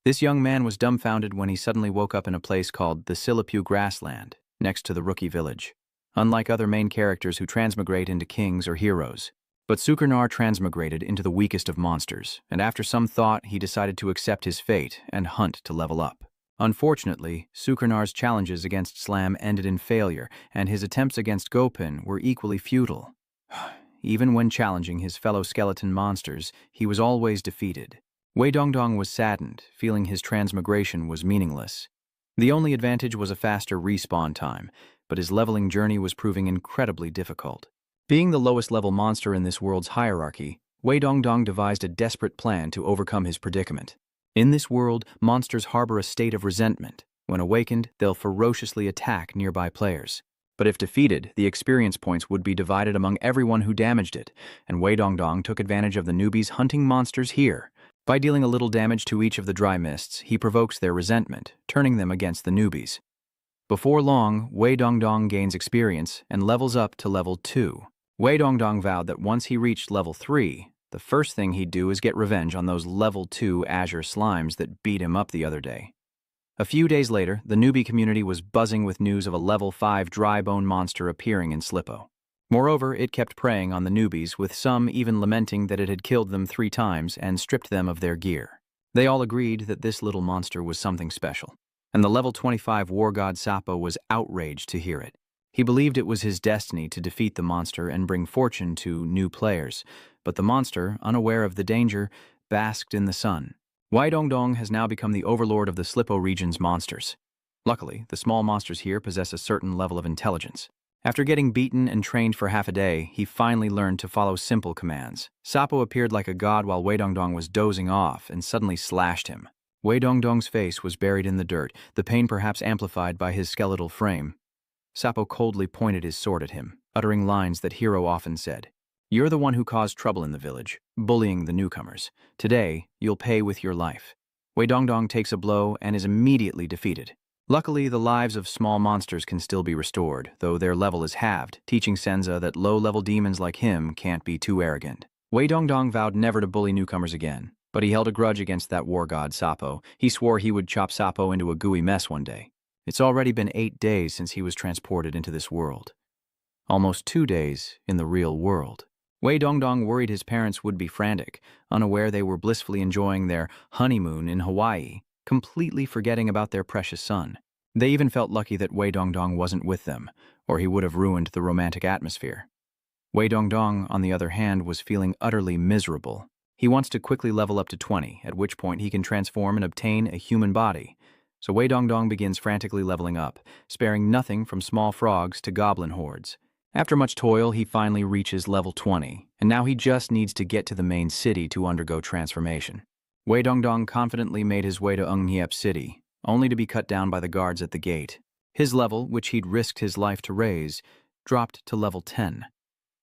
This young man was dumbfounded when he suddenly woke up in a place called the Silipu Grassland, next to the rookie village. Unlike other main characters who transmigrate into kings or heroes, but Sukarnar transmigrated into the weakest of monsters, and after some thought, he decided to accept his fate and hunt to level up. Unfortunately, Sukarnar's challenges against Slam ended in failure, and his attempts against Gopin were equally futile. Even when challenging his fellow skeleton monsters, he was always defeated. Wei Dongdong was saddened, feeling his transmigration was meaningless. The only advantage was a faster respawn time, but his leveling journey was proving incredibly difficult. Being the lowest level monster in this world's hierarchy, Wei Dongdong devised a desperate plan to overcome his predicament. In this world, monsters harbor a state of resentment. When awakened, they'll ferociously attack nearby players. But if defeated, the experience points would be divided among everyone who damaged it, and Wei Dongdong took advantage of the newbies hunting monsters here. By dealing a little damage to each of the dry mists, he provokes their resentment, turning them against the newbies. Before long, Wei Dongdong gains experience and levels up to level 2. Wei Dongdong vowed that once he reached level 3, the first thing he'd do is get revenge on those level 2 azure slimes that beat him up the other day. A few days later, the newbie community was buzzing with news of a level 5 dry bone monster appearing in Slippo. Moreover, it kept preying on the newbies, with some even lamenting that it had killed them 3 times and stripped them of their gear. They all agreed that this little monster was something special, and the level 25 war god Sapo was outraged to hear it. He believed it was his destiny to defeat the monster and bring fortune to new players, but the monster, unaware of the danger, basked in the sun. Wei Dongdong has now become the overlord of the Slippo region's monsters. Luckily, the small monsters here possess a certain level of intelligence. After getting beaten and trained for half a day, he finally learned to follow simple commands. Sapo appeared like a god while Wei Dongdong was dozing off and suddenly slashed him. Wei Dongdong's face was buried in the dirt, the pain perhaps amplified by his skeletal frame. Sapo coldly pointed his sword at him, uttering lines that Hiro often said. "You're the one who caused trouble in the village, bullying the newcomers. Today, you'll pay with your life." Wei Dongdong takes a blow and is immediately defeated. Luckily, the lives of small monsters can still be restored, though their level is halved, teaching Senza that low-level demons like him can't be too arrogant. Wei Dongdong vowed never to bully newcomers again, but he held a grudge against that war god Sapo. He swore he would chop Sapo into a gooey mess one day. It's already been 8 days since he was transported into this world. Almost 2 days in the real world. Wei Dongdong worried his parents would be frantic, unaware they were blissfully enjoying their honeymoon in Hawaii, completely forgetting about their precious son. They even felt lucky that Wei Dongdong wasn't with them, or he would have ruined the romantic atmosphere. Wei Dongdong, on the other hand, was feeling utterly miserable. He wants to quickly level up to 20, at which point he can transform and obtain a human body. So Wei Dongdong begins frantically leveling up, sparing nothing from small frogs to goblin hordes. After much toil, he finally reaches level 20, and now he just needs to get to the main city to undergo transformation. Wei Dongdong confidently made his way to Anicaps city, only to be cut down by the guards at the gate. His level, which he'd risked his life to raise, dropped to level 10.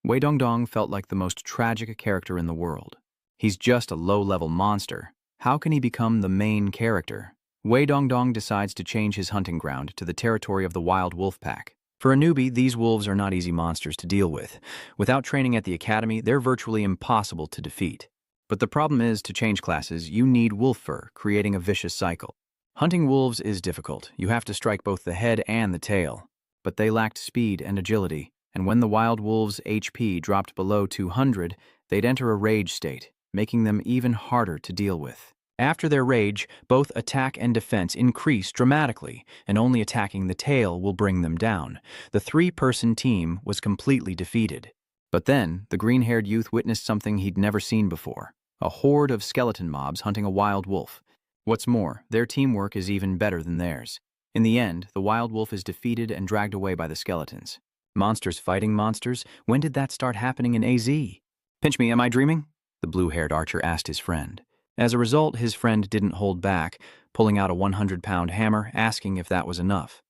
Wei Dongdong felt like the most tragic character in the world. He's just a low-level monster. How can he become the main character? Wei Dongdong decides to change his hunting ground to the territory of the wild wolf pack. For a newbie, these wolves are not easy monsters to deal with. Without training at the academy, they're virtually impossible to defeat. But the problem is, to change classes, you need wolf fur, creating a vicious cycle. Hunting wolves is difficult. You have to strike both the head and the tail. But they lacked speed and agility, and when the wild wolves' HP dropped below 200, they'd enter a rage state, making them even harder to deal with. After their rage, both attack and defense increase dramatically, and only attacking the tail will bring them down. The 3-person team was completely defeated. But then, the green-haired youth witnessed something he'd never seen before. A horde of skeleton mobs hunting a wild wolf. What's more, their teamwork is even better than theirs. In the end, the wild wolf is defeated and dragged away by the skeletons. Monsters fighting monsters? When did that start happening in AZ? "Pinch me, am I dreaming?" the blue-haired archer asked his friend. As a result, his friend didn't hold back, pulling out a 100-pound hammer, asking if that was enough.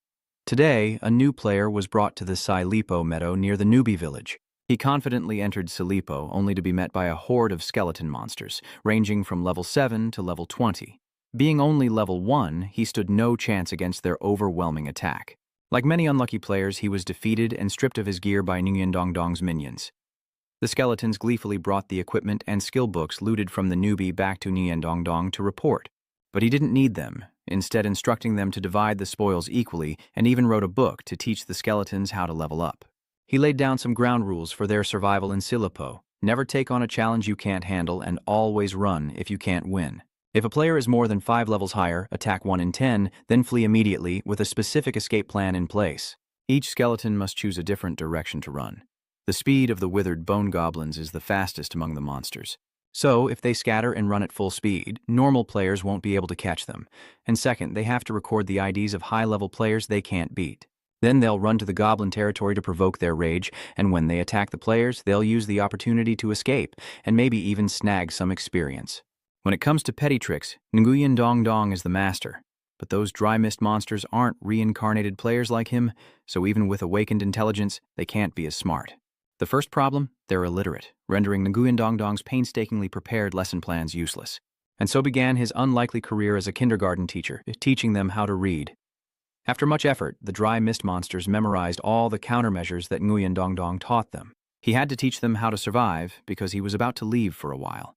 Today, a new player was brought to the Silipo meadow near the newbie village. He confidently entered Silipo, only to be met by a horde of skeleton monsters, ranging from level 7 to level 20. Being only level 1, he stood no chance against their overwhelming attack. Like many unlucky players, he was defeated and stripped of his gear by Nguyen Dongdong's minions. The skeletons gleefully brought the equipment and skill books looted from the newbie back to Nguyen Dongdong to report. But he didn't need them, instead instructing them to divide the spoils equally and even wrote a book to teach the skeletons how to level up. He laid down some ground rules for their survival in Silipo. Never take on a challenge you can't handle and always run if you can't win. If a player is more than 5 levels higher, attack 1 in 10, then flee immediately with a specific escape plan in place. Each skeleton must choose a different direction to run. The speed of the withered bone goblins is the fastest among the monsters. So, if they scatter and run at full speed, normal players won't be able to catch them. And second, they have to record the IDs of high-level players they can't beat. Then they'll run to the goblin territory to provoke their rage, and when they attack the players, they'll use the opportunity to escape, and maybe even snag some experience. When it comes to petty tricks, Nguyen Dong Dong is the master. But those dry mist monsters aren't reincarnated players like him, so even with awakened intelligence, they can't be as smart. The first problem, they're illiterate, rendering Nguyen Dong Dong's painstakingly prepared lesson plans useless. And so began his unlikely career as a kindergarten teacher, teaching them how to read. After much effort, the dry mist monsters memorized all the countermeasures that Nguyen Dong Dong taught them. He had to teach them how to survive because he was about to leave for a while.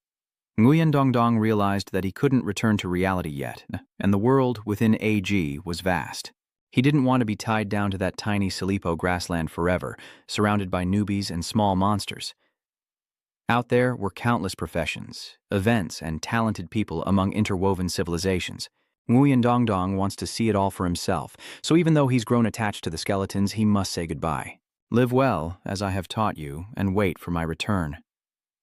Nguyen Dong Dong realized that he couldn't return to reality yet, and the world within AG was vast. He didn't want to be tied down to that tiny Silipo grassland forever, surrounded by newbies and small monsters. Out there were countless professions, events, and talented people among interwoven civilizations. Nguyen Dong Dong wants to see it all for himself, so even though he's grown attached to the skeletons, he must say goodbye. Live well, as I have taught you, and wait for my return.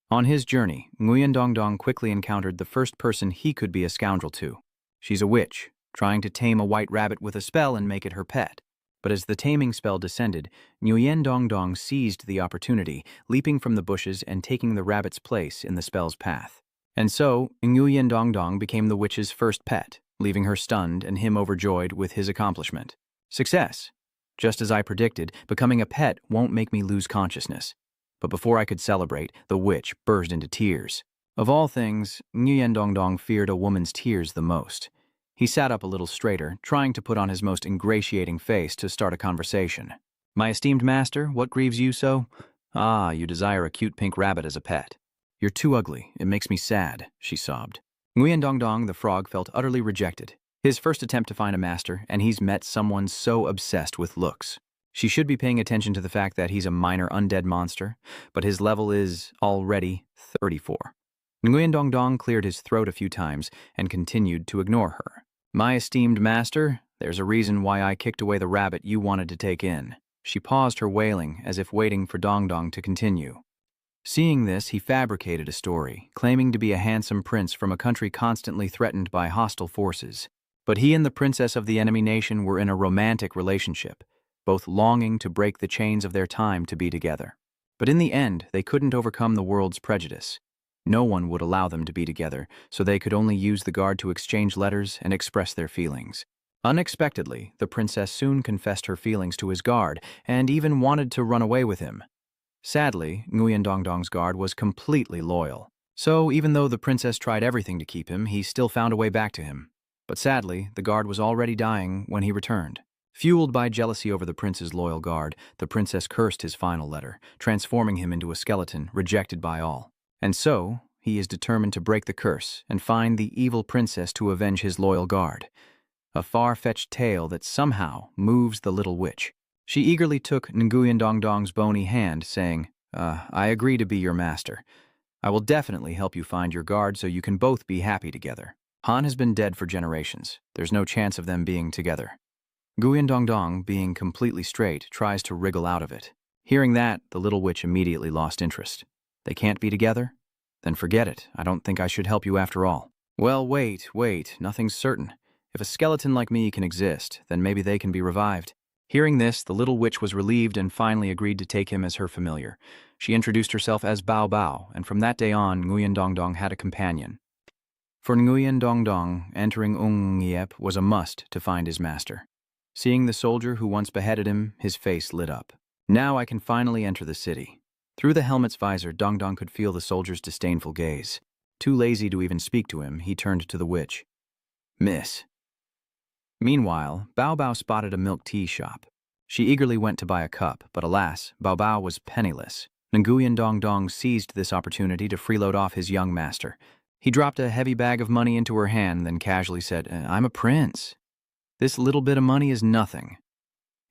On his journey, Nguyen Dong Dong quickly encountered the first person he could be a scoundrel to. She's a witch, trying to tame a white rabbit with a spell and make it her pet. But as the taming spell descended, Nguyen Dong Dong seized the opportunity, leaping from the bushes and taking the rabbit's place in the spell's path. And so, Nguyen Dong Dong became the witch's first pet, leaving her stunned and him overjoyed with his accomplishment. Success! Just as I predicted, becoming a pet won't make me lose consciousness. But before I could celebrate, the witch burst into tears. Of all things, Nguyen Dong Dong feared a woman's tears the most. He sat up a little straighter, trying to put on his most ingratiating face to start a conversation. "My esteemed master, what grieves you so? Ah, you desire a cute pink rabbit as a pet. You're too ugly, it makes me sad," she sobbed. Nguyen Dong Dong, the frog, felt utterly rejected. His first attempt to find a master, and he's met someone so obsessed with looks. She should be paying attention to the fact that he's a minor undead monster, but his level is already 34. Nguyen Dong Dong cleared his throat a few times and continued to ignore her. "My esteemed master, there's a reason why I kicked away the rabbit you wanted to take in." She paused her wailing as if waiting for Dong Dong to continue. Seeing this, he fabricated a story, claiming to be a handsome prince from a country constantly threatened by hostile forces. But he and the princess of the enemy nation were in a romantic relationship, both longing to break the chains of their time to be together. But in the end, they couldn't overcome the world's prejudice. No one would allow them to be together, so they could only use the guard to exchange letters and express their feelings. Unexpectedly, the princess soon confessed her feelings to his guard and even wanted to run away with him. Sadly, Nguyen Dong Dong's guard was completely loyal. So even though the princess tried everything to keep him, he still found a way back to him. But sadly, the guard was already dying when he returned. Fueled by jealousy over the prince's loyal guard, the princess cursed his final letter, transforming him into a skeleton rejected by all. And so, he is determined to break the curse and find the evil princess to avenge his loyal guard. A far-fetched tale that somehow moves the little witch. She eagerly took Nguyen Dong Dong's bony hand, saying, I agree to be your master. I will definitely help you find your guard so you can both be happy together. Han has been dead for generations. There's no chance of them being together." Nguyen Dong Dong, being completely straight, tries to wriggle out of it. Hearing that, the little witch immediately lost interest. "They can't be together? Then forget it. I don't think I should help you after all." "Well, wait, nothing's certain. If a skeleton like me can exist, then maybe they can be revived." Hearing this, the little witch was relieved and finally agreed to take him as her familiar. She introduced herself as Bao Bao, and from that day on, Nguyen Dong Dong had a companion. For Nguyen Dong Dong, entering Aniep was a must to find his master. Seeing the soldier who once beheaded him, his face lit up. "Now I can finally enter the city." Through the helmet's visor, Dong Dong could feel the soldier's disdainful gaze. Too lazy to even speak to him, he turned to the witch. "Miss." Meanwhile, Bao Bao spotted a milk tea shop. She eagerly went to buy a cup, but alas, Bao Bao was penniless. Nguyen Dong Dong seized this opportunity to freeload off his young master. He dropped a heavy bag of money into her hand, then casually said, I'm a prince. This little bit of money is nothing.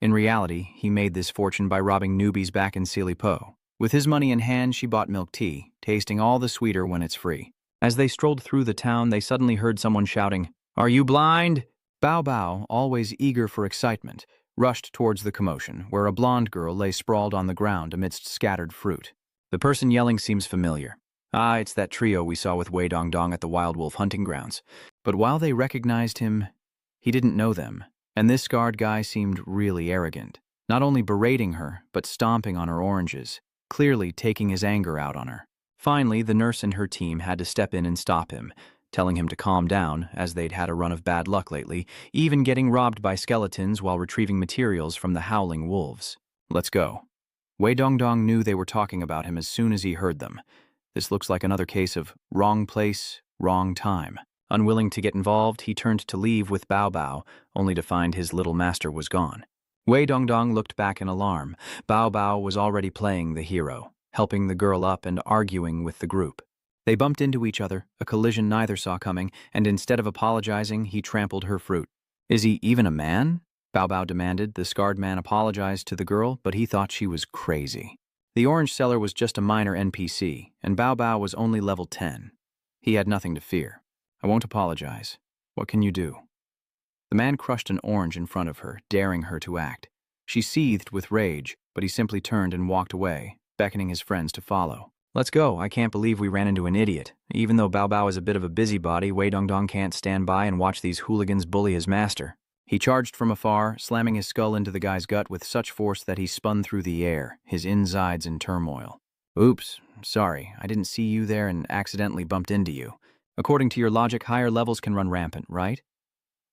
In reality, he made this fortune by robbing newbies back in Silipo. With his money in hand, she bought milk tea, tasting all the sweeter when it's free. As they strolled through the town, they suddenly heard someone shouting, "Are you blind?" Bao Bao, always eager for excitement, rushed towards the commotion, where a blonde girl lay sprawled on the ground amidst scattered fruit. The person yelling seems familiar. Ah, it's that trio we saw with Wei Dongdong at the Wild Wolf hunting grounds. But while they recognized him, he didn't know them, and this scarred guy seemed really arrogant, not only berating her, but stomping on her oranges, clearly taking his anger out on her. Finally, the nurse and her team had to step in and stop him, telling him to calm down, as they'd had a run of bad luck lately, even getting robbed by skeletons while retrieving materials from the howling wolves. Let's go. Wei Dongdong knew they were talking about him as soon as he heard them. This looks like another case of wrong place, wrong time. Unwilling to get involved, he turned to leave with Bao Bao, only to find his little master was gone. Wei Dongdong looked back in alarm. Bao Bao was already playing the hero, helping the girl up and arguing with the group. They bumped into each other, a collision neither saw coming, and instead of apologizing, he trampled her fruit. Is he even a man? Bao Bao demanded. The scarred man apologized to the girl, but he thought she was crazy. The orange seller was just a minor NPC, and Bao Bao was only level 10. He had nothing to fear. I won't apologize. What can you do? The man crushed an orange in front of her, daring her to act. She seethed with rage, but he simply turned and walked away, beckoning his friends to follow. Let's go. I can't believe we ran into an idiot. Even though Bao Bao is a bit of a busybody, Wei Dongdong can't stand by and watch these hooligans bully his master. He charged from afar, slamming his skull into the guy's gut with such force that he spun through the air, his insides in turmoil. Oops, sorry, I didn't see you there and accidentally bumped into you. According to your logic, higher levels can run rampant, right?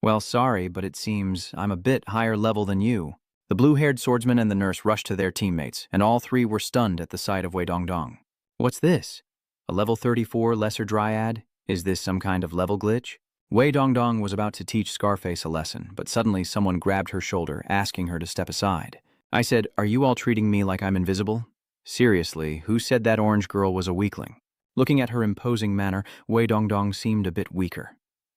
Well, sorry, but it seems I'm a bit higher level than you. The blue-haired swordsman and the nurse rushed to their teammates, and all three were stunned at the sight of Wei Dongdong. What's this? A level 34 lesser dryad? Is this some kind of level glitch? Wei Dongdong was about to teach Scarface a lesson, but suddenly someone grabbed her shoulder, asking her to step aside. I said, "Are you all treating me like I'm invisible?" Seriously, who said that orange girl was a weakling? Looking at her imposing manner, Wei Dongdong seemed a bit weaker.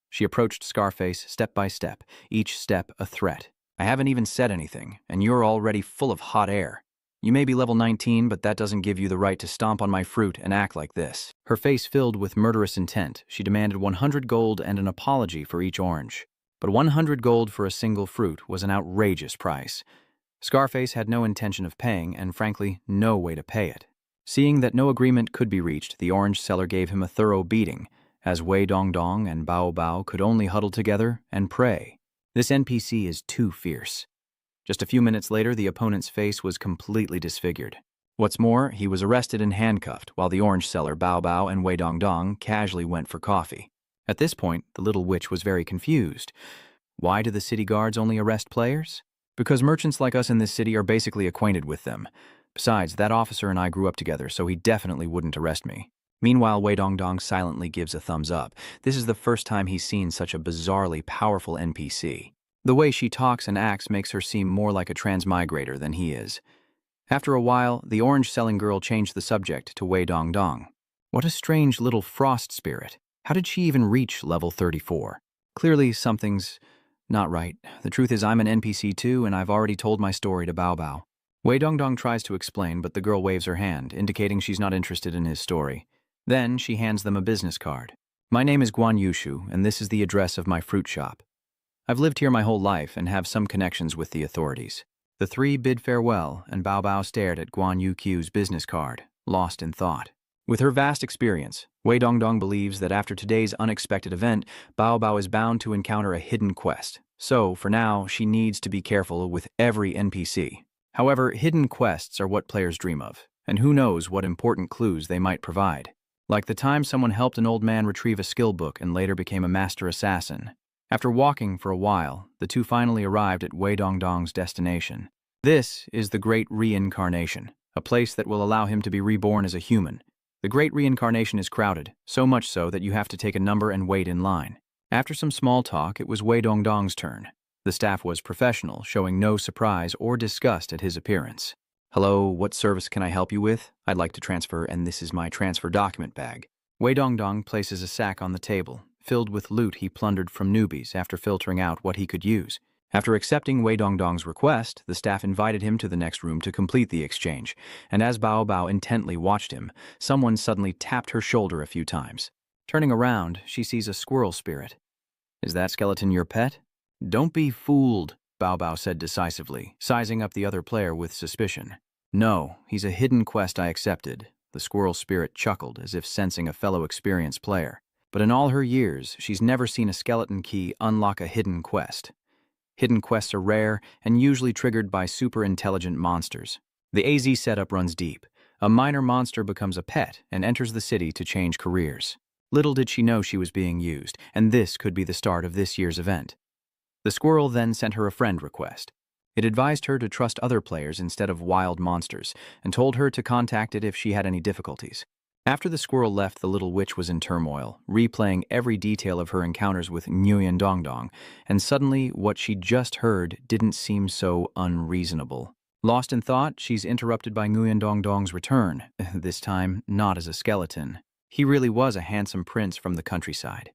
She approached Scarface step by step, each step a threat. I haven't even said anything, and you're already full of hot air. You may be level 19, but that doesn't give you the right to stomp on my fruit and act like this. Her face filled with murderous intent. She demanded 100 gold and an apology for each orange. But 100 gold for a single fruit was an outrageous price. Scarface had no intention of paying, and frankly, no way to pay it. Seeing that no agreement could be reached, the orange seller gave him a thorough beating, as Wei Dongdong and Bao Bao could only huddle together and pray. This NPC is too fierce. Just a few minutes later, the opponent's face was completely disfigured. What's more, he was arrested and handcuffed, while the orange seller Bao Bao and Wei Dongdong casually went for coffee. At this point, the little witch was very confused. Why do the city guards only arrest players? Because merchants like us in this city are basically acquainted with them. Besides, that officer and I grew up together, so he definitely wouldn't arrest me. Meanwhile, Wei Dongdong silently gives a thumbs up. This is the first time he's seen such a bizarrely powerful NPC. The way she talks and acts makes her seem more like a transmigrator than he is. After a while, the orange-selling girl changed the subject to Wei Dongdong. What a strange little frost spirit. How did she even reach level 34? Clearly, something's not right. The truth is I'm an NPC too, and I've already told my story to Bao Bao. Wei Dongdong tries to explain, but the girl waves her hand, indicating she's not interested in his story. Then she hands them a business card. My name is Guan Yushu, and this is the address of my fruit shop. I've lived here my whole life and have some connections with the authorities. The three bid farewell, and Bao Bao stared at Guan Yuqiu's business card, lost in thought. With her vast experience, Wei Dongdong believes that after today's unexpected event, Bao Bao is bound to encounter a hidden quest. So, for now, she needs to be careful with every NPC. However, hidden quests are what players dream of, and who knows what important clues they might provide. Like the time someone helped an old man retrieve a skill book and later became a master assassin. After walking for a while, the two finally arrived at Wei Dongdong's destination. This is the Great Reincarnation, a place that will allow him to be reborn as a human. The Great Reincarnation is crowded, so much so that you have to take a number and wait in line. After some small talk, it was Wei Dongdong's turn. The staff was professional, showing no surprise or disgust at his appearance. Hello, what service can I help you with? I'd like to transfer, and this is my transfer document bag. Wei Dongdong places a sack on the table, filled with loot he plundered from newbies after filtering out what he could use. After accepting Wei Dongdong's request, the staff invited him to the next room to complete the exchange, and as Bao Bao intently watched him, someone suddenly tapped her shoulder a few times. Turning around, she sees a squirrel spirit. "Is that skeleton your pet?" "Don't be fooled," Bao Bao said decisively, sizing up the other player with suspicion. "No, he's a hidden quest I accepted." The squirrel spirit chuckled, as if sensing a fellow experienced player. But in all her years, she's never seen a skeleton key unlock a hidden quest. Hidden quests are rare and usually triggered by super-intelligent monsters. The AZ setup runs deep. A minor monster becomes a pet and enters the city to change careers. Little did she know she was being used, and this could be the start of this year's event. The squirrel then sent her a friend request. It advised her to trust other players instead of wild monsters, and told her to contact it if she had any difficulties. After the squirrel left, the little witch was in turmoil, replaying every detail of her encounters with Nguyen Dongdong, and suddenly what she'd just heard didn't seem so unreasonable. Lost in thought, she's interrupted by Nguyen Dongdong's return, this time not as a skeleton. He really was a handsome prince from the countryside.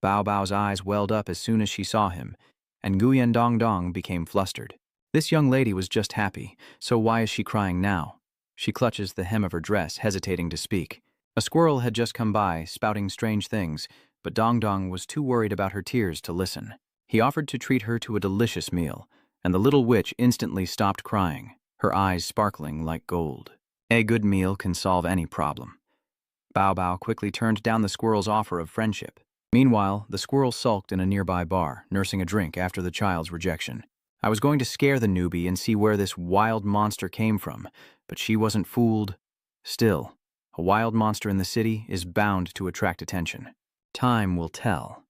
Bao Bao's eyes welled up as soon as she saw him, and Nguyen Dongdong became flustered. This young lady was just happy, so why is she crying now? She clutches the hem of her dress, hesitating to speak. A squirrel had just come by, spouting strange things, but Dongdong was too worried about her tears to listen. He offered to treat her to a delicious meal, and the little witch instantly stopped crying, her eyes sparkling like gold. A good meal can solve any problem. Bao Bao quickly turned down the squirrel's offer of friendship. Meanwhile, the squirrel sulked in a nearby bar, nursing a drink after the child's rejection. I was going to scare the newbie and see where this wild monster came from, but she wasn't fooled. Still, a wild monster in the city is bound to attract attention. Time will tell.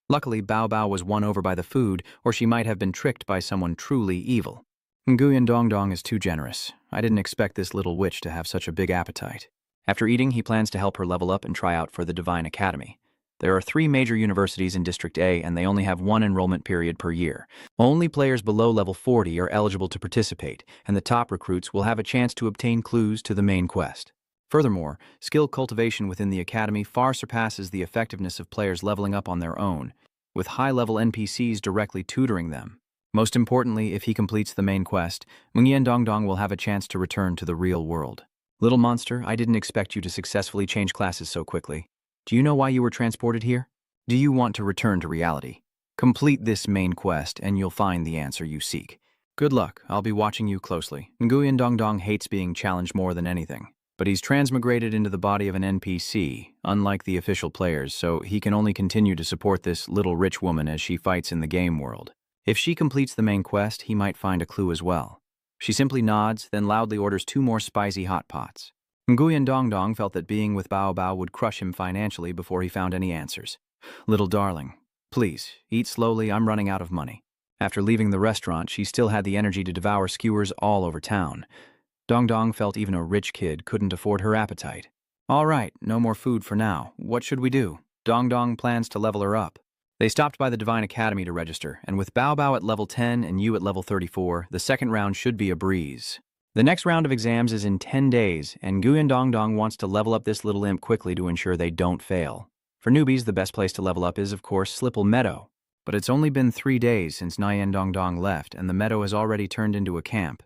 Luckily, Bao Bao was won over by the food, or she might have been tricked by someone truly evil. Nguyen Dongdong is too generous. I didn't expect this little witch to have such a big appetite. After eating, he plans to help her level up and try out for the Divine Academy. There are 3 major universities in District A, and they only have 1 enrollment period per year. Only players below level 40 are eligible to participate, and the top recruits will have a chance to obtain clues to the main quest. Furthermore, skill cultivation within the academy far surpasses the effectiveness of players leveling up on their own, with high-level NPCs directly tutoring them. Most importantly, if he completes the main quest, Nguyen Dongdong will have a chance to return to the real world. Little monster, I didn't expect you to successfully change classes so quickly. Do you know why you were transported here? Do you want to return to reality? Complete this main quest and you'll find the answer you seek. Good luck, I'll be watching you closely. Nguyen Dongdong hates being challenged more than anything, but he's transmigrated into the body of an NPC, unlike the official players, so he can only continue to support this little rich woman as she fights in the game world. If she completes the main quest, he might find a clue as well. She simply nods, then loudly orders 2 more spicy hot pots. Nguyen Dongdong felt that being with Bao Bao would crush him financially before he found any answers. Little darling, please, eat slowly, I'm running out of money. After leaving the restaurant, she still had the energy to devour skewers all over town. Dongdong felt even a rich kid couldn't afford her appetite. All right, no more food for now. What should we do? Dongdong plans to level her up. They stopped by the Divine Academy to register, and with Bao Bao at level 10 and you at level 34, the second round should be a breeze. The next round of exams is in 10 days, and Nguyen Dongdong wants to level up this little imp quickly to ensure they don't fail. For newbies, the best place to level up is, of course, Slipple Meadow. But it's only been 3 days since Nguyen Dongdong left, and the meadow has already turned into a camp.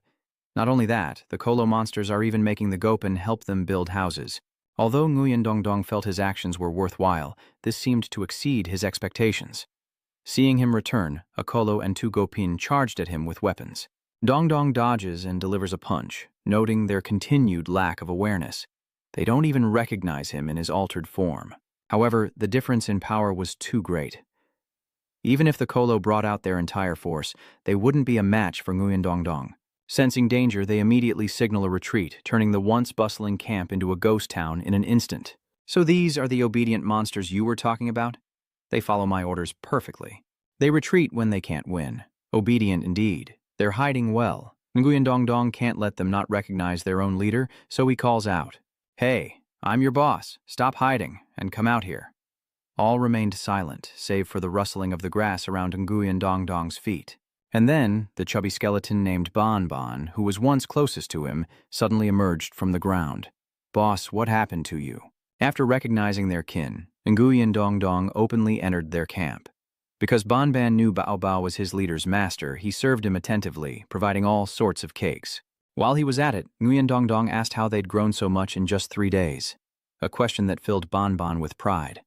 Not only that, the Kolo monsters are even making the Gopin help them build houses. Although Nguyen Dongdong felt his actions were worthwhile, this seemed to exceed his expectations. Seeing him return, a Kolo and 2 Gopin charged at him with weapons. Dongdong dodges and delivers a punch, noting their continued lack of awareness. They don't even recognize him in his altered form. However, the difference in power was too great. Even if the Kolo brought out their entire force, they wouldn't be a match for Nguyen Dongdong. Sensing danger, they immediately signal a retreat, turning the once bustling camp into a ghost town in an instant. So these are the obedient monsters you were talking about? They follow my orders perfectly. They retreat when they can't win. Obedient indeed. They're hiding well. Nguyen Dongdong can't let them not recognize their own leader, so he calls out, "Hey, I'm your boss. Stop hiding and come out here." All remained silent, save for the rustling of the grass around Nguyen Dongdong's feet. And then, the chubby skeleton named Bon Bon, who was once closest to him, suddenly emerged from the ground. "Boss, what happened to you?" After recognizing their kin, Nguyen Dong Dong openly entered their camp. Because Banban knew Bao Bao was his leader's master, he served him attentively, providing all sorts of cakes. While he was at it, Nguyen Dong Dong asked how they'd grown so much in just 3 days, a question that filled Banban with pride.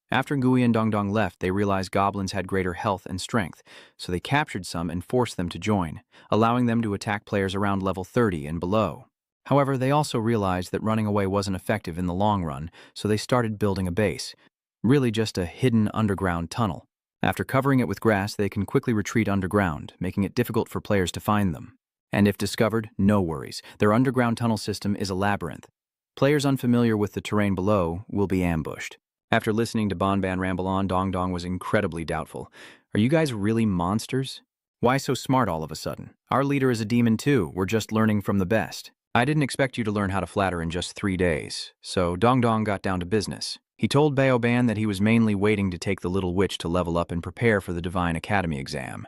After Nguyen Dong Dong left, they realized goblins had greater health and strength, so they captured some and forced them to join, allowing them to attack players around level 30 and below. However, they also realized that running away wasn't effective in the long run, so they started building a base, really just a hidden underground tunnel. After covering it with grass, they can quickly retreat underground, making it difficult for players to find them. And if discovered, no worries. Their underground tunnel system is a labyrinth. Players unfamiliar with the terrain below will be ambushed. After listening to Banban ramble on, Dong Dong was incredibly doubtful. Are you guys really monsters? Why so smart all of a sudden? Our leader is a demon too. We're just learning from the best. I didn't expect you to learn how to flatter in just 3 days. So Dong Dong got down to business. He told Baoban that he was mainly waiting to take the little witch to level up and prepare for the Divine Academy exam.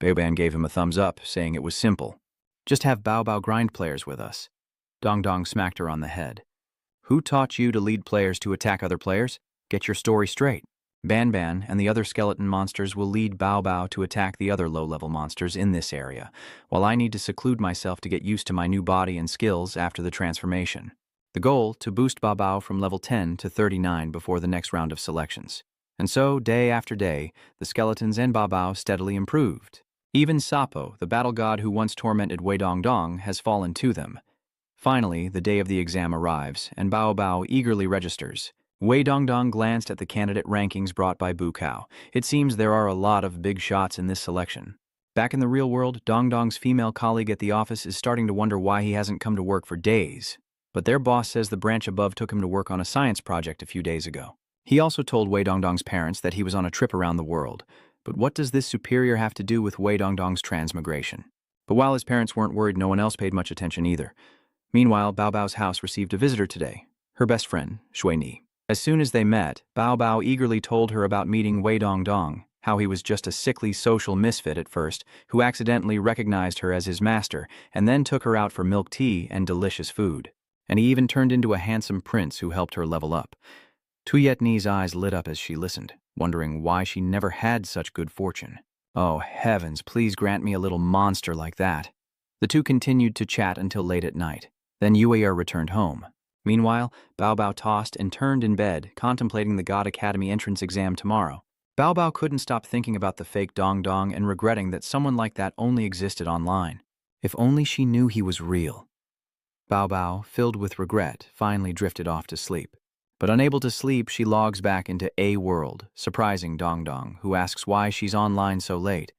Baoban gave him a thumbs up, saying it was simple. Just have Bao Bao grind players with us. Dong Dong smacked her on the head. Who taught you to lead players to attack other players? Get your story straight. Ban Ban and the other skeleton monsters will lead Bao Bao to attack the other low-level monsters in this area, while I need to seclude myself to get used to my new body and skills after the transformation. The goal, to boost Bao Bao from level 10 to 39 before the next round of selections. And so, day after day, the skeletons and Bao Bao steadily improved. Even Sapo, the battle god who once tormented Wei Dong Dong, has fallen to them. Finally, the day of the exam arrives, and Bao Bao eagerly registers. Wei Dong Dong glanced at the candidate rankings brought by Bu Kao. It seems there are a lot of big shots in this selection. Back in the real world, Dong Dong's female colleague at the office is starting to wonder why he hasn't come to work for days. But their boss says the branch above took him to work on a science project a few days ago. He also told Wei Dong Dong's parents that he was on a trip around the world. But what does this superior have to do with Wei Dong Dong's transmigration? But while his parents weren't worried, no one else paid much attention either. Meanwhile, Bao Bao's house received a visitor today, her best friend, Shui Ni. As soon as they met, Bao Bao eagerly told her about meeting Wei Dong Dong, how he was just a sickly social misfit at first, who accidentally recognized her as his master, and then took her out for milk tea and delicious food. And he even turned into a handsome prince who helped her level up. Tuyet Ni's eyes lit up as she listened, wondering why she never had such good fortune. Oh heavens, please grant me a little monster like that. The two continued to chat until late at night. Then Yue'er returned home. Meanwhile, Bao Bao tossed and turned in bed, contemplating the God Academy entrance exam tomorrow. Bao Bao couldn't stop thinking about the fake Dong Dong and regretting that someone like that only existed online. If only she knew he was real. Bao Bao, filled with regret, finally drifted off to sleep. But unable to sleep, she logs back into A World, surprising Dong Dong, who asks why she's online so late.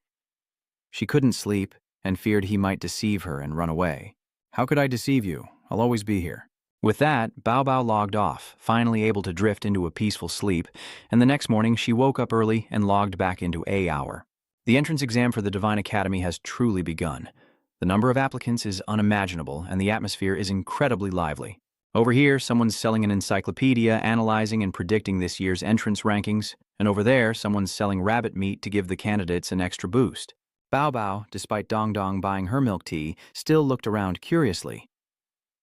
She couldn't sleep and feared he might deceive her and run away. How could I deceive you? I'll always be here. With that, Bao Bao logged off, finally able to drift into a peaceful sleep, and the next morning she woke up early and logged back into A Hour. The entrance exam for the Divine Academy has truly begun. The number of applicants is unimaginable, and the atmosphere is incredibly lively. Over here, someone's selling an encyclopedia, analyzing and predicting this year's entrance rankings, and over there, someone's selling rabbit meat to give the candidates an extra boost. Bao Bao, despite Dong Dong buying her milk tea, still looked around curiously.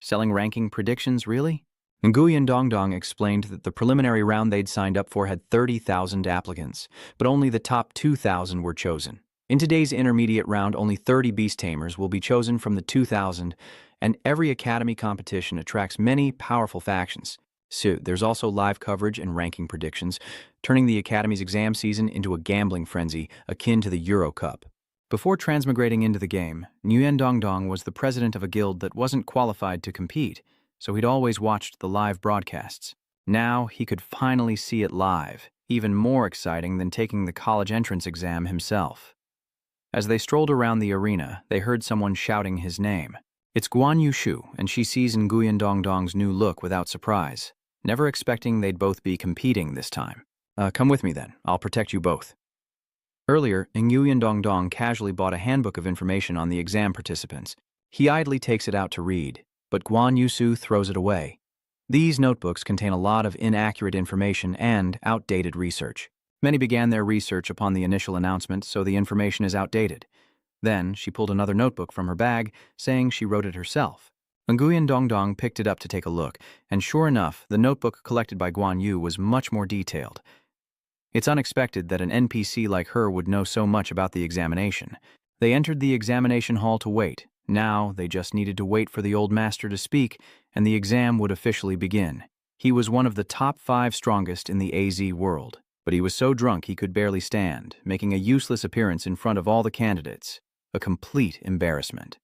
Selling ranking predictions, really? Nguyen Dong Dong explained that the preliminary round they'd signed up for had 30,000 applicants, but only the top 2,000 were chosen. In today's intermediate round, only 30 beast tamers will be chosen from the 2,000, and every academy competition attracts many powerful factions. So there's also live coverage and ranking predictions, turning the academy's exam season into a gambling frenzy akin to the Euro Cup. Before transmigrating into the game, Nguyen Dong Dong was the president of a guild that wasn't qualified to compete, so he'd always watched the live broadcasts. Now he could finally see it live, even more exciting than taking the college entrance exam himself. As they strolled around the arena, they heard someone shouting his name. It's Guan Yushu, and she sees Nguyen Dong Dong's new look without surprise, never expecting they'd both be competing this time. Come with me then, I'll protect you both. Earlier, Nguyen Dong Dong casually bought a handbook of information on the exam participants. He idly takes it out to read, but Guan Yushu throws it away. These notebooks contain a lot of inaccurate information and outdated research. Many began their research upon the initial announcement, so the information is outdated. Then, she pulled another notebook from her bag, saying she wrote it herself. Nguyen Dongdong picked it up to take a look, and sure enough, the notebook collected by Guan Yu was much more detailed. It's unexpected that an NPC like her would know so much about the examination. They entered the examination hall to wait. Now, they just needed to wait for the old master to speak, and the exam would officially begin. He was one of the top 5 strongest in the AZ world, but he was so drunk he could barely stand, making a useless appearance in front of all the candidates. A complete embarrassment.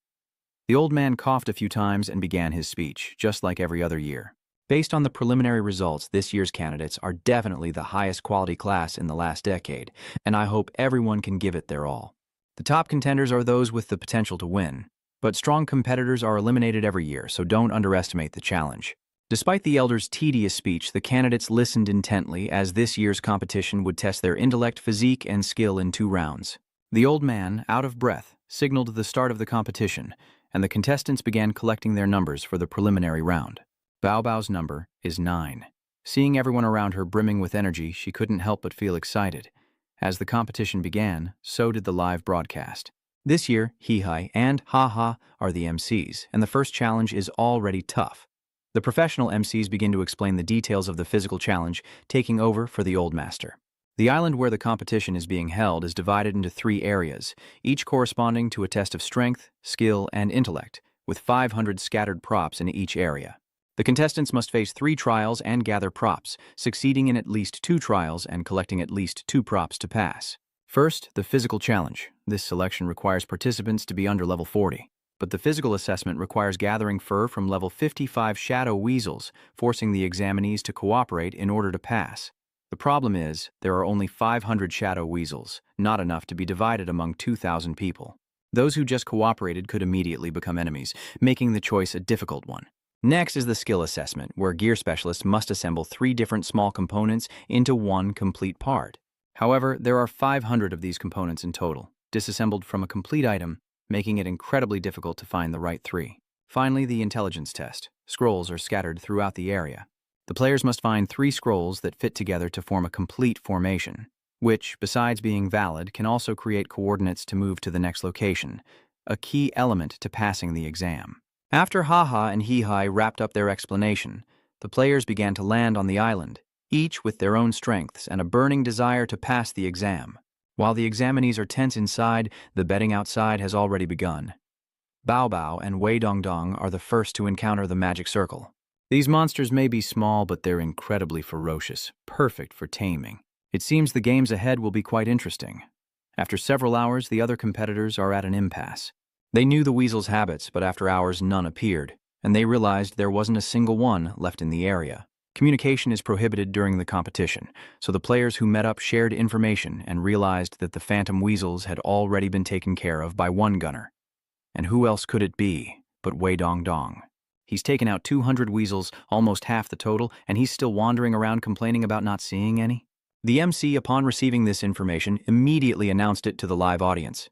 The old man coughed a few times and began his speech, just like every other year. Based on the preliminary results, this year's candidates are definitely the highest quality class in the last decade, and I hope everyone can give it their all. The top contenders are those with the potential to win, but strong competitors are eliminated every year, so don't underestimate the challenge. Despite the elder's tedious speech, the candidates listened intently, as this year's competition would test their intellect, physique, and skill in 2 rounds. The old man, out of breath, signaled the start of the competition, and the contestants began collecting their numbers for the preliminary round. Bao Bao's number is 9. Seeing everyone around her brimming with energy, she couldn't help but feel excited. As the competition began, so did the live broadcast. This year, Hihai and Haha are the MCs, and the first challenge is already tough. The professional MCs begin to explain the details of the physical challenge, taking over for the old master. The island where the competition is being held is divided into 3 areas, each corresponding to a test of strength, skill, and intellect, with 500 scattered props in each area. The contestants must face 3 trials and gather props, succeeding in at least 2 trials and collecting at least 2 props to pass. First, the physical challenge. This selection requires participants to be under level 40, but the physical assessment requires gathering fur from level 55 shadow weasels, forcing the examinees to cooperate in order to pass. The problem is, there are only 500 shadow weasels, not enough to be divided among 2,000 people. Those who just cooperated could immediately become enemies, making the choice a difficult one. Next is the skill assessment, where gear specialists must assemble 3 different small components into one complete part. However, there are 500 of these components in total, disassembled from a complete item, making it incredibly difficult to find the right 3. Finally, the intelligence test. Scrolls are scattered throughout the area. The players must find 3 scrolls that fit together to form a complete formation, which, besides being valid, can also create coordinates to move to the next location, a key element to passing the exam. After Haha and Hihai wrapped up their explanation, the players began to land on the island, each with their own strengths and a burning desire to pass the exam. While the examinees are tense inside, the betting outside has already begun. Bao Bao and Wei Dongdong are the first to encounter the magic circle. These monsters may be small, but they're incredibly ferocious, perfect for taming. It seems the games ahead will be quite interesting. After several hours, the other competitors are at an impasse. They knew the weasel's habits, but after hours none appeared, and they realized there wasn't a single one left in the area. Communication is prohibited during the competition, so the players who met up shared information and realized that the phantom weasels had already been taken care of by one gunner. And who else could it be but Wei Dongdong? He's taken out 200 weasels, almost half the total, and he's still wandering around complaining about not seeing any? The MC, upon receiving this information, immediately announced it to the live audience.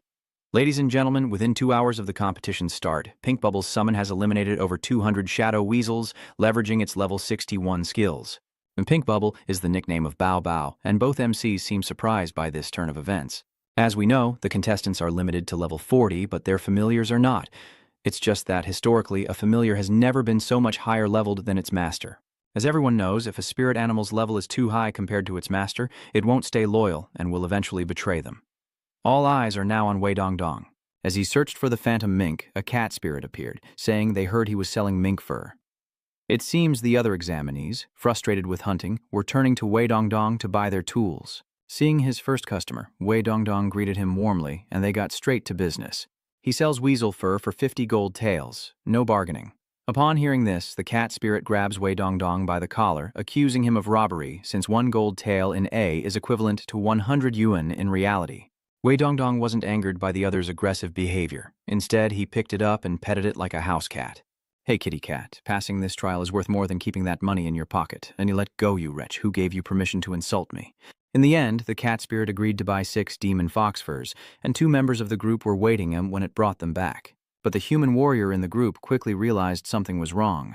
Ladies and gentlemen, within 2 hours of the competition's start, Pink Bubble's summon has eliminated over 200 shadow weasels, leveraging its level 61 skills. And Pink Bubble is the nickname of Bao Bao, and both MCs seem surprised by this turn of events. As we know, the contestants are limited to level 40, but their familiars are not. It's just that, historically, a familiar has never been so much higher leveled than its master. As everyone knows, if a spirit animal's level is too high compared to its master, it won't stay loyal and will eventually betray them. All eyes are now on Wei Dongdong. As he searched for the phantom mink, a cat spirit appeared, saying they heard he was selling mink fur. It seems the other examinees, frustrated with hunting, were turning to Wei Dongdong to buy their tools. Seeing his first customer, Wei Dongdong greeted him warmly, and they got straight to business. He sells weasel fur for 50 gold taels, no bargaining. Upon hearing this, the cat spirit grabs Wei Dongdong by the collar, accusing him of robbery, since 1 gold tael in A is equivalent to 100 yuan in reality. Wei Dongdong wasn't angered by the other's aggressive behavior. Instead, he picked it up and petted it like a house cat. "Hey, kitty cat, passing this trial is worth more than keeping that money in your pocket. And you let go, you wretch, who gave you permission to insult me?" In the end, the cat spirit agreed to buy 6 demon fox furs, and 2 members of the group were waiting him when it brought them back. But the human warrior in the group quickly realized something was wrong.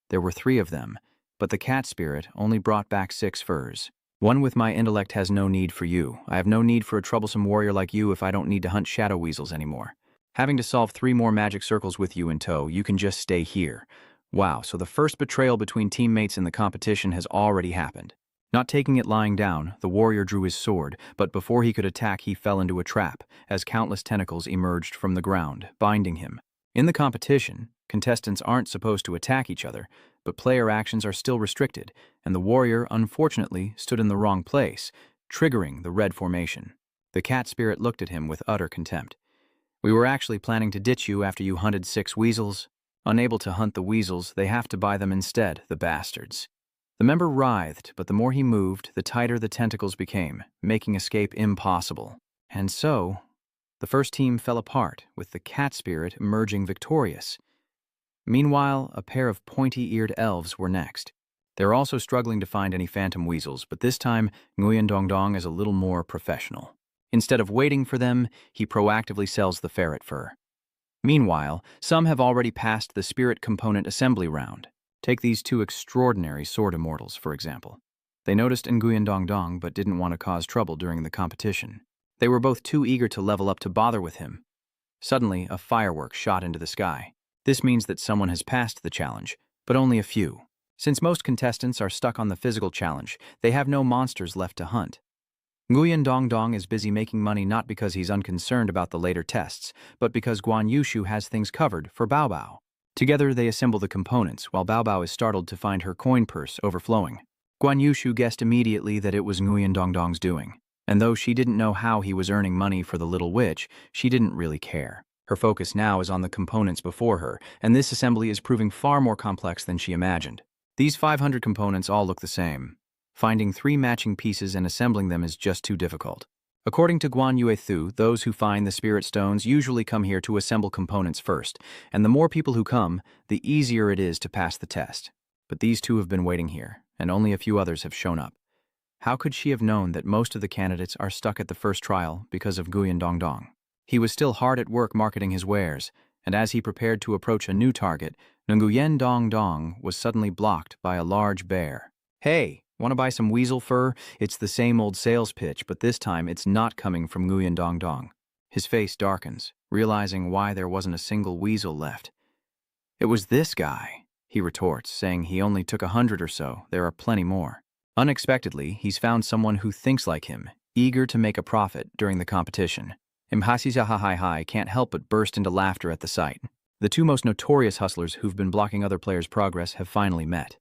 There were 3 of them, but the cat spirit only brought back 6 furs. "One with my intellect has no need for you. I have no need for a troublesome warrior like you if I don't need to hunt shadow weasels anymore." Having to solve 3 more magic circles with you in tow, you can just stay here. Wow, so the first betrayal between teammates in the competition has already happened. Not taking it lying down, the warrior drew his sword, but before he could attack he fell into a trap, as countless tentacles emerged from the ground, binding him. In the competition, contestants aren't supposed to attack each other, but player actions are still restricted, and the warrior, unfortunately, stood in the wrong place, triggering the red formation. The cat spirit looked at him with utter contempt. We were actually planning to ditch you after you hunted 6 weasels. Unable to hunt the weasels, they have to buy them instead, the bastards. The member writhed, but the more he moved, the tighter the tentacles became, making escape impossible. And so, the first team fell apart, with the cat spirit emerging victorious. Meanwhile, a pair of pointy-eared elves were next. They're also struggling to find any phantom weasels, but this time, Nguyen Dong Dong is a little more professional. Instead of waiting for them, he proactively sells the ferret fur. Meanwhile, some have already passed the spirit component assembly round. Take these 2 extraordinary sword immortals, for example. They noticed Nguyen Dong Dong but didn't want to cause trouble during the competition. They were both too eager to level up to bother with him. Suddenly, a firework shot into the sky. This means that someone has passed the challenge, but only a few. Since most contestants are stuck on the physical challenge, they have no monsters left to hunt. Nguyen Dong Dong is busy making money not because he's unconcerned about the later tests, but because Guan Yushu has things covered for Bao Bao. Together they assemble the components, while Bao Bao is startled to find her coin purse overflowing. Guan Yushu guessed immediately that it was Nguyen Dong Dong's doing, and though she didn't know how he was earning money for the little witch, she didn't really care. Her focus now is on the components before her, and this assembly is proving far more complex than she imagined. These 500 components all look the same. Finding 3 matching pieces and assembling them is just too difficult. According to Guan Yuethu, those who find the spirit stones usually come here to assemble components first, and the more people who come, the easier it is to pass the test. But these 2 have been waiting here, and only a few others have shown up. How could she have known that most of the candidates are stuck at the first trial because of Nguyen Dong Dong? He was still hard at work marketing his wares, and as he prepared to approach a new target, Nguyen Dong Dong was suddenly blocked by a large bear. Hey! Want to buy some weasel fur? It's the same old sales pitch, but this time it's not coming from Nguyen Dong Dong. His face darkens, realizing why there wasn't a single weasel left. It was this guy, he retorts, saying he only took 100 or so, there are plenty more. Unexpectedly, he's found someone who thinks like him, eager to make a profit during the competition. Imhasizahahai can't help but burst into laughter at the sight. The 2 most notorious hustlers who've been blocking other players' progress have finally met.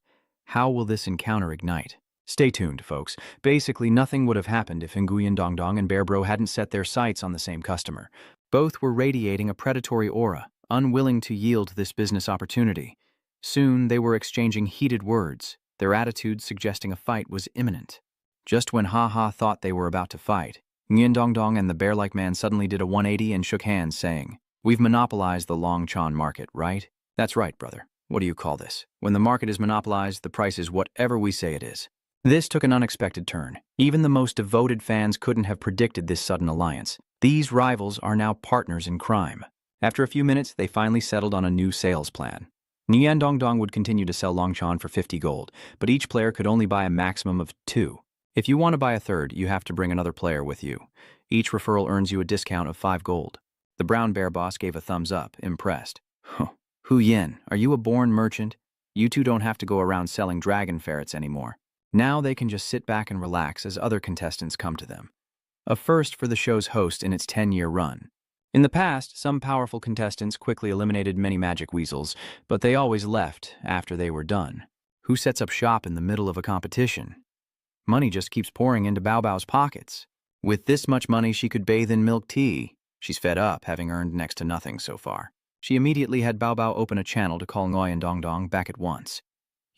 How will this encounter ignite? Stay tuned, folks. Basically, nothing would have happened if Nguyen Dong Dong and Bear Bro hadn't set their sights on the same customer. Both were radiating a predatory aura, unwilling to yield this business opportunity. Soon, they were exchanging heated words, their attitudes suggesting a fight was imminent. Just when Ha thought they were about to fight, Nguyen Dong Dong and the bear-like man suddenly did a 180 and shook hands, saying, "We've monopolized the Longchan market, right?" "That's right, brother. What do you call this? When the market is monopolized, the price is whatever we say it is." This took an unexpected turn. Even the most devoted fans couldn't have predicted this sudden alliance. These rivals are now partners in crime. After a few minutes, they finally settled on a new sales plan. Nguyen Dong Dong would continue to sell Longchan for 50 gold, but each player could only buy a maximum of 2. If you want to buy a third, you have to bring another player with you. Each referral earns you a discount of 5 gold. The brown bear boss gave a thumbs up, impressed. Hu Yen, are you a born merchant? You 2 don't have to go around selling dragon ferrets anymore. Now they can just sit back and relax as other contestants come to them. A first for the show's host in its 10-year run. In the past, some powerful contestants quickly eliminated many magic weasels, but they always left after they were done. Who sets up shop in the middle of a competition? Money just keeps pouring into Bao Bao's pockets. With this much money, she could bathe in milk tea. She's fed up, having earned next to nothing so far. She immediately had Bao Bao open a channel to call Nguyen Dong Dong back at once.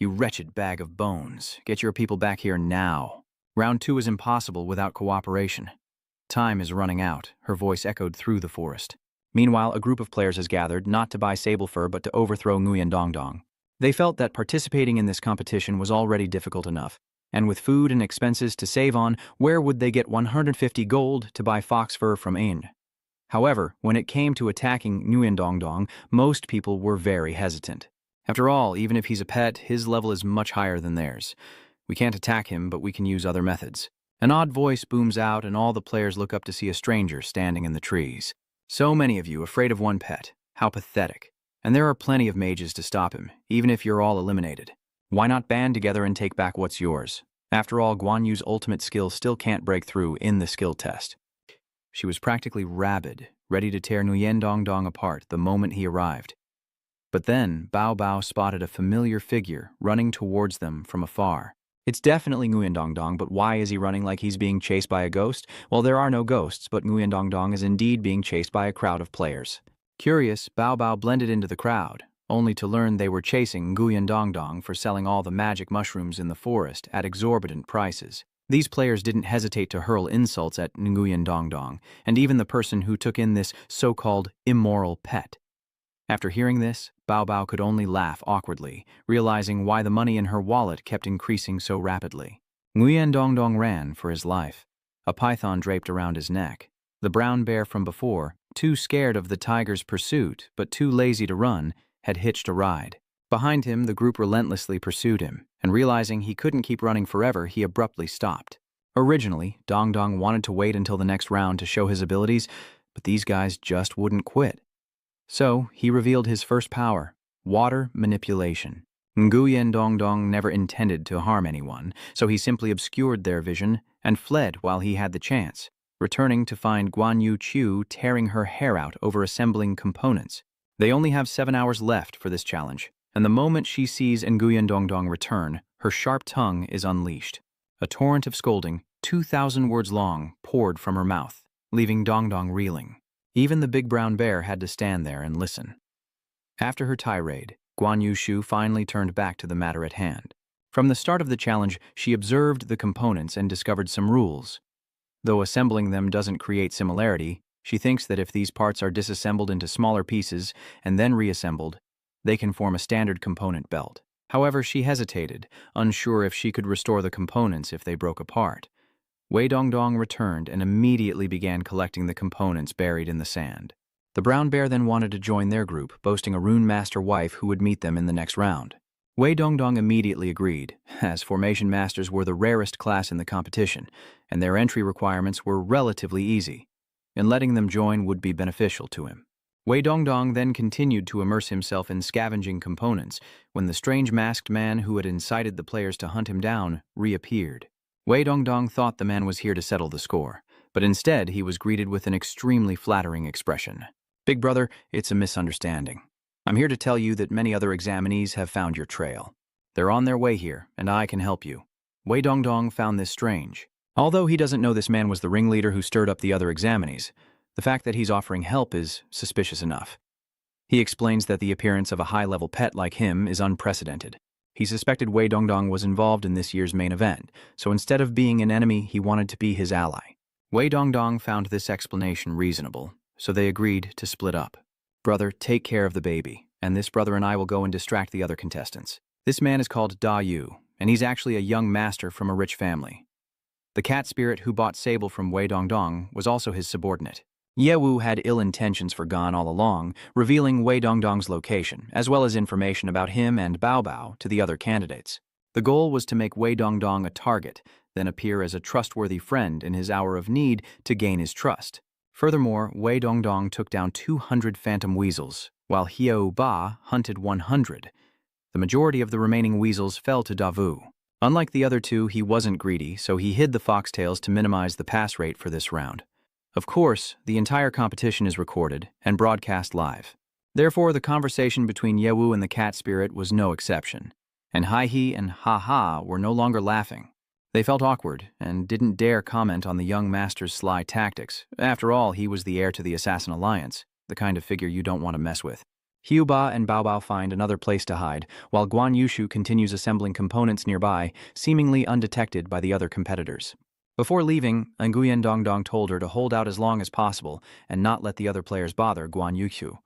"You wretched bag of bones. Get your people back here now." Round 2 is impossible without cooperation. Time is running out, her voice echoed through the forest. Meanwhile, a group of players has gathered, not to buy sable fur but to overthrow Nguyen Dong Dong. They felt that participating in this competition was already difficult enough, and with food and expenses to save on, where would they get 150 gold to buy fox fur from enro? However, when it came to attacking Nguyen Dong Dong, most people were very hesitant. After all, even if he's a pet, his level is much higher than theirs. We can't attack him, but we can use other methods. An odd voice booms out and all the players look up to see a stranger standing in the trees. So many of you afraid of one pet. How pathetic. And there are plenty of mages to stop him, even if you're all eliminated. Why not band together and take back what's yours? After all, Guan Yu's ultimate skill still can't break through in the skill test. She was practically rabid, ready to tear Nguyen Dong Dong apart the moment he arrived. But then, Bao Bao spotted a familiar figure running towards them from afar. It's definitely Nguyen Dong Dong, but why is he running like he's being chased by a ghost? Well, there are no ghosts, but Nguyen Dong Dong is indeed being chased by a crowd of players. Curious, Bao Bao blended into the crowd, only to learn they were chasing Nguyen Dong Dong for selling all the magic mushrooms in the forest at exorbitant prices. These players didn't hesitate to hurl insults at Nguyen Dong Dong, and even the person who took in this so-called immoral pet. After hearing this, Bao Bao could only laugh awkwardly, realizing why the money in her wallet kept increasing so rapidly. Nguyen Dong Dong ran for his life, a python draped around his neck. The brown bear from before, too scared of the tiger's pursuit but too lazy to run, had hitched a ride. Behind him, the group relentlessly pursued him, and realizing he couldn't keep running forever, he abruptly stopped. Originally, Dong Dong wanted to wait until the next round to show his abilities, but these guys just wouldn't quit. So, he revealed his first power, water manipulation. Nguyen Dong Dong never intended to harm anyone, so he simply obscured their vision and fled while he had the chance, returning to find Guan Yu Qiu tearing her hair out over assembling components. They only have 7 hours left for this challenge, and the moment she sees Nguyen Dong Dong return, her sharp tongue is unleashed. A torrent of scolding, 2,000 words long, poured from her mouth, leaving Dong Dong reeling. Even the big brown bear had to stand there and listen. After her tirade, Guan Yu Qiu finally turned back to the matter at hand. From the start of the challenge, she observed the components and discovered some rules. Though assembling them doesn't create similarity, she thinks that if these parts are disassembled into smaller pieces and then reassembled, they can form a standard component belt. However, she hesitated, unsure if she could restore the components if they broke apart. Wei Dong Dong returned and immediately began collecting the components buried in the sand. The brown bear then wanted to join their group, boasting a rune master wife who would meet them in the next round. Wei Dong Dong immediately agreed, as formation masters were the rarest class in the competition, and their entry requirements were relatively easy, and letting them join would be beneficial to him. Wei Dong Dong then continued to immerse himself in scavenging components when the strange masked man who had incited the players to hunt him down reappeared. Wei Dong Dong thought the man was here to settle the score, but instead he was greeted with an extremely flattering expression. "Big brother, it's a misunderstanding. I'm here to tell you that many other examinees have found your trail. They're on their way here, and I can help you." Wei Dong Dong found this strange. Although he doesn't know this man was the ringleader who stirred up the other examinees, the fact that he's offering help is suspicious enough. He explains that the appearance of a high-level pet like him is unprecedented. He suspected Wei Dong Dong was involved in this year's main event, so instead of being an enemy, he wanted to be his ally. Wei Dong Dong found this explanation reasonable, so they agreed to split up. "Brother, take care of the baby, and this brother and I will go and distract the other contestants. This man is called Da Yu, and he's actually a young master from a rich family. The cat spirit who bought Sable from Wei Dong Dong was also his subordinate. Ye Wu had ill intentions for Gan all along, revealing Wei Dong Dong's location, as well as information about him and Bao Bao to the other candidates. The goal was to make Wei Dong Dong a target, then appear as a trustworthy friend in his hour of need to gain his trust. Furthermore, Wei Dong Dong took down 200 phantom weasels, while Hiao Ba hunted 100. The majority of the remaining weasels fell to Davu. Unlike the other two, he wasn't greedy, so he hid the foxtails to minimize the pass rate for this round. Of course, the entire competition is recorded and broadcast live. Therefore, the conversation between Yewu and the cat spirit was no exception, and Hai-He and Ha-Ha were no longer laughing. They felt awkward and didn't dare comment on the young master's sly tactics. After all, he was the heir to the Assassin Alliance, the kind of figure you don't want to mess with. Hiuba and Bao Bao find another place to hide, while Guan Yushu continues assembling components nearby, seemingly undetected by the other competitors. Before leaving, Nguyen Dong Dong told her to hold out as long as possible and not let the other players bother Guan Yushu.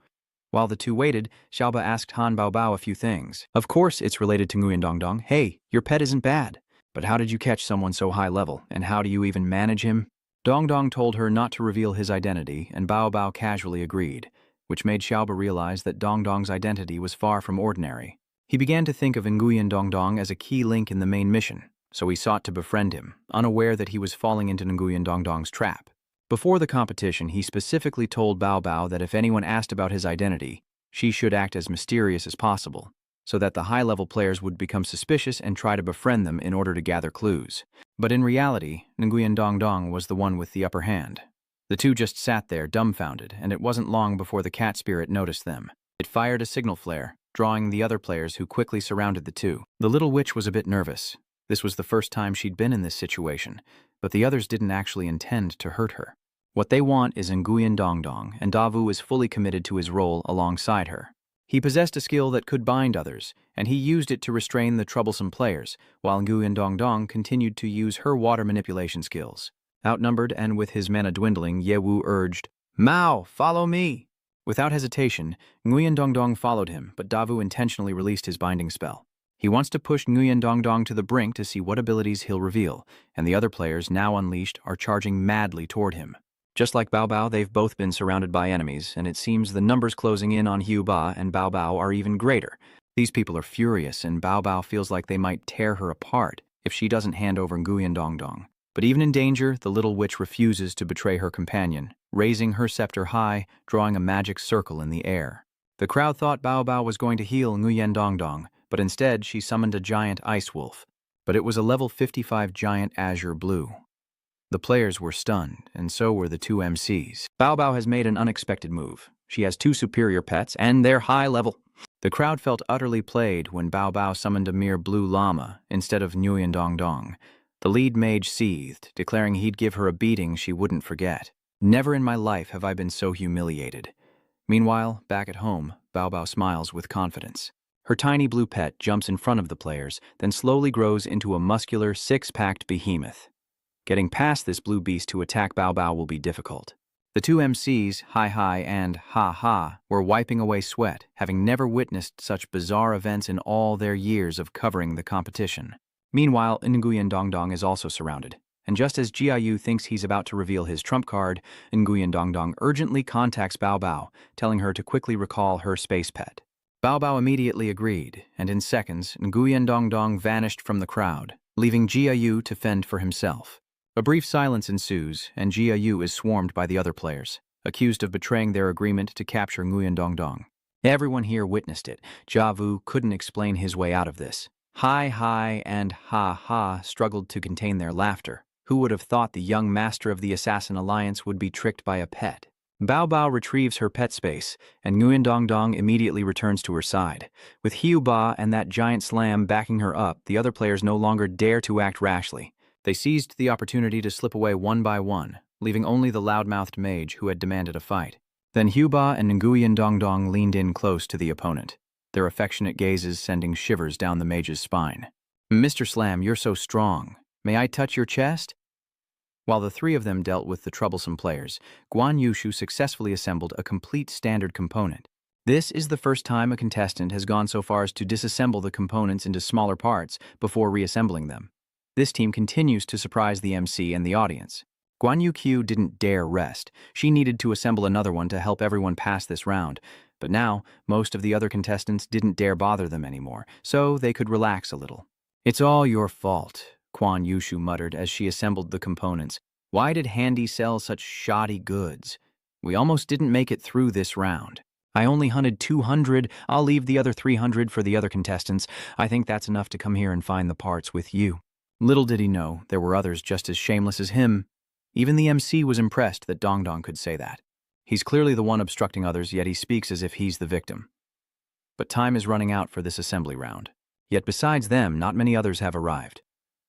While the two waited, Xiaoba asked Han Bao Bao a few things. Of course it's related to Nguyen Dong Dong. "Hey, your pet isn't bad. But how did you catch someone so high level, and how do you even manage him?" Dong Dong told her not to reveal his identity, and Bao Bao casually agreed, which made Xiaoba realize that Dong Dong's identity was far from ordinary. He began to think of Nguyen Dong Dong as a key link in the main mission, so he sought to befriend him, unaware that he was falling into Nguyen Dong Dong's trap. Before the competition, he specifically told Bao Bao that if anyone asked about his identity, she should act as mysterious as possible, so that the high-level players would become suspicious and try to befriend them in order to gather clues. But in reality, Nguyen Dong Dong was the one with the upper hand. The two just sat there, dumbfounded, and it wasn't long before the cat spirit noticed them. It fired a signal flare, drawing the other players who quickly surrounded the two. The little witch was a bit nervous. This was the first time she'd been in this situation, but the others didn't actually intend to hurt her. What they want is Nguyen Dong Dong, and Davu is fully committed to his role alongside her. He possessed a skill that could bind others, and he used it to restrain the troublesome players, while Nguyen Dong Dong continued to use her water manipulation skills. Outnumbered and with his mana dwindling, Ye Wu urged, "Mao, follow me!" Without hesitation, Nguyen Dong Dong followed him, but Davu intentionally released his binding spell. He wants to push Nguyen Dong Dong to the brink to see what abilities he'll reveal, and the other players, now unleashed, are charging madly toward him. Just like Bao Bao, they've both been surrounded by enemies, and it seems the numbers closing in on Hu Ba and Bao Bao are even greater. These people are furious, and Bao Bao feels like they might tear her apart if she doesn't hand over Nguyen Dong Dong. But even in danger, the little witch refuses to betray her companion, raising her scepter high, drawing a magic circle in the air. The crowd thought Bao Bao was going to heal Nguyen Dong Dong, but instead she summoned a giant ice wolf. But it was a level 55 giant azure blue. The players were stunned, and so were the two MCs. Bao Bao has made an unexpected move. She has two superior pets, and they're high level. The crowd felt utterly played when Bao Bao summoned a mere blue llama instead of Nguyen Dong Dong. The lead mage seethed, declaring he'd give her a beating she wouldn't forget. Never in my life have I been so humiliated. Meanwhile, back at home, Bao Bao smiles with confidence. Her tiny blue pet jumps in front of the players, then slowly grows into a muscular, six-packed behemoth. Getting past this blue beast to attack Bao Bao will be difficult. The two MCs, Hi Hi and Ha Ha, were wiping away sweat, having never witnessed such bizarre events in all their years of covering the competition. Meanwhile, Nguyen Dong Dong is also surrounded, and just as Jiayu thinks he's about to reveal his trump card, Nguyen Dong Dong urgently contacts Bao Bao, telling her to quickly recall her space pet. Bao Bao immediately agreed, and in seconds, Nguyen Dong Dong vanished from the crowd, leaving Jiayu to fend for himself. A brief silence ensues, and Jiayu is swarmed by the other players, accused of betraying their agreement to capture Nguyen Dong Dong. Everyone here witnessed it. Javu couldn't explain his way out of this. Hi Hi and Ha Ha struggled to contain their laughter. Who would have thought the young master of the Assassin Alliance would be tricked by a pet? Bao Bao retrieves her pet space, and Nguyen Dong Dong immediately returns to her side. With Hiu Ba and that giant slam backing her up, the other players no longer dare to act rashly. They seized the opportunity to slip away one by one, leaving only the loudmouthed mage who had demanded a fight. Then Hiu Ba and Nguyen Dong Dong leaned in close to the opponent, their affectionate gazes sending shivers down the mage's spine. "Mr. Slam, you're so strong. May I touch your chest?" While the three of them dealt with the troublesome players, Guan Yushu successfully assembled a complete standard component. This is the first time a contestant has gone so far as to disassemble the components into smaller parts before reassembling them. This team continues to surprise the MC and the audience. Guan Yu didn't dare rest. She needed to assemble another one to help everyone pass this round. But now, most of the other contestants didn't dare bother them anymore, so they could relax a little. "It's all your fault," Guan Yushu muttered as she assembled the components. "Why did Handy sell such shoddy goods? We almost didn't make it through this round. I only hunted 200. I'll leave the other 300 for the other contestants. I think that's enough to come here and find the parts with you." Little did he know there were others just as shameless as him. Even the MC was impressed that Dong Dong could say that. He's clearly the one obstructing others, yet he speaks as if he's the victim. But time is running out for this assembly round. Yet besides them, not many others have arrived.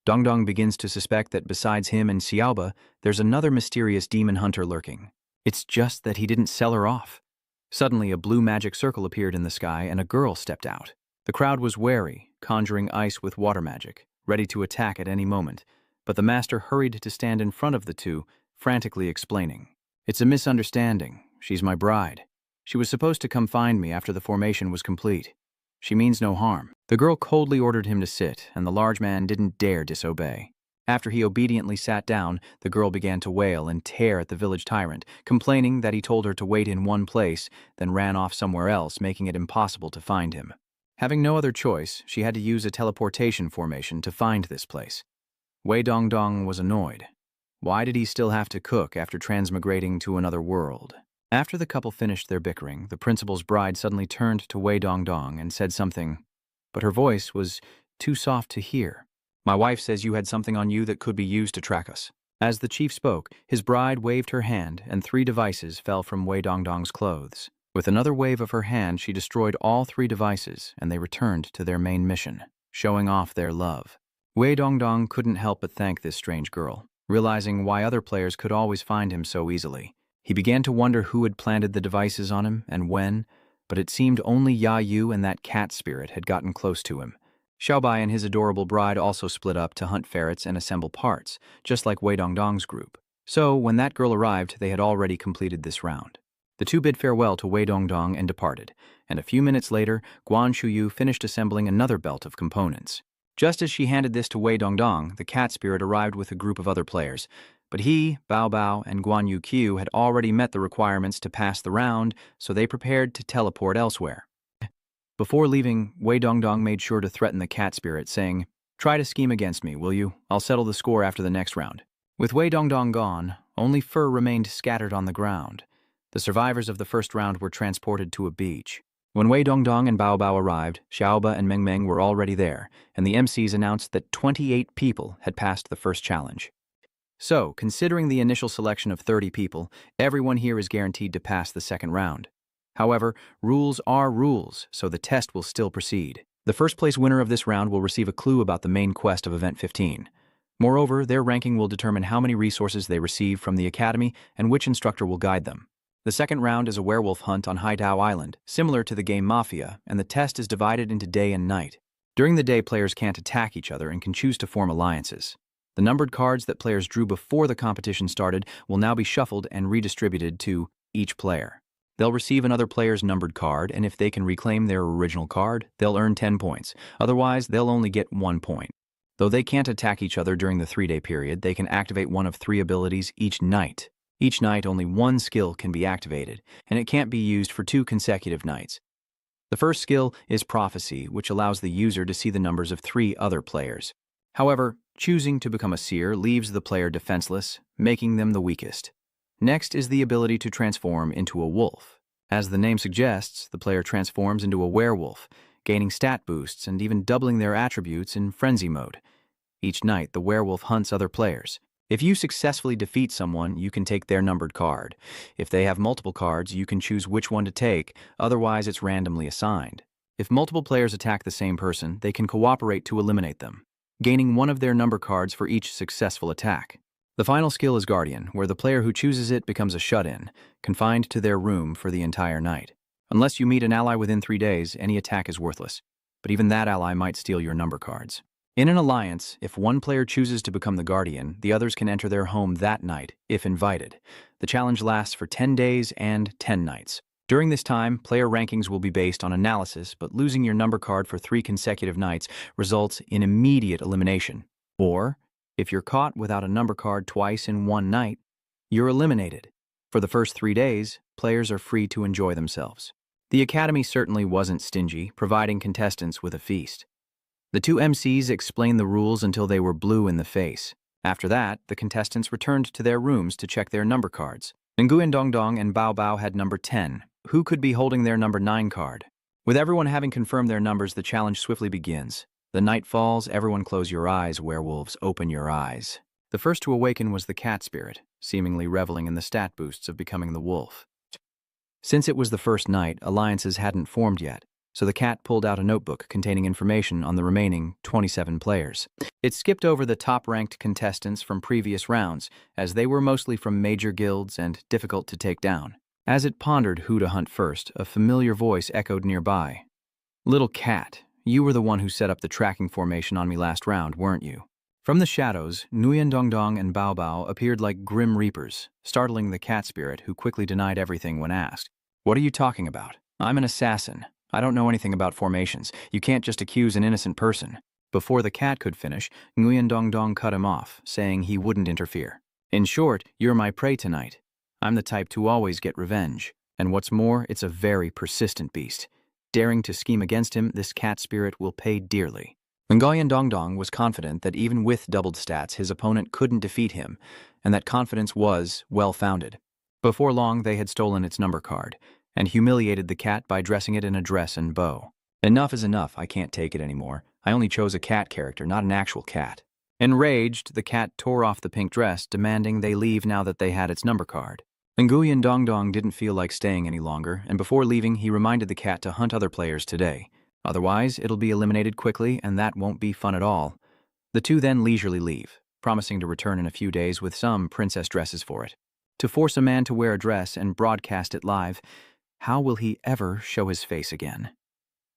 Dong Dong begins to suspect that besides him and Xiaoba, there's another mysterious demon hunter lurking. It's just that he didn't sell her off. Suddenly, a blue magic circle appeared in the sky and a girl stepped out. The crowd was wary, conjuring ice with water magic, ready to attack at any moment. But the master hurried to stand in front of the two, frantically explaining. "It's a misunderstanding. She's my bride. She was supposed to come find me after the formation was complete. She means no harm." The girl coldly ordered him to sit, and the large man didn't dare disobey. After he obediently sat down, the girl began to wail and tear at the village tyrant, complaining that he told her to wait in one place, then ran off somewhere else, making it impossible to find him. Having no other choice, she had to use a teleportation formation to find this place. Wei Dong Dong was annoyed. Why did he still have to cook after transmigrating to another world? After the couple finished their bickering, the principal's bride suddenly turned to Wei Dongdong and said something, but her voice was too soft to hear. My wife says you had something on you that could be used to track us. As the chief spoke, his bride waved her hand and 3 devices fell from Wei Dongdong's clothes. With another wave of her hand, she destroyed all 3 devices and they returned to their main mission, showing off their love. Wei Dongdong couldn't help but thank this strange girl, realizing why other players could always find him so easily. He began to wonder who had planted the devices on him and when, but it seemed only Ya Yu and that cat spirit had gotten close to him. Xiaobai and his adorable bride also split up to hunt ferrets and assemble parts, just like Wei Dongdong's group. So, when that girl arrived, they had already completed this round. The 2 bid farewell to Wei Dongdong and departed, and a few minutes later, Guan Shuyu finished assembling another belt of components. Just as she handed this to Wei Dongdong, the cat spirit arrived with a group of other players, but he, Bao Bao, and Guan Yu Qiu had already met the requirements to pass the round, so they prepared to teleport elsewhere. Before leaving, Wei Dongdong made sure to threaten the cat spirit, saying, "Try to scheme against me, will you? I'll settle the score after the next round." With Wei Dongdong gone, only fur remained scattered on the ground. The survivors of the first round were transported to a beach. When Wei Dongdong and Bao Bao arrived, Xiaoba and Meng Meng were already there, and the MCs announced that 28 people had passed the first challenge. So, considering the initial selection of 30 people, everyone here is guaranteed to pass the second round. However, rules are rules, so the test will still proceed. The first place winner of this round will receive a clue about the main quest of Event 15. Moreover, their ranking will determine how many resources they receive from the academy and which instructor will guide them. The second round is a werewolf hunt on Haidao Island, similar to the game Mafia, and the test is divided into day and night. During the day, players can't attack each other and can choose to form alliances. The numbered cards that players drew before the competition started will now be shuffled and redistributed to each player. They'll receive another player's numbered card, and if they can reclaim their original card, they'll earn 10 points. Otherwise, they'll only get 1 point. Though they can't attack each other during the 3-day period, they can activate one of 3 abilities each night. Each night, only 1 skill can be activated, and it can't be used for 2 consecutive nights. The first skill is Prophecy, which allows the user to see the numbers of 3 other players. However, choosing to become a seer leaves the player defenseless, making them the weakest. Next is the ability to transform into a wolf. As the name suggests, the player transforms into a werewolf, gaining stat boosts and even doubling their attributes in frenzy mode. Each night, the werewolf hunts other players. If you successfully defeat someone, you can take their numbered card. If they have multiple cards, you can choose which one to take, otherwise it's randomly assigned. If multiple players attack the same person, they can cooperate to eliminate them, gaining 1 of their number cards for each successful attack. The final skill is Guardian, where the player who chooses it becomes a shut-in, confined to their room for the entire night. Unless you meet an ally within 3 days, any attack is worthless, but even that ally might steal your number cards. In an alliance, if one player chooses to become the Guardian, the others can enter their home that night, if invited. The challenge lasts for 10 days and 10 nights. During this time, player rankings will be based on analysis, but losing your number card for 3 consecutive nights results in immediate elimination. Or, if you're caught without a number card twice in 1 night, you're eliminated. For the first 3 days, players are free to enjoy themselves. The Academy certainly wasn't stingy, providing contestants with a feast. The 2 MCs explained the rules until they were blue in the face. After that, the contestants returned to their rooms to check their number cards. Nguyen Dongdong and Bao Bao had number 10. Who could be holding their number 9 card? With everyone having confirmed their numbers, the challenge swiftly begins. The night falls, everyone close your eyes, werewolves, open your eyes. The first to awaken was the cat spirit, seemingly reveling in the stat boosts of becoming the wolf. Since it was the first night, alliances hadn't formed yet, so the cat pulled out a notebook containing information on the remaining 27 players. It skipped over the top-ranked contestants from previous rounds, as they were mostly from major guilds and difficult to take down. As it pondered who to hunt first, a familiar voice echoed nearby. "Little cat, you were the one who set up the tracking formation on me last round, weren't you?" From the shadows, Nguyen Dongdong and Bao Bao appeared like grim reapers, startling the cat spirit, who quickly denied everything when asked. "What are you talking about? I'm an assassin. I don't know anything about formations. You can't just accuse an innocent person." Before the cat could finish, Nguyen Dongdong cut him off, saying he wouldn't interfere. "In short, you're my prey tonight. I'm the type to always get revenge. And what's more, it's a very persistent beast. Daring to scheme against him, this cat spirit will pay dearly." Nguyen Dongdong was confident that even with doubled stats, his opponent couldn't defeat him, and that confidence was well-founded. Before long, they had stolen its number card, and humiliated the cat by dressing it in a dress and bow. Enough is enough, I can't take it anymore. I only chose a cat character, not an actual cat. Enraged, the cat tore off the pink dress, demanding they leave now that they had its number card. Nguyen Dongdong didn't feel like staying any longer, and before leaving, he reminded the cat to hunt other players today. Otherwise, it'll be eliminated quickly, and that won't be fun at all. The two then leisurely leave, promising to return in a few days with some princess dresses for it. To force a man to wear a dress and broadcast it live, how will he ever show his face again?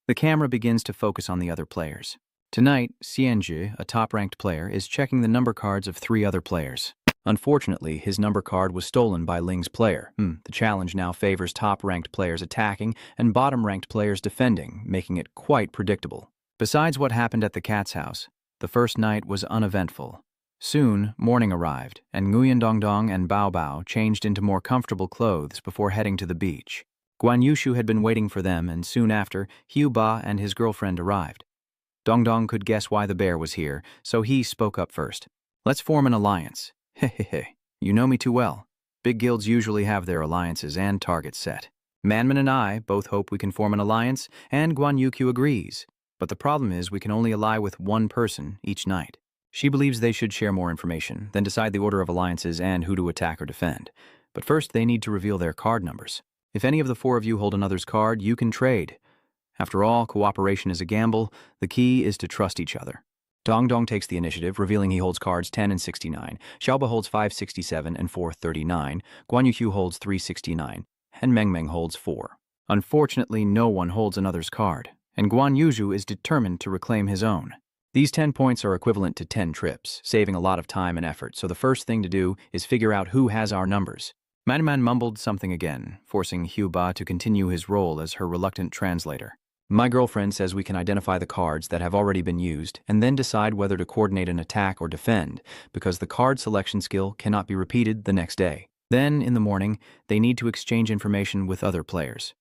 The camera begins to focus on the other players. Tonight, Xianzhi, a top-ranked player, is checking the number cards of 3 other players. Unfortunately, his number card was stolen by Ling's player. The challenge now favors top-ranked players attacking and bottom-ranked players defending, making it quite predictable. Besides what happened at the cat's house, the first night was uneventful. Soon, morning arrived, and Nguyen Dongdong and Bao Bao changed into more comfortable clothes before heading to the beach. Guan Yushu had been waiting for them, and soon after, Hu Ba and his girlfriend arrived. Dongdong could guess why the bear was here, so he spoke up first. "Let's form an alliance." Hehehe, you know me too well. Big guilds usually have their alliances and targets set. Manman and I both hope we can form an alliance, and Guan Yukyu agrees. But the problem is we can only ally with one person each night. She believes they should share more information, then decide the order of alliances and who to attack or defend. But first they need to reveal their card numbers. If any of the 4 of you hold another's card, you can trade. After all, cooperation is a gamble. The key is to trust each other. Dongdong takes the initiative, revealing he holds cards 10 and 69. Xiaoba holds 567 and 439. Guan Yukyu holds 369. And Meng Meng holds 4. Unfortunately, no one holds another's card, and Guan Yuzhu is determined to reclaim his own. These 10 points are equivalent to 10 trips, saving a lot of time and effort, so the first thing to do is figure out who has our numbers. Manman mumbled something again, forcing Hu Ba to continue his role as her reluctant translator. My girlfriend says we can identify the cards that have already been used and then decide whether to coordinate an attack or defend, because the card selection skill cannot be repeated the next day. Then, in the morning, they need to exchange information with other players.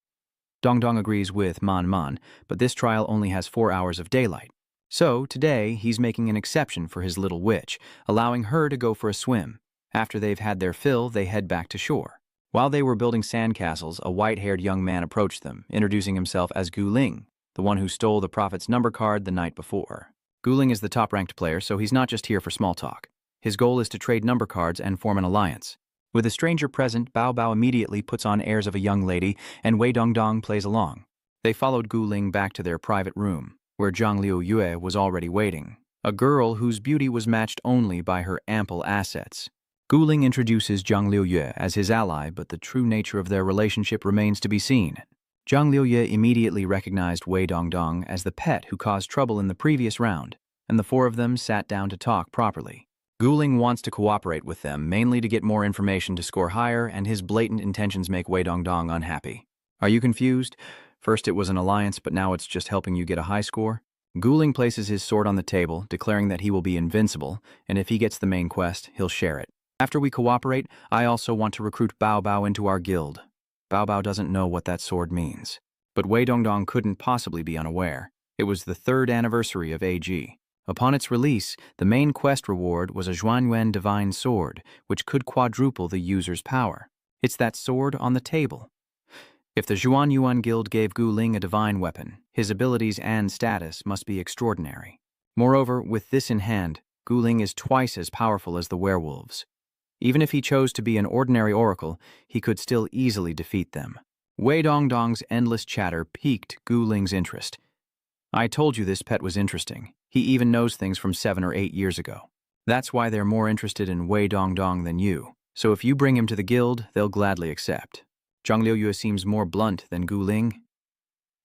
Dongdong agrees with Man, but this trial only has 4 hours of daylight. So, today, he's making an exception for his little witch, allowing her to go for a swim. After they've had their fill, they head back to shore. While they were building sandcastles, a white-haired young man approached them, introducing himself as Gu Ling, the one who stole the prophet's number card the night before. Gu Ling is the top-ranked player, so he's not just here for small talk. His goal is to trade number cards and form an alliance. With a stranger present, Bao Bao immediately puts on airs of a young lady, and Wei Dongdong plays along. They followed Gu Ling back to their private room, where Zhang Liu Yue was already waiting, a girl whose beauty was matched only by her ample assets. Gu Ling introduces Zhang Liu Yue as his ally, but the true nature of their relationship remains to be seen. Zhang Liu Yue immediately recognized Wei Dongdong as the pet who caused trouble in the previous round, and the 4 of them sat down to talk properly. Gu Ling wants to cooperate with them, mainly to get more information to score higher, and his blatant intentions make Wei Dongdong unhappy. Are you confused? First it was an alliance, but now it's just helping you get a high score? Gu Ling places his sword on the table, declaring that he will be invincible, and if he gets the main quest, he'll share it. After we cooperate, I also want to recruit Bao Bao into our guild. Bao Bao doesn't know what that sword means. But Wei Dongdong couldn't possibly be unaware. It was the 3rd anniversary of AG. Upon its release, the main quest reward was a Zhuanyuan divine sword, which could quadruple the user's power. It's that sword on the table. If the Zhuanyuan guild gave Gu Ling a divine weapon, his abilities and status must be extraordinary. Moreover, with this in hand, Gu Ling is twice as powerful as the werewolves. Even if he chose to be an ordinary oracle, he could still easily defeat them. Wei Dongdong's endless chatter piqued Gu Ling's interest. I told you this pet was interesting. He even knows things from 7 or 8 years ago. That's why they're more interested in Wei Dongdong than you. So if you bring him to the guild, they'll gladly accept. Zhang Liu Yue seems more blunt than Gu Ling.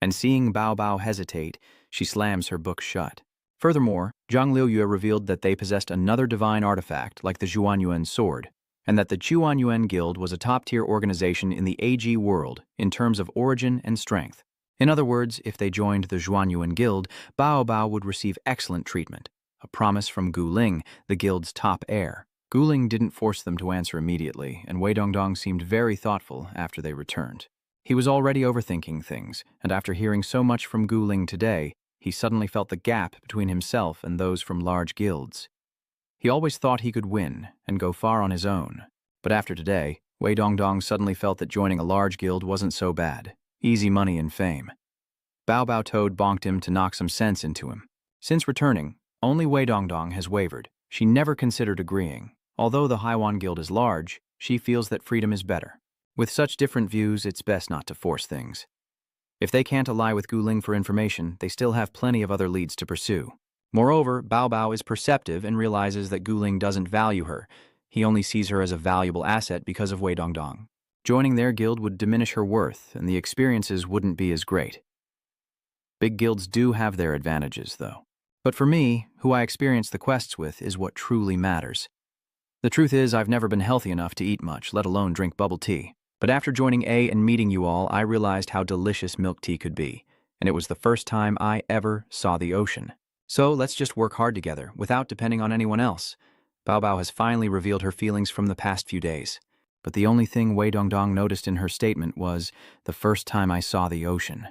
And seeing Bao Bao hesitate, she slams her book shut. Furthermore, Zhang Liu Yue revealed that they possessed another divine artifact like the Zhuanyuan sword, and that the Zhuanyuan Guild was a top-tier organization in the AG world in terms of origin and strength. In other words, if they joined the Zhuanyuan Guild, Bao Bao would receive excellent treatment, a promise from Gu Ling, the guild's top heir. Gu Ling didn't force them to answer immediately, and Wei Dongdong seemed very thoughtful after they returned. He was already overthinking things, and after hearing so much from Gu Ling today, he suddenly felt the gap between himself and those from large guilds. He always thought he could win and go far on his own. But after today, Wei Dongdong suddenly felt that joining a large guild wasn't so bad. Easy money and fame. Bao Bao Toad bonked him to knock some sense into him. Since returning, only Wei Dongdong has wavered. She never considered agreeing. Although the Haiwan Guild is large, she feels that freedom is better. With such different views, it's best not to force things. If they can't ally with Guling for information, they still have plenty of other leads to pursue. Moreover, Bao Bao is perceptive and realizes that Guling doesn't value her. He only sees her as a valuable asset because of Wei Dongdong. Joining their guild would diminish her worth, and the experiences wouldn't be as great. Big guilds do have their advantages, though. But for me, who I experience the quests with is what truly matters. The truth is, I've never been healthy enough to eat much, let alone drink bubble tea. But after joining A and meeting you all, I realized how delicious milk tea could be, and it was the first time I ever saw the ocean. So let's just work hard together, without depending on anyone else. Bao Bao has finally revealed her feelings from the past few days. But the only thing Wei Dongdong noticed in her statement was, the first time I saw the ocean.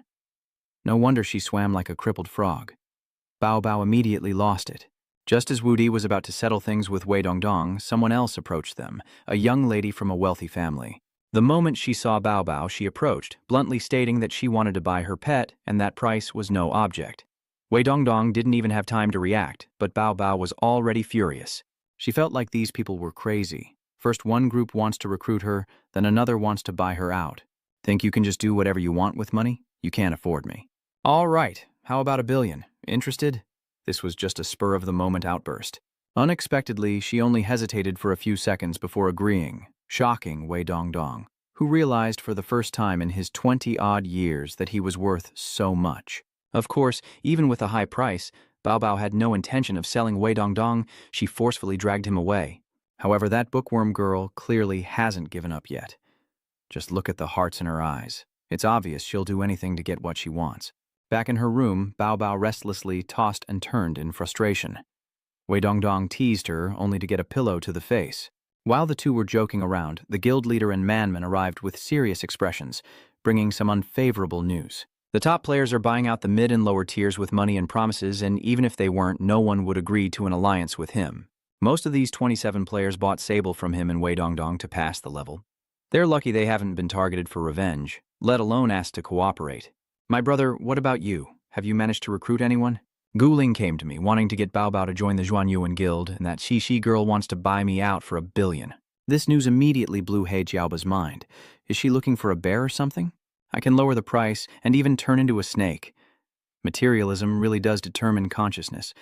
No wonder she swam like a crippled frog. Bao Bao immediately lost it. Just as Wu Di was about to settle things with Wei Dongdong, someone else approached them, a young lady from a wealthy family. The moment she saw Bao Bao, she approached, bluntly stating that she wanted to buy her pet and that price was no object. Wei Dongdong didn't even have time to react, but Bao Bao was already furious. She felt like these people were crazy. First one group wants to recruit her, then another wants to buy her out. Think you can just do whatever you want with money? You can't afford me. All right, how about $1 billion? Interested? This was just a spur-of-the-moment outburst. Unexpectedly, she only hesitated for a few seconds before agreeing, shocking Wei Dongdong, who realized for the first time in his 20-odd years that he was worth so much. Of course, even with a high price, Bao Bao had no intention of selling Wei Dongdong. She forcefully dragged him away. However, that bookworm girl clearly hasn't given up yet. Just look at the hearts in her eyes. It's obvious she'll do anything to get what she wants. Back in her room, Bao Bao restlessly tossed and turned in frustration. Wei Dongdong teased her, only to get a pillow to the face. While the two were joking around, the guild leader and Manman arrived with serious expressions, bringing some unfavorable news. The top players are buying out the mid and lower tiers with money and promises, and even if they weren't, no one would agree to an alliance with him. Most of these 27 players bought Sable from him and Wei Dongdong to pass the level. They're lucky they haven't been targeted for revenge, let alone asked to cooperate. My brother, what about you? Have you managed to recruit anyone? Guling came to me, wanting to get Bao Bao to join the Zhuanyuan Guild, and that Xixi girl wants to buy me out for $1 billion. This news immediately blew He Jiaoba's mind. Is she looking for a bear or something? I can lower the price and even turn into a snake. Materialism really does determine consciousness.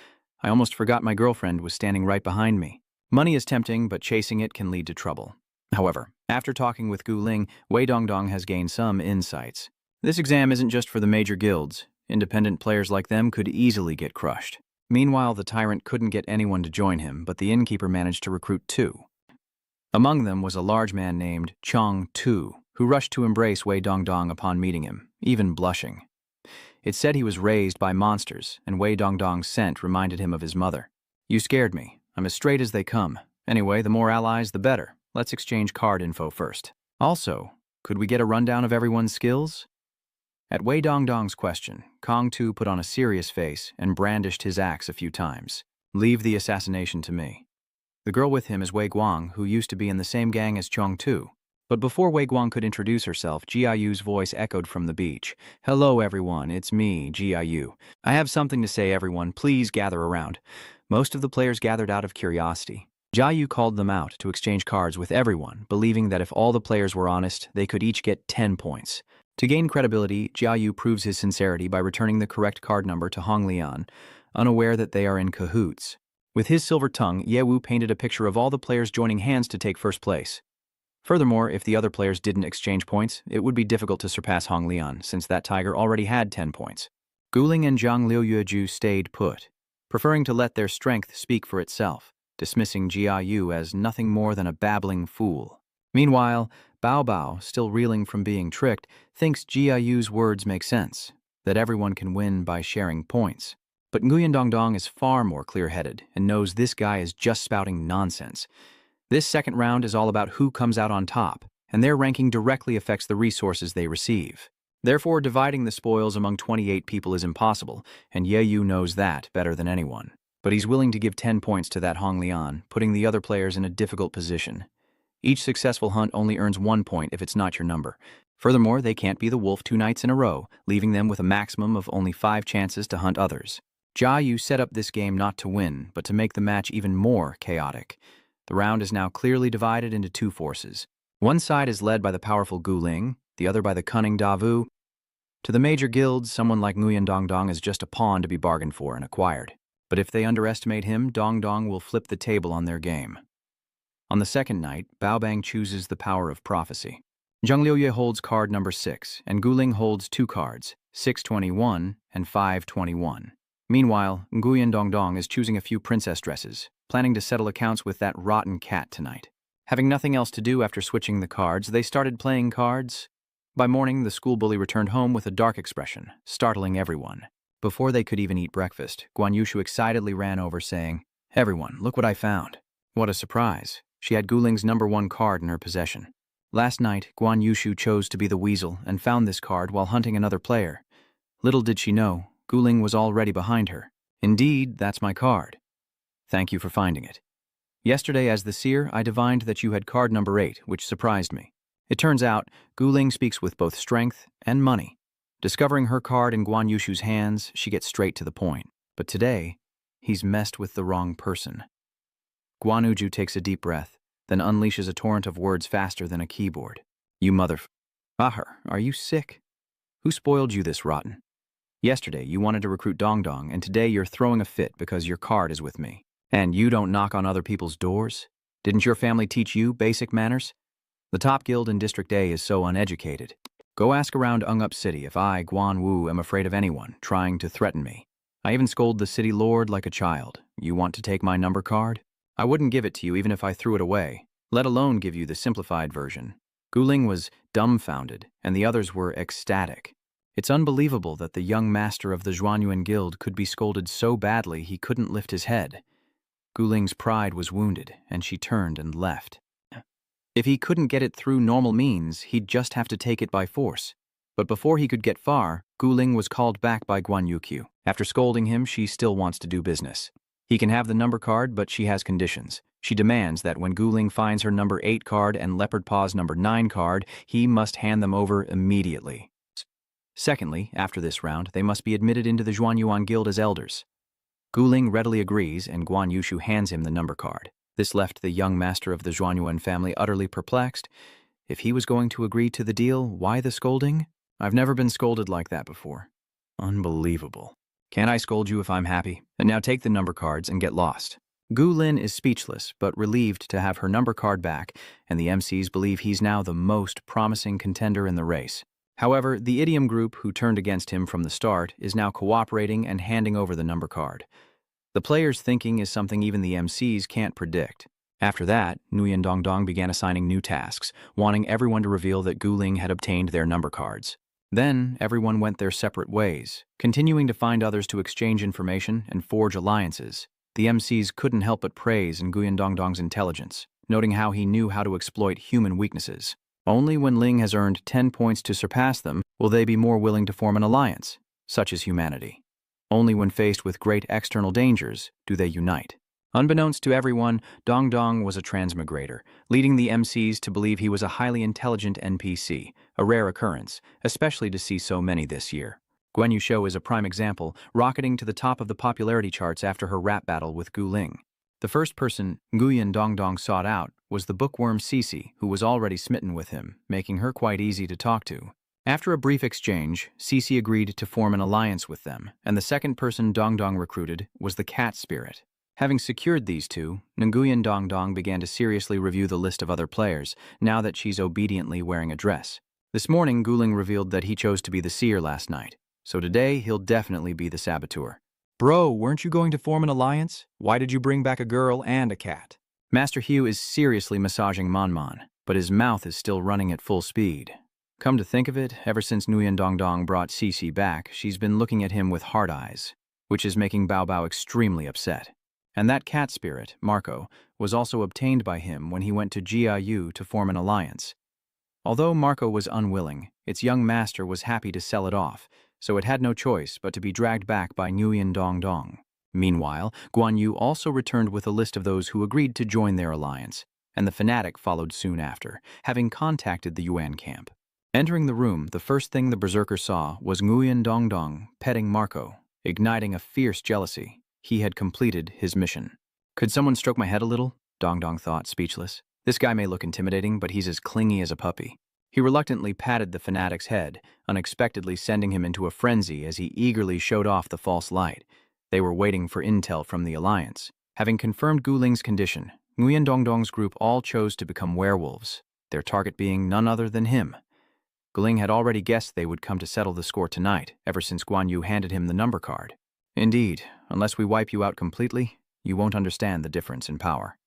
I almost forgot my girlfriend was standing right behind me. Money is tempting, but chasing it can lead to trouble. However, after talking with Guling, Wei Dongdong has gained some insights. This exam isn't just for the major guilds. Independent players like them could easily get crushed. Meanwhile, the tyrant couldn't get anyone to join him, but the innkeeper managed to recruit 2. Among them was a large man named Chong Tu, who rushed to embrace Wei Dongdong upon meeting him, even blushing. It said he was raised by monsters, and Wei Dongdong's scent reminded him of his mother. You scared me. I'm as straight as they come. Anyway, the more allies, the better. Let's exchange card info first. Also, could we get a rundown of everyone's skills? At Wei Dongdong's question, Kong Tu put on a serious face and brandished his axe a few times. Leave the assassination to me. The girl with him is Wei Guang, who used to be in the same gang as Chong Tu. But before Wei Guang could introduce herself, Jiayu's voice echoed from the beach. Hello everyone, it's me, Jiayu. I have something to say everyone, please gather around. Most of the players gathered out of curiosity. Jiayu called them out to exchange cards with everyone, believing that if all the players were honest, they could each get 10 points. To gain credibility, Jiayu proves his sincerity by returning the correct card number to Hong Lian, unaware that they are in cahoots. With his silver tongue, Ye Wu painted a picture of all the players joining hands to take first place. Furthermore, if the other players didn't exchange points, it would be difficult to surpass Hong Lian, since that tiger already had 10 points. Guling and Zhang Liuyuju stayed put, preferring to let their strength speak for itself, dismissing Jiayu as nothing more than a babbling fool. Meanwhile, Bao Bao, still reeling from being tricked, thinks Jiayu's words make sense, that everyone can win by sharing points. But Nguyen Dongdong is far more clear-headed and knows this guy is just spouting nonsense. This second round is all about who comes out on top, and their ranking directly affects the resources they receive. Therefore, dividing the spoils among 28 people is impossible, and Ye knows that better than anyone. But he's willing to give 10 points to that Hong Lian, putting the other players in a difficult position. Each successful hunt only earns 1 point if it's not your number. Furthermore, they can't be the wolf 2 nights in a row, leaving them with a maximum of only 5 chances to hunt others. Jia Yu set up this game not to win, but to make the match even more chaotic. The round is now clearly divided into 2 forces. One side is led by the powerful Gu Ling, the other by the cunning Da Vu. To the major guilds, someone like Nguyen Dongdong is just a pawn to be bargained for and acquired. But if they underestimate him, Dongdong will flip the table on their game. On the second night, Baobang chooses the power of prophecy. Zheng Liuye holds card number 6, and Guling holds 2 cards, 621 and 521. Meanwhile, Nguyen Dongdong is choosing a few princess dresses, planning to settle accounts with that rotten cat tonight. Having nothing else to do after switching the cards, they started playing cards. By morning, the school bully returned home with a dark expression, startling everyone. Before they could even eat breakfast, Guan Yushu excitedly ran over saying, "Everyone, look what I found." What a surprise. She had Guling's number 1 card in her possession. Last night, Guan Yushu chose to be the weasel and found this card while hunting another player. Little did she know, Guling was already behind her. "Indeed, that's my card. Thank you for finding it. Yesterday, as the seer, I divined that you had card number 8, which surprised me. It turns out, Guling speaks with both strength and money. Discovering her card in Guan Yushu's hands, she gets straight to the point. But today, he's messed with the wrong person." Guan Uju takes a deep breath, then unleashes a torrent of words faster than a keyboard. "You Ahar, are you sick? Who spoiled you this rotten? Yesterday, you wanted to recruit Dongdong, and today you're throwing a fit because your card is with me. And you don't knock on other people's doors? Didn't your family teach you basic manners? The top guild in District A is so uneducated. Go ask around Up City if I, Guan Wu, am afraid of anyone trying to threaten me. I even scold the city lord like a child. You want to take my number card? I wouldn't give it to you even if I threw it away, let alone give you the simplified version." Guling was dumbfounded, and the others were ecstatic. It's unbelievable that the young master of the Zhuanyuan Guild could be scolded so badly he couldn't lift his head. Guling's pride was wounded, and she turned and left. If he couldn't get it through normal means, he'd just have to take it by force. But before he could get far, Guling was called back by Guan Yukyu. After scolding him, she still wants to do business. He can have the number card, but she has conditions. She demands that when Guling finds her number 8 card and Leopard Paw's number 9 card, he must hand them over immediately. Secondly, after this round, they must be admitted into the Zhuanyuan Guild as elders. Guling readily agrees, and Guan Yushu hands him the number card. This left the young master of the Zhuanyuan family utterly perplexed. If he was going to agree to the deal, why the scolding? I've never been scolded like that before. Unbelievable. Can't I scold you if I'm happy? And now take the number cards and get lost. Gu Lin is speechless, but relieved to have her number card back, and the MCs believe he's now the most promising contender in the race. However, the idiom group who turned against him from the start is now cooperating and handing over the number card. The players' thinking is something even the MCs can't predict. After that, Nguyen Dongdong began assigning new tasks, wanting everyone to reveal that Guling had obtained their number cards. Then, everyone went their separate ways, continuing to find others to exchange information and forge alliances. The MCs couldn't help but praise Nguyen Dongdong's intelligence, noting how he knew how to exploit human weaknesses. Only when Ling has earned 10 points to surpass them will they be more willing to form an alliance, such as humanity. Only when faced with great external dangers do they unite. Unbeknownst to everyone, Dongdong was a transmigrator, leading the MCs to believe he was a highly intelligent NPC, a rare occurrence, especially to see so many this year. Guan Yushu is a prime example, rocketing to the top of the popularity charts after her rap battle with Gu Ling. The first person Nguyen Dongdong sought out was the bookworm Cece, who was already smitten with him, making her quite easy to talk to. After a brief exchange, Cece agreed to form an alliance with them, and the second person Dongdong recruited was the cat spirit. Having secured these two, Nguyen Dongdong began to seriously review the list of other players, now that she's obediently wearing a dress. This morning, Guling revealed that he chose to be the seer last night, so today he'll definitely be the saboteur. Bro, weren't you going to form an alliance? Why did you bring back a girl and a cat? Master Hugh is seriously massaging Manman, but his mouth is still running at full speed. Come to think of it, ever since Nguyen Dongdong brought Cece back, she's been looking at him with hard eyes, which is making Bao Bao extremely upset. And that cat spirit, Marco, was also obtained by him when he went to Jiayu to form an alliance. Although Marco was unwilling, its young master was happy to sell it off, so it had no choice but to be dragged back by Nguyen Dong Dong. Meanwhile, Guan Yu also returned with a list of those who agreed to join their alliance, and the fanatic followed soon after, having contacted the Yuan camp. Entering the room, the first thing the berserker saw was Nguyen Dong Dong petting Marco, igniting a fierce jealousy. He had completed his mission. Could someone stroke my head a little? Dong Dong thought, speechless. This guy may look intimidating, but he's as clingy as a puppy. He reluctantly patted the fanatic's head, unexpectedly sending him into a frenzy as he eagerly showed off the false light. They were waiting for intel from the Alliance. Having confirmed Gu Ling's condition, Nguyen Dong Dong's group all chose to become werewolves, their target being none other than him. Gu Ling had already guessed they would come to settle the score tonight, ever since Guan Yu handed him the number card. Indeed, unless we wipe you out completely, you won't understand the difference in power.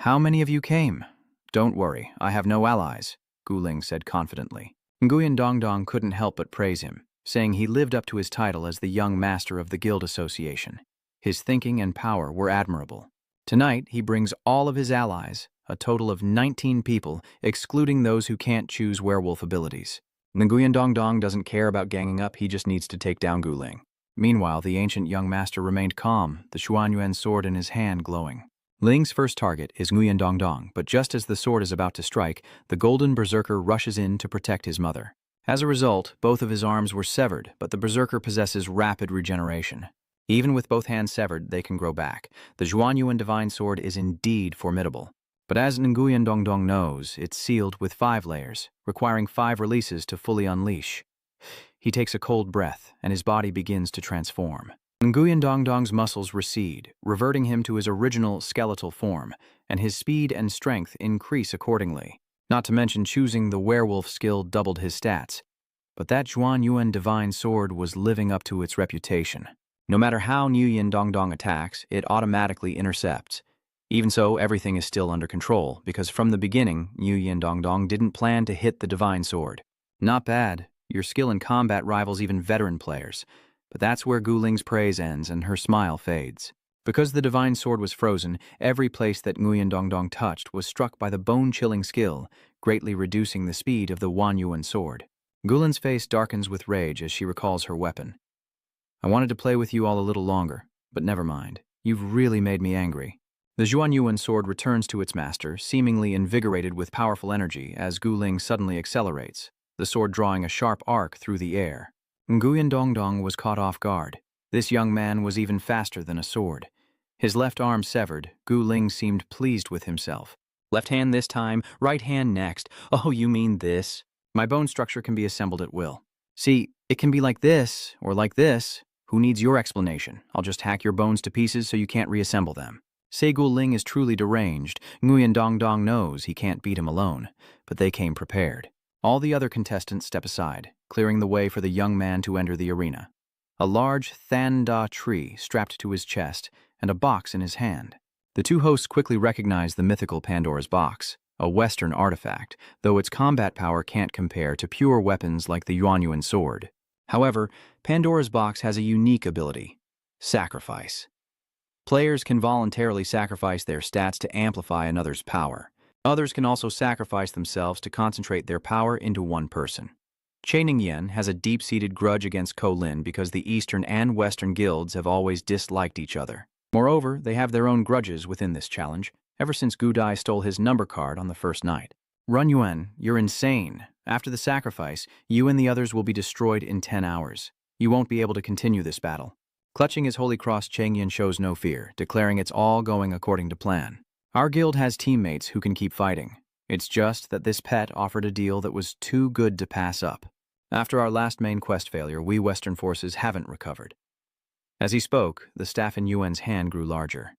How many of you came? Don't worry, I have no allies, Gu Ling said confidently. Nguyen Dong Dong couldn't help but praise him, saying he lived up to his title as the young master of the guild association. His thinking and power were admirable. Tonight, he brings all of his allies, a total of 19 people, excluding those who can't choose werewolf abilities. Nguyen Dong Dong doesn't care about ganging up, he just needs to take down Gu Ling. Meanwhile, the ancient young master remained calm, the Xuanyuan sword in his hand glowing. Ling's first target is Nguyen Dong Dong, but just as the sword is about to strike, the golden berserker rushes in to protect his mother. As a result, both of his arms were severed, but the berserker possesses rapid regeneration. Even with both hands severed, they can grow back. The Xuanyuan divine sword is indeed formidable. But as Nguyen Dong Dong knows, it's sealed with 5 layers, requiring 5 releases to fully unleash. He takes a cold breath, and his body begins to transform. Nguyen Dong Dong's muscles recede, reverting him to his original skeletal form, and his speed and strength increase accordingly. Not to mention choosing the werewolf skill doubled his stats. But that Xuanyuan divine sword was living up to its reputation. No matter how Nguyen Dong Dong attacks, it automatically intercepts. Even so, everything is still under control, because from the beginning, Nguyen Dong Dong didn't plan to hit the divine sword. Not bad. Your skill in combat rivals even veteran players. But that's where Gu Ling's praise ends and her smile fades. Because the divine sword was frozen, every place that Nguyen Dong Dong touched was struck by the bone-chilling skill, greatly reducing the speed of the Xuanyuan sword. Gu Lin's face darkens with rage as she recalls her weapon. I wanted to play with you all a little longer, but never mind. You've really made me angry. The Xuanyuan sword returns to its master, seemingly invigorated with powerful energy as Gu Ling suddenly accelerates, the sword drawing a sharp arc through the air. Nguyen Dong Dong was caught off guard. This young man was even faster than a sword. His left arm severed, Gu Ling seemed pleased with himself. Left hand this time, right hand next. Oh, you mean this? My bone structure can be assembled at will. See, it can be like this, or like this. Who needs your explanation? I'll just hack your bones to pieces so you can't reassemble them. Say Gu Ling is truly deranged. Nguyen Dong Dong knows he can't beat him alone, but they came prepared. All the other contestants step aside, clearing the way for the young man to enter the arena. A large Than Da tree strapped to his chest and a box in his hand. The two hosts quickly recognize the mythical Pandora's box, a Western artifact, though its combat power can't compare to pure weapons like the Xuanyuan sword. However, Pandora's box has a unique ability: sacrifice. Players can voluntarily sacrifice their stats to amplify another's power. Others can also sacrifice themselves to concentrate their power into one person. Che Ning-yen has a deep-seated grudge against Ko Lin because the Eastern and Western guilds have always disliked each other. Moreover, they have their own grudges within this challenge, ever since Gu Dai stole his number card on the first night. Run Yuan, you're insane. After the sacrifice, you and the others will be destroyed in 10 hours. You won't be able to continue this battle. Clutching his holy cross, Cheng Yin shows no fear, declaring it's all going according to plan. Our guild has teammates who can keep fighting. It's just that this pet offered a deal that was too good to pass up. After our last main quest failure, we Western forces haven't recovered. As he spoke, the staff in Yuan's hand grew larger.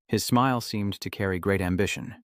His smile seemed to carry great ambition.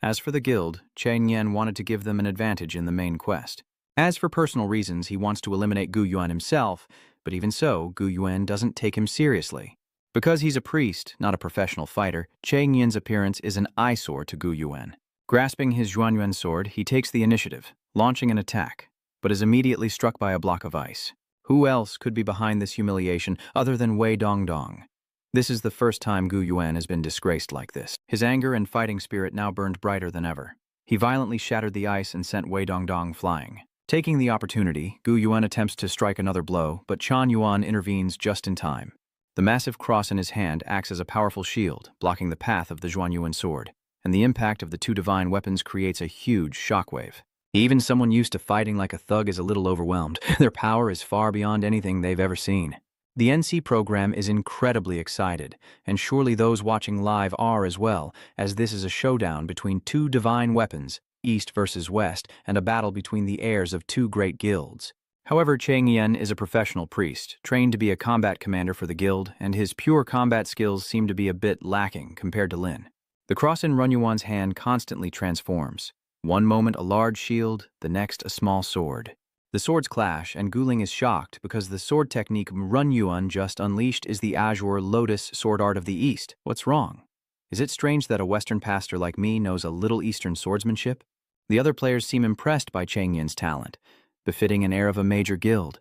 As for the guild, Cheng Yin wanted to give them an advantage in the main quest. As for personal reasons, he wants to eliminate Gu Yuan himself, but even so, Gu Yuan doesn't take him seriously. Because he's a priest, not a professional fighter, Cheng Yin's appearance is an eyesore to Gu Yuan. Grasping his Xuanyuan sword, he takes the initiative, launching an attack, but is immediately struck by a block of ice. Who else could be behind this humiliation other than Wei Dong Dong? This is the first time Gu Yuan has been disgraced like this. His anger and fighting spirit now burned brighter than ever. He violently shattered the ice and sent Wei Dongdong flying. Taking the opportunity, Gu Yuan attempts to strike another blow, but Chan Yuan intervenes just in time. The massive cross in his hand acts as a powerful shield, blocking the path of the Zhuan Yuan sword, and the impact of the two divine weapons creates a huge shockwave. Even someone used to fighting like a thug is a little overwhelmed. Their power is far beyond anything they've ever seen. The NC program is incredibly excited, and surely those watching live are as well, as this is a showdown between two divine weapons, East versus West, and a battle between the heirs of two great guilds. However, Chang Yen is a professional priest, trained to be a combat commander for the guild, and his pure combat skills seem to be a bit lacking compared to Lin. The cross in Runyuan's hand constantly transforms. One moment a large shield, the next a small sword. The swords clash, and Guling is shocked because the sword technique Runyuan just unleashed is the Azure Lotus sword art of the East. What's wrong? Is it strange that a Western pastor like me knows a little Eastern swordsmanship? The other players seem impressed by Chang Yin's talent, befitting an heir of a major guild.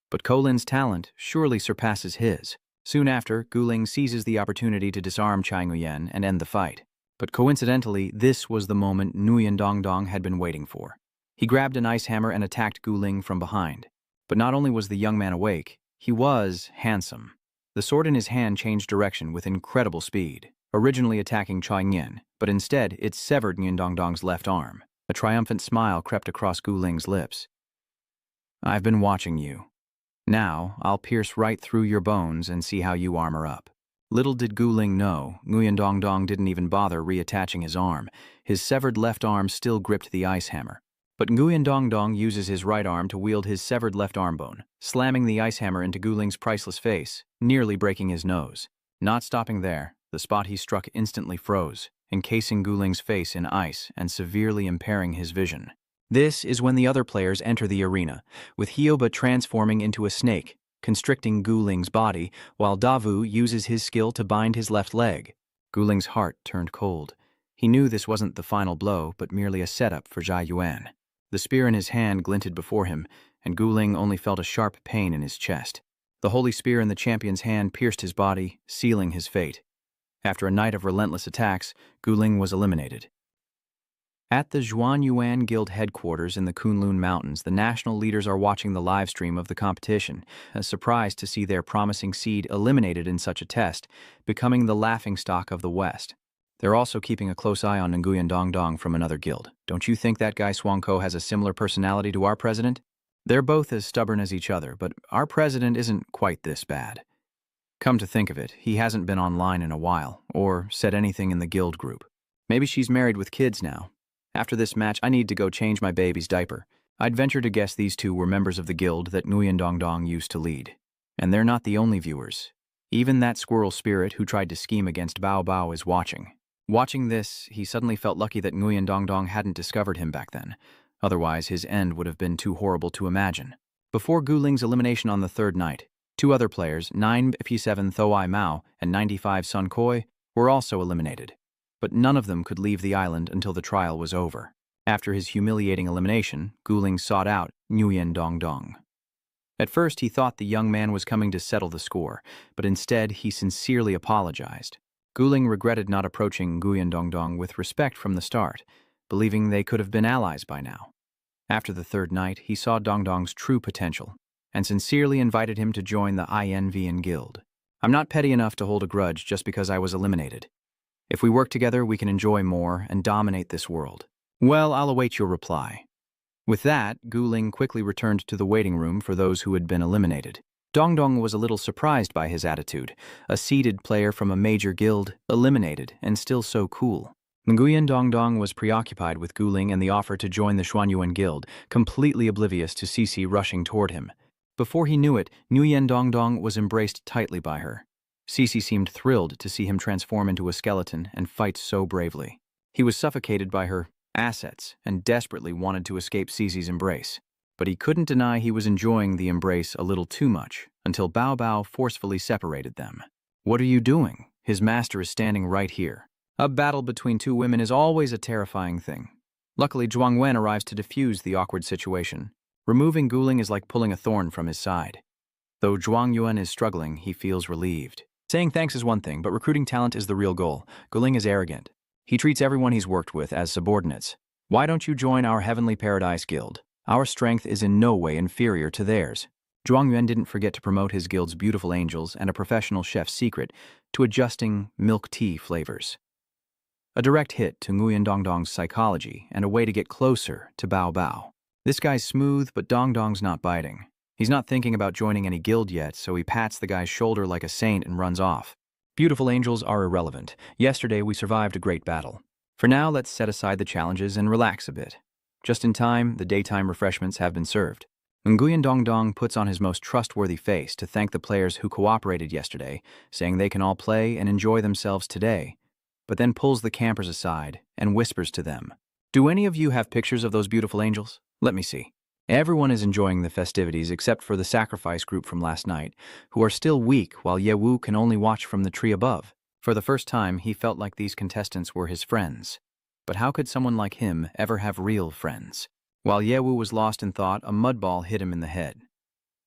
But Kolin's talent surely surpasses his. Soon after, Guling seizes the opportunity to disarm Chang Yuan and end the fight. But coincidentally, this was the moment Nguyen Dongdong had been waiting for. He grabbed an ice hammer and attacked Guling from behind. But not only was the young man awake, he was handsome. The sword in his hand changed direction with incredible speed, originally attacking Chang Yin, but instead it severed Nguyen Dongdong's left arm. A triumphant smile crept across Guling's lips. "I've been watching you. Now, I'll pierce right through your bones and see how you armor up." Little did Guling know, Nguyen Dongdong didn't even bother reattaching his arm. His severed left arm still gripped the ice hammer. But Nguyen Dongdong uses his right arm to wield his severed left arm bone, slamming the ice hammer into Guling's priceless face, nearly breaking his nose. Not stopping there, the spot he struck instantly froze, encasing Guling's face in ice and severely impairing his vision. This is when the other players enter the arena, with Hyoba transforming into a snake, constricting Guling's body, while Davu uses his skill to bind his left leg. Guling's heart turned cold. He knew this wasn't the final blow, but merely a setup for Zhai Yuan. The spear in his hand glinted before him, and Guling only felt a sharp pain in his chest. The holy spear in the champion's hand pierced his body, sealing his fate. After a night of relentless attacks, Guling was eliminated. At the Zhuan Yuan Guild headquarters in the Kunlun Mountains, the national leaders are watching the live stream of the competition, surprised to see their promising seed eliminated in such a test, becoming the laughingstock of the West. They're also keeping a close eye on Nguyen Dongdong from another guild. Don't you think that guy Swangko has a similar personality to our president? They're both as stubborn as each other, but our president isn't quite this bad. Come to think of it, he hasn't been online in a while, or said anything in the guild group. Maybe she's married with kids now. After this match, I need to go change my baby's diaper. I'd venture to guess these two were members of the guild that Nguyen Dongdong used to lead. And they're not the only viewers. Even that squirrel spirit who tried to scheme against Bao Bao is watching. Watching this, he suddenly felt lucky that Nguyen Dongdong hadn't discovered him back then. Otherwise, his end would have been too horrible to imagine. Before Guling's elimination on the third night, two other players, 9P7 Thoai Mao and 95 Sun Koi, were also eliminated. But none of them could leave the island until the trial was over. After his humiliating elimination, Guling sought out Nguyen Dongdong. At first, he thought the young man was coming to settle the score, but instead he sincerely apologized. Guling regretted not approaching Nguyen Dongdong with respect from the start, believing they could have been allies by now. After the third night, he saw Dongdong's true potential, and sincerely invited him to join the INVN Guild. "I'm not petty enough to hold a grudge just because I was eliminated. If we work together, we can enjoy more and dominate this world. Well, I'll await your reply." With that, Guling quickly returned to the waiting room for those who had been eliminated. Dongdong was a little surprised by his attitude, a seeded player from a major guild, eliminated, and still so cool. Nguyen Dongdong was preoccupied with Guling and the offer to join the Xuanyuan Guild, completely oblivious to Cici rushing toward him. Before he knew it, Nguyen Dongdong was embraced tightly by her. Cici seemed thrilled to see him transform into a skeleton and fight so bravely. He was suffocated by her assets and desperately wanted to escape Cici's embrace. But he couldn't deny he was enjoying the embrace a little too much, until Bao Bao forcefully separated them. "What are you doing? His master is standing right here." A battle between two women is always a terrifying thing. Luckily, Zhuang Wen arrives to defuse the awkward situation. Removing Guling is like pulling a thorn from his side. Though Zhuang Yuan is struggling, he feels relieved. Saying thanks is one thing, but recruiting talent is the real goal. Guling is arrogant. He treats everyone he's worked with as subordinates. Why don't you join our Heavenly Paradise Guild? Our strength is in no way inferior to theirs. Zhuang Yuan didn't forget to promote his guild's beautiful angels and a professional chef's secret to adjusting milk tea flavors. A direct hit to Nguyen Dongdong's psychology and a way to get closer to Bao Bao. This guy's smooth, but Dongdong's not biting. He's not thinking about joining any guild yet, so he pats the guy's shoulder like a saint and runs off. Beautiful angels are irrelevant. Yesterday we survived a great battle. For now, let's set aside the challenges and relax a bit. Just in time, the daytime refreshments have been served. Nguyen Dongdong puts on his most trustworthy face to thank the players who cooperated yesterday, saying they can all play and enjoy themselves today, but then pulls the campers aside and whispers to them, "Do any of you have pictures of those beautiful angels? Let me see." Everyone is enjoying the festivities except for the sacrifice group from last night, who are still weak while Ye Wu can only watch from the tree above. For the first time, he felt like these contestants were his friends. But how could someone like him ever have real friends? While Ye Wu was lost in thought, a mud ball hit him in the head.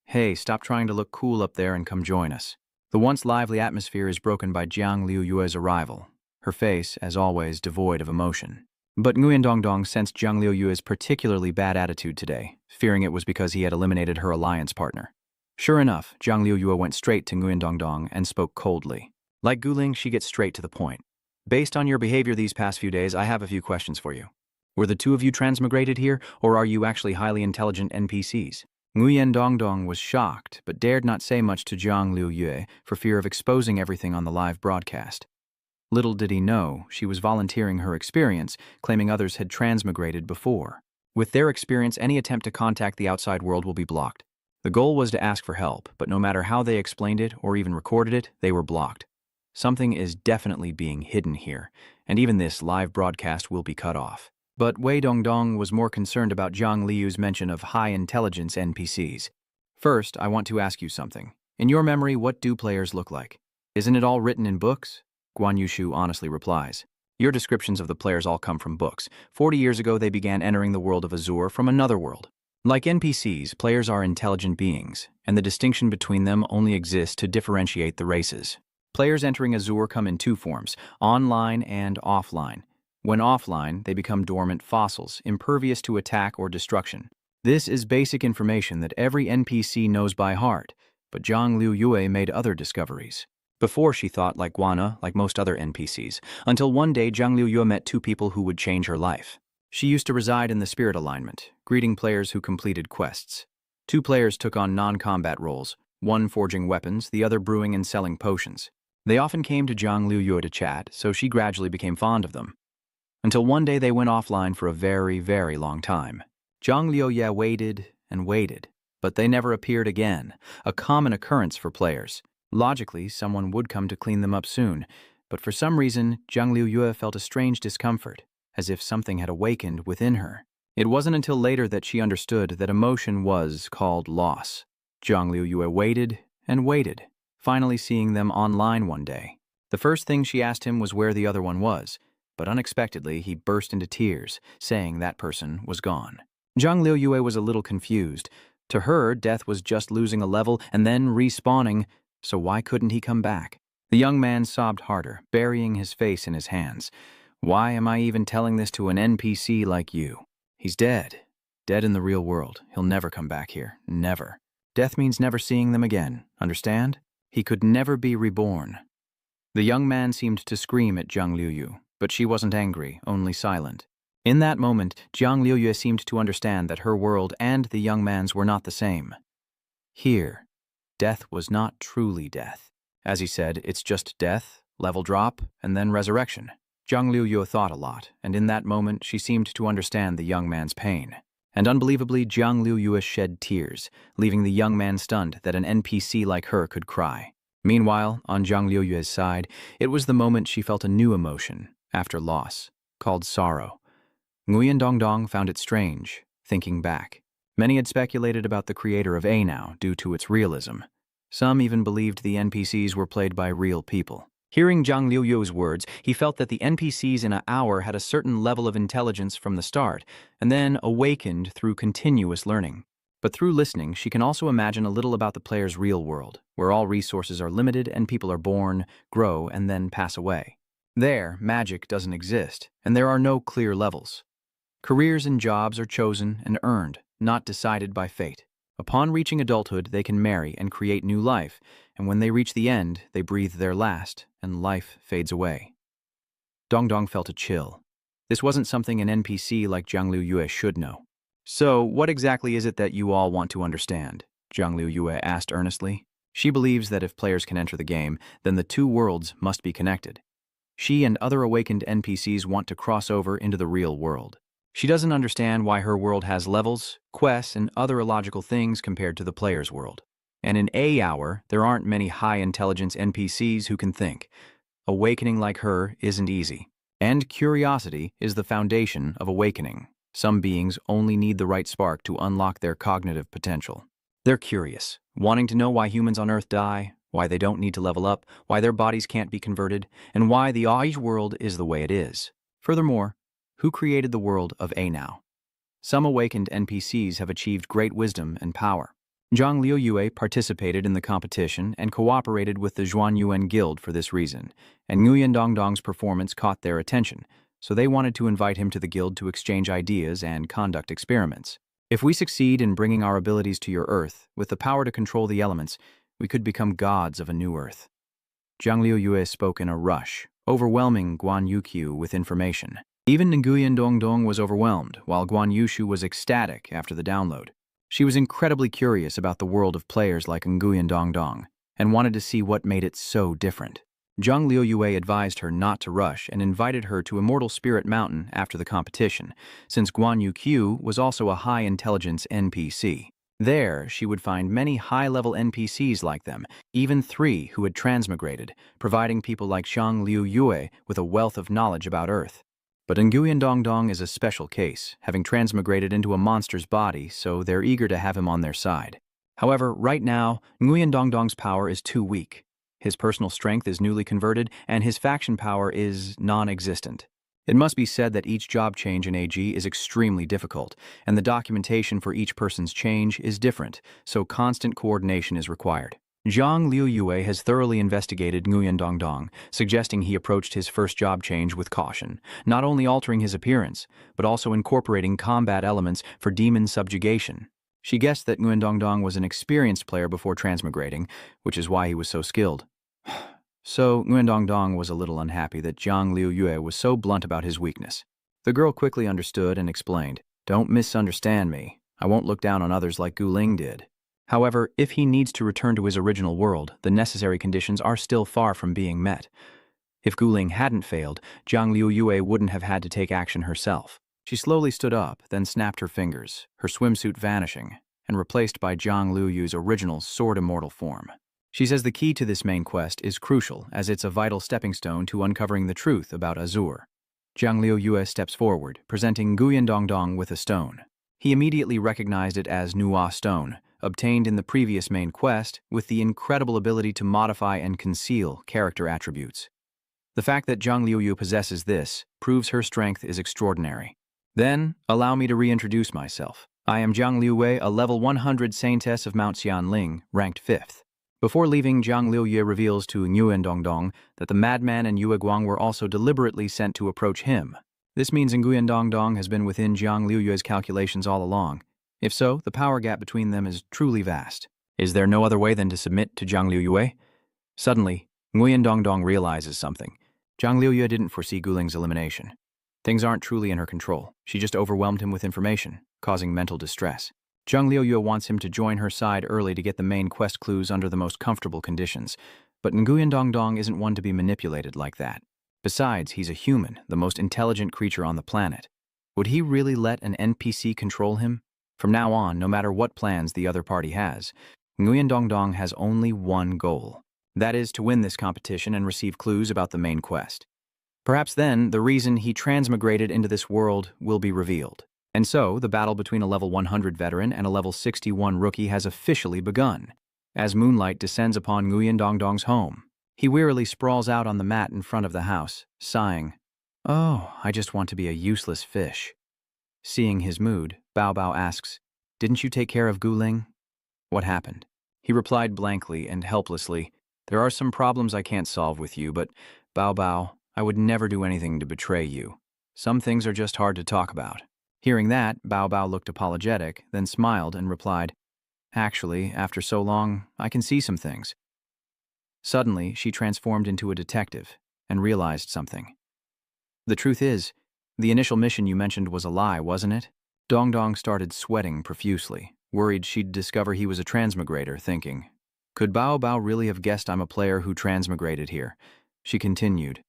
"Hey, stop trying to look cool up there and come join us." The once lively atmosphere is broken by Jiang Liu Yue's arrival, her face, as always, devoid of emotion. But Nguyen Dongdong sensed Jiang Liu Yue's particularly bad attitude today, fearing it was because he had eliminated her alliance partner. Sure enough, Jiang Liu Yue went straight to Nguyen Dongdong and spoke coldly. Like Guling, she gets straight to the point. "Based on your behavior these past few days, I have a few questions for you. Were the two of you transmigrated here, or are you actually highly intelligent NPCs?" Nguyen Dongdong was shocked, but dared not say much to Jiang Liu Yue for fear of exposing everything on the live broadcast. Little did he know, she was volunteering her experience, claiming others had transmigrated before. With their experience, any attempt to contact the outside world will be blocked. The goal was to ask for help, but no matter how they explained it or even recorded it, they were blocked. Something is definitely being hidden here, and even this live broadcast will be cut off. But Wei Dongdong was more concerned about Jiang Liu's mention of high-intelligence NPCs. "First, I want to ask you something. In your memory, what do players look like? Isn't it all written in books?" Guan Yushu honestly replies. "Your descriptions of the players all come from books. 40 years ago, they began entering the world of Azure from another world. Like NPCs, players are intelligent beings, and the distinction between them only exists to differentiate the races. Players entering Azure come in two forms, online and offline. When offline, they become dormant fossils, impervious to attack or destruction. This is basic information that every NPC knows by heart, but Jiang Liu Yue made other discoveries. Before she thought like Guana, like most other NPCs, until one day Jiang Liu Yue met two people who would change her life. She used to reside in the spirit alignment, greeting players who completed quests. Two players took on non-combat roles, one forging weapons, the other brewing and selling potions. They often came to Jiang Liu Yue to chat, so she gradually became fond of them. Until one day they went offline for a very, very long time. Jiang Liu Yue waited and waited, but they never appeared again, a common occurrence for players. Logically, someone would come to clean them up soon, but for some reason, Jiang Liu Yue felt a strange discomfort, as if something had awakened within her. It wasn't until later that she understood that emotion was called loss. Jiang Liu Yue waited and waited, finally seeing them online one day. The first thing she asked him was where the other one was, but unexpectedly he burst into tears, saying that person was gone. Jiang Liu Yue was a little confused. To her, death was just losing a level and then respawning, so why couldn't he come back? The young man sobbed harder, burying his face in his hands. "Why am I even telling this to an NPC like you? He's dead. Dead in the real world. He'll never come back here. Never. Death means never seeing them again. Understand? He could never be reborn." The young man seemed to scream at Jiang Liu Yue, but she wasn't angry, only silent. In that moment, Jiang Liu Yue seemed to understand that her world and the young man's were not the same. Here, death was not truly death. As he said, it's just death, level drop, and then resurrection. Jiang Liu Yue thought a lot, and in that moment she seemed to understand the young man's pain. And unbelievably, Jiang Liu Yue shed tears, leaving the young man stunned that an NPC like her could cry. Meanwhile, on Jiang Liu Yue's side, it was the moment she felt a new emotion, after loss, called sorrow. Nguyen Dongdong found it strange, thinking back. Many had speculated about the creator of A Now due to its realism. Some even believed the NPCs were played by real people. Hearing Jiang Liu Yue's words, he felt that the NPCs in an hour had a certain level of intelligence from the start, and then awakened through continuous learning. But through listening, she can also imagine a little about the player's real world, where all resources are limited and people are born, grow, and then pass away. There, magic doesn't exist, and there are no clear levels. Careers and jobs are chosen and earned, not decided by fate. Upon reaching adulthood, they can marry and create new life, and when they reach the end, they breathe their last, and life fades away. Dong Dong felt a chill. This wasn't something an NPC like Zhang Liu Yue should know. So, what exactly is it that you all want to understand? Zhang Liu Yue asked earnestly. She believes that if players can enter the game, then the two worlds must be connected. She and other awakened NPCs want to cross over into the real world. She doesn't understand why her world has levels, quests, and other illogical things compared to the player's world. And in A Hour, there aren't many high-intelligence NPCs who can think. Awakening like her isn't easy. And curiosity is the foundation of awakening. Some beings only need the right spark to unlock their cognitive potential. They're curious, wanting to know why humans on Earth die, why they don't need to level up, why their bodies can't be converted, and why the Aish world is the way it is. Furthermore, who created the world of A now? Some awakened NPCs have achieved great wisdom and power. Zhang Liu Yue participated in the competition and cooperated with the Zhuanyuan Guild for this reason, and Nguyen Dongdong's performance caught their attention, so they wanted to invite him to the guild to exchange ideas and conduct experiments. If we succeed in bringing our abilities to your Earth, with the power to control the elements, we could become gods of a new Earth. Zhang Liu Yue spoke in a rush, overwhelming Guan Yuqiu with information. Even Nguyen Dongdong was overwhelmed, while Guan Yushu was ecstatic after the download. She was incredibly curious about the world of players like Nguyen Dongdong, and wanted to see what made it so different. Zhang Liu Yue advised her not to rush and invited her to Immortal Spirit Mountain after the competition, since Guan Yuqiu was also a high-intelligence NPC. There, she would find many high-level NPCs like them, even 3 who had transmigrated, providing people like Zhang Liu Yue with a wealth of knowledge about Earth. But Nguyen Dongdong is a special case, having transmigrated into a monster's body, so they're eager to have him on their side. However, right now, Nguyen Dongdong's power is too weak. His personal strength is newly converted, and his faction power is non-existent. It must be said that each job change in AG is extremely difficult, and the documentation for each person's change is different, so constant coordination is required. Zhang Liu Yue has thoroughly investigated Nguyen Dongdong, suggesting he approached his first job change with caution, not only altering his appearance, but also incorporating combat elements for demon subjugation. She guessed that Nguyen Dongdong was an experienced player before transmigrating, which is why he was so skilled. So Nguyen Dongdong was a little unhappy that Zhang Liu Yue was so blunt about his weakness. The girl quickly understood and explained, "Don't misunderstand me. I won't look down on others like Gu Ling did. However, if he needs to return to his original world, the necessary conditions are still far from being met. If Gu Ling hadn't failed, Zhang Liu Yue wouldn't have had to take action herself." She slowly stood up, then snapped her fingers, her swimsuit vanishing, and replaced by Zhang Liu Yue's original Sword Immortal form. She says the key to this main quest is crucial, as it's a vital stepping stone to uncovering the truth about Azure. Zhang Liu Yue steps forward, presenting Nguyen Dongdong with a stone. He immediately recognized it as Nuwa Stone, obtained in the previous main quest, with the incredible ability to modify and conceal character attributes. The fact that Zhang Liu Yue possesses this proves her strength is extraordinary. Then, allow me to reintroduce myself. I am Zhang Liu Wei, a level 100 Saintess of Mount Xianling, ranked 5th. Before leaving, Zhang Liu Yue reveals to Nguyen Dongdong that the madman and Yue Guang were also deliberately sent to approach him. This means Nguyen Dongdong has been within Zhang Liu Yue's calculations all along. If so, the power gap between them is truly vast. Is there no other way than to submit to Zhang Liu Yue? Suddenly, Nguyen Dongdong realizes something. Zhang Liu Yue didn't foresee Gu Ling's elimination. Things aren't truly in her control. She just overwhelmed him with information, causing mental distress. Zhang Liu Yue wants him to join her side early to get the main quest clues under the most comfortable conditions, but Nguyen Dongdong isn't one to be manipulated like that. Besides, he's a human, the most intelligent creature on the planet. Would he really let an NPC control him? From now on, no matter what plans the other party has, Nguyen Dongdong has only one goal. That is to win this competition and receive clues about the main quest. Perhaps then, the reason he transmigrated into this world will be revealed. And so, the battle between a level 100 veteran and a level 61 rookie has officially begun. As moonlight descends upon Nguyen Dongdong's home, he wearily sprawls out on the mat in front of the house, sighing, "Oh, I just want to be a useless fish." Seeing his mood, Bao Bao asks, "Didn't you take care of Gu Ling?" "What happened?" He replied blankly and helplessly, "There are some problems I can't solve with you, but, Bao Bao, I would never do anything to betray you. Some things are just hard to talk about." Hearing that, Bao Bao looked apologetic, then smiled and replied, "Actually, after so long, I can see some things." Suddenly, she transformed into a detective and realized something. "The truth is, the initial mission you mentioned was a lie, wasn't it?" Dong Dong started sweating profusely, worried she'd discover he was a transmigrator, thinking, "Could Bao Bao really have guessed I'm a player who transmigrated here?" She continued,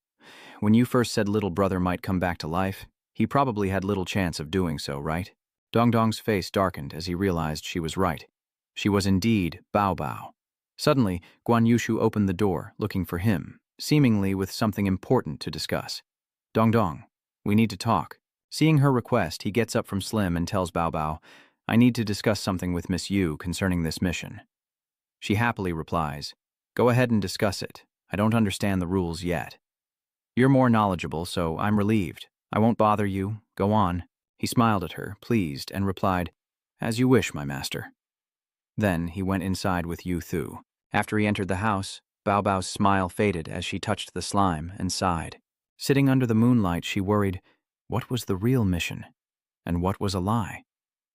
"When you first said little brother might come back to life, he probably had little chance of doing so, right?" Dong Dong's face darkened as he realized she was right. She was indeed Bao Bao. Suddenly, Guan Yushu opened the door, looking for him, seemingly with something important to discuss. "Dong Dong, we need to talk." Seeing her request, he gets up from Slim and tells Bao Bao, "I need to discuss something with Miss Yu concerning this mission." She happily replies, "Go ahead and discuss it. I don't understand the rules yet." "You're more knowledgeable, so I'm relieved. I won't bother you. Go on." He smiled at her, pleased, and replied, "As you wish, my master." Then he went inside with Yu Thu. After he entered the house, Bao Bao's smile faded as she touched the slime and sighed. Sitting under the moonlight, she worried, what was the real mission? And what was a lie?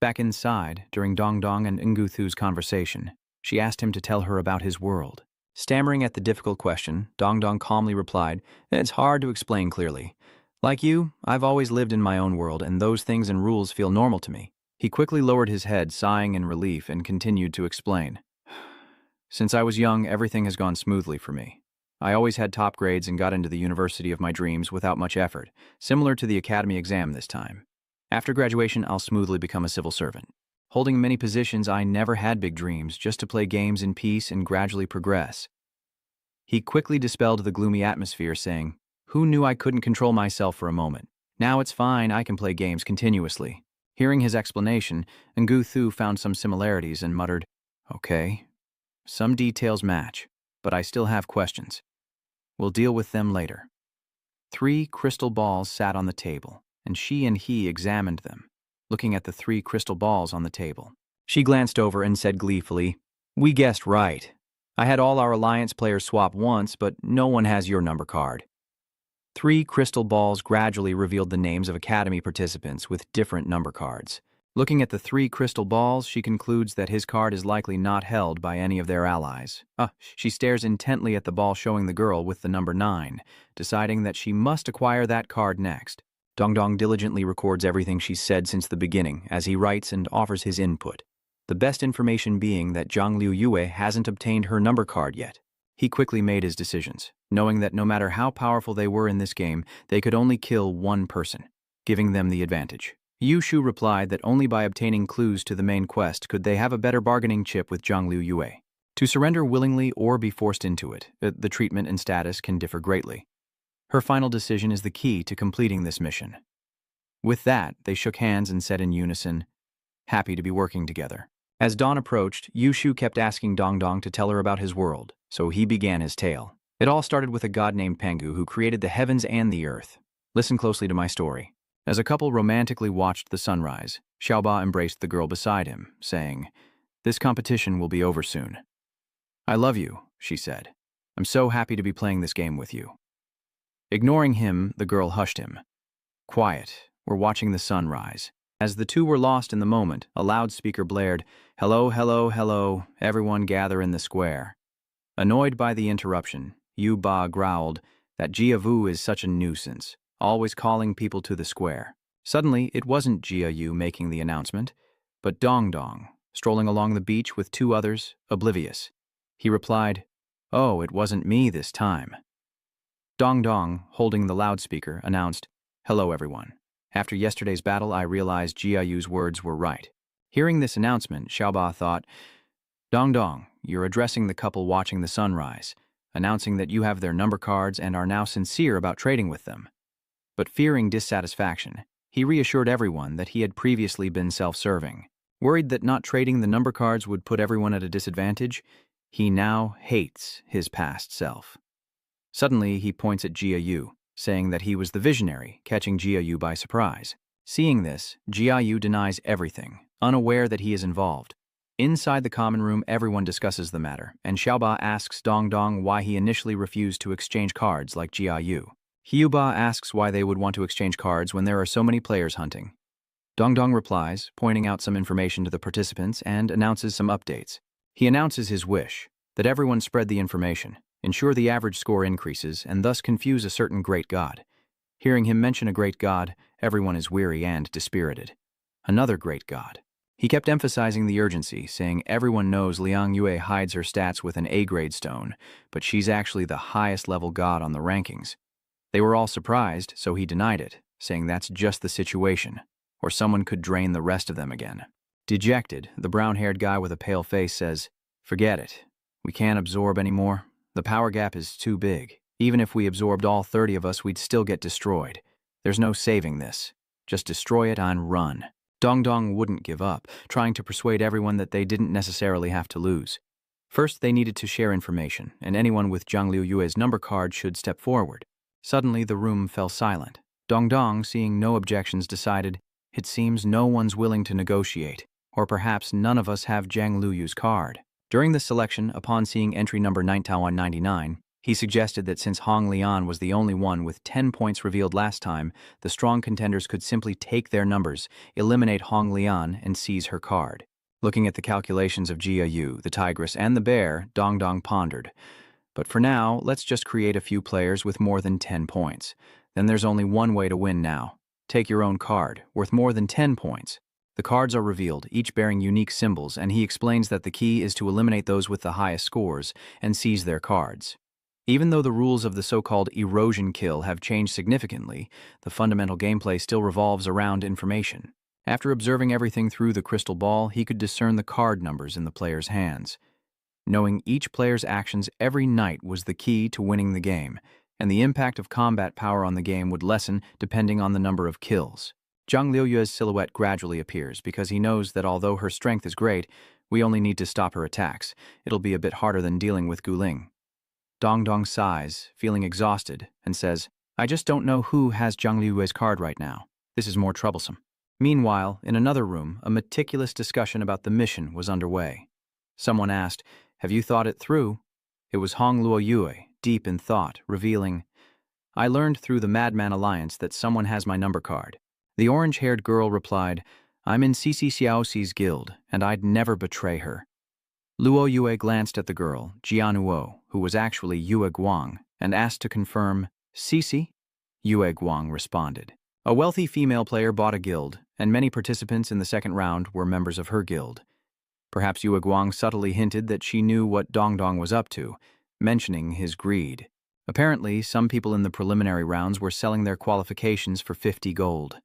Back inside, during Dong Dong and Ngu Thu's conversation, she asked him to tell her about his world. Stammering at the difficult question, Dong Dong calmly replied, "It's hard to explain clearly. Like you, I've always lived in my own world, and those things and rules feel normal to me." He quickly lowered his head, sighing in relief, and continued to explain. "Since I was young, everything has gone smoothly for me. I always had top grades and got into the university of my dreams without much effort, similar to the academy exam this time. After graduation, I'll smoothly become a civil servant. Holding many positions, I never had big dreams, just to play games in peace and gradually progress." He quickly dispelled the gloomy atmosphere, saying, "Who knew I couldn't control myself for a moment? Now it's fine, I can play games continuously." Hearing his explanation, Ngu Thu found some similarities and muttered, "Okay, some details match, but I still have questions. We'll deal with them later." 3 crystal balls sat on the table, and she and he examined them, looking at the 3 crystal balls on the table. She glanced over and said gleefully, "We guessed right. I had all our alliance players swap once, but no one has your number card." 3 crystal balls gradually revealed the names of academy participants with different number cards. Looking at the 3 crystal balls, she concludes that his card is likely not held by any of their allies. She stares intently at the ball showing the girl with the number 9, deciding that she must acquire that card next. Dong Dong diligently records everything she's said since the beginning as he writes and offers his input. The best information being that Zhang Liu Yue hasn't obtained her number card yet. He quickly made his decisions, knowing that no matter how powerful they were in this game, they could only kill one person, giving them the advantage. Yu Shu replied that only by obtaining clues to the main quest could they have a better bargaining chip with Zhang Liu Yue. To surrender willingly or be forced into it, the treatment and status can differ greatly. Her final decision is the key to completing this mission. With that, they shook hands and said in unison, "Happy to be working together." As dawn approached, Yu Shu kept asking Dong Dong to tell her about his world, so he began his tale. It all started with a god named Pengu who created the heavens and the earth. Listen closely to my story. As a couple romantically watched the sunrise, Xiaoba embraced the girl beside him, saying, "This competition will be over soon." "I love you," she said. "I'm so happy to be playing this game with you." Ignoring him, the girl hushed him. "Quiet, we're watching the sun rise." As the two were lost in the moment, a loudspeaker blared, "Hello, hello, hello, everyone gather in the square." Annoyed by the interruption, Yu Ba growled that Jia Vu is such a nuisance, always calling people to the square. Suddenly, it wasn't Jia Yu making the announcement, but Dong Dong, strolling along the beach with 2 others, oblivious. He replied, "Oh, it wasn't me this time." Dong Dong, holding the loudspeaker, announced, "Hello, everyone. After yesterday's battle, I realized Jia Yu's words were right." Hearing this announcement, Xiaoba thought, "Dong Dong, you're addressing the couple watching the sunrise, announcing that you have their number cards and are now sincere about trading with them." But fearing dissatisfaction, he reassured everyone that he had previously been self-serving. Worried that not trading the number cards would put everyone at a disadvantage, he now hates his past self. Suddenly, he points at Jia Yu, saying that he was the visionary, catching Jia Yu by surprise. Seeing this, Jia Yu denies everything, unaware that he is involved. Inside the common room, everyone discusses the matter, and Xiaoba asks Dong Dong why he initially refused to exchange cards like Jia Yu. Hyuba asks why they would want to exchange cards when there are so many players hunting. Dongdong replies, pointing out some information to the participants and announces some updates. He announces his wish, that everyone spread the information, ensure the average score increases, and thus confuse a certain great god. Hearing him mention a great god, everyone is weary and dispirited. Another great god. He kept emphasizing the urgency, saying everyone knows Liang Yue hides her stats with an A-grade stone, but she's actually the highest level god on the rankings. They were all surprised, so he denied it, saying that's just the situation, or someone could drain the rest of them again. Dejected, the brown-haired guy with a pale face says, "Forget it. We can't absorb anymore. The power gap is too big. Even if we absorbed all 30 of us, we'd still get destroyed. There's no saving this. Just destroy it and run." Dongdong wouldn't give up, trying to persuade everyone that they didn't necessarily have to lose. First, they needed to share information, and anyone with Zhang Liu Yue's number card should step forward. Suddenly, the room fell silent. Dongdong, seeing no objections, decided, "It seems no one's willing to negotiate, or perhaps none of us have Zhang Liuyu's card." During the selection, upon seeing entry number 9199, he suggested that since Hong Lian was the only one with 10 points revealed last time, the strong contenders could simply take their numbers, eliminate Hong Lian, and seize her card. Looking at the calculations of Jia Yu, the tigress, and the bear, Dongdong pondered. But for now, let's just create a few players with more than 10 points. Then there's only one way to win now. Take your own card, worth more than 10 points. The cards are revealed, each bearing unique symbols, and he explains that the key is to eliminate those with the highest scores and seize their cards. Even though the rules of the so-called erosion kill have changed significantly, the fundamental gameplay still revolves around information. After observing everything through the crystal ball, he could discern the card numbers in the players' hands. Knowing each player's actions every night was the key to winning the game, and the impact of combat power on the game would lessen depending on the number of kills. Zhang Liuyue's silhouette gradually appears because he knows that although her strength is great, we only need to stop her attacks. It'll be a bit harder than dealing with Guling. Dongdong sighs, feeling exhausted, and says, "I just don't know who has Zhang Liuyue's card right now. This is more troublesome." Meanwhile, in another room, a meticulous discussion about the mission was underway. Someone asked, "Have you thought it through?" It was Hong Luoyue, deep in thought, revealing, "I learned through the Madman Alliance that someone has my number card." The orange-haired girl replied, "I'm in Cici Xiaoxi's guild, and I'd never betray her." Luo Yue glanced at the girl, Jianuo, who was actually Yue Guang, and asked to confirm, "Cici?" Yue Guang responded. A wealthy female player bought a guild, and many participants in the second round were members of her guild. Perhaps Yue Guang subtly hinted that she knew what Dongdong was up to, mentioning his greed. Apparently, some people in the preliminary rounds were selling their qualifications for 50 gold.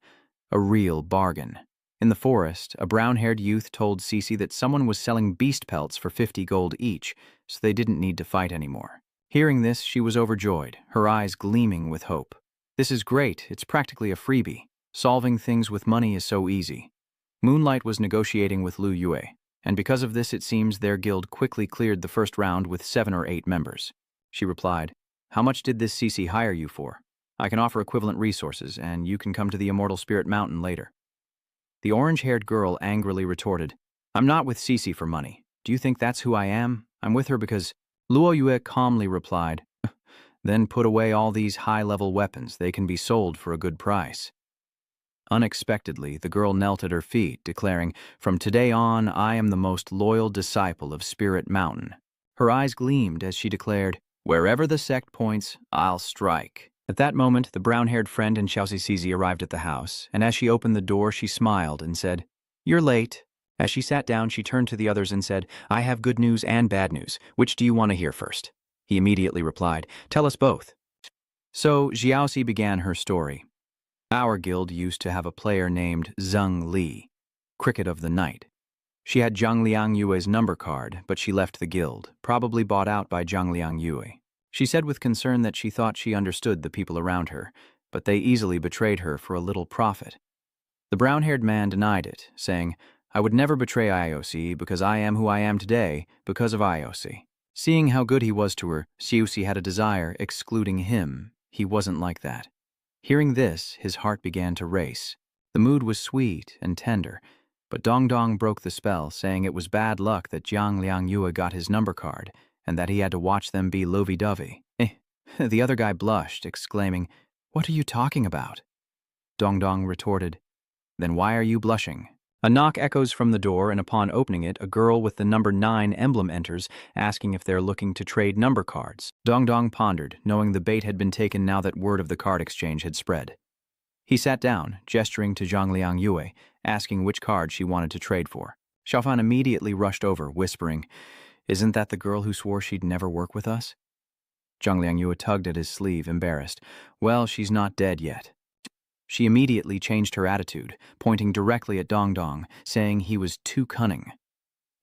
A real bargain. In the forest, a brown-haired youth told Cici that someone was selling beast pelts for 50 gold each, so they didn't need to fight anymore. Hearing this, she was overjoyed, her eyes gleaming with hope. "This is great, it's practically a freebie. Solving things with money is so easy." Moonlight was negotiating with Lu Yue, and because of this it seems their guild quickly cleared the first round with 7 or 8 members. She replied, "How much did this Cici hire you for? I can offer equivalent resources, and you can come to the Immortal Spirit Mountain later." The orange-haired girl angrily retorted, "I'm not with Cici for money. Do you think that's who I am? I'm with her because—" Luo Yue calmly replied, "Then put away all these high-level weapons. They can be sold for a good price." Unexpectedly, the girl knelt at her feet, declaring, "From today on, I am the most loyal disciple of Spirit Mountain." Her eyes gleamed as she declared, "Wherever the sect points, I'll strike." At that moment, the brown-haired friend and Xiaoxizi arrived at the house, and as she opened the door, she smiled and said, "You're late." As she sat down, she turned to the others and said, "I have good news and bad news. Which do you want to hear first?" He immediately replied, "Tell us both." So Xiaoxi began her story. "Our guild used to have a player named Zheng Li, Cricket of the Night. She had Zhang Liang Yue's number card, but she left the guild, probably bought out by Zhang Liang Yue. She said with concern that she thought she understood the people around her, but they easily betrayed her for a little profit." The brown-haired man denied it, saying, "I would never betray IOC because I am who I am today because of IOC." Seeing how good he was to her, Xiuxi had a desire, excluding him. He wasn't like that. Hearing this, his heart began to race. The mood was sweet and tender, but Dongdong broke the spell, saying it was bad luck that Zhang Liang Yue got his number card, and that he had to watch them be lovey-dovey. The other guy blushed, exclaiming, "What are you talking about?" Dongdong retorted, Then why are you blushing? A knock echoes from the door, and upon opening it, a girl with the number 9 emblem enters, asking if they're looking to trade number cards. Dong Dong pondered, knowing the bait had been taken now that word of the card exchange had spread. He sat down, gesturing to Zhang Liang Yue, asking which card she wanted to trade for. Xiaofan immediately rushed over, whispering, "Isn't that the girl who swore she'd never work with us?" Zhang Liang Yue tugged at his sleeve, embarrassed. "Well, she's not dead yet." She immediately changed her attitude, pointing directly at Dong Dong, saying he was too cunning.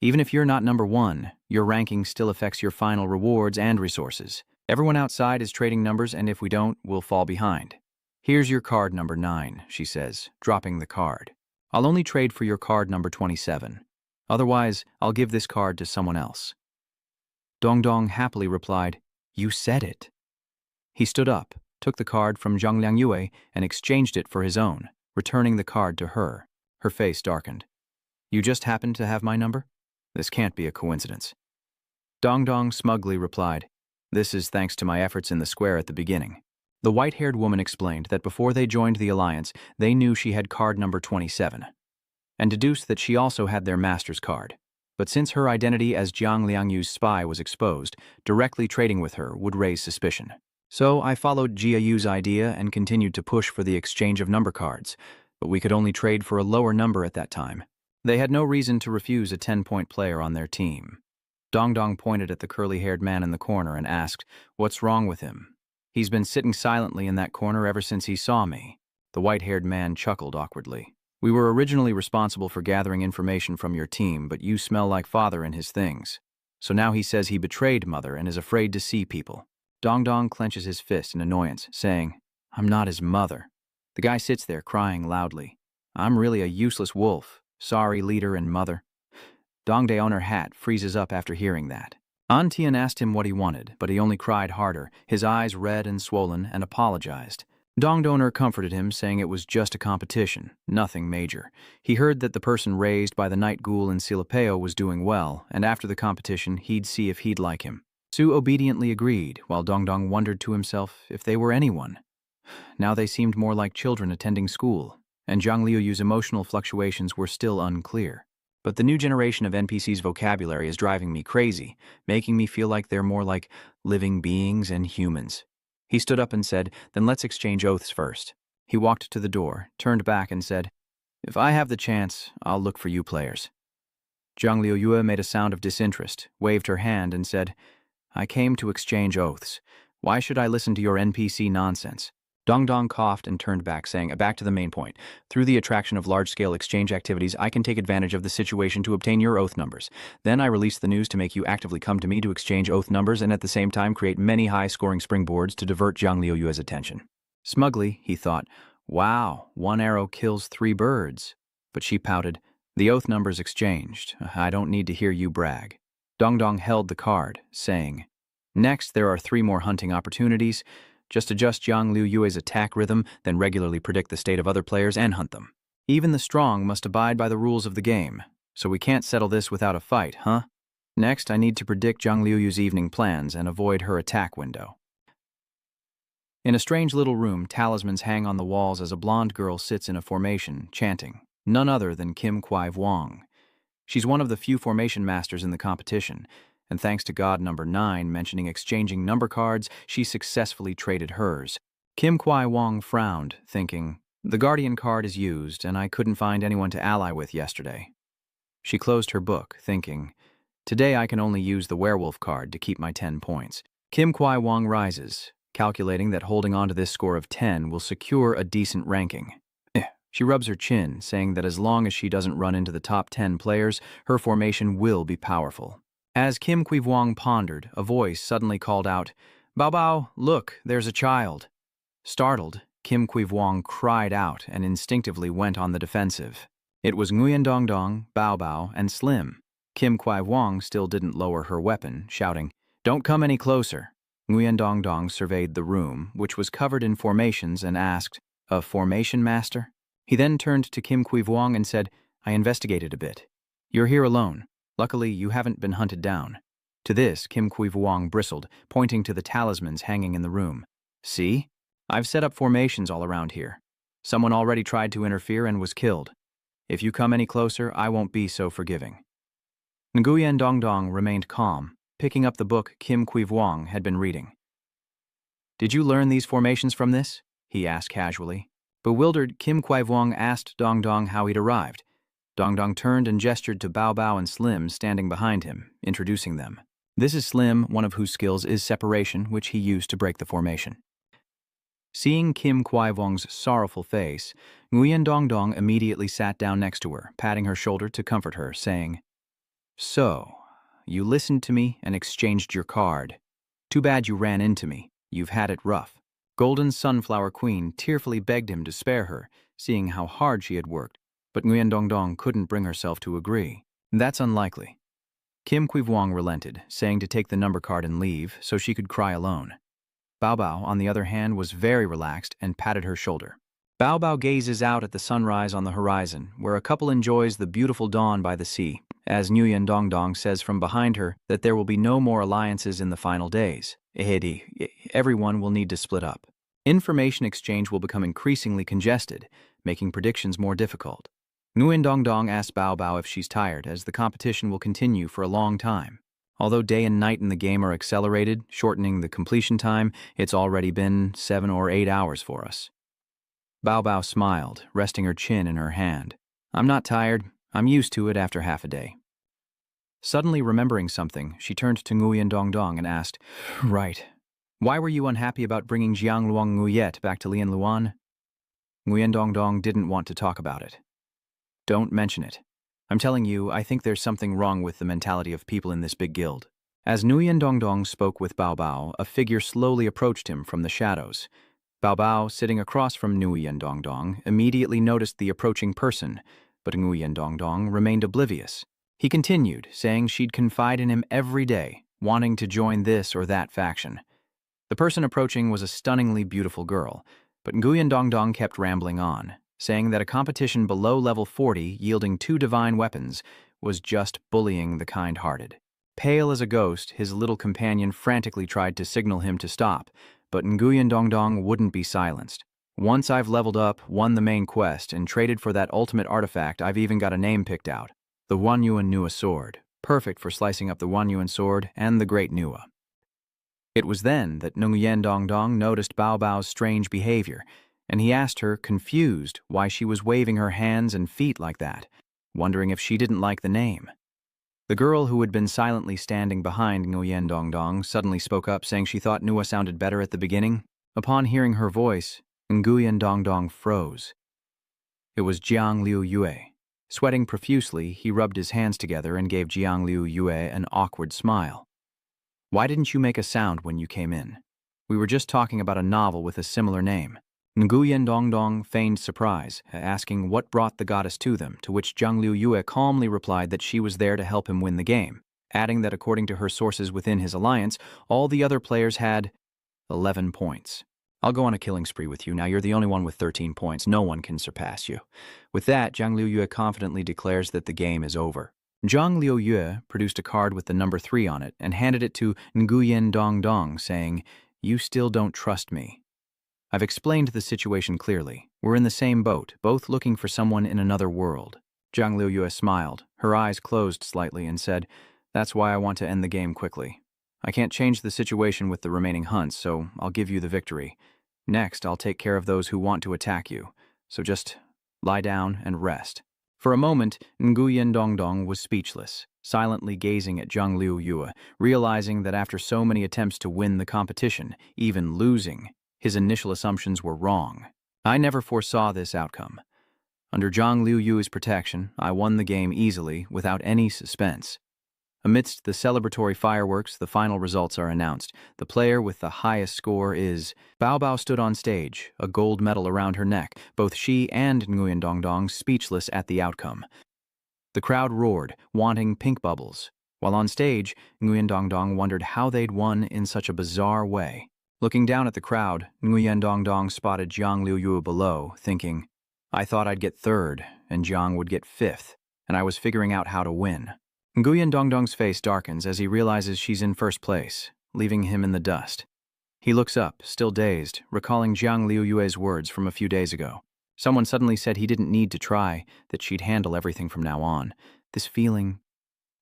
"Even if you're not number 1, your ranking still affects your final rewards and resources. Everyone outside is trading numbers, and if we don't, we'll fall behind. Here's your card number 9, she says, dropping the card. I'll only trade for your card number 27. Otherwise, I'll give this card to someone else." Dong Dong happily replied, "You said it." He stood up, took the card from Zhang Liang Yue, and exchanged it for his own, returning the card to her. Her face darkened. "You just happened to have my number? This can't be a coincidence." Dong Dong smugly replied, "This is thanks to my efforts in the square at the beginning." The white-haired woman explained that before they joined the alliance, they knew she had card number 27, and deduced that she also had their master's card. But since her identity as Jiang Liangyu's spy was exposed, directly trading with her would raise suspicion. So I followed Jia Yu's idea and continued to push for the exchange of number cards, but we could only trade for a lower number at that time. They had no reason to refuse a 10-point player on their team. Dong Dong pointed at the curly-haired man in the corner and asked, "What's wrong with him?" "He's been sitting silently in that corner ever since he saw me." The white-haired man chuckled awkwardly. "We were originally responsible for gathering information from your team, but you smell like father in his things. So now he says he betrayed mother and is afraid to see people." Dong Dong clenches his fist in annoyance, saying, "I'm not his mother." The guy sits there crying loudly. "I'm really a useless wolf. Sorry, leader and mother." Dong Daoner Hat freezes up after hearing that. An Tian asked him what he wanted, but he only cried harder, his eyes red and swollen, and apologized. Dong Donor comforted him, saying it was just a competition, nothing major. He heard that the person raised by the night ghoul in Silapeo was doing well, and after the competition, he'd see if he'd like him. Su obediently agreed, while Dong Dong wondered to himself if they were anyone. Now they seemed more like children attending school, and Zhang Liuyu's emotional fluctuations were still unclear. But the new generation of NPC's vocabulary is driving me crazy, making me feel like they're more like living beings and humans. He stood up and said, "Then let's exchange oaths first." He walked to the door, turned back and said, "If I have the chance, I'll look for you players." Zhang Liuyue made a sound of disinterest, waved her hand and said, "I came to exchange oaths. Why should I listen to your NPC nonsense?" Dong Dong coughed and turned back, saying, "Back to the main point. Through the attraction of large-scale exchange activities, I can take advantage of the situation to obtain your oath numbers. Then I release the news to make you actively come to me to exchange oath numbers and at the same time create many high-scoring springboards to divert Zhang Liuyue's attention." Smugly, he thought, "Wow, one arrow kills 3 birds." But she pouted, "The oath numbers exchanged. I don't need to hear you brag." Dong Dong held the card, saying, "Next, there are 3 more hunting opportunities. Just adjust Zhang Liuyue's attack rhythm, then regularly predict the state of other players and hunt them. Even the strong must abide by the rules of the game, so we can't settle this without a fight, huh? Next, I need to predict Zhang Liuyue's evening plans and avoid her attack window." In a strange little room, talismans hang on the walls as a blonde girl sits in a formation, chanting, none other than Kim Kwai Wong. She's one of the few formation masters in the competition, and thanks to God number 9 mentioning exchanging number cards, she successfully traded hers. Kim Kwai Wong frowned, thinking, "The Guardian card is used, and I couldn't find anyone to ally with yesterday." She closed her book, thinking, "Today I can only use the werewolf card to keep my 10 points. Kim Kwai Wong rises, calculating that holding on to this score of 10 will secure a decent ranking. She rubs her chin, saying that as long as she doesn't run into the top 10 players, her formation will be powerful. As Kim Kwai Wong pondered, a voice suddenly called out, "Bao Bao, look, there's a child." Startled, Kim Kwai Wong cried out and instinctively went on the defensive. It was Nguyen Dong Dong, Bao Bao, and Slim. Kim Kwai Wong still didn't lower her weapon, shouting, "Don't come any closer." Nguyen Dong Dong surveyed the room, which was covered in formations, and asked, "A formation master?" He then turned to Kim Kwai Wong and said, "I investigated a bit. You're here alone. Luckily, you haven't been hunted down." To this, Kim Kwai Wong bristled, pointing to the talismans hanging in the room. "See? I've set up formations all around here. Someone already tried to interfere and was killed. If you come any closer, I won't be so forgiving." Nguyen Dongdong remained calm, picking up the book Kim Qui-vuong had been reading. "Did you learn these formations from this?" he asked casually. Bewildered, Kim Qui-vuong asked Dongdong how he'd arrived. Dongdong turned and gestured to Bao Bao and Slim standing behind him, introducing them. "This is Slim, one of whose skills is separation, which he used to break the formation." Seeing Kim Qui-vuong's sorrowful face, Nguyen Dongdong immediately sat down next to her, patting her shoulder to comfort her, saying, "So, you listened to me and exchanged your card. Too bad you ran into me. You've had it rough." Golden Sunflower Queen tearfully begged him to spare her, seeing how hard she had worked, but Nguyen Dongdong couldn't bring herself to agree. "That's unlikely." Kim Qui-vuong relented, saying to take the number card and leave so she could cry alone. Bao Bao, on the other hand, was very relaxed and patted her shoulder. Bao Bao gazes out at the sunrise on the horizon, where a couple enjoys the beautiful dawn by the sea, as Nguyen Dongdong says from behind her that there will be no more alliances in the final days. Everyone will need to split up. Information exchange will become increasingly congested, making predictions more difficult. Nguyen Dongdong asks Bao Bao if she's tired, as the competition will continue for a long time. Although day and night in the game are accelerated, shortening the completion time, it's already been 7 or 8 hours for us. Bao Bao smiled, resting her chin in her hand. "I'm not tired. I'm used to it after half a day." Suddenly remembering something, she turned to Nguyen Dongdong and asked, "Right. Why were you unhappy about bringing Jiang Luong Nguyet back to Lian Luan?" Nguyen Dongdong didn't want to talk about it. "Don't mention it. I'm telling you, I think there's something wrong with the mentality of people in this big guild." As Nguyen Dongdong spoke with Bao Bao, a figure slowly approached him from the shadows. Bao Bao, sitting across from Nguyen Dongdong, immediately noticed the approaching person, but Nguyen Dongdong remained oblivious. He continued, saying she'd confide in him every day, wanting to join this or that faction. The person approaching was a stunningly beautiful girl, but Nguyen Dongdong kept rambling on, saying that a competition below level 40 yielding 2 divine weapons was just bullying the kind-hearted. Pale as a ghost, his little companion frantically tried to signal him to stop, but Nguyen Dongdong wouldn't be silenced. "Once I've leveled up, won the main quest, and traded for that ultimate artifact, I've even got a name picked out. The Wanyuan Nua Sword, perfect for slicing up the Wanyuan Sword and the Great Nua." It was then that Nguyen Dongdong noticed Bao Bao's strange behavior, and he asked her, confused, why she was waving her hands and feet like that, wondering if she didn't like the name. The girl who had been silently standing behind Nguyen Dongdong suddenly spoke up, saying she thought Nua sounded better at the beginning. Upon hearing her voice, Nguyen Dongdong froze. It was Jiang Liu Yue. Sweating profusely, he rubbed his hands together and gave Jiang Liu Yue an awkward smile. "Why didn't you make a sound when you came in? We were just talking about a novel with a similar name." Nguyen Dongdong feigned surprise, asking what brought the goddess to them, to which Jiang Liu Yue calmly replied that she was there to help him win the game, adding that according to her sources within his alliance, all the other players had 11 points. "I'll go on a killing spree with you. Now you're the only one with 13 points. No one can surpass you." With that, Jiang Liu Yue confidently declares that the game is over. Jiang Liu Yue produced a card with the number 3 on it and handed it to Nguyen Dongdong, saying, "You still don't trust me. I've explained the situation clearly. We're in the same boat, both looking for someone in another world." Jiang Liu Yue smiled, her eyes closed slightly, and said, "That's why I want to end the game quickly. I can't change the situation with the remaining hunts, so I'll give you the victory. Next, I'll take care of those who want to attack you, so just lie down and rest." For a moment, Nguyen Dongdong was speechless, silently gazing at Jiang Liu Yue, realizing that after so many attempts to win the competition, even losing, his initial assumptions were wrong. "I never foresaw this outcome. Under Jiang Liu Yue's protection, I won the game easily, without any suspense." Amidst the celebratory fireworks, the final results are announced. The player with the highest score is... Bao Bao stood on stage, a gold medal around her neck, both she and Nguyen Dongdong speechless at the outcome. The crowd roared, wanting pink bubbles. While on stage, Nguyen Dongdong wondered how they'd won in such a bizarre way. Looking down at the crowd, Nguyen Dongdong spotted Jiang Liu Yue below, thinking, "I thought I'd get 3rd, and Jiang would get 5th, and I was figuring out how to win." Nguyen Dongdong's face darkens as he realizes she's in 1st place, leaving him in the dust. He looks up, still dazed, recalling Jiang Liu Yue's words from a few days ago. Someone suddenly said he didn't need to try, that she'd handle everything from now on. This feeling...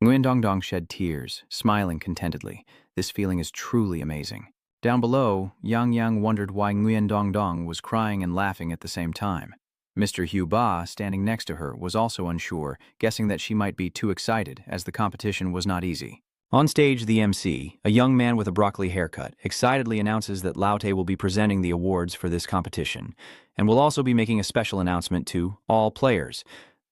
Nguyen Dong Dong shed tears, smiling contentedly. This feeling is truly amazing. Down below, Yang Yang wondered why Nguyen Dong Dong was crying and laughing at the same time. Mr. Hugh Ba, standing next to her, was also unsure, guessing that she might be too excited, as the competition was not easy. On stage, the MC, a young man with a broccoli haircut, excitedly announces that Laute will be presenting the awards for this competition, and will also be making a special announcement to all players.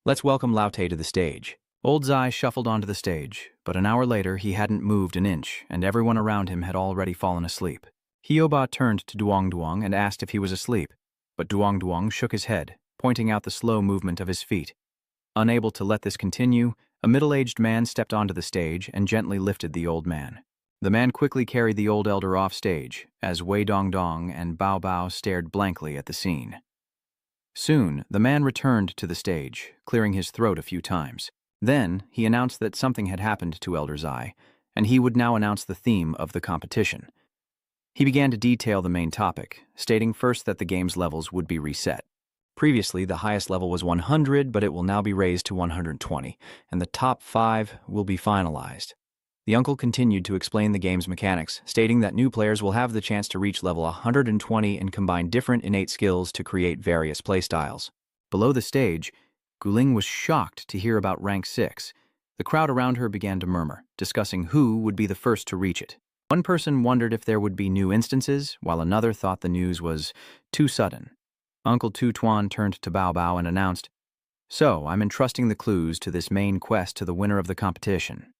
Let's welcome Laute to the stage. Old Zai shuffled onto the stage, but an hour later he hadn't moved an inch, and everyone around him had already fallen asleep. Hioba turned to Duong Duong and asked if he was asleep, but Duong Duong shook his head, pointing out the slow movement of his feet. Unable to let this continue, a middle-aged man stepped onto the stage and gently lifted the old man. The man quickly carried the old elder off stage, as Wei Dong Dong and Bao Bao stared blankly at the scene. Soon, the man returned to the stage, clearing his throat a few times. Then, he announced that something had happened to Elder Zai, and he would now announce the theme of the competition. He began to detail the main topic, stating first that the game's levels would be reset. Previously, the highest level was 100, but it will now be raised to 120, and the top 5 will be finalized. The uncle continued to explain the game's mechanics, stating that new players will have the chance to reach level 120 and combine different innate skills to create various playstyles. Below the stage, Guling was shocked to hear about rank 6. The crowd around her began to murmur, discussing who would be the first to reach it. One person wondered if there would be new instances, while another thought the news was too sudden. Uncle Tu Tuan turned to Bao Bao and announced, "So, I'm entrusting the clues to this main quest to the winner of the competition."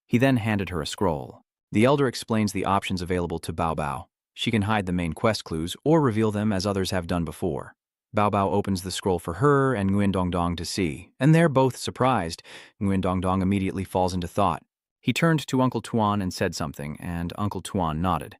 He then handed her a scroll. The elder explains the options available to Bao Bao. She can hide the main quest clues or reveal them as others have done before. Bao Bao opens the scroll for her and Nguyen Dong Dong to see, and they're both surprised. Nguyen Dong Dong immediately falls into thought. He turned to Uncle Tuan and said something, and Uncle Tuan nodded.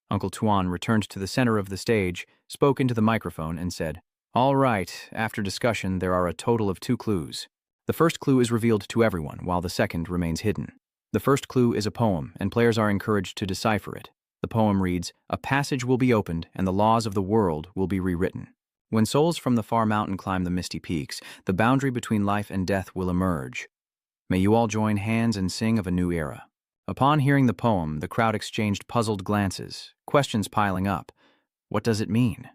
Uncle Tuan returned to the center of the stage, spoke into the microphone, and said, "All right, after discussion, there are a total of 2 clues. The first clue is revealed to everyone, while the second remains hidden. The first clue is a poem, and players are encouraged to decipher it. The poem reads, 'A passage will be opened, and the laws of the world will be rewritten. When souls from the far mountain climb the misty peaks, the boundary between life and death will emerge. May you all join hands and sing of a new era.'" Upon hearing the poem, the crowd exchanged puzzled glances, questions piling up. What does it mean?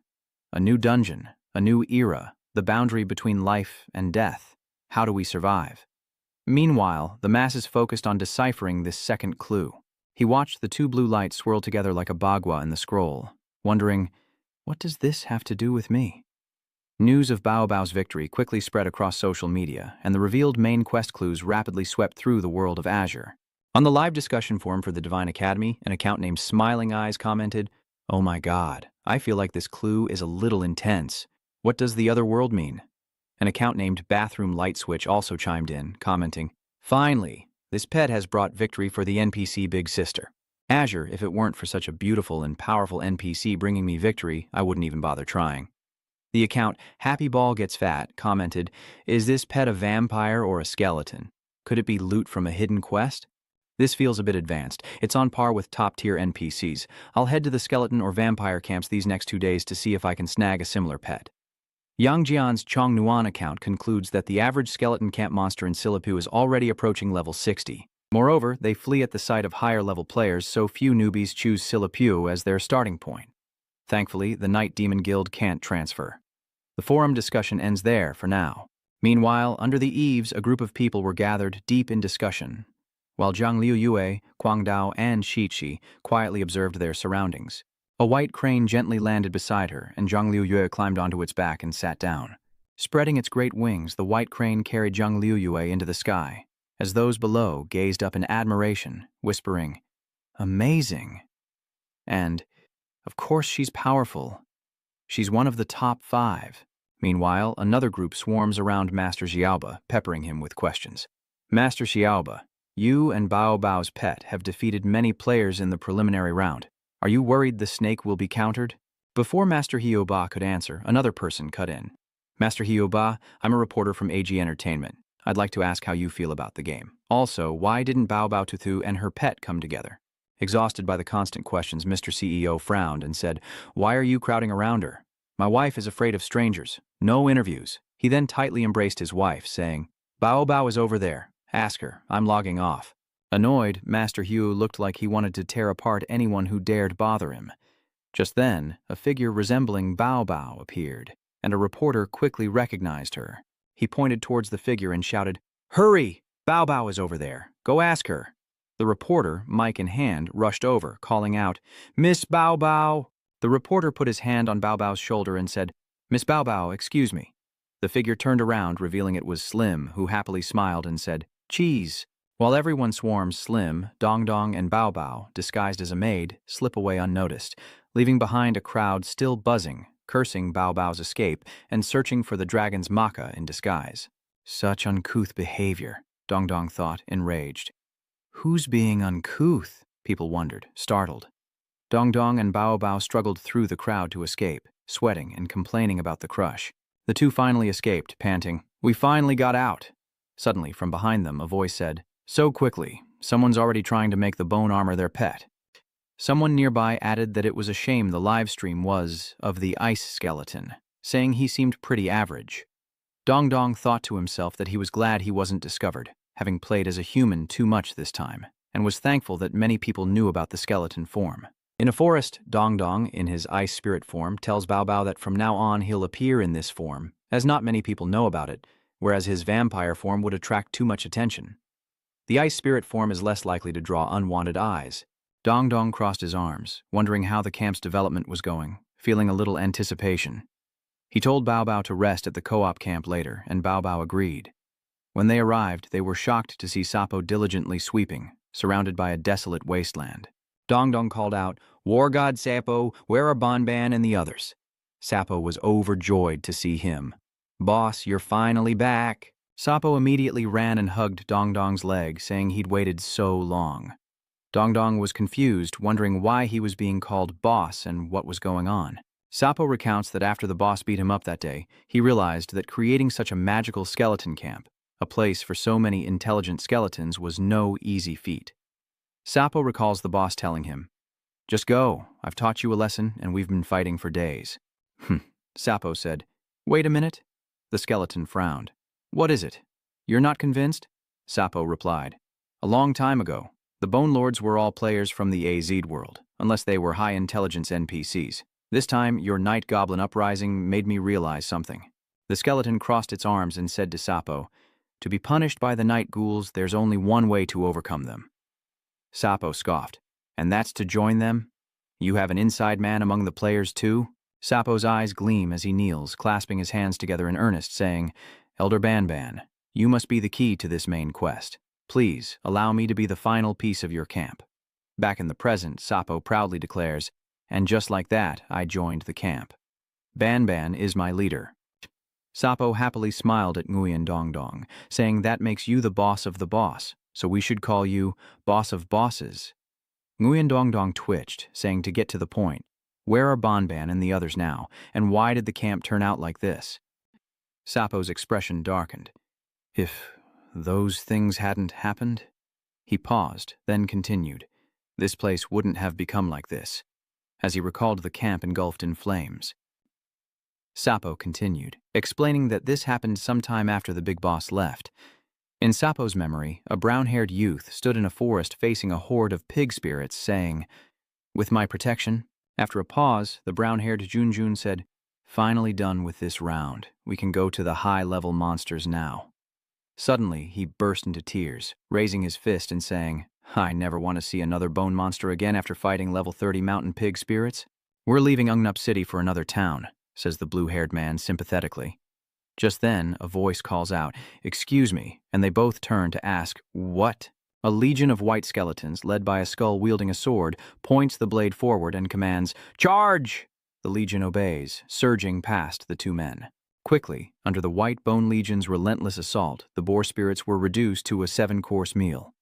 A new dungeon, a new era, the boundary between life and death. How do we survive? Meanwhile, the masses focused on deciphering this second clue. He watched the 2 blue lights swirl together like a bagua in the scroll, wondering, what does this have to do with me? News of Bao Bao's victory quickly spread across social media, and the revealed main quest clues rapidly swept through the world of Azure. On the live discussion forum for the Divine Academy, an account named Smiling Eyes commented, "Oh my god, I feel like this clue is a little intense. What does the other world mean?" An account named Bathroom Light Switch also chimed in, commenting, "Finally, this pet has brought victory for the NPC Big Sister. Azure, if it weren't for such a beautiful and powerful NPC bringing me victory, I wouldn't even bother trying." The account Happy Ball Gets Fat commented, "Is this pet a vampire or a skeleton? Could it be loot from a hidden quest? This feels a bit advanced. It's on par with top-tier NPCs. I'll head to the skeleton or vampire camps these next 2 days to see if I can snag a similar pet." Yang Jian's Chong Nuan account concludes that the average skeleton camp monster in Silapu is already approaching level 60. Moreover, they flee at the sight of higher-level players, so few newbies choose Silapu as their starting point. Thankfully, the Night Demon Guild can't transfer. The forum discussion ends there for now. Meanwhile, under the eaves, a group of people were gathered deep in discussion, while Zhang Liuyue, Guangdao, and Shichi quietly observed their surroundings. A white crane gently landed beside her, and Zhang Liuyue climbed onto its back and sat down. Spreading its great wings, the white crane carried Zhang Liuyue into the sky, as those below gazed up in admiration, whispering, "Amazing!" And, "Of course she's powerful. She's one of the top 5. Meanwhile, another group swarms around Master Xiaoba, peppering him with questions. "Master Xiaoba, you and Bao Bao's pet have defeated many players in the preliminary round. Are you worried the snake will be countered?" Before Master Hioba could answer, another person cut in. "Master Hioba, I'm a reporter from AG Entertainment. I'd like to ask how you feel about the game. Also, why didn't Bao Bao Tuthu and her pet come together?" Exhausted by the constant questions, Mr. CEO frowned and said, "Why are you crowding around her? My wife is afraid of strangers. No interviews. He then tightly embraced his wife, saying, Bao Bao is over there. Ask her. I'm logging off. Annoyed, Master Hugh looked like he wanted to tear apart anyone who dared bother him. Just then, a figure resembling Bao Bao appeared, and a reporter quickly recognized her. He pointed towards the figure and shouted, Hurry! Bao Bao is over there. Go ask her. The reporter, mic in hand, rushed over, calling out, Miss Bao Bao! The reporter put his hand on Bao Bao's shoulder and said, Miss Bao Bao, excuse me. The figure turned around, revealing it was Slim, who happily smiled and said, Cheese. While everyone swarms, Slim, Dong Dong, and Bao Bao, disguised as a maid, slip away unnoticed, leaving behind a crowd still buzzing, cursing Bao Bao's escape and searching for the dragon's maca in disguise. Such uncouth behavior, Dong Dong thought, enraged. Who's being uncouth? People wondered, startled. Dong Dong and Bao Bao struggled through the crowd to escape, sweating and complaining about the crush. The two finally escaped, panting, We finally got out. Suddenly, from behind them, a voice said, So quickly, someone's already trying to make the bone armor their pet. Someone nearby added that it was a shame the live stream was of the ice skeleton, saying he seemed pretty average. Dong Dong thought to himself that he was glad he wasn't discovered, having played as a human too much this time, and was thankful that many people knew about the skeleton form. In a forest, Dong Dong, in his ice spirit form, tells Bao Bao that from now on he'll appear in this form, as not many people know about it, whereas his vampire form would attract too much attention. The ice spirit form is less likely to draw unwanted eyes. Dong Dong crossed his arms, wondering how the camp's development was going, feeling a little anticipation. He told Bao Bao to rest at the co-op camp later, and Bao Bao agreed. When they arrived, they were shocked to see Sapo diligently sweeping, surrounded by a desolate wasteland. Dong Dong called out, War God Sapo, where are Banban and the others? Sapo was overjoyed to see him. Boss, you're finally back. Sapo immediately ran and hugged Dong Dong's leg, saying he'd waited so long. Dong Dong was confused, wondering why he was being called boss and what was going on. Sapo recounts that after the boss beat him up that day, he realized that creating such a magical skeleton camp, a place for so many intelligent skeletons, was no easy feat. Sapo recalls the boss telling him, Just go, I've taught you a lesson and we've been fighting for days. Sapo said, Wait a minute. The skeleton frowned. What is it? You're not convinced? Sapo replied, A long time ago, the Bone Lords were all players from the AZ world, unless they were high-intelligence NPCs. This time, your Night Goblin uprising made me realize something. The skeleton crossed its arms and said to Sapo, To be punished by the night ghouls, there's only one way to overcome them. Sapo scoffed, And that's to join them? You have an inside man among the players too? Sapo's eyes gleam as he kneels, clasping his hands together in earnest, saying, Elder Banban, you must be the key to this main quest. Please, allow me to be the final piece of your camp. Back in the present, Sapo proudly declares, And just like that, I joined the camp. Banban is my leader. Sapo happily smiled at Nguyen Dong Dong, saying that makes you the boss of the boss, so we should call you Boss of Bosses. Nguyen Dong Dong twitched, saying to get to the point, Where are Banban and the others now, and why did the camp turn out like this? Sapo's expression darkened. If those things hadn't happened? He paused, then continued. This place wouldn't have become like this, as he recalled the camp engulfed in flames. Sapo continued, explaining that this happened sometime after the big boss left. In Sapo's memory, a brown-haired youth stood in a forest facing a horde of pig spirits, saying, With my protection. After a pause, the brown-haired Junjun said, Finally done with this round. We can go to the high-level monsters now. Suddenly, he burst into tears, raising his fist and saying, I never want to see another bone monster again after fighting level 30 mountain pig spirits. We're leaving Ungnup City for another town, says the blue-haired man sympathetically. Just then, a voice calls out, Excuse me, and they both turn to ask, What? A legion of white skeletons, led by a skull wielding a sword, points the blade forward and commands, Charge! The legion obeys, surging past the two men. Quickly, under the White Bone Legion's relentless assault, the boar spirits were reduced to a 7-course meal.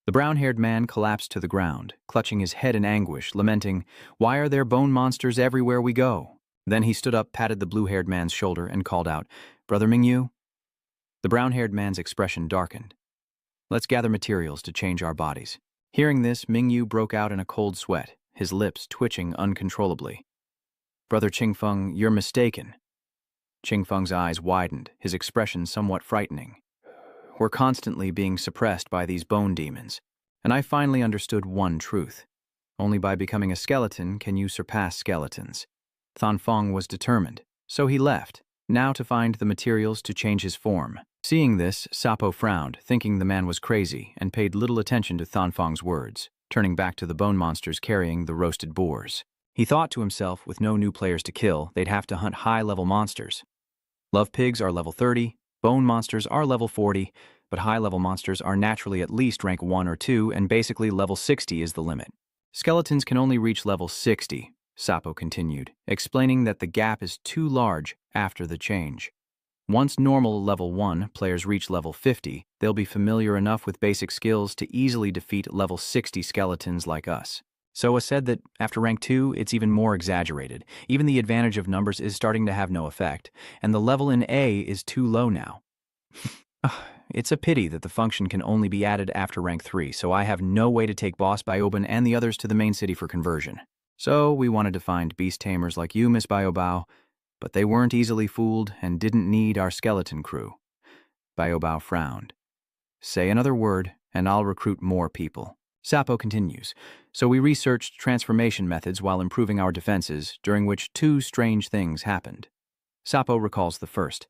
The brown-haired man collapsed to the ground, clutching his head in anguish, lamenting, Why are there bone monsters everywhere we go? Then he stood up, patted the blue-haired man's shoulder, and called out, Brother Mingyu? The brown-haired man's expression darkened. Let's gather materials to change our bodies. Hearing this, Mingyu broke out in a cold sweat, his lips twitching uncontrollably. Brother Qingfeng, you're mistaken. Qingfeng's eyes widened, his expression somewhat frightening. We're constantly being suppressed by these bone demons, and I finally understood one truth. Only by becoming a skeleton can you surpass skeletons. Thonfeng was determined, so he left, now to find the materials to change his form. Seeing this, Sapo frowned, thinking the man was crazy, and paid little attention to Thonfeng's words, turning back to the bone monsters carrying the roasted boars. He thought to himself, with no new players to kill, they'd have to hunt high-level monsters. Love pigs are level 30, bone monsters are level 40, but high-level monsters are naturally at least rank 1 or 2, and basically level 60 is the limit. Skeletons can only reach level 60, Sapo continued, explaining that the gap is too large after the change. Once normal level 1 players reach level 50, they'll be familiar enough with basic skills to easily defeat level 60 skeletons like us. Soa said that after rank 2, it's even more exaggerated. Even the advantage of numbers is starting to have no effect, and the level in A is too low now. It's a pity that the function can only be added after rank 3, so I have no way to take Boss Bioban and the others to the main city for conversion. So we wanted to find beast tamers like you, Miss Biobao, but they weren't easily fooled and didn't need our skeleton crew. Biobao frowned. Say another word, and I'll recruit more people. Sapo continues. So we researched transformation methods while improving our defenses, during which 2 strange things happened. Sapo recalls the first.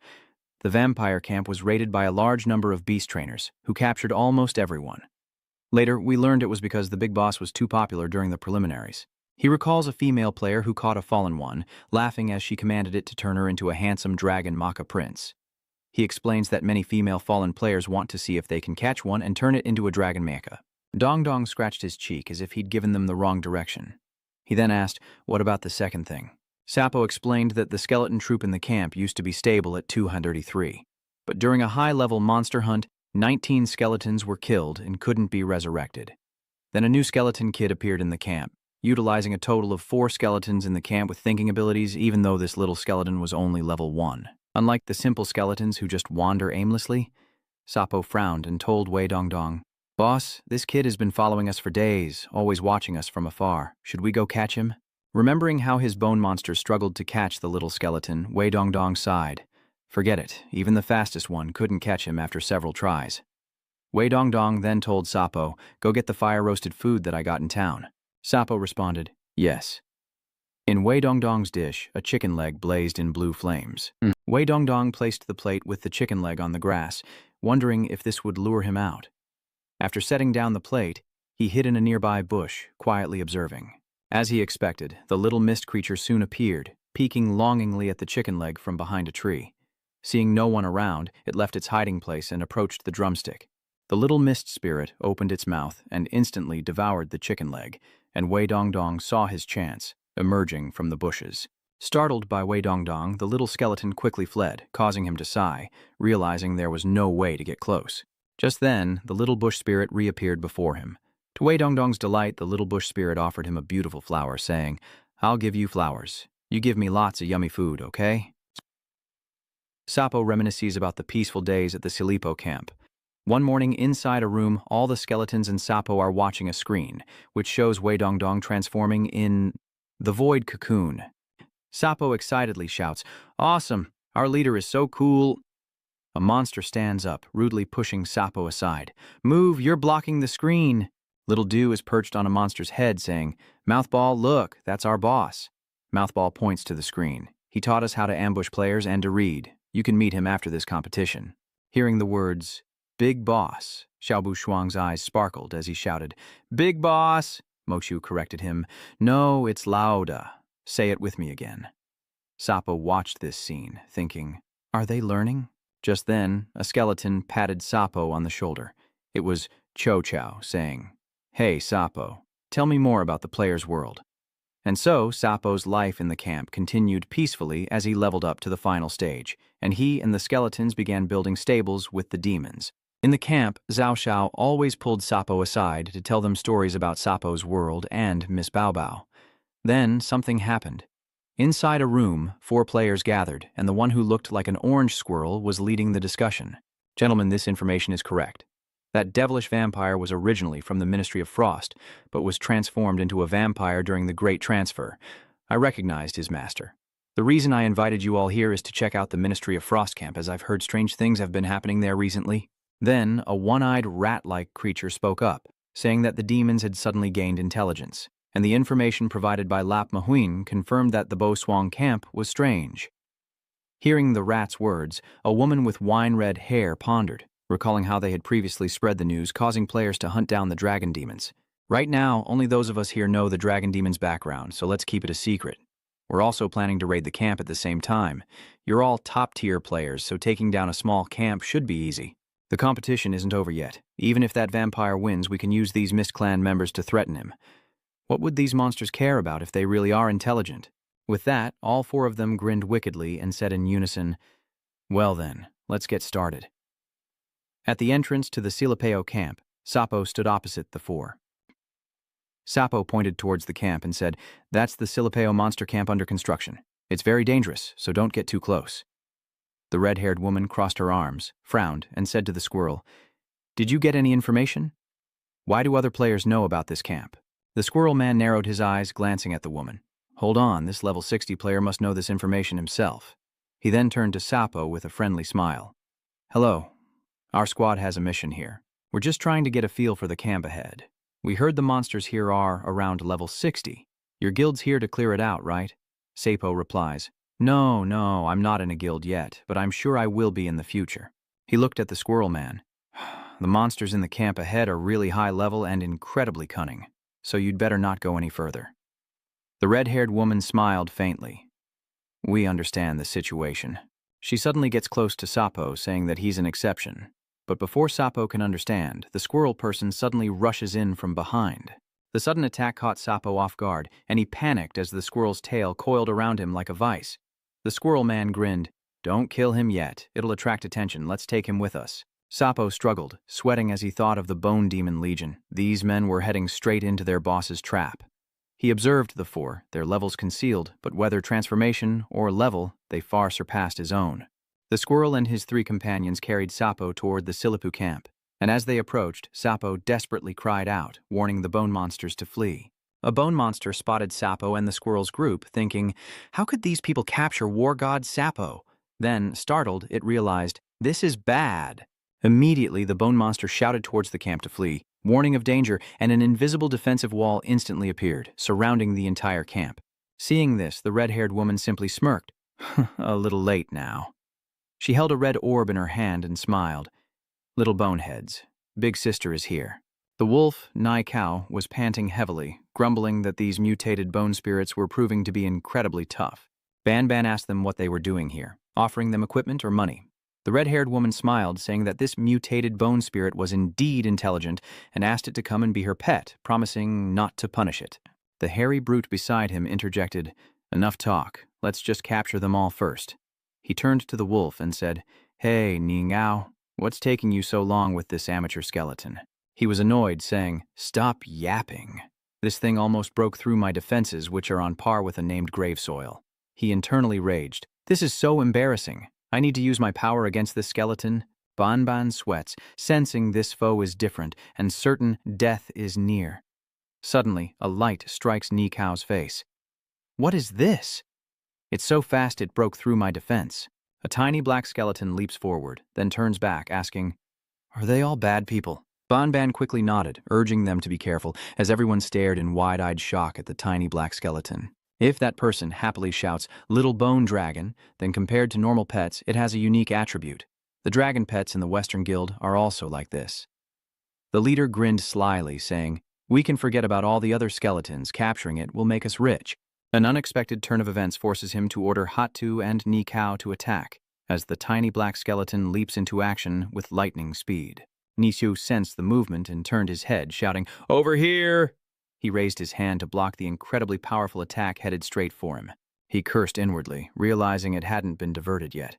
The vampire camp was raided by a large number of beast trainers, who captured almost everyone. Later, we learned it was because the big boss was too popular during the preliminaries. He recalls a female player who caught a fallen one, laughing as she commanded it to turn her into a handsome dragon Maka prince. He explains that many female fallen players want to see if they can catch one and turn it into a dragon mecha. Dong Dong scratched his cheek as if he'd given them the wrong direction. He then asked, what about the second thing? Sapo explained that the skeleton troop in the camp used to be stable at 233. But during a high-level monster hunt, 19 skeletons were killed and couldn't be resurrected. Then a new skeleton kid appeared in the camp, utilizing a total of 4 skeletons in the camp with thinking abilities, even though this little skeleton was only level 1. Unlike the simple skeletons who just wander aimlessly, Sapo frowned and told Wei Dongdong, Boss, this kid has been following us for days, always watching us from afar. Should we go catch him? Remembering how his bone monster struggled to catch the little skeleton, Wei Dongdong sighed. Forget it, even the fastest one couldn't catch him after several tries. Wei Dongdong then told Sapo, go get the fire-roasted food that I got in town. Sapo responded, yes. In Wei Dongdong's dish, a chicken leg blazed in blue flames. Wei Dongdong placed the plate with the chicken leg on the grass, wondering if this would lure him out. After setting down the plate, he hid in a nearby bush, quietly observing. As he expected, the little mist creature soon appeared, peeking longingly at the chicken leg from behind a tree. Seeing no one around, it left its hiding place and approached the drumstick. The little mist spirit opened its mouth and instantly devoured the chicken leg, and Wei Dongdong saw his chance, emerging from the bushes. Startled by Wei Dongdong, the little skeleton quickly fled, causing him to sigh, realizing there was no way to get close. Just then, the little bush spirit reappeared before him. To Wei Dongdong's delight, the little bush spirit offered him a beautiful flower, saying, I'll give you flowers. You give me lots of yummy food, okay? Sapo reminisces about the peaceful days at the Silipo camp. One morning, inside a room, all the skeletons and Sapo are watching a screen, which shows Wei Dongdong transforming in the void cocoon. Sapo excitedly shouts, Awesome! Our leader is so cool! A monster stands up, rudely pushing Sapo aside. Move, you're blocking the screen! Little Dew is perched on a monster's head, saying, Mouthball, look, that's our boss. Mouthball points to the screen. He taught us how to ambush players and to read. You can meet him after this competition. Hearing the words, Big Boss, Xiaobu Shuang's eyes sparkled as he shouted, Big Boss! Mochu corrected him. No, it's Lauda. Say it with me again. Sapo watched this scene, thinking, Are they learning? Just then, a skeleton patted Sapo on the shoulder. It was Cho Chow, saying, Hey, Sapo, tell me more about the player's world. And so, Sapo's life in the camp continued peacefully as he leveled up to the final stage, and he and the skeletons began building stables with the demons. In the camp, Zhao Xiao always pulled Sapo aside to tell them stories about Sapo's world and Miss Bao Bao. Then, something happened. Inside a room, 4 players gathered, and the one who looked like an orange squirrel was leading the discussion. Gentlemen, this information is correct. That devilish vampire was originally from the Ministry of Frost, but was transformed into a vampire during the Great Transfer. I recognized his master. The reason I invited you all here is to check out the Ministry of Frost Camp, as I've heard strange things have been happening there recently. Then, a one-eyed rat-like creature spoke up, saying that the demons had suddenly gained intelligence, and the information provided by Lap Mahuin confirmed that the Bo Swang camp was strange. Hearing the rat's words, a woman with wine-red hair pondered, recalling how they had previously spread the news, causing players to hunt down the dragon demons. Right now, only those of us here know the dragon demon's background, so let's keep it a secret. We're also planning to raid the camp at the same time. You're all top-tier players, so taking down a small camp should be easy. The competition isn't over yet. Even if that vampire wins, we can use these Mist Clan members to threaten him. What would these monsters care about if they really are intelligent? With that, all four of them grinned wickedly and said in unison, "Well then, let's get started." At the entrance to the Silipeo camp, Sapo stood opposite the four. Sapo pointed towards the camp and said, "That's the Silipeo monster camp under construction. It's very dangerous, so don't get too close." The red-haired woman crossed her arms, frowned, and said to the squirrel, "Did you get any information? Why do other players know about this camp?" The squirrel man narrowed his eyes, glancing at the woman. "Hold on, this level 60 player must know this information himself." He then turned to Sapo with a friendly smile. "Hello. Our squad has a mission here. We're just trying to get a feel for the camp ahead. We heard the monsters here are around level 60. Your guild's here to clear it out, right?" Sapo replies, No, I'm not in a guild yet, but I'm sure I will be in the future." He looked at the squirrel man. "The monsters in the camp ahead are really high level and incredibly cunning, so you'd better not go any further." The red-haired woman smiled faintly. "We understand the situation." She suddenly gets close to Sapo, saying that he's an exception. But before Sapo can understand, the squirrel person suddenly rushes in from behind. The sudden attack caught Sapo off guard, and he panicked as the squirrel's tail coiled around him like a vice. The squirrel man grinned. "Don't kill him yet. It'll attract attention. Let's take him with us." Sapo struggled, sweating as he thought of the Bone Demon Legion. These men were heading straight into their boss's trap. He observed the four, their levels concealed, but whether transformation or level, they far surpassed his own. The squirrel and his three companions carried Sapo toward the Silipu camp, and as they approached, Sapo desperately cried out, warning the bone monsters to flee. A bone monster spotted Sapo and the squirrel's group, thinking, "How could these people capture war god Sapo?" Then, startled, it realized, "This is bad." Immediately, the bone monster shouted towards the camp to flee, warning of danger, and an invisible defensive wall instantly appeared, surrounding the entire camp. Seeing this, the red-haired woman simply smirked. "A little late now." She held a red orb in her hand and smiled. "Little boneheads, Big Sister is here." The wolf, Nai Cow, was panting heavily, grumbling that these mutated bone spirits were proving to be incredibly tough. Ban asked them what they were doing here, offering them equipment or money. The red-haired woman smiled, saying that this mutated bone spirit was indeed intelligent and asked it to come and be her pet, promising not to punish it. The hairy brute beside him interjected, "Enough talk. Let's just capture them all first." He turned to the wolf and said, "Hey, Ningao, what's taking you so long with this amateur skeleton?" He was annoyed, saying, "Stop yapping. This thing almost broke through my defenses, which are on par with a named grave soil." He internally raged. "This is so embarrassing. I need to use my power against this skeleton." Ban sweats, sensing this foe is different and certain death is near. Suddenly, a light strikes Nikau's face. "What is this?" "It's so fast it broke through my defense." A tiny black skeleton leaps forward, then turns back, asking, "Are they all bad people?" Ban quickly nodded, urging them to be careful, as everyone stared in wide-eyed shock at the tiny black skeleton. If that person happily shouts, "Little bone dragon," then compared to normal pets, it has a unique attribute. The dragon pets in the Western Guild are also like this. The leader grinned slyly, saying, "We can forget about all the other skeletons. Capturing it will make us rich." An unexpected turn of events forces him to order Hatu and Nikao to attack, as the tiny black skeleton leaps into action with lightning speed. Nishu sensed the movement and turned his head, shouting, "Over here!" He raised his hand to block the incredibly powerful attack headed straight for him. He cursed inwardly, realizing it hadn't been diverted yet.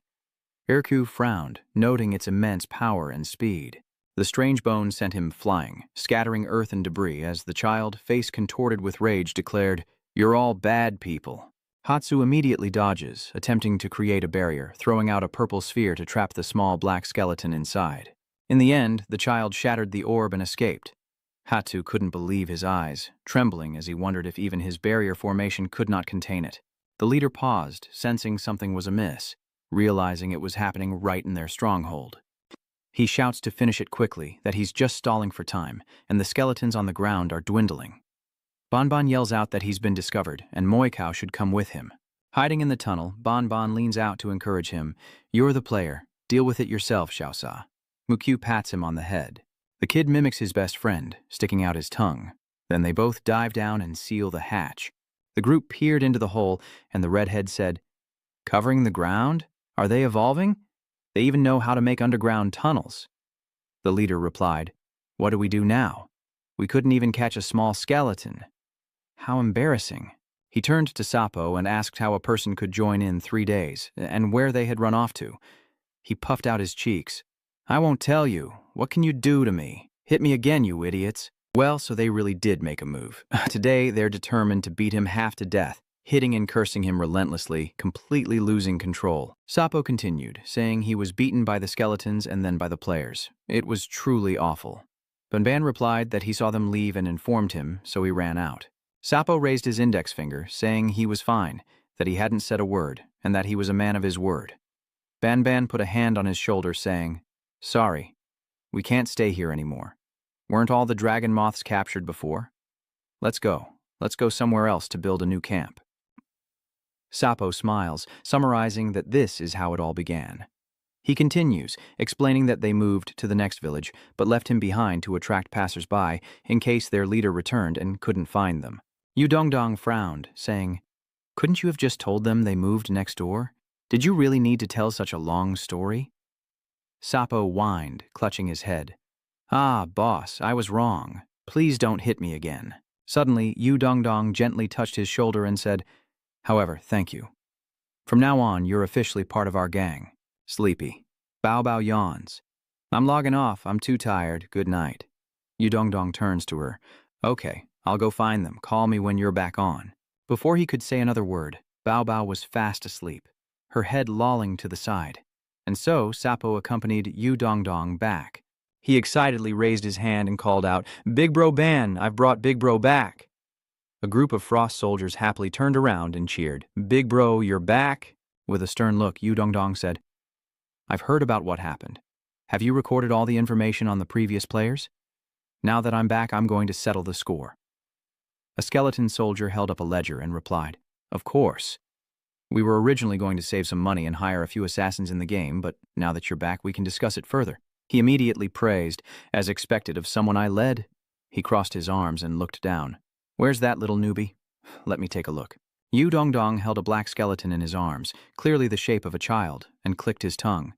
Irku frowned, noting its immense power and speed. The strange bone sent him flying, scattering earth and debris as the child, face contorted with rage, declared, "You're all bad people." Hatsu immediately dodges, attempting to create a barrier, throwing out a purple sphere to trap the small black skeleton inside. In the end, the child shattered the orb and escaped. Hatu couldn't believe his eyes, trembling as he wondered if even his barrier formation could not contain it. The leader paused, sensing something was amiss, realizing it was happening right in their stronghold. He shouts to finish it quickly, that he's just stalling for time, and the skeletons on the ground are dwindling. Bonbon yells out that he's been discovered, and Moikao should come with him. Hiding in the tunnel, Bonbon leans out to encourage him. "You're the player. Deal with it yourself, Xiaosa." Mukyu pats him on the head. The kid mimics his best friend, sticking out his tongue. Then they both dive down and seal the hatch. The group peered into the hole, and the redhead said, "Covering the ground? Are they evolving? They even know how to make underground tunnels." The leader replied, "What do we do now? We couldn't even catch a small skeleton. How embarrassing." He turned to Sapo and asked how a person could join in 3 days, and where they had run off to. He puffed out his cheeks. "I won't tell you. What can you do to me? Hit me again, you idiots." Well, so they really did make a move. Today, they're determined to beat him half to death, hitting and cursing him relentlessly, completely losing control. Sapo continued, saying he was beaten by the skeletons and then by the players. It was truly awful. Banban replied that he saw them leave and informed him, so he ran out. Sapo raised his index finger, saying he was fine, that he hadn't said a word, and that he was a man of his word. Banban put a hand on his shoulder, saying, "Sorry, we can't stay here anymore. Weren't all the dragon moths captured before? Let's go. Let's go somewhere else to build a new camp." Sapo smiles, summarizing that this is how it all began. He continues, explaining that they moved to the next village, but left him behind to attract passers-by in case their leader returned and couldn't find them. Yu Dongdong frowned, saying, "Couldn't you have just told them they moved next door? Did you really need to tell such a long story?" Sapo whined, clutching his head. "Ah, boss, I was wrong. Please don't hit me again." Suddenly, Yu Dongdong gently touched his shoulder and said, "However, thank you. From now on, you're officially part of our gang." Sleepy. Bao Bao yawns. "I'm logging off. I'm too tired. Good night." Yu Dongdong turns to her. "Okay, I'll go find them. Call me when you're back on." Before he could say another word, Bao Bao was fast asleep, her head lolling to the side. And so Sapo accompanied Yu Dongdong back. He excitedly raised his hand and called out, "Big Bro Ban, I've brought Big Bro back." A group of frost soldiers happily turned around and cheered. "Big Bro, you're back?" With a stern look, Yu Dongdong said, "I've heard about what happened. Have you recorded all the information on the previous players? Now that I'm back, I'm going to settle the score." A skeleton soldier held up a ledger and replied, "Of course. We were originally going to save some money and hire a few assassins in the game, but now that you're back, we can discuss it further." He immediately praised, as expected of someone I led. He crossed his arms and looked down. "Where's that little newbie? Let me take a look." Yu Dongdong held a black skeleton in his arms, clearly the shape of a child, and clicked his tongue.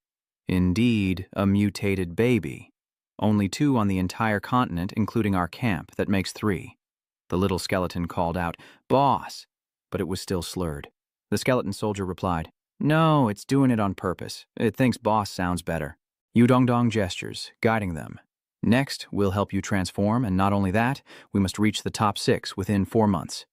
Indeed, a mutated baby. Only 2 on the entire continent, including our camp, that makes 3. The little skeleton called out, "Boss," but it was still slurred. The skeleton soldier replied, "No, it's doing it on purpose. It thinks boss sounds better." Yu Dongdong gestures, guiding them. "Next, we'll help you transform, and not only that, we must reach the top 6 within 4 months."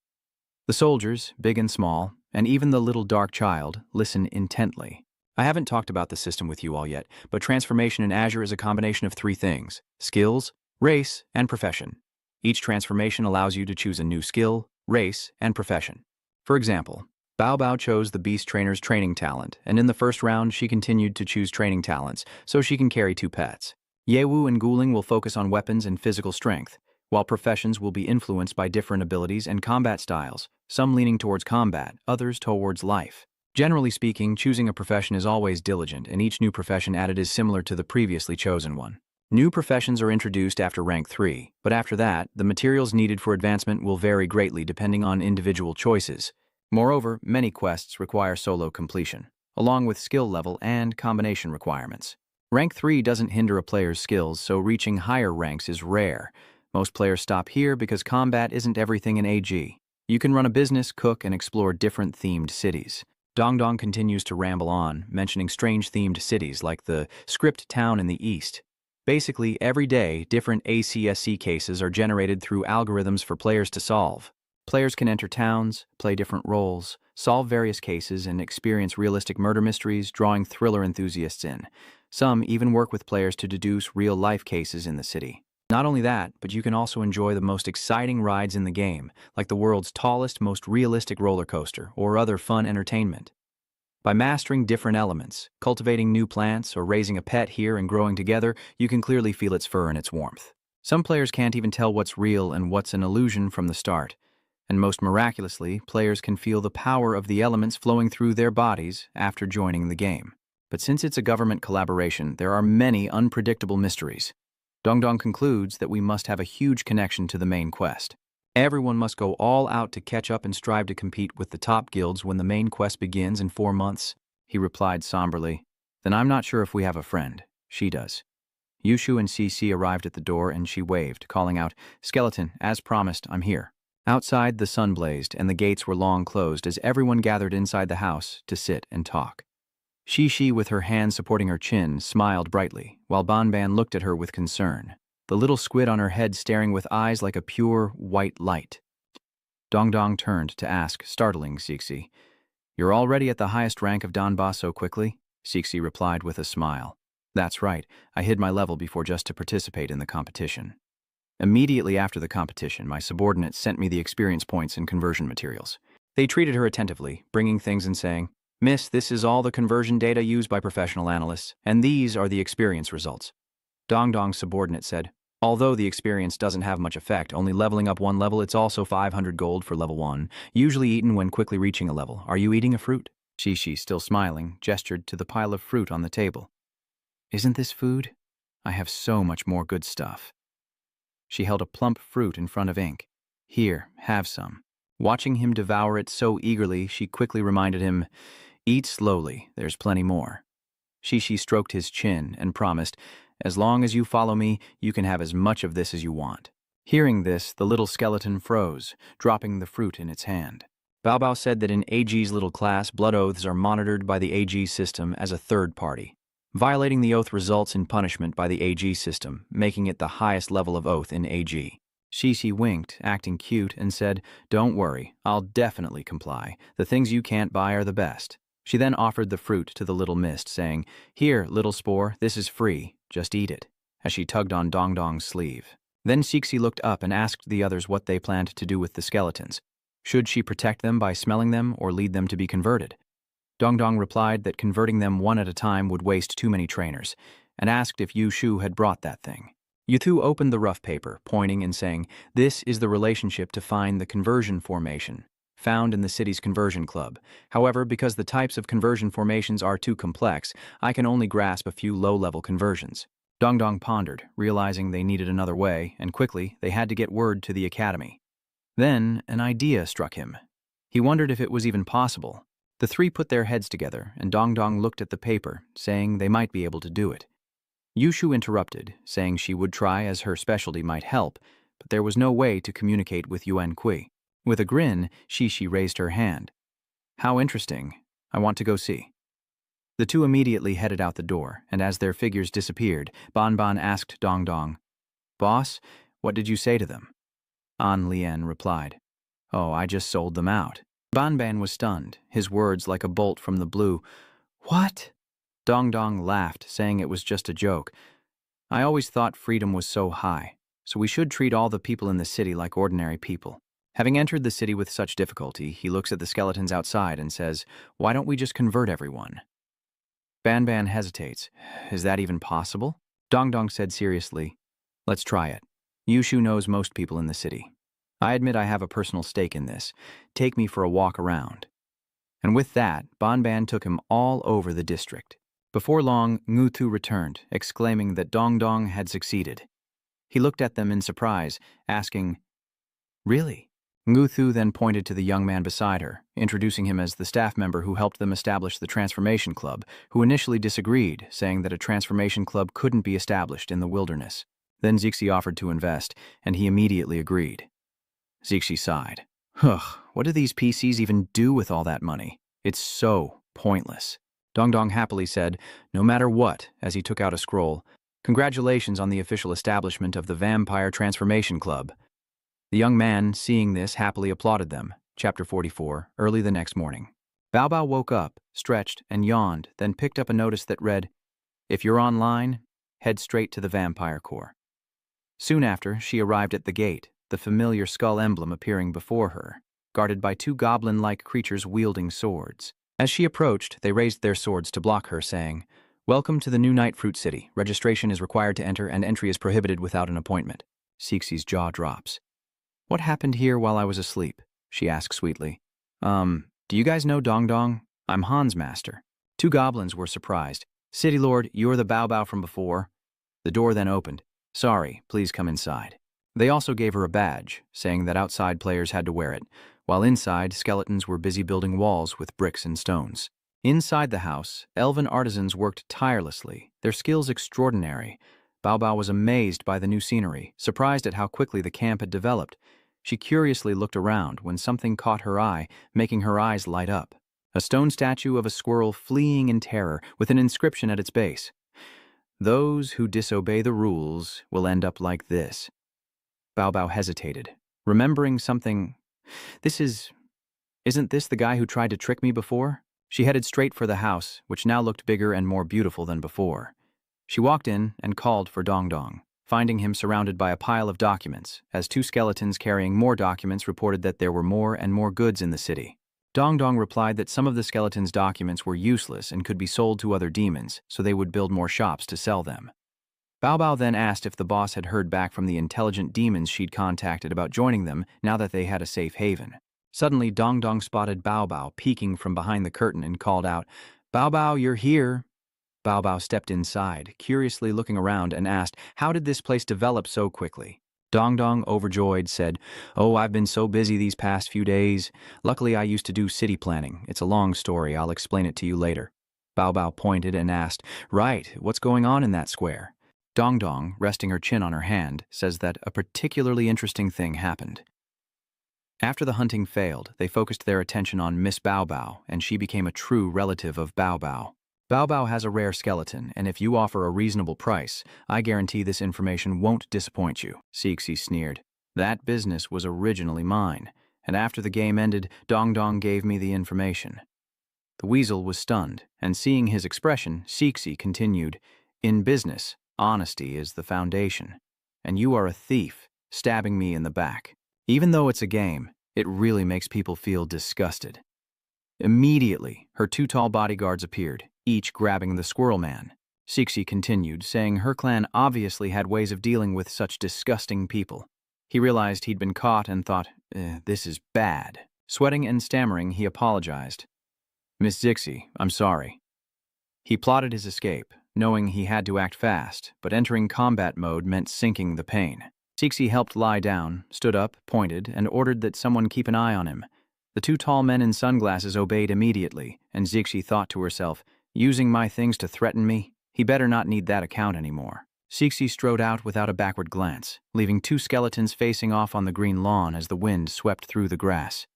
The soldiers, big and small, and even the little dark child, listen intently. I haven't talked about the system with you all yet, but transformation in Azure is a combination of 3 things: skills, race, and profession. Each transformation allows you to choose a new skill, race, and profession. For example, Bao Bao chose the Beast Trainer's training talent, and in the first round she continued to choose training talents, so she can carry 2 pets. Yewu and Guling will focus on weapons and physical strength, while professions will be influenced by different abilities and combat styles, some leaning towards combat, others towards life. Generally speaking, choosing a profession is always diligent, and each new profession added is similar to the previously chosen one. New professions are introduced after rank 3, but after that, the materials needed for advancement will vary greatly depending on individual choices. Moreover, many quests require solo completion, along with skill level and combination requirements. Rank 3 doesn't hinder a player's skills, so reaching higher ranks is rare. Most players stop here because combat isn't everything in AG. You can run a business, cook, and explore different themed cities. Dongdong continues to ramble on, mentioning strange themed cities like the script town in the east. Basically, every day, different ACSC cases are generated through algorithms for players to solve. Players can enter towns, play different roles, solve various cases, and experience realistic murder mysteries, drawing thriller enthusiasts in. Some even work with players to deduce real-life cases in the city. Not only that, but you can also enjoy the most exciting rides in the game, like the world's tallest, most realistic roller coaster, or other fun entertainment. By mastering different elements, cultivating new plants, or raising a pet here and growing together, you can clearly feel its fur and its warmth. Some players can't even tell what's real and what's an illusion from the start. And most miraculously, players can feel the power of the elements flowing through their bodies after joining the game. But since it's a government collaboration, there are many unpredictable mysteries. Dongdong concludes that we must have a huge connection to the main quest. Everyone must go all out to catch up and strive to compete with the top guilds when the main quest begins in 4 months, he replied somberly. Then I'm not sure if we have a friend. She does. Yushu and Cece arrived at the door and she waved, calling out, "Skeleton, as promised, I'm here." Outside, the sun blazed and the gates were long closed as everyone gathered inside the house to sit and talk. Shishi, with her hand supporting her chin, smiled brightly, while Banban looked at her with concern, the little squid on her head staring with eyes like a pure, white light. Dongdong turned to ask, startling Cixi, "You're already at the highest rank of Danba so quickly?" Cixi replied with a smile. "That's right, I hid my level before just to participate in the competition." Immediately after the competition, my subordinates sent me the experience points and conversion materials. They treated her attentively, bringing things and saying, "Miss, this is all the conversion data used by professional analysts, and these are the experience results." Dongdong's subordinate said, "Although the experience doesn't have much effect, only leveling up 1 level, it's also 500 gold for level 1, usually eaten when quickly reaching a level. Are you eating a fruit?" Shishi, still smiling, gestured to the pile of fruit on the table. "Isn't this food? I have so much more good stuff." She held a plump fruit in front of Ink. "Here, have some." Watching him devour it so eagerly, she quickly reminded him, "Eat slowly, there's plenty more." Shishi stroked his chin and promised, "As long as you follow me, you can have as much of this as you want." Hearing this, the little skeleton froze, dropping the fruit in its hand. Baobao said that in AG's little class, blood oaths are monitored by the AG system as a third party. Violating the oath results in punishment by the AG system, making it the highest level of oath in AG. Shishi winked, acting cute, and said, "Don't worry, I'll definitely comply. The things you can't buy are the best." She then offered the fruit to the little mist, saying, "Here, little spore, this is free. Just eat it," as she tugged on Dongdong's sleeve. Then Cixi looked up and asked the others what they planned to do with the skeletons. Should she protect them by smelling them or lead them to be converted? Dongdong replied that converting them one at a time would waste too many trainers, and asked if Yushu had brought that thing. Yuthu opened the rough paper, pointing and saying, "This is the relationship to find the conversion formation, found in the city's conversion club. However, because the types of conversion formations are too complex, I can only grasp a few low-level conversions." Dongdong pondered, realizing they needed another way, and quickly they had to get word to the academy. Then an idea struck him. He wondered if it was even possible. The three put their heads together, and Dongdong looked at the paper, saying they might be able to do it. Yushu interrupted, saying she would try as her specialty might help, but there was no way to communicate with Yuan Kui. With a grin, Shishi raised her hand. "How interesting. I want to go see." The two immediately headed out the door, and as their figures disappeared, Banban asked Dongdong, "Boss, what did you say to them?" An Lien replied, "Oh, I just sold them out." Banban was stunned, his words like a bolt from the blue. "What?" Dongdong laughed, saying it was just a joke. "I always thought freedom was so high, so we should treat all the people in the city like ordinary people." Having entered the city with such difficulty, he looks at the skeletons outside and says, "Why don't we just convert everyone?" Banban hesitates. "Is that even possible?" Dongdong said seriously, "Let's try it. Yushu knows most people in the city. I admit I have a personal stake in this. Take me for a walk around." And with that, Banban took him all over the district. Before long, Ngutu returned, exclaiming that Dongdong had succeeded. He looked at them in surprise, asking, "Really?" Ngutu then pointed to the young man beside her, introducing him as the staff member who helped them establish the Transformation Club, who initially disagreed, saying that a Transformation Club couldn't be established in the wilderness. Then Zixi offered to invest, and he immediately agreed. Zixi sighed. "Ugh, what do these PCs even do with all that money? It's so pointless." Dongdong happily said, "No matter what," as he took out a scroll, "Congratulations on the official establishment of the Vampire Transformation Club." The young man, seeing this, happily applauded them. Chapter 44, early the next morning. Baobao woke up, stretched, and yawned, then picked up a notice that read, "If you're online, head straight to the Vampire Corps." Soon after, she arrived at the gate, the familiar skull emblem appearing before her, guarded by two goblin-like creatures wielding swords. As she approached, they raised their swords to block her, saying, "Welcome to the new Night Fruit City. Registration is required to enter, and entry is prohibited without an appointment." Cixie's jaw drops. "What happened here while I was asleep?" she asked sweetly. Do you guys know Dong Dong? I'm Han's master." Two goblins were surprised. "City Lord, you're the Bao Bao from before." The door then opened. "Sorry, please come inside." They also gave her a badge, saying that outside players had to wear it, while inside, skeletons were busy building walls with bricks and stones. Inside the house, elven artisans worked tirelessly, their skills extraordinary. Bao Bao was amazed by the new scenery, surprised at how quickly the camp had developed. She curiously looked around when something caught her eye, making her eyes light up. A stone statue of a squirrel fleeing in terror with an inscription at its base. "Those who disobey the rules will end up like this." Bao Bao hesitated, remembering something. Isn't this the guy who tried to trick me before? She headed straight for the house, which now looked bigger and more beautiful than before. She walked in and called for Dong Dong, finding him surrounded by a pile of documents, as two skeletons carrying more documents reported that there were more and more goods in the city. Dong Dong replied that some of the skeletons' documents were useless and could be sold to other demons, so they would build more shops to sell them. Bao Bao then asked if the boss had heard back from the intelligent demons she'd contacted about joining them now that they had a safe haven. Suddenly, Dong Dong spotted Bao Bao peeking from behind the curtain and called out, "Bao Bao, you're here." Bao Bao stepped inside, curiously looking around, and asked, "How did this place develop so quickly?" Dong Dong, overjoyed, said, "Oh, I've been so busy these past few days. Luckily, I used to do city planning. It's a long story. I'll explain it to you later." Bao Bao pointed and asked, "Right, what's going on in that square?" Dong Dong, resting her chin on her hand, says that a particularly interesting thing happened. After the hunting failed, they focused their attention on Miss Bao Bao, and she became a true relative of Bao Bao. Bao Bao has a rare skeleton, and if you offer a reasonable price, I guarantee this information won't disappoint you," Cixie sneered. "That business was originally mine, and after the game ended, Dong Dong gave me the information." The weasel was stunned, and seeing his expression, Cixie continued, "In business, honesty is the foundation, and you are a thief, stabbing me in the back. Even though it's a game, it really makes people feel disgusted." Immediately, her two tall bodyguards appeared, each grabbing the squirrel man. Cixie continued, saying her clan obviously had ways of dealing with such disgusting people. He realized he'd been caught and thought, this is bad. Sweating and stammering, he apologized. "Miss Cixie, I'm sorry." He plotted his escape, knowing he had to act fast, but entering combat mode meant sinking the pain. Cixie helped lie down, stood up, pointed, and ordered that someone keep an eye on him. The two tall men in sunglasses obeyed immediately, and Cixie thought to herself, "Using my things to threaten me? He better not need that account anymore." Cixie strode out without a backward glance, leaving two skeletons facing off on the green lawn as the wind swept through the grass.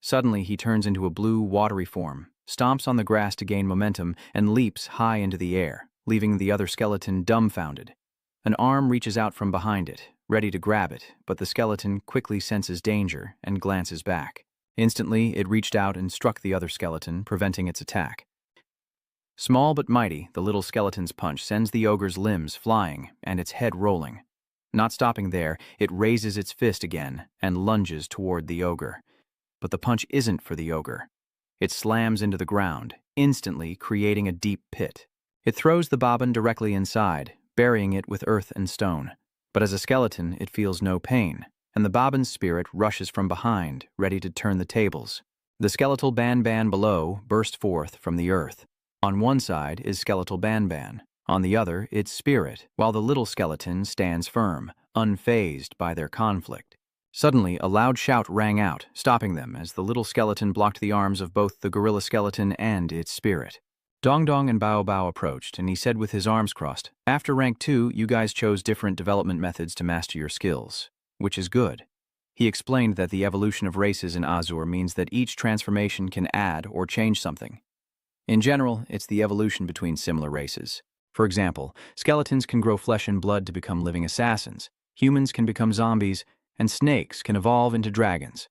Suddenly, he turns into a blue, watery form, stomps on the grass to gain momentum, and leaps high into the air, leaving the other skeleton dumbfounded. An arm reaches out from behind it, ready to grab it, but the skeleton quickly senses danger and glances back. Instantly, it reached out and struck the other skeleton, preventing its attack. Small but mighty, the little skeleton's punch sends the ogre's limbs flying and its head rolling. Not stopping there, it raises its fist again and lunges toward the ogre. But the punch isn't for the ogre. It slams into the ground, instantly creating a deep pit. It throws the bobbin directly inside, burying it with earth and stone. But as a skeleton, it feels no pain, and the bobbin's spirit rushes from behind, ready to turn the tables. The skeletal Ban below burst forth from the earth. On one side is skeletal Ban, on the other its spirit, while the little skeleton stands firm, unfazed by their conflict. Suddenly, a loud shout rang out, stopping them as the little skeleton blocked the arms of both the gorilla skeleton and its spirit. Dong Dong and Bao Bao approached, and he said with his arms crossed, "After rank 2, you guys chose different development methods to master your skills, which is good." He explained that the evolution of races in Azur means that each transformation can add or change something. In general, it's the evolution between similar races. For example, skeletons can grow flesh and blood to become living assassins, humans can become zombies, and snakes can evolve into dragons.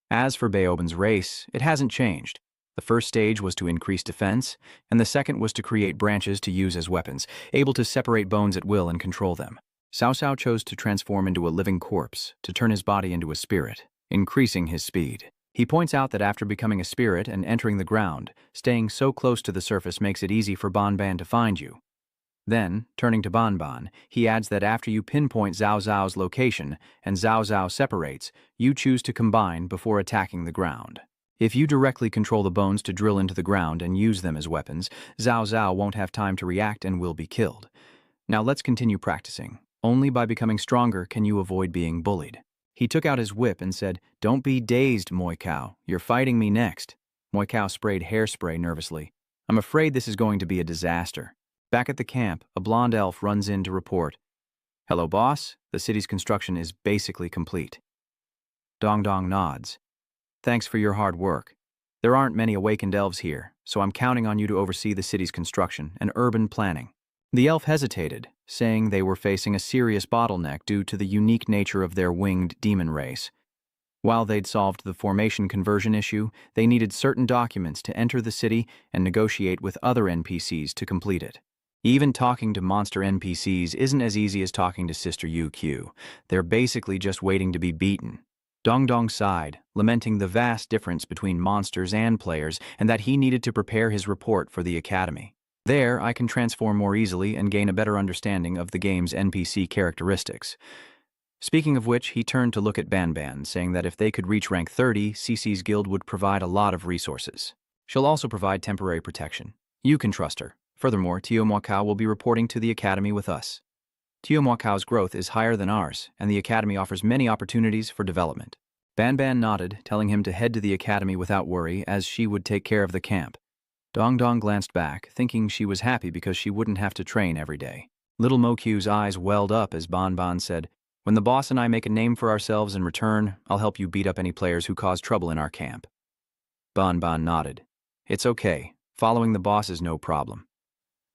As for Beoben's race, it hasn't changed. The first stage was to increase defense, and the second was to create branches to use as weapons, able to separate bones at will and control them. Cao Cao chose to transform into a living corpse, to turn his body into a spirit, increasing his speed. He points out that after becoming a spirit and entering the ground, staying so close to the surface makes it easy for Banban to find you. Then, turning to Banban, he adds that after you pinpoint Zhao Zhao's location and Zhao Zhao separates, you choose to combine before attacking the ground. If you directly control the bones to drill into the ground and use them as weapons, Zhao Zhao won't have time to react and will be killed. Now let's continue practicing. Only by becoming stronger can you avoid being bullied. He took out his whip and said, "Don't be dazed, Moi Cao. You're fighting me next." Moi Cao sprayed hairspray nervously. "I'm afraid this is going to be a disaster." Back at the camp, a blonde elf runs in to report, "Hello, boss. The city's construction is basically complete." Dong Dong nods. "Thanks for your hard work. There aren't many awakened elves here, so I'm counting on you to oversee the city's construction and urban planning." The elf hesitated, saying they were facing a serious bottleneck due to the unique nature of their winged demon race. While they'd solved the formation conversion issue, they needed certain documents to enter the city and negotiate with other NPCs to complete it. Even talking to monster NPCs isn't as easy as talking to Sister UQ. They're basically just waiting to be beaten. Dong Dong sighed, lamenting the vast difference between monsters and players and that he needed to prepare his report for the academy. There, I can transform more easily and gain a better understanding of the game's NPC characteristics. Speaking of which, he turned to look at Banban, saying that if they could reach rank 30, CC's guild would provide a lot of resources. She'll also provide temporary protection. You can trust her. Furthermore, Tio Moi Cao will be reporting to the academy with us. Tio Moi Cao's growth is higher than ours, and the academy offers many opportunities for development. Banban nodded, telling him to head to the academy without worry, as she would take care of the camp. Dong Dong glanced back, thinking she was happy because she wouldn't have to train every day. Little Mokyu's eyes welled up as Banban said, "When the boss and I make a name for ourselves in return, I'll help you beat up any players who cause trouble in our camp." Banban nodded. "It's okay. Following the boss is no problem.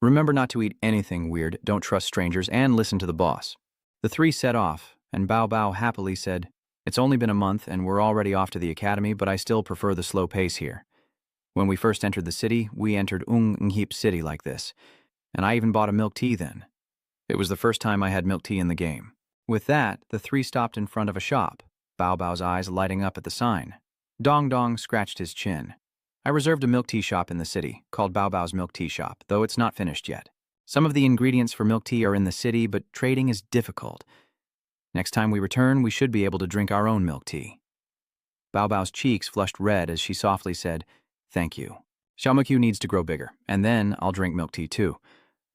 Remember not to eat anything weird, don't trust strangers, and listen to the boss." The three set off, and Bao Bao happily said, "It's only been a month and we're already off to the academy, but I still prefer the slow pace here. When we first entered the city, we entered Nghip City like this, and I even bought a milk tea then. It was the first time I had milk tea in the game." With that, the three stopped in front of a shop, Bao Bao's eyes lighting up at the sign. Dong Dong scratched his chin. "I reserved a milk tea shop in the city, called Bao Bao's Milk Tea Shop, though it's not finished yet. Some of the ingredients for milk tea are in the city, but trading is difficult. Next time we return, we should be able to drink our own milk tea." Bao Bao's cheeks flushed red as she softly said, "Thank you. Xiao Mokyu needs to grow bigger, and then I'll drink milk tea too."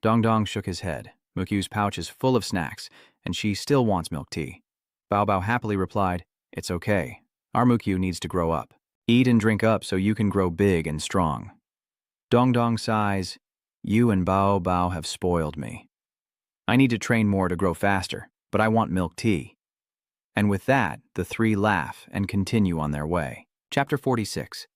Dong Dong shook his head. Mokyu's pouch is full of snacks, and she still wants milk tea. Bao Bao happily replied, "It's okay. Our Mokyu needs to grow up. Eat and drink up so you can grow big and strong." Dong Dong sighs, "You and Bao Bao have spoiled me. I need to train more to grow faster, but I want milk tea." And with that, the three laugh and continue on their way. Chapter 46.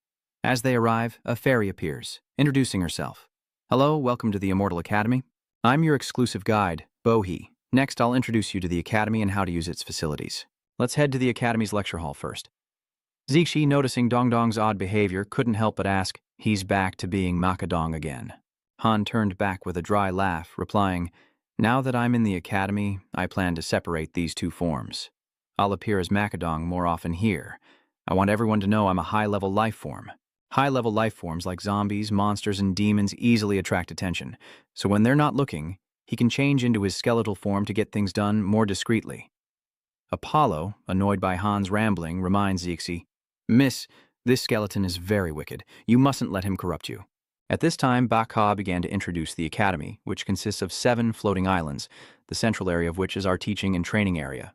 As they arrive, a fairy appears, introducing herself. "Hello, welcome to the Immortal Academy. I'm your exclusive guide, Bohi. Next, I'll introduce you to the Academy and how to use its facilities. Let's head to the Academy's lecture hall first." Zixi, noticing Dong Dong's odd behavior, couldn't help but ask, "He's back to being Macadong again." Han turned back with a dry laugh, replying, "Now that I'm in the academy, I plan to separate these two forms. I'll appear as Macadong more often here. I want everyone to know I'm a high-level life form. High-level life forms like zombies, monsters, and demons easily attract attention, so when they're not looking, he can change into his skeletal form to get things done more discreetly." Apollo, annoyed by Han's rambling, reminds Zixi, "Miss, this skeleton is very wicked. You mustn't let him corrupt you." At this time, Baka began to introduce the academy, which consists of 7 floating islands, the central area of which is our teaching and training area.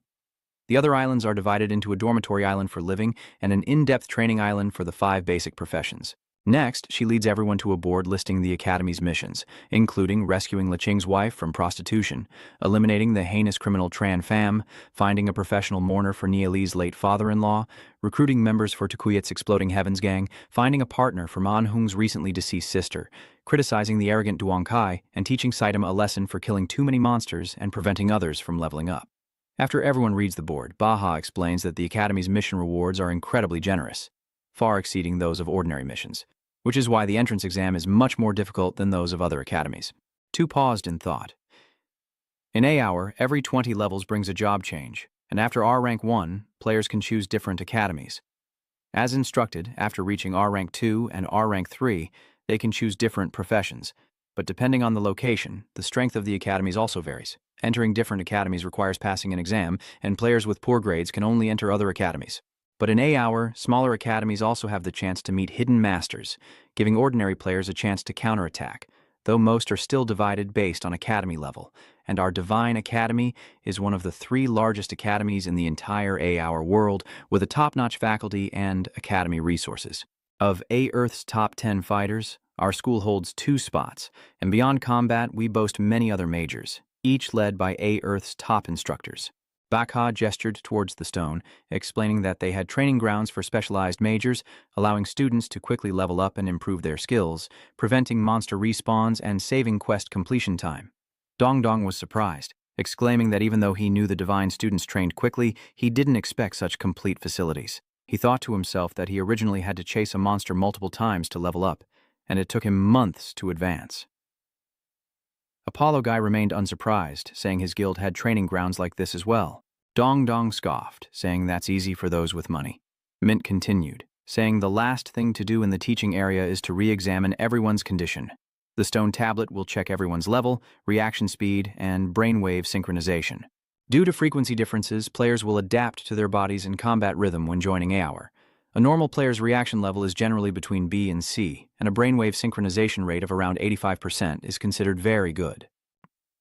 The other islands are divided into a dormitory island for living and an in-depth training island for the 5 basic professions. Next, she leads everyone to a board listing the Academy's missions, including rescuing Liqing's wife from prostitution, eliminating the heinous criminal Tran Pham, finding a professional mourner for Nieli's late father-in-law, recruiting members for Tukuyet's Exploding Heavens gang, finding a partner for Man Hung's recently deceased sister, criticizing the arrogant Duong Kai, and teaching Saitam a lesson for killing too many monsters and preventing others from leveling up. After everyone reads the board, Baha explains that the Academy's mission rewards are incredibly generous, far exceeding those of ordinary missions, which is why the entrance exam is much more difficult than those of other academies. Two paused in thought. In A Hour, every 20 levels brings a job change, and after R rank 1, players can choose different academies. As instructed, after reaching R rank 2 and R rank 3, they can choose different professions, but depending on the location, the strength of the academies also varies. Entering different academies requires passing an exam, and players with poor grades can only enter other academies. But in A Hour, smaller academies also have the chance to meet hidden masters, giving ordinary players a chance to counterattack, though most are still divided based on academy level, and our Divine Academy is one of the 3 largest academies in the entire A Hour world, with a top-notch faculty and academy resources. Of A Earth's top 10 fighters, our school holds 2 spots, and beyond combat we boast many other majors, each led by A Earth's top instructors. Bakha gestured towards the stone, explaining that they had training grounds for specialized majors, allowing students to quickly level up and improve their skills, preventing monster respawns and saving quest completion time. Dong Dong was surprised, exclaiming that even though he knew the divine students trained quickly, he didn't expect such complete facilities. He thought to himself that he originally had to chase a monster multiple times to level up, and it took him months to advance. Apollo Guy remained unsurprised, saying his guild had training grounds like this as well. Dong Dong scoffed, saying that's easy for those with money. Mint continued, saying the last thing to do in the teaching area is to re-examine everyone's condition. The stone tablet will check everyone's level, reaction speed, and brainwave synchronization. Due to frequency differences, players will adapt to their bodies and combat rhythm when joining A Hour. A normal player's reaction level is generally between B and C, and a brainwave synchronization rate of around 85% is considered very good.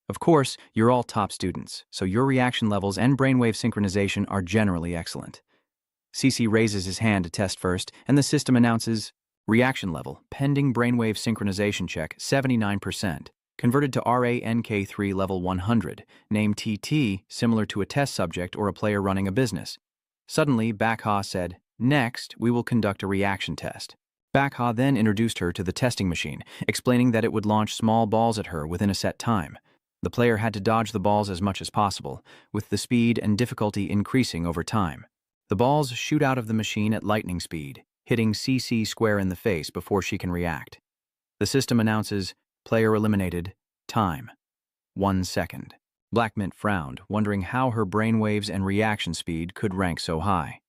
Of course, you're all top students, so your reaction levels and brainwave synchronization are generally excellent. CC raises his hand to test first, and the system announces, reaction level, pending brainwave synchronization check, 79%. Converted to RANK3 level 100, name TT, similar to a test subject or a player running a business. Suddenly, Bakha said, next, we will conduct a reaction test. Bakha then introduced her to the testing machine, explaining that it would launch small balls at her within a set time. The player had to dodge the balls as much as possible, with the speed and difficulty increasing over time. The balls shoot out of the machine at lightning speed, hitting CC square in the face before she can react. The system announces, player eliminated, time, 1 second. Black Mint frowned, wondering how her brainwaves and reaction speed could rank so high.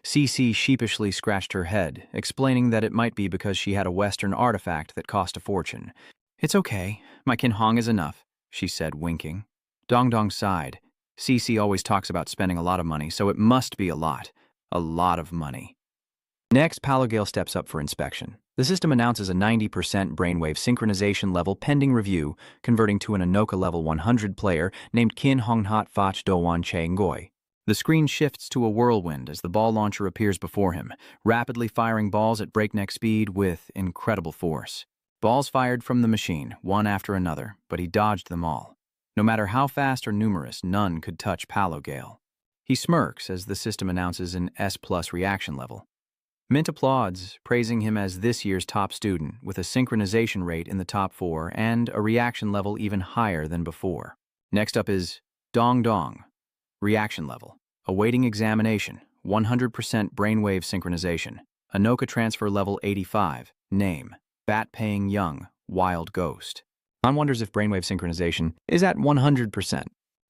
CC sheepishly scratched her head, explaining that it might be because she had a Western artifact that cost a fortune. It's okay, my Kin Hong is enough, she said, winking. Dong Dong sighed. CC always talks about spending a lot of money, so it must be a lot of money. Next, Palogale steps up for inspection. The system announces a 90% brainwave synchronization level pending review, converting to an Anoka level 100 player named Kin Hong Hat Fach Dowan Che Ngoi. The screen shifts to a whirlwind as the ball launcher appears before him, rapidly firing balls at breakneck speed with incredible force. Balls fired from the machine, one after another, but he dodged them all. No matter how fast or numerous, none could touch Palogale. He smirks as the system announces an S+ reaction level. Mint applauds, praising him as this year's top student, with a synchronization rate in the top 4 and a reaction level even higher than before. Next up is Dong Dong. Reaction level. Awaiting examination, 100% brainwave synchronization. Anoka transfer level 85. Name, Bat-Paying Young, Wild Ghost. Han wonders if brainwave synchronization is at 100%.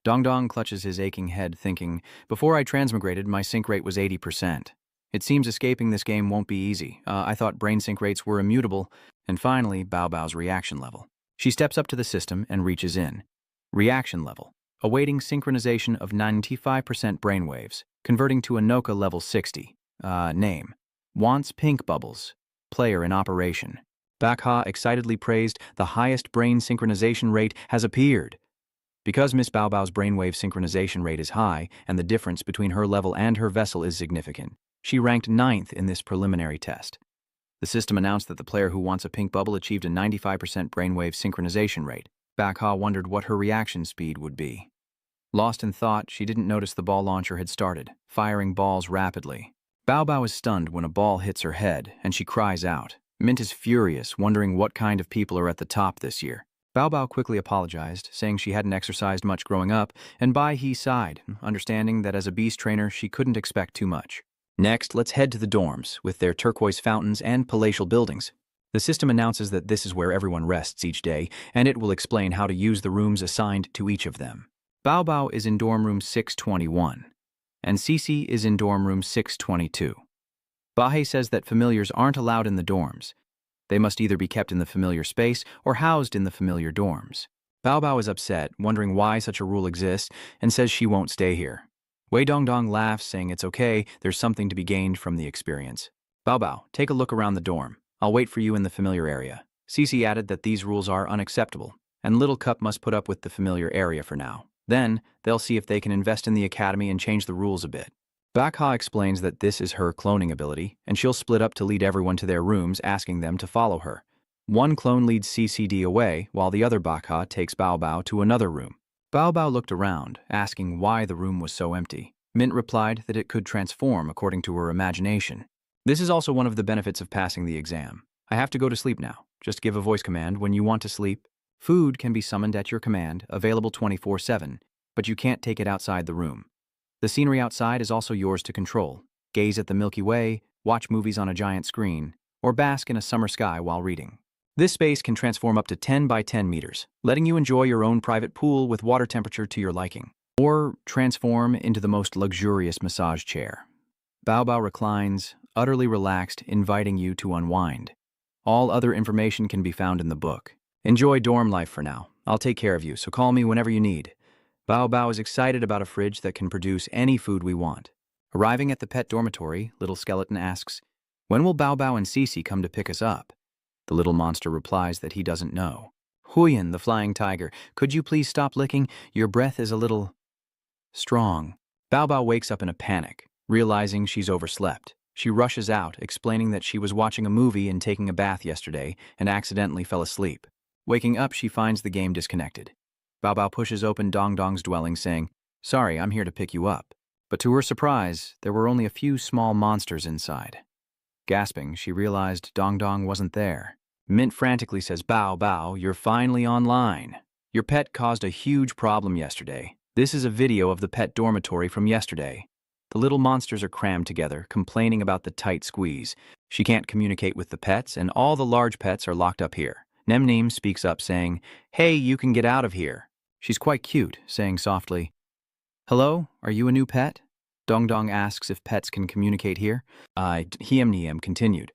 Dong Dong clutches his aching head, thinking, before I transmigrated, my sync rate was 80%. It seems escaping this game won't be easy. I thought brain sync rates were immutable. And finally, Bao Bao's reaction level. She steps up to the system and reaches in. Reaction level. Awaiting synchronization of 95% brainwaves, converting to Anoka level 60. Name. Wants pink bubbles. Player in operation. Bakha excitedly praised, the highest brain synchronization rate has appeared. Because Miss Bao Bao's brainwave synchronization rate is high, and the difference between her level and her vessel is significant, she ranked 9th in this preliminary test. The system announced that the player who wants a pink bubble achieved a 95% brainwave synchronization rate. Bakha wondered what her reaction speed would be. Lost in thought, she didn't notice the ball launcher had started, firing balls rapidly. Bao Bao is stunned when a ball hits her head, and she cries out. Mint is furious, wondering what kind of people are at the top this year. Bao Bao quickly apologized, saying she hadn't exercised much growing up, and Bai He sighed, understanding that as a beast trainer she couldn't expect too much. Next, let's head to the dorms, with their turquoise fountains and palatial buildings. The system announces that this is where everyone rests each day, and it will explain how to use the rooms assigned to each of them. Bao Bao is in dorm room 621, and Cici is in dorm room 622. Bahe says that familiars aren't allowed in the dorms. They must either be kept in the familiar space or housed in the familiar dorms. Bao Bao is upset, wondering why such a rule exists, and says she won't stay here. Wei Dongdong laughs, saying it's okay, there's something to be gained from the experience. Bao Bao, take a look around the dorm. I'll wait for you in the familiar area. Cici added that these rules are unacceptable, and Little Cup must put up with the familiar area for now. Then, they'll see if they can invest in the academy and change the rules a bit. Bakha explains that this is her cloning ability, and she'll split up to lead everyone to their rooms, asking them to follow her. One clone leads CCD away, while the other Bakha takes Bao Bao to another room. Bao Bao looked around, asking why the room was so empty. Mint replied that it could transform according to her imagination. This is also one of the benefits of passing the exam. I have to go to sleep now. Just give a voice command when you want to sleep. Food can be summoned at your command, available 24/7, but you can't take it outside the room. The scenery outside is also yours to control. Gaze at the Milky Way, watch movies on a giant screen, or bask in a summer sky while reading. This space can transform up to 10 by 10 meters, letting you enjoy your own private pool with water temperature to your liking. Or transform into the most luxurious massage chair. Bao Bao reclines, utterly relaxed, inviting you to unwind. All other information can be found in the book. Enjoy dorm life for now. I'll take care of you, so call me whenever you need. Bao Bao is excited about a fridge that can produce any food we want. Arriving at the pet dormitory, Little Skeleton asks, "When will Bao Bao and Cici come to pick us up?" The little monster replies that he doesn't know. "Huyen, the flying tiger, could you please stop licking? Your breath is a little strong." Bao Bao wakes up in a panic, realizing she's overslept. She rushes out, explaining that she was watching a movie and taking a bath yesterday and accidentally fell asleep. Waking up, she finds the game disconnected. Bao Bao pushes open Dongdong's dwelling, saying, "Sorry, I'm here to pick you up." But to her surprise, there were only a few small monsters inside. Gasping, she realized Dongdong wasn't there. Mint frantically says, "Bao Bao, you're finally online. Your pet caused a huge problem yesterday. This is a video of the pet dormitory from yesterday." The little monsters are crammed together, complaining about the tight squeeze. She can't communicate with the pets, and all the large pets are locked up here. Nemneem speaks up, saying, "Hey, you can get out of here." She's quite cute, saying softly, "Hello, are you a new pet?" Dongdong asks if pets can communicate here. Hiem continued,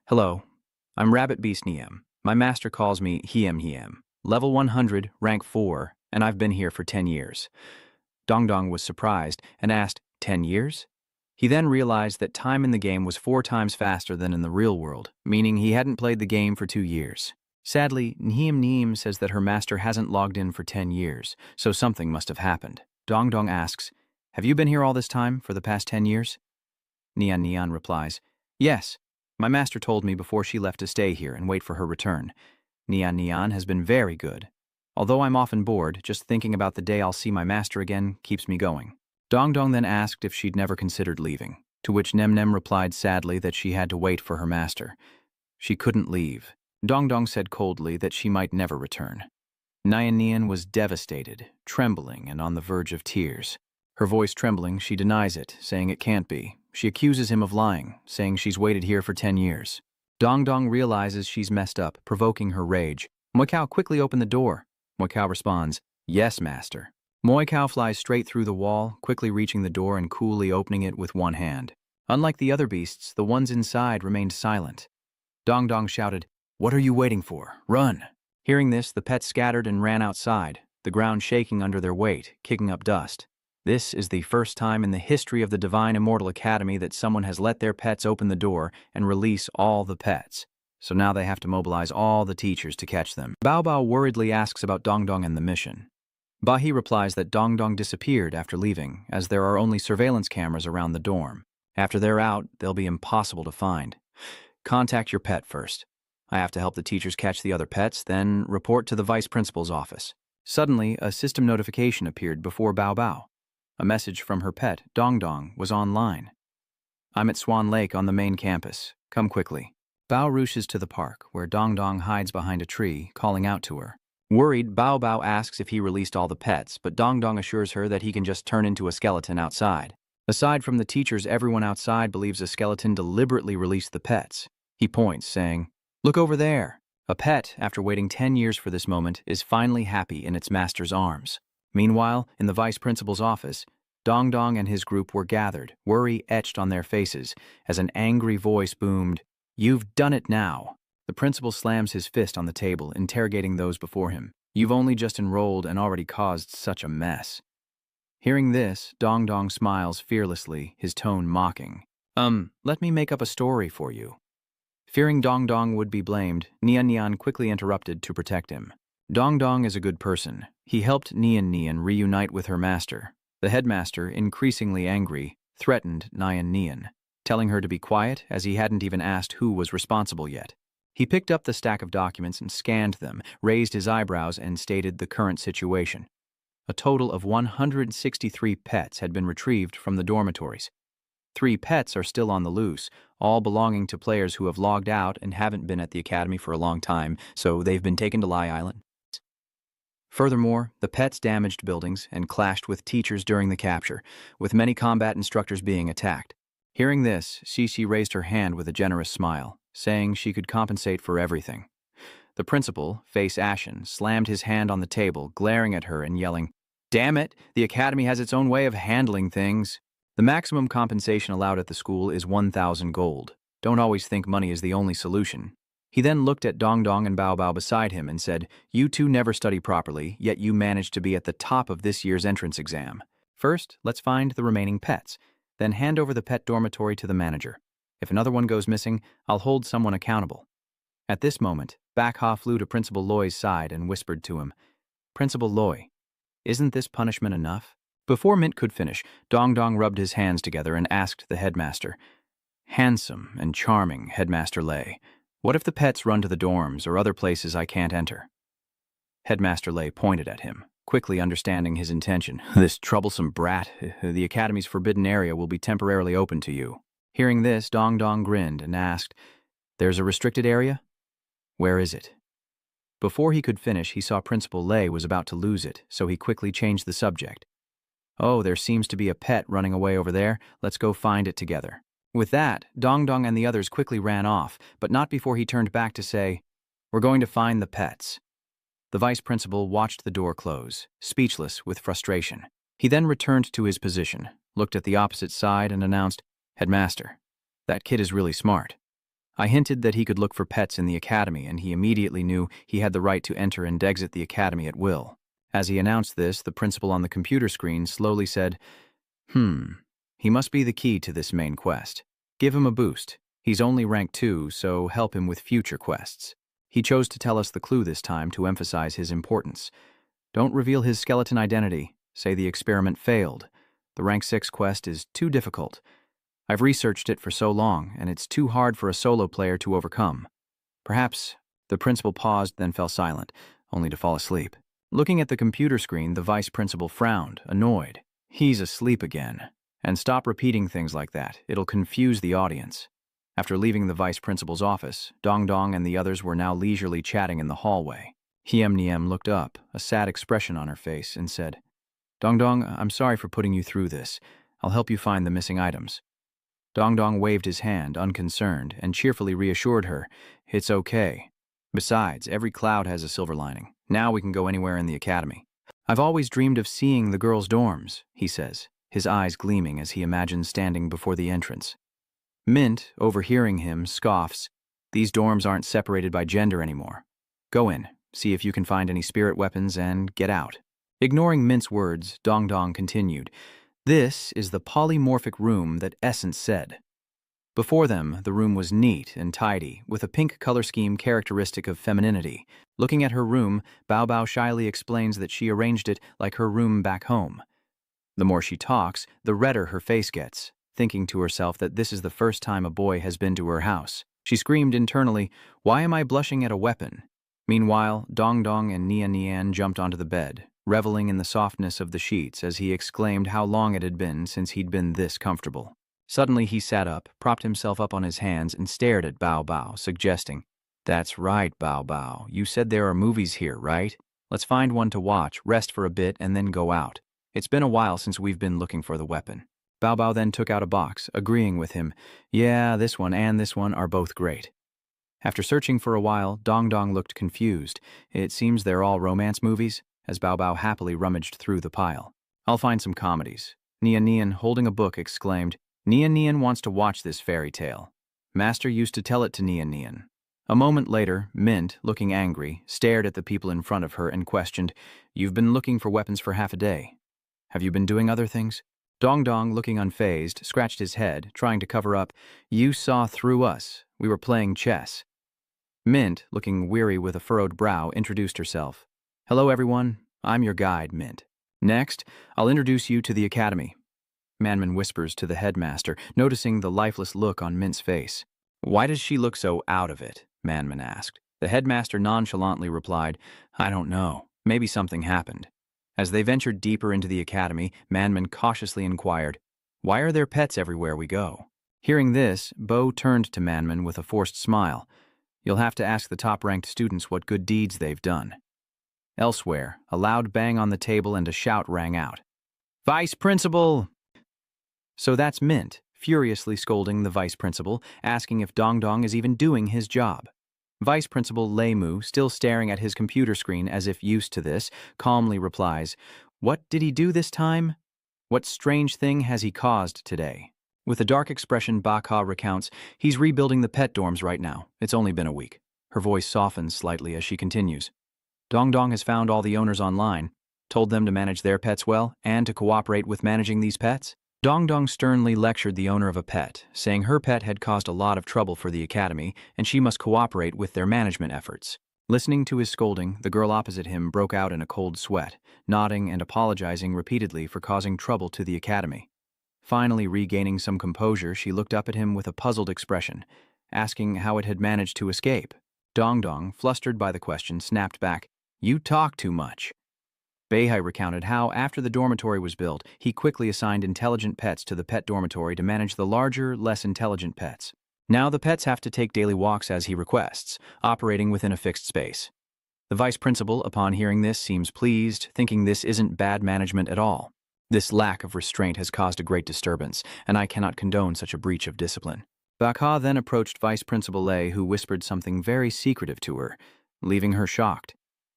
"Hello, I'm Rabbit Beast Niem. My master calls me Hiem. Level 100, rank 4, and I've been here for 10 years. Dongdong was surprised and asked, 10 years? He then realized that time in the game was 4 times faster than in the real world, meaning he hadn't played the game for 2 years. Sadly, Hiem says that her master hasn't logged in for 10 years, so something must have happened. Dongdong asks, "Have you been here all this time, for the past 10 years? Nian replies, "Yes. My master told me before she left to stay here and wait for her return. Nian has been very good. Although I'm often bored, just thinking about the day I'll see my master again keeps me going." Dongdong then asked if she'd never considered leaving, to which Nemnem replied sadly that she had to wait for her master. She couldn't leave. Dongdong said coldly that she might never return. Nian was devastated, trembling, and on the verge of tears. Her voice trembling, she denies it, saying it can't be. She accuses him of lying, saying she's waited here for 10 years. Dongdong realizes she's messed up, provoking her rage. Moikao quickly opened the door. Moikao responds, "Yes, master." Moikao flies straight through the wall, quickly reaching the door and coolly opening it with one hand. Unlike the other beasts, the ones inside remained silent. Dongdong shouted, "What are you waiting for? Run!" Hearing this, the pets scattered and ran outside, the ground shaking under their weight, kicking up dust. This is the first time in the history of the Divine Immortal Academy that someone has let their pets open the door and release all the pets. So now they have to mobilize all the teachers to catch them. Bao Bao worriedly asks about Dongdong and the mission. Bahi replies that Dongdong disappeared after leaving, as there are only surveillance cameras around the dorm. After they're out, they'll be impossible to find. Contact your pet first. I have to help the teachers catch the other pets, then report to the vice principal's office. Suddenly, a system notification appeared before Bao Bao. A message from her pet, Dongdong, was online. "I'm at Swan Lake on the main campus. Come quickly." Bao rushes to the park, where Dongdong hides behind a tree, calling out to her. Worried, Bao Bao asks if he released all the pets, but Dongdong assures her that he can just turn into a skeleton outside. Aside from the teachers, everyone outside believes a skeleton deliberately released the pets. He points, saying, Look over there. A pet, after waiting 10 years for this moment, is finally happy in its master's arms. Meanwhile, in the vice principal's office, Dong Dong and his group were gathered, worry etched on their faces, as an angry voice boomed, "You've done it now." The principal slams his fist on the table, interrogating those before him. "You've only just enrolled and already caused such a mess." Hearing this, Dong Dong smiles fearlessly, his tone mocking. Let me make up a story for you." Fearing Dong Dong would be blamed, Nian Nian quickly interrupted to protect him. Dong Dong is a good person. He helped Nian Nian reunite with her master. The headmaster, increasingly angry, threatened Nian Nian, telling her to be quiet as he hadn't even asked who was responsible yet. He picked up the stack of documents and scanned them, raised his eyebrows, and stated the current situation. A total of 163 pets had been retrieved from the dormitories. 3 pets are still on the loose, all belonging to players who have logged out and haven't been at the academy for a long time, so they've been taken to Lie Island. Furthermore, the pets damaged buildings and clashed with teachers during the capture, with many combat instructors being attacked. Hearing this, Xixi raised her hand with a generous smile, saying she could compensate for everything. The principal, face ashen, slammed his hand on the table, glaring at her and yelling, "Damn it, the academy has its own way of handling things." The maximum compensation allowed at the school is 1,000 gold. Don't always think money is the only solution. He then looked at Dong Dong and Bao Bao beside him and said, "You two never study properly, yet you managed to be at the top of this year's entrance exam. First, let's find the remaining pets. Then hand over the pet dormitory to the manager. If another one goes missing, I'll hold someone accountable." At this moment, Bakha flew to Principal Loy's side and whispered to him, "Principal Loy, isn't this punishment enough?" Before Mint could finish, Dong Dong rubbed his hands together and asked the headmaster, "Handsome and charming, Headmaster Lay, what if the pets run to the dorms or other places I can't enter?" Headmaster Lay pointed at him, quickly understanding his intention. "This troublesome brat, the academy's forbidden area will be temporarily open to you." Hearing this, Dong Dong grinned and asked, "There's a restricted area? Where is it?" Before he could finish, he saw Principal Lay was about to lose it, so he quickly changed the subject. "Oh, there seems to be a pet running away over there. Let's go find it together." With that, Dong Dong and the others quickly ran off, but not before he turned back to say, "We're going to find the pets." The vice principal watched the door close, speechless with frustration. He then returned to his position, looked at the opposite side, and announced, "Headmaster, that kid is really smart. I hinted that he could look for pets in the academy, and he immediately knew he had the right to enter and exit the academy at will." As he announced this, the principal on the computer screen slowly said, He must be the key to this main quest. Give him a boost. He's only rank 2, so help him with future quests." He chose to tell us the clue this time to emphasize his importance. "Don't reveal his skeleton identity. Say the experiment failed. The rank 6 quest is too difficult. I've researched it for so long, and it's too hard for a solo player to overcome. Perhaps..." The principal paused, then fell silent, only to fall asleep. Looking at the computer screen, the vice principal frowned, annoyed. "He's asleep again. And stop repeating things like that. It'll confuse the audience." After leaving the vice principal's office, Dong Dong and the others were now leisurely chatting in the hallway. Hiem Niem looked up, a sad expression on her face, and said, "Dong Dong, I'm sorry for putting you through this. I'll help you find the missing items." Dong Dong waved his hand, unconcerned, and cheerfully reassured her, "It's okay. Besides, every cloud has a silver lining. Now we can go anywhere in the academy." "I've always dreamed of seeing the girls' dorms," he says, his eyes gleaming as he imagines standing before the entrance. Mint, overhearing him, scoffs, "These dorms aren't separated by gender anymore. Go in, see if you can find any spirit weapons, and get out." Ignoring Mint's words, Dong Dong continued, "This is the polymorphic room that Essence said." Before them, the room was neat and tidy, with a pink color scheme characteristic of femininity. Looking at her room, Bao Bao shyly explains that she arranged it like her room back home. The more she talks, the redder her face gets, thinking to herself that this is the first time a boy has been to her house. She screamed internally, "Why am I blushing at a weapon?" Meanwhile, Dong Dong and Nian Nian jumped onto the bed, reveling in the softness of the sheets as he exclaimed how long it had been since he'd been this comfortable. Suddenly he sat up, propped himself up on his hands, and stared at Bao Bao, suggesting, "That's right, Bao Bao. You said there are movies here, right? Let's find one to watch, rest for a bit, and then go out. It's been a while since we've been looking for the weapon." Bao Bao then took out a box, agreeing with him, "Yeah, this one and this one are both great." After searching for a while, Dong Dong looked confused. It seems they're all romance movies, as Bao Bao happily rummaged through the pile. I'll find some comedies. Nian Nian, holding a book, exclaimed, Nian Nian wants to watch this fairy tale. Master used to tell it to Nian Nian. A moment later, Mint, looking angry, stared at the people in front of her and questioned, You've been looking for weapons for half a day. Have you been doing other things? Dong Dong, looking unfazed, scratched his head, trying to cover up, You saw through us. We were playing chess. Mint, looking weary with a furrowed brow, introduced herself. Hello everyone, I'm your guide, Mint. Next, I'll introduce you to the academy. Manman whispers to the headmaster, noticing the lifeless look on Mint's face. Why does she look so out of it? Manman asked. The headmaster nonchalantly replied, I don't know. Maybe something happened. As they ventured deeper into the academy, Manman cautiously inquired, Why are there pets everywhere we go? Hearing this, Bo turned to Manman with a forced smile. You'll have to ask the top-ranked students what good deeds they've done. Elsewhere, a loud bang on the table and a shout rang out. Vice Principal! So that's Mint, furiously scolding the Vice Principal, asking if Dong Dong is even doing his job. Vice Principal Lei Mu, still staring at his computer screen as if used to this, calmly replies, What did he do this time? What strange thing has he caused today? With a dark expression, Bakha recounts, He's rebuilding the pet dorms right now. It's only been a week. Her voice softens slightly as she continues. Dong Dong has found all the owners online, told them to manage their pets well and to cooperate with managing these pets. Dong Dong sternly lectured the owner of a pet, saying her pet had caused a lot of trouble for the academy and she must cooperate with their management efforts. Listening to his scolding, the girl opposite him broke out in a cold sweat, nodding and apologizing repeatedly for causing trouble to the academy. Finally regaining some composure, she looked up at him with a puzzled expression, asking how it had managed to escape. Dong Dong, flustered by the question, snapped back, You talk too much. Beihai recounted how, after the dormitory was built, he quickly assigned intelligent pets to the pet dormitory to manage the larger, less intelligent pets. Now the pets have to take daily walks as he requests, operating within a fixed space. The vice principal, upon hearing this, seems pleased, thinking this isn't bad management at all. This lack of restraint has caused a great disturbance, and I cannot condone such a breach of discipline. Bakha then approached Vice Principal Lei, who whispered something very secretive to her, leaving her shocked.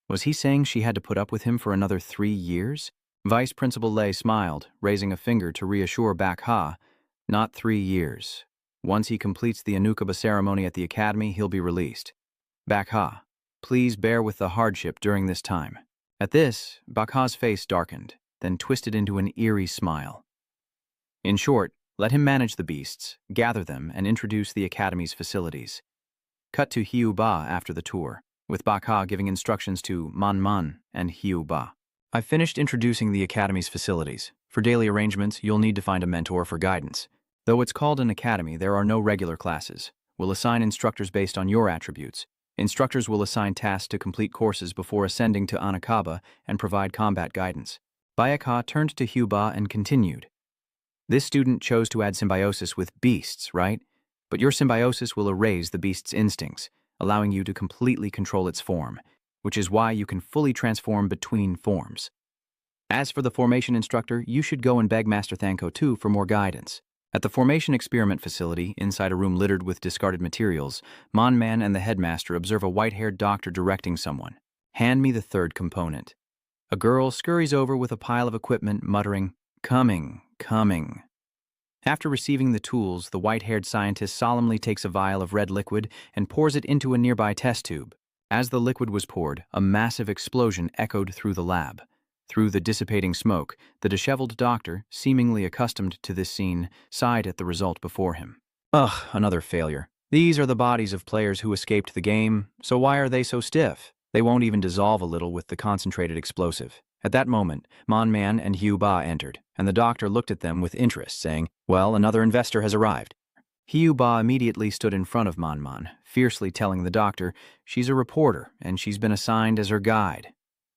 Was he saying she had to put up with him for another 3 years? Vice Principal Lei smiled, raising a finger to reassure Bakha, Not 3 years. Once he completes the anicap ceremony at the academy, he'll be released. Bakha, please bear with the hardship during this time. At this, Bakha's face darkened, then twisted into an eerie smile. In short, let him manage the beasts, gather them, and introduce the academy's facilities. Cut to Hiu Ba after the tour, with Bakha giving instructions to Man Man and Hiu Ba. I've finished introducing the academy's facilities. For daily arrangements, you'll need to find a mentor for guidance. Though it's called an academy, there are no regular classes. We'll assign instructors based on your attributes. Instructors will assign tasks to complete courses before ascending to anicap and provide combat guidance. Bayaka turned to Hiu Ba and continued. This student chose to add symbiosis with beasts, right? But your symbiosis will erase the beast's instincts, allowing you to completely control its form, which is why you can fully transform between forms. As for the formation instructor, you should go and beg Master Thanko too for more guidance. At the formation experiment facility, inside a room littered with discarded materials, Mon Man and the headmaster observe a white-haired doctor directing someone. Hand me the third component. A girl scurries over with a pile of equipment, muttering, Coming, coming. After receiving the tools, the white-haired scientist solemnly takes a vial of red liquid and pours it into a nearby test tube. As the liquid was poured, a massive explosion echoed through the lab. Through the dissipating smoke, the disheveled doctor, seemingly accustomed to this scene, sighed at the result before him. Ugh, another failure. These are the bodies of players who escaped the game, so why are they so stiff? They won't even dissolve a little with the concentrated explosive. At that moment, Mon Man and Hiu Ba entered, and the doctor looked at them with interest, saying, Well, another investor has arrived. Hiu Ba immediately stood in front of Mon Man, fiercely telling the doctor, She's a reporter, and she's been assigned as her guide.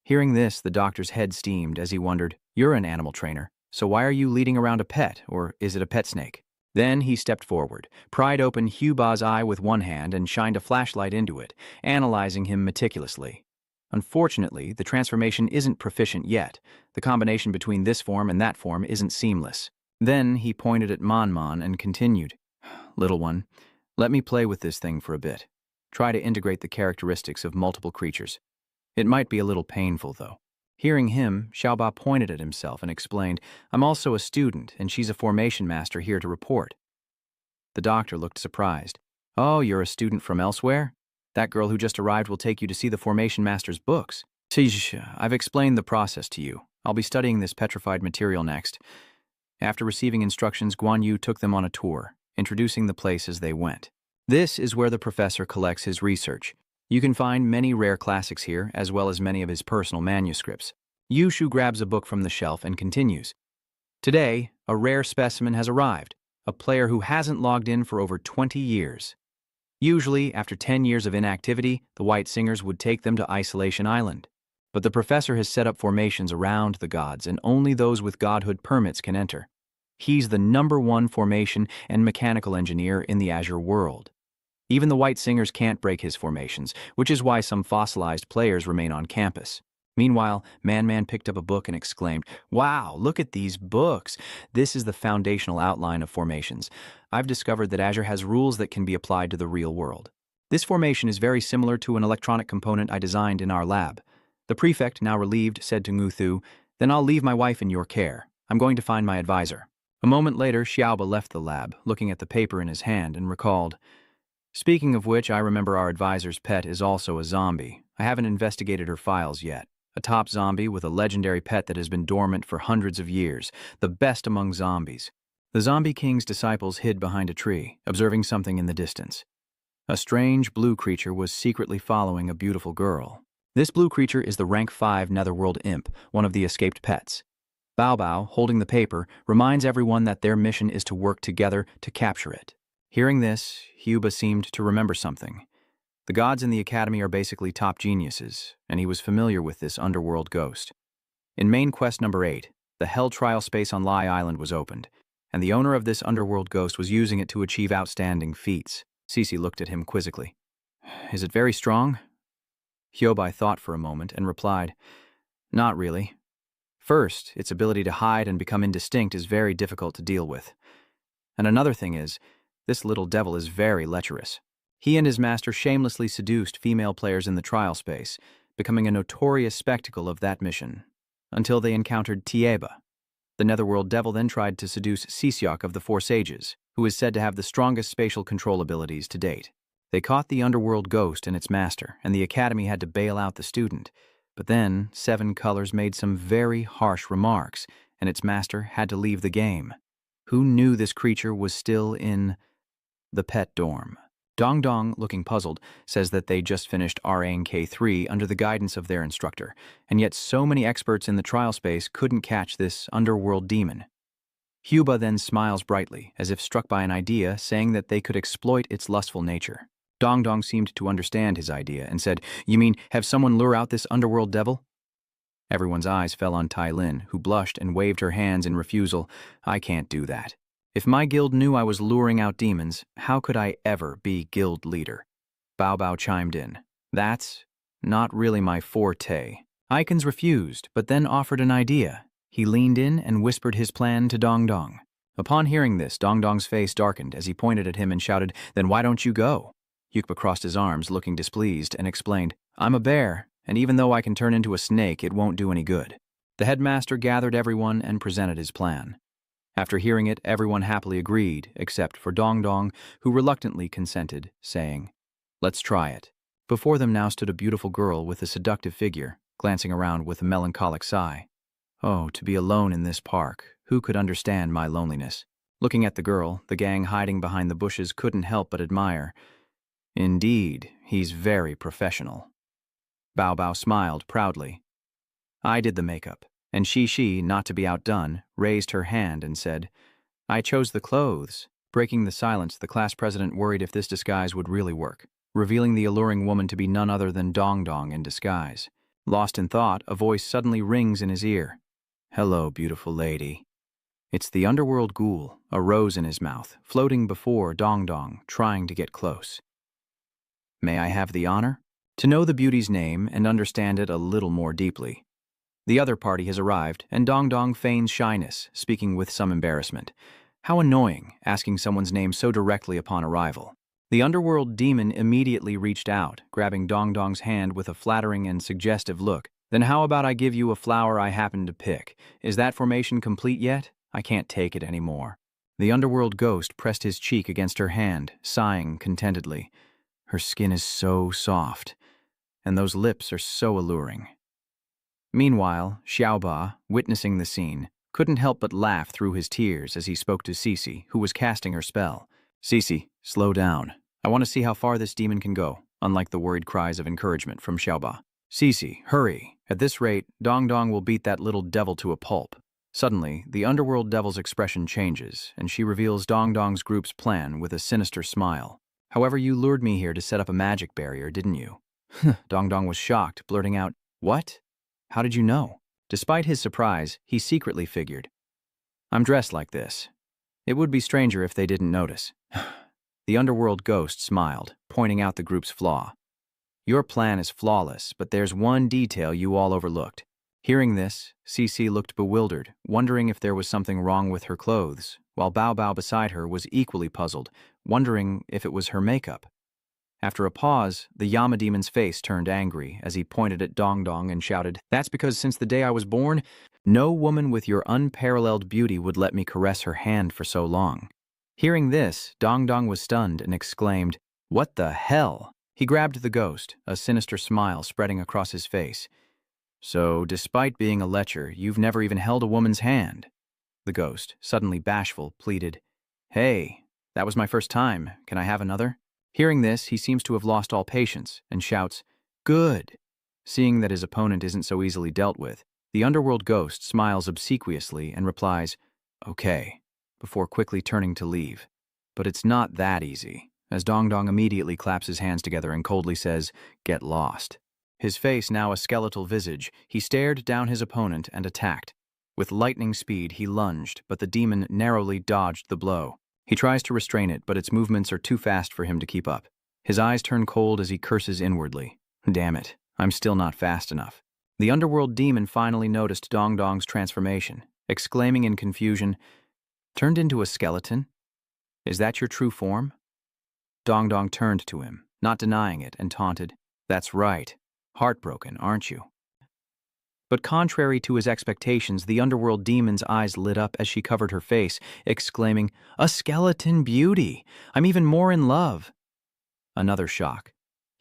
Hearing this, the doctor's head steamed as he wondered, You're an animal trainer, so why are you leading around a pet, or is it a pet snake? Then he stepped forward, pried open Hiu Ba's eye with one hand and shined a flashlight into it, analyzing him meticulously. Unfortunately, the transformation isn't proficient yet. The combination between this form and that form isn't seamless. Then he pointed at Mon Man and continued, Little one, let me play with this thing for a bit. Try to integrate the characteristics of multiple creatures. It might be a little painful, though. Hearing him, Xiaoba pointed at himself and explained, I'm also a student, and she's a formation master here to report. The doctor looked surprised. Oh, you're a student from elsewhere? That girl who just arrived will take you to see the formation master's books. I've explained the process to you. I'll be studying this petrified material next. After receiving instructions, Guan Yu took them on a tour, introducing the place as they went. This is where the professor collects his research. You can find many rare classics here, as well as many of his personal manuscripts. Yu Shu grabs a book from the shelf and continues. Today, a rare specimen has arrived, a player who hasn't logged in for over 20 years. Usually, after 10 years of inactivity, the White Singers would take them to Isolation Island. But the professor has set up formations around the gods, and only those with godhood permits can enter. He's the #1 formation and mechanical engineer in the Azure world. Even the White Singers can't break his formations, which is why some fossilized players remain on campus. Meanwhile, Man picked up a book and exclaimed, Wow, look at these books! This is the foundational outline of formations. I've discovered that Azure has rules that can be applied to the real world. This formation is very similar to an electronic component I designed in our lab. The prefect, now relieved, said to Ngu Thu, Then I'll leave my wife in your care. I'm going to find my advisor. A moment later, Xiaoba left the lab, looking at the paper in his hand, and recalled, Speaking of which, I remember our advisor's pet is also a zombie. I haven't investigated her files yet. A top zombie with a legendary pet that has been dormant for hundreds of years, the best among zombies. The zombie king's disciples hid behind a tree, observing something in the distance. A strange blue creature was secretly following a beautiful girl. This blue creature is the rank 5 Netherworld imp, one of the escaped pets. Bao Bao, holding the paper, reminds everyone that their mission is to work together to capture it. Hearing this, Hyuba seemed to remember something. The gods in the academy are basically top geniuses, and he was familiar with this underworld ghost. In main quest number 8, the Hell Trial space on Lai Island was opened, and the owner of this underworld ghost was using it to achieve outstanding feats. Cece looked at him quizzically. Is it very strong? Hyobai thought for a moment and replied, Not really. First, its ability to hide and become indistinct is very difficult to deal with. And another thing is, this little devil is very lecherous. He and his master shamelessly seduced female players in the trial space, becoming a notorious spectacle of that mission, until they encountered Tieba. The Netherworld devil then tried to seduce Sisyok of the Four Sages, who is said to have the strongest spatial control abilities to date. They caught the underworld ghost and its master, and the academy had to bail out the student. But then, Seven Colors made some very harsh remarks, and its master had to leave the game. Who knew this creature was still in the pet dorm? Dong Dong, looking puzzled, says that they just finished RANK3 under the guidance of their instructor, and yet so many experts in the trial space couldn't catch this underworld demon. Hyuba then smiles brightly, as if struck by an idea, saying that they could exploit its lustful nature. Dong Dong seemed to understand his idea and said, You mean have someone lure out this underworld devil? Everyone's eyes fell on Tai Lin, who blushed and waved her hands in refusal. I can't do that. If my guild knew I was luring out demons, how could I ever be guild leader? Bao Bao chimed in. That's not really my forte. Icons refused, but then offered an idea. He leaned in and whispered his plan to Dong Dong. Upon hearing this, Dong Dong's face darkened as he pointed at him and shouted, Then why don't you go? Yukba crossed his arms, looking displeased, and explained, I'm a bear, and even though I can turn into a snake, it won't do any good. The headmaster gathered everyone and presented his plan. After hearing it, everyone happily agreed, except for Dong Dong, who reluctantly consented, saying, Let's try it. Before them now stood a beautiful girl with a seductive figure, glancing around with a melancholic sigh. Oh, to be alone in this park. Who could understand my loneliness? Looking at the girl, the gang hiding behind the bushes couldn't help but admire. Indeed, he's very professional. Bao Bao smiled proudly. I did the makeup, and she, not to be outdone, raised her hand and said, I chose the clothes. Breaking the silence, the class president worried if this disguise would really work, revealing the alluring woman to be none other than Dong Dong in disguise. Lost in thought, a voice suddenly rings in his ear. Hello, beautiful lady. It's the underworld ghoul, a rose in his mouth, floating before Dong Dong, trying to get close. May I have the honor? To know the beauty's name and understand it a little more deeply. The other party has arrived, and Dong Dong feigns shyness, speaking with some embarrassment. How annoying, asking someone's name so directly upon arrival. The underworld demon immediately reached out, grabbing Dong Dong's hand with a flattering and suggestive look. Then how about I give you a flower I happen to pick? Is that formation complete yet? I can't take it anymore. The underworld ghost pressed his cheek against her hand, sighing contentedly. Her skin is so soft, and those lips are so alluring. Meanwhile, Xiaoba, witnessing the scene, couldn't help but laugh through his tears as he spoke to Cece, who was casting her spell. Cece, slow down. I want to see how far this demon can go, unlike the worried cries of encouragement from Xiaoba. Cece, hurry. At this rate, Dong Dong will beat that little devil to a pulp. Suddenly, the underworld devil's expression changes, and she reveals Dong Dong's group's plan with a sinister smile. However, you lured me here to set up a magic barrier, didn't you? Dong Dong was shocked, blurting out, What? How did you know? Despite his surprise, he secretly figured, I'm dressed like this. It would be stranger if they didn't notice. The underworld ghost smiled, pointing out the group's flaw. Your plan is flawless, but there's one detail you all overlooked. Hearing this, Cece looked bewildered, wondering if there was something wrong with her clothes, while Bao Bao beside her was equally puzzled, wondering if it was her makeup. After a pause, the Yama demon's face turned angry as he pointed at Dong Dong and shouted, That's because since the day I was born, no woman with your unparalleled beauty would let me caress her hand for so long. Hearing this, Dong Dong was stunned and exclaimed, What the hell? He grabbed the ghost, a sinister smile spreading across his face. So, despite being a lecher, you've never even held a woman's hand? The ghost, suddenly bashful, pleaded, Hey, that was my first time. Can I have another? Hearing this, he seems to have lost all patience and shouts, Good! Seeing that his opponent isn't so easily dealt with, the underworld ghost smiles obsequiously and replies, Okay, before quickly turning to leave. But it's not that easy, as Dong Dong immediately claps his hands together and coldly says, Get lost. His face now a skeletal visage, he stared down his opponent and attacked. With lightning speed, he lunged, but the demon narrowly dodged the blow. He tries to restrain it, but its movements are too fast for him to keep up. His eyes turn cold as he curses inwardly. Damn it, I'm still not fast enough. The underworld demon finally noticed Dong Dong's transformation, exclaiming in confusion, Turned into a skeleton? Is that your true form? Dong Dong turned to him, not denying it, and taunted, That's right. Heartbroken, aren't you? But contrary to his expectations, the underworld demon's eyes lit up as she covered her face, exclaiming, A skeleton beauty! I'm even more in love! Another shock.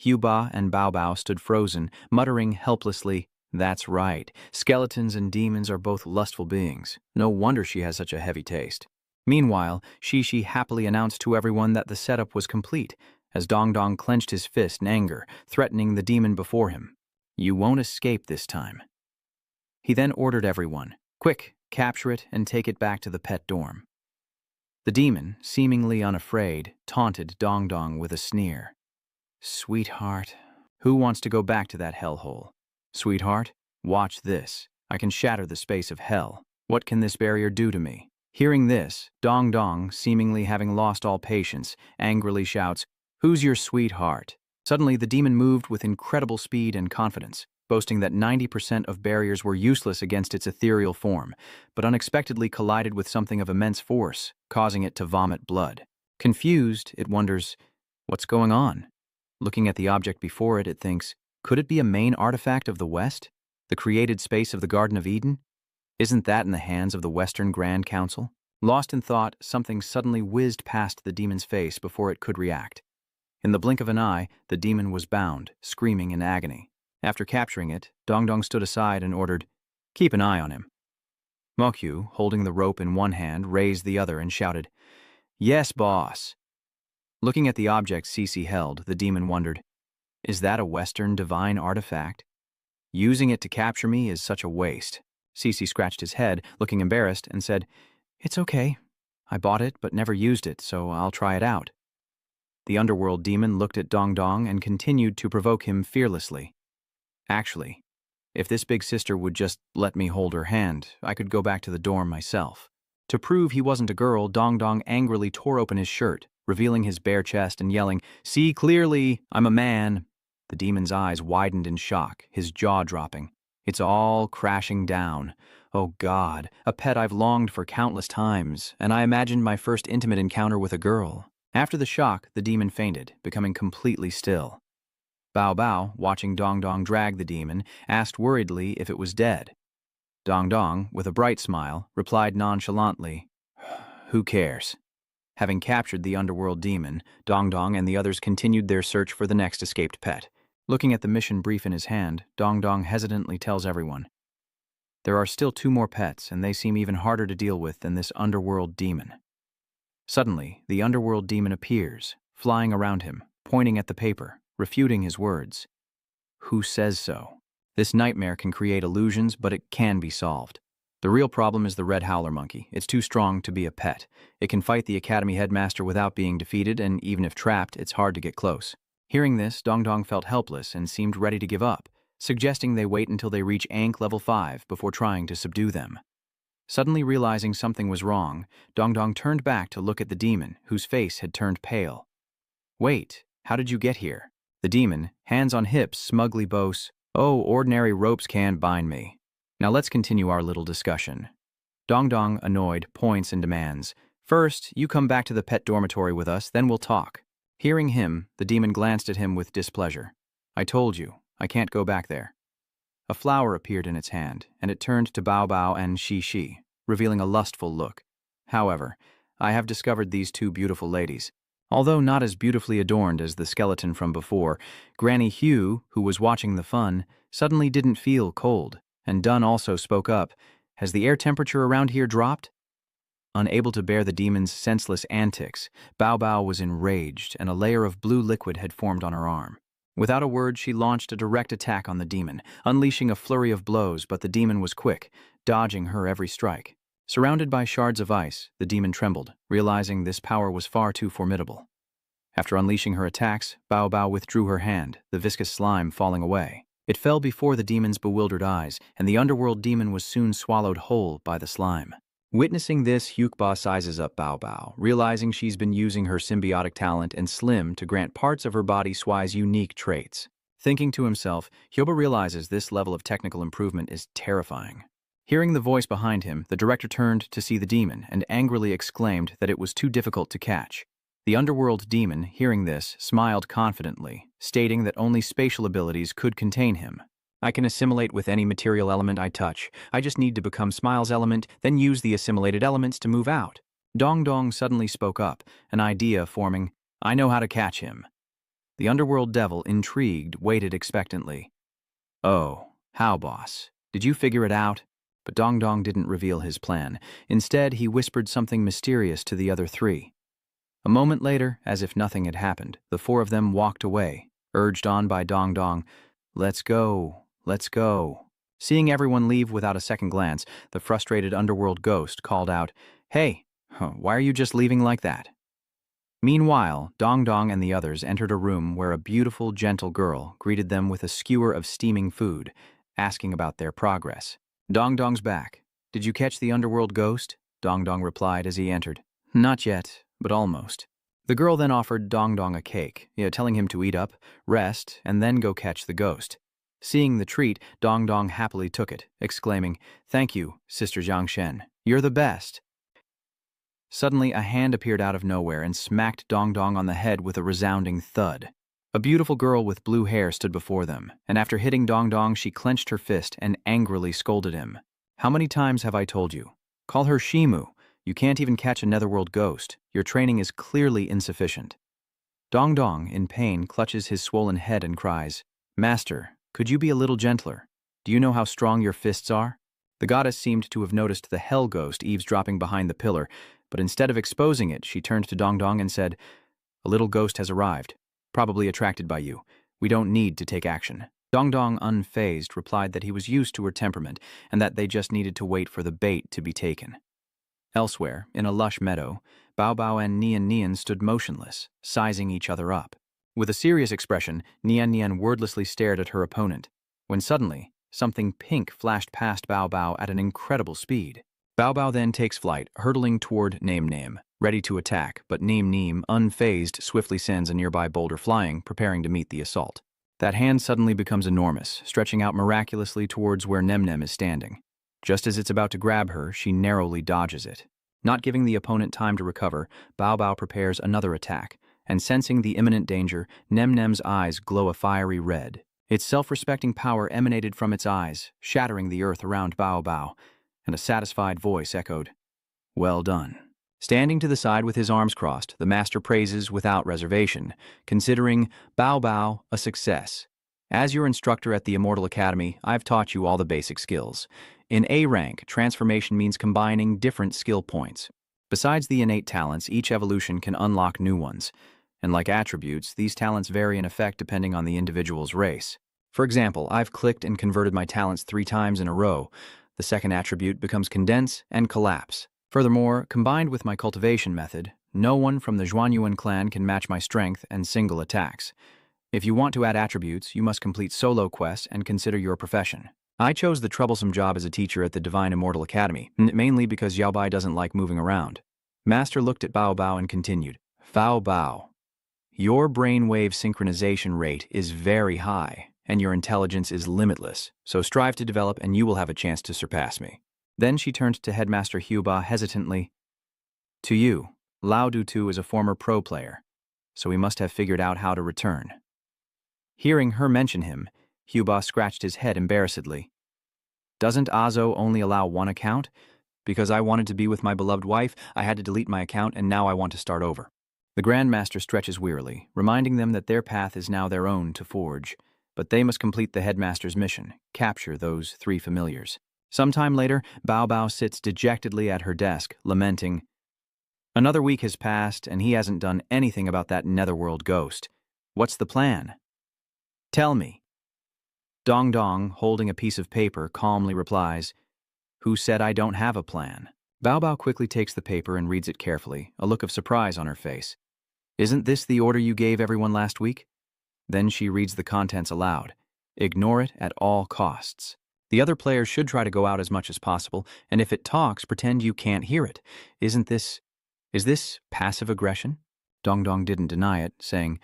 Huba and Bao Bao stood frozen, muttering helplessly, That's right. Skeletons and demons are both lustful beings. No wonder she has such a heavy taste. Meanwhile, Shishi happily announced to everyone that the setup was complete, as Dong Dong clenched his fist in anger, threatening the demon before him. You won't escape this time. He then ordered everyone, Quick, capture it and take it back to the pet dorm. The demon, seemingly unafraid, taunted Dong Dong with a sneer. Sweetheart, who wants to go back to that hellhole? Sweetheart, watch this. I can shatter the space of hell. What can this barrier do to me? Hearing this, Dong Dong, seemingly having lost all patience, angrily shouts, Who's your sweetheart? Suddenly, the demon moved with incredible speed and confidence, boasting that 90% of barriers were useless against its ethereal form, but unexpectedly collided with something of immense force, causing it to vomit blood. Confused, it wonders, what's going on? Looking at the object before it, it thinks, could it be a main artifact of the West? The created space of the Garden of Eden? Isn't that in the hands of the Western Grand Council? Lost in thought, something suddenly whizzed past the demon's face before it could react. In the blink of an eye, the demon was bound, screaming in agony. After capturing it, Dong Dong stood aside and ordered, Keep an eye on him. Mokyu, holding the rope in one hand, raised the other and shouted, Yes, boss. Looking at the object Cece held, the demon wondered, Is that a Western divine artifact? Using it to capture me is such a waste. Cece scratched his head, looking embarrassed, and said, It's okay. I bought it but never used it, so I'll try it out. The underworld demon looked at Dong Dong and continued to provoke him fearlessly. Actually, if this big sister would just let me hold her hand, I could go back to the dorm myself. To prove he wasn't a girl, Dong Dong angrily tore open his shirt, revealing his bare chest and yelling, See clearly, I'm a man. The demon's eyes widened in shock, his jaw dropping. It's all crashing down. Oh God, a pet I've longed for countless times, and I imagined my first intimate encounter with a girl. After the shock, the demon fainted, becoming completely still. Bao Bao, watching Dong Dong drag the demon, asked worriedly if it was dead. Dong Dong, with a bright smile, replied nonchalantly, "Who cares?" Having captured the underworld demon, Dong Dong and the others continued their search for the next escaped pet. Looking at the mission brief in his hand, Dong Dong hesitantly tells everyone, "There are still 2 more pets, and they seem even harder to deal with than this underworld demon." Suddenly, the underworld demon appears, flying around him, pointing at the paper, refuting his words. Who says so? This nightmare can create illusions, but it can be solved. The real problem is the red howler monkey. It's too strong to be a pet. It can fight the academy headmaster without being defeated, and even if trapped, it's hard to get close. Hearing this, Dong Dong felt helpless and seemed ready to give up, suggesting they wait until they reach Ankh level 5 before trying to subdue them. Suddenly realizing something was wrong, Dong Dong turned back to look at the demon, whose face had turned pale. "Wait, how did you get here?" The demon, hands on hips, smugly boasts, "Oh, ordinary ropes can't bind me." Now let's continue our little discussion. Dong Dong, annoyed, points and demands, "First, you come back to the pet dormitory with us, then we'll talk." Hearing him, the demon glanced at him with displeasure. "I told you, I can't go back there." A flower appeared in its hand, and it turned to Bao Bao and Shi, revealing a lustful look. "However, I have discovered these 2 beautiful ladies. Although not as beautifully adorned as the skeleton from before, Granny Hugh, who was watching the fun, suddenly didn't feel cold, and Dunn also spoke up. Has the air temperature around here dropped?" Unable to bear the demon's senseless antics, Bao Bao was enraged, and a layer of blue liquid had formed on her arm. Without a word, she launched a direct attack on the demon, unleashing a flurry of blows, but the demon was quick, dodging her every strike. Surrounded by shards of ice, the demon trembled, realizing this power was far too formidable. After unleashing her attacks, Bao Bao withdrew her hand, the viscous slime falling away. It fell before the demon's bewildered eyes, and the underworld demon was soon swallowed whole by the slime. Witnessing this, Hyukba sizes up Bao Bao, realizing she's been using her symbiotic talent and Slim to grant parts of her body Swi's unique traits. Thinking to himself, Hyoba realizes this level of technical improvement is terrifying. Hearing the voice behind him, the director turned to see the demon and angrily exclaimed that it was too difficult to catch. The underworld demon, hearing this, smiled confidently, stating that only spatial abilities could contain him. "I can assimilate with any material element I touch. I just need to become Smile's element, then use the assimilated elements to move out." Dong Dong suddenly spoke up, an idea forming. "I know how to catch him." The underworld devil, intrigued, waited expectantly. "Oh, how, boss? Did you figure it out?" But Dong Dong didn't reveal his plan. Instead, he whispered something mysterious to the other 3. A moment later, as if nothing had happened, the 4 of them walked away, urged on by Dong Dong. "Let's go, let's go." Seeing everyone leave without a second glance, the frustrated underworld ghost called out, "Hey, why are you just leaving like that?" Meanwhile, Dong Dong and the others entered a room where a beautiful, gentle girl greeted them with a skewer of steaming food, asking about their progress. "Dong Dong's back. Did you catch the underworld ghost?" Dong Dong replied as he entered. "Not yet, but almost." The girl then offered Dong Dong a cake, telling him to eat up, rest, and then go catch the ghost. Seeing the treat, Dong Dong happily took it, exclaiming, "Thank you, Sister Jiang Shen. You're the best." Suddenly, a hand appeared out of nowhere and smacked Dong Dong on the head with a resounding thud. A beautiful girl with blue hair stood before them, and after hitting Dong Dong, she clenched her fist and angrily scolded him. "How many times have I told you? Call her Shimu. You can't even catch a netherworld ghost. Your training is clearly insufficient." Dong Dong, in pain, clutches his swollen head and cries, "Master, could you be a little gentler? Do you know how strong your fists are?" The goddess seemed to have noticed the hell ghost eavesdropping behind the pillar, but instead of exposing it, she turned to Dong Dong and said, "A little ghost has arrived, probably attracted by you. We don't need to take action." Dong Dong, unfazed, replied that he was used to her temperament and that they just needed to wait for the bait to be taken. Elsewhere, in a lush meadow, Bao Bao and Nian Nian stood motionless, sizing each other up. With a serious expression, Nian Nian wordlessly stared at her opponent, when suddenly, something pink flashed past Bao Bao at an incredible speed. Bao Bao then takes flight, hurtling toward Naim Naim, ready to attack, but Naim Naim, unfazed, swiftly sends a nearby boulder flying, preparing to meet the assault. That hand suddenly becomes enormous, stretching out miraculously towards where Nem Nem is standing. Just as it's about to grab her, she narrowly dodges it. Not giving the opponent time to recover, Bao Bao prepares another attack, and sensing the imminent danger, Nem Nem's eyes glow a fiery red. Its self-respecting power emanated from its eyes, shattering the earth around Bao Bao, and a satisfied voice echoed, "Well done." Standing to the side with his arms crossed, the master praises without reservation, considering Bao Bao a success. As your instructor at the Immortal Academy, I've taught you all the basic skills. In A rank, transformation means combining different skill points. Besides the innate talents, each evolution can unlock new ones. And like attributes, these talents vary in effect depending on the individual's race. For example, I've clicked and converted my talents 3 times in a row. The second attribute becomes condense and collapse. Furthermore, combined with my cultivation method, no one from the Zhuanyuan clan can match my strength and single attacks. If you want to add attributes, you must complete solo quests and consider your profession. I chose the troublesome job as a teacher at the Divine Immortal Academy, mainly because Yao Bai doesn't like moving around. Master looked at Bao Bao and continued, "Bao Bao, your brainwave synchronization rate is very high, and your intelligence is limitless, so strive to develop and you will have a chance to surpass me." Then she turned to Headmaster Huba hesitantly. "To you, Lao Du is a former pro player, so he must have figured out how to return." Hearing her mention him, Huba scratched his head embarrassedly. "Doesn't Azo only allow one account? Because I wanted to be with my beloved wife, I had to delete my account and now I want to start over." The Grandmaster stretches wearily, reminding them that their path is now their own to forge, but they must complete the Headmaster's mission, capture those 3 familiars. Sometime later, Bao Bao sits dejectedly at her desk, lamenting, "Another week has passed, and he hasn't done anything about that netherworld ghost. What's the plan?" "Tell me." Dong Dong, holding a piece of paper, calmly replies, "Who said I don't have a plan?" Bao Bao quickly takes the paper and reads it carefully, a look of surprise on her face. "Isn't this the order you gave everyone last week?" Then she reads the contents aloud. "Ignore it at all costs. The other players should try to go out as much as possible, and if it talks, pretend you can't hear it. Is this passive aggression?" Dong Dong didn't deny it, saying,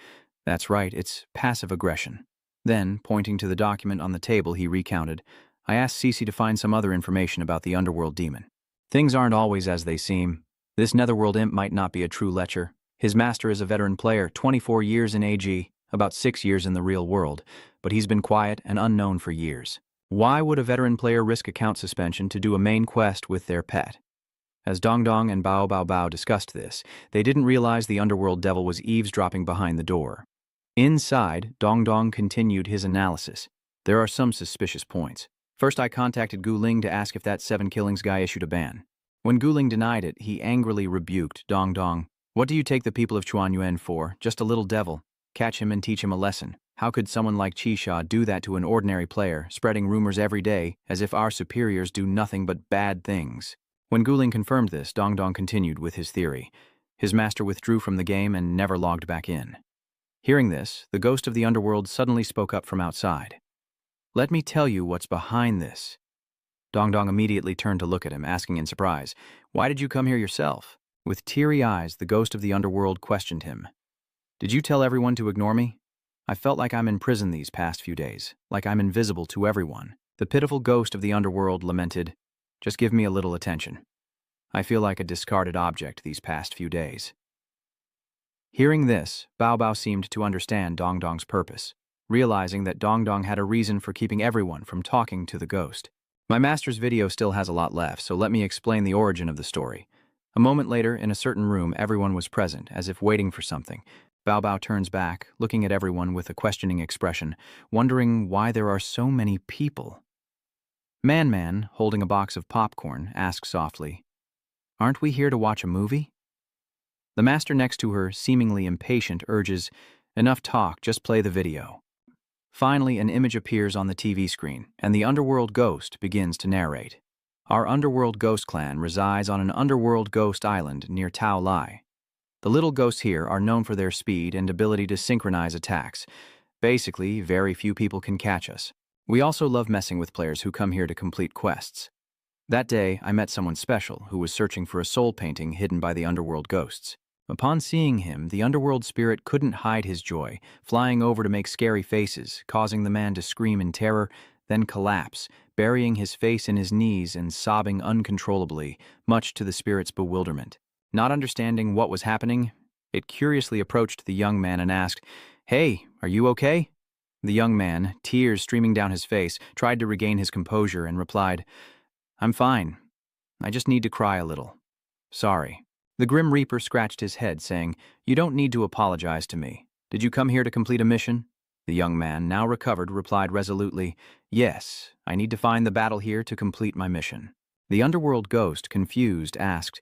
"That's right, it's passive aggression." Then, pointing to the document on the table, he recounted, "I asked Cece to find some other information about the underworld demon. Things aren't always as they seem. This netherworld imp might not be a true lecher. His master is a veteran player, 24 years in AG, about 6 years in the real world, but he's been quiet and unknown for years. Why would a veteran player risk account suspension to do a main quest with their pet?" As Dong Dong and Bao Bao Bao discussed this, they didn't realize the underworld devil was eavesdropping behind the door. Inside, Dong Dong continued his analysis. "There are some suspicious points. First, I contacted Gu Ling to ask if that 7 killings guy issued a ban. When Gu Ling denied it, he angrily rebuked Dong Dong. 'What do you take the people of Chuanyuan for? Just a little devil. Catch him and teach him a lesson. How could someone like Qisha do that to an ordinary player, spreading rumors every day, as if our superiors do nothing but bad things?' When Gu Ling confirmed this, Dong Dong continued with his theory. His master withdrew from the game and never logged back in. Hearing this, the ghost of the underworld suddenly spoke up from outside. "Let me tell you what's behind this." Dong Dong immediately turned to look at him, asking in surprise, "Why did you come here yourself?" With teary eyes, the ghost of the underworld questioned him. "Did you tell everyone to ignore me? I felt like I'm in prison these past few days, like I'm invisible to everyone." The pitiful ghost of the underworld lamented, "Just give me a little attention. I feel like a discarded object these past few days." Hearing this, Bao Bao seemed to understand Dong Dong's purpose, realizing that Dong Dong had a reason for keeping everyone from talking to the ghost. My master's video still has a lot left, so let me explain the origin of the story. A moment later, in a certain room, everyone was present, as if waiting for something. Bao Bao turns back, looking at everyone with a questioning expression, wondering why there are so many people. Man, holding a box of popcorn, asks softly, "Aren't we here to watch a movie?" The master next to her, seemingly impatient, urges, "Enough talk, just play the video." Finally, an image appears on the TV screen, and the underworld ghost begins to narrate. Our underworld ghost clan resides on an underworld ghost island near Tao Lai. The little ghosts here are known for their speed and ability to synchronize attacks. Basically, very few people can catch us. We also love messing with players who come here to complete quests. That day, I met someone special who was searching for a soul painting hidden by the underworld ghosts. Upon seeing him, the underworld spirit couldn't hide his joy, flying over to make scary faces, causing the man to scream in terror, then collapse, burying his face in his knees and sobbing uncontrollably, much to the spirit's bewilderment. Not understanding what was happening, it curiously approached the young man and asked, "Hey, are you okay?" The young man, tears streaming down his face, tried to regain his composure and replied, "I'm fine. I just need to cry a little. Sorry." The Grim Reaper scratched his head, saying, "You don't need to apologize to me. Did you come here to complete a mission?" The young man, now recovered, replied resolutely, "Yes, I need to find the battle here to complete my mission." The underworld ghost, confused, asked,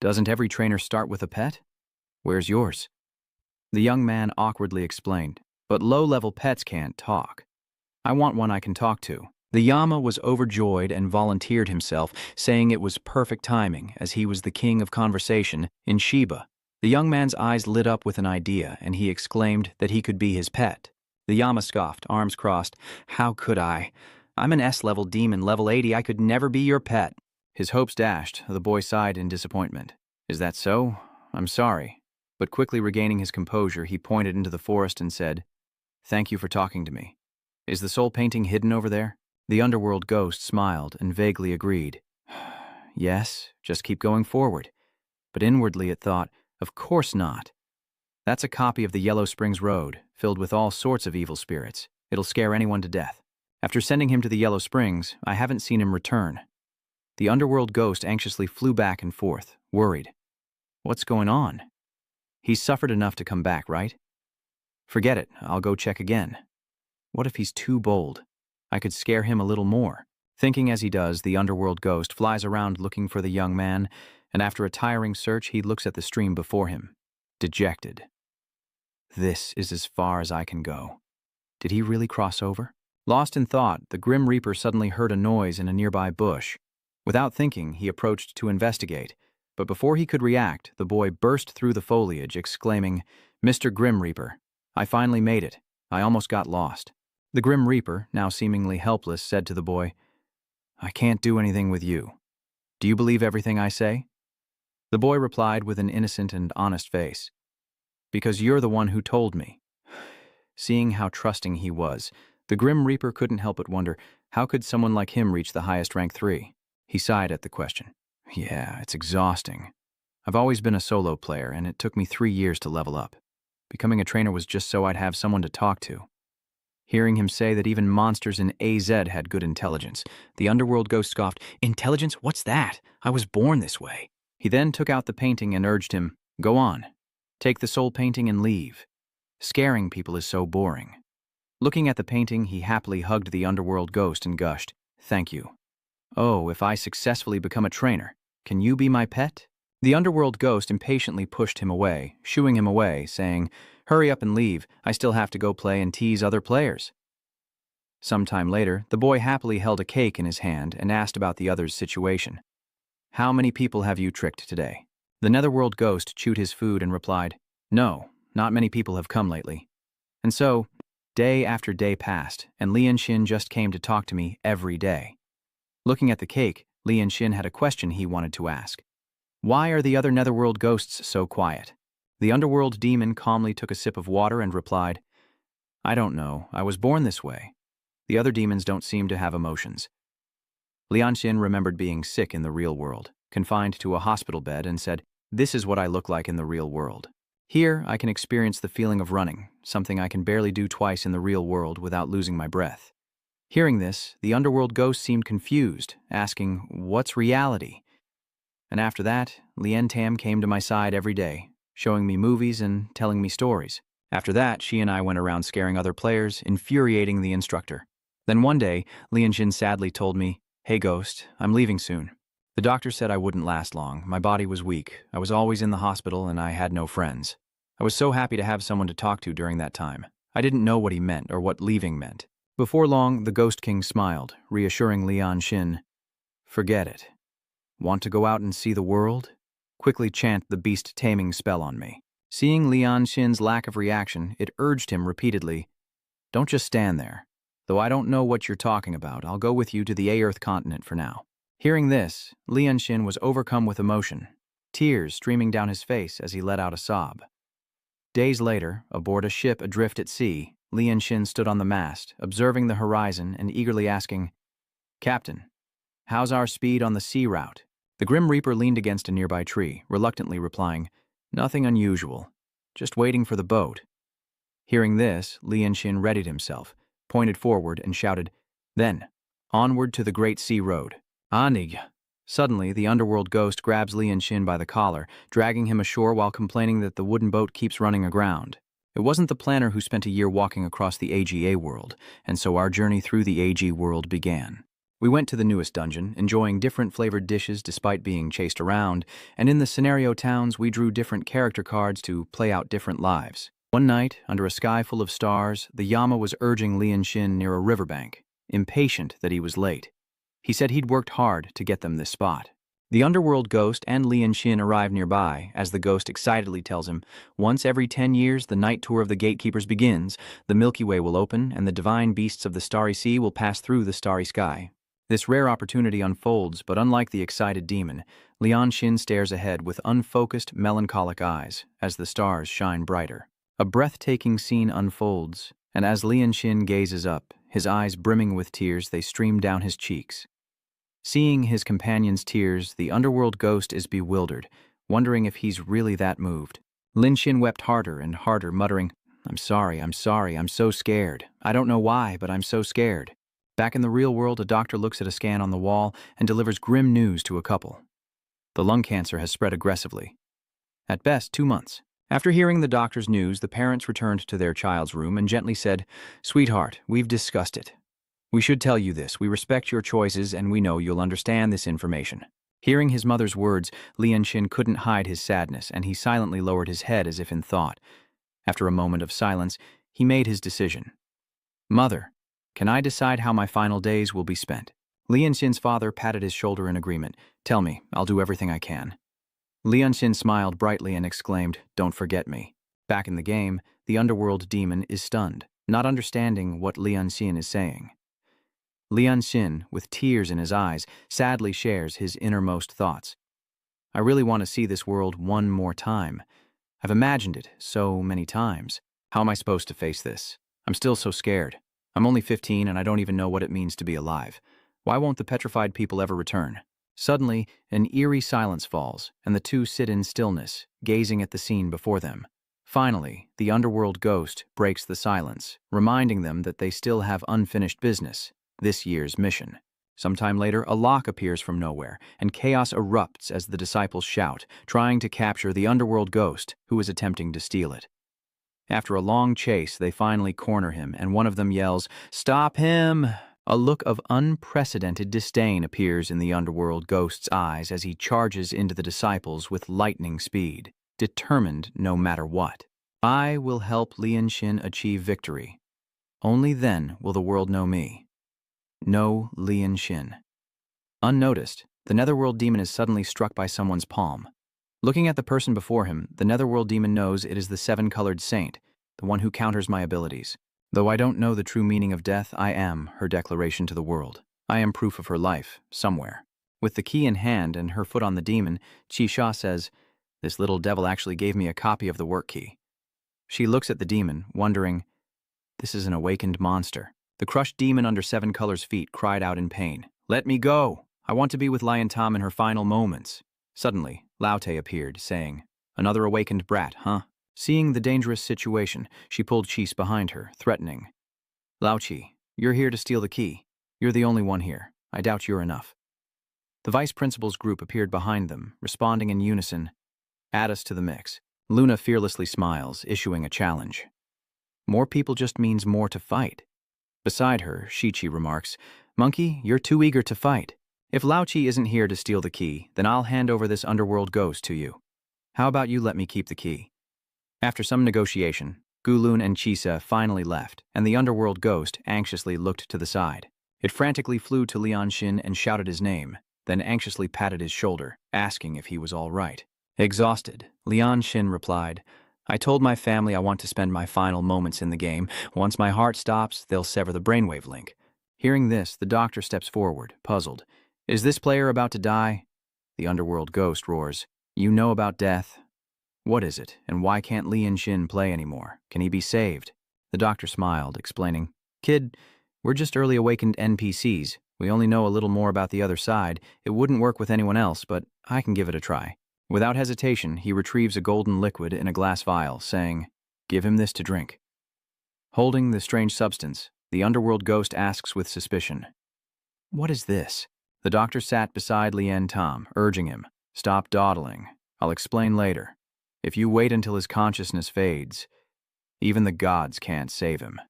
"Doesn't every trainer start with a pet? Where's yours?" The young man awkwardly explained, "But low-level pets can't talk. I want one I can talk to." The Yama was overjoyed and volunteered himself, saying it was perfect timing, as he was the king of conversation in Shiba. The young man's eyes lit up with an idea, and he exclaimed that he could be his pet. The Yama scoffed, arms crossed. "How could I? I'm an S-level demon, level 80. I could never be your pet." His hopes dashed. The boy sighed in disappointment. "Is that so? I'm sorry." But quickly regaining his composure, he pointed into the forest and said, "Thank you for talking to me. Is the soul painting hidden over there?" The underworld ghost smiled and vaguely agreed. "Yes, just keep going forward." But inwardly it thought, "Of course not. That's a copy of the Yellow Springs Road, filled with all sorts of evil spirits. It'll scare anyone to death. After sending him to the Yellow Springs, I haven't seen him return." The underworld ghost anxiously flew back and forth, worried. "What's going on? He's suffered enough to come back, right? Forget it, I'll go check again. What if he's too bold? I could scare him a little more." Thinking as he does, the underworld ghost flies around looking for the young man, and after a tiring search, he looks at the stream before him, dejected. This is as far as I can go. Did he really cross over? Lost in thought, the Grim Reaper suddenly heard a noise in a nearby bush. Without thinking, he approached to investigate, but before he could react, the boy burst through the foliage, exclaiming, "Mr. Grim Reaper, I finally made it. I almost got lost." The Grim Reaper, now seemingly helpless, said to the boy, "I can't do anything with you. Do you believe everything I say?" The boy replied with an innocent and honest face, "Because you're the one who told me." Seeing how trusting he was, the Grim Reaper couldn't help but wonder, how could someone like him reach the highest rank 3? He sighed at the question. "Yeah, it's exhausting. I've always been a solo player, and it took me 3 years to level up. Becoming a trainer was just so I'd have someone to talk to." Hearing him say that even monsters in AZ had good intelligence, the underworld ghost scoffed, "Intelligence? What's that? I was born this way." He then took out the painting and urged him, "Go on. Take the soul painting and leave. Scaring people is so boring." Looking at the painting, he happily hugged the underworld ghost and gushed, "Thank you. Oh, if I successfully become a trainer, can you be my pet?" The underworld ghost impatiently pushed him away, shooing him away, saying, "Hurry up and leave. I still have to go play and tease other players." Sometime later, the boy happily held a cake in his hand and asked about the other's situation. "How many people have you tricked today?" The netherworld ghost chewed his food and replied, "No, not many people have come lately." And so, day after day passed, and Lian Xin just came to talk to me every day. Looking at the cake, Lian Xin had a question he wanted to ask. "Why are the other netherworld ghosts so quiet?" The underworld demon calmly took a sip of water and replied, "I don't know. I was born this way. The other demons don't seem to have emotions." Lian Xin remembered being sick in the real world, confined to a hospital bed, and said, "This is what I look like in the real world. Here, I can experience the feeling of running, something I can barely do twice in the real world without losing my breath." Hearing this, the underworld ghost seemed confused, asking, "What's reality?" And after that, Lien Tam came to my side every day, showing me movies and telling me stories. After that, she and I went around scaring other players, infuriating the instructor. Then one day, Lian Xin sadly told me, "Hey Ghost, I'm leaving soon." The doctor said I wouldn't last long. My body was weak. I was always in the hospital and I had no friends. I was so happy to have someone to talk to during that time. I didn't know what he meant or what leaving meant. Before long, the Ghost King smiled, reassuring Lian Xin, "Forget it. Want to go out and see the world? Quickly chant the beast-taming spell on me." Seeing Lian Xin's lack of reaction, it urged him repeatedly, "Don't just stand there. Though I don't know what you're talking about, I'll go with you to the A-Earth continent for now." Hearing this, Lian Xin was overcome with emotion, tears streaming down his face as he let out a sob. Days later, aboard a ship adrift at sea, Li Xin stood on the mast, observing the horizon and eagerly asking, "Captain, how's our speed on the sea route?" The Grim Reaper leaned against a nearby tree, reluctantly replying, "Nothing unusual. Just waiting for the boat." Hearing this, Li Xin readied himself, pointed forward, and shouted, "Then, onward to the Great Sea Road. Anig." Suddenly, the underworld ghost grabs Li Xin by the collar, dragging him ashore while complaining that the wooden boat keeps running aground. It wasn't the planner who spent a year walking across the AGA world, and so our journey through the AG world began. We went to the newest dungeon, enjoying different flavored dishes despite being chased around, and in the scenario towns we drew different character cards to play out different lives. One night, under a sky full of stars, the Yama was urging Li Xin near a riverbank, impatient that he was late. He said he'd worked hard to get them this spot. The underworld ghost and Li Xin arrive nearby, as the ghost excitedly tells him, once every 10 years the night tour of the gatekeepers begins, the Milky Way will open, and the divine beasts of the starry sea will pass through the starry sky. This rare opportunity unfolds, but unlike the excited demon, Li Xin stares ahead with unfocused, melancholic eyes, as the stars shine brighter. A breathtaking scene unfolds, and as Li Xin gazes up, his eyes brimming with tears, they stream down his cheeks. Seeing his companion's tears, the underworld ghost is bewildered, wondering if he's really that moved. Li Xin wept harder and harder, muttering, I'm sorry, I'm so scared. I don't know why, but I'm so scared." Back in the real world, a doctor looks at a scan on the wall and delivers grim news to a couple. The lung cancer has spread aggressively. At best, 2 months. After hearing the doctor's news, the parents returned to their child's room and gently said, "Sweetheart, we've discussed it. We should tell you this. We respect your choices, and we know you'll understand this information." Hearing his mother's words, Li Xin couldn't hide his sadness, and he silently lowered his head as if in thought. After a moment of silence, he made his decision. "Mother, can I decide how my final days will be spent?" Li Xin's father patted his shoulder in agreement. "Tell me, I'll do everything I can." Li Xin smiled brightly and exclaimed, "Don't forget me." Back in the game, the underworld demon is stunned, not understanding what Li Xin is saying. Li Xin, with tears in his eyes, sadly shares his innermost thoughts. "I really want to see this world one more time. I've imagined it so many times. How am I supposed to face this? I'm still so scared. I'm only 15 and I don't even know what it means to be alive. Why won't the petrified people ever return?" Suddenly, an eerie silence falls, and the two sit in stillness, gazing at the scene before them. Finally, the underworld ghost breaks the silence, reminding them that they still have unfinished business, this year's mission. Sometime later, a lock appears from nowhere, and chaos erupts as the disciples shout, trying to capture the underworld ghost who is attempting to steal it. After a long chase, they finally corner him, and one of them yells, "Stop him!" A look of unprecedented disdain appears in the underworld ghost's eyes as he charges into the disciples with lightning speed, determined no matter what. "I will help Li Xin achieve victory. Only then will the world know me. Know Li Xin." Unnoticed, the netherworld demon is suddenly struck by someone's palm. Looking at the person before him, the netherworld demon knows it is the seven-colored saint, the one who counters my abilities. Though I don't know the true meaning of death, I am her declaration to the world. I am proof of her life, somewhere. With the key in hand and her foot on the demon, Chi-Sha says, "This little devil actually gave me a copy of the work key." She looks at the demon, wondering, this is an awakened monster. The crushed demon under Seven Colors' feet cried out in pain, "Let me go! I want to be with Lion Tom in her final moments." Suddenly, Laute appeared, saying, "Another awakened brat, huh?" Seeing the dangerous situation, she pulled Cheese behind her, threatening, "Lao-Chi, you're here to steal the key. You're the only one here. I doubt you're enough." The vice principal's group appeared behind them, responding in unison, "Add us to the mix." Luna fearlessly smiles, issuing a challenge. "More people just means more to fight." Beside her, Shichi remarks, "Monkey, you're too eager to fight. If Lao-Chi isn't here to steal the key, then I'll hand over this underworld ghost to you. How about you let me keep the key?" After some negotiation, Gulun and Chisa finally left, and the underworld ghost anxiously looked to the side. It frantically flew to Li Xin and shouted his name, then anxiously patted his shoulder, asking if he was all right. Exhausted, Li Xin replied, "I told my family I want to spend my final moments in the game. Once my heart stops, they'll sever the brainwave link." Hearing this, the doctor steps forward, puzzled. "Is this player about to die?" The underworld ghost roars, "You know about death? What is it, and why can't Li Xin play anymore? Can he be saved?" The doctor smiled, explaining, "Kid, we're just early awakened NPCs. We only know a little more about the other side. It wouldn't work with anyone else, but I can give it a try." Without hesitation, he retrieves a golden liquid in a glass vial, saying, "Give him this to drink." Holding the strange substance, the underworld ghost asks with suspicion, "What is this?" The doctor sat beside Lien Tom, urging him, "Stop dawdling. I'll explain later. If you wait until his consciousness fades, even the gods can't save him."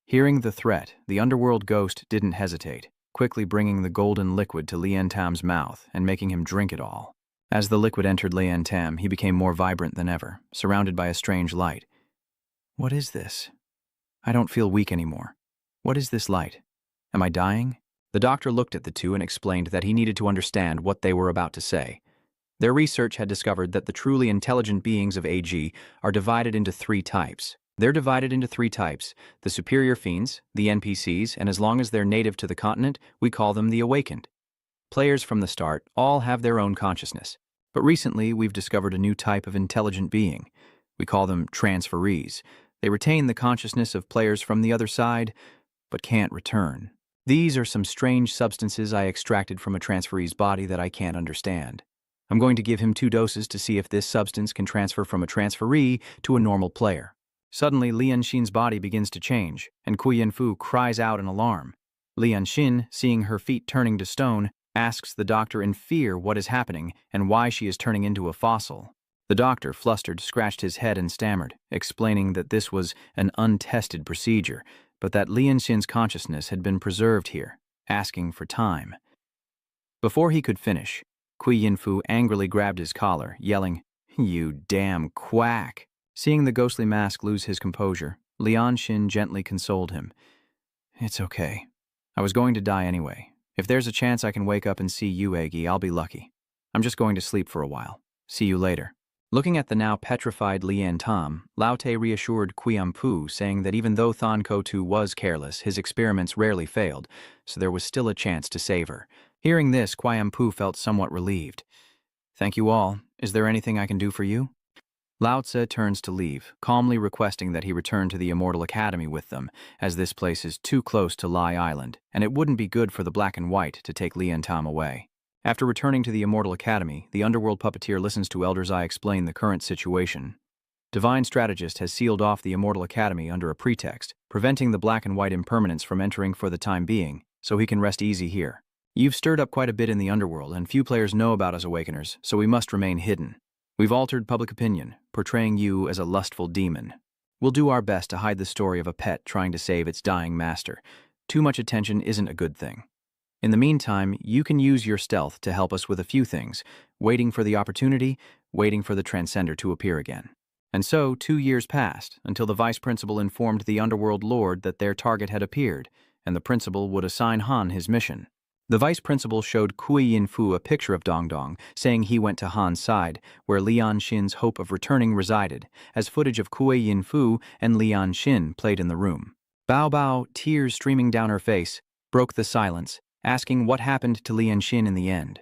Hearing the threat, the underworld ghost didn't hesitate, quickly bringing the golden liquid to Lien Tam's mouth and making him drink it all. As the liquid entered Lien Tam, he became more vibrant than ever, surrounded by a strange light. "What is this? I don't feel weak anymore. What is this light? Am I dying?" The doctor looked at the two and explained that he needed to understand what they were about to say. Their research had discovered that the truly intelligent beings of AG are divided into three types. They're divided into three types: the superior fiends, the NPCs, and as long as they're native to the continent, we call them the awakened. Players from the start all have their own consciousness. But recently, we've discovered a new type of intelligent being. We call them transferees. They retain the consciousness of players from the other side, but can't return. These are some strange substances I extracted from a transferee's body that I can't understand. I'm going to give him 2 doses to see if this substance can transfer from a transferee to a normal player. Suddenly, Lian Xin's body begins to change, and Kuyan Fu cries out in alarm. Lian Xin, seeing her feet turning to stone, asks the doctor in fear what is happening and why she is turning into a fossil. The doctor, flustered, scratched his head and stammered, explaining that this was an untested procedure, but that Lian Xin's consciousness had been preserved here, asking for time. Before he could finish, Kui Yinfu angrily grabbed his collar, yelling, "You damn quack!" Seeing the ghostly mask lose his composure, Lian Xin gently consoled him. "It's okay. I was going to die anyway. If there's a chance I can wake up and see you, Eggy, I'll be lucky. I'm just going to sleep for a while. See you later." Looking at the now petrified Lian Tam, Lao Te reassured Pu, saying that even though Thon Ko-tu was careless, his experiments rarely failed, so there was still a chance to save her. Hearing this, Pu felt somewhat relieved. "Thank you all. Is there anything I can do for you?" Lao Tse turns to leave, calmly requesting that he return to the Immortal Academy with them, as this place is too close to Lai Island, and it wouldn't be good for the Black and White to take Lian Tam away. After returning to the Immortal Academy, the underworld puppeteer listens to Elder Zai explain the current situation. Divine Strategist has sealed off the Immortal Academy under a pretext, preventing the Black and White impermanents from entering for the time being, so he can rest easy here. You've stirred up quite a bit in the underworld, and few players know about us Awakeners, so we must remain hidden. We've altered public opinion, portraying you as a lustful demon. We'll do our best to hide the story of a pet trying to save its dying master. Too much attention isn't a good thing. In the meantime, you can use your stealth to help us with a few things, waiting for the opportunity, waiting for the Transcender to appear again. And so, 2 years passed, until the Vice Principal informed the Underworld Lord that their target had appeared, and the Principal would assign Han his mission. The Vice Principal showed Kui Yinfu a picture of Dong Dong, saying he went to Han's side, where Lian Xin's hope of returning resided, as footage of Kui Yinfu and Lian Xin played in the room. Bao Bao, tears streaming down her face, broke the silence, asking what happened to Lian Xin in the end.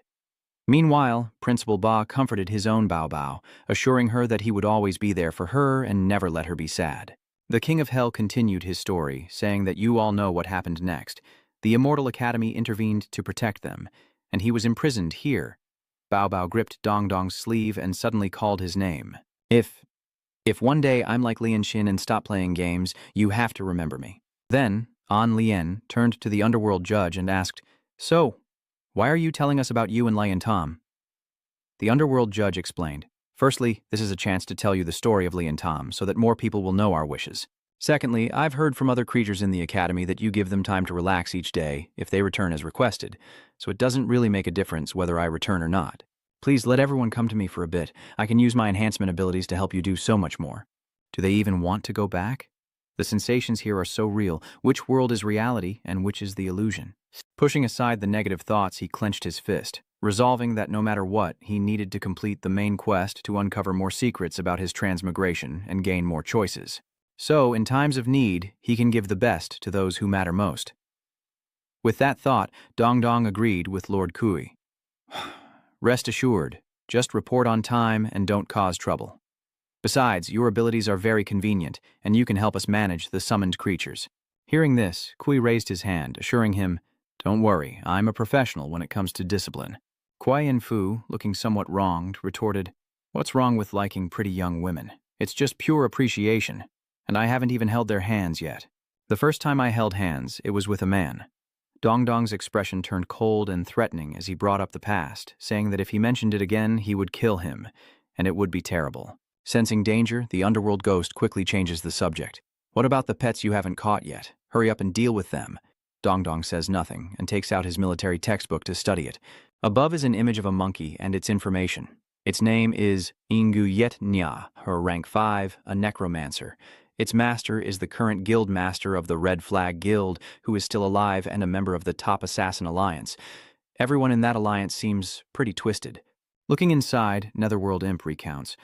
Meanwhile, Principal Ba comforted his own Bao Bao, assuring her that he would always be there for her and never let her be sad. The King of Hell continued his story, saying that you all know what happened next. The Immortal Academy intervened to protect them, and he was imprisoned here. Bao Bao gripped Dong Dong's sleeve and suddenly called his name. If one day I'm like Lian Xin and stop playing games, you have to remember me." Then, An Lien turned to the underworld judge and asked, "So, why are you telling us about you and Lian Tam?" The underworld judge explained, "Firstly, this is a chance to tell you the story of Lian Tam so that more people will know our wishes. Secondly, I've heard from other creatures in the academy that you give them time to relax each day if they return as requested, so it doesn't really make a difference whether I return or not. Please let everyone come to me for a bit. I can use my enhancement abilities to help you do so much more." Do they even want to go back? The sensations here are so real. Which world is reality and which is the illusion? Pushing aside the negative thoughts, he clenched his fist, resolving that no matter what, he needed to complete the main quest to uncover more secrets about his transmigration and gain more choices. So, in times of need, he can give the best to those who matter most. With that thought, Dong Dong agreed with Lord Kui. "Rest assured, just report on time and don't cause trouble." Besides, your abilities are very convenient, and you can help us manage the summoned creatures." Hearing this, Kui raised his hand, assuring him, "Don't worry, I'm a professional when it comes to discipline." Kuai Fu, looking somewhat wronged, retorted, "What's wrong with liking pretty young women? It's just pure appreciation, and I haven't even held their hands yet." The first time I held hands, it was with a man. Dongdong's expression turned cold and threatening as he brought up the past, saying that if he mentioned it again, he would kill him, and it would be terrible. Sensing danger, the underworld ghost quickly changes the subject. "What about the pets you haven't caught yet? Hurry up and deal with them." Dongdong says nothing and takes out his military textbook to study it. Above is an image of a monkey and its information. Its name is Inguyet Nya, her rank 5, a necromancer. Its master is the current guild master of the Red Flag Guild, who is still alive and a member of the Top Assassin Alliance. Everyone in that alliance seems pretty twisted. Looking inside, Netherworld Imp recounts,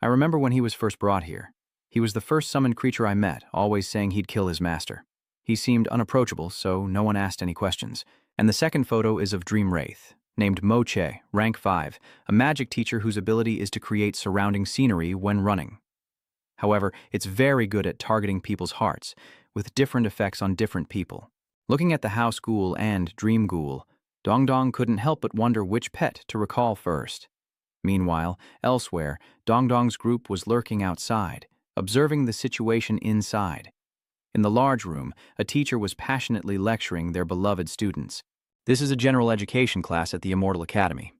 "I remember when he was first brought here. He was the first summoned creature I met, always saying he'd kill his master. He seemed unapproachable, so no one asked any questions." And the second photo is of Dream Wraith, named Moche, rank 5, a magic teacher whose ability is to create surrounding scenery when running. However, it's very good at targeting people's hearts, with different effects on different people. Looking at the House Ghoul and Dream Ghoul, Dongdong couldn't help but wonder which pet to recall first. Meanwhile, elsewhere, Dongdong's group was lurking outside, observing the situation inside. In the large room, a teacher was passionately lecturing their beloved students. This is a general education class at the Immortal Academy.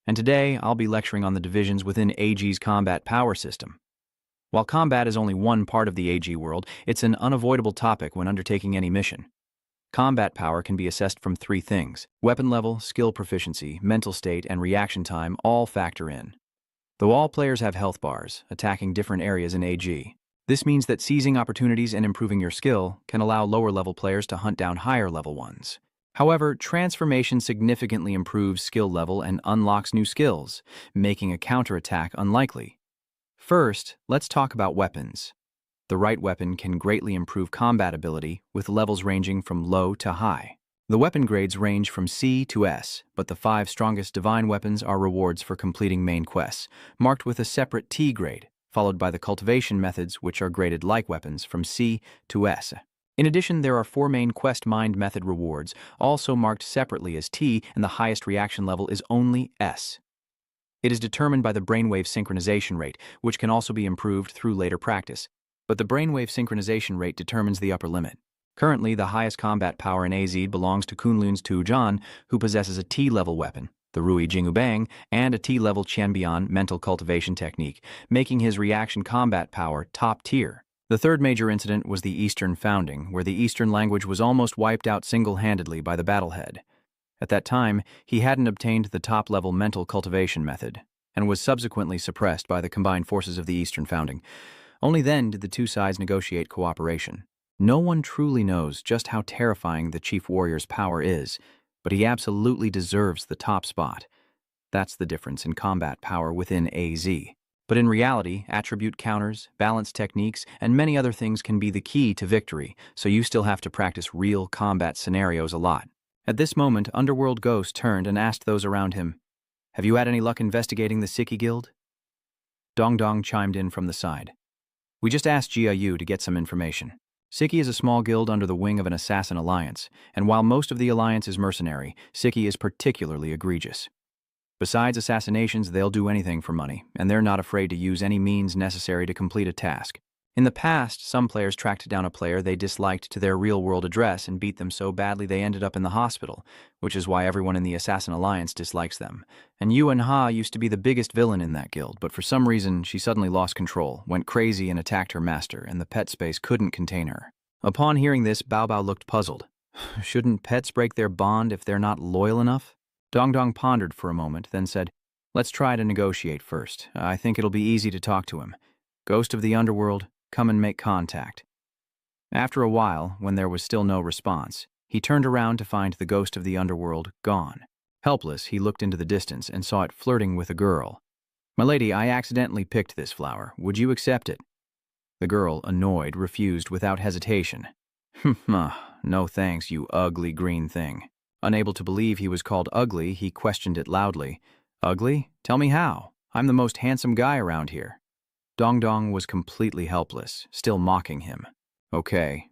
And today, I'll be lecturing on the divisions within AG's combat power system. While combat is only one part of the AG world, it's an unavoidable topic when undertaking any mission. Combat power can be assessed from 3 things. Weapon level, skill proficiency, mental state, and reaction time all factor in. Though all players have health bars, attacking different areas in AG. This means that seizing opportunities and improving your skill can allow lower-level players to hunt down higher-level ones. However, transformation significantly improves skill level and unlocks new skills, making a counterattack unlikely. First, let's talk about weapons. The right weapon can greatly improve combat ability, with levels ranging from low to high. The weapon grades range from C to S, but the 5 strongest divine weapons are rewards for completing main quests, marked with a separate T grade, followed by the cultivation methods, which are graded like weapons from C to S. In addition, there are 4 main quest mind method rewards, also marked separately as T, and the highest reaction level is only S. It is determined by the brainwave synchronization rate, which can also be improved through later practice. But the brainwave synchronization rate determines the upper limit. Currently, the highest combat power in AZ belongs to Kunlun's Tu Zhan, who possesses a T-level weapon, the Rui Jingu Bang, and a T-level Qianbian mental cultivation technique, making his reaction combat power top tier. The third major incident was the Eastern Founding, where the Eastern language was almost wiped out single-handedly by the Battlehead. At that time, he hadn't obtained the top-level mental cultivation method, and was subsequently suppressed by the combined forces of the Eastern Founding. Only then did the 2 sides negotiate cooperation. No one truly knows just how terrifying the Chief Warrior's power is, but he absolutely deserves the top spot. That's the difference in combat power within AZ. But in reality, attribute counters, balance techniques, and many other things can be the key to victory, so you still have to practice real combat scenarios a lot. At this moment, Underworld Ghost turned and asked those around him, "Have you had any luck investigating the Siki Guild?" Dongdong chimed in from the side. "We just asked Jia Yu to get some information. Siki is a small guild under the wing of an assassin alliance, and while most of the alliance is mercenary, Siki is particularly egregious. Besides assassinations, they'll do anything for money, and they're not afraid to use any means necessary to complete a task. In the past, some players tracked down a player they disliked to their real-world address and beat them so badly they ended up in the hospital, which is why everyone in the Assassin Alliance dislikes them. And Yuan Ha used to be the biggest villain in that guild, but for some reason, she suddenly lost control, went crazy and attacked her master, and the pet space couldn't contain her." Upon hearing this, Bao Bao looked puzzled. Shouldn't pets break their bond if they're not loyal enough? Dongdong pondered for a moment, then said, "Let's try to negotiate first. I think it'll be easy to talk to him. Ghost of the Underworld, come and make contact." After a while, when there was still no response, he turned around to find the Ghost of the Underworld gone. Helpless, he looked into the distance and saw it flirting with a girl. "My lady, I accidentally picked this flower. Would you accept it?" The girl, annoyed, refused without hesitation. "No thanks, you ugly green thing." Unable to believe he was called ugly, he questioned it loudly. "Ugly? Tell me how. I'm the most handsome guy around here." Dong Dong was completely helpless, still mocking him. Okay,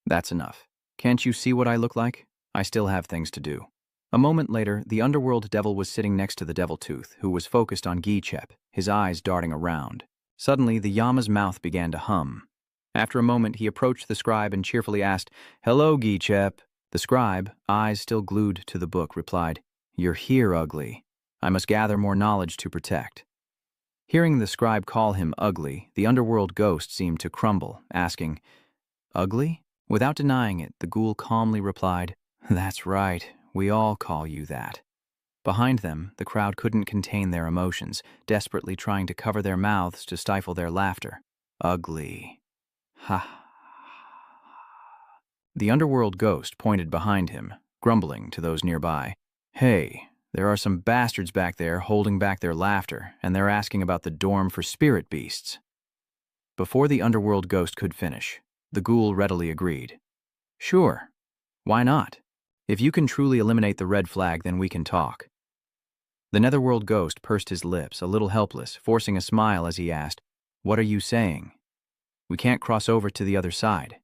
that's enough. Can't you see what I look like? I still have things to do. A moment later, the underworld devil was sitting next to the devil tooth, who was focused on Gichep, his eyes darting around. Suddenly, the Yama's mouth began to hum. After a moment, he approached the scribe and cheerfully asked, "Hello, Gichep." The scribe, eyes still glued to the book, replied, "You're here, Ugly. I must gather more knowledge to protect." Hearing the scribe call him Ugly, the underworld ghost seemed to crumble, asking, "Ugly?" Without denying it, the ghoul calmly replied, "That's right, we all call you that." Behind them, the crowd couldn't contain their emotions, desperately trying to cover their mouths to stifle their laughter. Ugly. Ha. The underworld ghost pointed behind him, grumbling to those nearby. "Hey, there are some bastards back there holding back their laughter, and they're asking about the dorm for spirit beasts." Before the underworld ghost could finish, the ghoul readily agreed. "Sure. Why not? If you can truly eliminate the red flag, then we can talk." The netherworld ghost pursed his lips, a little helpless, forcing a smile as he asked, "What are you saying?" "We can't cross over to the other side.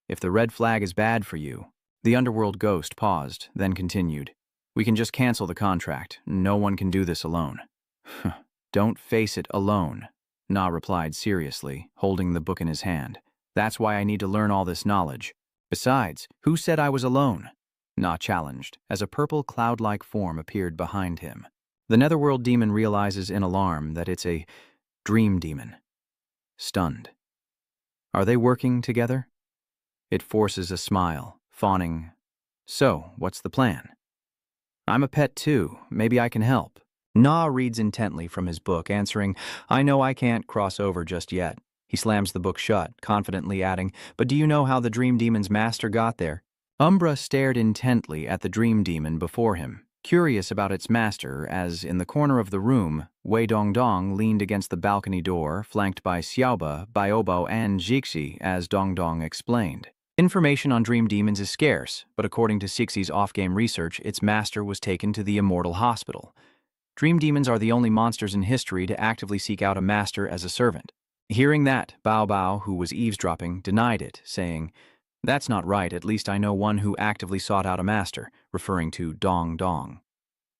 If the red flag is bad for you..." The underworld ghost paused, then continued, "We can just cancel the contract. No one can do this alone." "Don't face it alone," Na replied seriously, holding the book in his hand. "That's why I need to learn all this knowledge. Besides, who said I was alone?" Na challenged, as a purple cloud-like form appeared behind him. The netherworld demon realizes in alarm that it's a dream demon. Stunned. Are they working together? It forces a smile, fawning, "So, what's the plan?" "I'm a pet too. Maybe I can help." Na reads intently from his book, answering, "I know I can't cross over just yet." He slams the book shut, confidently adding, "But do you know how the dream demon's master got there?" Umbra stared intently at the dream demon before him, curious about its master, as, in the corner of the room, Wei Dongdong leaned against the balcony door, flanked by Xiaoba, Biobo, and Jixi, as Dongdong explained. Information on dream demons is scarce, but according to Sixi's off-game research, its master was taken to the Immortal Hospital. Dream demons are the only monsters in history to actively seek out a master as a servant. Hearing that, Bao Bao, who was eavesdropping, denied it, saying, "That's not right, at least I know one who actively sought out a master," referring to Dong Dong.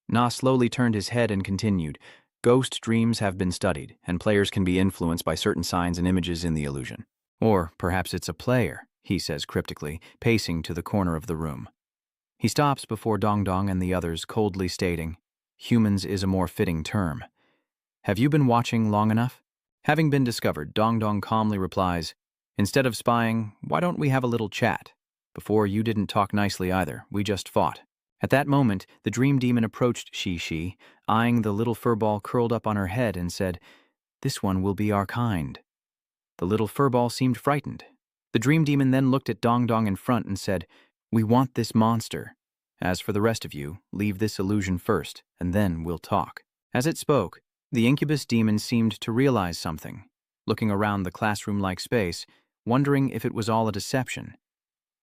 Na slowly turned his head and continued, "Ghost dreams have been studied, and players can be influenced by certain signs and images in the illusion." "Or perhaps it's a player," he says cryptically, pacing to the corner of the room. He stops before Dong Dong and the others, coldly stating, "Humans is a more fitting term. Have you been watching long enough?" Having been discovered, Dong Dong calmly replies, "Instead of spying, why don't we have a little chat? Before, you didn't talk nicely either, we just fought." At that moment, the dream demon approached Shi, eyeing the little furball curled up on her head, and said, "This one will be our kind." The little furball seemed frightened. The dream demon then looked at Dong Dong in front and said, "We want this monster. As for the rest of you, leave this illusion first, and then we'll talk." As it spoke, the incubus demon seemed to realize something, looking around the classroom-like space, wondering if it was all a deception.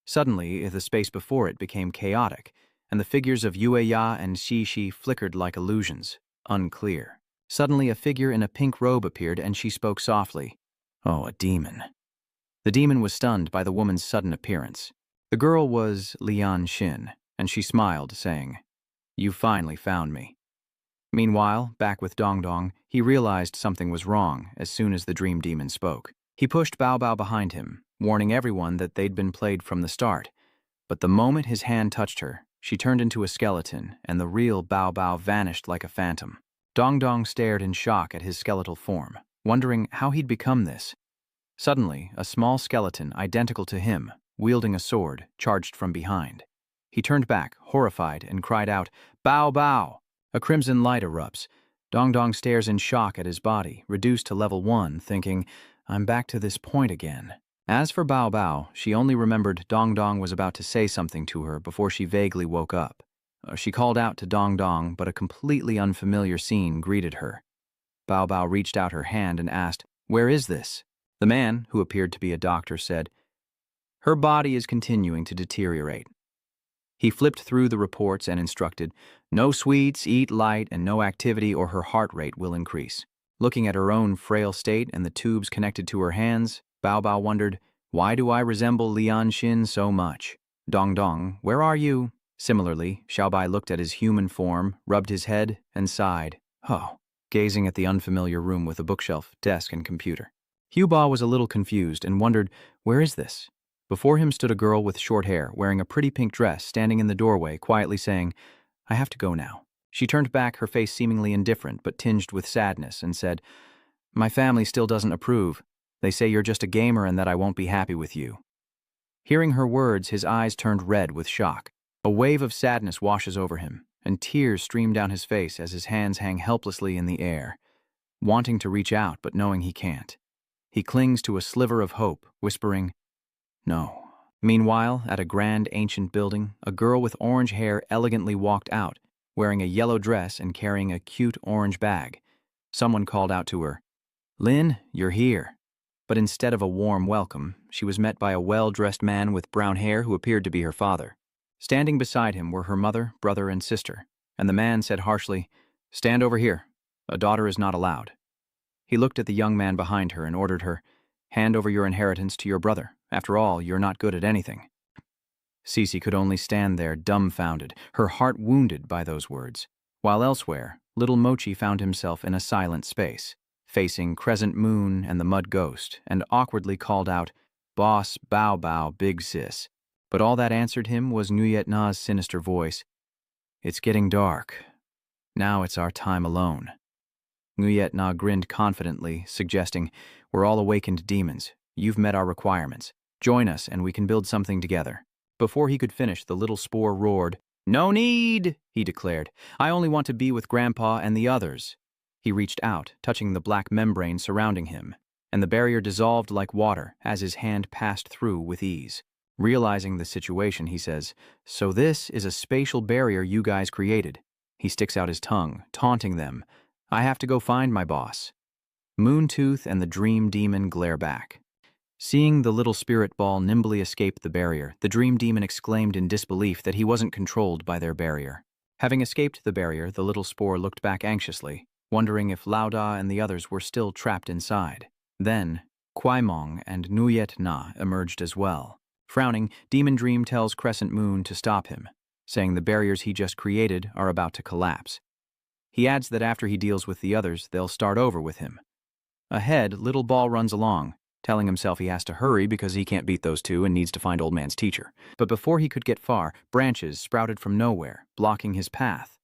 Suddenly, the space before it became chaotic, and the figures of Yueya and Shi flickered like illusions, unclear. Suddenly, a figure in a pink robe appeared, and she spoke softly. "Oh, a demon." The demon was stunned by the woman's sudden appearance. The girl was Lian Xin, and she smiled, saying, "You finally found me." Meanwhile, back with Dong Dong, he realized something was wrong as soon as the dream demon spoke. He pushed Bao Bao behind him, warning everyone that they'd been played from the start. But the moment his hand touched her, she turned into a skeleton, and the real Bao Bao vanished like a phantom. Dong Dong stared in shock at his skeletal form, wondering how he'd become this. Suddenly, a small skeleton, identical to him, wielding a sword, charged from behind. He turned back, horrified, and cried out, "Bao Bao!" A crimson light erupts. Dong Dong stares in shock at his body, reduced to level 1, thinking, "I'm back to this point again." As for Bao Bao, she only remembered Dong Dong was about to say something to her before she vaguely woke up. She called out to Dong Dong, but a completely unfamiliar scene greeted her. Bao Bao reached out her hand and asked, "Where is this?" The man, who appeared to be a doctor, said, "Her body is continuing to deteriorate." He flipped through the reports and instructed, "No sweets, eat light, and no activity or her heart rate will increase." Looking at her own frail state and the tubes connected to her hands, Bao Bao wondered, why do I resemble Lian Xin so much? Dong Dong, where are you? Similarly, Xiaobai looked at his human form, rubbed his head, and sighed. Oh, gazing at the unfamiliar room with a bookshelf, desk, and computer. Hu Ba was a little confused and wondered, where is this? Before him stood a girl with short hair, wearing a pretty pink dress, standing in the doorway, quietly saying, I have to go now. She turned back, her face seemingly indifferent but tinged with sadness, and said, My family still doesn't approve. They say you're just a gamer and that I won't be happy with you. Hearing her words, his eyes turned red with shock. A wave of sadness washes over him, and tears stream down his face as his hands hang helplessly in the air, wanting to reach out but knowing he can't. He clings to a sliver of hope, whispering, No. Meanwhile, at a grand ancient building, a girl with orange hair elegantly walked out, wearing a yellow dress and carrying a cute orange bag. Someone called out to her, Lin, you're here. But instead of a warm welcome, she was met by a well-dressed man with brown hair who appeared to be her father. Standing beside him were her mother, brother, and sister, and the man said harshly, Stand over here. A daughter is not allowed. He looked at the young man behind her and ordered her, Hand over your inheritance to your brother. After all, you're not good at anything. Cece could only stand there dumbfounded, her heart wounded by those words, while elsewhere, little Mochi found himself in a silent space, facing Crescent Moon and the Mud Ghost, and awkwardly called out, Boss, Bao Bao, Big Sis. But all that answered him was Nguyet Na's sinister voice, It's getting dark. Now it's our time alone. Nguyet Na grinned confidently, suggesting, We're all awakened demons. You've met our requirements. Join us and we can build something together. Before he could finish, the little spore roared. No need, he declared. I only want to be with Grandpa and the others. He reached out, touching the black membrane surrounding him, and the barrier dissolved like water as his hand passed through with ease. Realizing the situation, he says, So this is a spatial barrier you guys created. He sticks out his tongue, taunting them. I have to go find my boss. Moontooth and the Dream Demon glare back. Seeing the little spirit ball nimbly escape the barrier, the Dream Demon exclaimed in disbelief that he wasn't controlled by their barrier. Having escaped the barrier, the little spore looked back anxiously, wondering if Lauda and the others were still trapped inside. Then, Kwaimong and Nguyet Na emerged as well. Frowning, Demon Dream tells Crescent Moon to stop him, saying the barriers he just created are about to collapse. He adds that after he deals with the others, they'll start over with him. Ahead, Little Ball runs along, telling himself he has to hurry because he can't beat those two and needs to find Old Man's teacher. But before he could get far, branches sprouted from nowhere, blocking his path.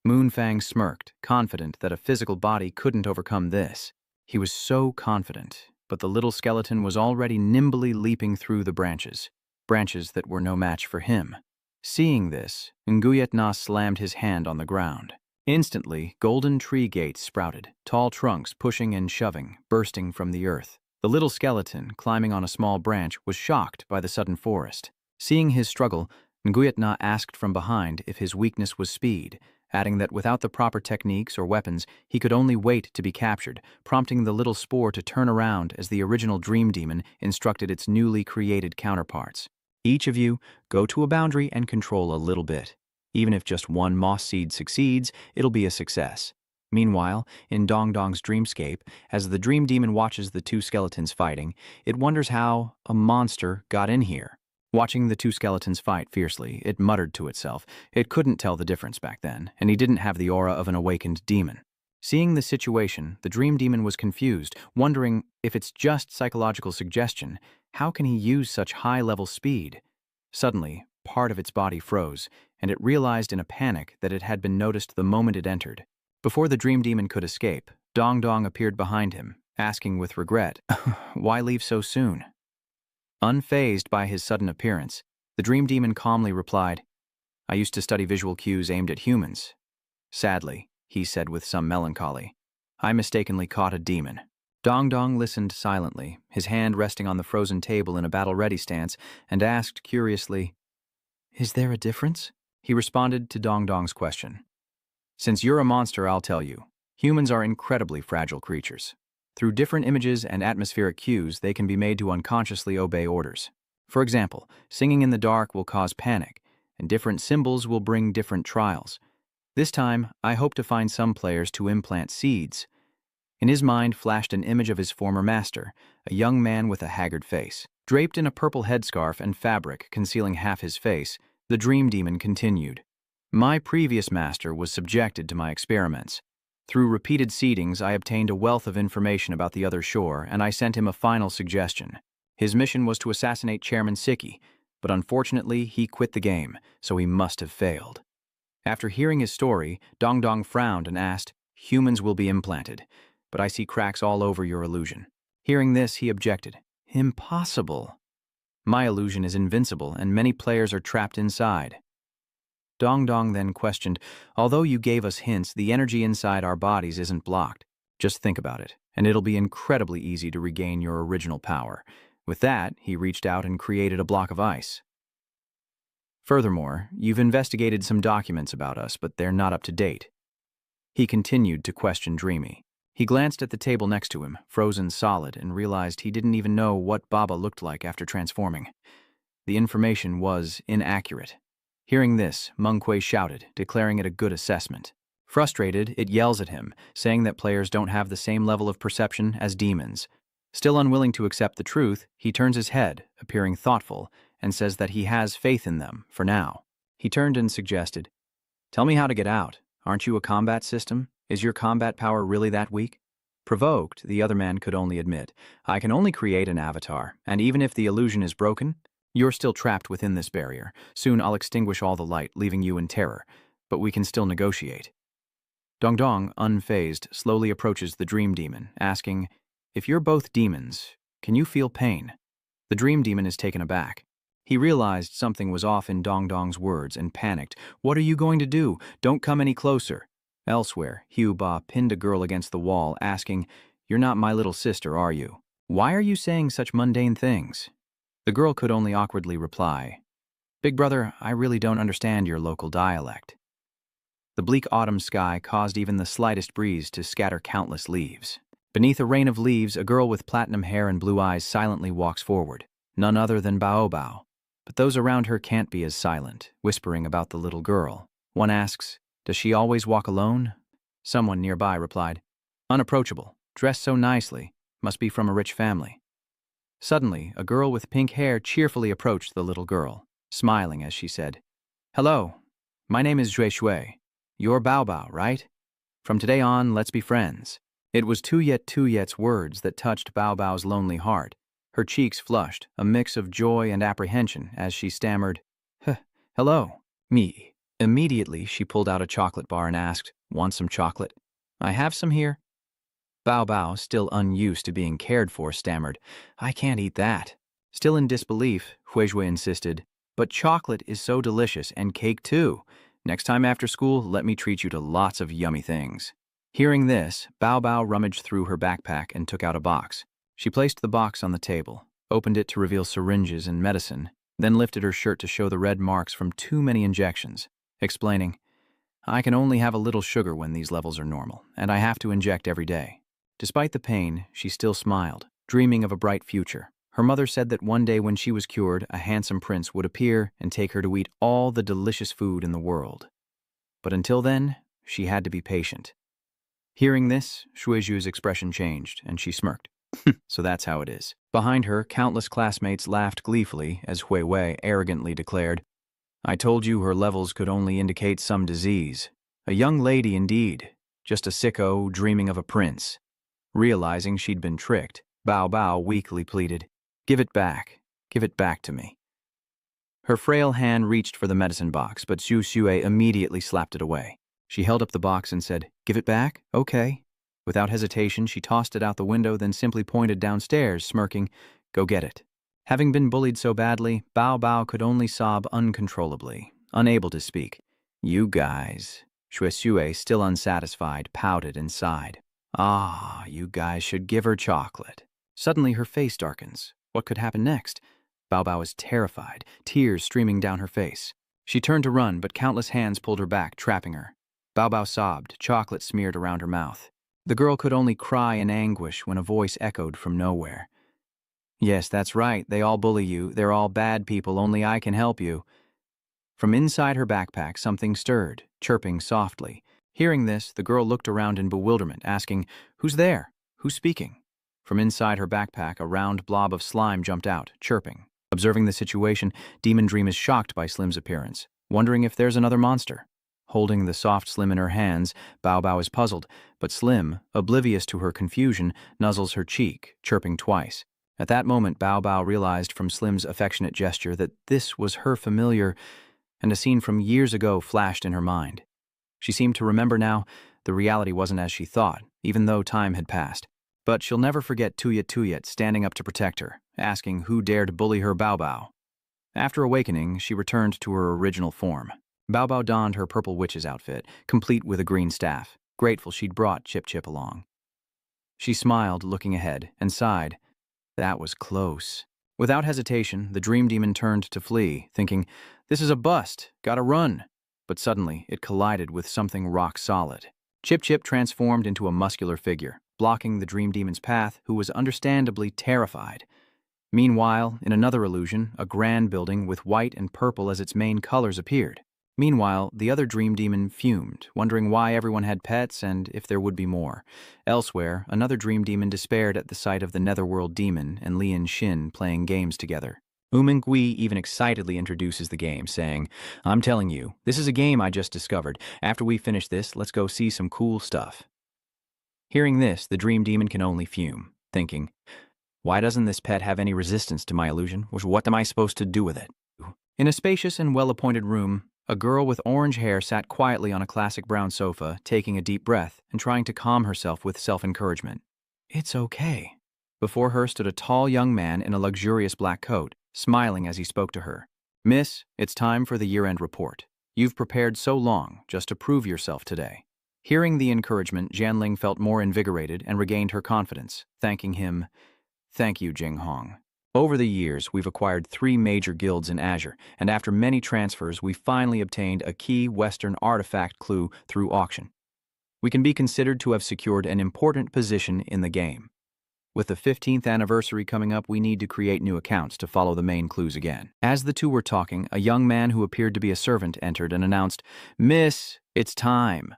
Moonfang smirked, confident that a physical body couldn't overcome this. He was so confident, but the little skeleton was already nimbly leaping through the branches that were no match for him. Seeing this, Nguyet Na slammed his hand on the ground. Instantly, golden tree gates sprouted, tall trunks pushing and shoving, bursting from the earth. The little skeleton, climbing on a small branch, was shocked by the sudden forest. Seeing his struggle, Nguyet Na asked from behind if his weakness was speed, adding that without the proper techniques or weapons, he could only wait to be captured, prompting the little spore to turn around as the original Dream Demon instructed its newly created counterparts. Each of you, go to a boundary and control a little bit. Even if just one moss seed succeeds, it'll be a success. Meanwhile, in Dong Dong's dreamscape, as the Dream Demon watches the two skeletons fighting, it wonders how a monster got in here. Watching the two skeletons fight fiercely, it muttered to itself. It couldn't tell the difference back then, and he didn't have the aura of an awakened demon. Seeing the situation, the Dream Demon was confused, wondering if it's just psychological suggestion, how can he use such high-level speed? Suddenly, part of its body froze, and it realized in a panic that it had been noticed the moment it entered. Before the Dream Demon could escape, Dong Dong appeared behind him, asking with regret, Why leave so soon? Unfazed by his sudden appearance, the Dream Demon calmly replied, I used to study visual cues aimed at humans. Sadly, he said with some melancholy, I mistakenly caught a demon. Dong Dong listened silently, his hand resting on the frozen table in a battle-ready stance, and asked curiously, Is there a difference? He responded to Dong Dong's question. Since you're a monster, I'll tell you. Humans are incredibly fragile creatures. Through different images and atmospheric cues, they can be made to unconsciously obey orders. For example, singing in the dark will cause panic, and different symbols will bring different trials. This time, I hope to find some players to implant seeds. In his mind flashed an image of his former master, a young man with a haggard face. Draped in a purple headscarf and fabric concealing half his face, the dream demon continued. My previous master was subjected to my experiments. Through repeated seedings, I obtained a wealth of information about the other shore, and I sent him a final suggestion. His mission was to assassinate Chairman Siki, but unfortunately he quit the game, so he must have failed. After hearing his story, Dong Dong frowned and asked, "Humans will be implanted, but I see cracks all over your illusion." Hearing this, he objected. "Impossible. My illusion is invincible, and many players are trapped inside." Dong Dong then questioned, "Although you gave us hints, the energy inside our bodies isn't blocked. Just think about it, and it'll be incredibly easy to regain your original power." With that, he reached out and created a block of ice. "Furthermore, you've investigated some documents about us, but they're not up to date." He continued to question Dreamy. He glanced at the table next to him, frozen solid, and realized he didn't even know what Baba looked like after transforming. The information was inaccurate. Hearing this, Mengque shouted, declaring it a good assessment. Frustrated, it yells at him, saying that players don't have the same level of perception as demons. Still unwilling to accept the truth, he turns his head, appearing thoughtful, and says that he has faith in them, for now. He turned and suggested, "Tell me how to get out. Aren't you a combat system? Is your combat power really that weak?" Provoked, the other man could only admit, "I can only create an avatar, and even if the illusion is broken, you're still trapped within this barrier. Soon I'll extinguish all the light, leaving you in terror, but we can still negotiate." Dong Dong, unfazed, slowly approaches the dream demon, asking, "If you're both demons, can you feel pain?" The dream demon is taken aback. He realized something was off in Dong Dong's words and panicked. "What are you going to do? Don't come any closer." Elsewhere, Hugh Ba pinned a girl against the wall, asking, "You're not my little sister, are you? Why are you saying such mundane things?" The girl could only awkwardly reply, "Big brother, I really don't understand your local dialect." The bleak autumn sky caused even the slightest breeze to scatter countless leaves. Beneath a rain of leaves, a girl with platinum hair and blue eyes silently walks forward, none other than Bao Bao. But those around her can't be as silent, whispering about the little girl. One asks, "Does she always walk alone?" Someone nearby replied, "Unapproachable, dressed so nicely, must be from a rich family." Suddenly, a girl with pink hair cheerfully approached the little girl, smiling as she said, "Hello, my name is Zhui Shui. You're Bao Bao, right? From today on, let's be friends." It was Tuyet's words that touched Bao Bao's lonely heart. Her cheeks flushed, a mix of joy and apprehension, as she stammered, "Hello, me." Immediately, she pulled out a chocolate bar and asked, "Want some chocolate?" "I have some here." Bao Bao, still unused to being cared for, stammered, "I can't eat that." Still in disbelief, Huizhui insisted, "But chocolate is so delicious, and cake too. Next time after school, let me treat you to lots of yummy things." Hearing this, Bao Bao rummaged through her backpack and took out a box. She placed the box on the table, opened it to reveal syringes and medicine, then lifted her shirt to show the red marks from too many injections, explaining, "I can only have a little sugar when these levels are normal, and I have to inject every day." Despite the pain, she still smiled, dreaming of a bright future. Her mother said that one day when she was cured, a handsome prince would appear and take her to eat all the delicious food in the world. But until then, she had to be patient. Hearing this, Shuiju's expression changed, and she smirked. "So that's how it is." Behind her, countless classmates laughed gleefully as Huiwei arrogantly declared, "I told you her levels could only indicate some disease. A young lady indeed, just a sicko dreaming of a prince." Realizing she'd been tricked, Bao Bao weakly pleaded, Give it back to me." Her frail hand reached for the medicine box, but Xu Xue immediately slapped it away. She held up the box and said, "Give it back? Okay." Without hesitation, she tossed it out the window, then simply pointed downstairs, smirking, "Go get it." Having been bullied so badly, Bao Bao could only sob uncontrollably, unable to speak. "You guys." Shuesue, still unsatisfied, pouted and sighed. "Ah, you guys should give her chocolate." Suddenly her face darkens. What could happen next? Bao Bao is terrified, tears streaming down her face. She turned to run, but countless hands pulled her back, trapping her. Bao Bao sobbed, chocolate smeared around her mouth. The girl could only cry in anguish when a voice echoed from nowhere. "Yes, that's right, they all bully you, they're all bad people, only I can help you." From inside her backpack, something stirred, chirping softly. Hearing this, the girl looked around in bewilderment, asking, "Who's there? Who's speaking?" From inside her backpack, a round blob of slime jumped out, chirping. Observing the situation, Demon Dream is shocked by Slim's appearance, wondering if there's another monster. Holding the soft Slim in her hands, Bao Bao is puzzled, but Slim, oblivious to her confusion, nuzzles her cheek, chirping twice. At that moment, Bao Bao realized from Slim's affectionate gesture that this was her familiar, and a scene from years ago flashed in her mind. She seemed to remember now the reality wasn't as she thought, even though time had passed. But she'll never forget Tuyet Tuyet standing up to protect her, asking who dared bully her Bao Bao. After awakening, she returned to her original form. Bao Bao donned her purple witch's outfit, complete with a green staff, grateful she'd brought Chip Chip along. She smiled, looking ahead, and sighed. That was close. Without hesitation, the dream demon turned to flee, thinking, "This is a bust, gotta run." But suddenly, it collided with something rock solid. Chip Chip transformed into a muscular figure, blocking the dream demon's path, who was understandably terrified. Meanwhile, in another illusion, a grand building with white and purple as its main colors appeared. Meanwhile, the other dream demon fumed, wondering why everyone had pets and if there would be more. Elsewhere, another dream demon despaired at the sight of the Netherworld demon and Lian Xin playing games together. Gui even excitedly introduces the game, saying, "I'm telling you, this is a game I just discovered. After we finish this, let's go see some cool stuff." Hearing this, the dream demon can only fume, thinking, "Why doesn't this pet have any resistance to my illusion? What am I supposed to do with it?" In a spacious and well-appointed room, a girl with orange hair sat quietly on a classic brown sofa, taking a deep breath and trying to calm herself with self-encouragement. "It's okay." Before her stood a tall young man in a luxurious black coat, smiling as he spoke to her. "Miss, it's time for the year-end report. You've prepared so long just to prove yourself today." Hearing the encouragement, Jianling felt more invigorated and regained her confidence, thanking him. "Thank you, Jing Hong. Over the years, we've acquired 3 major guilds in Azure, and after many transfers, we finally obtained a key Western artifact clue through auction. We can be considered to have secured an important position in the game. With the 15th anniversary coming up, we need to create new accounts to follow the main clues again." As the two were talking, a young man who appeared to be a servant entered and announced, "Miss, it's time."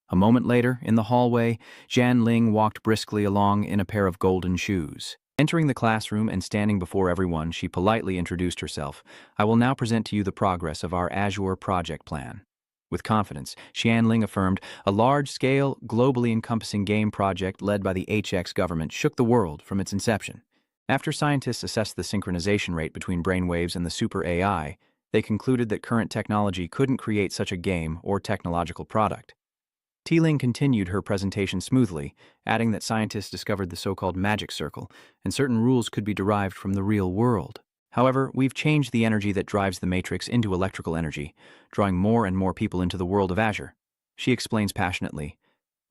A moment later, in the hallway, Jian Ling walked briskly along in a pair of golden shoes. Entering the classroom and standing before everyone, she politely introduced herself. "I will now present to you the progress of our Azure project plan." With confidence, Jian Ling affirmed, "A large-scale, globally encompassing game project led by the HX government shook the world from its inception. After scientists assessed the synchronization rate between brainwaves and the super AI, they concluded that current technology couldn't create such a game or technological product." Teeling continued her presentation smoothly, adding that scientists discovered the so-called magic circle, and certain rules could be derived from the real world. However, we've changed the energy that drives the matrix into electrical energy, drawing more and more people into the world of Azure. She explains passionately,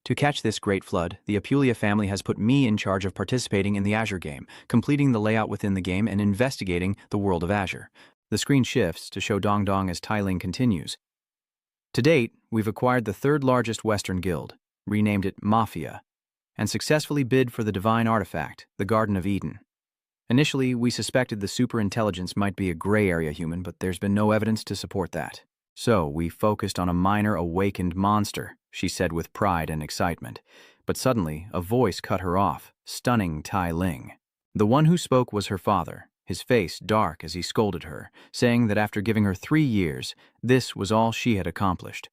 "To catch this great flood, the Apulia family has put me in charge of participating in the Azure game, completing the layout within the game and investigating the world of Azure." The screen shifts to show Dong Dong as Tailing continues. "To date, we've acquired the 3rd largest Western guild, renamed it Mafia, and successfully bid for the divine artifact, the Garden of Eden. Initially, we suspected the superintelligence might be a gray area human, but there's been no evidence to support that. So we focused on a minor awakened monster," she said with pride and excitement. But suddenly, a voice cut her off, stunning Tai Ling. The one who spoke was her father, his face dark as he scolded her, saying that after giving her 3 years, this was all she had accomplished.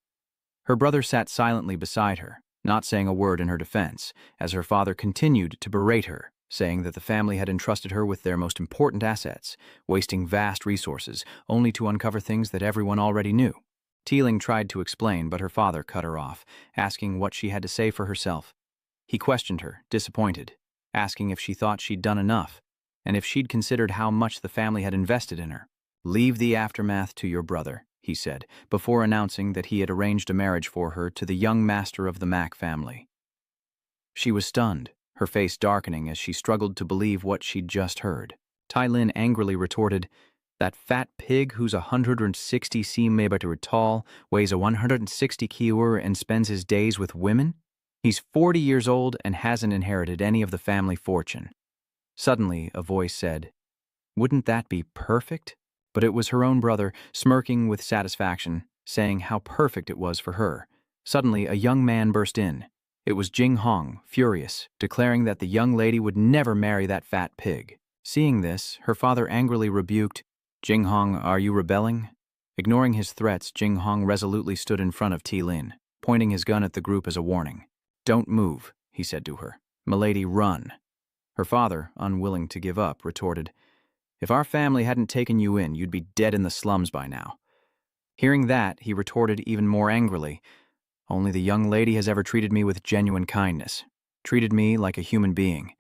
Her brother sat silently beside her, not saying a word in her defense, as her father continued to berate her, saying that the family had entrusted her with their most important assets, wasting vast resources, only to uncover things that everyone already knew. Teeling tried to explain, but her father cut her off, asking what she had to say for herself. He questioned her, disappointed, asking if she thought she'd done enough, and if she'd considered how much the family had invested in her. "Leave the aftermath to your brother," he said, before announcing that he had arranged a marriage for her to the young master of the Mac family. She was stunned, her face darkening as she struggled to believe what she'd just heard. Tai Lin angrily retorted, "That fat pig who's 160 cm tall, weighs a 160 kg and spends his days with women? He's 40 years old and hasn't inherited any of the family fortune." Suddenly, a voice said, "Wouldn't that be perfect?" But it was her own brother, smirking with satisfaction, saying how perfect it was for her. Suddenly, a young man burst in. It was Jing Hong, furious, declaring that the young lady would never marry that fat pig. Seeing this, her father angrily rebuked, "Jing Hong, are you rebelling?" Ignoring his threats, Jing Hong resolutely stood in front of Ti Lin, pointing his gun at the group as a warning. "Don't move," he said to her. "Milady, run." Her father, unwilling to give up, retorted, "If our family hadn't taken you in, you'd be dead in the slums by now." Hearing that, he retorted even more angrily, "Only the young lady has ever treated me with genuine kindness, treated me like a human being.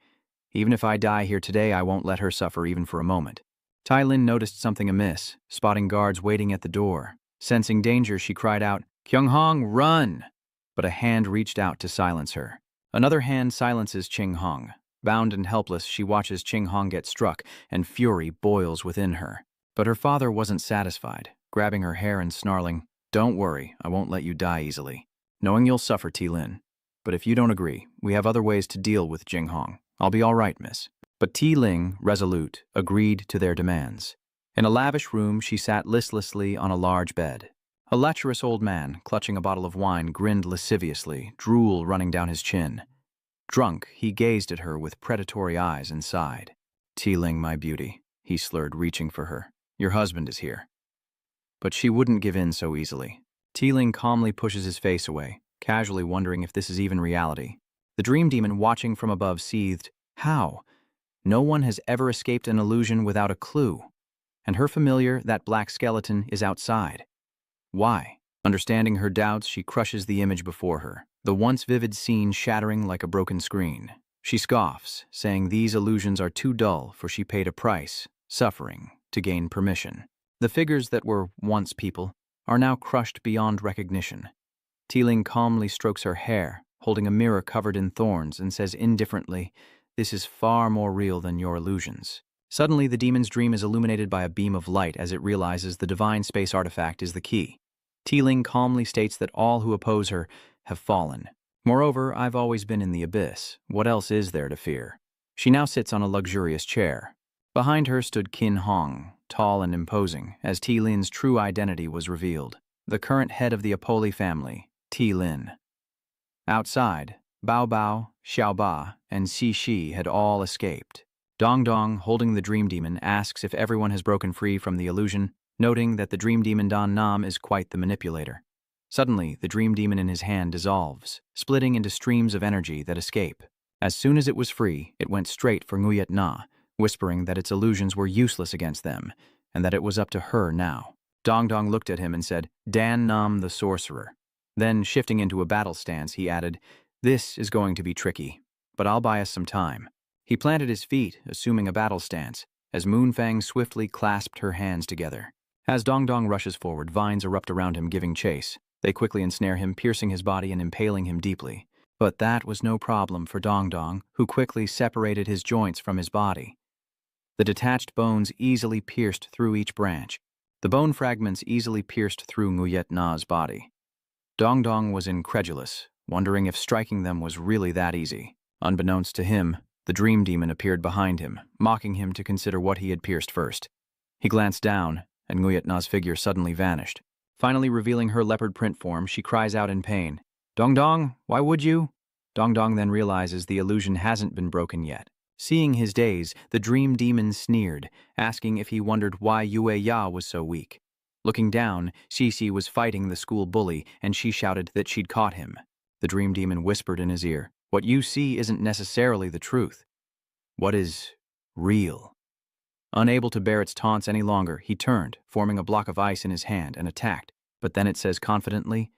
Even if I die here today, I won't let her suffer even for a moment." Tai Lin noticed something amiss, spotting guards waiting at the door. Sensing danger, she cried out, "Kyung Hong, run!" But a hand reached out to silence her. Another hand silences Ching Hong. Bound and helpless, she watches Ching Hong get struck, and fury boils within her. But her father wasn't satisfied, grabbing her hair and snarling, "Don't worry, I won't let you die easily. Knowing you'll suffer, Ti Lin. But if you don't agree, we have other ways to deal with Jing Hong. I'll be all right, miss." But Ti Ling, resolute, agreed to their demands. In a lavish room, she sat listlessly on a large bed. A lecherous old man, clutching a bottle of wine, grinned lasciviously, drool running down his chin. Drunk, he gazed at her with predatory eyes and sighed. "Ti Ling, my beauty," he slurred, reaching for her. "Your husband is here." But she wouldn't give in so easily. Ti Ling calmly pushes his face away, casually wondering if this is even reality. The dream demon watching from above seethed, "How? No one has ever escaped an illusion without a clue. And her familiar, that black skeleton, is outside. Why?" Understanding her doubts, she crushes the image before her, the once vivid scene shattering like a broken screen. She scoffs, saying these illusions are too dull, for she paid a price, suffering, to gain permission. The figures that were once people are now crushed beyond recognition. Ti Ling calmly strokes her hair, holding a mirror covered in thorns, and says indifferently, "This is far more real than your illusions." Suddenly, the demon's dream is illuminated by a beam of light as it realizes the divine space artifact is the key. Ti Ling calmly states that all who oppose her have fallen. "Moreover, I've always been in the abyss. What else is there to fear?" She now sits on a luxurious chair. Behind her stood Kin Hong, tall and imposing, as Ti Lin's true identity was revealed. The current head of the Apoli family, Ti Lin. Outside, Bao Bao, Xiao Ba, and Si Shi had all escaped. Dong Dong, holding the dream demon, asks if everyone has broken free from the illusion, noting that the dream demon Don Nam is quite the manipulator. Suddenly, the dream demon in his hand dissolves, splitting into streams of energy that escape. As soon as it was free, it went straight for Nguyet Na, whispering that its illusions were useless against them, and that it was up to her now. Dong Dong looked at him and said, "Dan Nam the sorcerer." Then, shifting into a battle stance, he added, "This is going to be tricky, but I'll buy us some time." He planted his feet, assuming a battle stance, as Moonfang swiftly clasped her hands together. As Dong Dong rushes forward, vines erupt around him, giving chase. They quickly ensnare him, piercing his body and impaling him deeply. But that was no problem for Dong Dong, who quickly separated his joints from his body. The detached bones easily pierced through each branch. The bone fragments easily pierced through Nguyet Na's body. Dong Dong was incredulous, wondering if striking them was really that easy. Unbeknownst to him, the dream demon appeared behind him, mocking him to consider what he had pierced first. He glanced down, and Nguyet Na's figure suddenly vanished. Finally revealing her leopard print form, she cries out in pain, "Dong Dong, why would you?" Dong Dong then realizes the illusion hasn't been broken yet. Seeing his daze, the dream demon sneered, asking if he wondered why Yue Ya was so weak. Looking down, Xixi was fighting the school bully, and she shouted that she'd caught him. The dream demon whispered in his ear, "What you see isn't necessarily the truth. What is real?" Unable to bear its taunts any longer, he turned, forming a block of ice in his hand, and attacked. But then it says confidently,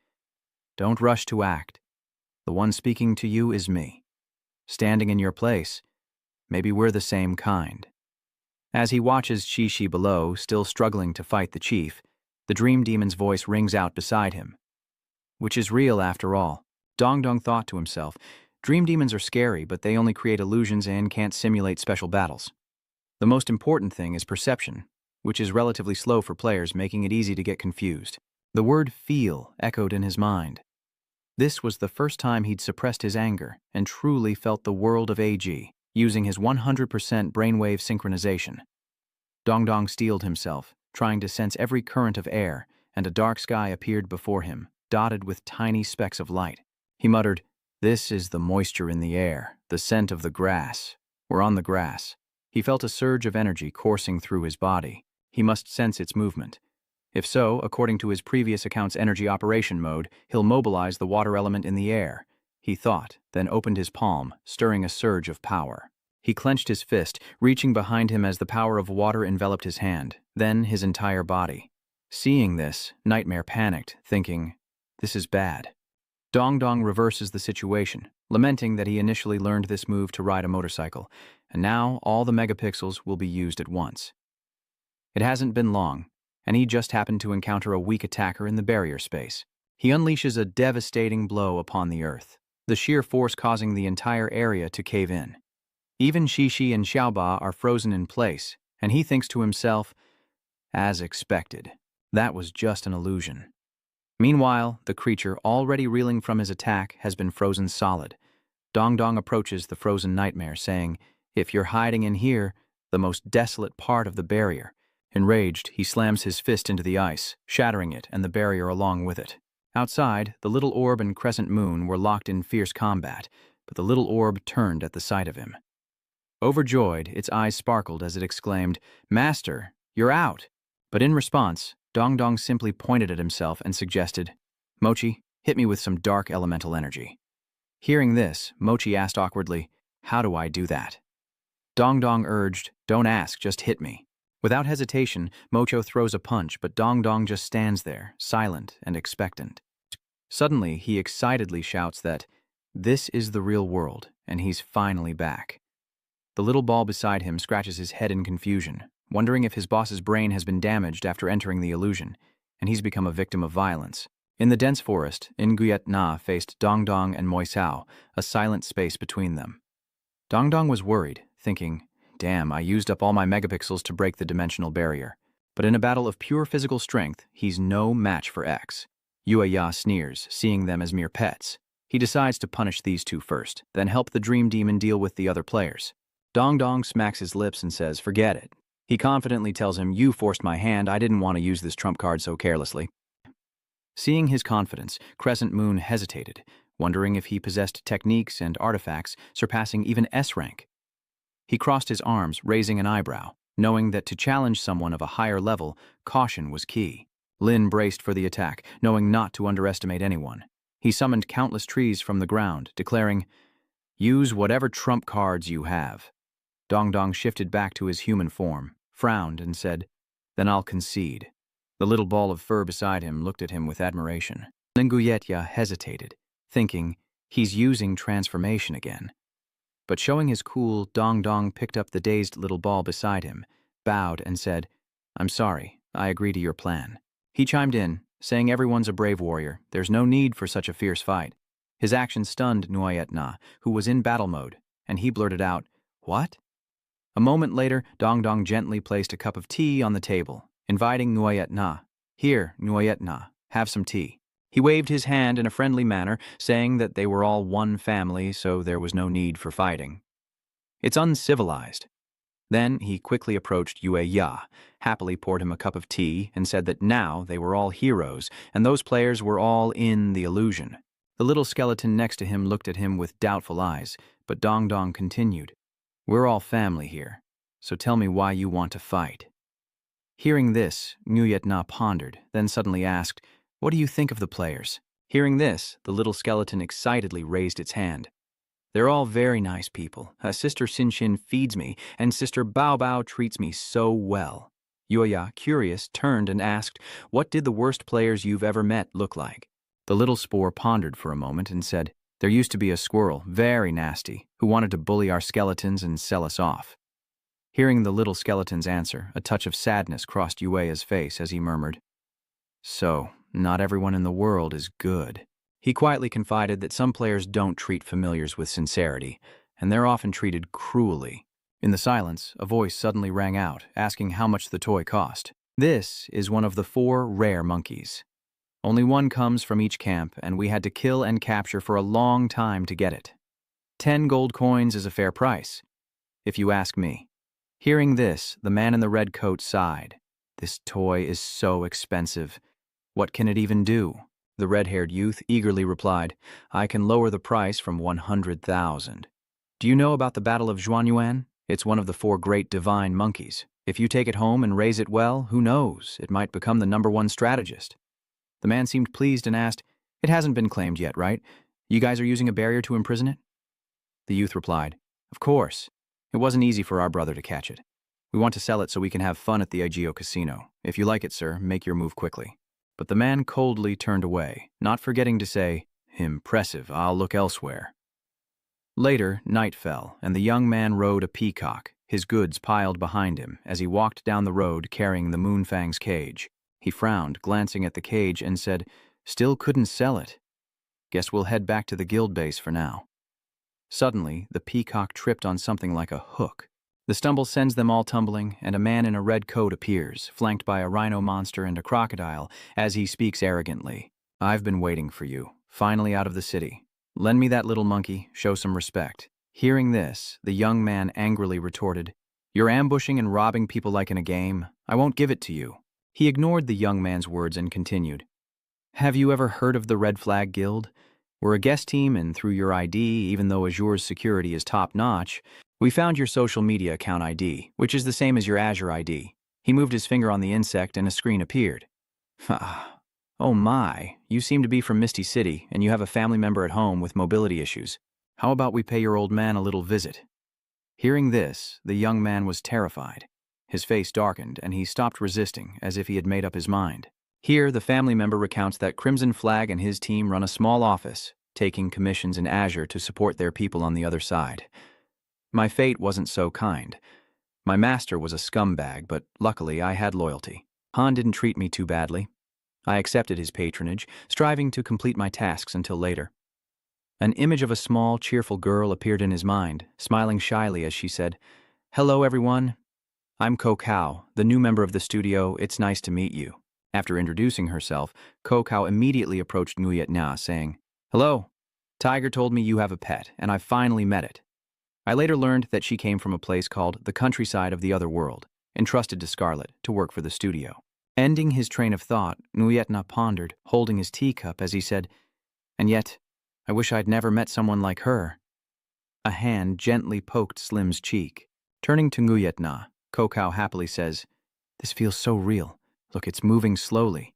"Don't rush to act. The one speaking to you is me. Standing in your place, maybe we're the same kind." As he watches Xixi below, still struggling to fight the chief, the dream demon's voice rings out beside him. Which is real after all? Dong Dong thought to himself, dream demons are scary, but they only create illusions and can't simulate special battles. The most important thing is perception, which is relatively slow for players, making it easy to get confused. The word feel echoed in his mind. This was the first time he'd suppressed his anger and truly felt the world of AG, using his 100% brainwave synchronization. Dong Dong steeled himself, trying to sense every current of air, and a dark sky appeared before him, dotted with tiny specks of light. He muttered, "This is the moisture in the air, the scent of the grass. We're on the grass." He felt a surge of energy coursing through his body. He must sense its movement. If so, according to his previous account's energy operation mode, he'll mobilize the water element in the air. He thought, then opened his palm, stirring a surge of power. He clenched his fist, reaching behind him as the power of water enveloped his hand, then his entire body. Seeing this, Nightmare panicked, thinking, "This is bad." Dong Dong reverses the situation, lamenting that he initially learned this move to ride a motorcycle, and now all the megapixels will be used at once. It hasn't been long, and he just happened to encounter a weak attacker in the barrier space. He unleashes a devastating blow upon the earth, the sheer force causing the entire area to cave in. Even Shishi and Xiaoba are frozen in place, and he thinks to himself, as expected, that was just an illusion. Meanwhile, the creature, already reeling from his attack, has been frozen solid. Dong Dong approaches the frozen Nightmare, saying, "If you're hiding in here, the most desolate part of the barrier." Enraged, he slams his fist into the ice, shattering it and the barrier along with it. Outside, the little orb and crescent moon were locked in fierce combat, but the little orb turned at the sight of him. Overjoyed, its eyes sparkled as it exclaimed, "Master, you're out!" But in response, Dong Dong simply pointed at himself and suggested, "Mochi, hit me with some dark elemental energy." Hearing this, Mochi asked awkwardly, "How do I do that?" Dong Dong urged, "Don't ask, just hit me." Without hesitation, Mocho throws a punch, but Dong Dong just stands there, silent and expectant. Suddenly, he excitedly shouts that, "This is the real world, and he's finally back." The little ball beside him scratches his head in confusion, wondering if his boss's brain has been damaged after entering the illusion, and he's become a victim of violence. In the dense forest, Isekai'd Na faced Dong Dong and Moisao, a silent space between them. Dong Dong was worried, thinking, "Damn, I used up all my megapixels to break the dimensional barrier." But in a battle of pure physical strength, he's no match for X. Ya sneers, seeing them as mere pets. He decides to punish these two first, then help the Dream Demon deal with the other players. Dong Dong smacks his lips and says, "Forget it." He confidently tells him, "You forced my hand, I didn't want to use this trump card so carelessly." Seeing his confidence, Crescent Moon hesitated, wondering if he possessed techniques and artifacts surpassing even S rank. He crossed his arms, raising an eyebrow, knowing that to challenge someone of a higher level, caution was key. Lin braced for the attack, knowing not to underestimate anyone. He summoned countless trees from the ground, declaring, "Use whatever trump cards you have." Dong Dong shifted back to his human form, frowned, and said, "Then I'll concede." The little ball of fur beside him looked at him with admiration. Linguyetya hesitated, thinking, he's using transformation again. But showing his cool, Dong Dong picked up the dazed little ball beside him, bowed, and said, "I'm sorry, I agree to your plan." He chimed in, saying everyone's a brave warrior, there's no need for such a fierce fight. His action stunned Nuayet Na, who was in battle mode, and he blurted out, "What?" A moment later, Dong Dong gently placed a cup of tea on the table, inviting Nuayet Na. "Here, Nuayet Na, have some tea." He waved his hand in a friendly manner, saying that they were all one family, so there was no need for fighting. "It's uncivilized." Then he quickly approached Yue Ya, happily poured him a cup of tea, and said that now they were all heroes, and those players were all in the illusion. The little skeleton next to him looked at him with doubtful eyes, but Dong Dong continued, "We're all family here, so tell me why you want to fight." Hearing this, Nguyet Na pondered, then suddenly asked, "What do you think of the players?" Hearing this, the little skeleton excitedly raised its hand. "They're all very nice people. Sister Xin feeds me, and Sister Bao Bao treats me so well." Yuya, curious, turned and asked, "What did the worst players you've ever met look like?" The little spore pondered for a moment and said, "There used to be a squirrel, very nasty, who wanted to bully our skeletons and sell us off." Hearing the little skeleton's answer, a touch of sadness crossed Yueya's face as he murmured, "So, not everyone in the world is good." He quietly confided that some players don't treat familiars with sincerity, and they're often treated cruelly. In the silence, a voice suddenly rang out, asking how much the toy cost. "This is one of the 4 rare monkeys. Only one comes from each camp, and we had to kill and capture for a long time to get it. 10 gold coins is a fair price, if you ask me." Hearing this, the man in the red coat sighed. "This toy is so expensive. What can it even do?" The red-haired youth eagerly replied, I can lower the price from 100,000. Do you know about the Battle of Zhuanyuan? It's one of the 4 great divine monkeys. If you take it home and raise it well, who knows? It might become the #1 strategist. The man seemed pleased and asked, It hasn't been claimed yet, right? You guys are using a barrier to imprison it? The youth replied, Of course. It wasn't easy for our brother to catch it. We want to sell it so we can have fun at the Igeo casino. If you like it, sir, make your move quickly. But the man coldly turned away, not forgetting to say, Impressive, I'll look elsewhere. Later, night fell, and the young man rode a peacock, his goods piled behind him, as he walked down the road carrying the Moonfang's cage. He frowned, glancing at the cage, and said, Still couldn't sell it. Guess we'll head back to the guild base for now. Suddenly, the peacock tripped on something like a hook. The stumble sends them all tumbling, and a man in a red coat appears, flanked by a rhino monster and a crocodile, as he speaks arrogantly. I've been waiting for you, finally out of the city. Lend me that little monkey, show some respect. Hearing this, the young man angrily retorted, You're ambushing and robbing people like in a game. I won't give it to you. He ignored the young man's words and continued, Have you ever heard of the Red Flag Guild? We're a guest team, and through your ID, even though Azure's security is top-notch, we found your social media account ID, which is the same as your Azure ID. He moved his finger on the insect and a screen appeared. Oh my, you seem to be from Misty City, and you have a family member at home with mobility issues. How about we pay your old man a little visit? Hearing this, the young man was terrified. His face darkened, and he stopped resisting, as if he had made up his mind. Here, the family member recounts that Crimson Flag and his team run a small office, taking commissions in Azure to support their people on the other side. My fate wasn't so kind. My master was a scumbag, but luckily I had loyalty. Han didn't treat me too badly. I accepted his patronage, striving to complete my tasks until later. An image of a small, cheerful girl appeared in his mind, smiling shyly as she said, Hello, everyone. I'm Kokao, the new member of the studio. It's nice to meet you. After introducing herself, Kokao immediately approached Nguyet Na, saying, Hello. Tiger told me you have a pet, and I've finally met it. I later learned that she came from a place called the countryside of the other world, entrusted to Scarlet to work for the studio. Ending his train of thought, Nguyet Na pondered, holding his teacup as he said, And yet, I wish I'd never met someone like her. A hand gently poked Slim's cheek. Turning to Nguyet Na, Kokao happily says, This feels so real. Look, it's moving slowly.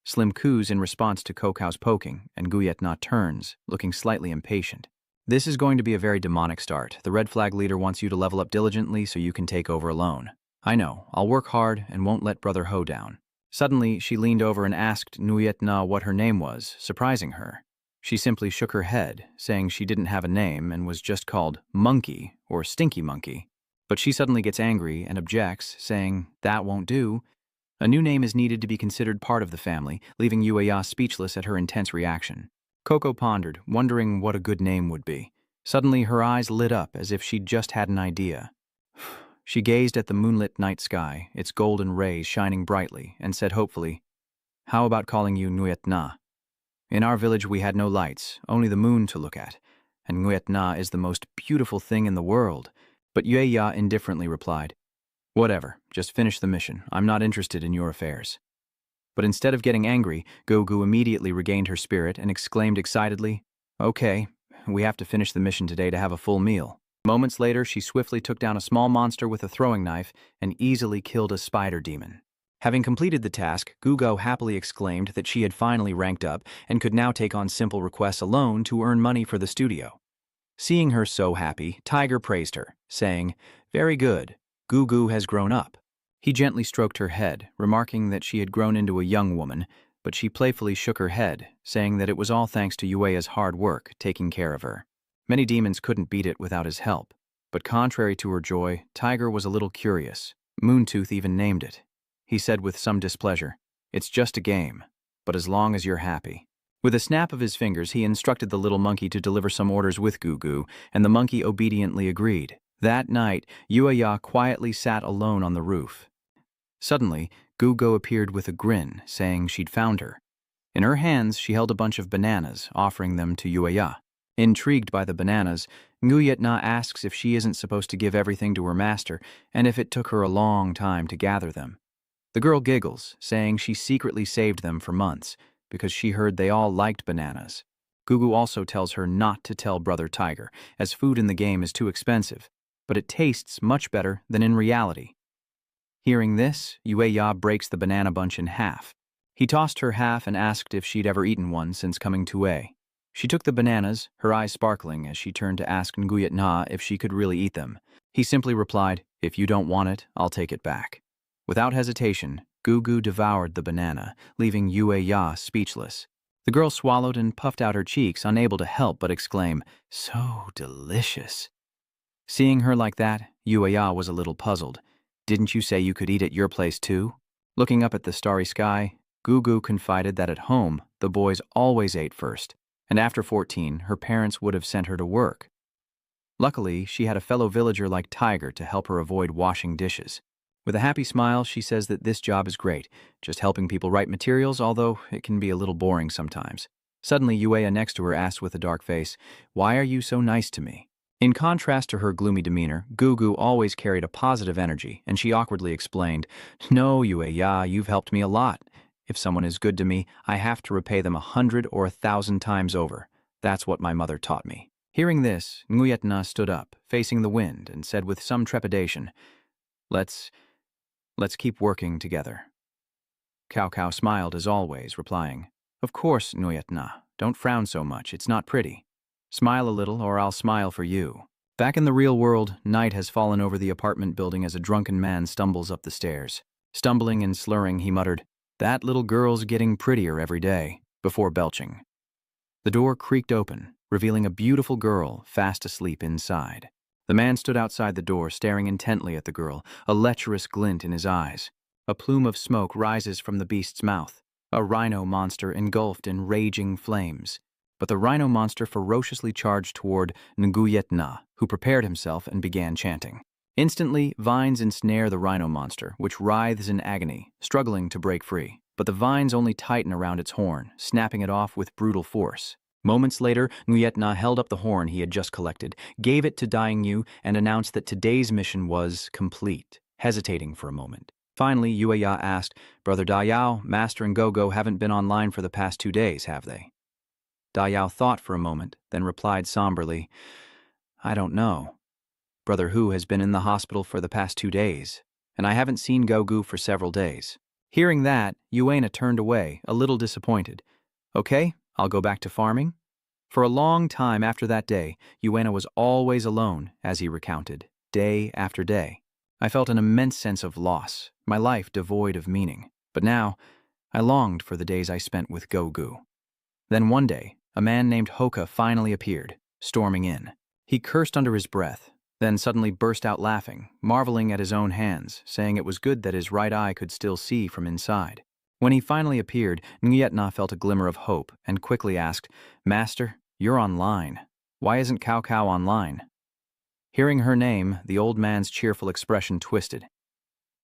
Slim coos in response to Kokao's poking, and Nguyet Na turns, looking slightly impatient. This is going to be a very demonic start. The Red Flag leader wants you to level up diligently so you can take over alone. I know, I'll work hard and won't let Brother Ho down. Suddenly, she leaned over and asked Nguyet Na what her name was, surprising her. She simply shook her head, saying she didn't have a name and was just called Monkey or Stinky Monkey. But she suddenly gets angry and objects, saying, That won't do. A new name is needed to be considered part of the family, leaving Yueya speechless at her intense reaction. Coco pondered, wondering what a good name would be. Suddenly, her eyes lit up as if she'd just had an idea. She gazed at the moonlit night sky, its golden rays shining brightly, and said hopefully, How about calling you Nguyet Na? In our village we had no lights, only the moon to look at, and Nguyet Na is the most beautiful thing in the world. But Yueya indifferently replied, Whatever, just finish the mission. I'm not interested in your affairs. But instead of getting angry, Gugu immediately regained her spirit and exclaimed excitedly, Okay, we have to finish the mission today to have a full meal. Moments later, she swiftly took down a small monster with a throwing knife and easily killed a spider demon. Having completed the task, Gugu happily exclaimed that she had finally ranked up and could now take on simple requests alone to earn money for the studio. Seeing her so happy, Tiger praised her, saying, Very good, Gugu has grown up. He gently stroked her head, remarking that she had grown into a young woman, but she playfully shook her head, saying that it was all thanks to Yueya's hard work taking care of her. Many demons couldn't beat it without his help, but contrary to her joy, Tiger was a little curious. Moontooth even named it. He said with some displeasure, It's just a game, but as long as you're happy. With a snap of his fingers, he instructed the little monkey to deliver some orders with Gugu, and the monkey obediently agreed. That night, Yueya quietly sat alone on the roof. Suddenly, Gugu appeared with a grin, saying she'd found her. In her hands, she held a bunch of bananas, offering them to Yueya. Intrigued by the bananas, Nguyet Na asks if she isn't supposed to give everything to her master, and if it took her a long time to gather them. The girl giggles, saying she secretly saved them for months. because she heard they all liked bananas. Gugu also tells her not to tell Brother Tiger, as food in the game is too expensive, but it tastes much better than in reality. Hearing this, Yueya breaks the banana bunch in half. He tossed her half and asked if she'd ever eaten one since coming to Wei. She took the bananas, her eyes sparkling as she turned to ask Nguyet Na if she could really eat them. He simply replied, "If you don't want it, I'll take it back." Without hesitation, Gugu devoured the banana, leaving Yueya speechless. The girl swallowed and puffed out her cheeks, unable to help but exclaim, "So delicious." Seeing her like that, Yueya was a little puzzled. "Didn't you say you could eat at your place too?" Looking up at the starry sky, Gugu confided that at home, the boys always ate first, and after 14, her parents would have sent her to work. Luckily, she had a fellow villager like Tiger to help her avoid washing dishes. With a happy smile, she says that this job is great, just helping people write materials, although it can be a little boring sometimes. Suddenly, Yueya next to her asks with a dark face, "Why are you so nice to me?" In contrast to her gloomy demeanor, Gugu always carried a positive energy, and she awkwardly explained, "No, Yueya, you've helped me a lot. If someone is good to me, I have to repay them 100 or 1,000 times over. That's what my mother taught me." Hearing this, Nguyet Na stood up, facing the wind, and said with some trepidation, Let's keep working together." Cao Cao smiled as always, replying, "Of course, Nguyet Na. Don't frown so much, it's not pretty. Smile a little, or I'll smile for you." Back in the real world, night has fallen over the apartment building as a drunken man stumbles up the stairs. Stumbling and slurring, he muttered, "That little girl's getting prettier every day," before belching. The door creaked open, revealing a beautiful girl fast asleep inside. The man stood outside the door, staring intently at the girl, a lecherous glint in his eyes. A plume of smoke rises from the beast's mouth, a rhino monster engulfed in raging flames. But the rhino monster ferociously charged toward Nguyet Na, who prepared himself and began chanting. Instantly, vines ensnare the rhino monster, which writhes in agony, struggling to break free. But the vines only tighten around its horn, snapping it off with brutal force. Moments later, Nguyet Na held up the horn he had just collected, gave it to Dying Yu, and announced that today's mission was complete, hesitating for a moment. Finally, Yueya asked, "Brother Dayao, Master and Gogo haven't been online for the past 2 days, have they?" Dayao thought for a moment, then replied somberly, "I don't know. Brother Hu has been in the hospital for the past 2 days, and I haven't seen Gogu for several days." Hearing that, Yuena turned away, a little disappointed. "Okay, I'll go back to farming." For a long time after that day, Yuena was always alone, as he recounted, day after day. I felt an immense sense of loss, my life devoid of meaning. But now, I longed for the days I spent with Gogu. Then one day, a man named Hoka finally appeared, storming in. He cursed under his breath, then suddenly burst out laughing, marveling at his own hands, saying it was good that his right eye could still see from inside. When he finally appeared, Nguyet Na felt a glimmer of hope and quickly asked, "Master, you're online. Why isn't Cao Cao online?" Hearing her name, the old man's cheerful expression twisted.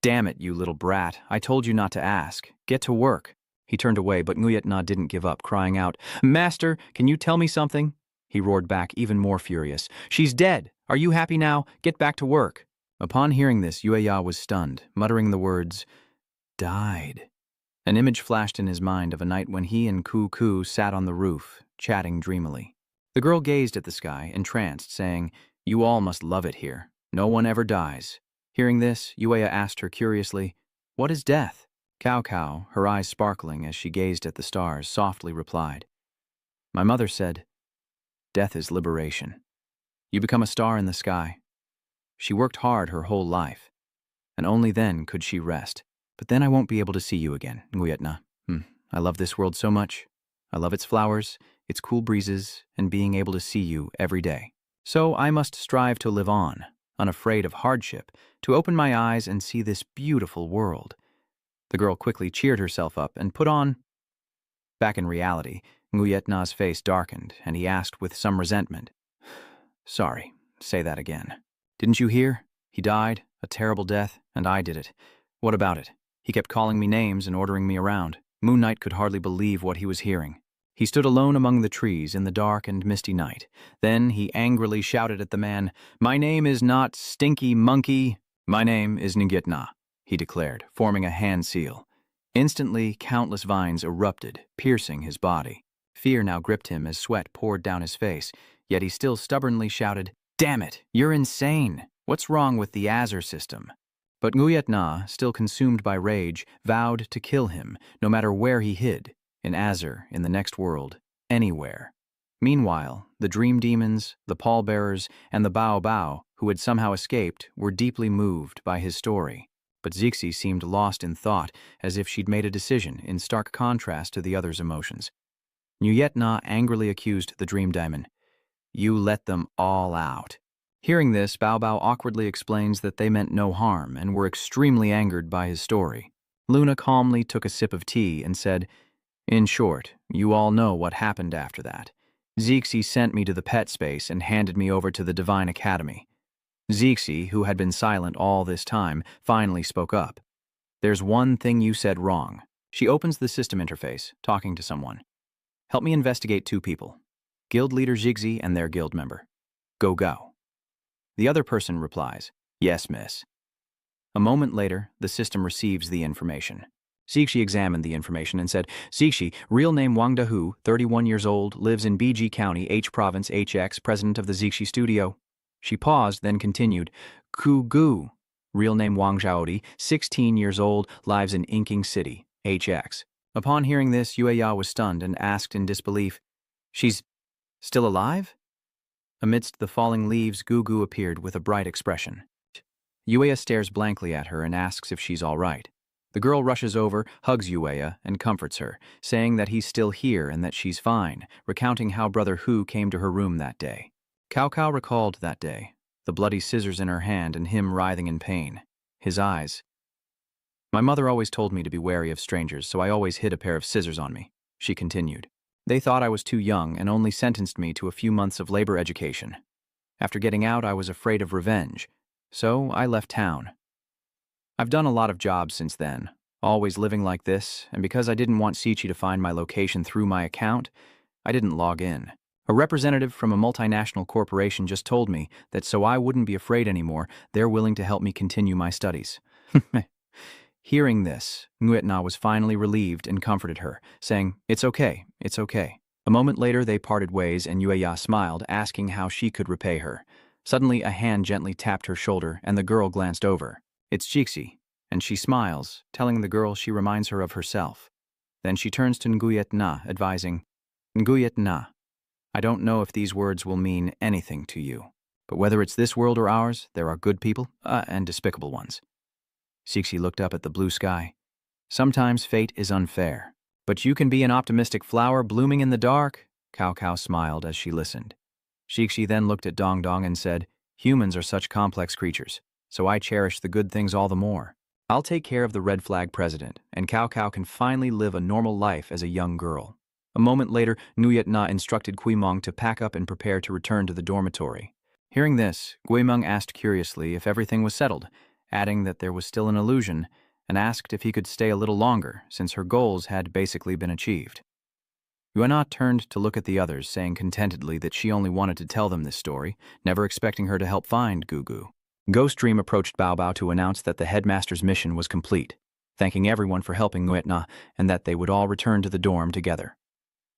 "Damn it, you little brat. I told you not to ask. Get to work." He turned away, but Nguyet Na didn't give up, crying out, "Master, can you tell me something?" He roared back, even more furious. "She's dead. Are you happy now? Get back to work." Upon hearing this, Yueya was stunned, muttering the words, "Died." An image flashed in his mind of a night when he and Ku sat on the roof, chatting dreamily. The girl gazed at the sky, entranced, saying, "You all must love it here. No one ever dies." Hearing this, Yueya asked her curiously, "What is death?" Cao Cao, her eyes sparkling as she gazed at the stars, softly replied, "My mother said, death is liberation. You become a star in the sky. She worked hard her whole life, and only then could she rest. But then I won't be able to see you again, Nguyet Na. I love this world so much. I love its flowers, its cool breezes, and being able to see you every day. So I must strive to live on, unafraid of hardship, to open my eyes and see this beautiful world." The girl quickly cheered herself up and put on. Back in reality, Nguyet Na's face darkened, and he asked with some resentment, "Sorry, say that again. Didn't you hear? He died, a terrible death, and I did it. What about it? He kept calling me names and ordering me around." Moon Knight could hardly believe what he was hearing. He stood alone among the trees in the dark and misty night. Then he angrily shouted at the man, "My name is not Stinky Monkey. My name is Nguyet Na," he declared, forming a hand seal. Instantly, countless vines erupted, piercing his body. Fear now gripped him as sweat poured down his face, yet he still stubbornly shouted, "Damn it, you're insane! What's wrong with the Azure system?" But Nguyet Na, still consumed by rage, vowed to kill him, no matter where he hid, in Azure, in the next world, anywhere. Meanwhile, the dream demons, the pallbearers, and the Bao Bao, who had somehow escaped, were deeply moved by his story. But Zixi seemed lost in thought, as if she'd made a decision, in stark contrast to the others' emotions. Nguyet Na angrily accused the dream demon. "You let them all out." Hearing this, Bao Bao awkwardly explains that they meant no harm and were extremely angered by his story. Luna calmly took a sip of tea and said, "In short, you all know what happened after that. Zixi sent me to the pet space and handed me over to the Divine Academy." Zixi, who had been silent all this time, finally spoke up. "There's one thing you said wrong." She opens the system interface, talking to someone. "Help me investigate 2 people. Guild leader Zixi and their guild member. Go. The other person replies, "Yes, miss." A moment later, the system receives the information. Zixi examined the information and said, "Zixi, real name Wang Dahu, 31 years old, lives in BG County, H Province, HX, president of the Zixi Studio." She paused, then continued, "Ku Gu, real name Wang Zhaodi, 16 years old, lives in Inking City, HX." Upon hearing this, Yueya was stunned and asked in disbelief, "She's still alive?" Amidst the falling leaves, Gugu appeared with a bright expression. Yueya stares blankly at her and asks if she's all right. The girl rushes over, hugs Yueya, and comforts her, saying that he's still here and that she's fine, recounting how Brother Hu came to her room that day. Cao Cao recalled that day, the bloody scissors in her hand and him writhing in pain. His eyes. "My mother always told me to be wary of strangers, so I always hid a pair of scissors on me," she continued. "They thought I was too young and only sentenced me to a few months of labor education. After getting out, I was afraid of revenge, so I left town. I've done a lot of jobs since then, always living like this, and because I didn't want Sichi to find my location through my account, I didn't log in. A representative from a multinational corporation just told me that so I wouldn't be afraid anymore, they're willing to help me continue my studies." Hearing this, Nguyet Na was finally relieved and comforted her, saying, it's okay. A moment later, they parted ways and Yueya smiled, asking how she could repay her. Suddenly, a hand gently tapped her shoulder and the girl glanced over. It's Jixi, and she smiles, telling the girl she reminds her of herself. Then she turns to Nguyet Na, advising, "Nguyet Na, I don't know if these words will mean anything to you, but whether it's this world or ours, there are good people and despicable ones." Cixi looked up at the blue sky. "Sometimes fate is unfair, but you can be an optimistic flower blooming in the dark." Cao Cao smiled as she listened. Cixi then looked at Dong Dong and said, "Humans are such complex creatures, so I cherish the good things all the more. I'll take care of the red flag president, and Cao Cao can finally live a normal life as a young girl." A moment later, Nguyet Na instructed Guimong to pack up and prepare to return to the dormitory. Hearing this, Guimong asked curiously if everything was settled, adding that there was still an illusion, and asked if he could stay a little longer, since her goals had basically been achieved. Yuana turned to look at the others, saying contentedly that she only wanted to tell them this story, never expecting her to help find Gugu. Ghost Dream approached Bao Bao to announce that the headmaster's mission was complete, thanking everyone for helping Nguyet Na, and that they would all return to the dorm together.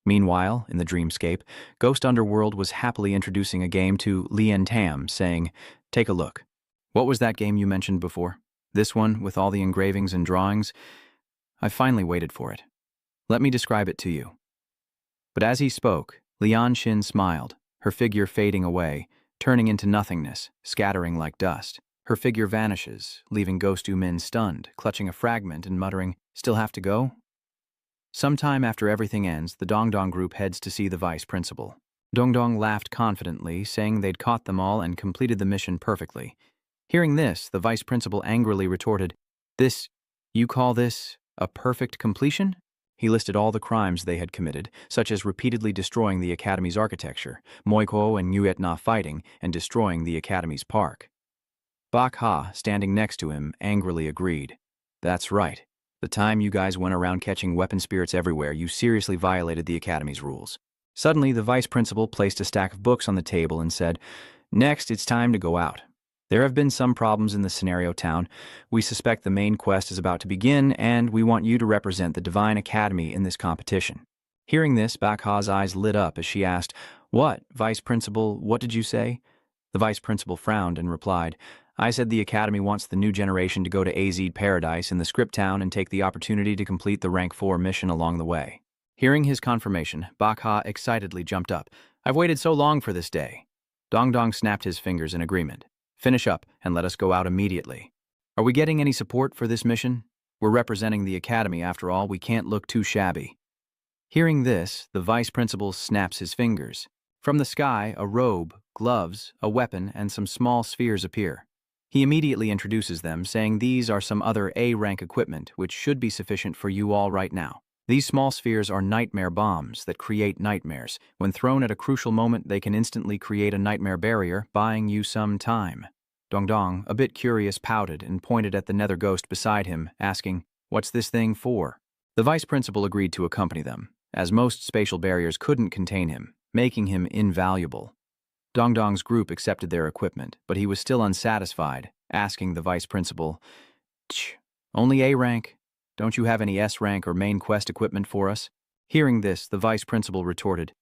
Meanwhile, in the dreamscape, Ghost Underworld was happily introducing a game to Lien Tam, saying, "Take a look. What was that game you mentioned before? This one, with all the engravings and drawings? I finally waited for it. Let me describe it to you." But as he spoke, Lian Xin smiled, her figure fading away, turning into nothingness, scattering like dust. Her figure vanishes, leaving Ghost Umin stunned, clutching a fragment and muttering, "Still have to go?" Sometime after everything ends, the Dongdong group heads to see the vice principal. Dongdong laughed confidently, saying they'd caught them all and completed the mission perfectly. Hearing this, the vice principal angrily retorted, You call this a perfect completion?" He listed all the crimes they had committed, such as repeatedly destroying the Academy's architecture, Moiko and Nguyet Na fighting, and destroying the Academy's park. Bak Ha, standing next to him, angrily agreed. "That's right. The time you guys went around catching weapon spirits everywhere, you seriously violated the Academy's rules." Suddenly, the vice principal placed a stack of books on the table and said, "Next, it's time to go out. There have been some problems in the scenario town. We suspect the main quest is about to begin, and we want you to represent the Divine Academy in this competition. Hearing this, Bakha's eyes lit up as she asked, "What, Vice Principal, what did you say?" The Vice Principal frowned and replied, "I said the Academy wants the new generation to go to SSS Paradise in the script town and take the opportunity to complete the Rank 4 mission along the way." Hearing his confirmation, Bakha excitedly jumped up. "I've waited so long for this day." Dong Dong snapped his fingers in agreement. "Finish up and let us go out immediately." "Are we getting any support for this mission? We're representing the Academy after all, we can't look too shabby." Hearing this, the Vice Principal snaps his fingers. From the sky, a robe, gloves, a weapon, and some small spheres appear. He immediately introduces them, saying these are some other A-rank equipment, which should be sufficient for you all right now. These small spheres are nightmare bombs that create nightmares. When thrown at a crucial moment, they can instantly create a nightmare barrier, buying you some time. Dong Dong, a bit curious, pouted and pointed at the nether ghost beside him, asking, "What's this thing for?" The Vice Principal agreed to accompany them, as most spatial barriers couldn't contain him, making him invaluable. Dong Dong's group accepted their equipment, but he was still unsatisfied, asking the Vice Principal, "Tch, only A rank? Don't you have any S rank or main quest equipment for us?" Hearing this, the Vice Principal retorted,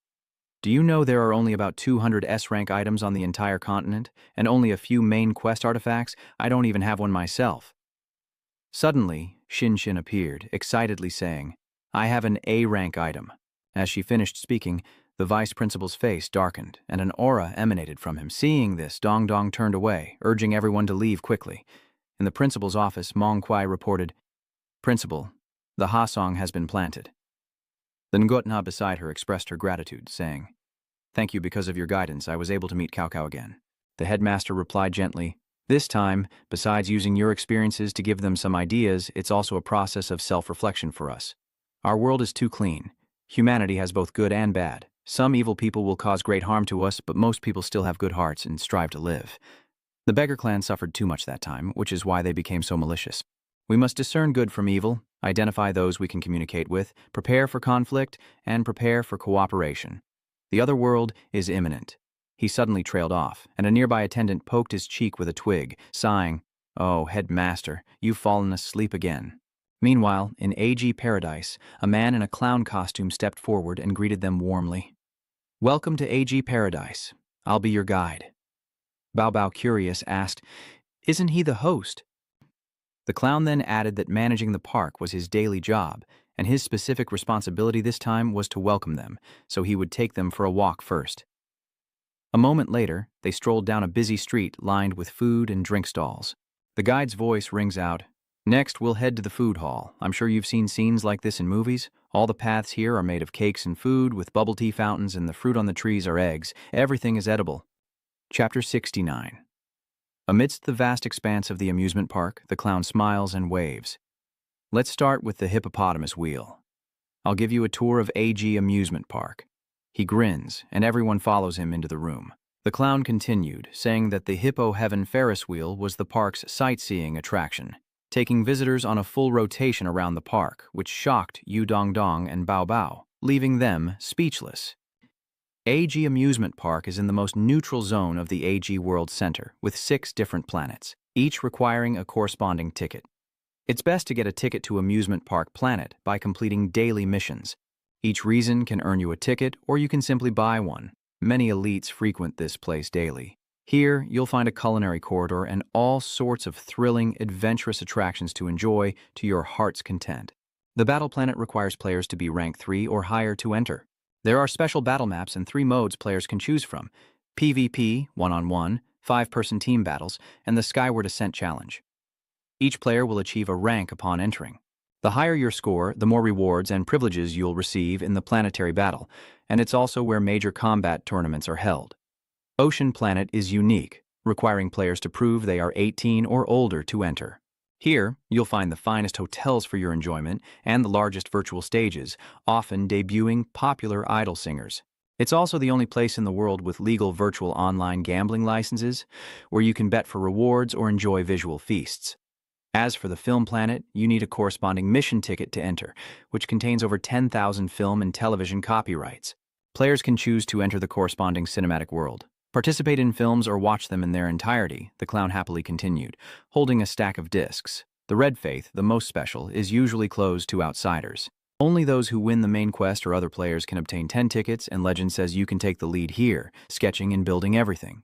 "Do you know there are only about 200 S rank items on the entire continent, and only a few main quest artifacts? I don't even have one myself." Suddenly, Shin Shin appeared, excitedly saying, "I have an A rank item." As she finished speaking, the Vice Principal's face darkened, and an aura emanated from him. Seeing this, Dong Dong turned away, urging everyone to leave quickly. In the principal's office, Mong Kwai reported, "Principal, the Hasong has been planted." The Ngotna beside her expressed her gratitude, saying, "Thank you, because of your guidance, I was able to meet Cao Cao again." The headmaster replied gently, "This time, besides using your experiences to give them some ideas, it's also a process of self-reflection for us. Our world is too clean. Humanity has both good and bad. Some evil people will cause great harm to us, but most people still have good hearts and strive to live. The beggar clan suffered too much that time, which is why they became so malicious. We must discern good from evil, identify those we can communicate with, prepare for conflict, and prepare for cooperation. The other world is imminent." He suddenly trailed off, and a nearby attendant poked his cheek with a twig, sighing, "Oh, headmaster, you've fallen asleep again." Meanwhile, in AG Paradise, a man in a clown costume stepped forward and greeted them warmly. "Welcome to AG Paradise. I'll be your guide." Bao Bao, curious, asked, "Isn't he the host?" The clown then added that managing the park was his daily job, and his specific responsibility this time was to welcome them, so he would take them for a walk first. A moment later, they strolled down a busy street lined with food and drink stalls. The guide's voice rings out, "Next, we'll head to the food hall. I'm sure you've seen scenes like this in movies. All the paths here are made of cakes and food, with bubble tea fountains, and the fruit on the trees are eggs. Everything is edible." Chapter 69. Amidst the vast expanse of the amusement park, the clown smiles and waves. "Let's start with the hippopotamus wheel. I'll give you a tour of AG Amusement Park." He grins, and everyone follows him into the room. The clown continued, saying that the Hippo Heaven Ferris wheel was the park's sightseeing attraction, taking visitors on a full rotation around the park, which shocked Yu Dong Dong and Bao Bao, leaving them speechless. AG Amusement Park is in the most neutral zone of the AG World Center, with 6 different planets, each requiring a corresponding ticket. It's best to get a ticket to Amusement Park Planet by completing daily missions. Each reason can earn you a ticket, or you can simply buy one. Many elites frequent this place daily. Here, you'll find a culinary corridor and all sorts of thrilling, adventurous attractions to enjoy to your heart's content. The Battle Planet requires players to be rank 3 or higher to enter. There are special battle maps and 3 modes players can choose from: PvP, 1-on-1, 5-person team battles, and the Skyward Ascent Challenge. Each player will achieve a rank upon entering. The higher your score, the more rewards and privileges you'll receive in the planetary battle, and it's also where major combat tournaments are held. Ocean Planet is unique, requiring players to prove they are 18 or older to enter. Here, you'll find the finest hotels for your enjoyment and the largest virtual stages, often debuting popular idol singers. It's also the only place in the world with legal virtual online gambling licenses, where you can bet for rewards or enjoy visual feasts. As for the Film Planet, you need a corresponding mission ticket to enter, which contains over 10,000 film and television copyrights. Players can choose to enter the corresponding cinematic world. Participate in films or watch them in their entirety, the clown happily continued, holding a stack of discs. The Red Faith, the most special, is usually closed to outsiders. Only those who win the main quest or other players can obtain 10 tickets, and legend says you can take the lead here, sketching and building everything.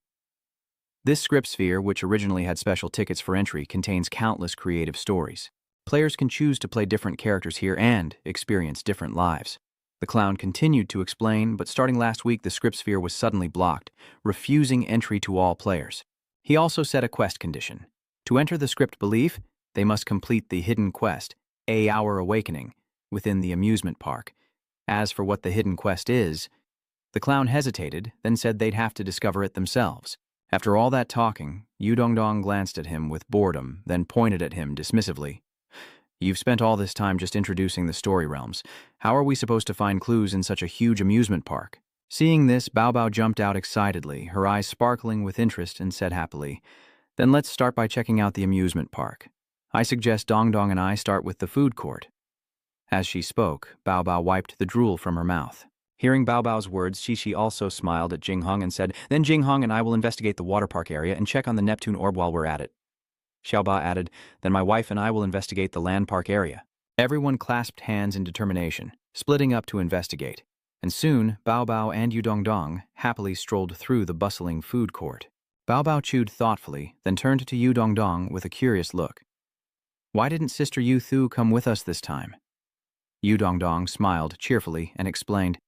This script sphere, which originally had special tickets for entry, contains countless creative stories. Players can choose to play different characters here and experience different lives. The clown continued to explain, but starting last week, the script sphere was suddenly blocked, refusing entry to all players. He also set a quest condition. To enter the script belief, they must complete the hidden quest, Our Awakening, within the amusement park. As for what the hidden quest is, the clown hesitated, then said they'd have to discover it themselves. After all that talking, Yu Dongdong glanced at him with boredom, then pointed at him dismissively. You've spent all this time just introducing the story realms. How are we supposed to find clues in such a huge amusement park? Seeing this, Bao Bao jumped out excitedly, her eyes sparkling with interest, and said happily, Then let's start by checking out the amusement park. I suggest Dongdong and I start with the food court. As she spoke, Bao Bao wiped the drool from her mouth. Hearing Bao Bao's words, Xixi also smiled at Jinghong and said, Then Jinghong and I will investigate the water park area and check on the Neptune orb while we're at it. Xiaoba added, Then my wife and I will investigate the land park area. Everyone clasped hands in determination, splitting up to investigate. And soon, Bao Bao and Yu Dongdong happily strolled through the bustling food court. Bao Bao chewed thoughtfully, then turned to Yu Dongdong with a curious look. Why didn't Sister Yu Thu come with us this time? Yu Dongdong smiled cheerfully and explained,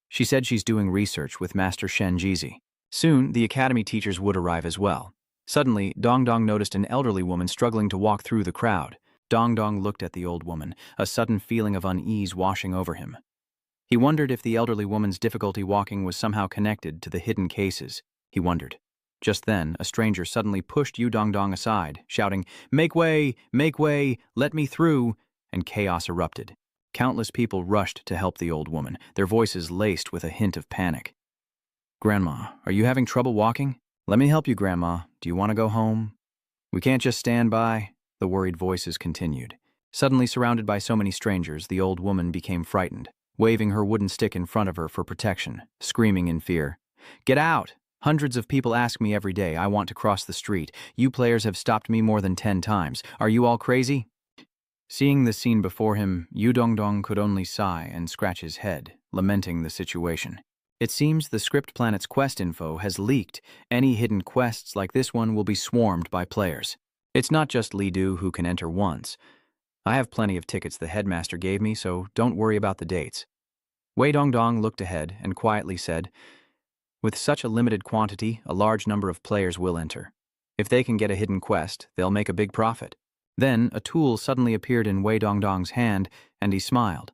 She said she's doing research with Master Shen Jizi. Soon, the academy teachers would arrive as well. Suddenly, Dongdong noticed an elderly woman struggling to walk through the crowd. Dongdong looked at the old woman, a sudden feeling of unease washing over him. He wondered if the elderly woman's difficulty walking was somehow connected to the hidden cases. He wondered. Just then, a stranger suddenly pushed Yu Dongdong aside, shouting, Make way! Make way! Let me through! And chaos erupted. Countless people rushed to help the old woman, their voices laced with a hint of panic. Grandma, are you having trouble walking? Let me help you, Grandma. Do you want to go home? We can't just stand by, the worried voices continued. Suddenly surrounded by so many strangers, the old woman became frightened, waving her wooden stick in front of her for protection, screaming in fear. Get out! Hundreds of people ask me every day I want to cross the street. You players have stopped me more than 10 times. Are you all crazy? Seeing the scene before him, Yu Dongdong could only sigh and scratch his head, lamenting the situation. It seems the Script Planet's quest info has leaked. Any hidden quests like this one will be swarmed by players. It's not just Li Du who can enter once. I have plenty of tickets the headmaster gave me, so don't worry about the dates. Wei Dongdong looked ahead and quietly said, With such a limited quantity, a large number of players will enter. If they can get a hidden quest, they'll make a big profit. Then a tool suddenly appeared in Wei Dongdong's hand, and he smiled.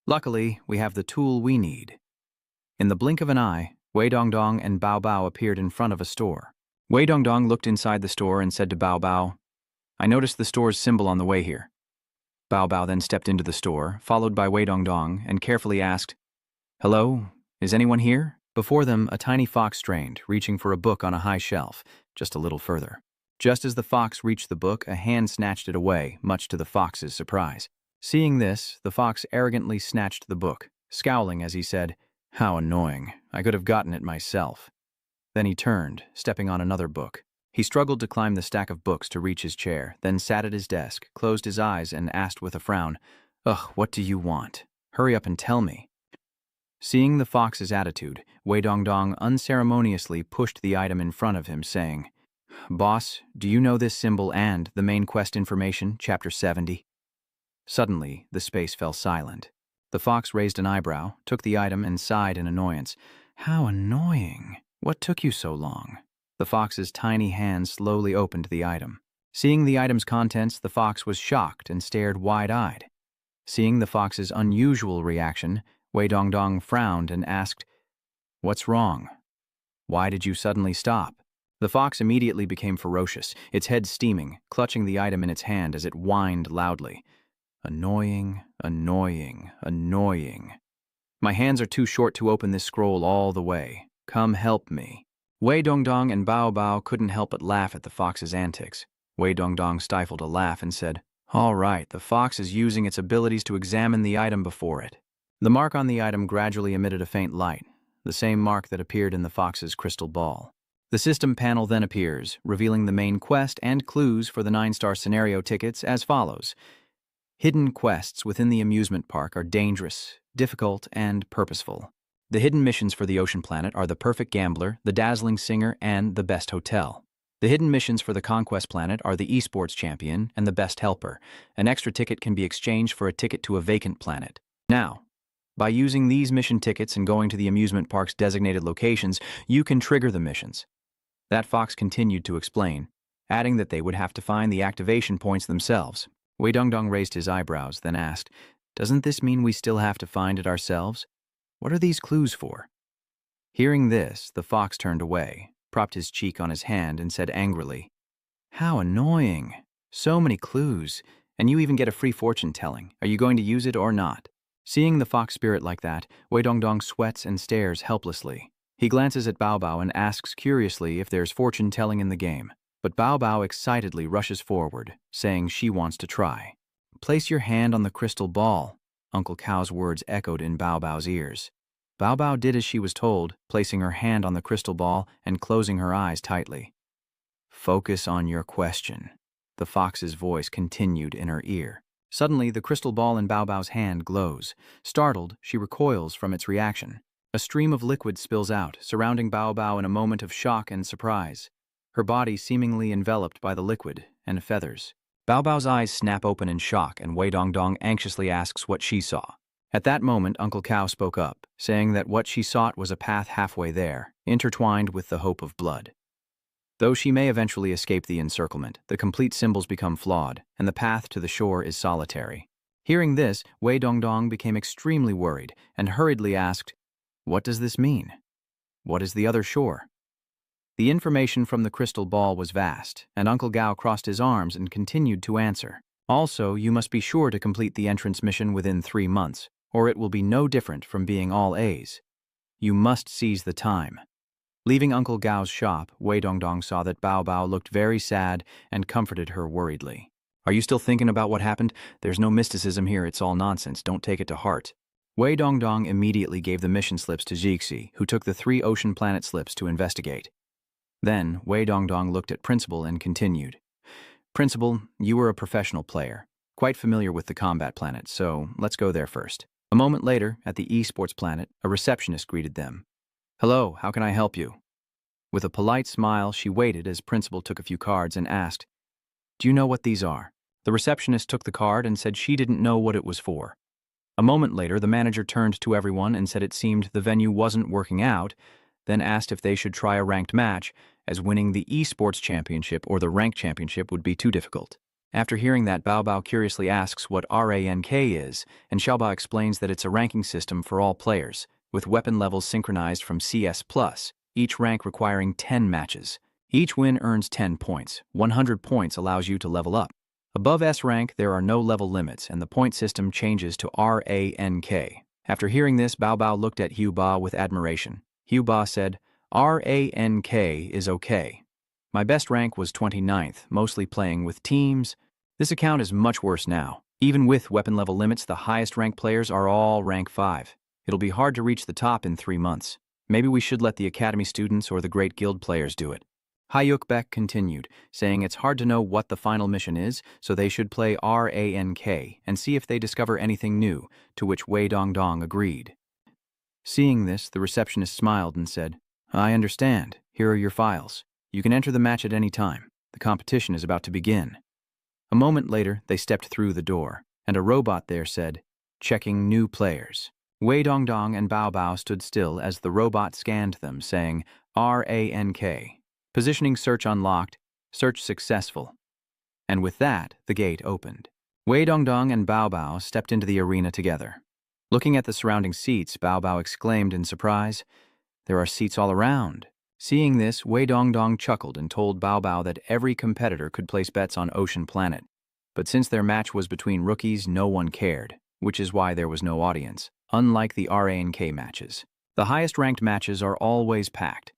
Luckily, we have the tool we need. In the blink of an eye, Wei Dongdong and Bao Bao appeared in front of a store. Wei Dongdong looked inside the store and said to Bao Bao, I noticed the store's symbol on the way here. Bao Bao then stepped into the store, followed by Wei Dongdong, and carefully asked, Hello, is anyone here? Before them, a tiny fox strained, reaching for a book on a high shelf, just a little further. Just as the fox reached the book, a hand snatched it away, much to the fox's surprise. Seeing this, the fox arrogantly snatched the book, scowling as he said, How annoying. I could have gotten it myself. Then he turned, stepping on another book. He struggled to climb the stack of books to reach his chair, then sat at his desk, closed his eyes, and asked with a frown, Ugh, what do you want? Hurry up and tell me. Seeing the fox's attitude, Wei Dongdong unceremoniously pushed the item in front of him, saying, Boss, do you know this symbol and the main quest information, Chapter 70? Suddenly, the space fell silent. The fox raised an eyebrow, took the item, and sighed in annoyance. How annoying. What took you so long? The fox's tiny hand slowly opened the item. Seeing the item's contents, the fox was shocked and stared wide-eyed. Seeing the fox's unusual reaction, Wei Dongdong frowned and asked, What's wrong? Why did you suddenly stop? The fox immediately became ferocious, its head steaming, clutching the item in its hand as it whined loudly. Annoying, annoying, annoying. My hands are too short to open this scroll all the way. Come help me. Wei Dongdong and Bao Bao couldn't help but laugh at the fox's antics. Wei Dongdong stifled a laugh and said, All right, the fox is using its abilities to examine the item before it. The mark on the item gradually emitted a faint light, the same mark that appeared in the fox's crystal ball. The system panel then appears, revealing the main quest and clues for the 9-star scenario tickets as follows. Hidden quests within the amusement park are dangerous, difficult, and purposeful. The hidden missions for the ocean planet are the perfect gambler, the dazzling singer, and the best hotel. The hidden missions for the conquest planet are the esports champion and the best helper. An extra ticket can be exchanged for a ticket to a vacant planet. Now, by using these mission tickets and going to the amusement park's designated locations, you can trigger the missions. That fox continued to explain, adding that they would have to find the activation points themselves. Wei Dongdong raised his eyebrows, then asked, "Doesn't this mean we still have to find it ourselves? What are these clues for?" Hearing this, the fox turned away, propped his cheek on his hand, and said angrily, "How annoying. So many clues, and you even get a free fortune telling. Are you going to use it or not?" Seeing the fox spirit like that, Wei Dongdong sweats and stares helplessly. He glances at Bao Bao and asks curiously if there's fortune-telling in the game. But Bao Bao excitedly rushes forward, saying she wants to try. "Place your hand on the crystal ball," Uncle Cow's words echoed in Bao Bao's ears. Bao Bao did as she was told, placing her hand on the crystal ball and closing her eyes tightly. "Focus on your question," the fox's voice continued in her ear. Suddenly, the crystal ball in Bao Bao's hand glows. Startled, she recoils from its reaction. A stream of liquid spills out, surrounding Bao Bao in a moment of shock and surprise. Her body seemingly enveloped by the liquid and feathers. Bao Bao's eyes snap open in shock, and Wei Dongdong anxiously asks what she saw. At that moment, Uncle Cow spoke up, saying that what she sought was a path halfway there, intertwined with the hope of blood. Though she may eventually escape the encirclement, the complete symbols become flawed, and the path to the shore is solitary. Hearing this, Wei Dongdong became extremely worried and hurriedly asked, "What does this mean? What is the other shore?" The information from the crystal ball was vast, and Uncle Gao crossed his arms and continued to answer. "Also, you must be sure to complete the entrance mission within 3 months, or it will be no different from being all A's. You must seize the time." Leaving Uncle Gao's shop, Wei Dongdong saw that Bao Bao looked very sad and comforted her worriedly. "Are you still thinking about what happened? There's no mysticism here, it's all nonsense, don't take it to heart." Wei Dongdong immediately gave the mission slips to Jixi, who took the 3 ocean planet slips to investigate. Then, Wei Dongdong looked at Principal and continued. "Principal, you were a professional player, quite familiar with the combat planet, so let's go there first." A moment later, at the esports planet, a receptionist greeted them. "Hello, how can I help you?" With a polite smile, she waited as Principal took a few cards and asked, "Do you know what these are?" The receptionist took the card and said she didn't know what it was for. A moment later, the manager turned to everyone and said it seemed the venue wasn't working out, then asked if they should try a ranked match, as winning the esports championship or the rank championship would be too difficult. After hearing that, Bao Bao curiously asks what RANK is, and Xiaobao explains that it's a ranking system for all players, with weapon levels synchronized from CS+, each rank requiring 10 matches. Each win earns 10 points. 100 points allows you to level up. Above S rank, there are no level limits, and the point system changes to RANK. After hearing this, Bao Bao looked at Hu Ba with admiration. Hu Ba said, "RANK is okay. My best rank was 29th, mostly playing with teams. This account is much worse now. Even with weapon level limits, the highest rank players are all rank 5. It'll be hard to reach the top in 3 months. Maybe we should let the academy students or the great guild players do it." Hayuk Beck continued, saying it's hard to know what the final mission is, so they should play RANK and see if they discover anything new, to which Wei Dongdong agreed. Seeing this, the receptionist smiled and said, "I understand. Here are your files. You can enter the match at any time. The competition is about to begin." A moment later, they stepped through the door, and a robot there said, "Checking new players." Wei Dongdong and Bao Bao stood still as the robot scanned them, saying, "RANK. Positioning search unlocked. Search successful." And with that, the gate opened. Wei Dongdong and Bao Bao stepped into the arena together. Looking at the surrounding seats, Bao Bao exclaimed in surprise, "There are seats all around." Seeing this, Wei Dongdong chuckled and told Bao Bao that every competitor could place bets on Ocean Planet. But since their match was between rookies, no one cared, which is why there was no audience, unlike the RANK matches. The highest-ranked matches are always packed.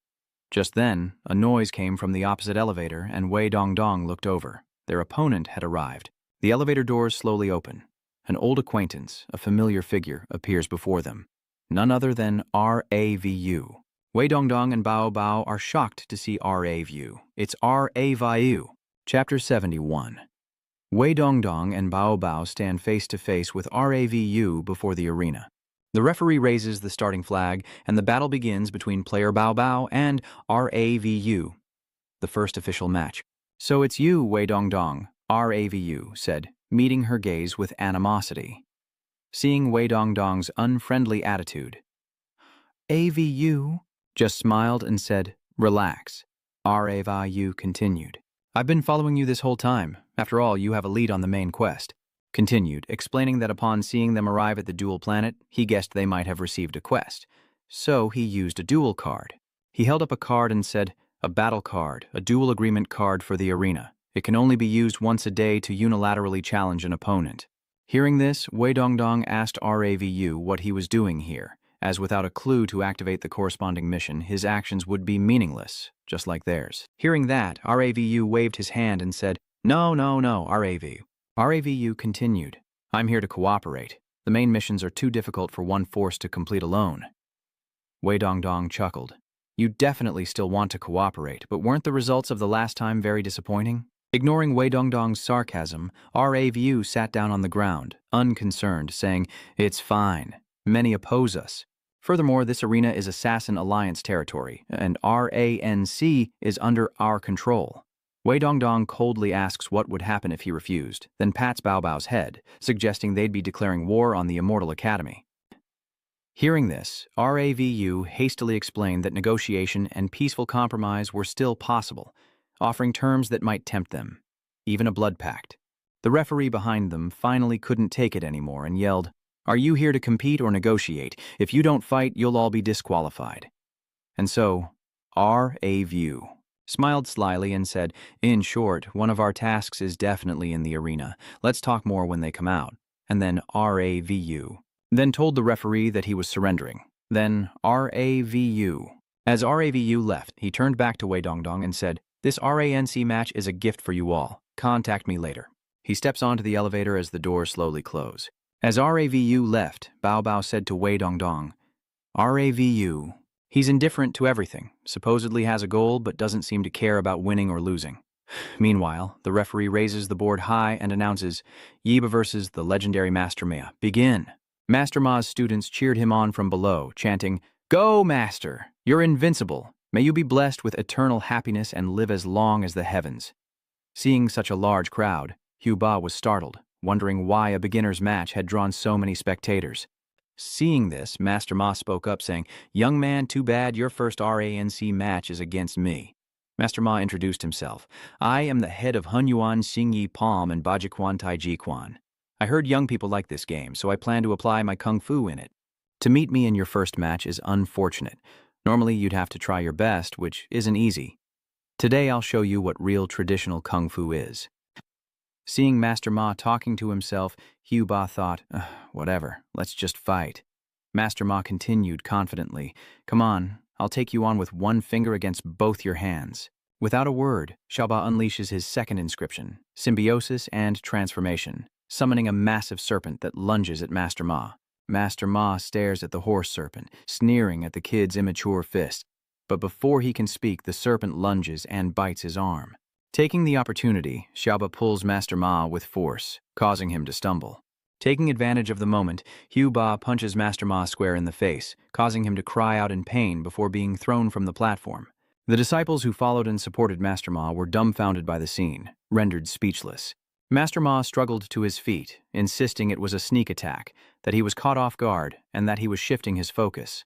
Just then, a noise came from the opposite elevator, and Wei Dongdong looked over. Their opponent had arrived. The elevator doors slowly open. An old acquaintance, a familiar figure, appears before them. None other than RAVU. Wei Dongdong and Bao Bao are shocked to see R.A. View. It's R.A. View. Chapter 71. Wei Dongdong and Bao Bao stand face to face with RAVU before the arena. The referee raises the starting flag, and the battle begins between player Bao Bao and RAVU, the first official match. "So it's you, Wei Dongdong," RAVU said, meeting her gaze with animosity. Seeing Wei Dongdong's unfriendly attitude, AVU just smiled and said, "Relax." RAVU continued, "I've been following you this whole time. After all, you have a lead on the main quest." Continued, explaining that upon seeing them arrive at the dual planet, he guessed they might have received a quest. So he used a duel card. He held up a card and said, "A battle card, a duel agreement card for the arena. It can only be used once a day to unilaterally challenge an opponent." Hearing this, Wei Dongdong asked RAVU what he was doing here, as without a clue to activate the corresponding mission, his actions would be meaningless, just like theirs. Hearing that, RAVU waved his hand and said, No, RAVU. RAVU continued, "I'm here to cooperate. The main missions are too difficult for one force to complete alone." Wei Dongdong chuckled. "You definitely still want to cooperate, but weren't the results of the last time very disappointing?" Ignoring Wei Dongdong's sarcasm, RAVU sat down on the ground, unconcerned, saying, "It's fine. Many oppose us. Furthermore, this arena is Assassin Alliance territory, and RANC is under our control." Wei Dongdong coldly asks what would happen if he refused, then pats Bao Bao's head, suggesting they'd be declaring war on the Immortal Academy. Hearing this, RAVU hastily explained that negotiation and peaceful compromise were still possible, offering terms that might tempt them, even a blood pact. The referee behind them finally couldn't take it anymore and yelled, "Are you here to compete or negotiate? If you don't fight, you'll all be disqualified." And so, RAVU smiled slyly and said, "In short, one of our tasks is definitely in the arena. Let's talk more when they come out." And then RAVU then told the referee that he was surrendering. Then RAVU. As RAVU left, he turned back to Wei Dongdong and said, "This RANC match is a gift for you all. Contact me later." He steps onto the elevator as the doors slowly close. As RAVU left, Bao Bao said to Wei Dongdong, "RAVU, he's indifferent to everything, supposedly has a goal but doesn't seem to care about winning or losing." Meanwhile, the referee raises the board high and announces, "Yiba versus the legendary Master Maya. Begin." Master Ma's students cheered him on from below, chanting, "Go, Master! You're invincible. May you be blessed with eternal happiness and live as long as the heavens." Seeing such a large crowd, Hu Ba was startled, wondering why a beginner's match had drawn so many spectators. Seeing this, Master Ma spoke up saying, "Young man, too bad your first RANC match is against me." Master Ma introduced himself. "I am the head of Hunyuan Xingyi Palm and Bajiquan Taiji Quan. I heard young people like this game, so I plan to apply my kung fu in it. To meet me in your first match is unfortunate. Normally you'd have to try your best, which isn't easy. Today I'll show you what real traditional kung fu is." Seeing Master Ma talking to himself, Hu Ba thought, "Whatever, let's just fight." Master Ma continued confidently, "Come on, I'll take you on with one finger against both your hands." Without a word, Xiaoba unleashes his second inscription, Symbiosis and Transformation, summoning a massive serpent that lunges at Master Ma. Master Ma stares at the horse serpent, sneering at the kid's immature fist. But before he can speak, the serpent lunges and bites his arm. Taking the opportunity, Xiaoba pulls Master Ma with force, causing him to stumble. Taking advantage of the moment, Hu Ba punches Master Ma square in the face, causing him to cry out in pain before being thrown from the platform. The disciples who followed and supported Master Ma were dumbfounded by the scene, rendered speechless. Master Ma struggled to his feet, insisting it was a sneak attack, that he was caught off guard, and that he was shifting his focus.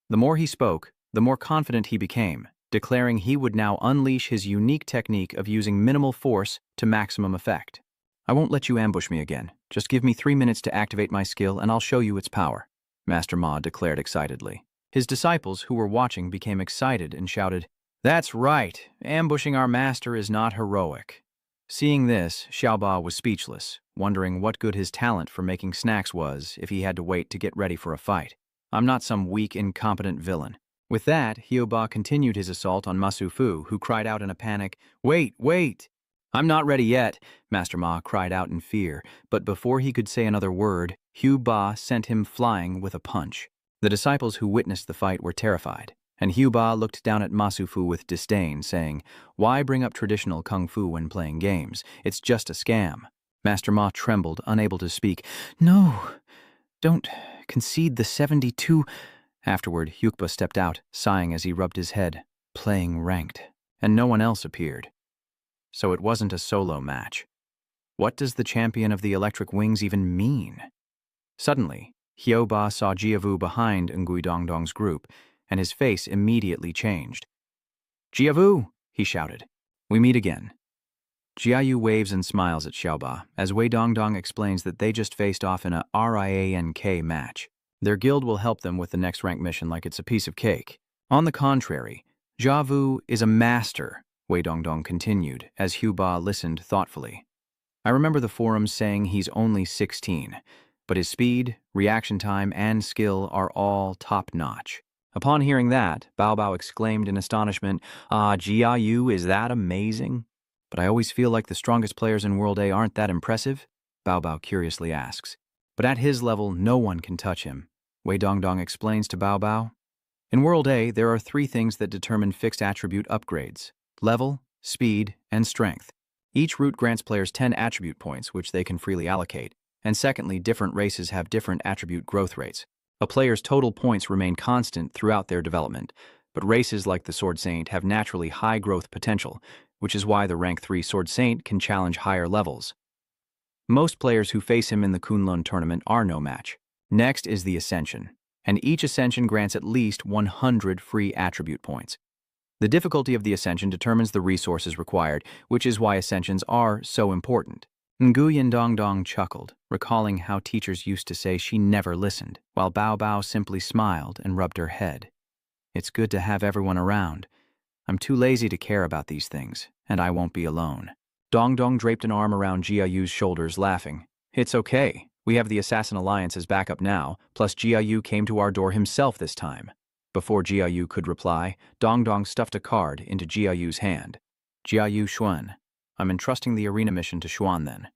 The more he spoke, the more confident he became, declaring he would now unleash his unique technique of using minimal force to maximum effect. "I won't let you ambush me again. Just give me 3 minutes to activate my skill and I'll show you its power," Master Ma declared excitedly. His disciples, who were watching, became excited and shouted, "That's right! Ambushing our master is not heroic." Seeing this, Xiaoba was speechless, wondering what good his talent for making snacks was if he had to wait to get ready for a fight. "I'm not some weak, incompetent villain." With that, Hioba continued his assault on Masu Fu, who cried out in a panic, Wait! "I'm not ready yet," Master Ma cried out in fear, but before he could say another word, Hu Ba sent him flying with a punch. The disciples who witnessed the fight were terrified, And Hyuba looked down at Masufu with disdain, saying, "Why bring up traditional kung fu when playing games? It's just a scam." Master Ma trembled, unable to speak. "No, don't concede the 72. Afterward, Hyukba stepped out, sighing as he rubbed his head. Playing ranked. And no one else appeared. So it wasn't a solo match. What does the champion of the Electric Wings even mean? Suddenly, Hyoba saw Jiavu behind Ngui Dongdong's group, and his face immediately changed. "Jiavu!" he shouted. "We meet again." Jiayu waves and smiles at Xiaoba, as Wei Dongdong explains that they just faced off in a RIANK match. Their guild will help them with the next rank mission like it's a piece of cake. On the contrary, Jiavu is a master, Wei Dongdong continued, as Hyuba listened thoughtfully. "I remember the forums saying he's only 16, but his speed, reaction time, and skill are all top-notch." Upon hearing that, Bao Bao exclaimed in astonishment, "Ah, Jiayu, is that amazing?" "But I always feel like the strongest players in World A aren't that impressive?" Bao Bao curiously asks. "But at his level, no one can touch him," Wei Dongdong explains to Bao Bao. In World A, there are 3 things that determine fixed attribute upgrades: level, speed, and strength. Each route grants players 10 attribute points, which they can freely allocate. And secondly, different races have different attribute growth rates. A player's total points remain constant throughout their development, but races like the Sword Saint have naturally high growth potential, which is why the rank 3 Sword Saint can challenge higher levels. Most players who face him in the Kunlun tournament are no match. Next is the Ascension, and each Ascension grants at least 100 free attribute points. The difficulty of the Ascension determines the resources required, which is why Ascensions are so important. Nguyen Dongdong chuckled, recalling how teachers used to say she never listened, while Bao Bao simply smiled and rubbed her head. "It's good to have everyone around. I'm too lazy to care about these things, and I won't be alone." Dongdong draped an arm around Jiayu's shoulders, laughing. "It's okay. We have the Assassin Alliance as backup now, plus Jiayu came to our door himself this time." Before Jiayu could reply, Dongdong stuffed a card into Jiayu's hand. "Jiayu Xuan. I'm entrusting the arena mission to Xuan then.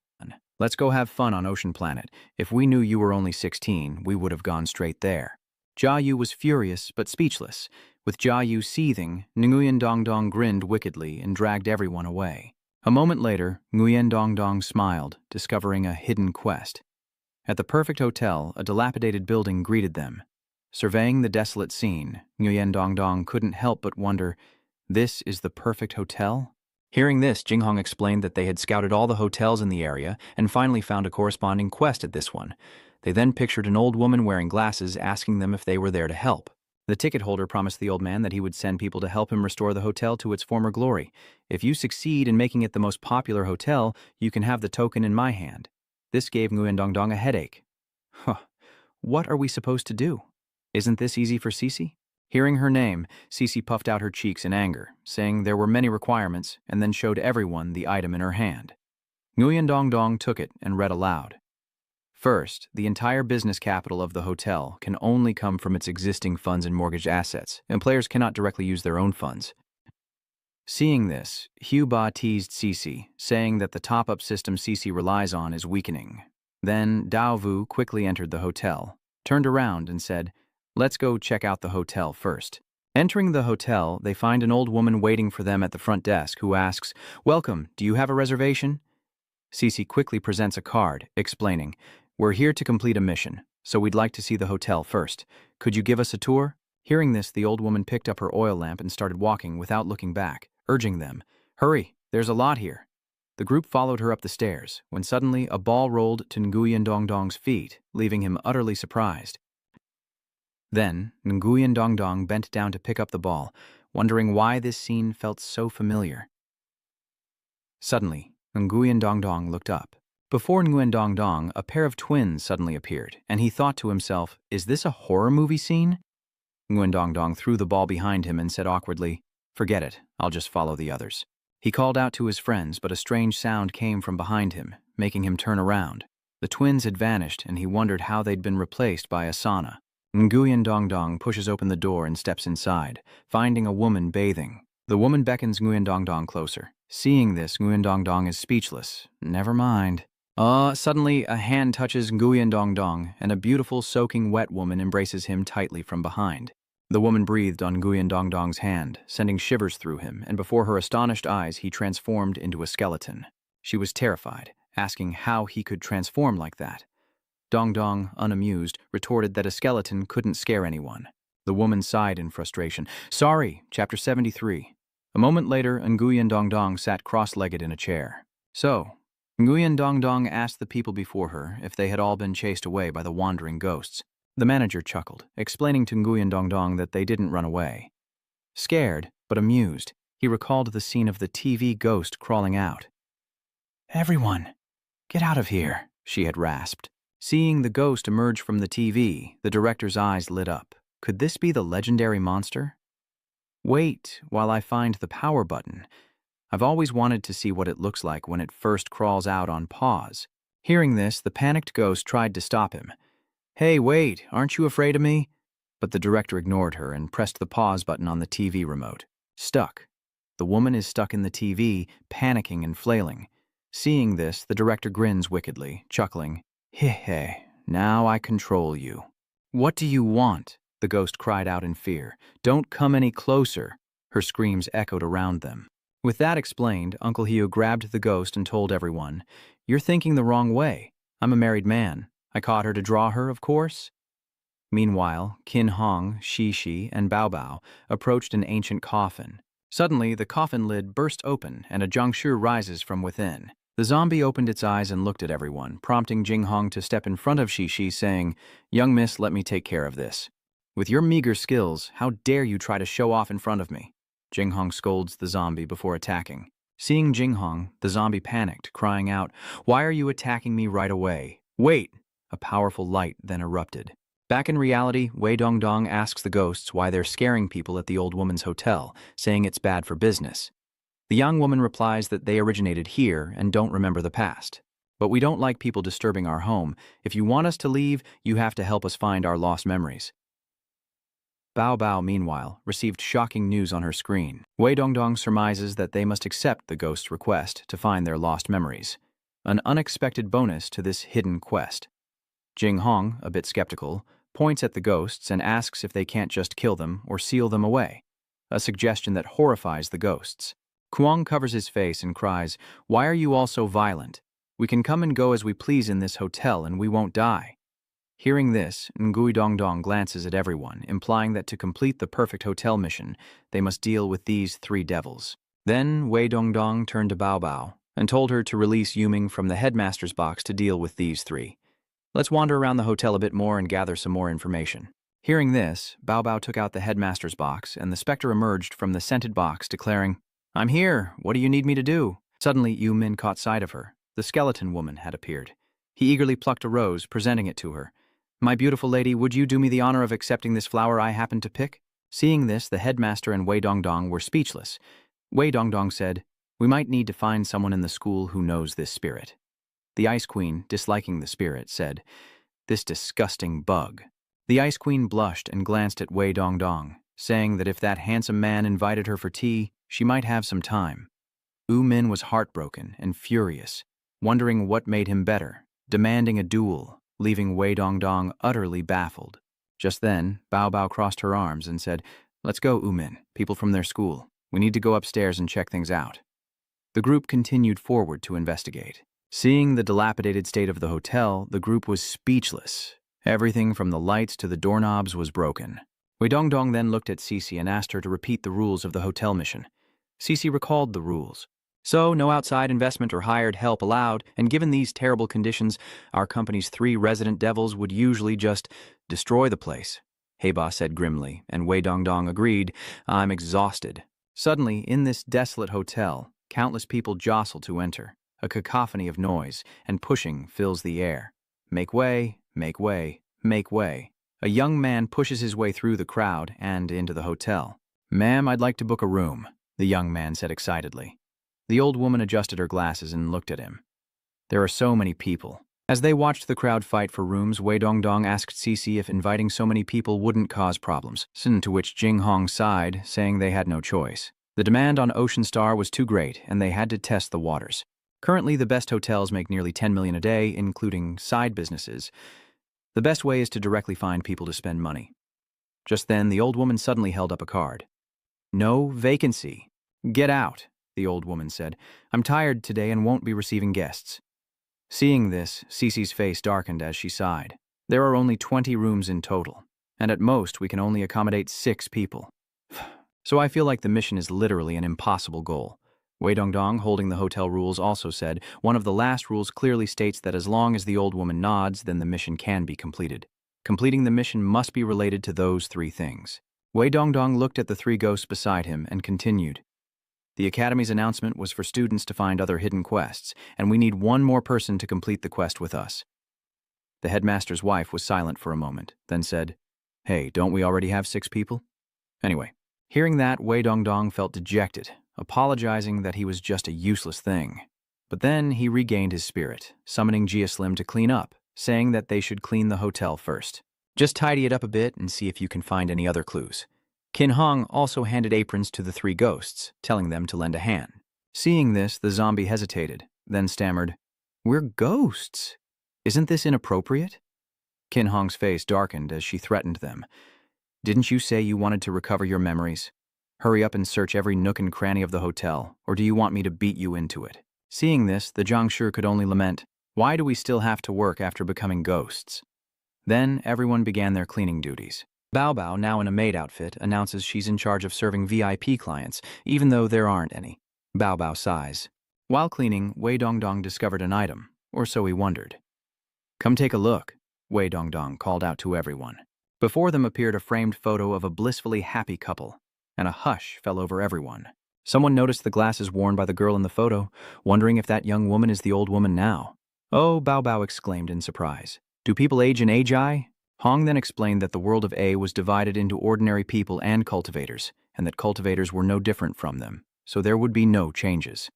Let's go have fun on Ocean Planet. If we knew you were only 16, we would have gone straight there." Jiayu was furious but speechless. With Jiayu seething, Nguyen Dongdong grinned wickedly and dragged everyone away. A moment later, Nguyen Dongdong smiled, discovering a hidden quest. At the perfect hotel, a dilapidated building greeted them. Surveying the desolate scene, Nguyen Dongdong couldn't help but wonder, this is the perfect hotel? Hearing this, Jinghong explained that they had scouted all the hotels in the area and finally found a corresponding quest at this one. They then pictured an old woman wearing glasses asking them if they were there to help. The ticket holder promised the old man that he would send people to help him restore the hotel to its former glory. "If you succeed in making it the most popular hotel, you can have the token in my hand." This gave Nguyen Dongdong a headache. What are we supposed to do? Isn't this easy for Cece? Hearing her name, Cece puffed out her cheeks in anger, saying there were many requirements, and then showed everyone the item in her hand. Nguyen Dongdong took it and read aloud. "First, the entire business capital of the hotel can only come from its existing funds and mortgaged assets, and players cannot directly use their own funds." Seeing this, Hyuba teased Cece, saying that the top-up system Cece relies on is weakening. Then Dao Vu quickly entered the hotel, turned around and said, "Let's go check out the hotel first." Entering the hotel, they find an old woman waiting for them at the front desk who asks, "Welcome, do you have a reservation?" Cece quickly presents a card, explaining, "We're here to complete a mission, so we'd like to see the hotel first. Could you give us a tour?" Hearing this, the old woman picked up her oil lamp and started walking without looking back, urging them, "Hurry, there's a lot here." The group followed her up the stairs, when suddenly a ball rolled to Nguyen Dongdong's feet, leaving him utterly surprised. Then, Nguyen Dongdong bent down to pick up the ball, wondering why this scene felt so familiar. Suddenly, Nguyen Dongdong looked up. Before Nguyen Dongdong, a pair of twins suddenly appeared, and he thought to himself, "Is this a horror movie scene?" Nguyen Dongdong threw the ball behind him and said awkwardly, "Forget it, I'll just follow the others." He called out to his friends, but a strange sound came from behind him, making him turn around. The twins had vanished, and he wondered how they'd been replaced by Asana. Nguyen Dongdong pushes open the door and steps inside, finding a woman bathing. The woman beckons Nguyen Dongdong closer. Seeing this, Nguyen Dongdong is speechless. Never mind. Suddenly, a hand touches Nguyen Dongdong, and a beautiful, soaking wet woman embraces him tightly from behind. The woman breathed on Nguyen Dongdong's hand, sending shivers through him, and before her astonished eyes he transformed into a skeleton. She was terrified, asking how he could transform like that. Dongdong, unamused, retorted that a skeleton couldn't scare anyone. The woman sighed in frustration. Sorry, Chapter 73. A moment later, Nguyen Dongdong sat cross-legged in a chair. So, Nguyen Dongdong asked the people before her if they had all been chased away by the wandering ghosts. The manager chuckled, explaining to Nguyen Dongdong that they didn't run away. Scared, but amused, he recalled the scene of the TV ghost crawling out. Everyone, get out of here, she had rasped. Seeing the ghost emerge from the TV, the director's eyes lit up. Could this be the legendary monster? Wait while I find the power button. I've always wanted to see what it looks like when it first crawls out on pause. Hearing this, the panicked ghost tried to stop him. Hey, wait, aren't you afraid of me? But the director ignored her and pressed the pause button on the TV remote. Stuck. The woman is stuck in the TV, panicking and flailing. Seeing this, the director grins wickedly, chuckling. Heh, now I control you. What do you want? The ghost cried out in fear. Don't come any closer. Her screams echoed around them. With that explained, Uncle Hugh grabbed the ghost and told everyone, You're thinking the wrong way. I'm a married man. I caught her to draw her, of course. Meanwhile, Kin Hong, Shi, and Bao Bao approached an ancient coffin. Suddenly, the coffin lid burst open and a Jiangshi rises from within. The zombie opened its eyes and looked at everyone, prompting Jing Hong to step in front of Shi, saying, Young miss, let me take care of this. With your meager skills, how dare you try to show off in front of me? Jing Hong scolds the zombie before attacking. Seeing Jing Hong, the zombie panicked, crying out, Why are you attacking me right away? Wait! A powerful light then erupted. Back in reality, Wei Dongdong asks the ghosts why they're scaring people at the old woman's hotel, saying it's bad for business. The young woman replies that they originated here and don't remember the past. But we don't like people disturbing our home. If you want us to leave, you have to help us find our lost memories. Bao Bao, meanwhile, received shocking news on her screen. Wei Dongdong surmises that they must accept the ghost's request to find their lost memories. An unexpected bonus to this hidden quest. Jing Hong, a bit skeptical, points at the ghosts and asks if they can't just kill them or seal them away, a suggestion that horrifies the ghosts. Kuang covers his face and cries, Why are you all so violent? We can come and go as we please in this hotel and we won't die. Hearing this, Ngui Dongdong glances at everyone, implying that to complete the perfect hotel mission, they must deal with these three devils. Then Wei Dongdong turned to Bao Bao and told her to release Yuming from the headmaster's box to deal with these three. Let's wander around the hotel a bit more and gather some more information. Hearing this, Bao Bao took out the headmaster's box, and the specter emerged from the scented box, declaring, I'm here. What do you need me to do? Suddenly, Yu Min caught sight of her. The skeleton woman had appeared. He eagerly plucked a rose, presenting it to her. My beautiful lady, would you do me the honor of accepting this flower I happened to pick? Seeing this, the headmaster and Wei Dongdong were speechless. Wei Dongdong said, We might need to find someone in the school who knows this spirit. The Ice Queen, disliking the spirit, said, This disgusting bug. The Ice Queen blushed and glanced at Wei Dongdong, saying that if that handsome man invited her for tea, she might have some time. Wu Min was heartbroken and furious, wondering what made him better, demanding a duel, leaving Wei Dongdong utterly baffled. Just then, Bao Bao crossed her arms and said, Let's go, Wu Min, people from their school. We need to go upstairs and check things out. The group continued forward to investigate. Seeing the dilapidated state of the hotel, the group was speechless. Everything from the lights to the doorknobs was broken. Wei Dongdong then looked at Cece and asked her to repeat the rules of the hotel mission. Cece recalled the rules. So, no outside investment or hired help allowed, and given these terrible conditions, our company's 3 resident devils would usually just destroy the place. Heba said grimly, and Wei Dongdong agreed, I'm exhausted. Suddenly, in this desolate hotel, countless people jostle to enter. A cacophony of noise and pushing fills the air. Make way, make way, make way. A young man pushes his way through the crowd and into the hotel. Ma'am, I'd like to book a room, the young man said excitedly. The old woman adjusted her glasses and looked at him. There are so many people. As they watched the crowd fight for rooms, Wei Dongdong asked Cece if inviting so many people wouldn't cause problems, to which Jing Hong sighed, saying they had no choice. The demand on Ocean Star was too great, and they had to test the waters. Currently, the best hotels make nearly $10 million a day, including side businesses. The best way is to directly find people to spend money. Just then, the old woman suddenly held up a card. "No vacancy. Get out," the old woman said. "I'm tired today and won't be receiving guests." Seeing this, Cece's face darkened as she sighed. There are only 20 rooms in total, and at most we can only accommodate 6 people. So I feel like the mission is literally an impossible goal. Wei Dongdong, holding the hotel rules, also said, "One of the last rules clearly states that as long as the old woman nods, then the mission can be completed. Completing the mission must be related to those 3 things." Wei Dongdong looked at the 3 ghosts beside him and continued. "The Academy's announcement was for students to find other hidden quests, and we need 1 more person to complete the quest with us." The headmaster's wife was silent for a moment, then said, "Hey, don't we already have 6 people?" Anyway, hearing that, Wei Dongdong felt dejected, apologizing that he was just a useless thing. But then he regained his spirit, summoning Jia Slim to clean up, saying that they should clean the hotel first. "Just tidy it up a bit and see if you can find any other clues." Qin Hong also handed aprons to the 3 ghosts, telling them to lend a hand. Seeing this, the zombie hesitated, then stammered, "We're ghosts. Isn't this inappropriate?" Qin Hong's face darkened as she threatened them. "Didn't you say you wanted to recover your memories? Hurry up and search every nook and cranny of the hotel, or do you want me to beat you into it?" Seeing this, the Jiangshi could only lament, "Why do we still have to work after becoming ghosts?" Then everyone began their cleaning duties. Bao Bao, now in a maid outfit, announces she's in charge of serving VIP clients, even though there aren't any. Bao Bao sighs. While cleaning, Wei Dongdong discovered an item, or so he wondered. "Come take a look," Wei Dongdong called out to everyone. Before them appeared a framed photo of a blissfully happy couple, and a hush fell over everyone. Someone noticed the glasses worn by the girl in the photo, wondering if that young woman is the old woman now. "Oh," Bao Bao exclaimed in surprise. "Do people age in Agi?" Hong then explained that the world of A was divided into ordinary people and cultivators, and that cultivators were no different from them, so there would be no changes.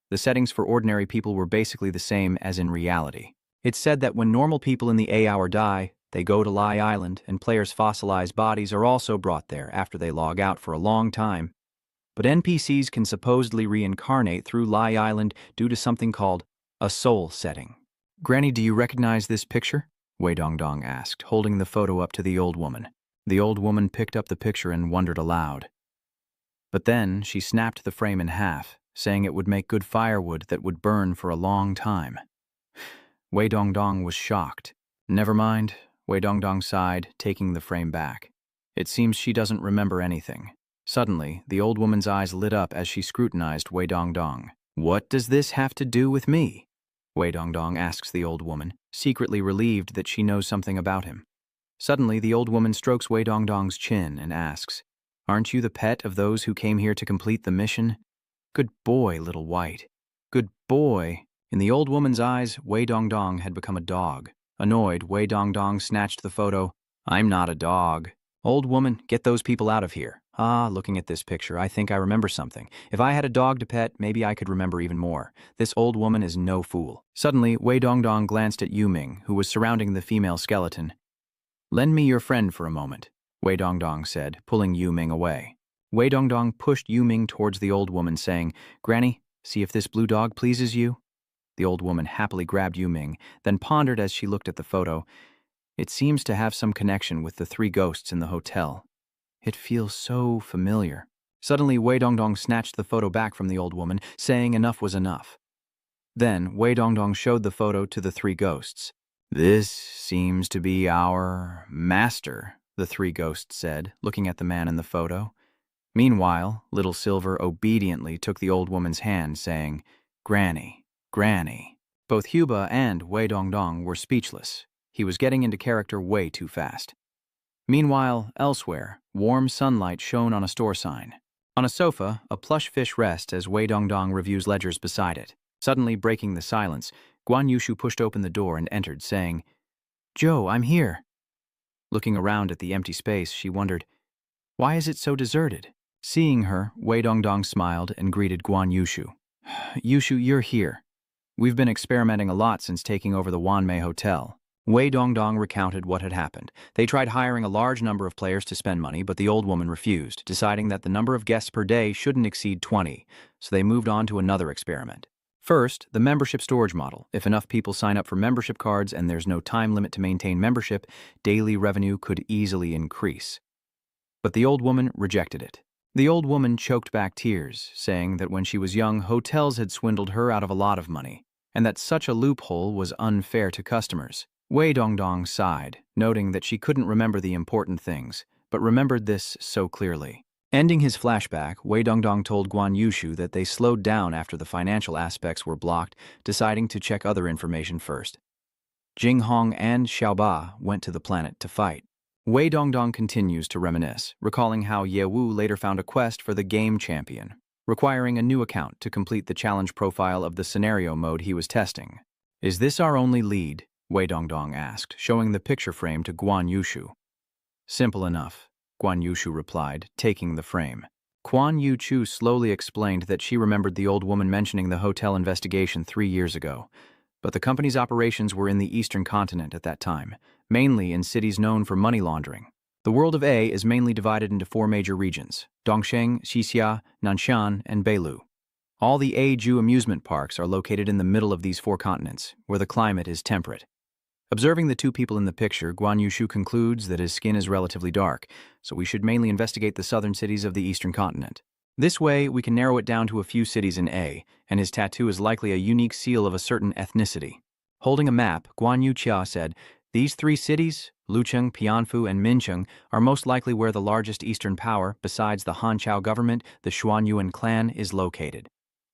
The settings for ordinary people were basically the same as in reality. It's said that when normal people in the A hour die, they go to Lai Island, and players' fossilized bodies are also brought there after they log out for a long time. But NPCs can supposedly reincarnate through Lai Island due to something called a soul setting. "Granny, do you recognize this picture?" Wei Dongdong asked, holding the photo up to the old woman. The old woman picked up the picture and wondered aloud. But then she snapped the frame in half, saying it would make good firewood that would burn for a long time. Wei Dongdong was shocked. "Never mind," Wei Dongdong sighed, taking the frame back. "It seems she doesn't remember anything." Suddenly, the old woman's eyes lit up as she scrutinized Wei Dongdong. "What does this have to do with me?" Wei Dongdong asks the old woman, secretly relieved that she knows something about him. Suddenly, the old woman strokes Wei Dongdong's chin and asks, "Aren't you the pet of those who came here to complete the mission? Good boy, little white. Good boy." In the old woman's eyes, Wei Dongdong had become a dog. Annoyed, Wei Dongdong snatched the photo. "I'm not a dog." "Old woman, get those people out of here." Looking at this picture, I think I remember something. If I had a dog to pet, maybe I could remember even more. This old woman is no fool." Suddenly, Wei Dongdong glanced at Yuming, who was surrounding the female skeleton. "Lend me your friend for a moment," Wei Dongdong said, pulling Yuming away. Wei Dongdong pushed Yuming towards the old woman, saying, "Granny, see if this blue dog pleases you." The old woman happily grabbed Yuming, then pondered as she looked at the photo. "It seems to have some connection with the 3 ghosts in the hotel. It feels so familiar." Suddenly, Wei Dongdong snatched the photo back from the old woman, saying enough was enough. Then, Wei Dongdong showed the photo to the 3 ghosts. "This seems to be our master," the 3 ghosts said, looking at the man in the photo. Meanwhile, Little Silver obediently took the old woman's hand, saying, "Granny, Granny." Both Huba and Wei Dongdong were speechless. He was getting into character way too fast. Meanwhile, elsewhere, warm sunlight shone on a store sign. On a sofa, a plush fish rests as Wei Dongdong reviews ledgers beside it. Suddenly breaking the silence, Guan Yushu pushed open the door and entered, saying, "Joe, I'm here." Looking around at the empty space, she wondered, "Why is it so deserted?" Seeing her, Wei Dongdong smiled and greeted Guan Yushu. "Yushu, you're here. We've been experimenting a lot since taking over the Wanmei Hotel." Wei Dongdong recounted what had happened. They tried hiring a large number of players to spend money, but the old woman refused, deciding that the number of guests per day shouldn't exceed 20, so they moved on to another experiment. First, the membership storage model. If enough people sign up for membership cards and there's no time limit to maintain membership, daily revenue could easily increase. But the old woman rejected it. The old woman choked back tears, saying that when she was young, hotels had swindled her out of a lot of money, and that such a loophole was unfair to customers. Wei Dongdong sighed, noting that she couldn't remember the important things, but remembered this so clearly. Ending his flashback, Wei Dongdong told Guan Yushu that they slowed down after the financial aspects were blocked, deciding to check other information first. Jing Hong and Xiaoba went to the planet to fight. Wei Dongdong continues to reminisce, recalling how Ye Wu later found a quest for the game champion, requiring a new account to complete the challenge profile of the scenario mode he was testing. "Is this our only lead?" Wei Dongdong asked, showing the picture frame to Guan Yushu. "Simple enough," Guan Yushu replied, taking the frame. Guan Yuchu slowly explained that she remembered the old woman mentioning the hotel investigation 3 years ago, but the company's operations were in the eastern continent at that time, mainly in cities known for money laundering. The world of A is mainly divided into 4 major regions: Dongsheng, Xixia, Nanshan, and Beilu. All the A-Ju amusement parks are located in the middle of these 4 continents, where the climate is temperate. Observing the 2 people in the picture, Guan Yushu concludes that his skin is relatively dark, so we should mainly investigate the southern cities of the eastern continent. This way, we can narrow it down to a few cities in A, and his tattoo is likely a unique seal of a certain ethnicity. Holding a map, Guan Yuqia said, "These 3 cities, Lucheng, Pianfu, and Mincheng, are most likely where the largest eastern power, besides the Hanqiao government, the Xuanyuan clan, is located."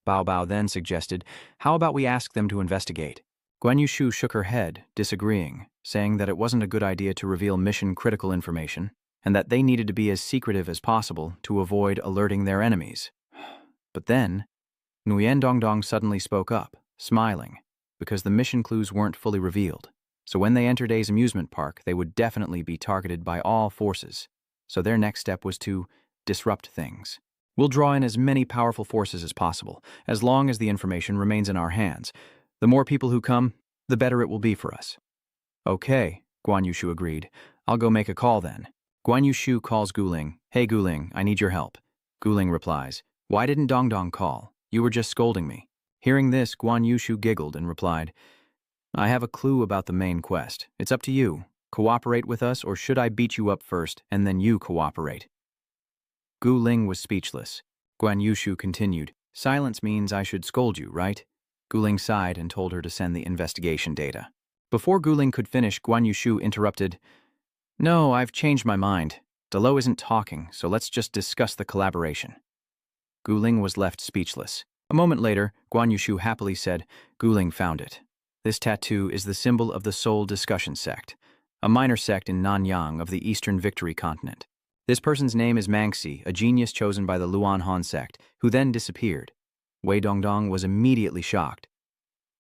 Bao Bao then suggested, "How about we ask them to investigate?" Guan Yushu shook her head, disagreeing, saying that it wasn't a good idea to reveal mission-critical information, and that they needed to be as secretive as possible to avoid alerting their enemies. But then, Nguyen Dongdong suddenly spoke up, smiling, because the mission clues weren't fully revealed. So when they entered A's amusement park, they would definitely be targeted by all forces. So their next step was to disrupt things. "We'll draw in as many powerful forces as possible, as long as the information remains in our hands. The more people who come, the better it will be for us." "Okay," Guan Yushu agreed. "I'll go make a call then." Guan Yushu calls Guling. "Hey Guling, I need your help." Guling replies, "Why didn't Dongdong call? You were just scolding me." Hearing this, Guan Yushu giggled and replied, "I have a clue about the main quest. It's up to you. Cooperate with us, or should I beat you up first, and then you cooperate?" Guling was speechless. Guan Yushu continued, "Silence means I should scold you, right?" Guling sighed and told her to send the investigation data. Before Guling could finish, Guan Yushu interrupted, "No, I've changed my mind. Delo isn't talking, so let's just discuss the collaboration." Guling was left speechless. A moment later, Guan Yushu happily said, "Guling found it. This tattoo is the symbol of the Soul Discussion Sect, a minor sect in Nanyang of the Eastern Victory Continent. This person's name is Mangxi, a genius chosen by the Luan Han sect, who then disappeared." Wei Dongdong was immediately shocked.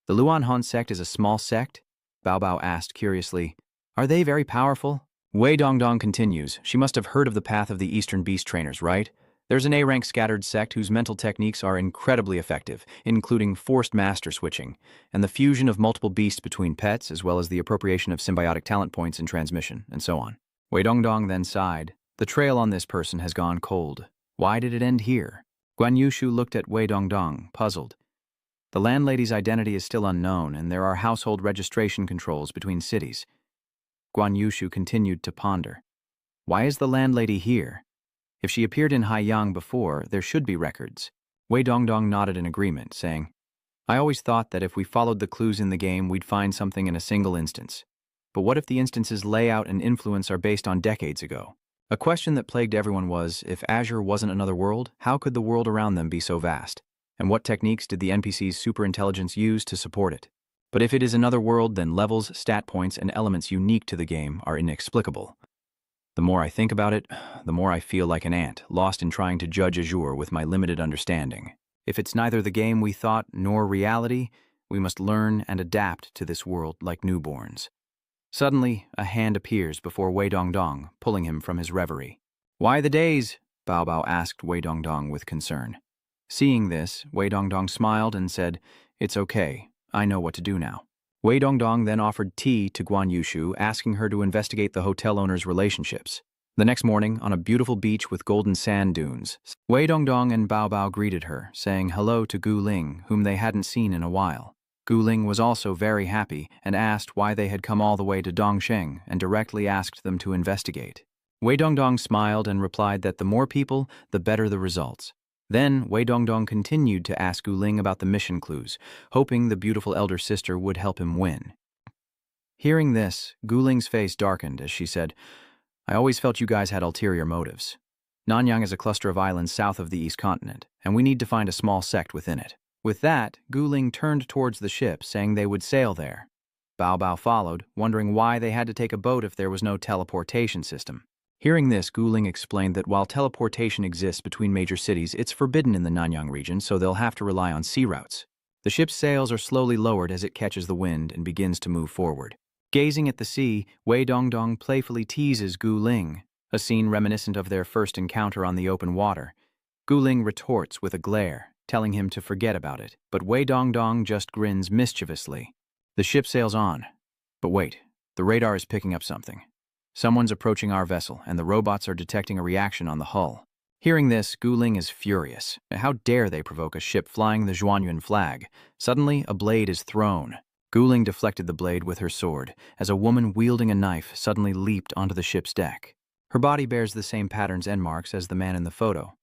"The Luan Han sect is a small sect?" Bao Bao asked curiously. "Are they very powerful?" Wei Dongdong continues, "She must have heard of the path of the Eastern Beast Trainers, right? There's an A-rank scattered sect whose mental techniques are incredibly effective, including forced master switching, and the fusion of multiple beasts between pets, as well as the appropriation of symbiotic talent points in transmission, and so on." Wei Dongdong then sighed. "The trail on this person has gone cold. Why did it end here?" Guan Yushu looked at Wei Dongdong, puzzled. "The landlady's identity is still unknown, and there are household registration controls between cities." Guan Yushu continued to ponder. "Why is the landlady here? If she appeared in Haiyang before, there should be records." Wei Dongdong nodded in agreement, saying, "I always thought that if we followed the clues in the game, we'd find something in a single instance. But what if the instance's layout and influence are based on decades ago?" A question that plagued everyone was, if Azure wasn't another world, how could the world around them be so vast? And what techniques did the NPC's superintelligence use to support it? But if it is another world, then levels, stat points, and elements unique to the game are inexplicable. The more I think about it, the more I feel like an ant, lost in trying to judge Azure with my limited understanding. If it's neither the game we thought nor reality, we must learn and adapt to this world like newborns. Suddenly, a hand appears before Wei Dongdong, pulling him from his reverie. "Why the daze?" Bao Bao asked Wei Dongdong with concern. Seeing this, Wei Dongdong smiled and said, "It's okay. I know what to do now." Wei Dongdong then offered tea to Guan Yushu, asking her to investigate the hotel owner's relationships. The next morning, on a beautiful beach with golden sand dunes, Wei Dongdong and Bao Bao greeted her, saying hello to Gu Ling, whom they hadn't seen in a while. Gu Ling was also very happy and asked why they had come all the way to Dongsheng and directly asked them to investigate. Wei Dongdong smiled and replied that the more people, the better the results. Then Wei Dongdong continued to ask Guling about the mission clues, hoping the beautiful elder sister would help him win. Hearing this, Guling's face darkened as she said, I always felt you guys had ulterior motives. Nanyang is a cluster of islands south of the East Continent, and we need to find a small sect within it. With that, Guling turned towards the ship, saying they would sail there. Bao Bao followed, wondering why they had to take a boat if there was no teleportation system. Hearing this, Guling explained that while teleportation exists between major cities, it's forbidden in the Nanyang region, so they'll have to rely on sea routes. The ship's sails are slowly lowered as it catches the wind and begins to move forward. Gazing at the sea, Wei Dongdong playfully teases Guling, a scene reminiscent of their first encounter on the open water. Guling retorts with a glare, telling him to forget about it, but Wei Dongdong just grins mischievously. The ship sails on. But wait, the radar is picking up something. Someone's approaching our vessel, and the robots are detecting a reaction on the hull. Hearing this, Guling is furious. How dare they provoke a ship flying the Zhuanyuan flag? Suddenly, a blade is thrown. Guling deflected the blade with her sword, as a woman wielding a knife suddenly leaped onto the ship's deck. Her body bears the same patterns and marks as the man in the photo.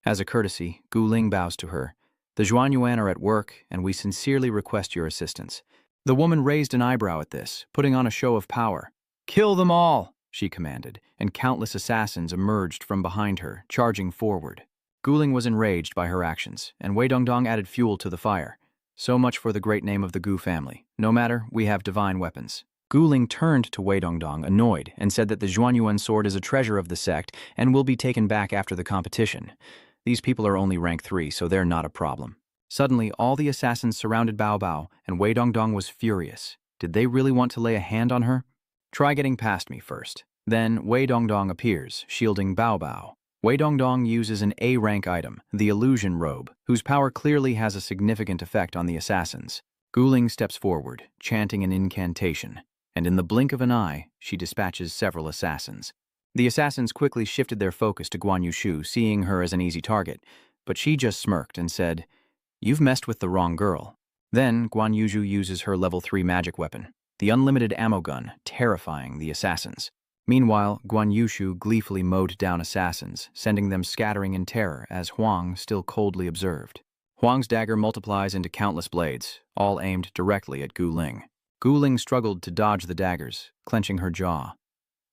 As a courtesy, Guling bows to her. The Zhuanyuan are at work, and we sincerely request your assistance. The woman raised an eyebrow at this, putting on a show of power. Kill them all, she commanded, and countless assassins emerged from behind her, charging forward. Guling was enraged by her actions, and Wei Dongdong added fuel to the fire. So much for the great name of the Gu family. No matter, we have divine weapons. Guling turned to Wei Dongdong, annoyed, and said that the Zhuanyuan sword is a treasure of the sect and will be taken back after the competition. These people are only rank 3, so they're not a problem. Suddenly, all the assassins surrounded Bao Bao, and Wei Dongdong was furious. Did they really want to lay a hand on her? Try getting past me first. Then Wei Dongdong appears, shielding Bao Bao. Wei Dongdong uses an A-rank item, the Illusion Robe, whose power clearly has a significant effect on the assassins. Guling steps forward, chanting an incantation, and in the blink of an eye, she dispatches several assassins. The assassins quickly shifted their focus to Guan Yushu, seeing her as an easy target, but she just smirked and said, You've messed with the wrong girl. Then Guan Yushu uses her level 3 magic weapon, the unlimited ammo gun, terrifying the assassins. Meanwhile, Guan Yushu gleefully mowed down assassins, sending them scattering in terror as Huang still coldly observed. Huang's dagger multiplies into countless blades, all aimed directly at Guling. Guling struggled to dodge the daggers, clenching her jaw.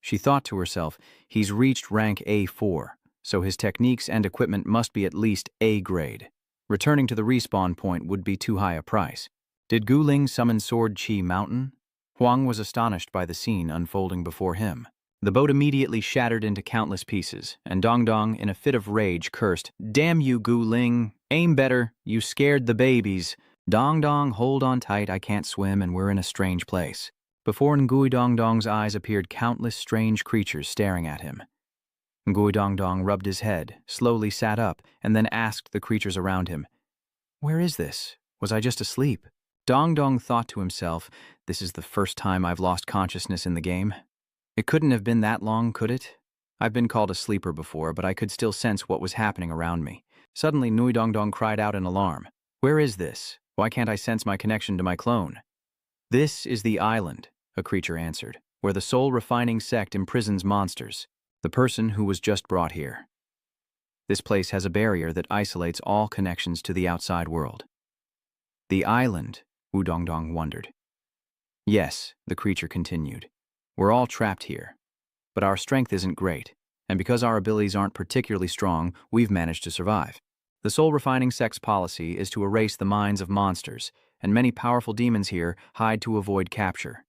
She thought to herself, he's reached rank A4, so his techniques and equipment must be at least A grade. Returning to the respawn point would be too high a price. Did Guling summon Sword Chi Mountain? Huang was astonished by the scene unfolding before him. The boat immediately shattered into countless pieces, and Dongdong, in a fit of rage, cursed, Damn you, Guling! Aim better! You scared the babies! Dongdong, hold on tight, I can't swim and we're in a strange place. Before Ngui Dongdong's eyes appeared countless strange creatures staring at him. Ngui Dongdong rubbed his head, slowly sat up, and then asked the creatures around him, Where is this? Was I just asleep? Dongdong thought to himself, This is the first time I've lost consciousness in the game. It couldn't have been that long, could it? I've been called a sleeper before, but I could still sense what was happening around me. Suddenly, Ngui Dongdong cried out in alarm. Where is this? Why can't I sense my connection to my clone? This is the island, a creature answered, where the soul-refining sect imprisons monsters. The person who was just brought here. This place has a barrier that isolates all connections to the outside world. The island, Wu Dongdong wondered. Yes, the creature continued. We're all trapped here. But our strength isn't great, and because our abilities aren't particularly strong, we've managed to survive. The soul-refining sect's policy is to erase the minds of monsters, and many powerful demons here hide to avoid capture.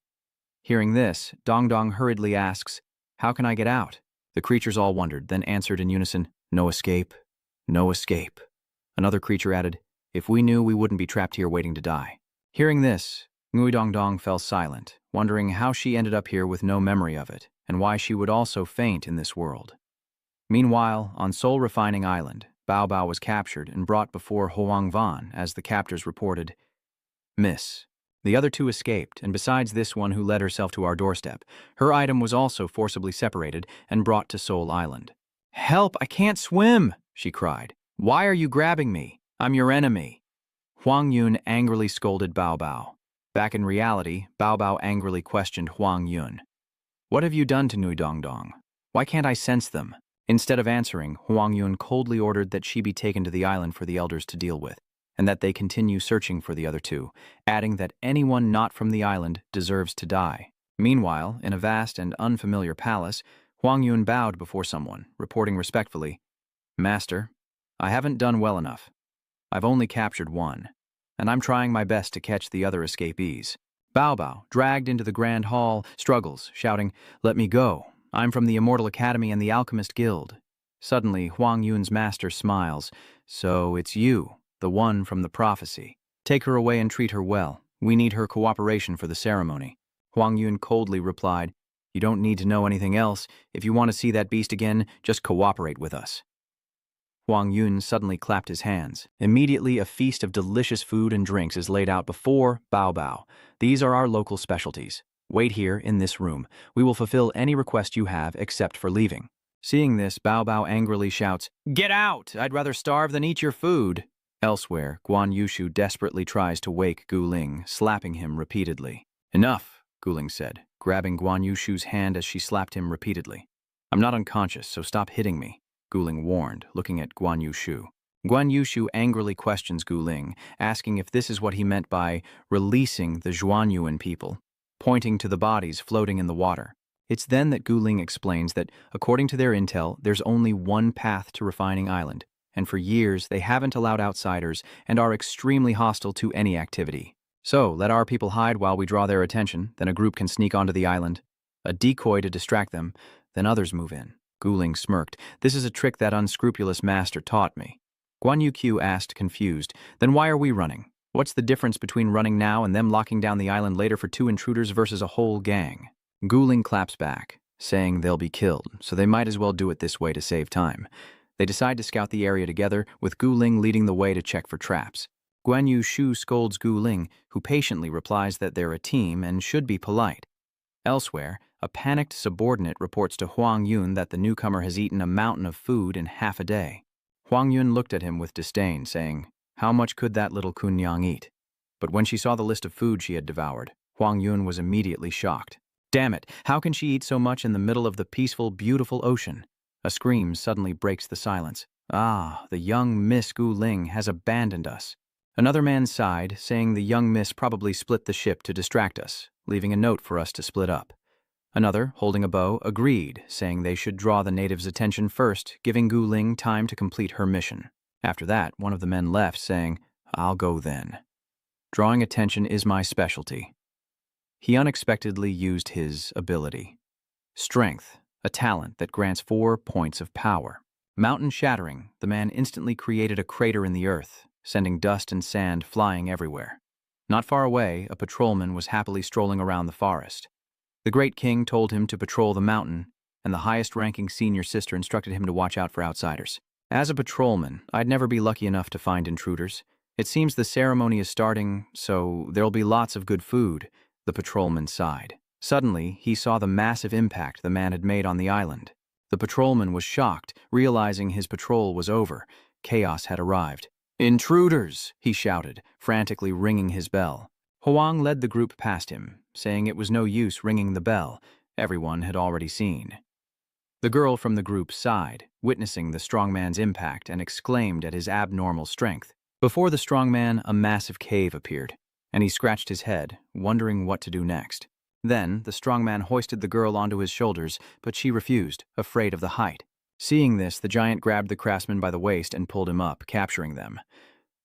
Hearing this, Dongdong hurriedly asks, How can I get out? The creatures all wondered, then answered in unison, No escape, no escape. Another creature added, If we knew, we wouldn't be trapped here waiting to die. Hearing this, Ngui Dongdong fell silent, wondering how she ended up here with no memory of it, and why she would also faint in this world. Meanwhile, on Soul Refining Island, Bao Bao was captured and brought before Huang Van as the captors reported, Miss. The other two escaped, and besides this one who led herself to our doorstep, her item was also forcibly separated and brought to Soul Island. Help, I can't swim, she cried. Why are you grabbing me? I'm your enemy. Huang Yun angrily scolded Bao Bao. Back in reality, Bao Bao angrily questioned Huang Yun. What have you done to Ngui Dongdong? Why can't I sense them? Instead of answering, Huang Yun coldly ordered that she be taken to the island for the elders to deal with, and that they continue searching for the other two, adding that anyone not from the island deserves to die. Meanwhile, in a vast and unfamiliar palace, Huang Yun bowed before someone, reporting respectfully, "Master, I haven't done well enough. I've only captured one, and I'm trying my best to catch the other escapees." Bao Bao, dragged into the grand hall, struggles, shouting, "Let me go. I'm from the Immortal Academy and the Alchemist Guild." Suddenly, Huang Yun's master smiles. "So it's you, the one from the prophecy. Take her away and treat her well. We need her cooperation for the ceremony." Huang Yun coldly replied, "You don't need to know anything else. If you want to see that beast again, just cooperate with us." Huang Yun suddenly clapped his hands. Immediately, a feast of delicious food and drinks is laid out before Bao Bao. "These are our local specialties. Wait here in this room. We will fulfill any request you have except for leaving." Seeing this, Bao Bao angrily shouts, "Get out! I'd rather starve than eat your food." Elsewhere, Guan Yushu desperately tries to wake Gu Ling, slapping him repeatedly. "Enough," Gu Ling said, grabbing Guan Yushu's hand as she slapped him repeatedly. "I'm not unconscious, so stop hitting me," Gu Ling warned, looking at Guan Yushu. Guan Yushu angrily questions Gu Ling, asking if this is what he meant by releasing the Zhuanyuan people, pointing to the bodies floating in the water. It's then that Gu Ling explains that, according to their intel, there's only one path to Refining Island, and for years they haven't allowed outsiders and are extremely hostile to any activity. So, let our people hide while we draw their attention, then a group can sneak onto the island. A decoy to distract them, then others move in. Gu Ling smirked. "This is a trick that unscrupulous master taught me." Guan Yu asked, confused, "Then why are we running? What's the difference between running now and them locking down the island later for 2 intruders versus a whole gang?" Gu Ling claps back, saying they'll be killed, so they might as well do it this way to save time. They decide to scout the area together, with Gu Ling leading the way to check for traps. Guan Yushu scolds Gu Ling, who patiently replies that they're a team and should be polite. Elsewhere, a panicked subordinate reports to Huang Yun that the newcomer has eaten a mountain of food in half a day. Huang Yun looked at him with disdain, saying, "How much could that little kunyang eat?" But when she saw the list of food she had devoured, Huang Yun was immediately shocked. "Damn it, how can she eat so much in the middle of the peaceful, beautiful ocean?" A scream suddenly breaks the silence. "Ah, the young Miss Gu Ling has abandoned us." Another man sighed, saying the young miss probably split the ship to distract us, leaving a note for us to split up. Another, holding a bow, agreed, saying they should draw the natives' attention first, giving Gu Ling time to complete her mission. After that, one of the men left, saying, "I'll go then. Drawing attention is my specialty." He unexpectedly used his ability. Strength, a talent that grants 4 points of power. Mountain shattering, the man instantly created a crater in the earth, sending dust and sand flying everywhere. Not far away, a patrolman was happily strolling around the forest. The great king told him to patrol the mountain, and the highest-ranking senior sister instructed him to watch out for outsiders. As a patrolman, I'd never be lucky enough to find intruders. It seems the ceremony is starting, so there'll be lots of good food, the patrolman sighed. Suddenly, he saw the massive impact the man had made on the island. The patrolman was shocked, realizing his patrol was over. Chaos had arrived. "Intruders!" he shouted, frantically ringing his bell. Huang led the group past him, saying it was no use ringing the bell. Everyone had already seen. The girl from the group sighed, witnessing the strongman's impact, and exclaimed at his abnormal strength. Before the strongman, a massive cave appeared, and he scratched his head, wondering what to do next. Then, the strongman hoisted the girl onto his shoulders, but she refused, afraid of the height. Seeing this, the giant grabbed the craftsman by the waist and pulled him up, capturing them.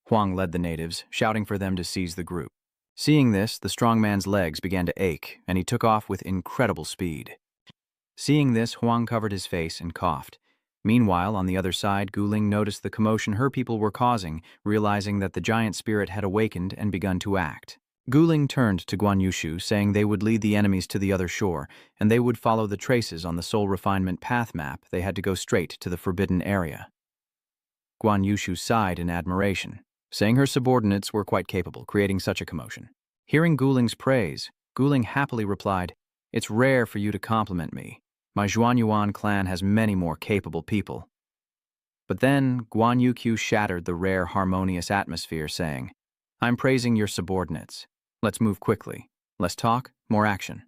Huang led the natives, shouting for them to seize the group. Seeing this, the strongman's legs began to ache, and he took off with incredible speed. Seeing this, Huang covered his face and coughed. Meanwhile, on the other side, Gu Ling noticed the commotion her people were causing, realizing that the giant spirit had awakened and begun to act. Gu Ling turned to Guan Yushu, saying they would lead the enemies to the other shore, and they would follow the traces on the soul refinement path map. They had to go straight to the forbidden area. Guan Yushu sighed in admiration, saying her subordinates were quite capable, creating such a commotion. Hearing Gu Ling's praise, Gu Ling happily replied, "It's rare for you to compliment me. My Zhuanyuan clan has many more capable people." But then Guan Yu shattered the rare harmonious atmosphere, saying, "I'm praising your subordinates. Let's move quickly. Less talk, more action."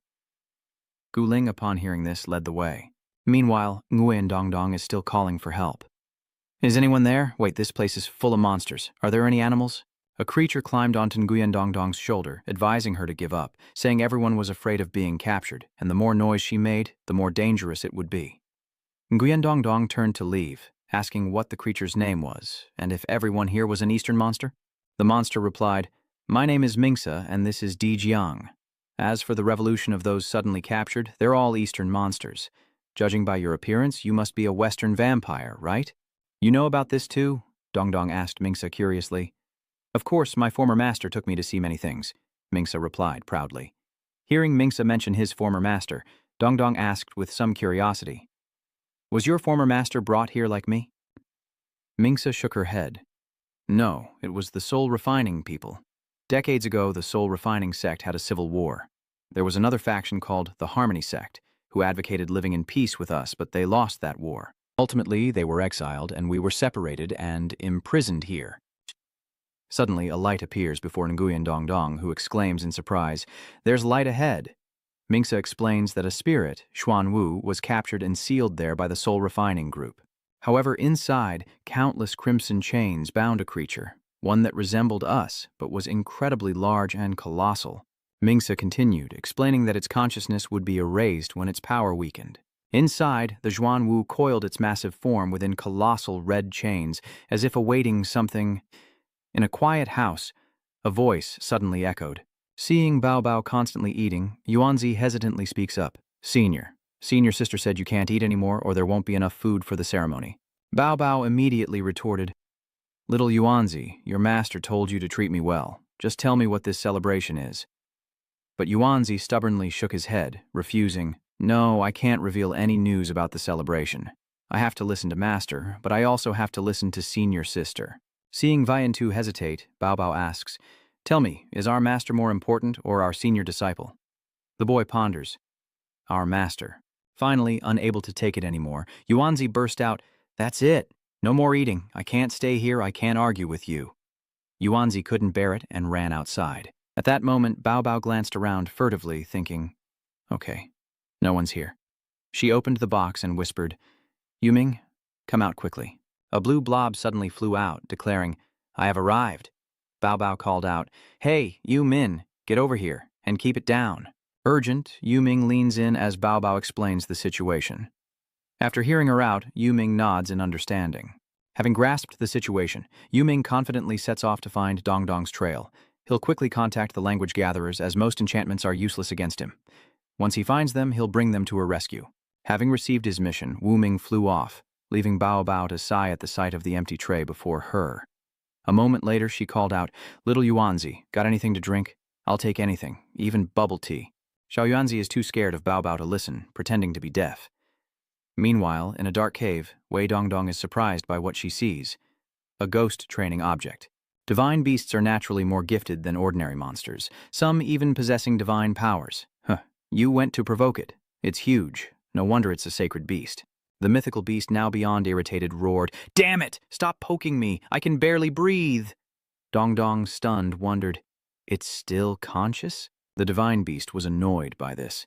Gu Ling, upon hearing this, led the way. Meanwhile, Nguyen Dongdong is still calling for help. Is anyone there? Wait, this place is full of monsters. Are there any animals? A creature climbed onto Nguyen Dongdong's shoulder, advising her to give up, saying everyone was afraid of being captured, and the more noise she made, the more dangerous it would be. Nguyen Dongdong turned to leave, asking what the creature's name was, and if everyone here was an Eastern monster. The monster replied, "My name is Mingsa, and this is Di Jiang. As for the revolution of those suddenly captured, they're all Eastern monsters. Judging by your appearance, you must be a Western vampire, right?" "You know about this too?" Dongdong asked Mingsa curiously. "Of course, my former master took me to see many things," Mingsa replied proudly. Hearing Mingsa mention his former master, Dongdong asked with some curiosity, "Was your former master brought here like me?" Mingsa shook her head. "No, it was the soul refining people. Decades ago, the soul refining sect had a civil war. There was another faction called the Harmony sect, who advocated living in peace with us, but they lost that war. Ultimately, they were exiled, and we were separated and imprisoned here." Suddenly, a light appears before Nguyen Dongdong, who exclaims in surprise, "There's light ahead." Mingsa explains that a spirit, Xuan Wu, was captured and sealed there by the soul refining group. However, inside, countless crimson chains bound a creature, one that resembled us, but was incredibly large and colossal. Mingsa continued, explaining that its consciousness would be erased when its power weakened. Inside, the Xuan Wu coiled its massive form within colossal red chains, as if awaiting something. In a quiet house, a voice suddenly echoed. Seeing Bao Bao constantly eating, Yuanzi hesitantly speaks up. Senior sister said you can't eat anymore or there won't be enough food for the ceremony." Bao Bao immediately retorted, "Little Yuanzi, your master told you to treat me well. Just tell me what this celebration is." But Yuanzi stubbornly shook his head, refusing, "No, I can't reveal any news about the celebration. I have to listen to master, but I also have to listen to senior sister." Seeing Viantu hesitate, Bao Bao asks, "Tell me, is our master more important or our senior disciple?" The boy ponders. "Our master." Finally, unable to take it anymore, Yuanzi burst out, "That's it. No more eating. I can't stay here. I can't argue with you." Yuanzi couldn't bear it and ran outside. At that moment, Bao Bao glanced around furtively, thinking, "Okay, no one's here." She opened the box and whispered, "Yuming, come out quickly." A blue blob suddenly flew out, declaring, "I have arrived." Bao Bao called out, "Hey, Yu Min, get over here, and keep it down." Urgent, Yu Ming leans in as Bao Bao explains the situation. After hearing her out, Yu Ming nods in understanding. Having grasped the situation, Yu Ming confidently sets off to find Dongdong's trail. He'll quickly contact the language gatherers as most enchantments are useless against him. Once he finds them, he'll bring them to her rescue. Having received his mission, Wu Ming flew off, leaving Bao Bao to sigh at the sight of the empty tray before her. A moment later, she called out, "Little Yuanzi, got anything to drink? I'll take anything, even bubble tea." Xiao Yuanzi is too scared of Bao Bao to listen, pretending to be deaf. Meanwhile, in a dark cave, Wei Dongdong is surprised by what she sees. A ghost training object. Divine beasts are naturally more gifted than ordinary monsters, some even possessing divine powers. You went to provoke it. It's huge. No wonder it's a sacred beast. The mythical beast, now beyond irritated, roared, "Damn it! Stop poking me! I can barely breathe!" Dongdong, stunned, wondered, "It's still conscious?" The divine beast was annoyed by this.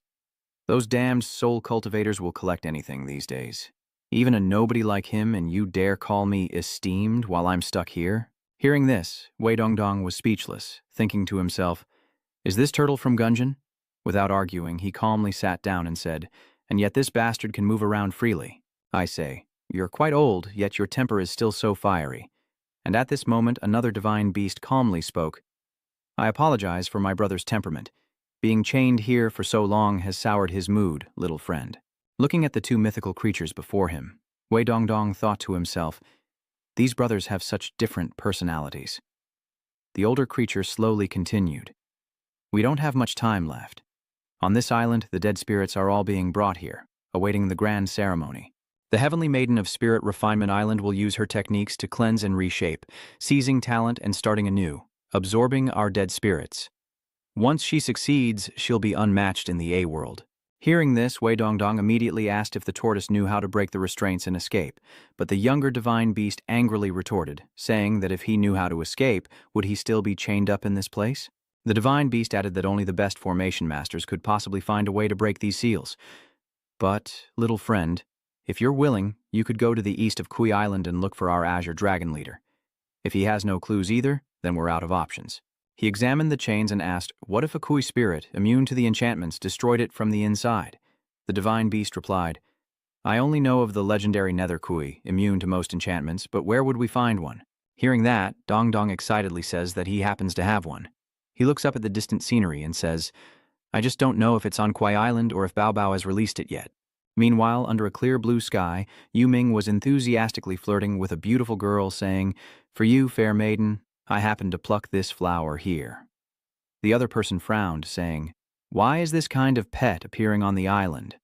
Those damned soul cultivators will collect anything these days. Even a nobody like him, and you dare call me esteemed while I'm stuck here? Hearing this, Wei Dongdong was speechless, thinking to himself, "Is this turtle from Gungeon?" Without arguing, he calmly sat down and said, "And yet this bastard can move around freely. I say, you're quite old, yet your temper is still so fiery." And at this moment, another divine beast calmly spoke, "I apologize for my brother's temperament. Being chained here for so long has soured his mood, little friend." Looking at the two mythical creatures before him, Wei Dongdong thought to himself, "These brothers have such different personalities." The older creature slowly continued, "We don't have much time left. On this island, the dead spirits are all being brought here, awaiting the grand ceremony. The Heavenly Maiden of Spirit Refinement Island will use her techniques to cleanse and reshape, seizing talent and starting anew, absorbing our dead spirits. Once she succeeds, she'll be unmatched in the A-world." Hearing this, Wei Dongdong immediately asked if the tortoise knew how to break the restraints and escape, but the younger divine beast angrily retorted, saying that if he knew how to escape, would he still be chained up in this place? The divine beast added that only the best formation masters could possibly find a way to break these seals. "But, little friend, If you're willing, you could go to the east of Kui Island and look for our Azure Dragon leader. If he has no clues either, then we're out of options. He examined the chains and asked, what if a Kui spirit, immune to the enchantments, destroyed it from the inside? The divine beast replied, I only know of the legendary Nether Kui, immune to most enchantments, but where would we find one? Hearing that, Dong Dong excitedly says that he happens to have one. He looks up at the distant scenery and says, I just don't know if it's on Kui Island or if Bao Bao has released it yet. Meanwhile, under a clear blue sky, Yu Ming was enthusiastically flirting with a beautiful girl, saying, For you, fair maiden, I happen to pluck this flower here. The other person frowned, saying, Why is this kind of pet appearing on the island?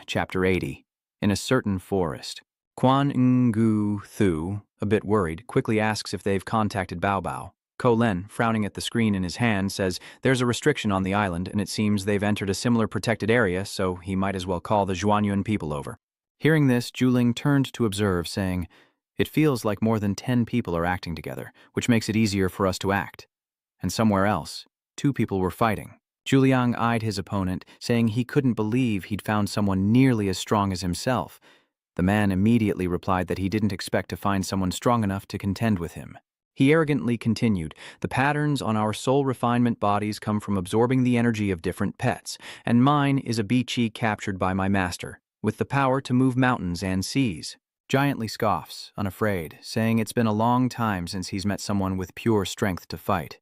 Chapter 80. In a certain forest. Quan Ngu Thu, a bit worried, quickly asks if they've contacted Bao Bao. Ko Len, frowning at the screen in his hand, says there's a restriction on the island and it seems they've entered a similar protected area, so he might as well call the Zhuanyuan people over. Hearing this, Juling turned to observe, saying, It feels like more than 10 people are acting together, which makes it easier for us to act. And somewhere else, 2 people were fighting. Juliang eyed his opponent, saying he couldn't believe he'd found someone nearly as strong as himself. The man immediately replied that he didn't expect to find someone strong enough to contend with him. He arrogantly continued, The patterns on our soul refinement bodies come from absorbing the energy of different pets, and mine is a Bichi captured by my master, with the power to move mountains and seas. Giantly scoffs, unafraid, saying it's been a long time since he's met someone with pure strength to fight.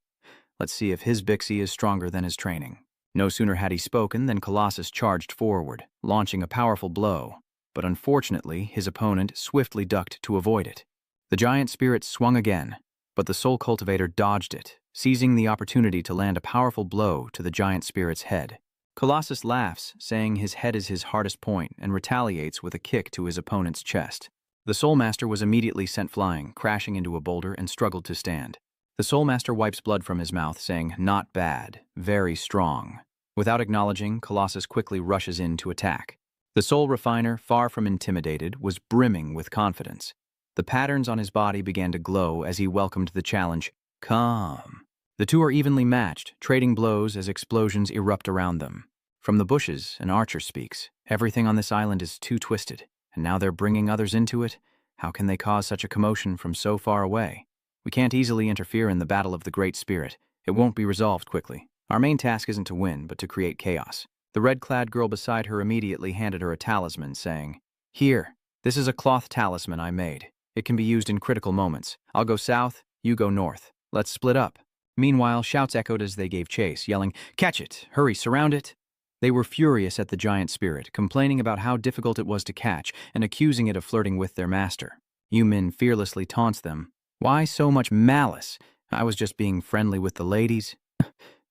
Let's see if his Bixie is stronger than his training. No sooner had he spoken than Colossus charged forward, launching a powerful blow. But unfortunately, his opponent swiftly ducked to avoid it. The giant spirit swung again, but the soul cultivator dodged it, seizing the opportunity to land a powerful blow to the giant spirit's head. Colossus laughs, saying his head is his hardest point, and retaliates with a kick to his opponent's chest. The Soul Master was immediately sent flying, crashing into a boulder, and struggled to stand. The Soul Master wipes blood from his mouth, saying, Not bad, very strong. Without acknowledging, Colossus quickly rushes in to attack. The Soul Refiner, far from intimidated, was brimming with confidence. The patterns on his body began to glow as he welcomed the challenge, Come. The two are evenly matched, trading blows as explosions erupt around them. From the bushes, an archer speaks, Everything on this island is too twisted, and now they're bringing others into it. How can they cause such a commotion from so far away? We can't easily interfere in the battle of the Great Spirit. It won't be resolved quickly. Our main task isn't to win, but to create chaos. The red-clad girl beside her immediately handed her a talisman, saying, Here, this is a cloth talisman I made. It can be used in critical moments. I'll go south, you go north. Let's split up. Meanwhile, shouts echoed as they gave chase, yelling, Catch it! Hurry, surround it! They were furious at the giant spirit, complaining about how difficult it was to catch and accusing it of flirting with their master. Yu Min fearlessly taunts them, Why so much malice? I was just being friendly with the ladies.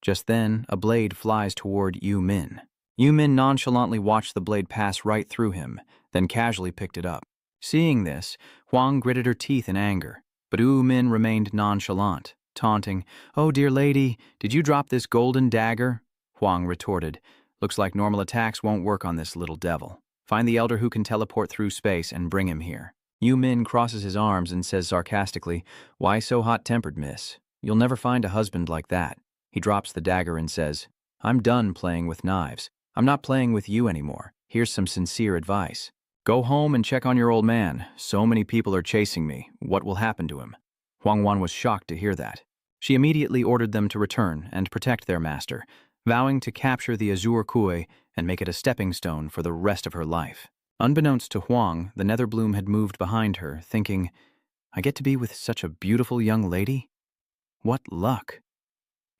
Just then, a blade flies toward Yu Min. Yu Min nonchalantly watched the blade pass right through him, then casually picked it up. Seeing this, Huang gritted her teeth in anger, but Yu Min remained nonchalant, taunting, Oh dear lady, did you drop this golden dagger? Huang retorted, Looks like normal attacks won't work on this little devil. Find the elder who can teleport through space and bring him here. Yu Min crosses his arms and says sarcastically, Why so hot-tempered, miss? You'll never find a husband like that. He drops the dagger and says, I'm done playing with knives. I'm not playing with you anymore. Here's some sincere advice. Go home and check on your old man. So many people are chasing me. What will happen to him? Huang Wan was shocked to hear that. She immediately ordered them to return and protect their master, vowing to capture the Azure Kui and make it a stepping stone for the rest of her life. Unbeknownst to Huang, the Nether Bloom had moved behind her, thinking, I get to be with such a beautiful young lady? What luck!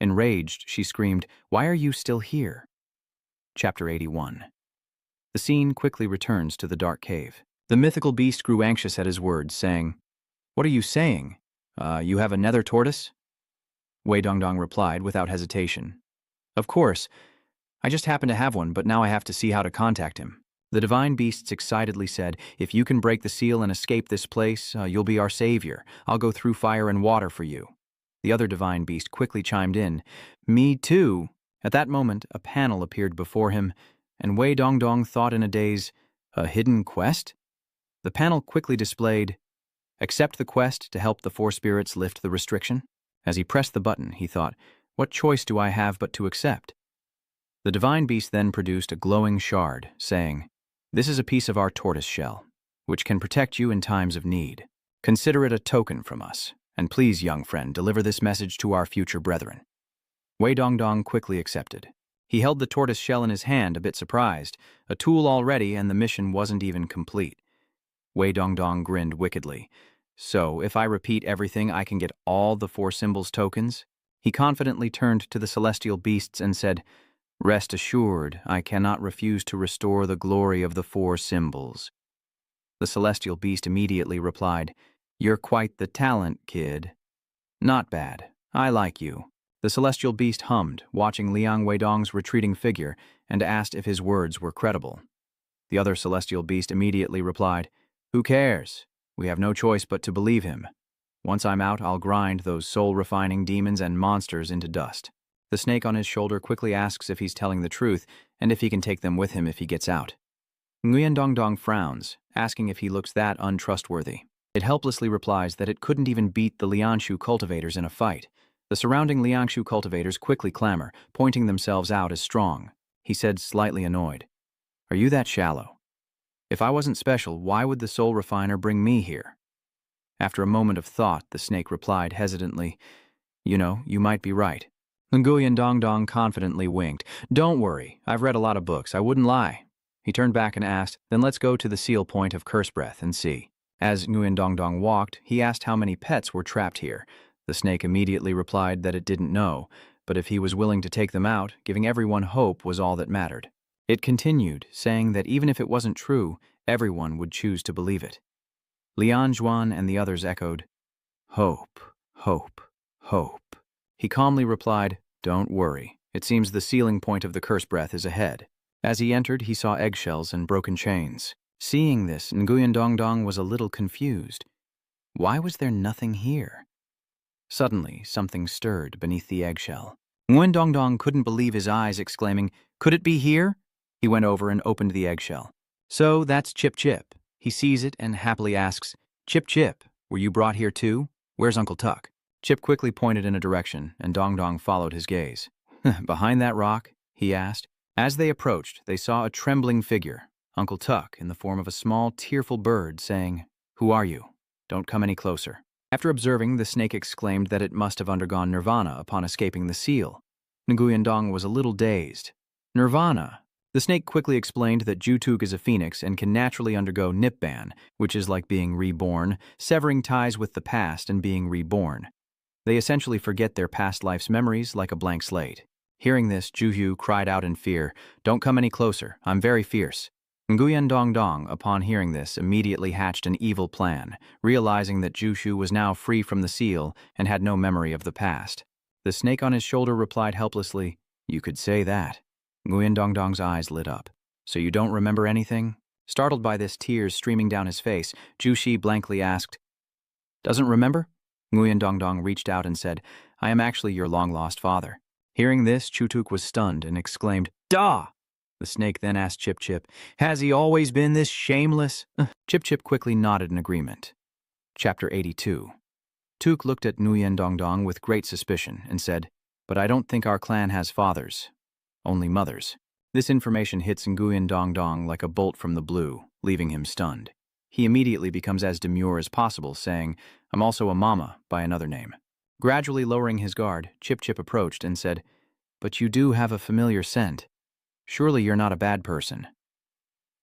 Enraged, she screamed, Why are you still here? Chapter 81. The scene quickly returns to the dark cave. The mythical beast grew anxious at his words, saying, What are you saying? You have a nether tortoise? Wei Dongdong replied without hesitation. Of course. I just happen to have one, but now I have to see how to contact him. The divine beasts excitedly said, If you can break the seal and escape this place, you'll be our savior. I'll go through fire and water for you. The other divine beast quickly chimed in, Me too. At that moment, a panel appeared before him, and Wei Dongdong thought in a daze, A hidden quest? The panel quickly displayed, Accept the quest to help the 4 spirits lift the restriction. As he pressed the button, he thought, What choice do I have but to accept? The divine beast then produced a glowing shard, saying, This is a piece of our tortoise shell, which can protect you in times of need. Consider it a token from us, and please, young friend, deliver this message to our future brethren." Wei Dongdong quickly accepted. He held the tortoise shell in his hand, a bit surprised. A tool already, and the mission wasn't even complete. Wei Dongdong grinned wickedly. "So, if I repeat everything, I can get all the 4 symbols tokens?" He confidently turned to the celestial beasts and said, "Rest assured, I cannot refuse to restore the glory of the 4 symbols." The celestial beast immediately replied, "You're quite the talent, kid." "Not bad. I like you." The celestial beast hummed, watching Liang Weidong's retreating figure, and asked if his words were credible. The other celestial beast immediately replied, "Who cares? We have no choice but to believe him. Once I'm out, I'll grind those soul-refining demons and monsters into dust." The snake on his shoulder quickly asks if he's telling the truth, and if he can take them with him if he gets out. Nguyen Dongdong frowns, asking if he looks that untrustworthy. It helplessly replies that it couldn't even beat the Liangshu cultivators in a fight. The surrounding Liangshu cultivators quickly clamor, pointing themselves out as strong. He said, slightly annoyed, "Are you that shallow? If I wasn't special, why would the soul refiner bring me here?" After a moment of thought, the snake replied hesitantly, "You know, you might be right." Nguyen Dongdong confidently winked. "Don't worry, I've read a lot of books, I wouldn't lie." He turned back and asked, "Then let's go to the seal point of Curse Breath and see." As Nguyen Dongdong walked, he asked how many pets were trapped here. The snake immediately replied that it didn't know, but if he was willing to take them out, giving everyone hope was all that mattered. It continued, saying that even if it wasn't true, everyone would choose to believe it. Lian Zhuan and the others echoed, "Hope, hope, hope." He calmly replied, "Don't worry. It seems the sealing point of the curse breath is ahead." As he entered, he saw eggshells and broken chains. Seeing this, Nguyen Dongdong was a little confused. Why was there nothing here? Suddenly, something stirred beneath the eggshell. Nguyen Dongdong couldn't believe his eyes, exclaiming, "Could it be here?" He went over and opened the eggshell. So that's Chip Chip. He sees it and happily asks, "Chip Chip, were you brought here too? Where's Uncle Tuck?" Chip quickly pointed in a direction, and Dongdong followed his gaze. "Behind that rock?" he asked. As they approached, they saw a trembling figure, Uncle Tuck, in the form of a small, tearful bird, saying, "Who are you? Don't come any closer." After observing, the snake exclaimed that it must have undergone nirvana upon escaping the seal. Nguyen Dong was a little dazed. Nirvana? The snake quickly explained that Jutug is a phoenix and can naturally undergo Nipban, which is like being reborn, severing ties with the past and being reborn. They essentially forget their past life's memories like a blank slate. Hearing this, Juhu cried out in fear, "Don't come any closer, I'm very fierce." Nguyen Dongdong, upon hearing this, immediately hatched an evil plan, realizing that Jushu was now free from the seal and had no memory of the past. The snake on his shoulder replied helplessly, "You could say that." Nguyen Dongdong's eyes lit up. "So you don't remember anything?" Startled by this, tears streaming down his face, Jushi blankly asked, "Doesn't remember?" Nguyen Dongdong reached out and said, "I am actually your long-lost father." Hearing this, Chutuk was stunned and exclaimed, "Da!" The snake then asked Chip Chip, "Has he always been this shameless?" Chip Chip quickly nodded in agreement. Chapter 82. Tuk looked at Nguyen Dongdong with great suspicion and said, "But I don't think our clan has fathers, only mothers." This information hits Nguyen Dongdong like a bolt from the blue, leaving him stunned. He immediately becomes as demure as possible, saying, "I'm also a mama by another name." Gradually lowering his guard, Chip Chip approached and said, "But you do have a familiar scent. Surely you're not a bad person."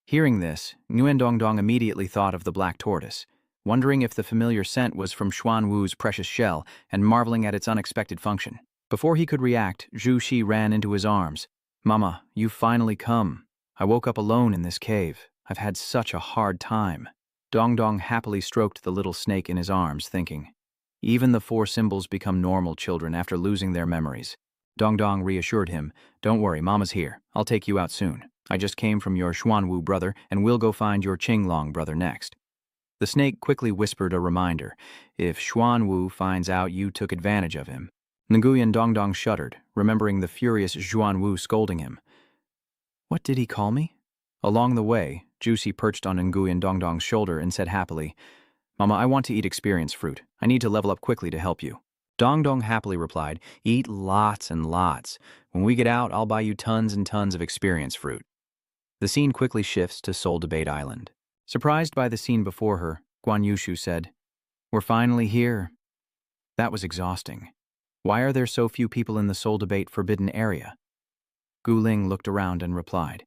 Hearing this, Nguyen Dongdong immediately thought of the black tortoise, wondering if the familiar scent was from Xuan Wu's precious shell and marveling at its unexpected function. Before he could react, Zhu Shi ran into his arms. "Mama, you've finally come. I woke up alone in this cave. I've had such a hard time." Dongdong happily stroked the little snake in his arms, thinking, even the 4 symbols become normal children after losing their memories. Dongdong reassured him, "Don't worry, Mama's here. I'll take you out soon. I just came from your Xuanwu brother, and we'll go find your Qinglong brother next." The snake quickly whispered a reminder, "If Xuanwu finds out you took advantage of him." Nguyen Dongdong shuddered, remembering the furious Xuanwu scolding him. "What did he call me?" Along the way, Juicy perched on Nguyen Dongdong's shoulder and said happily, "Mama, I want to eat experience fruit. I need to level up quickly to help you." Dongdong happily replied, "Eat lots and lots. When we get out, I'll buy you tons and tons of experience fruit." The scene quickly shifts to Soul Debate Island. Surprised by the scene before her, Guan Yushu said, "We're finally here." That was exhausting. Why are there so few people in the Soul Debate Forbidden Area? Gu Ling looked around and replied,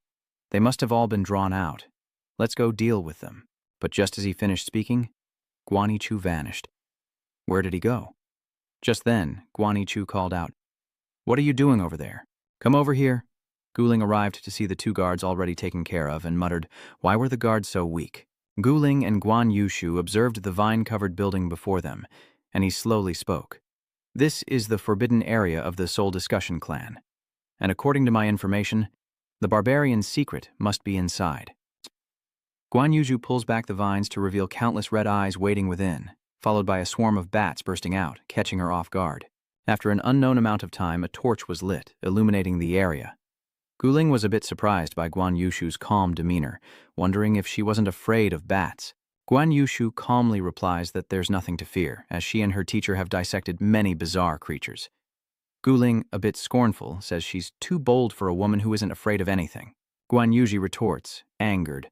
"They must have all been drawn out. Let's go deal with them." But just as he finished speaking, Guan Yichu vanished. Where did he go? Just then, Guan Yichu called out, "What are you doing over there? Come over here." Gu Ling arrived to see the two guards already taken care of and muttered, "Why were the guards so weak?" Gu Ling and Guan Yushu observed the vine-covered building before them, and he slowly spoke. "This is the forbidden area of the Soul Discussion Clan, and according to my information, the barbarian's secret must be inside." Guan Yushu pulls back the vines to reveal countless red eyes waiting within, followed by a swarm of bats bursting out, catching her off guard. After an unknown amount of time, a torch was lit, illuminating the area. Gu Ling was a bit surprised by Guan Yushu's calm demeanor, wondering if she wasn't afraid of bats. Guan Yushu calmly replies that there's nothing to fear, as she and her teacher have dissected many bizarre creatures. Gu Ling, a bit scornful, says she's too bold for a woman who isn't afraid of anything. Guan Yushu retorts, angered,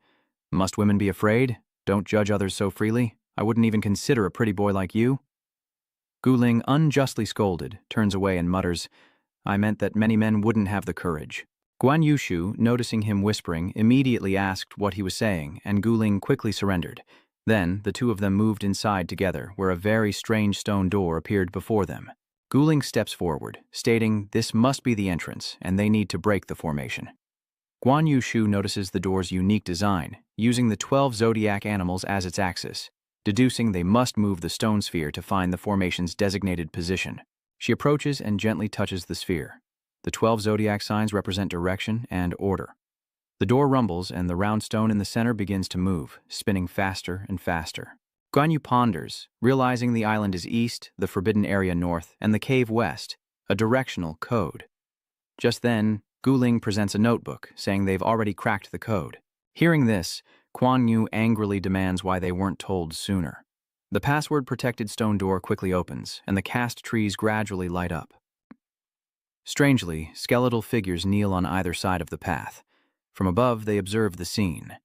"Must women be afraid? Don't judge others so freely. I wouldn't even consider a pretty boy like you." Gu Ling, unjustly scolded, turns away and mutters, "I meant that many men wouldn't have the courage." Guan Yushu, noticing him whispering, immediately asked what he was saying, and Gu Ling quickly surrendered. Then, the two of them moved inside together, where a very strange stone door appeared before them. Gu Ling steps forward, stating this must be the entrance, and they need to break the formation. Guan Yushu notices the door's unique design, using the 12 zodiac animals as its axis, deducing they must move the stone sphere to find the formation's designated position. She approaches and gently touches the sphere. The 12 zodiac signs represent direction and order. The door rumbles and the round stone in the center begins to move, spinning faster and faster. Guan Yu ponders, realizing the island is east, the forbidden area north, and the cave west, a directional code. Just then, Gu Ling presents a notebook, saying they've already cracked the code. Hearing this, Guan Yu angrily demands why they weren't told sooner. The password-protected stone door quickly opens, and the cast trees gradually light up. Strangely, skeletal figures kneel on either side of the path. From above, they observe the scene.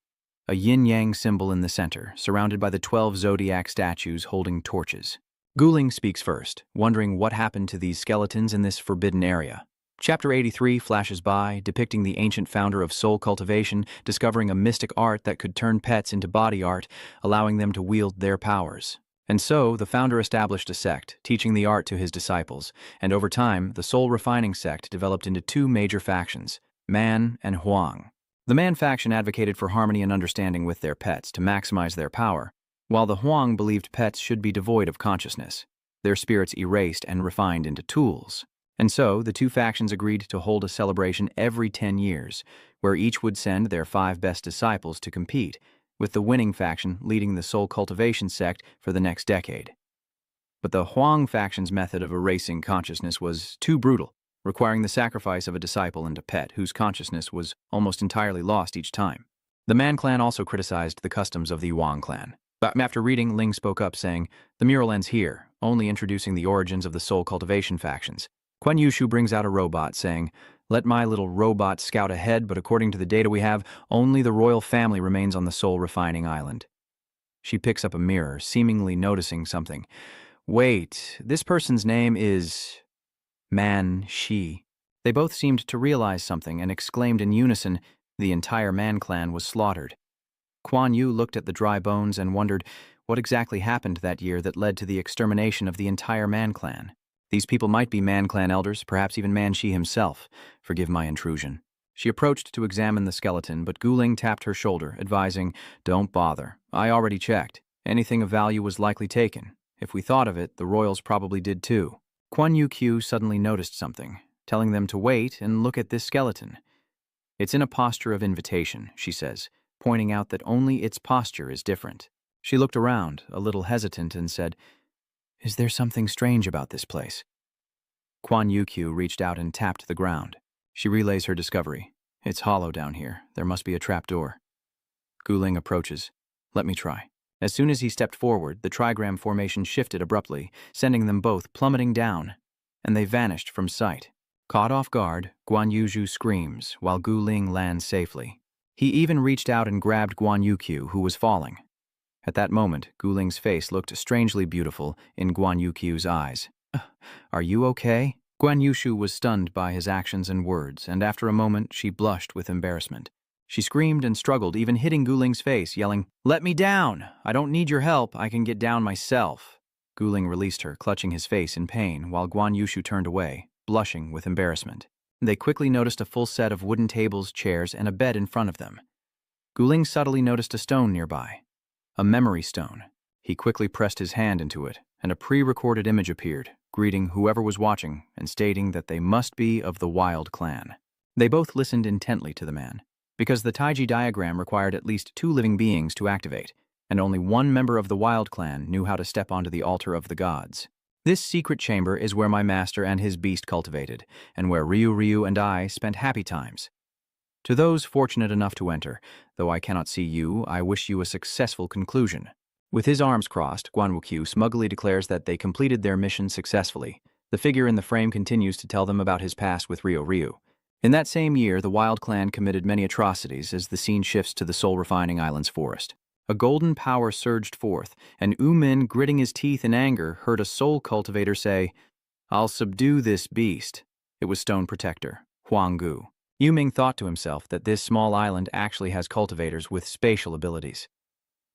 A yin-yang symbol in the center, surrounded by the 12 zodiac statues holding torches. Gu Ling speaks first, wondering what happened to these skeletons in this forbidden area. Chapter 83 flashes by, depicting the ancient founder of soul cultivation discovering a mystic art that could turn pets into body art, allowing them to wield their powers. And so, the founder established a sect, teaching the art to his disciples, and over time, the soul refining sect developed into two major factions, Man and Huang. The Man faction advocated for harmony and understanding with their pets to maximize their power, while the Huang believed pets should be devoid of consciousness, their spirits erased and refined into tools. And so, the two factions agreed to hold a celebration every 10 years, where each would send their 5 best disciples to compete, with the winning faction leading the soul cultivation sect for the next decade. But the Huang faction's method of erasing consciousness was too brutal, requiring the sacrifice of a disciple and a pet whose consciousness was almost entirely lost each time. The Man clan also criticized the customs of the Huang clan. But after reading, Ling spoke up saying, "The mural ends here, only introducing the origins of the soul cultivation factions." Guan Yushu brings out a robot, saying, "Let my little robot scout ahead, but according to the data we have, only the royal family remains on the soul refining island." She picks up a mirror, seemingly noticing something. "Wait, this person's name is Man Shi." They both seemed to realize something and exclaimed in unison, the entire Man clan was slaughtered. Guan Yu looked at the dry bones and wondered what exactly happened that year that led to the extermination of the entire Man clan. These people might be Man clan elders, perhaps even Man Shi himself. Forgive my intrusion. She approached to examine the skeleton, but Gu Ling tapped her shoulder, advising, "Don't bother. I already checked. Anything of value was likely taken. If we thought of it, the royals probably did too." Guan Yu Q suddenly noticed something, telling them to wait and look at this skeleton. "It's in a posture of invitation," she says, pointing out that only its posture is different. She looked around, a little hesitant, and said, "Is there something strange about this place?" Guan Yu reached out and tapped the ground. She relays her discovery. "It's hollow down here. There must be a trapdoor." Gu Ling approaches. "Let me try." As soon as he stepped forward, the trigram formation shifted abruptly, sending them both plummeting down, and they vanished from sight. Caught off guard, Guan Yushu screams, while Gu Ling lands safely. He even reached out and grabbed Guan Yuqiu, who was falling. At that moment, Guling's face looked strangely beautiful in Guan Yuqiu's eyes. Are you okay? Guan Yushu was stunned by his actions and words, and after a moment she blushed with embarrassment. She screamed and struggled, even hitting Guling's face, yelling, "Let me down! I don't need your help, I can get down myself." Guling released her, clutching his face in pain, while Guan Yushu turned away, blushing with embarrassment. They quickly noticed a full set of wooden tables, chairs, and a bed in front of them. Guling subtly noticed a stone nearby. A memory stone. He quickly pressed his hand into it, and a pre-recorded image appeared, greeting whoever was watching and stating that they must be of the Wild clan. They both listened intently to the man, because the Taiji diagram required at least 2 living beings to activate, and only one member of the Wild clan knew how to step onto the altar of the gods. This secret chamber is where my master and his beast cultivated, and where Ryu and I spent happy times. To those fortunate enough to enter, though I cannot see you, I wish you a successful conclusion. With his arms crossed, Guan Wuqiu smugly declares that they completed their mission successfully. The figure in the frame continues to tell them about his past with Ryu. In that same year, the Wild clan committed many atrocities as the scene shifts to the soul-refining island's forest. A golden power surged forth, and Min, gritting his teeth in anger, heard a soul cultivator say, "I'll subdue this beast." It was Stone Protector, Huang Gu. Ming thought to himself that this small island actually has cultivators with spatial abilities.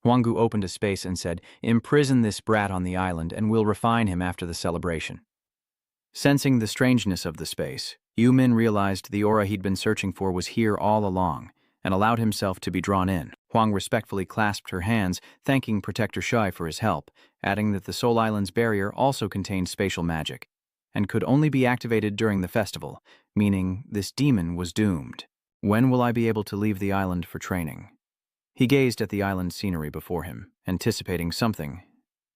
Huang Gu opened a space and said, "Imprison this brat on the island and we'll refine him after the celebration." Sensing the strangeness of the space, Min realized the aura he'd been searching for was here all along, and allowed himself to be drawn in. Huang respectfully clasped her hands, thanking Protector Shai for his help, adding that the Soul Island's barrier also contained spatial magic, and could only be activated during the festival, meaning this demon was doomed. When will I be able to leave the island for training? He gazed at the island scenery before him, anticipating something,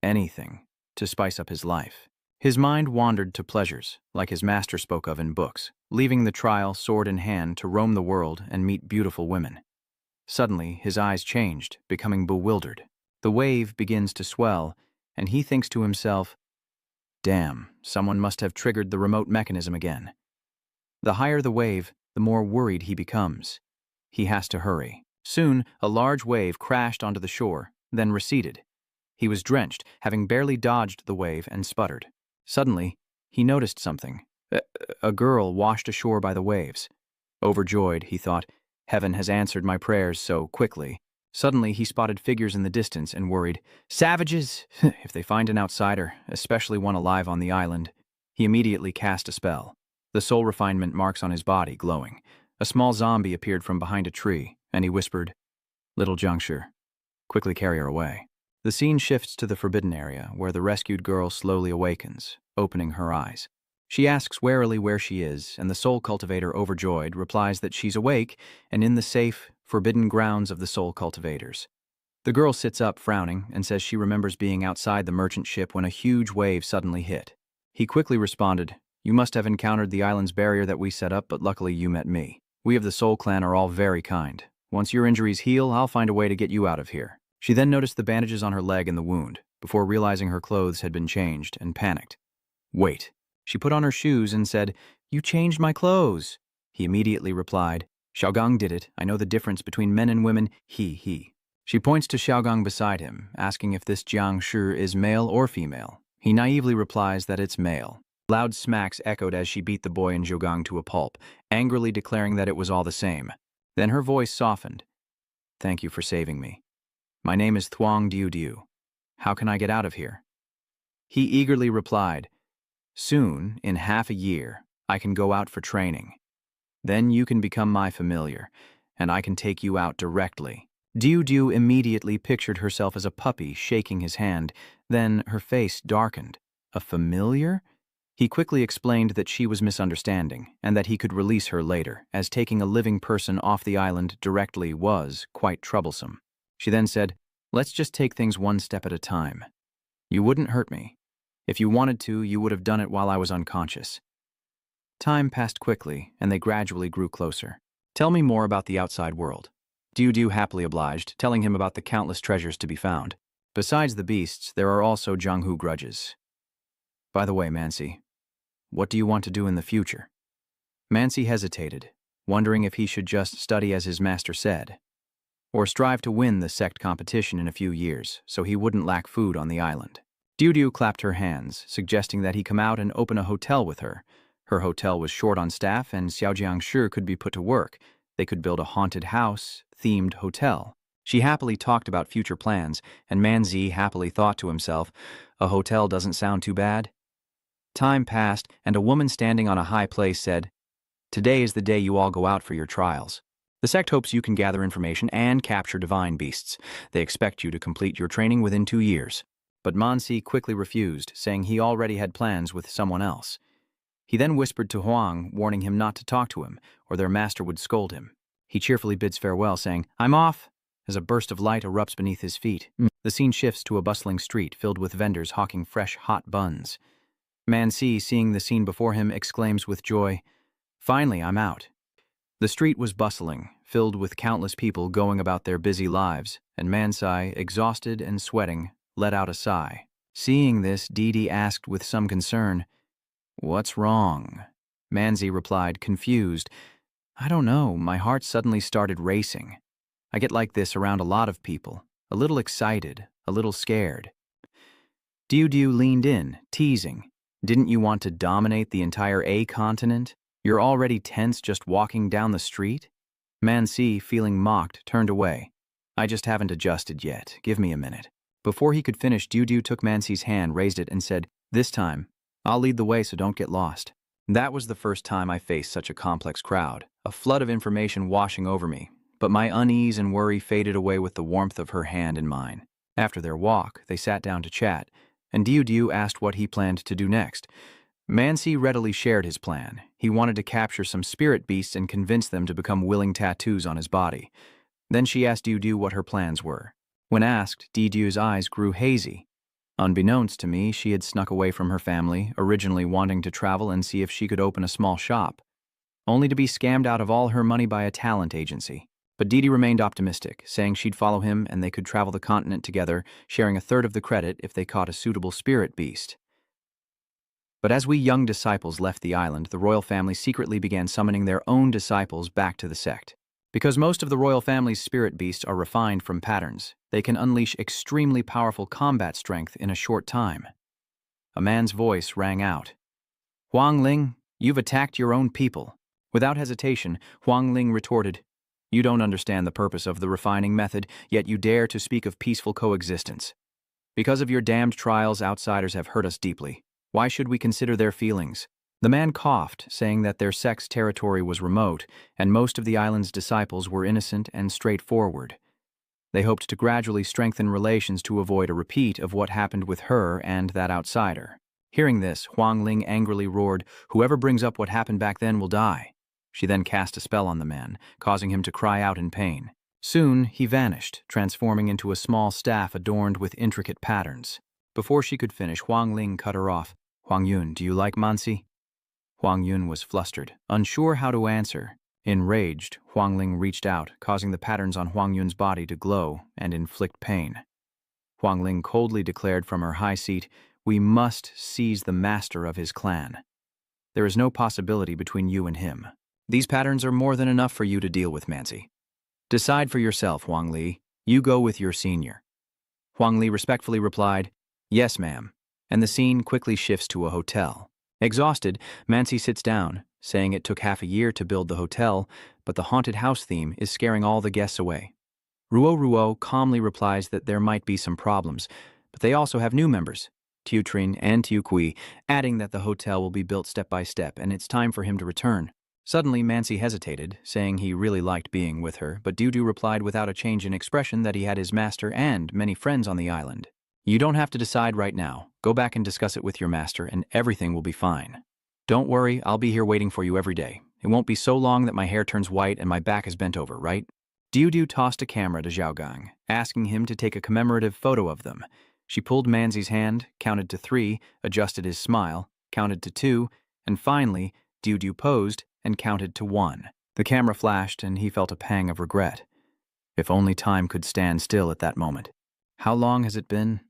anything, to spice up his life. His mind wandered to pleasures, like his master spoke of in books, leaving the trial sword in hand to roam the world and meet beautiful women. Suddenly, his eyes changed, becoming bewildered. The wave begins to swell, and he thinks to himself, "Damn, someone must have triggered the remote mechanism again." The higher the wave, the more worried he becomes. He has to hurry. Soon, a large wave crashed onto the shore, then receded. He was drenched, having barely dodged the wave, and sputtered. Suddenly, he noticed something. A girl washed ashore by the waves. Overjoyed, he thought, "Heaven has answered my prayers so quickly." Suddenly, he spotted figures in the distance and worried, "Savages! If they find an outsider, especially one alive on the island." He immediately cast a spell. The soul refinement marks on his body glowing. A small zombie appeared from behind a tree, and he whispered, "Little Juncture, quickly carry her away." The scene shifts to the forbidden area, where the rescued girl slowly awakens, opening her eyes. She asks warily where she is, and the soul cultivator, overjoyed, replies that she's awake and in the safe, forbidden grounds of the soul cultivators. The girl sits up, frowning, and says she remembers being outside the merchant ship when a huge wave suddenly hit. He quickly responded, "You must have encountered the island's barrier that we set up, but luckily you met me. We of the Soul Clan are all very kind. Once your injuries heal, I'll find a way to get you out of here." She then noticed the bandages on her leg and the wound, before realizing her clothes had been changed, and panicked. "Wait." She put on her shoes and said, "You changed my clothes." He immediately replied, "Xiaogang did it. I know the difference between men and women. He. She points to Xiaogang beside him, asking if this Jiang Shi is male or female. He naively replies that it's male. Loud smacks echoed as she beat the boy and Xiaogang to a pulp, angrily declaring that it was all the same. Then her voice softened. "Thank you for saving me. My name is Thuong Diu. How can I get out of here?" He eagerly replied, "Soon, in half a year, I can go out for training. Then you can become my familiar, and I can take you out directly." Diu immediately pictured herself as a puppy shaking his hand, then her face darkened. A familiar? He quickly explained that she was misunderstanding, and that he could release her later, as taking a living person off the island directly was quite troublesome. She then said, "Let's just take things one step at a time. You wouldn't hurt me. If you wanted to, you would have done it while I was unconscious." Time passed quickly, and they gradually grew closer. "Tell me more about the outside world." Diu happily obliged, telling him about the countless treasures to be found. Besides the beasts, there are also Jianghu grudges. "By the way, Mansi, what do you want to do in the future?" Mansi hesitated, wondering if he should just study as his master said, or strive to win the sect competition in a few years so he wouldn't lack food on the island. Diu clapped her hands, suggesting that he come out and open a hotel with her. Her hotel was short on staff, and Xiaojiang Shi could be put to work. They could build a haunted house-themed hotel. She happily talked about future plans, and Manzi happily thought to himself, a hotel doesn't sound too bad. Time passed, and a woman standing on a high place said, "Today is the day you all go out for your trials. The sect hopes you can gather information and capture divine beasts. They expect you to complete your training within 2 years." But Manzi quickly refused, saying he already had plans with someone else. He then whispered to Huang, warning him not to talk to him, or their master would scold him. He cheerfully bids farewell, saying, "I'm off," as a burst of light erupts beneath his feet. The scene shifts to a bustling street filled with vendors hawking fresh, hot buns. Manzi, seeing the scene before him, exclaims with joy, "Finally, I'm out." The street was bustling, filled with countless people going about their busy lives, and Manzi, exhausted and sweating, let out a sigh. Seeing this, Didi asked with some concern, "What's wrong?" Manzi replied, confused, "I don't know, my heart suddenly started racing. I get like this around a lot of people, a little excited, a little scared." Diu leaned in, teasing, "Didn't you want to dominate the entire A continent? You're already tense just walking down the street?" Manzi, feeling mocked, turned away. "I just haven't adjusted yet. Give me a minute." Before he could finish, Diu took Manzi's hand, raised it, and said, "This time, I'll lead the way so don't get lost." That was the first time I faced such a complex crowd, a flood of information washing over me, but my unease and worry faded away with the warmth of her hand in mine. After their walk, they sat down to chat, and Diu asked what he planned to do next. Manzi readily shared his plan. He wanted to capture some spirit beasts and convince them to become willing tattoos on his body. Then she asked Diu what her plans were. When asked, Diu's eyes grew hazy. Unbeknownst to me, she had snuck away from her family, originally wanting to travel and see if she could open a small shop, only to be scammed out of all her money by a talent agency. But Didi remained optimistic, saying she'd follow him and they could travel the continent together, sharing a third of the credit if they caught a suitable spirit beast. But as we young disciples left the island, the royal family secretly began summoning their own disciples back to the sect. Because most of the royal family's spirit beasts are refined from patterns, they can unleash extremely powerful combat strength in a short time. A man's voice rang out. "Huang Ling, you've attacked your own people." Without hesitation, Huang Ling retorted, "You don't understand the purpose of the refining method, yet you dare to speak of peaceful coexistence. Because of your damned trials, outsiders have hurt us deeply. Why should we consider their feelings?" The man coughed, saying that their sect's territory was remote, and most of the island's disciples were innocent and straightforward. They hoped to gradually strengthen relations to avoid a repeat of what happened with her and that outsider. Hearing this, Huang Ling angrily roared, "Whoever brings up what happened back then will die." She then cast a spell on the man, causing him to cry out in pain. Soon, he vanished, transforming into a small staff adorned with intricate patterns. Before she could finish, Huang Ling cut her off. "Huang Yun, do you like Manzi?" Huang Yun was flustered, unsure how to answer. Enraged, Huang Ling reached out, causing the patterns on Huang Yun's body to glow and inflict pain. Huang Ling coldly declared from her high seat, "We must seize the master of his clan. There is no possibility between you and him. These patterns are more than enough for you to deal with, Manzi. Decide for yourself, Huang Li. You go with your senior." Huang Li respectfully replied, "Yes, ma'am," and the scene quickly shifts to a hotel. Exhausted, Manzi sits down, saying it took half a year to build the hotel, but the haunted house theme is scaring all the guests away. Ruo calmly replies that there might be some problems, but they also have new members, Trin and Kui, adding that the hotel will be built step by step and it's time for him to return. Suddenly, Manzi hesitated, saying he really liked being with her, but Diu replied without a change in expression that he had his master and many friends on the island. "You don't have to decide right now. Go back and discuss it with your master and everything will be fine. Don't worry, I'll be here waiting for you every day. It won't be so long that my hair turns white and my back is bent over, right?" Diu tossed a camera to Zhaogang, asking him to take a commemorative photo of them. She pulled Manzi's hand, counted to 3, adjusted his smile, counted to 2, and finally, Diu posed and counted to 1. The camera flashed and he felt a pang of regret. If only time could stand still at that moment. How long has it been?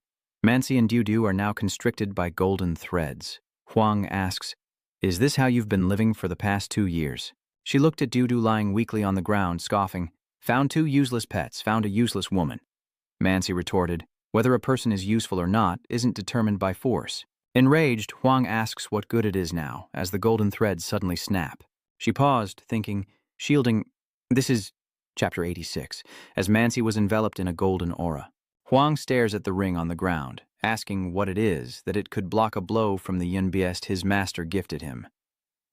Manzi and Diu are now constricted by golden threads. Huang asks, "Is this how you've been living for the past 2 years?" She looked at Dudu lying weakly on the ground, scoffing. Found 2 useless pets, found a useless woman. Mansi retorted, whether a person is useful or not isn't determined by force. Enraged, Huang asks what good it is now, as the golden threads suddenly snap. She paused, thinking, shielding. This is Chapter 86, as Mansi was enveloped in a golden aura. Huang stares at the ring on the ground, asking what it is, that it could block a blow from the yunbiest his master gifted him.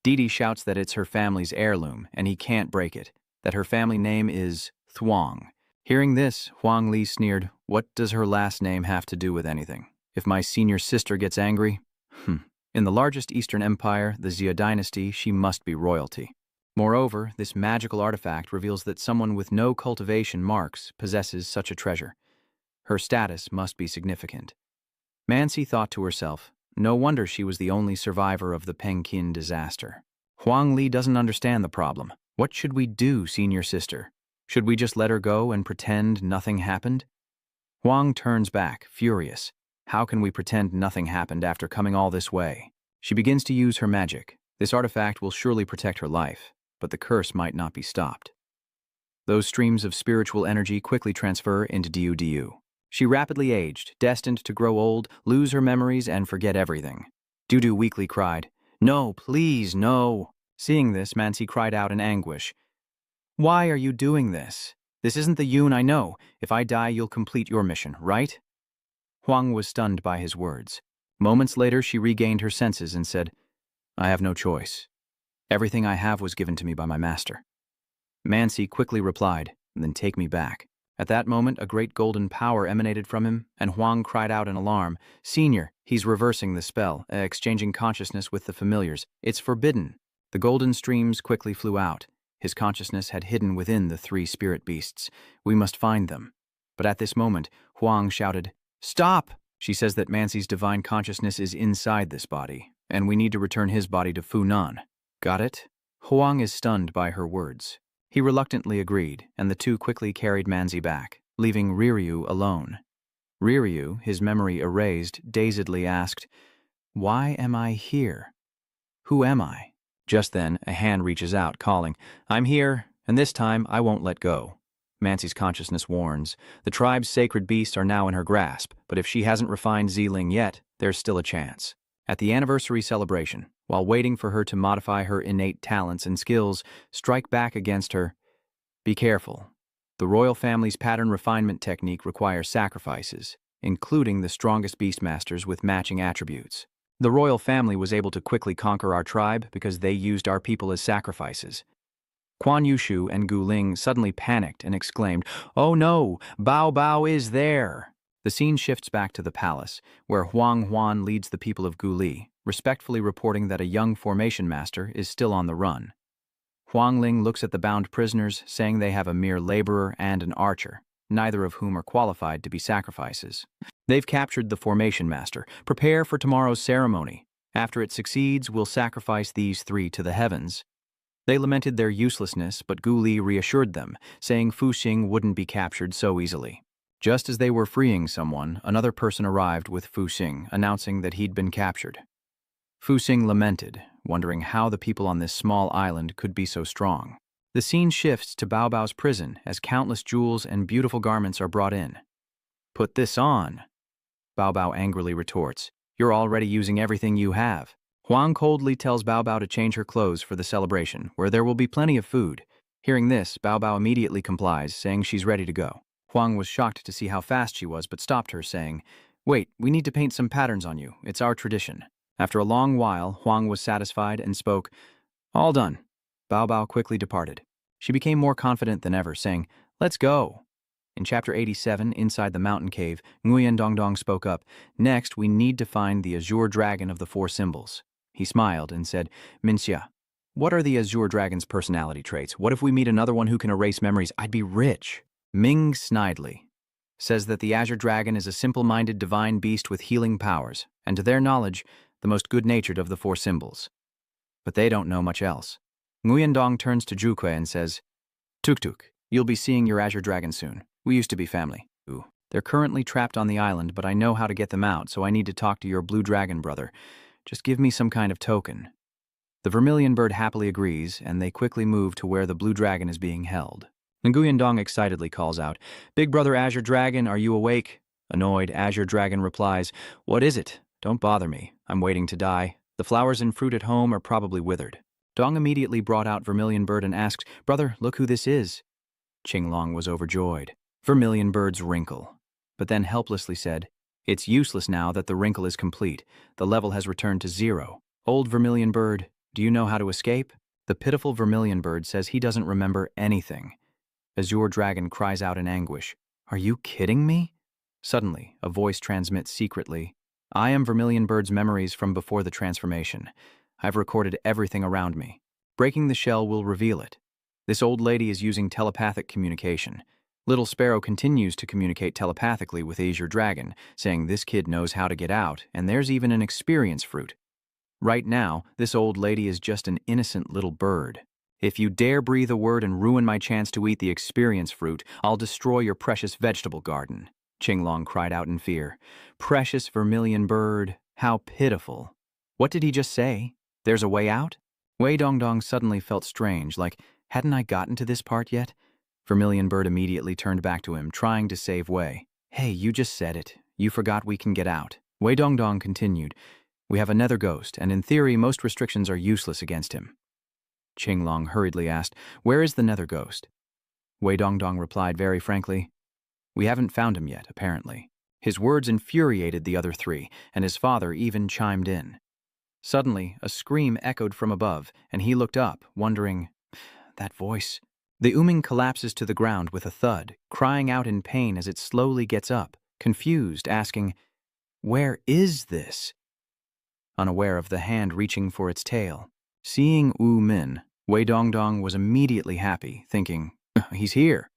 Didi shouts that it's her family's heirloom, and he can't break it, that her family name is Thuong. Hearing this, Huang Li sneered, what does her last name have to do with anything? If my senior sister gets angry? In the largest Eastern Empire, the Xia dynasty, she must be royalty. Moreover, this magical artifact reveals that someone with no cultivation marks possesses such a treasure. Her status must be significant. Mansi thought to herself, no wonder she was the only survivor of the Pengqin disaster. Huang Li doesn't understand the problem. What should we do, senior sister? Should we just let her go and pretend nothing happened? Huang turns back, furious. How can we pretend nothing happened after coming all this way? She begins to use her magic. This artifact will surely protect her life, but the curse might not be stopped. Those streams of spiritual energy quickly transfer into Diu. She rapidly aged, destined to grow old, lose her memories, and forget everything. Dudu weakly cried, no, please, no. Seeing this, Mansi cried out in anguish. Why are you doing this? This isn't the Yoon I know. If I die, you'll complete your mission, right? Huang was stunned by his words. Moments later, she regained her senses and said, I have no choice. Everything I have was given to me by my master. Mansi quickly replied, then take me back. At that moment, a great golden power emanated from him, and Huang cried out in alarm, Senior, he's reversing the spell, exchanging consciousness with the familiars. It's forbidden. The golden streams quickly flew out. His consciousness had hidden within the 3 spirit beasts. We must find them. But at this moment, Huang shouted, Stop! She says that Mansi's divine consciousness is inside this body, and we need to return his body to Funan. Got it? Huang is stunned by her words. He reluctantly agreed, and the 2 quickly carried Mansi back, leaving Riryu alone. Riryu, his memory erased, dazedly asked, Why am I here? Who am I? Just then, a hand reaches out, calling, I'm here, and this time I won't let go. Mansi's consciousness warns. The tribe's sacred beasts are now in her grasp, but if she hasn't refined Ziling yet, there's still a chance. At the anniversary celebration, while waiting for her to modify her innate talents and skills, strike back against her. Be careful. The royal family's pattern refinement technique requires sacrifices, including the strongest beastmasters with matching attributes. The royal family was able to quickly conquer our tribe because they used our people as sacrifices. Quan Yushu and Gu Ling suddenly panicked and exclaimed, Oh no, Bao Bao is there! The scene shifts back to the palace, where Huang Huan leads the people of Guli, respectfully reporting that a young formation master is still on the run. Huang Ling looks at the bound prisoners, saying they have a mere laborer and an archer, neither of whom are qualified to be sacrifices. They've captured the formation master. Prepare for tomorrow's ceremony. After it succeeds, we'll sacrifice these 3 to the heavens. They lamented their uselessness, but Gu Li reassured them, saying Fu Xing wouldn't be captured so easily. Just as they were freeing someone, another person arrived with Fu Xing, announcing that he'd been captured. Fu Xing lamented, wondering how the people on this small island could be so strong. The scene shifts to Bao Bao's prison as countless jewels and beautiful garments are brought in. Put this on. Bao Bao angrily retorts, You're already using everything you have. Huang coldly tells Bao Bao to change her clothes for the celebration, where there will be plenty of food. Hearing this, Bao Bao immediately complies, saying she's ready to go. Huang was shocked to see how fast she was, but stopped her, saying, Wait, we need to paint some patterns on you. It's our tradition. After a long while, Huang was satisfied and spoke, All done. Bao Bao quickly departed. She became more confident than ever, saying, Let's go. In Chapter 87, inside the mountain cave, Nguyen Dongdong spoke up, Next, we need to find the Azure Dragon of the 4 symbols. He smiled and said, Minxia, what are the Azure Dragon's personality traits? What if we meet another one who can erase memories? I'd be rich. Ming Snidely says that the Azure Dragon is a simple-minded divine beast with healing powers, and to their knowledge, the most good-natured of the 4 symbols. But they don't know much else. Nguyen Dong turns to Zhu Kui and says, Tuk Tuk, you'll be seeing your Azure Dragon soon. We used to be family. Ooh. They're currently trapped on the island, but I know how to get them out, so I need to talk to your Blue Dragon brother. Just give me some kind of token. The vermilion bird happily agrees, and they quickly move to where the blue dragon is being held. Nguyen Dong excitedly calls out, "Big brother Azure Dragon, are you awake?" Annoyed, Azure Dragon replies, "What is it? Don't bother me. I'm waiting to die. The flowers and fruit at home are probably withered." Dong immediately brought out Vermilion Bird and asked, "Brother, look who this is." Qinglong was overjoyed. Vermilion Bird's wrinkle. But then helplessly said, "It's useless now that the wrinkle is complete. The level has returned to 0. Old Vermilion Bird, do you know how to escape?" The pitiful Vermilion Bird says he doesn't remember anything. Azure Dragon cries out in anguish, "Are you kidding me?" Suddenly, a voice transmits secretly, "I am Vermilion Bird's memories from before the transformation. I've recorded everything around me. Breaking the shell will reveal it. This old lady is using telepathic communication. Little Sparrow continues to communicate telepathically with Azure Dragon, saying this kid knows how to get out, and there's even an experience fruit. Right now, this old lady is just an innocent little bird. If you dare breathe a word and ruin my chance to eat the experience fruit, I'll destroy your precious vegetable garden." Qinglong cried out in fear. Precious Vermilion Bird, how pitiful. What did he just say? There's a way out? Wei Dongdong suddenly felt strange, like, hadn't I gotten to this part yet? Vermilion Bird immediately turned back to him, trying to save Wei. "Hey, you just said it. You forgot we can get out." Wei Dongdong continued, "We have a nether ghost, and in theory most restrictions are useless against him." Qinglong hurriedly asked, "Where is the nether ghost?" Wei Dongdong replied very frankly, "We haven't found him yet, apparently." His words infuriated the other three, and his father even chimed in. Suddenly, a scream echoed from above, and he looked up, wondering, that voice. The Ooming collapses to the ground with a thud, crying out in pain as it slowly gets up, confused, asking, "Where is this?" Unaware of the hand reaching for its tail. Seeing Wu Min, Wei Dongdong was immediately happy, thinking, "He's here."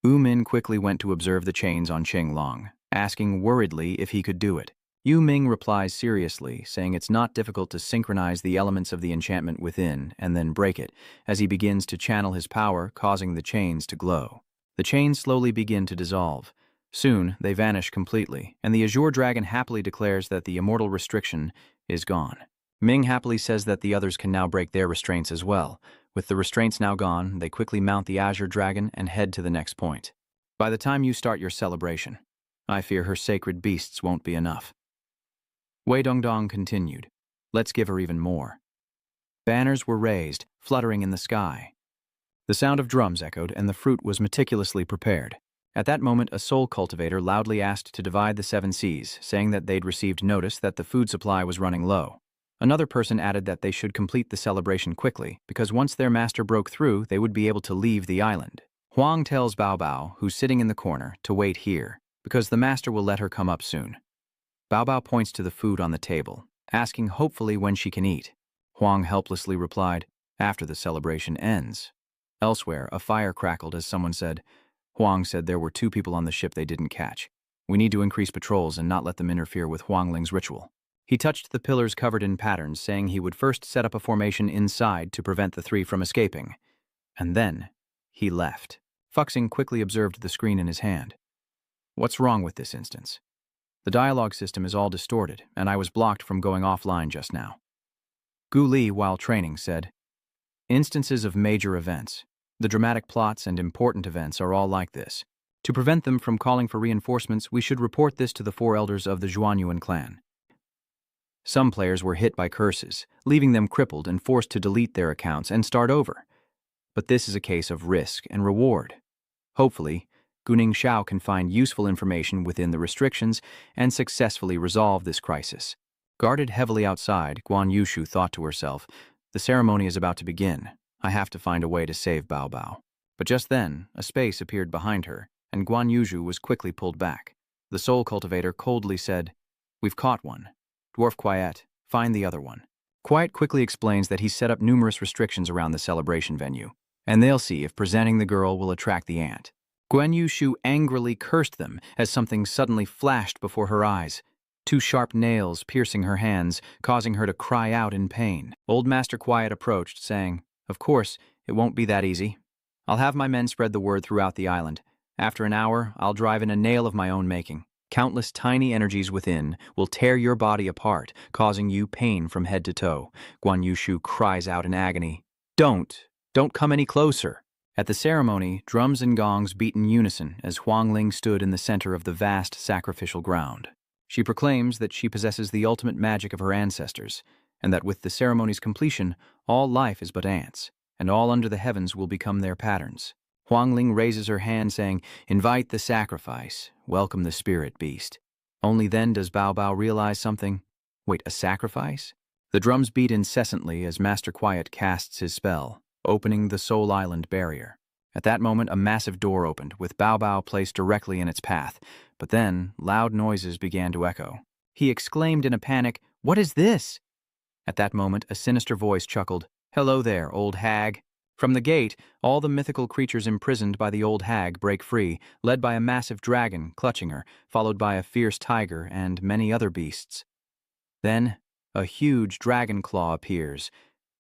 Wu Min quickly went to observe the chains on Qinglong, asking worriedly if he could do it. Yu Ming replies seriously, saying it's not difficult to synchronize the elements of the enchantment within and then break it, as he begins to channel his power, causing the chains to glow. The chains slowly begin to dissolve. Soon, they vanish completely, and the Azure Dragon happily declares that the immortal restriction is gone. Ming happily says that the others can now break their restraints as well. With the restraints now gone, they quickly mount the Azure Dragon and head to the next point. By the time you start your celebration, I fear her sacred beasts won't be enough. Wei Dongdong continued, "Let's give her even more." Banners were raised, fluttering in the sky. The sound of drums echoed, and the fruit was meticulously prepared. At that moment, a soul cultivator loudly asked to divide the 7 seas, saying that they'd received notice that the food supply was running low. Another person added that they should complete the celebration quickly, because once their master broke through, they would be able to leave the island. Huang tells Bao Bao, who's sitting in the corner, to wait here, because the master will let her come up soon. Bao Bao points to the food on the table, asking hopefully when she can eat. Huang helplessly replied, "After the celebration ends." Elsewhere, a fire crackled as someone said, Huang said there were 2 people on the ship they didn't catch. We need to increase patrols and not let them interfere with Huangling's ritual. He touched the pillars covered in patterns, saying he would first set up a formation inside to prevent the 3 from escaping. And then, he left. Fuxing quickly observed the screen in his hand. What's wrong with this instance? The dialogue system is all distorted, and I was blocked from going offline just now. Gu Li, while training, said, "Instances of major events. The dramatic plots and important events are all like this. To prevent them from calling for reinforcements, we should report this to the 4 elders of the Zhuanyuan clan. Some players were hit by curses, leaving them crippled and forced to delete their accounts and start over. But this is a case of risk and reward. Hopefully, Guning Xiao can find useful information within the restrictions and successfully resolve this crisis." Guarded heavily outside, Guan Yushu thought to herself, "The ceremony is about to begin. I have to find a way to save Bao Bao." But just then, a space appeared behind her, and Guan Yushu was quickly pulled back. The soul cultivator coldly said, "We've caught one. Dwarf Quiet, find the other one." Quiet quickly explains that he's set up numerous restrictions around the celebration venue, and they'll see if presenting the girl will attract the ant. Guan Yushu angrily cursed them as something suddenly flashed before her eyes, 2 sharp nails piercing her hands, causing her to cry out in pain. Old Master Quiet approached, saying, "Of course, it won't be that easy. I'll have my men spread the word throughout the island. After an hour, I'll drive in a nail of my own making. Countless tiny energies within will tear your body apart, causing you pain from head to toe. Guan Yushu cries out in agony. Don't come any closer. At the ceremony, drums and gongs beat in unison as Huangling stood in the center of the vast sacrificial ground. She proclaims that she possesses the ultimate magic of her ancestors, and that with the ceremony's completion, all life is but ants, and all under the heavens will become their patterns. Huangling raises her hand saying, "Invite the sacrifice, welcome the spirit beast." Only then does Bao Bao realize something. Wait, a sacrifice? The drums beat incessantly as Master Quiet casts his spell, opening the Soul Island barrier. At that moment, a massive door opened, with Bao Bao placed directly in its path, but then loud noises began to echo. He exclaimed in a panic, "What is this?" At that moment, a sinister voice chuckled, "Hello there, old hag." From the gate, all the mythical creatures imprisoned by the old hag break free, led by a massive dragon clutching her, followed by a fierce tiger and many other beasts. Then, a huge dragon claw appears,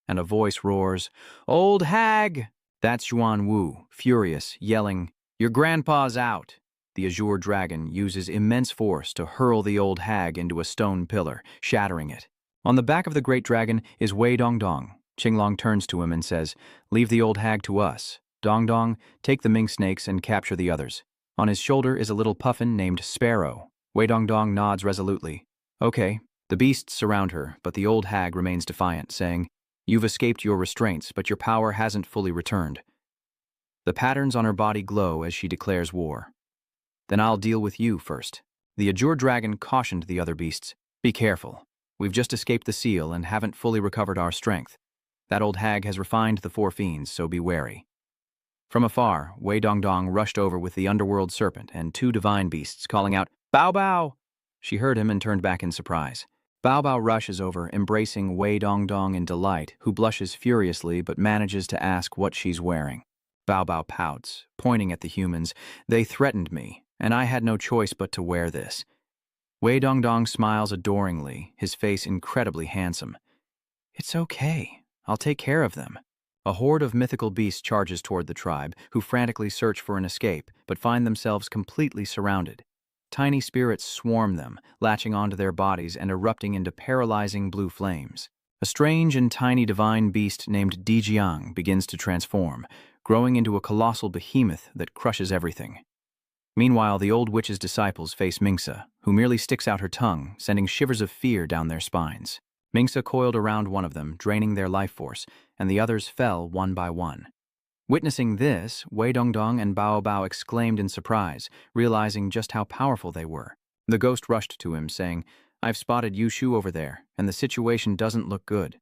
and a voice roars, "Old hag!" That's Yuan Wu, furious, yelling, "Your grandpa's out!" The azure dragon uses immense force to hurl the old hag into a stone pillar, shattering it. On the back of the great dragon is Wei Dongdong. Qinglong turns to him and says, "Leave the old hag to us. Dongdong, take the mink snakes and capture the others." On his shoulder is a little puffin named Sparrow. Wei Dongdong nods resolutely. Okay. The beasts surround her, but the old hag remains defiant, saying, "You've escaped your restraints, but your power hasn't fully returned." The patterns on her body glow as she declares war. "Then I'll deal with you first." The azure dragon cautioned the other beasts, "Be careful. We've just escaped the seal and haven't fully recovered our strength. That old hag has refined the four fiends, so be wary." From afar, Wei Dongdong rushed over with the underworld serpent and two divine beasts, calling out, "Bao Bao!" She heard him and turned back in surprise. Bao Bao rushes over, embracing Wei Dongdong in delight, who blushes furiously but manages to ask what she's wearing. Bao Bao pouts, pointing at the humans. "They threatened me, and I had no choice but to wear this." Wei Dongdong smiles adoringly, his face incredibly handsome. "It's okay. I'll take care of them." A horde of mythical beasts charges toward the tribe, who frantically search for an escape, but find themselves completely surrounded. Tiny spirits swarm them, latching onto their bodies and erupting into paralyzing blue flames. A strange and tiny divine beast named Dijiang begins to transform, growing into a colossal behemoth that crushes everything. Meanwhile, the old witch's disciples face Mingsa, who merely sticks out her tongue, sending shivers of fear down their spines. Mingsa coiled around one of them, draining their life force, and the others fell one by one. Witnessing this, Wei Dongdong and Bao Bao exclaimed in surprise, realizing just how powerful they were. The ghost rushed to him, saying, "I've spotted Yushu over there, and the situation doesn't look good."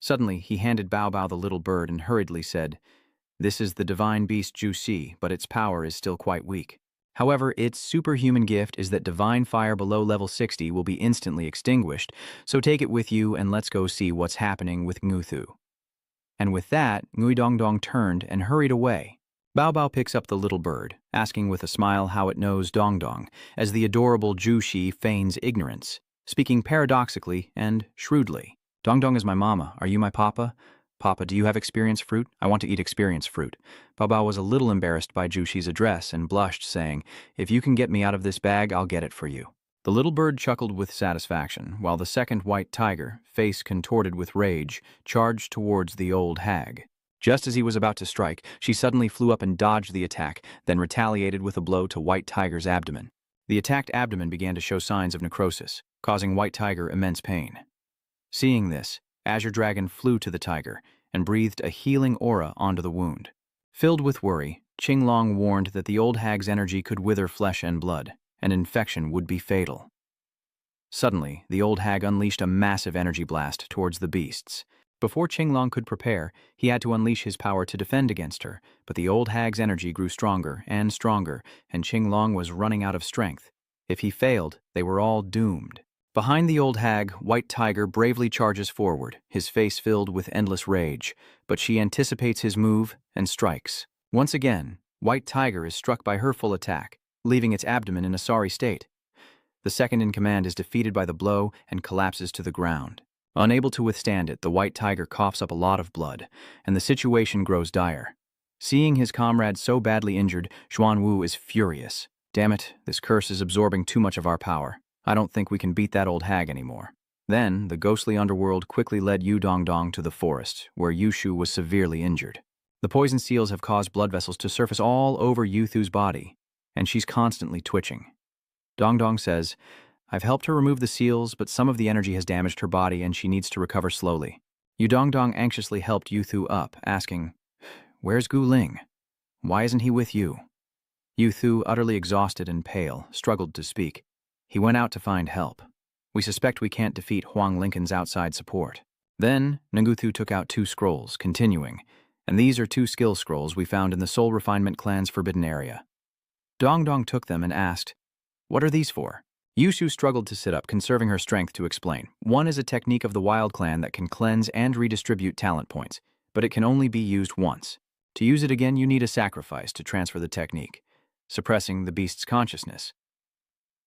Suddenly, he handed Bao Bao the little bird and hurriedly said, "This is the divine beast Juxi, but its power is still quite weak. However, its superhuman gift is that divine fire below level 60 will be instantly extinguished, so take it with you and let's go see what's happening with Nguthu." And with that, Ngui Dongdong turned and hurried away. Bao Bao picks up the little bird, asking with a smile how it knows Dongdong, as the adorable Juxi feigns ignorance, speaking paradoxically and shrewdly. "Dongdong is my mama. Are you my papa? Papa, do you have experience fruit? I want to eat experience fruit." Bao Bao was a little embarrassed by Juxi's address and blushed, saying, "If you can get me out of this bag, I'll get it for you." The little bird chuckled with satisfaction, while the second white tiger, face contorted with rage, charged towards the old hag. Just as he was about to strike, she suddenly flew up and dodged the attack, then retaliated with a blow to White Tiger's abdomen. The attacked abdomen began to show signs of necrosis, causing White Tiger immense pain. Seeing this, Azure Dragon flew to the tiger and breathed a healing aura onto the wound. Filled with worry, Qinglong warned that the old hag's energy could wither flesh and blood. An infection would be fatal. Suddenly, the old hag unleashed a massive energy blast towards the beasts. Before Qinglong could prepare, he had to unleash his power to defend against her, but the old hag's energy grew stronger, and Qinglong was running out of strength. If he failed, they were all doomed. Behind the old hag, White Tiger bravely charges forward, his face filled with endless rage, but she anticipates his move and strikes. Once again, White Tiger is struck by her full attack, leaving its abdomen in a sorry state. The second in command is defeated by the blow and collapses to the ground. Unable to withstand it, the White Tiger coughs up a lot of blood, and the situation grows dire. Seeing his comrade so badly injured, Xuan Wu is furious. Damn it, this curse is absorbing too much of our power. I don't think we can beat that old hag anymore. Then, the ghostly underworld quickly led Yu Dongdong to the forest, where Yushu was severely injured. The poison seals have caused blood vessels to surface all over Yuthu's body, and she's constantly twitching. Dongdong says, I've helped her remove the seals, but some of the energy has damaged her body and she needs to recover slowly. Yu Dongdong anxiously helped Yuthu up, asking, Where's Gu Ling? Why isn't he with you? Yuthu, utterly exhausted and pale, struggled to speak. He went out to find help. We suspect we can't defeat Huang Lincoln's outside support. Then, Nguthu took out 2 scrolls, continuing, and these are 2 skill scrolls we found in the Soul Refinement clan's forbidden area. Dongdong took them and asked, What are these for? Yushu struggled to sit up, conserving her strength to explain. One is a technique of the Wild Clan that can cleanse and redistribute talent points, but it can only be used once. To use it again, you need a sacrifice to transfer the technique, suppressing the beast's consciousness.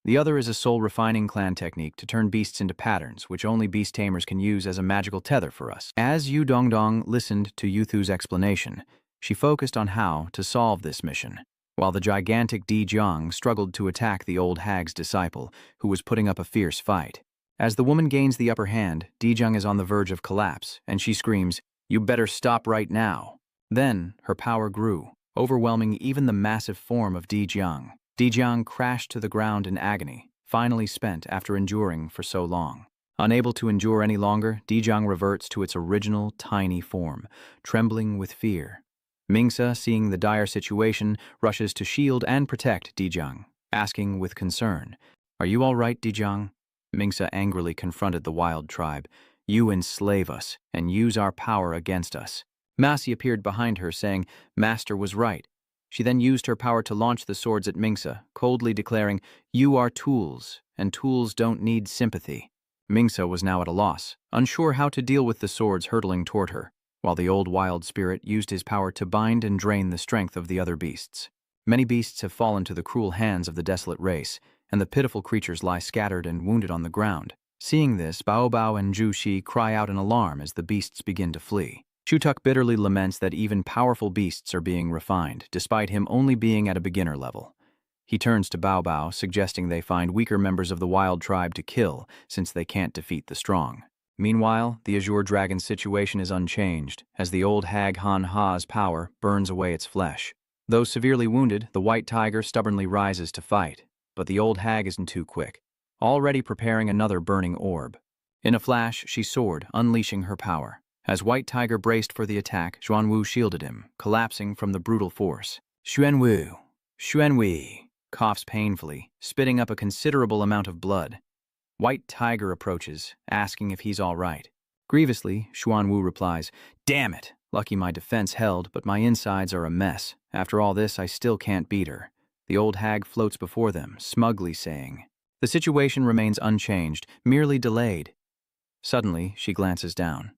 The other is a soul-refining clan technique to turn beasts into patterns, which only beast tamers can use as a magical tether for us. As Yu Dongdong listened to Yuthu's explanation, she focused on how to solve this mission, while the gigantic Di Jiang struggled to attack the old hag's disciple, who was putting up a fierce fight. As the woman gains the upper hand, Di Jiang is on the verge of collapse, and she screams, You better stop right now. Then, her power grew, overwhelming even the massive form of Di Jiang. Di Jiang crashed to the ground in agony, finally spent after enduring for so long. Unable to endure any longer, Di Jiang reverts to its original tiny form, trembling with fear. Mingsa, seeing the dire situation, rushes to shield and protect Di Jiang, asking with concern, Are you all right, Di Jiang? Mingsa angrily confronted the wild tribe. You enslave us and use our power against us. Masi appeared behind her, saying, Master was right. She then used her power to launch the swords at Mingsa, coldly declaring, You are tools, and tools don't need sympathy. Mingsa was now at a loss, unsure how to deal with the swords hurtling toward her, while the old wild spirit used his power to bind and drain the strength of the other beasts. Many beasts have fallen to the cruel hands of the desolate race, and the pitiful creatures lie scattered and wounded on the ground. Seeing this, Bao Bao and Zhu Shi cry out in alarm as the beasts begin to flee. Shutuk bitterly laments that even powerful beasts are being refined, despite him only being at a beginner level. He turns to Bao Bao, suggesting they find weaker members of the wild tribe to kill, since they can't defeat the strong. Meanwhile, the Azure Dragon's situation is unchanged, as the old hag Han Ha's power burns away its flesh. Though severely wounded, the white tiger stubbornly rises to fight, but the old hag isn't too quick, already preparing another burning orb. In a flash, she soared, unleashing her power. As White Tiger braced for the attack, Xuanwu shielded him, collapsing from the brutal force. Xuanwu, coughs painfully, spitting up a considerable amount of blood. White Tiger approaches, asking if he's all right. Grievously, Xuanwu replies, Damn it! Lucky my defense held, but my insides are a mess. After all this, I still can't beat her. The old hag floats before them, smugly saying, The situation remains unchanged, merely delayed. Suddenly, she glances down.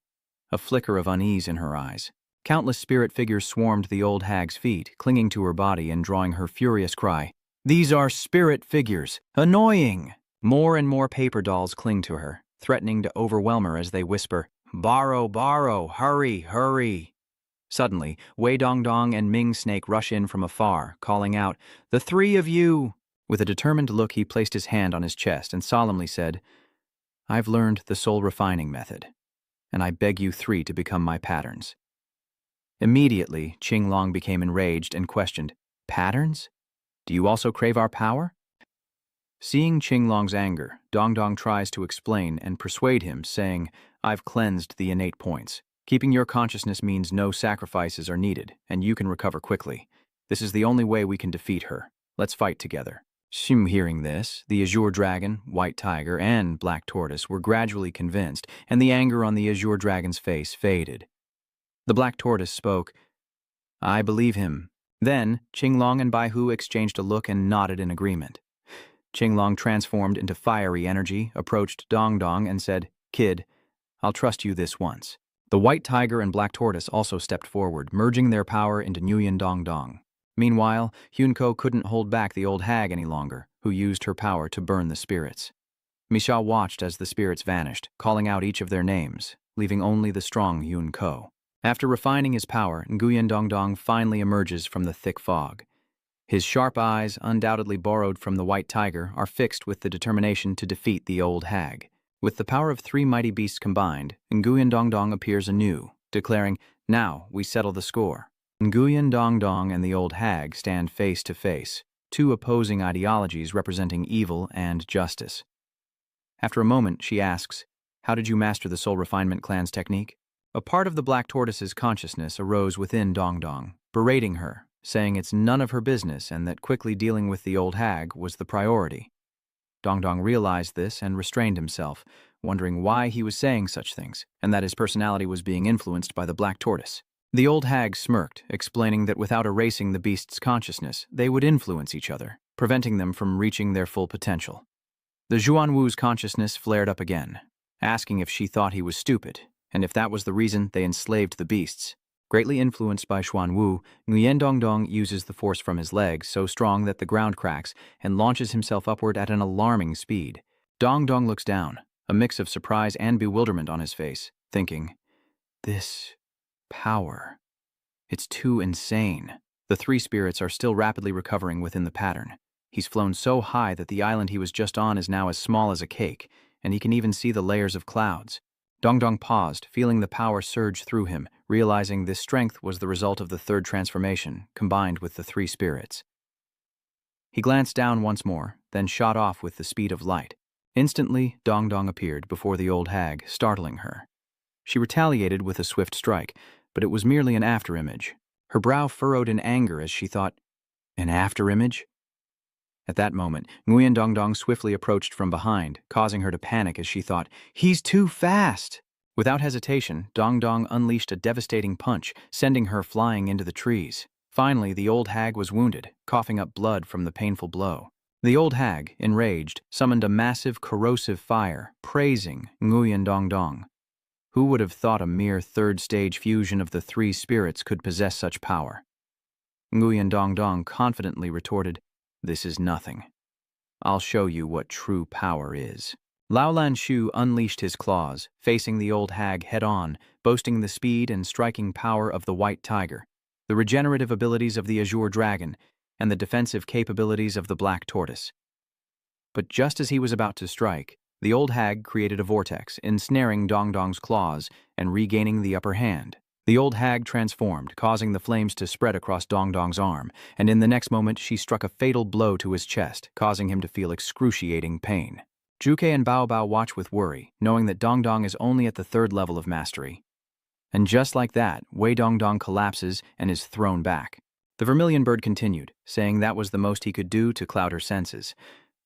A flicker of unease in her eyes. Countless spirit figures swarmed the old hag's feet, clinging to her body and drawing her furious cry, These are spirit figures! Annoying! More and more paper dolls cling to her, threatening to overwhelm her as they whisper, Borrow, borrow, hurry, hurry! Suddenly, Wei Dongdong and Ming Snake rush in from afar, calling out, The 3 of you! With a determined look, he placed his hand on his chest and solemnly said, I've learned the soul refining method, and I beg you 3 to become my patterns. Immediately, Qinglong became enraged and questioned, Patterns? Do you also crave our power? Seeing Qinglong's anger, Dongdong tries to explain and persuade him, saying, I've cleansed the innate points. Keeping your consciousness means no sacrifices are needed, and you can recover quickly. This is the only way we can defeat her. Let's fight together. Hearing this, the Azure Dragon, White Tiger, and Black Tortoise were gradually convinced, and the anger on the Azure Dragon's face faded. The Black Tortoise spoke, I believe him. Then, Qinglong and Baihu exchanged a look and nodded in agreement. Qinglong transformed into fiery energy, approached Dongdong, and said, Kid, I'll trust you this once. The White Tiger and Black Tortoise also stepped forward, merging their power into Nguyen Dongdong. Meanwhile, Hunko couldn't hold back the old hag any longer, who used her power to burn the spirits. Misha watched as the spirits vanished, calling out each of their names, leaving only the strong Hunko. After refining his power, Nguyen Dongdong finally emerges from the thick fog. His sharp eyes, undoubtedly borrowed from the white tiger, are fixed with the determination to defeat the old hag. With the power of 3 mighty beasts combined, Nguyen Dong Dong appears anew, declaring, "Now we settle the score." Nguyen Dong Dong and the old hag stand face to face, 2 opposing ideologies representing evil and justice. After a moment, she asks, "How did you master the Soul Refinement Clan's technique?" A part of the Black Tortoise's consciousness arose within Dong Dong, berating her, saying it's none of her business and that quickly dealing with the old hag was the priority. Dong Dong realized this and restrained himself, wondering why he was saying such things, and that his personality was being influenced by the Black Tortoise. The old hag smirked, explaining that without erasing the beast's consciousness, they would influence each other, preventing them from reaching their full potential. The Xuanwu's consciousness flared up again, asking if she thought he was stupid, and if that was the reason they enslaved the beasts. Greatly influenced by Xuanwu, Nguyen Dong Dong uses the force from his legs so strong that the ground cracks and launches himself upward at an alarming speed. Dong Dong looks down, a mix of surprise and bewilderment on his face, thinking, "This power. It's too insane." The 3 spirits are still rapidly recovering within the pattern. He's flown so high that the island he was just on is now as small as a cake, and he can even see the layers of clouds. Dong Dong paused, feeling the power surge through him, realizing this strength was the result of the 3rd transformation, combined with the 3 spirits. He glanced down once more, then shot off with the speed of light. Instantly, Dong Dong appeared before the old hag, startling her. She retaliated with a swift strike, but it was merely an afterimage. Her brow furrowed in anger as she thought, "An afterimage?" At that moment, Nguyen Dong Dong swiftly approached from behind, causing her to panic as she thought, "He's too fast!" Without hesitation, Dong Dong unleashed a devastating punch, sending her flying into the trees. Finally, the old hag was wounded, coughing up blood from the painful blow. The old hag, enraged, summoned a massive corrosive fire, praising Nguyen Dong Dong. Who would have thought a mere 3rd-stage fusion of the 3 spirits could possess such power? Nguyen Dong Dong confidently retorted, "This is nothing. I'll show you what true power is." Lao Lan Shu unleashed his claws, facing the old hag head-on, boasting the speed and striking power of the white tiger, the regenerative abilities of the azure dragon, and the defensive capabilities of the black tortoise. But just as he was about to strike, the old hag created a vortex, ensnaring Dong Dong's claws and regaining the upper hand. The old hag transformed, causing the flames to spread across Dong Dong's arm, and in the next moment she struck a fatal blow to his chest, causing him to feel excruciating pain. Juke and Bao Bao watch with worry, knowing that Dong Dong is only at the 3rd level of mastery. And just like that, Wei Dong Dong collapses and is thrown back. The vermilion bird continued, saying that was the most he could do to cloud her senses.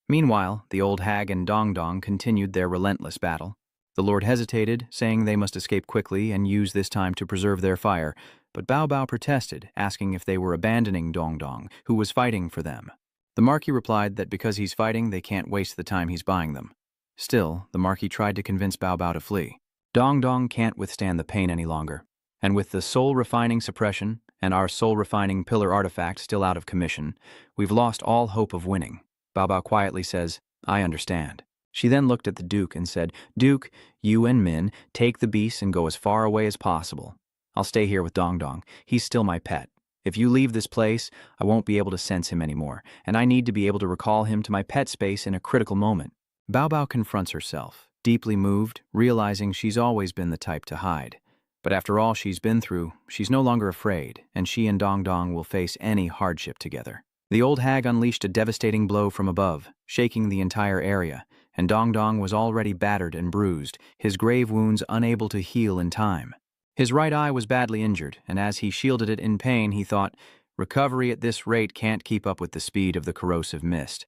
Meanwhile, the old hag and Dong Dong continued their relentless battle. The Lord hesitated, saying they must escape quickly and use this time to preserve their fire, but Bao Bao protested, asking if they were abandoning Dong Dong, who was fighting for them. The Marquis replied that because he's fighting, they can't waste the time he's buying them. Still, the Marquis tried to convince Bao Bao to flee. Dong Dong can't withstand the pain any longer, and with the soul-refining suppression and our soul-refining pillar artifact still out of commission, we've lost all hope of winning. Bao Bao quietly says, "I understand." She then looked at the Duke and said, "Duke, you and Min, take the beast and go as far away as possible. I'll stay here with Dong Dong. He's still my pet. If you leave this place, I won't be able to sense him anymore, and I need to be able to recall him to my pet space in a critical moment." Bao Bao confronts herself, deeply moved, realizing she's always been the type to hide. But after all she's been through, she's no longer afraid, and she and Dong Dong will face any hardship together. The old hag unleashed a devastating blow from above, shaking the entire area, and Dong Dong was already battered and bruised, his grave wounds unable to heal in time. His right eye was badly injured, and as he shielded it in pain, he thought, recovery at this rate can't keep up with the speed of the corrosive mist.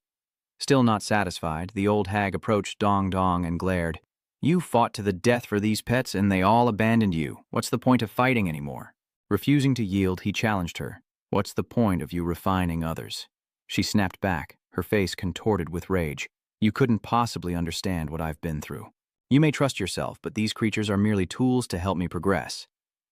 Still not satisfied, the old hag approached Dong Dong and glared, "You fought to the death for these pets and they all abandoned you. What's the point of fighting anymore?" Refusing to yield, he challenged her. "What's the point of you refining others?" She snapped back, her face contorted with rage. "You couldn't possibly understand what I've been through. You may trust yourself, but these creatures are merely tools to help me progress."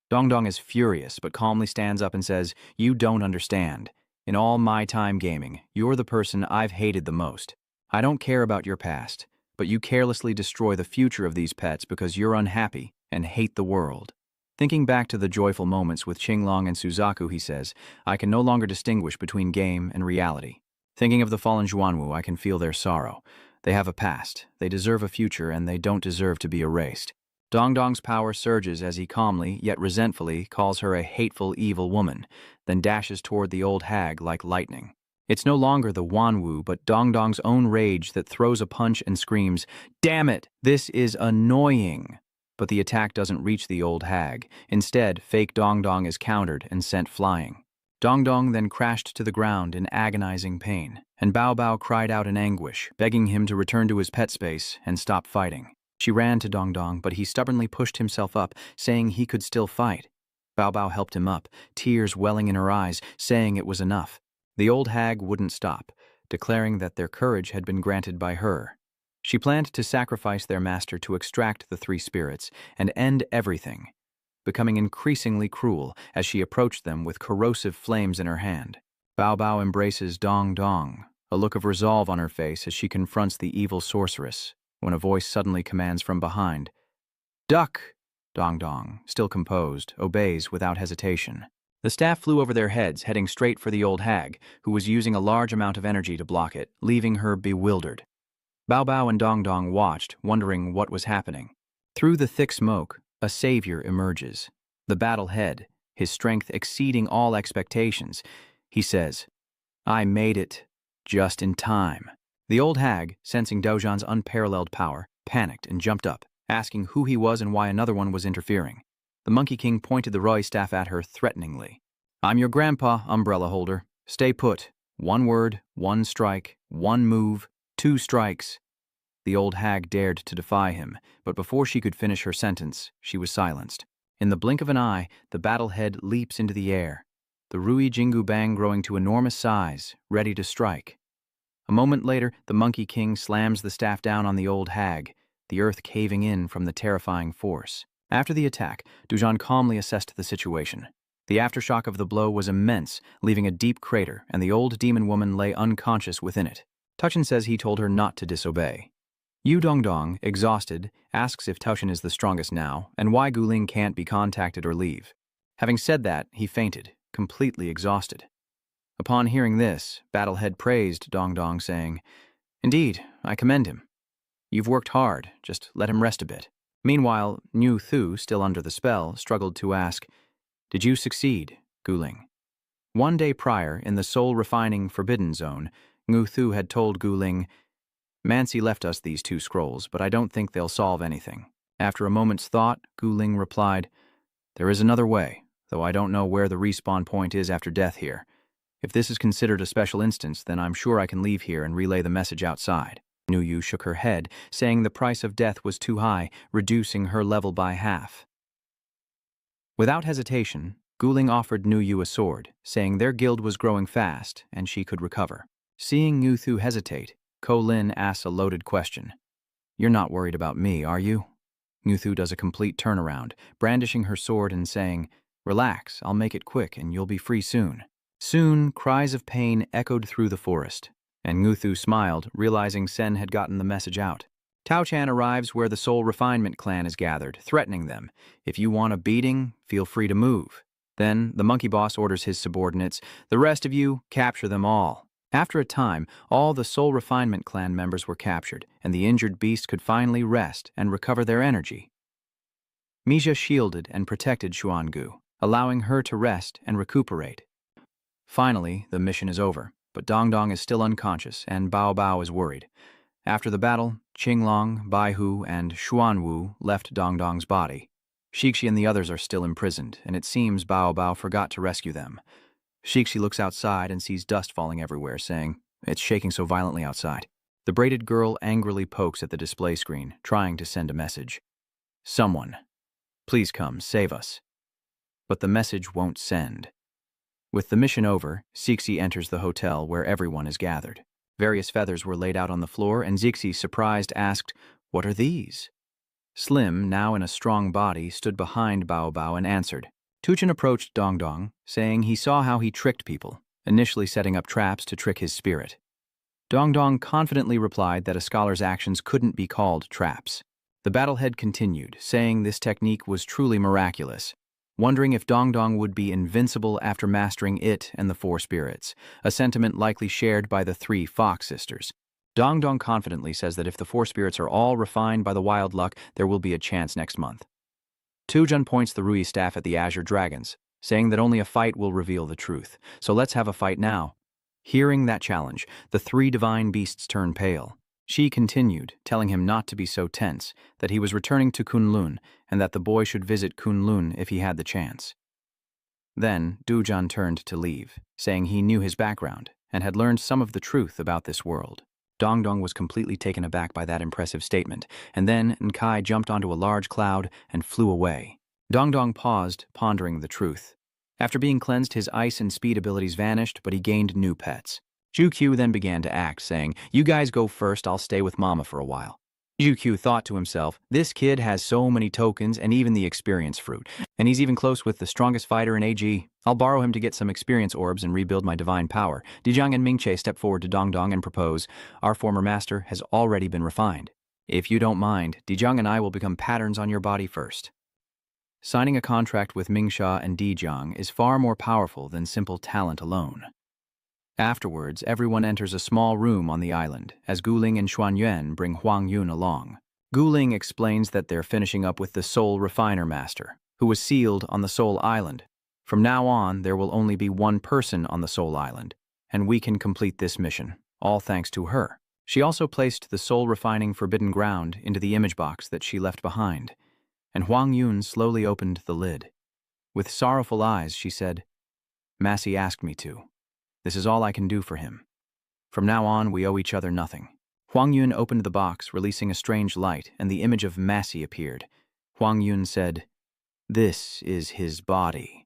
Dong Dong is furious, but calmly stands up and says, "You don't understand. In all my time gaming, you're the person I've hated the most. I don't care about your past, but you carelessly destroy the future of these pets because you're unhappy and hate the world." Thinking back to the joyful moments with Qinglong and Suzaku, he says, I can no longer distinguish between game and reality. Thinking of the fallen Xuanwu, I can feel their sorrow. They have a past, they deserve a future, and they don't deserve to be erased. Dongdong's power surges as he calmly, yet resentfully, calls her a hateful, evil woman, then dashes toward the old hag like lightning. It's no longer the Wanwu, but Dongdong's own rage that throws a punch and screams, "Damn it! This is annoying!" But the attack doesn't reach the old hag. Instead, fake Dongdong is countered and sent flying. Dongdong then crashed to the ground in agonizing pain, and Bao Bao cried out in anguish, begging him to return to his pet space and stop fighting. She ran to Dongdong, but he stubbornly pushed himself up, saying he could still fight. Bao Bao helped him up, tears welling in her eyes, saying it was enough. The old hag wouldn't stop, declaring that their courage had been granted by her. She planned to sacrifice their master to extract the three spirits and end everything, becoming increasingly cruel as she approached them with corrosive flames in her hand. Bao Bao embraces Dongdong, a look of resolve on her face as she confronts the evil sorceress, when a voice suddenly commands from behind, "Duck!" Dongdong, still composed, obeys without hesitation. The staff flew over their heads, heading straight for the old hag, who was using a large amount of energy to block it, leaving her bewildered. Bao Bao and Dongdong watched, wondering what was happening. Through the thick smoke, a savior emerges. The battle head, his strength exceeding all expectations. He says, "I made it, just in time." The old hag, sensing Dojan's unparalleled power, panicked and jumped up, asking who he was and why another one was interfering. The Monkey King pointed the Roy staff at her threateningly. "I'm your grandpa, umbrella holder. Stay put. One word, one strike, one move, 2 strikes." The old hag dared to defy him, but before she could finish her sentence, she was silenced. In the blink of an eye, the battle head leaps into the air, the Rui Jingu Bang growing to enormous size, ready to strike. A moment later, the Monkey King slams the staff down on the old hag, the earth caving in from the terrifying force. After the attack, Dujan calmly assessed the situation. The aftershock of the blow was immense, leaving a deep crater, and the old demon woman lay unconscious within it. Tuchin says he told her not to disobey. Yu Dongdong, exhausted, asks if Tuchin is the strongest now, and why Guling can't be contacted or leave. Having said that, he fainted, completely exhausted. Upon hearing this, Battlehead praised Dongdong, saying, "Indeed, I commend him. You've worked hard, just let him rest a bit." Meanwhile, Ngu Thu, still under the spell, struggled to ask, "Did you succeed, Guling?" One day prior, in the soul-refining Forbidden Zone, Ngu Thu had told Guling, "Mansi left us these 2 scrolls, but I don't think they'll solve anything." After a moment's thought, Guling replied, "There is another way, though I don't know where the respawn point is after death here. If this is considered a special instance, then I'm sure I can leave here and relay the message outside." Nuyu shook her head, saying the price of death was too high, reducing her level by half. Without hesitation, Guling offered Nuyu a sword, saying their guild was growing fast and she could recover. Seeing Ngu Thu hesitate, Ko Lin asks a loaded question. "You're not worried about me, are you?" Ngu Thu does a complete turnaround, brandishing her sword and saying, "Relax, I'll make it quick and you'll be free soon." Soon, cries of pain echoed through the forest, and Ngu Thu smiled, realizing Sen had gotten the message out. Tao Chan arrives where the Soul Refinement clan is gathered, threatening them. "If you want a beating, feel free to move." Then, the monkey boss orders his subordinates, "The rest of you, capture them all." After a time, all the Soul Refinement clan members were captured, and the injured beast could finally rest and recover their energy. Mija shielded and protected Xuangu, allowing her to rest and recuperate. Finally, the mission is over, but Dongdong is still unconscious, and Bao Bao is worried. After the battle, Qinglong, Baihu, and Xuanwu left Dongdong's body. Shixi and the others are still imprisoned, and it seems Bao Bao forgot to rescue them. Shixi looks outside and sees dust falling everywhere, saying, "It's shaking so violently outside." The braided girl angrily pokes at the display screen, trying to send a message. "Someone, please come, save us." But the message won't send. With the mission over, Zixi enters the hotel where everyone is gathered. Various feathers were laid out on the floor, and Zixi, surprised, asked, "What are these?" Slim, now in a strong body, stood behind Bao Bao and answered. Tuchin approached Dongdong, saying he saw how he tricked people, initially setting up traps to trick his spirit. Dongdong confidently replied that a scholar's actions couldn't be called traps. The battlehead continued, saying this technique was truly miraculous. wondering if Dongdong would be invincible after mastering it and the four spirits, a sentiment likely shared by the three Fox sisters. Dongdong confidently says that if the four spirits are all refined by the wild luck, there will be a chance next month. Tujun points the Rui staff at the Azure Dragons, saying that only a fight will reveal the truth. So let's have a fight now. Hearing that challenge, the three divine beasts turn pale. She continued, telling him not to be so tense, that he was returning to Kunlun, and that the boy should visit Kunlun if he had the chance. Then, Dujun turned to leave, saying he knew his background, and had learned some of the truth about this world. Dongdong was completely taken aback by that impressive statement, and then Nkai jumped onto a large cloud and flew away. Dongdong paused, pondering the truth. After being cleansed, his ice and speed abilities vanished, but he gained new pets. Zhu then began to act, saying, "You guys go first, I'll stay with Mama for a while." Zhu thought to himself, this kid has so many tokens and even the experience fruit, and he's even close with the strongest fighter in AG. I'll borrow him to get some experience orbs and rebuild my divine power. Dijang and Mingche step forward to Dongdong and propose, "Our former master has already been refined. If you don't mind, Dijang and I will become patterns on your body first." Signing a contract with Mingsha and Dijang is far more powerful than simple talent alone. Afterwards, everyone enters a small room on the island, as Guling and Xuanyuan bring Huang Yun along. Guling explains that they're finishing up with the Soul Refiner Master, who was sealed on the Soul Island. From now on, there will only be one person on the Soul Island, and we can complete this mission, all thanks to her. She also placed the Soul Refining Forbidden Ground into the image box that she left behind, and Huang Yun slowly opened the lid. With sorrowful eyes, she said, "Massey asked me to. This is all I can do for him. From now on, we owe each other nothing." Huang Yun opened the box, releasing a strange light, and the image of Massey appeared. Huang Yun said, "This is his body."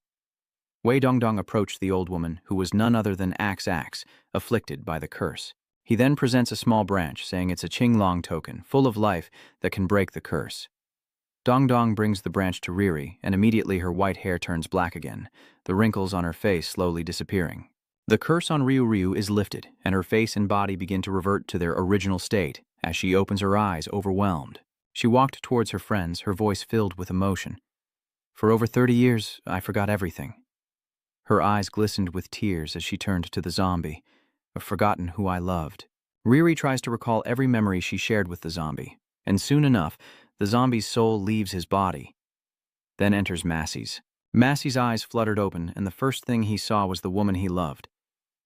Wei Dongdong approached the old woman, who was none other than Axe, afflicted by the curse. He then presents a small branch, saying it's a Qinglong token, full of life, that can break the curse. Dongdong brings the branch to Riri, and immediately her white hair turns black again, the wrinkles on her face slowly disappearing. The curse on Ryu is lifted, and her face and body begin to revert to their original state as she opens her eyes, overwhelmed. She walked towards her friends, her voice filled with emotion. "For over 30 years, I forgot everything." Her eyes glistened with tears as she turned to the zombie. "I've forgotten who I loved." Riri tries to recall every memory she shared with the zombie, and soon enough, the zombie's soul leaves his body. Then enters Massey's. Massey's eyes fluttered open, and the first thing he saw was the woman he loved.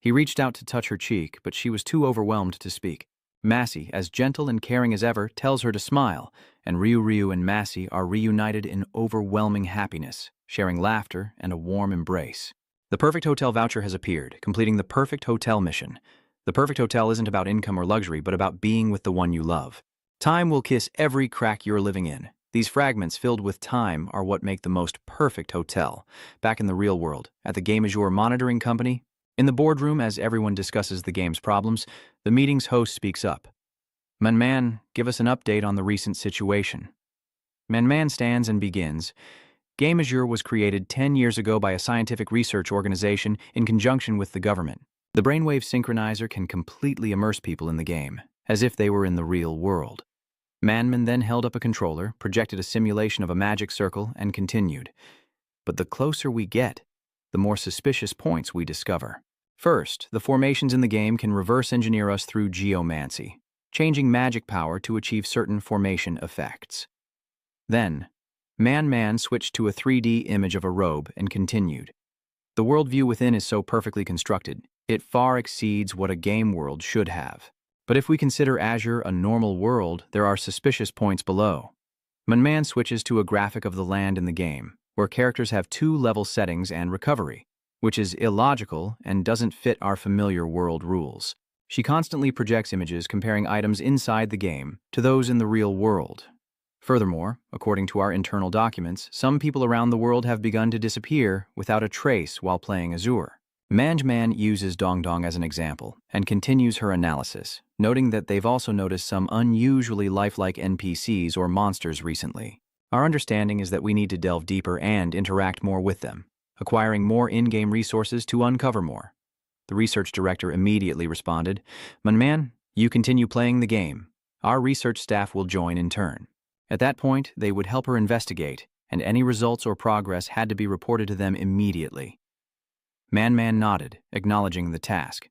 He reached out to touch her cheek, but she was too overwhelmed to speak. Massey, as gentle and caring as ever, tells her to smile, and Ryu and Massey are reunited in overwhelming happiness, sharing laughter and a warm embrace. The perfect hotel voucher has appeared, completing the perfect hotel mission. The perfect hotel isn't about income or luxury, but about being with the one you love. Time will kiss every crack you're living in. These fragments filled with time are what make the most perfect hotel. Back in the real world, at the Game Azure monitoring company, in the boardroom, as everyone discusses the game's problems, the meeting's host speaks up. "Man, give us an update on the recent situation." Man stands and begins. Game Azure was created 10 years ago by a scientific research organization in conjunction with the government. The brainwave synchronizer can completely immerse people in the game, as if they were in the real world. Manman then held up a controller, projected a simulation of a magic circle, and continued. But the closer we get, the more suspicious points we discover. First, the formations in the game can reverse engineer us through geomancy, changing magic power to achieve certain formation effects. Then, Man switched to a 3D image of a robe and continued. The worldview within is so perfectly constructed, it far exceeds what a game world should have. But if we consider Azure a normal world, there are suspicious points below. Man switches to a graphic of the land in the game, where characters have 2-level settings and recovery, which is illogical and doesn't fit our familiar world rules. She constantly projects images comparing items inside the game to those in the real world. Furthermore, according to our internal documents, some people around the world have begun to disappear without a trace while playing Azure. Man uses Dongdong as an example and continues her analysis, noting that they've also noticed some unusually lifelike NPCs or monsters recently. Our understanding is that we need to delve deeper and interact more with them, acquiring more in-game resources to uncover more. The research director immediately responded, "Man, you continue playing the game. Our research staff will join in turn." At that point, they would help her investigate, and any results or progress had to be reported to them immediately. Man nodded, acknowledging the task.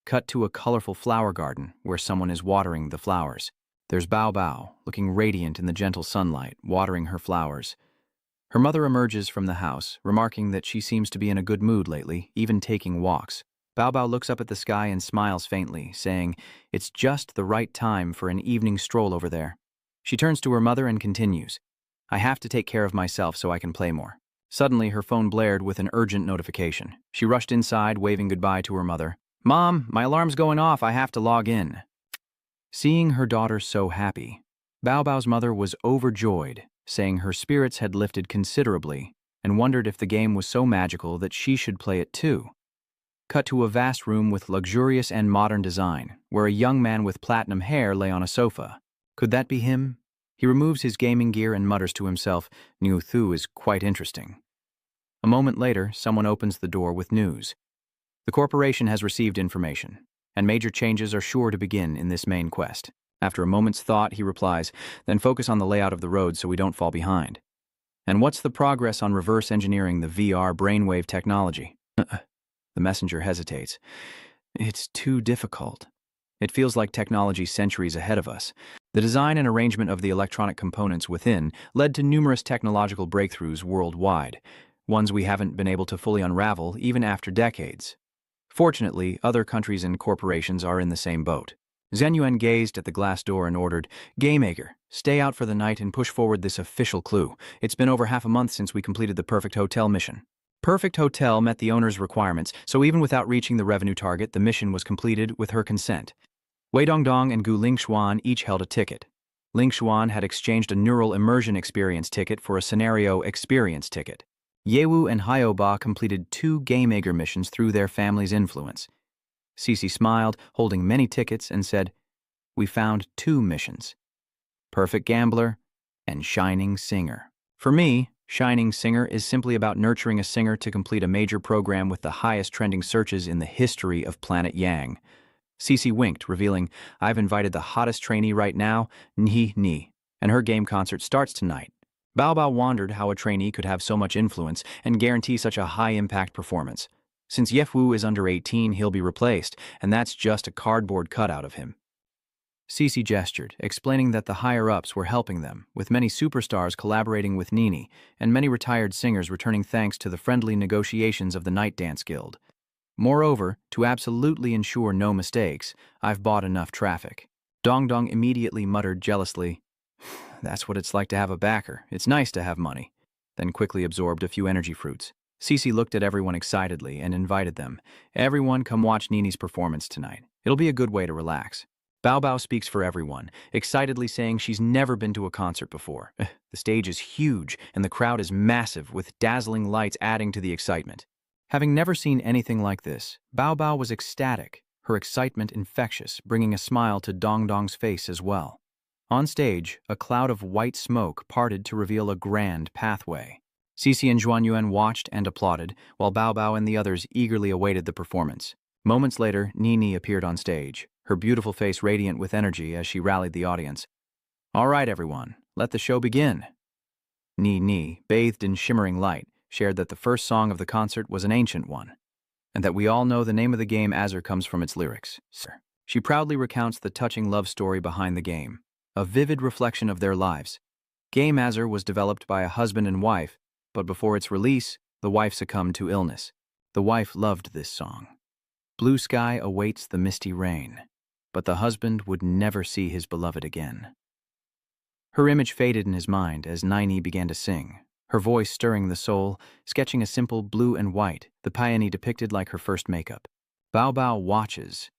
Cut to a colorful flower garden where someone is watering the flowers. There's Bao, looking radiant in the gentle sunlight, watering her flowers. Her mother emerges from the house, remarking that she seems to be in a good mood lately, even taking walks. Bao looks up at the sky and smiles faintly, saying, "It's just the right time for an evening stroll over there." She turns to her mother and continues, "I have to take care of myself so I can play more." Suddenly, her phone blared with an urgent notification. She rushed inside, waving goodbye to her mother. "Mom, my alarm's going off, I have to log in." Seeing her daughter so happy, Bao's mother was overjoyed, saying her spirits had lifted considerably and wondered if the game was so magical that she should play it too. Cut to a vast room with luxurious and modern design, where a young man with platinum hair lay on a sofa. Could that be him? He removes his gaming gear and mutters to himself, "Niu Thu is quite interesting." A moment later, someone opens the door with news. The corporation has received information, and major changes are sure to begin in this main quest. After a moment's thought, he replies, "Then focus on the layout of the road so we don't fall behind." "And what's the progress on reverse engineering the VR brainwave technology?" The messenger hesitates. "It's too difficult. It feels like technology centuries ahead of us. The design and arrangement of the electronic components within led to numerous technological breakthroughs worldwide, ones we haven't been able to fully unravel even after decades. Fortunately, other countries and corporations are in the same boat." Zenyuan gazed at the glass door and ordered, "GameMaker, stay out for the night and push forward this official clue. It's been over half a month since we completed the Perfect Hotel mission." Perfect Hotel met the owner's requirements, so even without reaching the revenue target, the mission was completed with her consent. Wei Dongdong and Gu Lingshuan each held a ticket. Lingshuan had exchanged a neural immersion experience ticket for a scenario experience ticket. Yewu and Hyoba completed 2 GameMaker missions through their family's influence. Cece smiled, holding many tickets, and said, "We found 2 missions. Perfect Gambler and Shining Singer. For me, Shining Singer is simply about nurturing a singer to complete a major program with the highest trending searches in the history of Planet Yang." Cece winked, revealing, "I've invited the hottest trainee right now, Ni, and her game concert starts tonight." Bao wondered how a trainee could have so much influence and guarantee such a high-impact performance. Since Yefu is under 18, he'll be replaced, and that's just a cardboard cutout of him. Cece gestured, explaining that the higher-ups were helping them, with many superstars collaborating with Nini, and many retired singers returning thanks to the friendly negotiations of the Night Dance Guild. Moreover, to absolutely ensure no mistakes, I've bought enough traffic. Dongdong immediately muttered jealously, "That's what it's like to have a backer. It's nice to have money," then quickly absorbed a few energy fruits. Cece looked at everyone excitedly and invited them. "Everyone come watch Nini's performance tonight. It'll be a good way to relax." Bao speaks for everyone, excitedly saying she's never been to a concert before. The stage is huge, and the crowd is massive, with dazzling lights adding to the excitement. Having never seen anything like this, Bao was ecstatic, her excitement infectious, bringing a smile to Dongdong's face as well. On stage, a cloud of white smoke parted to reveal a grand pathway. Cece and Zhuanyuan watched and applauded, while Bao and the others eagerly awaited the performance. Moments later, Nini appeared on stage, her beautiful face radiant with energy as she rallied the audience. "All right, everyone, let the show begin." Nini, bathed in shimmering light, shared that the first song of the concert was an ancient one, and that we all know the name of the game Azur comes from its lyrics. She proudly recounts the touching love story behind the game, a vivid reflection of their lives. Game Azur was developed by a husband and wife, but before its release, the wife succumbed to illness. The wife loved this song. Blue sky awaits the misty rain, but the husband would never see his beloved again. Her image faded in his mind as Nini began to sing, her voice stirring the soul, sketching a simple blue and white, the peony depicted like her first makeup. Bao watches.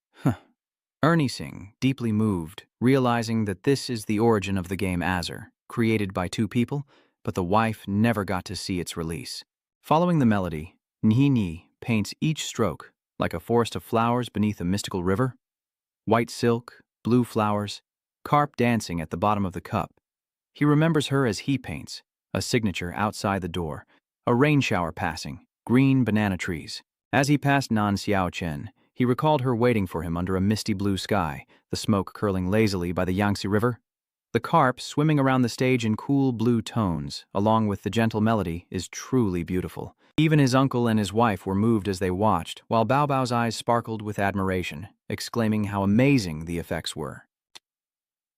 Ernie Singh, deeply moved, realizing that this is the origin of the game Azur, created by 2 people, but the wife never got to see its release. Following the melody, Ni paints each stroke like a forest of flowers beneath a mystical river. White silk, blue flowers, carp dancing at the bottom of the cup. He remembers her as he paints, a signature outside the door, a rain shower passing, green banana trees. As he passed Nan Xiaochen, he recalled her waiting for him under a misty blue sky, the smoke curling lazily by the Yangtze River. The carp, swimming around the stage in cool blue tones, along with the gentle melody, is truly beautiful. Even his uncle and his wife were moved as they watched, while Bao Bao's eyes sparkled with admiration, exclaiming how amazing the effects were.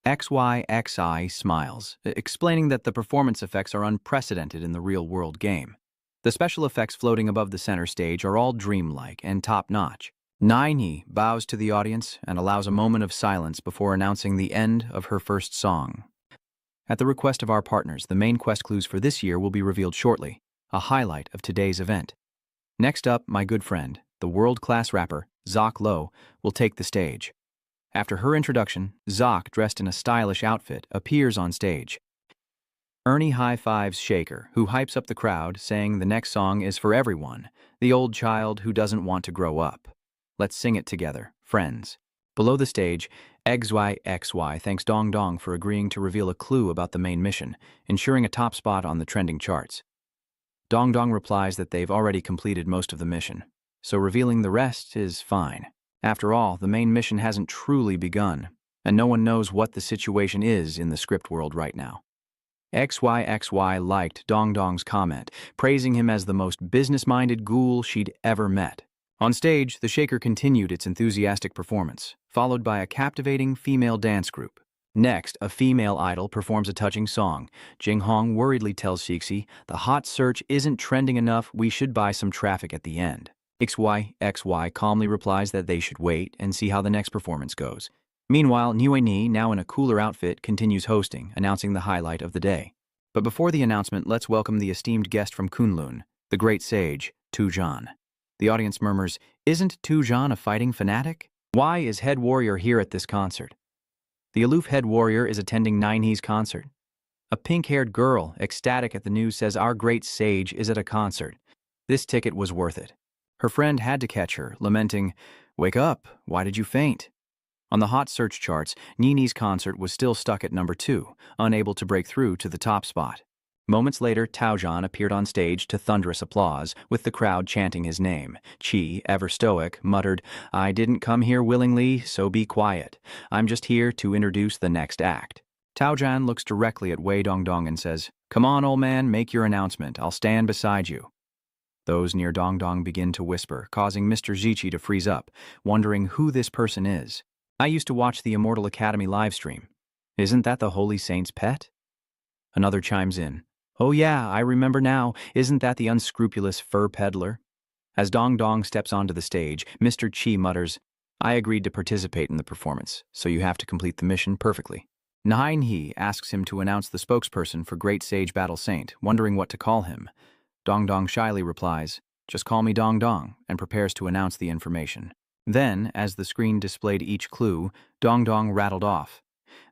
XYXI smiles, explaining that the performance effects are unprecedented in the real-world game. The special effects floating above the center stage are all dreamlike and top-notch. Nainhi bows to the audience and allows a moment of silence before announcing the end of her first song. At the request of our partners, the main quest clues for this year will be revealed shortly, a highlight of today's event. Next up, my good friend, the world-class rapper, Zoc Lo, will take the stage. After her introduction, Zoc, dressed in a stylish outfit, appears on stage. Ernie high-fives Shaker, who hypes up the crowd, saying the next song is for everyone, the old child who doesn't want to grow up. Let's sing it together, friends. Below the stage, XYXY thanks Dong Dong for agreeing to reveal a clue about the main mission, ensuring a top spot on the trending charts. Dong Dong replies that they've already completed most of the mission, so revealing the rest is fine. After all, the main mission hasn't truly begun, and no one knows what the situation is in the script world right now. XYXY liked Dong Dong's comment, praising him as the most business-minded ghoul she'd ever met. On stage, the Shaker continued its enthusiastic performance, followed by a captivating female dance group. Next, a female idol performs a touching song. Jing Hong worriedly tells Cixi, "The hot search isn't trending enough, we should buy some traffic at the end." XYXY calmly replies that they should wait and see how the next performance goes. Meanwhile, Niue Ni, now in a cooler outfit, continues hosting, announcing the highlight of the day. But before the announcement, let's welcome the esteemed guest from Kunlun, the great sage, Tu Zhan. The audience murmurs, "Isn't Tu Zhan a fighting fanatic? Why is Head Warrior here at this concert?" The aloof Head Warrior is attending Nainhi's concert. A pink-haired girl, ecstatic at the news, says our great sage is at a concert. This ticket was worth it. Her friend had to catch her, lamenting, "Wake up, why did you faint?" On the hot search charts, Nini's concert was still stuck at number 2, unable to break through to the top spot. Moments later, Tao Zhan appeared on stage to thunderous applause, with the crowd chanting his name. Qi, ever stoic, muttered, "I didn't come here willingly, so be quiet. I'm just here to introduce the next act." Tao Zhan looks directly at Wei Dongdong and says, "Come on, old man, make your announcement. I'll stand beside you." Those near Dongdong begin to whisper, causing Mr. Zichi to freeze up, wondering who this person is. "I used to watch the Immortal Academy livestream. Isn't that the Holy Saint's pet?" Another chimes in. "Oh yeah, I remember now. Isn't that the unscrupulous fur peddler?" As Dong Dong steps onto the stage, Mr. Qi mutters, "I agreed to participate in the performance, so you have to complete the mission perfectly." Nainhi asks him to announce the spokesperson for Great Sage Battle Saint, wondering what to call him. Dong Dong shyly replies, "Just call me Dong Dong," and prepares to announce the information. Then, as the screen displayed each clue, Dong Dong rattled off.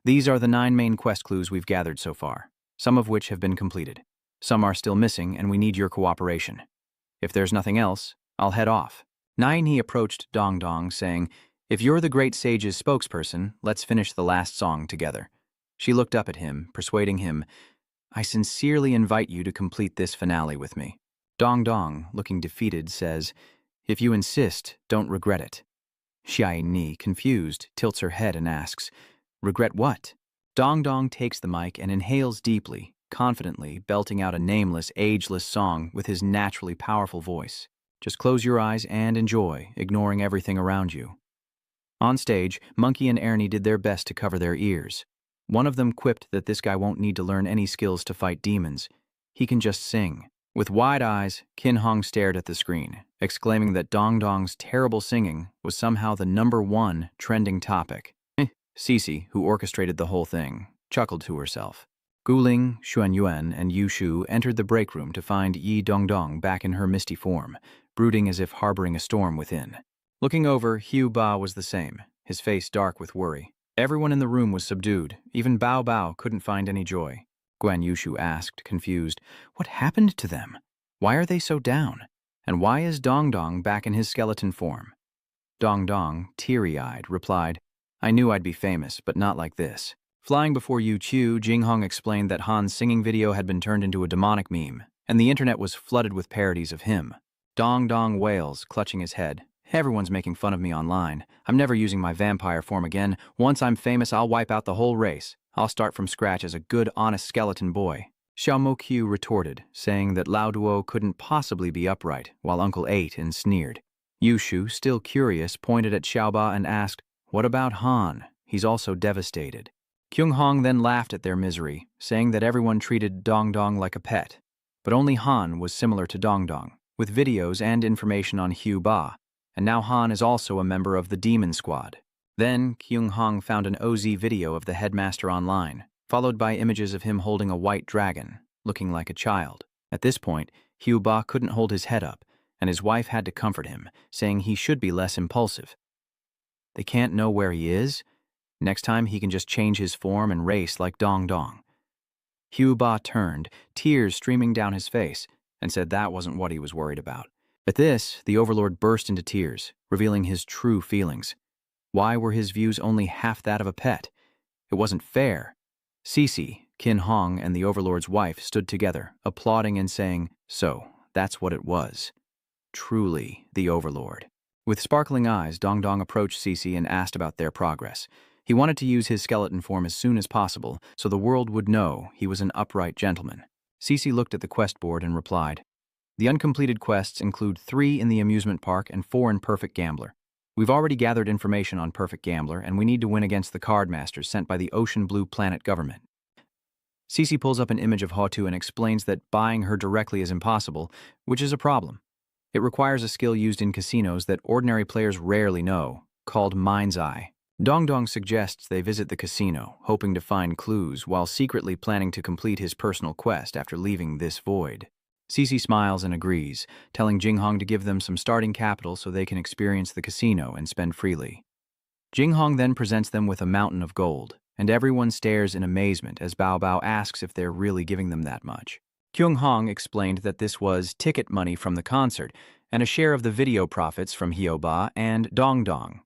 "These are the 9 main quest clues we've gathered so far, some of which have been completed. Some are still missing, and we need your cooperation. If there's nothing else, I'll head off." Nainhi approached Dong Dong, saying, "If you're the Great Sage's spokesperson, let's finish the last song together." She looked up at him, persuading him, "I sincerely invite you to complete this finale with me." Dong Dong, looking defeated, says, "If you insist, don't regret it." Xiai Ni, confused, tilts her head and asks, "Regret what?" Dong Dong takes the mic and inhales deeply, confidently, belting out a nameless, ageless song with his naturally powerful voice. Just close your eyes and enjoy, ignoring everything around you. On stage, Monkey and Ernie did their best to cover their ears. One of them quipped that this guy won't need to learn any skills to fight demons. He can just sing. With wide eyes, Qin Hong stared at the screen, exclaiming that Dong Dong's terrible singing was somehow the #1 trending topic. Cixi, who orchestrated the whole thing, chuckled to herself. Guling, Xuanyuan, and Yu Shu entered the break room to find Yi Dongdong back in her misty form, brooding as if harboring a storm within. Looking over, Hu Ba was the same, his face dark with worry. Everyone in the room was subdued. Even Bao Bao couldn't find any joy. Guan Yushu asked, confused, "What happened to them? Why are they so down? And why is Dong Dong back in his skeleton form?" Dong Dong, teary-eyed, replied, "I knew I'd be famous, but not like this." Flying before Yu Qiu, Jing Hong explained that Han's singing video had been turned into a demonic meme, and the internet was flooded with parodies of him. Dong Dong wails, clutching his head. Everyone's making fun of me online. I'm never using my vampire form again. Once I'm famous, I'll wipe out the whole race. I'll start from scratch as a good, honest skeleton boy. Xiao Mokyu retorted, saying that Lao Duo couldn't possibly be upright, while Uncle ate and sneered. Yushu, still curious, pointed at Xiaoba and asked, "What about Han? He's also devastated." Kyung Hong then laughed at their misery, saying that everyone treated Dong Dong like a pet. But only Han was similar to Dong Dong, with videos and information on Hugh Ba, and now Han is also a member of the Demon Squad. Then, Kyung Hong found an OZ video of the headmaster online, followed by images of him holding a white dragon, looking like a child. At this point, Hugh Ba couldn't hold his head up, and his wife had to comfort him, saying he should be less impulsive. They can't know where he is? Next time he can just change his form and race like Dong Dong. Hugh Ba turned, tears streaming down his face, and said that wasn't what he was worried about. At this, the Overlord burst into tears, revealing his true feelings. Why were his views only half that of a pet? It wasn't fair. Cece, Kin Hong, and the Overlord's wife stood together, applauding and saying, "So, that's what it was. Truly, the Overlord." With sparkling eyes, Dong Dong approached Cece and asked about their progress. He wanted to use his skeleton form as soon as possible, so the world would know he was an upright gentleman. Cece looked at the quest board and replied, "The uncompleted quests include 3 in the amusement park and 4 in Perfect Gambler. We've already gathered information on Perfect Gambler, and we need to win against the card masters sent by the Ocean Blue Planet government." Cece pulls up an image of Hotu and explains that buying her directly is impossible, which is a problem. It requires a skill used in casinos that ordinary players rarely know, called Mind's Eye. Dong Dong suggests they visit the casino, hoping to find clues while secretly planning to complete his personal quest after leaving this void. Cece smiles and agrees, telling Jing Hong to give them some starting capital so they can experience the casino and spend freely. Jing Hong then presents them with a mountain of gold, and everyone stares in amazement as Bao Bao asks if they're really giving them that much. Kyung Hong explained that this was ticket money from the concert and a share of the video profits from Hyoba and Dong Dong.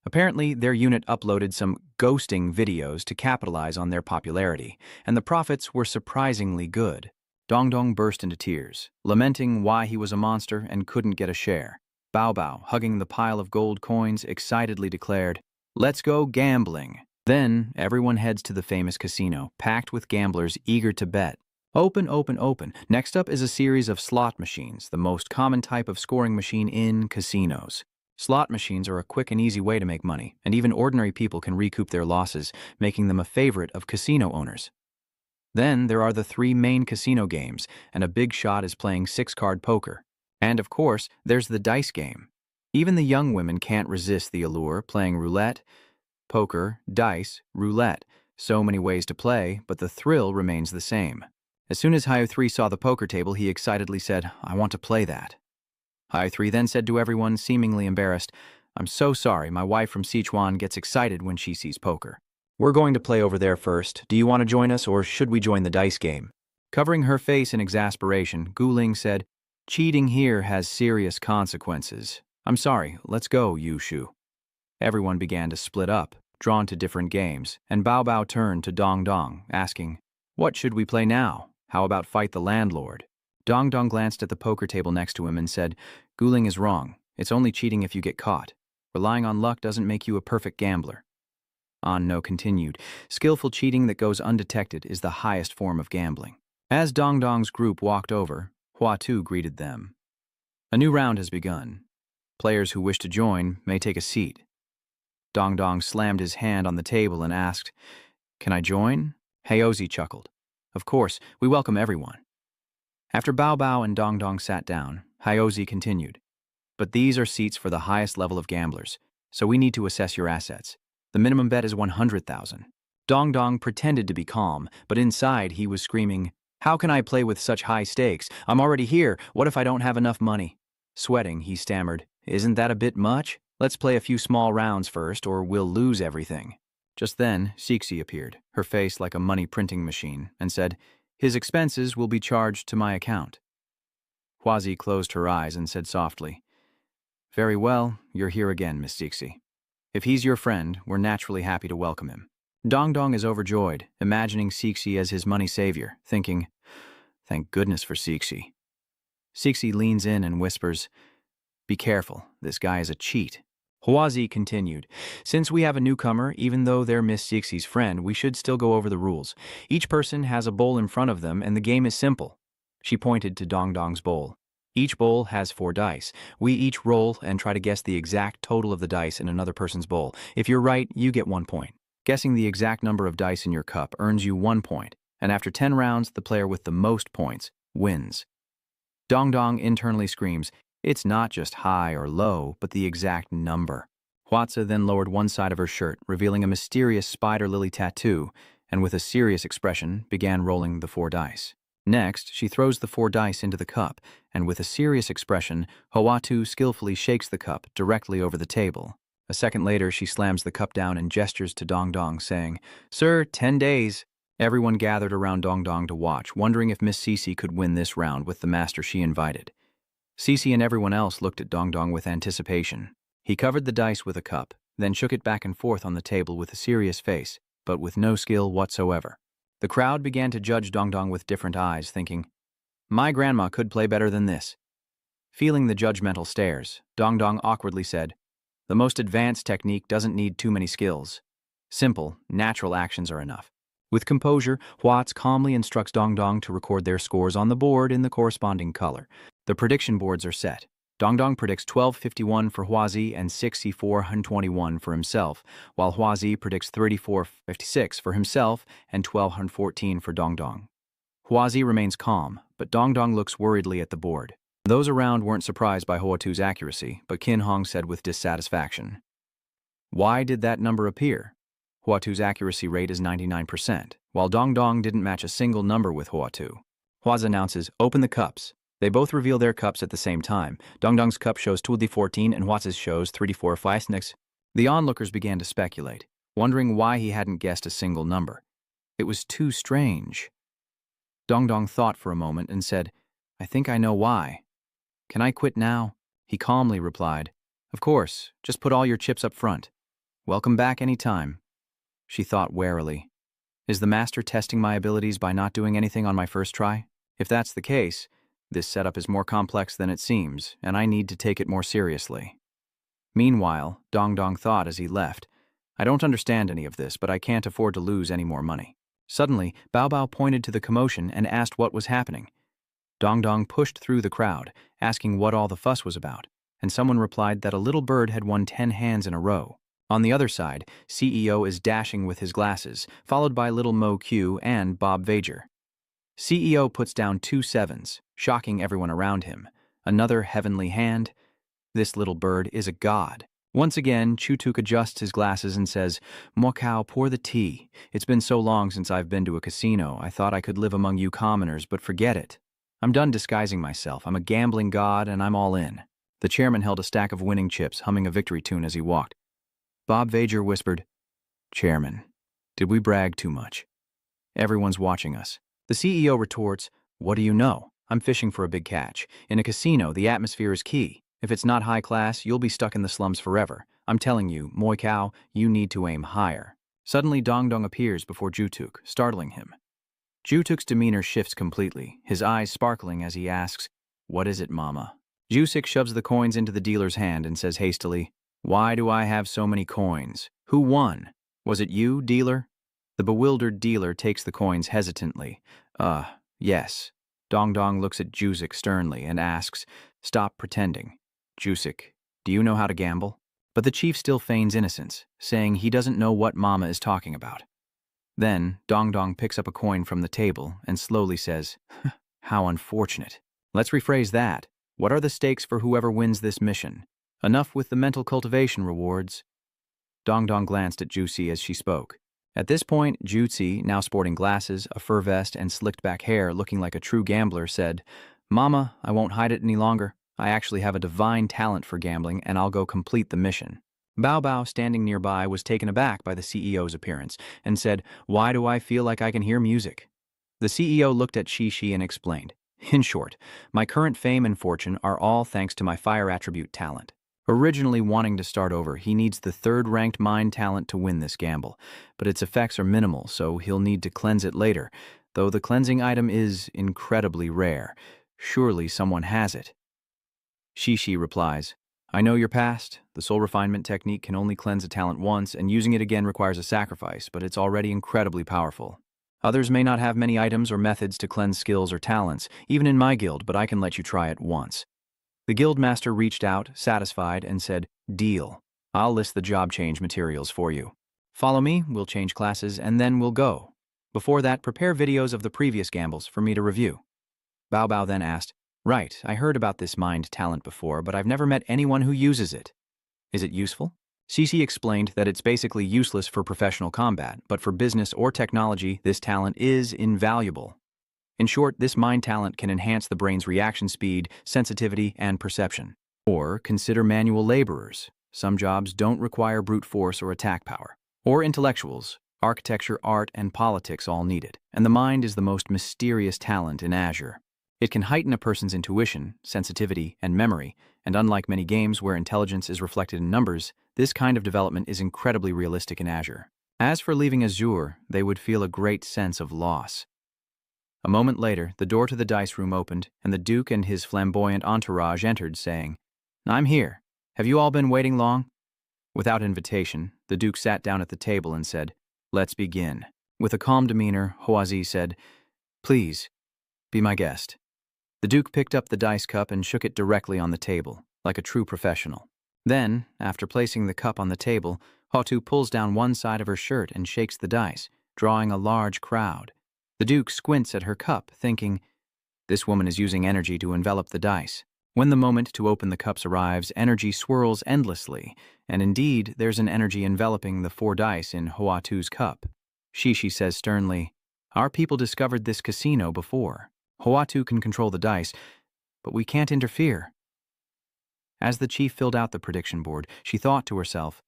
Apparently, their unit uploaded some ghosting videos to capitalize on their popularity, and the profits were surprisingly good. Dong Dong burst into tears, lamenting why he was a monster and couldn't get a share. Bao Bao, hugging the pile of gold coins, excitedly declared, "Let's go gambling." Then, everyone heads to the famous casino, packed with gamblers eager to bet. Open, open, open. Next up is a series of slot machines, the most common type of scoring machine in casinos. Slot machines are a quick and easy way to make money, and even ordinary people can recoup their losses, making them a favorite of casino owners. Then there are the 3 main casino games, and a big shot is playing 6-card poker. And of course, there's the dice game. Even the young women can't resist the allure, playing roulette, poker, dice, roulette. So many ways to play, but the thrill remains the same. As soon as Hyo 3 saw the poker table, he excitedly said, "I want to play that." Hyo 3 then said to everyone, seemingly embarrassed, "I'm so sorry, my wife from Sichuan gets excited when she sees poker. We're going to play over there first. Do you want to join us, or should we join the dice game?" Covering her face in exasperation, Gu Ling said, "Cheating here has serious consequences. I'm sorry, let's go, Yu Shu." Everyone began to split up, drawn to different games, and Bao Bao turned to Dong Dong, asking, "What should we play now? How about Fight the Landlord?" Dong Dong glanced at the poker table next to him and said, "Gu Ling is wrong. It's only cheating if you get caught. Relying on luck doesn't make you a perfect gambler." No continued, "Skillful cheating that goes undetected is the highest form of gambling." As Dong Dong's group walked over, Hua Tu greeted them. "A new round has begun. Players who wish to join may take a seat." Dong Dong slammed his hand on the table and asked, "Can I join?" Haozi chuckled. "Of course, we welcome everyone." After Bao Bao and Dong Dong sat down, Haozi continued, "But these are seats for the highest level of gamblers, so we need to assess your assets. The minimum bet is 100,000. Dong Dong pretended to be calm, but inside he was screaming, "How can I play with such high stakes? I'm already here. What if I don't have enough money?" Sweating, he stammered, "Isn't that a bit much? Let's play a few small rounds first, or we'll lose everything." Just then, Cixi appeared, her face like a money printing machine, and said, "His expenses will be charged to my account." Huazi closed her eyes and said softly, "Very well, you're here again, Miss Cixi. If he's your friend, we're naturally happy to welcome him." Dong Dong is overjoyed, imagining Cixi as his money savior, thinking, "Thank goodness for Cixi." Cixi leans in and whispers, Be careful, this guy is a cheat. Huazi continued, since we have a newcomer, even though they're Miss Xixi's friend, we should still go over the rules. Each person has a bowl in front of them, and the game is simple. She pointed to Dong Dong's bowl. Each bowl has 4 dice. We each roll and try to guess the exact total of the dice in another person's bowl. If you're right, you get 1 point. Guessing the exact number of dice in your cup earns you 1 point, and after 10 rounds, the player with the most points wins. Dong Dong internally screams, it's not just high or low, but the exact number. Huazi then lowered one side of her shirt, revealing a mysterious spider lily tattoo, and with a serious expression, began rolling the 4 dice. Next, she throws the 4 dice into the cup, and with a serious expression, Huazi skillfully shakes the cup directly over the table. A second later, she slams the cup down and gestures to Dong Dong, saying, Sir, 10 days. Everyone gathered around Dong Dong to watch, wondering if Miss Xici could win this round with the master she invited. Xici and everyone else looked at Dong Dong with anticipation. He covered the dice with a cup, then shook it back and forth on the table with a serious face, but with no skill whatsoever. The crowd began to judge Dong Dong with different eyes, thinking, my grandma could play better than this. Feeling the judgmental stares, Dong Dong awkwardly said, the most advanced technique doesn't need too many skills. Simple, natural actions are enough. With composure, Huazi calmly instructs Dong Dong to record their scores on the board in the corresponding color. The prediction boards are set. Dong Dong predicts 1251 for Huazi and 6421 for himself, while Huazi predicts 3456 for himself and 1214 for Dong Dong. Huazi remains calm, but Dong Dong looks worriedly at the board. Those around weren't surprised by Huatu's accuracy, but Qin Hong said with dissatisfaction, why did that number appear? Huatu's accuracy rate is 99%, while Dong Dong didn't match a single number with Huatu. Huazi announces, open the cups. They both reveal their cups at the same time. Dong Dong's cup shows 2d14 and Huazi's shows 3d4 The onlookers began to speculate, wondering why he hadn't guessed a single number. It was too strange. Dong Dong thought for a moment and said, I think I know why. Can I quit now? He calmly replied, of course, just put all your chips up front. Welcome back any time. She thought warily, is the master testing my abilities by not doing anything on my first try? If that's the case, this setup is more complex than it seems, and I need to take it more seriously. Meanwhile, Dong Dong thought as he left, I don't understand any of this, but I can't afford to lose any more money. Suddenly, Bao Bao pointed to the commotion and asked what was happening. Dong Dong pushed through the crowd, asking what all the fuss was about, and someone replied that a little bird had won 10 hands in a row. On the other side, CEO is dashing with his glasses, followed by little Mo Q and Bob Vager. CEO puts down 2 sevens, shocking everyone around him. Another heavenly hand. This little bird is a god. Once again, Chutuk adjusts his glasses and says, Mokao, pour the tea. It's been so long since I've been to a casino. I thought I could live among you commoners, but forget it. I'm done disguising myself. I'm a gambling god, and I'm all in. The chairman held a stack of winning chips, humming a victory tune as he walked. Bob Vager whispered, Chairman, did we brag too much? Everyone's watching us. The CEO retorts, what do you know? I'm fishing for a big catch. In a casino, the atmosphere is key. If it's not high class, you'll be stuck in the slums forever. I'm telling you, Moi Kao, you need to aim higher. Suddenly, Dong Dong appears before Jutuk, startling him. Jutuk's demeanor shifts completely, his eyes sparkling as he asks, what is it, mama? Jusik shoves the coins into the dealer's hand and says hastily, why do I have so many coins? Who won? Was it you, dealer? The bewildered dealer takes the coins hesitantly. Yes. Dong Dong looks at Jusik sternly and asks, stop pretending. Jusik, do you know how to gamble? But the chief still feigns innocence, saying he doesn't know what Mama is talking about. Then, Dong Dong picks up a coin from the table and slowly says, how unfortunate. Let's rephrase that. What are the stakes for whoever wins this mission? Enough with the mental cultivation rewards. Dong Dong glanced at Juicy as she spoke. At this point, Juicy, now sporting glasses, a fur vest, and slicked back hair looking like a true gambler, said, Mama, I won't hide it any longer. I actually have a divine talent for gambling, and I'll go complete the mission. Bao Bao, standing nearby, was taken aback by the CEO's appearance and said, why do I feel like I can hear music? The CEO looked at Shishi and explained, in short, my current fame and fortune are all thanks to my fire attribute talent. Originally wanting to start over, he needs the 3rd-ranked mind talent to win this gamble, but its effects are minimal, so he'll need to cleanse it later, though the cleansing item is incredibly rare. Surely someone has it. Shishi replies, I know your past. The soul refinement technique can only cleanse a talent once, and using it again requires a sacrifice, but it's already incredibly powerful. Others may not have many items or methods to cleanse skills or talents, even in my guild, but I can let you try it once. The guild master reached out, satisfied, and said, Deal. I'll list the job change materials for you. Follow me, we'll change classes, and then we'll go. Before that, prepare videos of the previous gambles for me to review. Bao Bao then asked, Right, I heard about this mind talent before, but I've never met anyone who uses it. Is it useful? Cece explained that it's basically useless for professional combat, but for business or technology, this talent is invaluable. In short, this mind talent can enhance the brain's reaction speed, sensitivity, and perception. Or consider manual laborers. Some jobs don't require brute force or attack power. Or intellectuals. Architecture, art, and politics all need it. And the mind is the most mysterious talent in Azure. It can heighten a person's intuition, sensitivity, and memory, and unlike many games where intelligence is reflected in numbers, this kind of development is incredibly realistic in Azure. As for leaving Azure, they would feel a great sense of loss. A moment later, the door to the dice room opened, and the Duke and his flamboyant entourage entered, saying, I'm here. Have you all been waiting long? Without invitation, the Duke sat down at the table and said, Let's begin. With a calm demeanor, Huazi said, Please, be my guest. The Duke picked up the dice cup and shook it directly on the table, like a true professional. Then, after placing the cup on the table, Hotu pulls down one side of her shirt and shakes the dice, drawing a large crowd. The Duke squints at her cup, thinking, This woman is using energy to envelop the dice. When the moment to open the cups arrives, energy swirls endlessly, and indeed, there's an energy enveloping the 4 dice in Hoatu's cup. Shishi says sternly, Our people discovered this casino before. Hoatu can control the dice, but we can't interfere. As the chief filled out the prediction board, she thought to herself,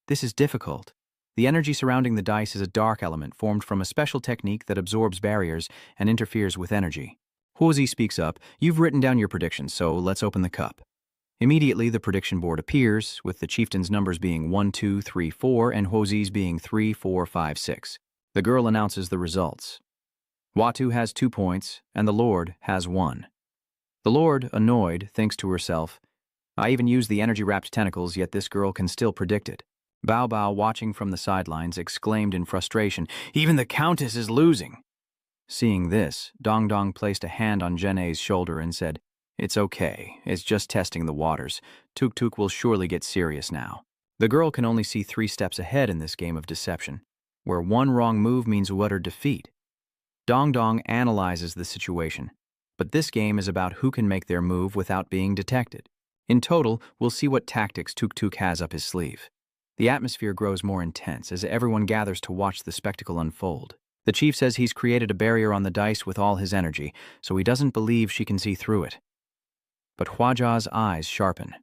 This is difficult. The energy surrounding the dice is a dark element formed from a special technique that absorbs barriers and interferes with energy. Huozi speaks up, You've written down your predictions, so let's open the cup. Immediately, the prediction board appears, with the chieftain's numbers being 1, 2, 3, 4, and Huozi's being 3, 4, 5, 6. The girl announces the results. Watu has 2 points, and the Lord has 1. The Lord, annoyed, thinks to herself, I even used the energy-wrapped tentacles, yet this girl can still predict it. Bao Bao, watching from the sidelines, exclaimed in frustration, Even the Countess is losing. Seeing this, Dong Dong placed a hand on Jenne's shoulder and said, It's okay, it's just testing the waters. Tuk Tuk will surely get serious now. The girl can only see 3 steps ahead in this game of deception, where one wrong move means utter defeat. Dong Dong analyzes the situation, but this game is about who can make their move without being detected. In total, we'll see what tactics Tuk Tuk has up his sleeve. The atmosphere grows more intense as everyone gathers to watch the spectacle unfold. The chief says he's created a barrier on the dice with all his energy, so he doesn't believe she can see through it. But Huajia's eyes sharpen.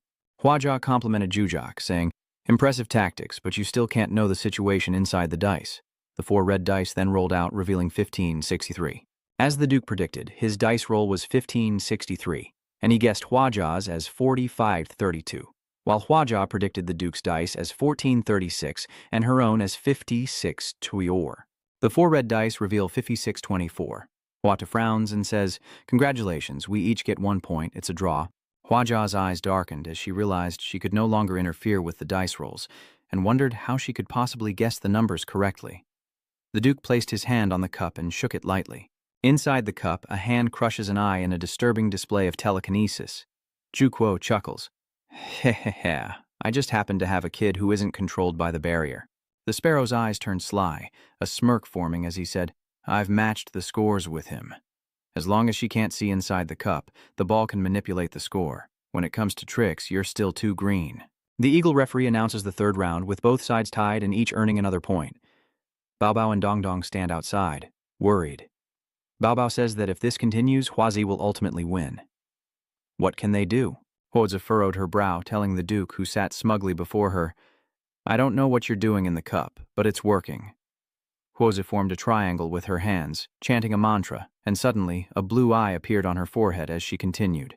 Huajia complimented Jujak, saying, Impressive tactics, but you still can't know the situation inside the dice. The 4 red dice then rolled out, revealing 1563. As the Duke predicted, his dice roll was 1563, and he guessed Huajia's as 4532, while Huajia predicted the Duke's dice as 1436 and her own as 5624. The 4 red dice reveal 5624. Huata frowns and says, Congratulations, we each get 1 point, it's a draw. Huajia's eyes darkened as she realized she could no longer interfere with the dice rolls, and wondered how she could possibly guess the numbers correctly. The Duke placed his hand on the cup and shook it lightly. Inside the cup, a hand crushes an eye in a disturbing display of telekinesis. Juquo chuckles. Heh, I just happen to have a kid who isn't controlled by the barrier. The sparrow's eyes turned sly, a smirk forming as he said, I've matched the scores with him. As long as she can't see inside the cup, the ball can manipulate the score. When it comes to tricks, you're still too green. The Eagle referee announces the 3rd round, with both sides tied and each earning another point. Bao Bao and Dong Dong stand outside, worried. Bao Bao says that if this continues, Huazi will ultimately win. What can they do? Huozi furrowed her brow, telling the Duke, who sat smugly before her, I don't know what you're doing in the cup, but it's working. Huozi formed a triangle with her hands, chanting a mantra, and suddenly a blue eye appeared on her forehead as she continued.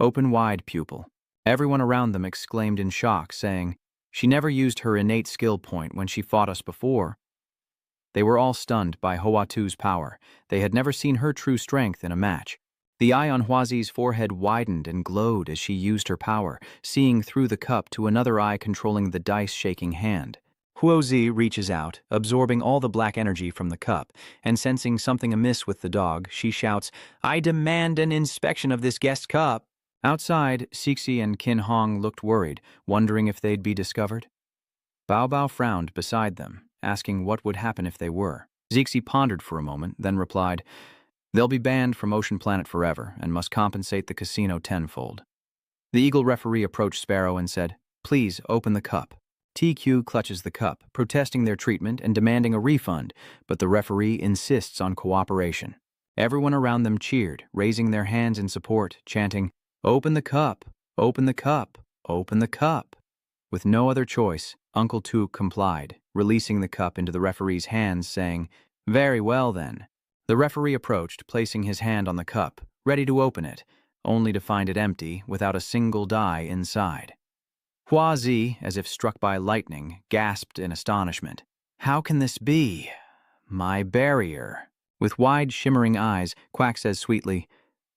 Open wide, pupil. Everyone around them exclaimed in shock, saying, She never used her innate skill point when she fought us before. They were all stunned by Hoatu's power. They had never seen her true strength in a match. The eye on Huazi's forehead widened and glowed as she used her power, seeing through the cup to another eye controlling the dice-shaking hand. Huozi reaches out, absorbing all the black energy from the cup, and sensing something amiss with the dog, she shouts, "I demand an inspection of this guest cup." Outside, Cixi and Qin Hong looked worried, wondering if they'd be discovered. Bao Bao frowned beside them, asking what would happen if they were. Cixi pondered for a moment, then replied, "They'll be banned from Ocean Planet forever and must compensate the casino tenfold." The Eagle referee approached Sparrow and said, "Please open the cup." TQ clutches the cup, protesting their treatment and demanding a refund, but the referee insists on cooperation. Everyone around them cheered, raising their hands in support, chanting, "Open the cup! Open the cup! Open the cup!" With no other choice, Uncle Took complied, releasing the cup into the referee's hands, saying, "Very well then." The referee approached, placing his hand on the cup, ready to open it, only to find it empty, without a single die inside. Huazi, as if struck by lightning, gasped in astonishment. "How can this be? My barrier." With wide, shimmering eyes, Quack says sweetly,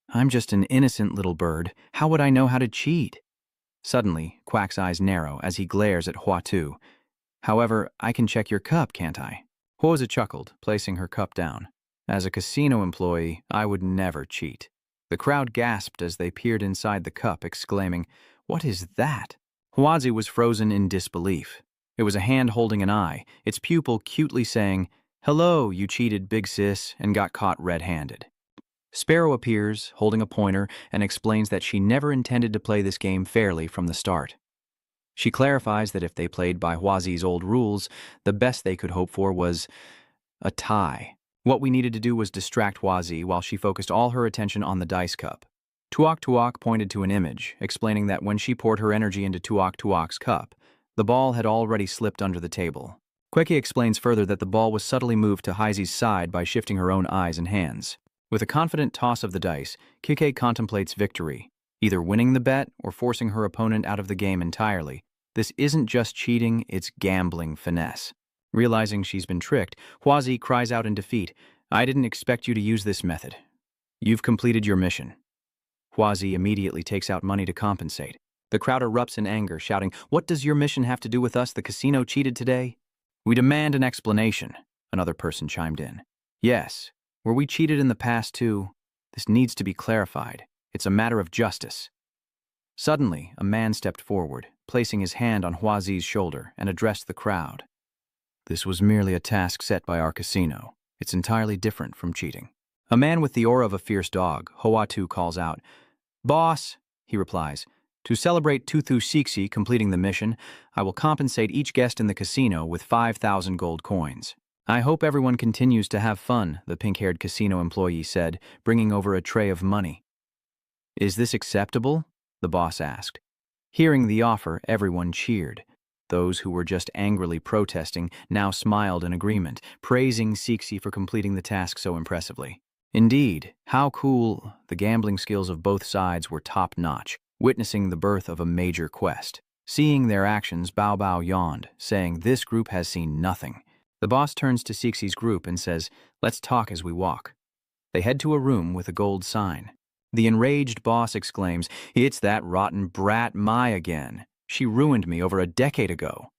"I'm just an innocent little bird. How would I know how to cheat?" Suddenly, Quack's eyes narrow as he glares at Huatu. "However, I can check your cup, can't I?" Huozi chuckled, placing her cup down. "As a casino employee, I would never cheat." The crowd gasped as they peered inside the cup, exclaiming, "What is that?" Huazi was frozen in disbelief. It was a hand holding an eye, its pupil cutely saying, "Hello, you cheated big sis and got caught red-handed." Sparrow appears, holding a pointer, and explains that she never intended to play this game fairly from the start. She clarifies that if they played by Huazi's old rules, the best they could hope for was a tie. What we needed to do was distract Huazi while she focused all her attention on the dice cup. Tuok Tuok pointed to an image, explaining that when she poured her energy into Tuok Tuok's cup, the ball had already slipped under the table. Kweki explains further that the ball was subtly moved to Heizi's side by shifting her own eyes and hands. With a confident toss of the dice, Kike contemplates victory, either winning the bet or forcing her opponent out of the game entirely. This isn't just cheating, it's gambling finesse. Realizing she's been tricked, Huazi cries out in defeat, "I didn't expect you to use this method. You've completed your mission." Huazi immediately takes out money to compensate. The crowd erupts in anger, shouting, "What does your mission have to do with us? The casino cheated today?" "We demand an explanation," another person chimed in. "Yes, were we cheated in the past too? This needs to be clarified. It's a matter of justice." Suddenly, a man stepped forward, placing his hand on Huazi's shoulder, and addressed the crowd. "This was merely a task set by our casino. It's entirely different from cheating." A man with the aura of a fierce dog, Hoatu, calls out, "Boss," he replies, "to celebrate Tuthu Cixi completing the mission, I will compensate each guest in the casino with 5,000 gold coins." "I hope everyone continues to have fun," the pink-haired casino employee said, bringing over a tray of money. "Is this acceptable?" the boss asked. Hearing the offer, everyone cheered. Those who were just angrily protesting now smiled in agreement, praising Cixi for completing the task so impressively. Indeed, how cool. The gambling skills of both sides were top-notch, witnessing the birth of a major quest. Seeing their actions, Bao Bao yawned, saying, "This group has seen nothing." The boss turns to Cixi's group and says, "Let's talk as we walk." They head to a room with a gold sign. The enraged boss exclaims, "It's that rotten brat Mai again. She ruined me over a decade ago."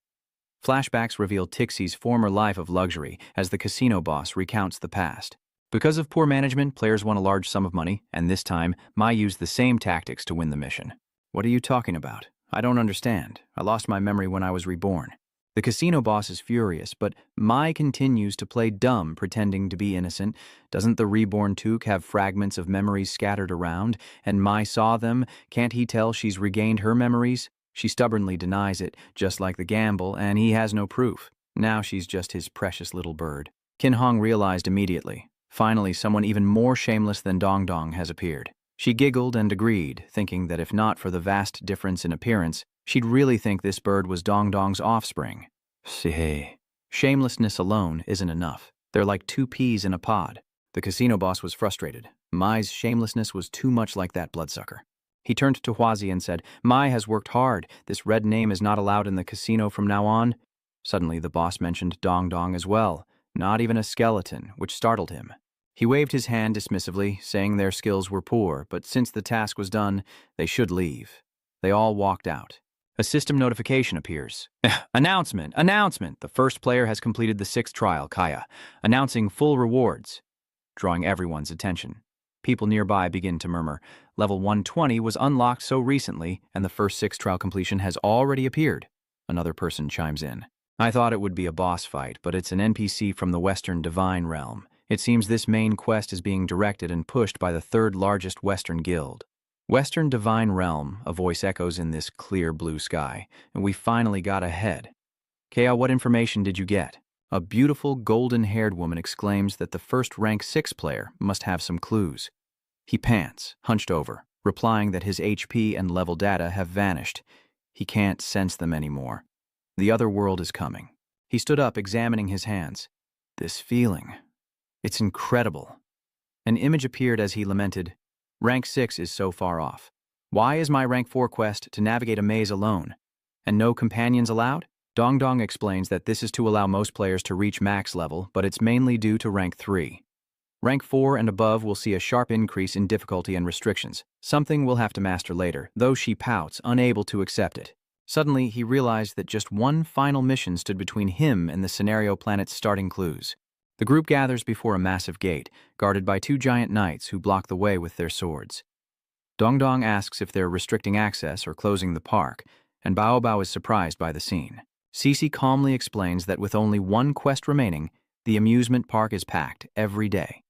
Flashbacks reveal Tixi's former life of luxury as the casino boss recounts the past. Because of poor management, players won a large sum of money, and this time, Mai used the same tactics to win the mission. "What are you talking about? I don't understand. I lost my memory when I was reborn." The casino boss is furious, but Mai continues to play dumb, pretending to be innocent. Doesn't the reborn Took have fragments of memories scattered around, and Mai saw them? Can't he tell she's regained her memories? She stubbornly denies it, just like the gamble, and he has no proof. Now she's just his precious little bird. Qin Hong realized immediately. Finally, someone even more shameless than Dong Dong has appeared. She giggled and agreed, thinking that if not for the vast difference in appearance, she'd really think this bird was Dong Dong's offspring. See, shamelessness alone isn't enough. They're like two peas in a pod. The casino boss was frustrated. Mai's shamelessness was too much like that bloodsucker. He turned to Huazi and said, "Mai has worked hard. This red name is not allowed in the casino from now on." Suddenly, the boss mentioned Dong Dong as well. Not even a skeleton, which startled him. He waved his hand dismissively, saying their skills were poor, but since the task was done, they should leave. They all walked out. A system notification appears. Announcement! Announcement! The first player has completed the 6th trial, Kaya, announcing full rewards, drawing everyone's attention. People nearby begin to murmur. Level 120 was unlocked so recently, and the first 6 trial completion has already appeared. Another person chimes in. I thought it would be a boss fight, but it's an NPC from the Western Divine Realm. It seems this main quest is being directed and pushed by the 3rd largest Western guild. Western Divine Realm, a voice echoes in this clear blue sky, and we finally got ahead. Kaya, what information did you get? A beautiful golden-haired woman exclaims that the first rank 6 player must have some clues. He pants, hunched over, replying that his HP and level data have vanished. He can't sense them anymore. The other world is coming. He stood up, examining his hands. This feeling. It's incredible. An image appeared as he lamented, Rank 6 is so far off. Why is my rank 4 quest to navigate a maze alone? And no companions allowed? Dong Dong explains that this is to allow most players to reach max level, but it's mainly due to rank 3. Rank 4 and above will see a sharp increase in difficulty and restrictions, something we'll have to master later, though she pouts, unable to accept it. Suddenly, he realized that just one final mission stood between him and the scenario planet's starting clues. The group gathers before a massive gate, guarded by 2 giant knights who block the way with their swords. Dong Dong asks if they're restricting access or closing the park, and Bao Bao is surprised by the scene. Cece calmly explains that with only one quest remaining, the amusement park is packed every day.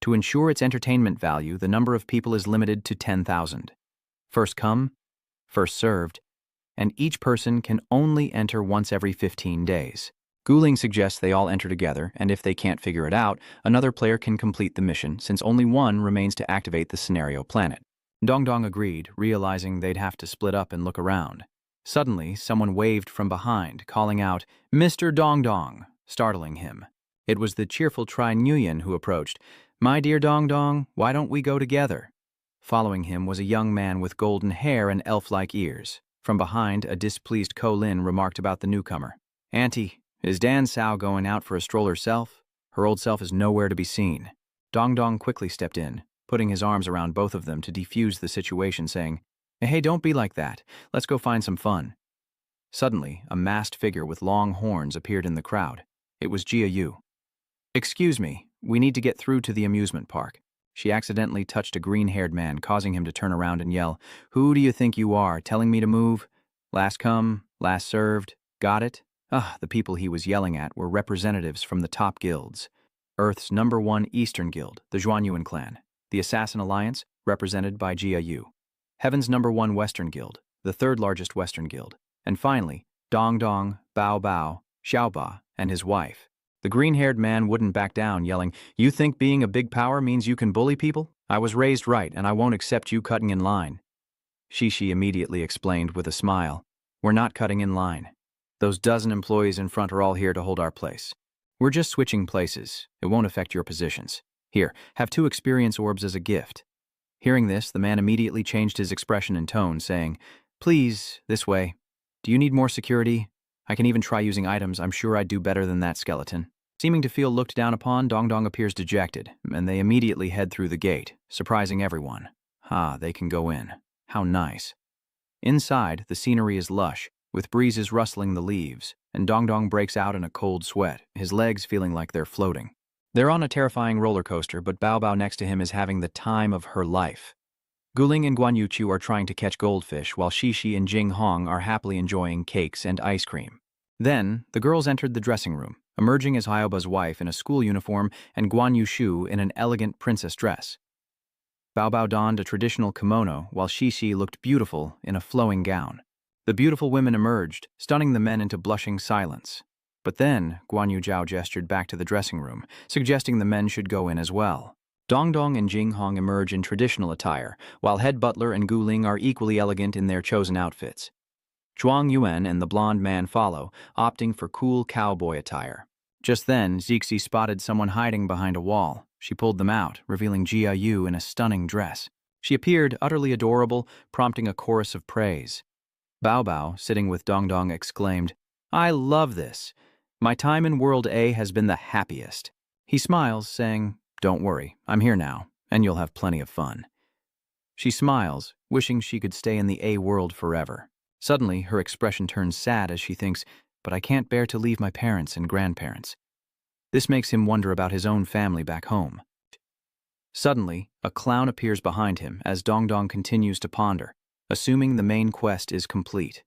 To ensure its entertainment value, the number of people is limited to 10,000. First come, first served, and each person can only enter once every 15 days. Guling suggests they all enter together, and if they can't figure it out, another player can complete the mission, since only one remains to activate the scenario planet. Dong Dong agreed, realizing they'd have to split up and look around. Suddenly, someone waved from behind, calling out, Mr. Dong Dong, startling him. It was the cheerful Tri Nguyen who approached. My dear Dong Dong, why don't we go together? Following him was a young man with golden hair and elf-like ears. From behind, a displeased Ko Lin remarked about the newcomer. Auntie, is Dan Sao going out for a stroll herself? Her old self is nowhere to be seen. Dong Dong quickly stepped in, putting his arms around both of them to defuse the situation, saying, Hey, don't be like that. Let's go find some fun. Suddenly, a masked figure with long horns appeared in the crowd. It was Jia Yu. Excuse me, we need to get through to the amusement park. She accidentally touched a green-haired man, causing him to turn around and yell, Who do you think you are, telling me to move? Last come, last served. Got it? The people he was yelling at were representatives from the top guilds. Earth's #1 Eastern Guild, the Zhuanyuan clan. The Assassin Alliance, represented by Jia Yu. Heaven's #1 Western Guild, the 3rd largest Western Guild. And finally, Dong Dong, Bao Bao, Xiaoba, and his wife. The green-haired man wouldn't back down, yelling, You think being a big power means you can bully people? I was raised right, and I won't accept you cutting in line. Shishi immediately explained with a smile, We're not cutting in line. Those dozen employees in front are all here to hold our place. We're just switching places. It won't affect your positions. Here, have 2 experience orbs as a gift. Hearing this, the man immediately changed his expression and tone, saying, Please, this way. Do you need more security? I can even try using items. I'm sure I'd do better than that skeleton. Seeming to feel looked down upon, Dong Dong appears dejected, and they immediately head through the gate, surprising everyone. They can go in. How nice. Inside, the scenery is lush, with breezes rustling the leaves, and Dong Dong breaks out in a cold sweat, his legs feeling like they're floating. They're on a terrifying roller coaster, but Bao Bao next to him is having the time of her life. Guling and Guan Yuqiu are trying to catch goldfish, while Shishi and Jing Hong are happily enjoying cakes and ice cream. Then, the girls entered the dressing room, emerging as Hyoba's wife in a school uniform and Guan Yushu in an elegant princess dress. Bao Bao donned a traditional kimono, while Shishi looked beautiful in a flowing gown. The beautiful women emerged, stunning the men into blushing silence. But then, Guan Yu Zhao gestured back to the dressing room, suggesting the men should go in as well. Dong Dong and Jing Hong emerge in traditional attire, while head butler and Gu Ling are equally elegant in their chosen outfits. Zhuang Yuan and the blonde man follow, opting for cool cowboy attire. Just then, Zixi spotted someone hiding behind a wall. She pulled them out, revealing Jia Yu in a stunning dress. She appeared utterly adorable, prompting a chorus of praise. Bao Bao, sitting with Dong Dong, exclaimed, I love this. My time in World A has been the happiest. He smiles, saying, Don't worry, I'm here now, and you'll have plenty of fun. She smiles, wishing she could stay in the A world forever. Suddenly, her expression turns sad as she thinks, but I can't bear to leave my parents and grandparents. This makes him wonder about his own family back home. Suddenly, a clown appears behind him as Dong Dong continues to ponder, assuming the main quest is complete.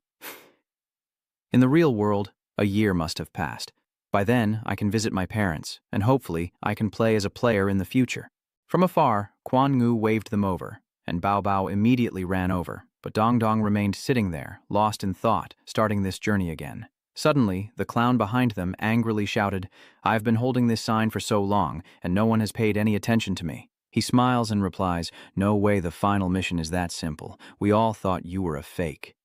In the real world, a year must have passed. By then, I can visit my parents, and hopefully, I can play as a player in the future. From afar, Quan Ngu waved them over, and Bao Bao immediately ran over, but Dong Dong remained sitting there, lost in thought, starting this journey again. Suddenly, the clown behind them angrily shouted, "I've been holding this sign for so long, and no one has paid any attention to me." He smiles and replies, "No way, the final mission is that simple. We all thought you were a fake."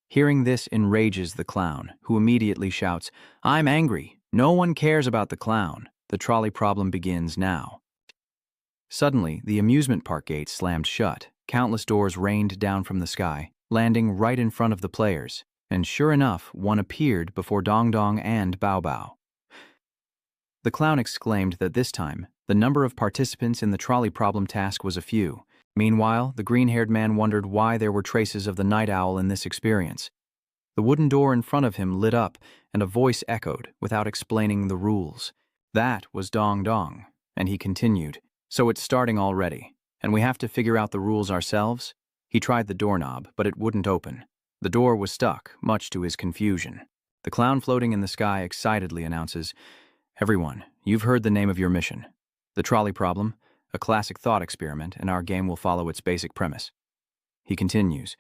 Hearing this enrages the clown, who immediately shouts, "I'm angry. No one cares about the clown. The trolley problem begins now." Suddenly, the amusement park gates slammed shut. Countless doors rained down from the sky, landing right in front of the players. And sure enough, one appeared before Dong Dong and Bao Bao. The clown exclaimed that this time, the number of participants in the trolley problem task was a few. Meanwhile, the green-haired man wondered why there were traces of the night owl in this experience. The wooden door in front of him lit up, and a voice echoed, without explaining the rules. That was Dong Dong, and he continued, "So it's starting already, and we have to figure out the rules ourselves?" He tried the doorknob, but it wouldn't open. The door was stuck, much to his confusion. The clown floating in the sky excitedly announces, "Everyone, you've heard the name of your mission. The trolley problem, a classic thought experiment, and our game will follow its basic premise." He continues,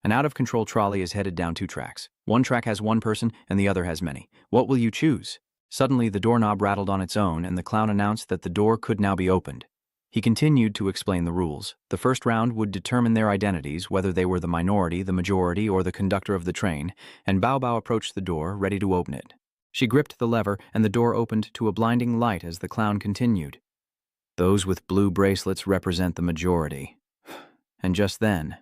"An out-of-control trolley is headed down 2 tracks. One track has one person, and the other has many. What will you choose?" Suddenly, the doorknob rattled on its own, and the clown announced that the door could now be opened. He continued to explain the rules. The first round would determine their identities, whether they were the minority, the majority, or the conductor of the train, and Bao Bao approached the door, ready to open it. She gripped the lever, and the door opened to a blinding light as the clown continued. "Those with blue bracelets represent the majority." And just then,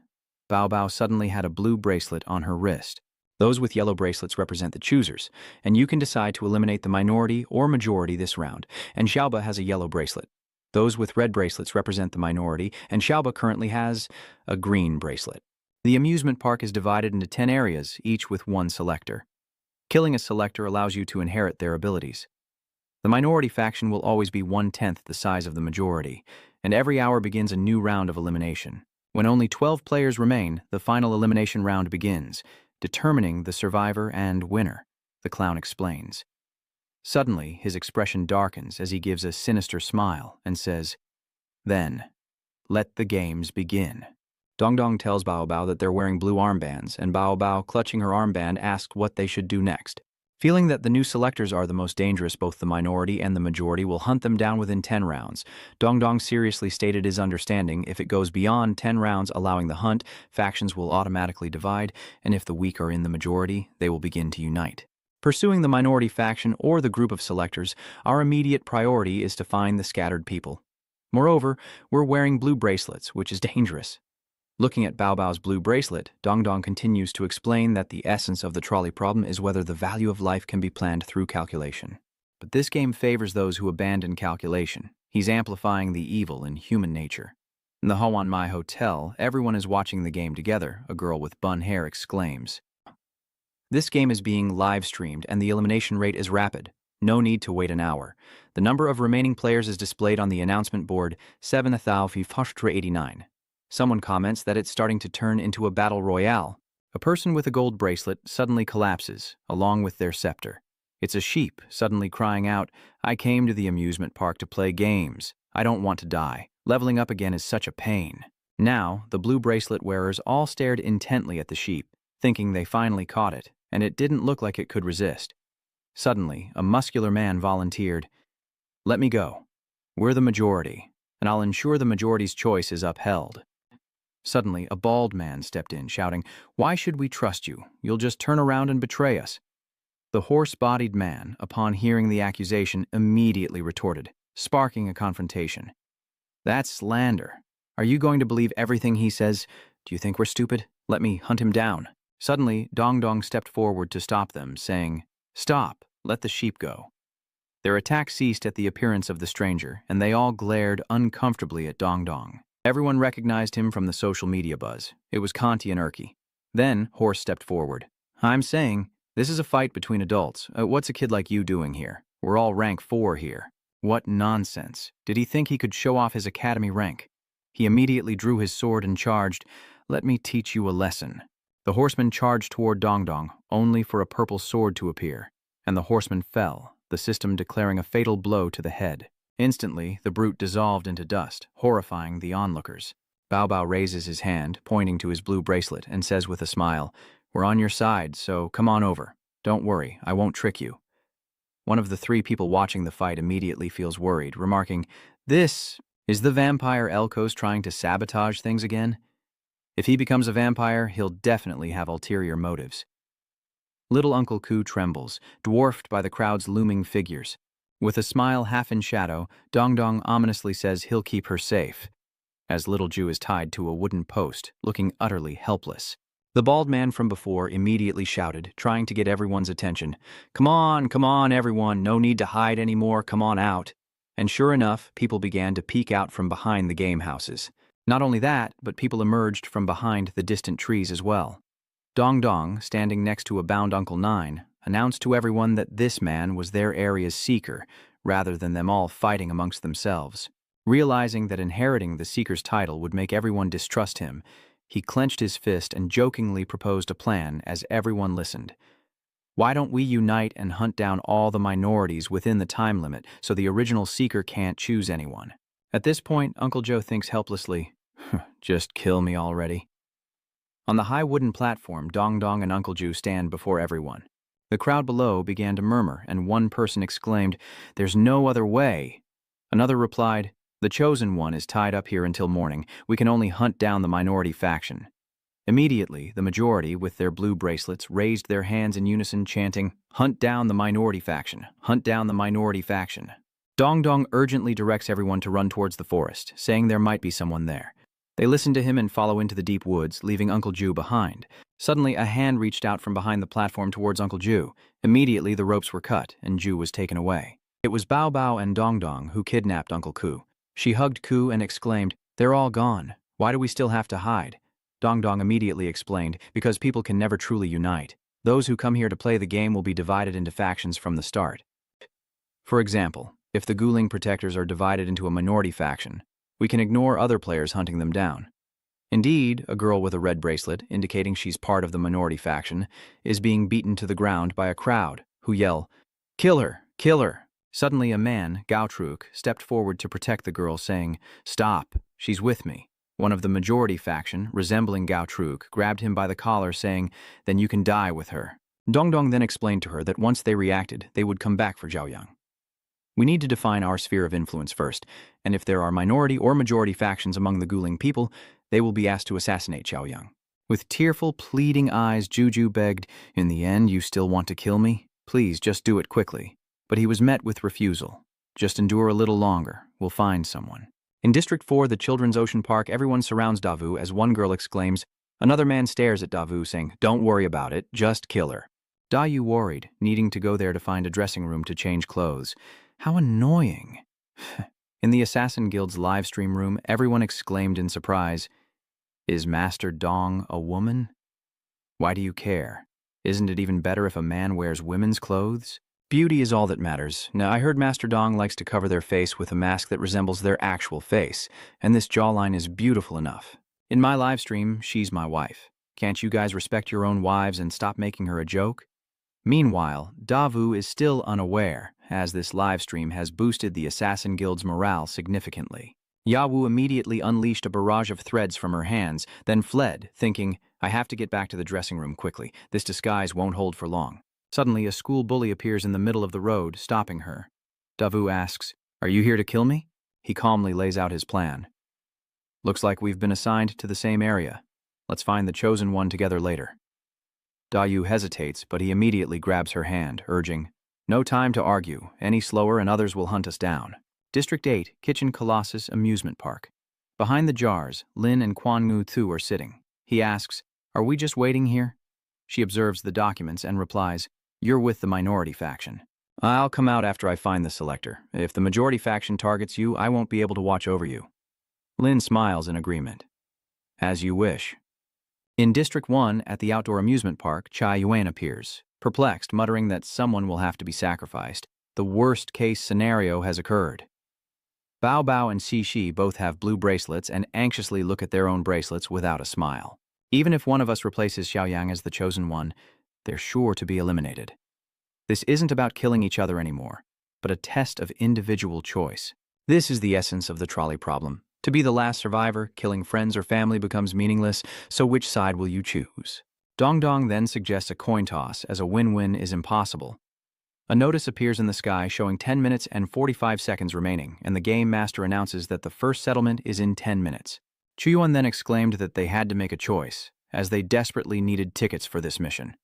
Bao Bao suddenly had a blue bracelet on her wrist. "Those with yellow bracelets represent the choosers, and you can decide to eliminate the minority or majority this round, and Xiaoba has a yellow bracelet. Those with red bracelets represent the minority, and Xiaoba currently has a green bracelet." The amusement park is divided into 10 areas, each with one selector. Killing a selector allows you to inherit their abilities. The minority faction will always be 1/10 the size of the majority, and every hour begins a new round of elimination. When only 12 players remain, the final elimination round begins, determining the survivor and winner, the clown explains. Suddenly, his expression darkens as he gives a sinister smile and says, "Then, let the games begin." Dong Dong tells Bao Bao that they're wearing blue armbands, and Bao Bao, clutching her armband, asks what they should do next. Feeling that the new selectors are the most dangerous, both the minority and the majority will hunt them down within 10 rounds. Dong Dong seriously stated his understanding: if it goes beyond 10 rounds allowing the hunt, factions will automatically divide, and if the weak are in the majority, they will begin to unite. Pursuing the minority faction or the group of selectors, our immediate priority is to find the scattered people. Moreover, we're wearing blue bracelets, which is dangerous. Looking at Bao Bao's blue bracelet, Dong Dong continues to explain that the essence of the trolley problem is whether the value of life can be planned through calculation. But this game favors those who abandon calculation. He's amplifying the evil in human nature. In the Hawan Mai Hotel, everyone is watching the game together, a girl with bun hair exclaims. This game is being live-streamed and the elimination rate is rapid. No need to wait an hour. The number of remaining players is displayed on the announcement board, 7,589. Someone comments that it's starting to turn into a battle royale. A person with a gold bracelet suddenly collapses, along with their scepter. It's a sheep suddenly crying out, "I came to the amusement park to play games. I don't want to die. Leveling up again is such a pain." Now, the blue bracelet wearers all stared intently at the sheep, thinking they finally caught it, and it didn't look like it could resist. Suddenly, a muscular man volunteered, "Let me go. We're the majority, and I'll ensure the majority's choice is upheld." Suddenly, a bald man stepped in, shouting, "Why should we trust you? You'll just turn around and betray us." The horse-bodied man, upon hearing the accusation, immediately retorted, sparking a confrontation. "That's slander. Are you going to believe everything he says? Do you think we're stupid? Let me hunt him down." Suddenly, Dong Dong stepped forward to stop them, saying, "Stop, let the sheep go." Their attack ceased at the appearance of the stranger, and they all glared uncomfortably at Dong Dong. Everyone recognized him from the social media buzz. It was Conti and Erky. Then, Horse stepped forward. I'm saying, this is a fight between adults. What's a kid like you doing here? We're all rank 4 here. What nonsense. Did he think he could show off his academy rank? He immediately drew his sword and charged. Let me teach you a lesson. The horseman charged toward Dong Dong, only for a purple sword to appear, and the horseman fell, the system declaring a fatal blow to the head. Instantly, the brute dissolved into dust, horrifying the onlookers. Bao Bao raises his hand, pointing to his blue bracelet, and says with a smile, We're on your side, so come on over. Don't worry, I won't trick you. One of the 3 people watching the fight immediately feels worried, remarking, This is the vampire Elkos trying to sabotage things again? If he becomes a vampire, he'll definitely have ulterior motives. Little Uncle Ku trembles, dwarfed by the crowd's looming figures. With a smile half in shadow, Dong Dong ominously says he'll keep her safe, as Little Ju is tied to a wooden post, looking utterly helpless. The bald man from before immediately shouted, trying to get everyone's attention. Come on, everyone, no need to hide anymore, come on out. And sure enough, people began to peek out from behind the game houses. Not only that, but people emerged from behind the distant trees as well. Dong Dong, standing next to a bound Uncle Nine, announced to everyone that this man was their area's seeker, rather than them all fighting amongst themselves. Realizing that inheriting the seeker's title would make everyone distrust him, he clenched his fist and jokingly proposed a plan as everyone listened. Why don't we unite and hunt down all the minorities within the time limit so the original seeker can't choose anyone? At this point, Uncle Joe thinks helplessly, just kill me already. On the high wooden platform, Dong Dong and Uncle Ju stand before everyone. The crowd below began to murmur, and one person exclaimed, There's no other way. Another replied, The chosen one is tied up here until morning. We can only hunt down the minority faction. Immediately, the majority, with their blue bracelets, raised their hands in unison, chanting, Hunt down the minority faction. Hunt down the minority faction. Dong Dong urgently directs everyone to run towards the forest, saying there might be someone there. They listen to him and follow into the deep woods, leaving Uncle Ju behind. Suddenly, a hand reached out from behind the platform towards Uncle Ju. Immediately, the ropes were cut, and Ju was taken away. It was Bao Bao and Dong Dong who kidnapped Uncle Ku. She hugged Ku and exclaimed, They're all gone. Why do we still have to hide? Dong Dong immediately explained, Because people can never truly unite. Those who come here to play the game will be divided into factions from the start. For example, if the Guling Protectors are divided into a minority faction, we can ignore other players hunting them down. Indeed, a girl with a red bracelet, indicating she's part of the minority faction, is being beaten to the ground by a crowd, who yell, Kill her! Kill her! Suddenly a man, Gautruk, stepped forward to protect the girl, saying, Stop, she's with me. One of the majority faction, resembling Gautruk, grabbed him by the collar, saying, Then you can die with her. Dong Dong then explained to her that once they reacted, they would come back for Zhaoyang. We need to define our sphere of influence first, and if there are minority or majority factions among the Guling people, they will be asked to assassinate Zhaoyang. With tearful, pleading eyes, Juju begged, In the end, you still want to kill me? Please, just do it quickly. But he was met with refusal. Just endure a little longer. We'll find someone. In District 4, the Children's Ocean Park, everyone surrounds Davu as one girl exclaims. Another man stares at Davu, saying, Don't worry about it, just kill her. Dayu worried, needing to go there to find a dressing room to change clothes. How annoying. In the Assassin Guild's live stream room, everyone exclaimed in surprise, Is Master Dong a woman? Why do you care? Isn't it even better if a man wears women's clothes? Beauty is all that matters. Now, I heard Master Dong likes to cover their face with a mask that resembles their actual face, and this jawline is beautiful enough. In my live stream, she's my wife. Can't you guys respect your own wives and stop making her a joke? Meanwhile, Davu is still unaware, as this livestream has boosted the Assassin Guild's morale significantly. Yawu immediately unleashed a barrage of threads from her hands, then fled, thinking, I have to get back to the dressing room quickly. This disguise won't hold for long. Suddenly, a school bully appears in the middle of the road, stopping her. Davu asks, Are you here to kill me? He calmly lays out his plan. Looks like we've been assigned to the same area. Let's find the chosen one together later. Dayu hesitates, but he immediately grabs her hand, urging, No time to argue. Any slower and others will hunt us down. District 8, Kitchen Colossus Amusement Park. Behind the jars, Lin and Quan Ngu Tu are sitting. He asks, Are we just waiting here? She observes the documents and replies, You're with the minority faction. I'll come out after I find the selector. If the majority faction targets you, I won't be able to watch over you. Lin smiles in agreement. As you wish. In District 1, at the outdoor amusement park, Chai Yuan appears, perplexed, muttering that someone will have to be sacrificed. The worst-case scenario has occurred. Bao Bao and Xi both have blue bracelets and anxiously look at their own bracelets without a smile. Even if one of us replaces Xiaoyang as the chosen one, they're sure to be eliminated. This isn't about killing each other anymore, but a test of individual choice. This is the essence of the trolley problem. To be the last survivor, killing friends or family becomes meaningless, so which side will you choose? Dong Dong then suggests a coin toss, as a win-win is impossible. A notice appears in the sky showing 10 minutes and 45 seconds remaining, and the game master announces that the first settlement is in 10 minutes. Chuyuan then exclaimed that they had to make a choice, as they desperately needed tickets for this mission.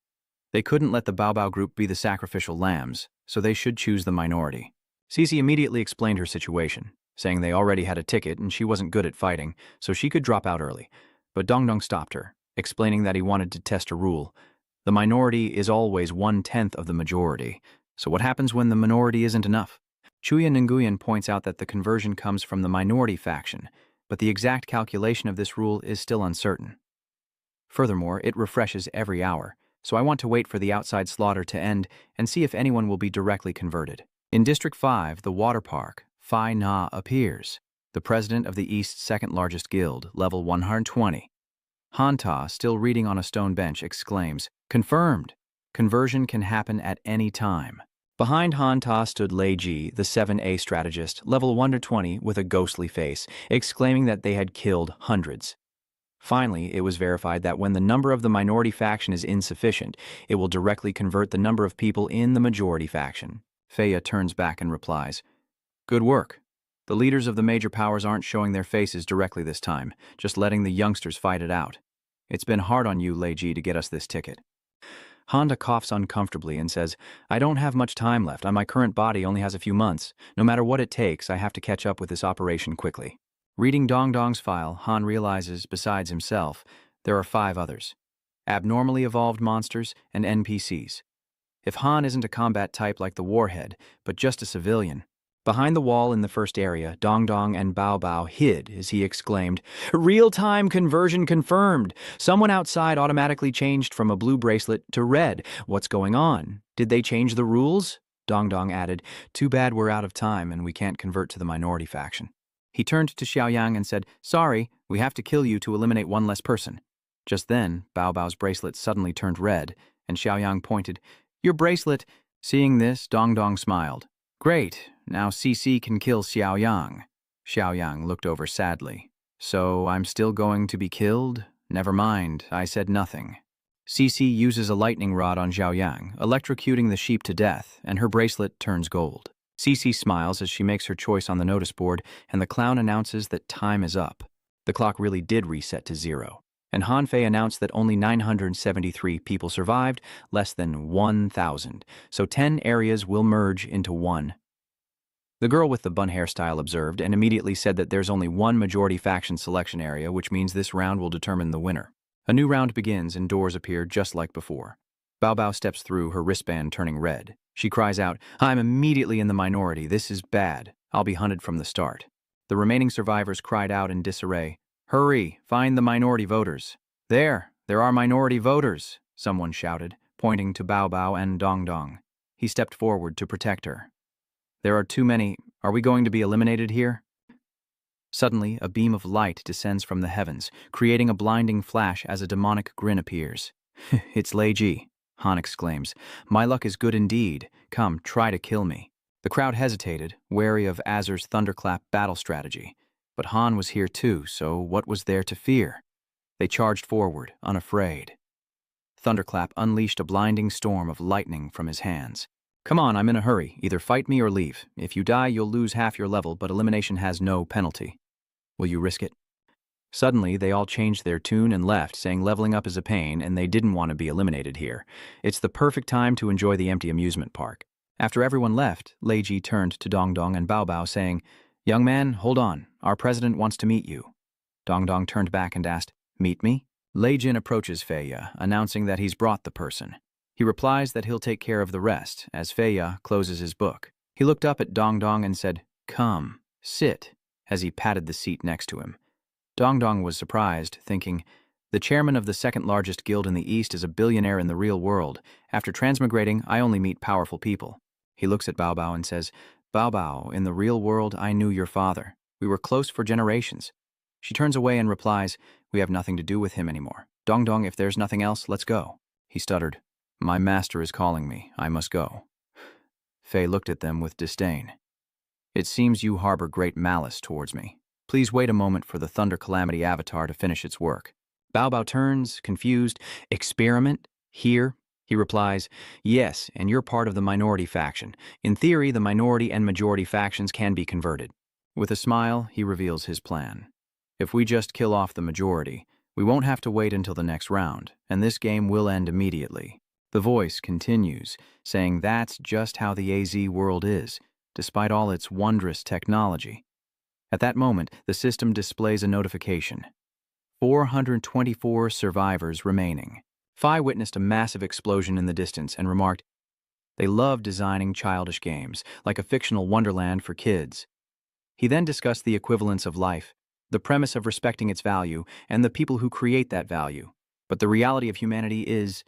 They couldn't let the Bao Bao group be the sacrificial lambs, so they should choose the minority. Cici immediately explained her situation, saying they already had a ticket and she wasn't good at fighting, so she could drop out early. But Dong Dong stopped her, explaining that he wanted to test a rule. The minority is always 1/10 of the majority, so what happens when the minority isn't enough? Chuyan Nguyen points out that the conversion comes from the minority faction, but the exact calculation of this rule is still uncertain. Furthermore, it refreshes every hour, so I want to wait for the outside slaughter to end and see if anyone will be directly converted. In District 5, the water park, Phai Na appears, the president of the East's second-largest guild, level 120. Han Ta, still reading on a stone bench, exclaims, "Confirmed! Conversion can happen at any time." Behind Han Ta stood Lei Ji, the 7A strategist, level 120, with a ghostly face, exclaiming that they had killed hundreds. Finally, it was verified that when the number of the minority faction is insufficient, it will directly convert the number of people in the majority faction. Feia turns back and replies, "Good work. The leaders of the major powers aren't showing their faces directly this time, just letting the youngsters fight it out. It's been hard on you, Lei Ji, to get us this ticket." Honda coughs uncomfortably and says, "I don't have much time left, and my current body only has a few months. No matter what it takes, I have to catch up with this operation quickly." Reading Dong Dong's file, Han realizes, besides himself, there are 5 others. Abnormally evolved monsters and NPCs. If Han isn't a combat type like the Warhead, but just a civilian. Behind the wall in the first area, Dong Dong and Bao Bao hid as he exclaimed, "Real-time conversion confirmed! Someone outside automatically changed from a blue bracelet to red. What's going on? Did they change the rules?" Dong Dong added, "Too bad we're out of time and we can't convert to the minority faction." He turned to Xiaoyang and said, "Sorry, we have to kill you to eliminate one less person." Just then, Bao Bao's bracelet suddenly turned red, and Xiaoyang pointed, "Your bracelet." Seeing this, Dong Dong smiled. "Great, now CC can kill Xiaoyang." Xiaoyang looked over sadly. "So I'm still going to be killed? Never mind, I said nothing." CC uses a lightning rod on Xiaoyang, electrocuting the sheep to death, and her bracelet turns gold. CC smiles as she makes her choice on the notice board, and the clown announces that time is up. The clock really did reset to 0. And Han Fei announced that only 973 people survived, less than 1,000, so 10 areas will merge into one. The girl with the bun hairstyle observed and immediately said that there's only one majority faction selection area, which means this round will determine the winner. A new round begins and doors appear just like before. Bao Bao steps through, her wristband turning red. She cries out, "I'm immediately in the minority. This is bad. I'll be hunted from the start." The remaining survivors cried out in disarray, "Hurry, find the minority voters." There are minority voters," someone shouted, pointing to Bao Bao and Dong Dong. He stepped forward to protect her. "There are too many. Are we going to be eliminated here?" Suddenly, a beam of light descends from the heavens, creating a blinding flash as a demonic grin appears. "It's Lei Ji," Han exclaims. "My luck is good indeed. Come, try to kill me." The crowd hesitated, wary of Azur's thunderclap battle strategy. But Han was here too, so what was there to fear? They charged forward, unafraid. Thunderclap unleashed a blinding storm of lightning from his hands. "Come on, I'm in a hurry. Either fight me or leave. If you die, you'll lose half your level, but elimination has no penalty. Will you risk it?" Suddenly, they all changed their tune and left, saying leveling up is a pain and they didn't want to be eliminated here. It's the perfect time to enjoy the empty amusement park. After everyone left, Lei Ji turned to Dong Dong and Bao Bao, saying, "Young man, hold on. Our president wants to meet you." Dong Dong turned back and asked, "Meet me?" Lei Jin approaches Feia, announcing that he's brought the person. He replies that he'll take care of the rest as Feiya closes his book. He looked up at Dong Dong and said, "Come, sit," as he patted the seat next to him. Dong Dong was surprised, thinking, the chairman of the second largest guild in the East is a billionaire in the real world. After transmigrating, I only meet powerful people. He looks at Bao Bao and says, "Bao Bao, in the real world, I knew your father. We were close for generations." She turns away and replies, "We have nothing to do with him anymore. Dong Dong, if there's nothing else, let's go." He stuttered, "My master is calling me. I must go." Fei looked at them with disdain. "It seems you harbor great malice towards me. Please wait a moment for the Thunder Calamity avatar to finish its work." Bao Bao turns, confused. "Experiment? Here?" He replies, "Yes, and you're part of the minority faction. In theory, the minority and majority factions can be converted." With a smile, he reveals his plan. "If we just kill off the majority, we won't have to wait until the next round, and this game will end immediately." The voice continues, saying that's just how the AZ world is, despite all its wondrous technology. At that moment, the system displays a notification. 424 survivors remaining. Fei witnessed a massive explosion in the distance and remarked, "They love designing childish games, like a fictional wonderland for kids." He then discussed the equivalence of life, the premise of respecting its value, and the people who create that value. But the reality of humanity is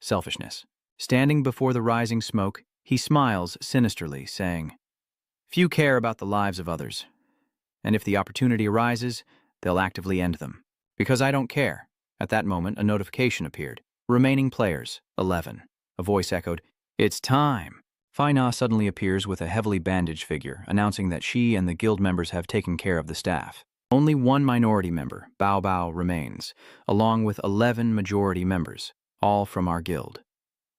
selfishness. Standing before the rising smoke, he smiles sinisterly, saying, "Few care about the lives of others, and if the opportunity arises, they'll actively end them. Because I don't care." At that moment, a notification appeared. "Remaining players, 11. A voice echoed, "It's time." Fei Na suddenly appears with a heavily bandaged figure, announcing that she and the guild members have taken care of the staff. Only one minority member, Bao Bao, remains, along with 11 majority members, all from our guild.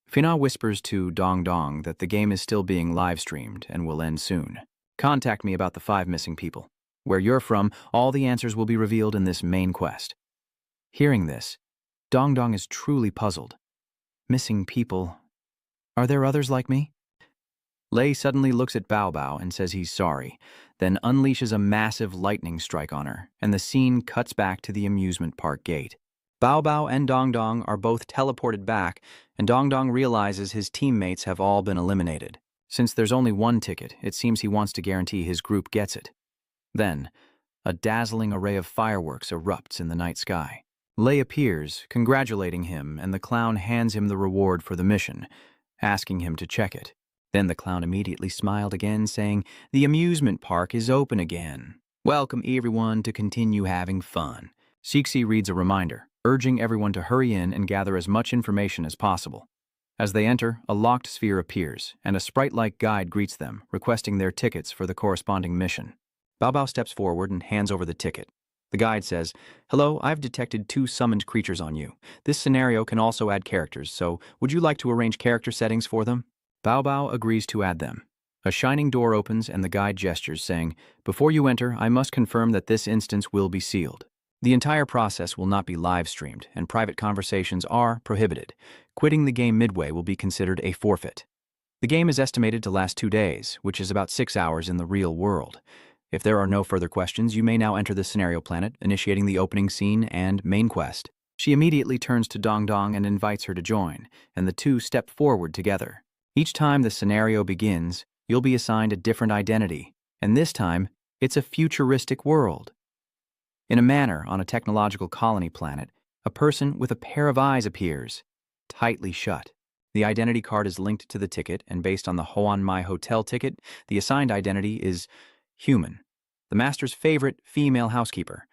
Fei Na whispers to Dong Dong that the game is still being live-streamed and will end soon. "Contact me about the 5 missing people. Where you're from, all the answers will be revealed in this main quest." Hearing this, Dong Dong is truly puzzled. Missing people? Are there others like me? Lei suddenly looks at Bao Bao and says he's sorry, then unleashes a massive lightning strike on her, and the scene cuts back to the amusement park gate. Bao Bao and Dong Dong are both teleported back, and Dong Dong realizes his teammates have all been eliminated. Since there's only one ticket, it seems he wants to guarantee his group gets it. Then, a dazzling array of fireworks erupts in the night sky. Lei appears, congratulating him, and the clown hands him the reward for the mission, asking him to check it. Then the clown immediately smiled again, saying, "The amusement park is open again. Welcome everyone to continue having fun." Cixi reads a reminder, urging everyone to hurry in and gather as much information as possible. As they enter, a locked sphere appears, and a sprite-like guide greets them, requesting their tickets for the corresponding mission. Bao Bao steps forward and hands over the ticket. The guide says, "Hello, I've detected 2 summoned creatures on you. This scenario can also add characters, so would you like to arrange character settings for them?" Bao Bao agrees to add them. A shining door opens and the guide gestures, saying, "Before you enter, I must confirm that this instance will be sealed. The entire process will not be live-streamed, and private conversations are prohibited. Quitting the game midway will be considered a forfeit. The game is estimated to last 2 days, which is about 6 hours in the real world. If there are no further questions, you may now enter the scenario planet, initiating the opening scene and main quest." She immediately turns to Dong Dong and invites her to join, and the two step forward together. Each time the scenario begins, you'll be assigned a different identity, and this time, it's a futuristic world. In a manor on a technological colony planet, a person with a pair of eyes appears, tightly shut. The identity card is linked to the ticket, and based on the Hoan Mai Hotel ticket, the assigned identity is human, the master's favorite female housekeeper.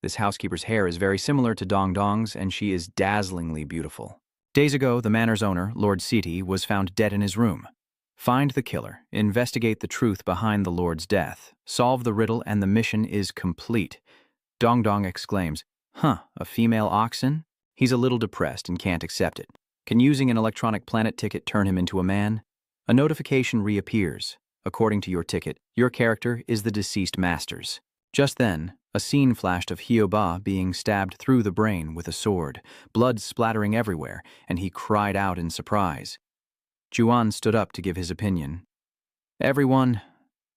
This housekeeper's hair is very similar to Dong Dong's, and she is dazzlingly beautiful. Days ago, the manor's owner, Lord Siti, was found dead in his room. Find the killer, investigate the truth behind the Lord's death, solve the riddle, and the mission is complete. Dong Dong exclaims, "A female oxen?" He's a little depressed and can't accept it. Can using an electronic planet ticket turn him into a man? A notification reappears. According to your ticket, your character is the deceased master's. Just then, a scene flashed of Hyoba being stabbed through the brain with a sword, blood splattering everywhere, and he cried out in surprise. Juan stood up to give his opinion. "Everyone,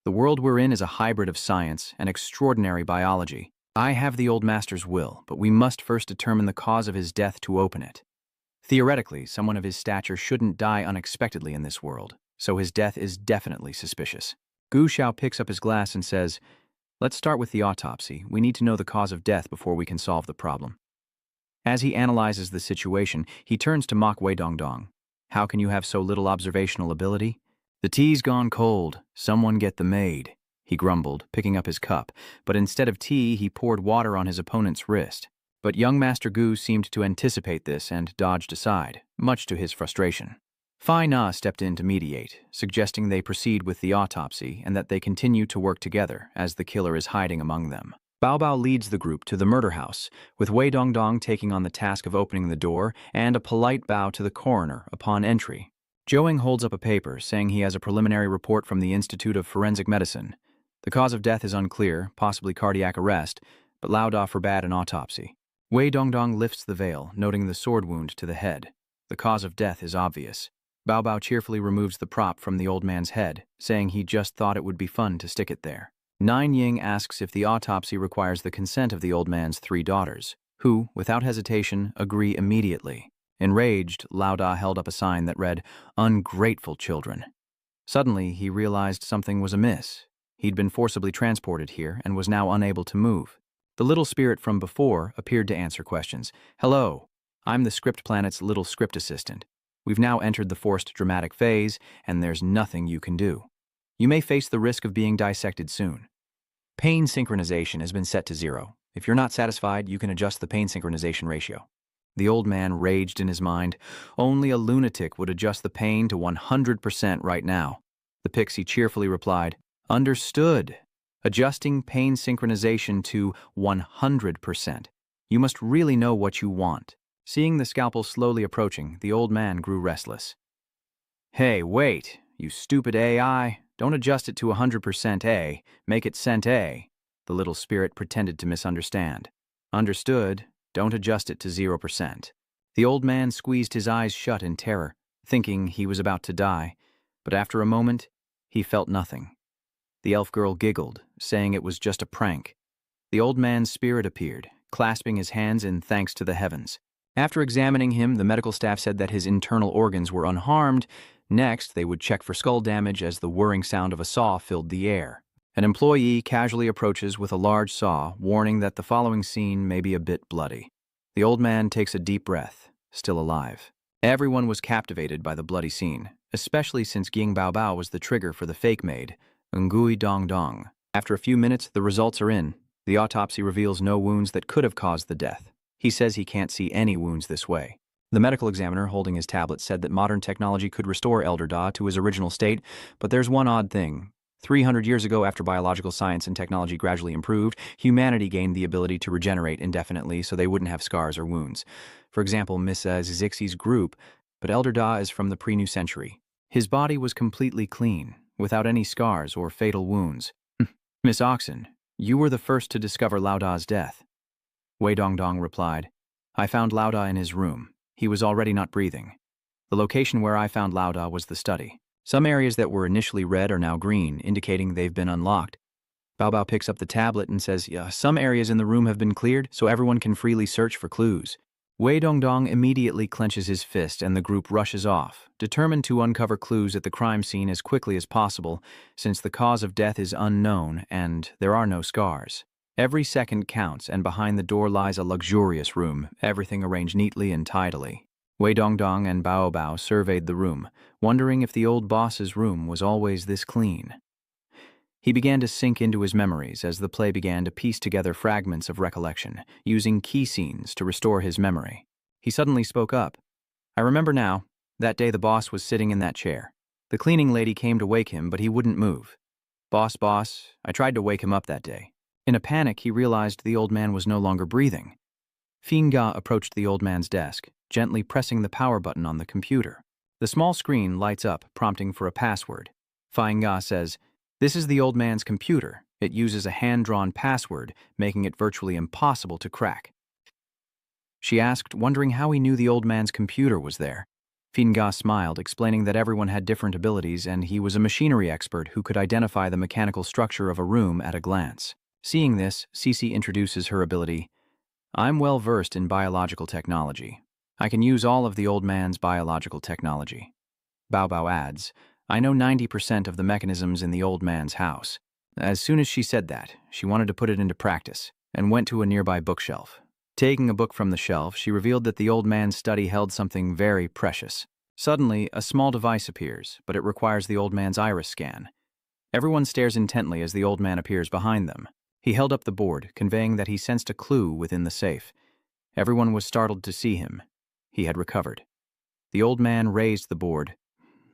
the world we're in is a hybrid of science and extraordinary biology. I have the old master's will, but we must first determine the cause of his death to open it. Theoretically, someone of his stature shouldn't die unexpectedly in this world, so his death is definitely suspicious. Gu Xiao picks up his glass and says, "Let's start with the autopsy. We need to know the cause of death before we can solve the problem." As he analyzes the situation, he turns to mock Wei Dongdong. "How can you have so little observational ability?" "The tea's gone cold. Someone get the maid," he grumbled, picking up his cup, but instead of tea, he poured water on his opponent's wrist. But young Master Gu seemed to anticipate this and dodged aside, much to his frustration. Fai Na stepped in to mediate, suggesting they proceed with the autopsy and that they continue to work together as the killer is hiding among them. Bao Bao leads the group to the murder house, with Wei Dongdong taking on the task of opening the door and a polite bow to the coroner upon entry. Zhouing holds up a paper saying he has a preliminary report from the Institute of Forensic Medicine. The cause of death is unclear, possibly cardiac arrest, but Lao Da forbade an autopsy. Wei Dongdong lifts the veil, noting the sword wound to the head. The cause of death is obvious. Bao Bao cheerfully removes the prop from the old man's head, saying he just thought it would be fun to stick it there. Nine Ying asks if the autopsy requires the consent of the old man's 3 daughters, who, without hesitation, agree immediately. Enraged, Lao Da held up a sign that read, "Ungrateful children." Suddenly, he realized something was amiss. He'd been forcibly transported here and was now unable to move. The little spirit from before appeared to answer questions. "Hello, I'm the Script Planet's little script assistant. We've now entered the forced dramatic phase, and there's nothing you can do. You may face the risk of being dissected soon. Pain synchronization has been set to 0. If you're not satisfied, you can adjust the pain synchronization ratio." The old man raged in his mind. Only a lunatic would adjust the pain to 100% right now. The pixie cheerfully replied, "Understood. Adjusting pain synchronization to 100%. You must really know what you want." Seeing the scalpel slowly approaching, the old man grew restless. "Hey, wait, you stupid AI. Don't adjust it to 100% A. Make it cent A." The little spirit pretended to misunderstand. "Understood. Don't adjust it to 0%. The old man squeezed his eyes shut in terror, thinking he was about to die, but after a moment, he felt nothing. The elf girl giggled, saying it was just a prank. The old man's spirit appeared, clasping his hands in thanks to the heavens. After examining him, the medical staff said that his internal organs were unharmed. Next, they would check for skull damage as the whirring sound of a saw filled the air. An employee casually approaches with a large saw, warning that the following scene may be a bit bloody. The old man takes a deep breath, still alive. Everyone was captivated by the bloody scene, especially since Ging Bao Bao was the trigger for the fake maid, Ngui Dong Dong. After a few minutes, the results are in. The autopsy reveals no wounds that could have caused the death. He says he can't see any wounds this way. The medical examiner holding his tablet said that modern technology could restore Elder Da to his original state, but there's one odd thing. 300 years ago, after biological science and technology gradually improved, humanity gained the ability to regenerate indefinitely so they wouldn't have scars or wounds. For example, Miss Zixie's group, but Elder Da is from the pre-new century. His body was completely clean, without any scars or fatal wounds. "Miss Oxen, you were the first to discover Lao Da's death." Wei Dongdong replied, "I found Lao Da in his room. He was already not breathing. The location where I found Lao Da was the study. Some areas that were initially red are now green, indicating they've been unlocked." Bao Bao picks up the tablet and says, "Some areas in the room have been cleared, so everyone can freely search for clues." Wei Dongdong immediately clenches his fist and the group rushes off, determined to uncover clues at the crime scene as quickly as possible, since the cause of death is unknown and there are no scars. Every second counts, and behind the door lies a luxurious room, everything arranged neatly and tidily. Wei Dongdong and Bao Bao surveyed the room, wondering if the old boss's room was always this clean. He began to sink into his memories as the play began to piece together fragments of recollection, using key scenes to restore his memory. He suddenly spoke up. "I remember now. That day the boss was sitting in that chair. The cleaning lady came to wake him, but he wouldn't move. Boss, I tried to wake him up that day." In a panic, he realized the old man was no longer breathing. Finga approached the old man's desk, gently pressing the power button on the computer. The small screen lights up, prompting for a password. Finga says, "This is the old man's computer. It uses a hand-drawn password, making it virtually impossible to crack." She asked, wondering how he knew the old man's computer was there. Finga smiled, explaining that everyone had different abilities and he was a machinery expert who could identify the mechanical structure of a room at a glance. Seeing this, Cece introduces her ability. "I'm well versed in biological technology. I can use all of the old man's biological technology. Bao Bao adds, I know 90% of the mechanisms in the old man's house. As soon as she said that, she wanted to put it into practice and went to a nearby bookshelf. Taking a book from the shelf, she revealed that the old man's study held something very precious. Suddenly, a small device appears, but it requires the old man's iris scan. Everyone stares intently as the old man appears behind them. He held up the board, conveying that he sensed a clue within the safe. Everyone was startled to see him. He had recovered. The old man raised the board.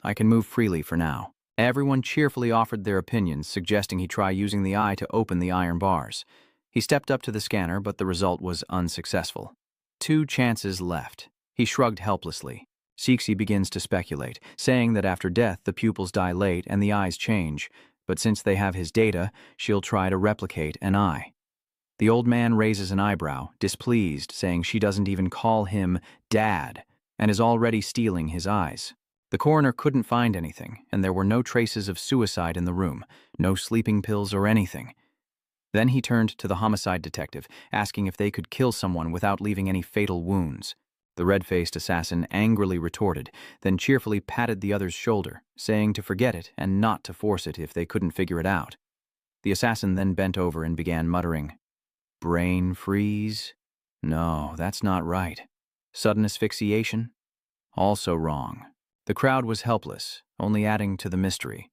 I can move freely for now. Everyone cheerfully offered their opinions, suggesting he try using the eye to open the iron bars. He stepped up to the scanner, but the result was unsuccessful. 2 chances left. He shrugged helplessly. Cixi begins to speculate, saying that after death the pupils dilate and the eyes change, but since they have his data, she'll try to replicate an eye. The old man raises an eyebrow, displeased, saying she doesn't even call him Dad, and is already stealing his eyes. The coroner couldn't find anything, and there were no traces of suicide in the room, no sleeping pills or anything. Then he turned to the homicide detective, asking if they could kill someone without leaving any fatal wounds. The red-faced assassin angrily retorted, then cheerfully patted the other's shoulder, saying to forget it and not to force it if they couldn't figure it out. The assassin then bent over and began muttering, Brain freeze? No, that's not right. Sudden asphyxiation? Also wrong. The crowd was helpless, only adding to the mystery.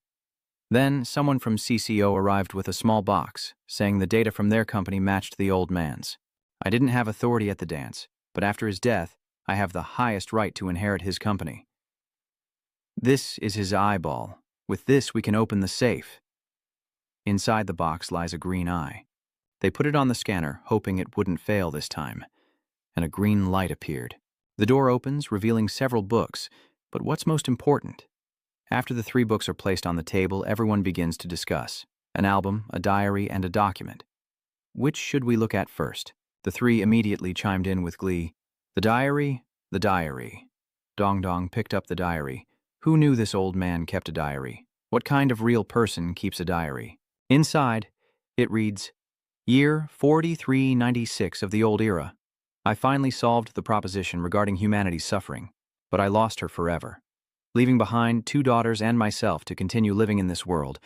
Then, someone from CCO arrived with a small box, saying the data from their company matched the old man's. I didn't have authority at the dance, but after his death, I have the highest right to inherit his company. This is his eyeball. With this, we can open the safe. Inside the box lies a green eye. They put it on the scanner, hoping it wouldn't fail this time, and a green light appeared. The door opens, revealing several books, but what's most important? After the 3 books are placed on the table, everyone begins to discuss. An album, a diary, and a document. Which should we look at first? The 3 immediately chimed in with glee. The diary, the diary. Dong Dong picked up the diary. Who knew this old man kept a diary? What kind of real person keeps a diary? Inside, it reads, Year 4396 of the old era. I finally solved the proposition regarding humanity's suffering, but I lost her forever. Leaving behind 2 daughters and myself to continue living in this world,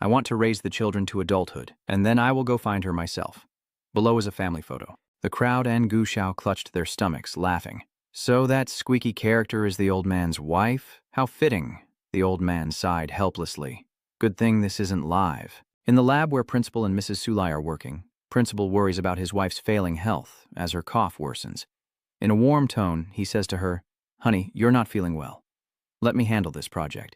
I want to raise the children to adulthood, and then I will go find her myself. Below is a family photo. The crowd and Gu Shao clutched their stomachs, laughing. So that squeaky character is the old man's wife? How fitting. The old man sighed helplessly. Good thing this isn't live. In the lab where Principal and Mrs. Sulai are working, Principal worries about his wife's failing health as her cough worsens. In a warm tone, he says to her, Honey, you're not feeling well. Let me handle this project.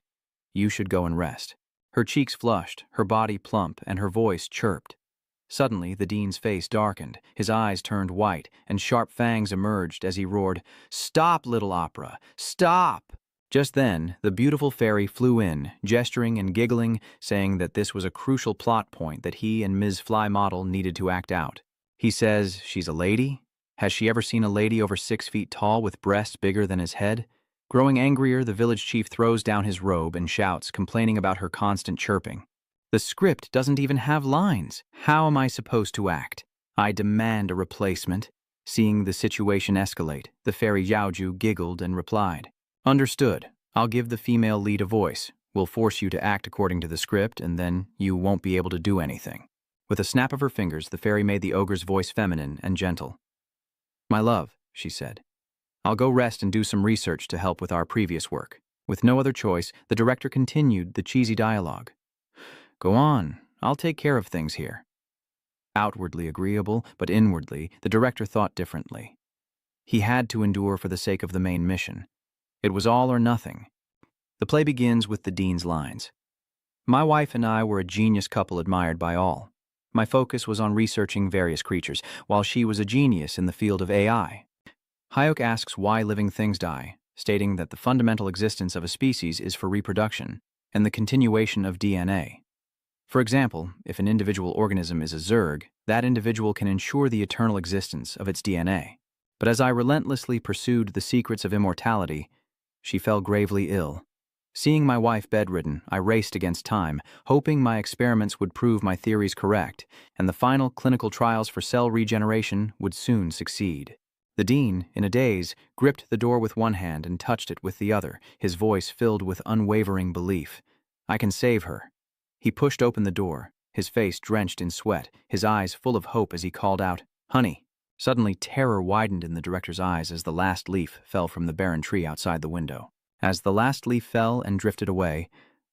You should go and rest. Her cheeks flushed, her body plump, and her voice chirped. Suddenly, the dean's face darkened, his eyes turned white, and sharp fangs emerged as he roared, Stop, little opera! Stop! Just then, the beautiful fairy flew in, gesturing and giggling, saying that this was a crucial plot point that he and Ms. Fly Model needed to act out. He says, she's a lady? Has she ever seen a lady over 6 feet tall with breasts bigger than his head? Growing angrier, the village chief throws down his robe and shouts, complaining about her constant chirping. The script doesn't even have lines. How am I supposed to act? I demand a replacement. Seeing the situation escalate, the fairy Yaoju giggled and replied, Understood. I'll give the female lead a voice. We'll force you to act according to the script, and then you won't be able to do anything. With a snap of her fingers, the fairy made the ogre's voice feminine and gentle. My love, she said. I'll go rest and do some research to help with our previous work. With no other choice, the director continued the cheesy dialogue. Go on. I'll take care of things here. Outwardly agreeable, but inwardly, the director thought differently. He had to endure for the sake of the main mission. It was all or nothing. The play begins with the dean's lines. My wife and I were a genius couple admired by all. My focus was on researching various creatures, while she was a genius in the field of AI. Hyuk asks why living things die, stating that the fundamental existence of a species is for reproduction and the continuation of DNA. For example, if an individual organism is a Zerg, that individual can ensure the eternal existence of its DNA. But as I relentlessly pursued the secrets of immortality, she fell gravely ill. Seeing my wife bedridden, I raced against time, hoping my experiments would prove my theories correct, and the final clinical trials for cell regeneration would soon succeed. The dean, in a daze, gripped the door with one hand and touched it with the other, his voice filled with unwavering belief. I can save her. He pushed open the door, his face drenched in sweat, his eyes full of hope as he called out, "Honey." Suddenly, terror widened in the director's eyes as the last leaf fell from the barren tree outside the window. As the last leaf fell and drifted away,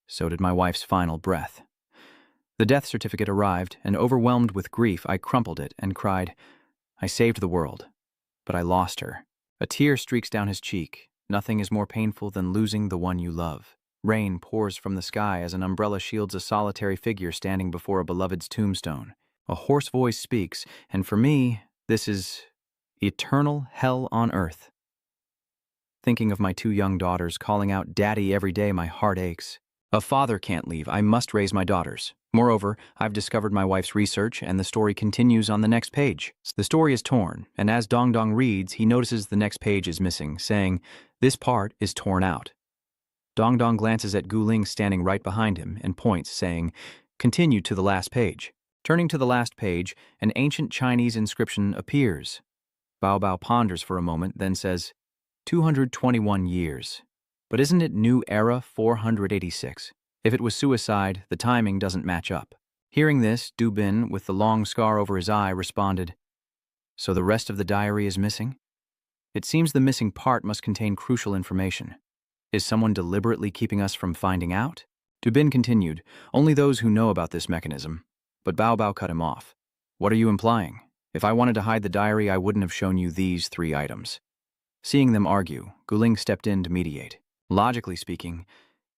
so did my wife's final breath. The death certificate arrived, and overwhelmed with grief, I crumpled it and cried, "I saved the world, but I lost her." A tear streaks down his cheek. Nothing is more painful than losing the one you love. Rain pours from the sky as an umbrella shields a solitary figure standing before a beloved's tombstone. A hoarse voice speaks, and for me, this is eternal hell on earth. Thinking of my 2 young daughters calling out "Daddy" every day, my heart aches. A father can't leave. I must raise my daughters. Moreover, I've discovered my wife's research, and the story continues on the next page. The story is torn, and as Dong Dong reads, he notices the next page is missing, saying, "This part is torn out." Dong Dong glances at Gu Ling standing right behind him and points, saying, "Continue to the last page." Turning to the last page, an ancient Chinese inscription appears. Bao Bao ponders for a moment, then says, 221 years. But isn't it New Era 486? If it was suicide, the timing doesn't match up. Hearing this, Du Bin, with the long scar over his eye, responded, "So the rest of the diary is missing? It seems the missing part must contain crucial information. Is someone deliberately keeping us from finding out?" Du Bin continued, "Only those who know about this mechanism." But Bao Bao cut him off. "What are you implying? If I wanted to hide the diary, I wouldn't have shown you these 3 items. Seeing them argue, Guling stepped in to mediate. Logically speaking,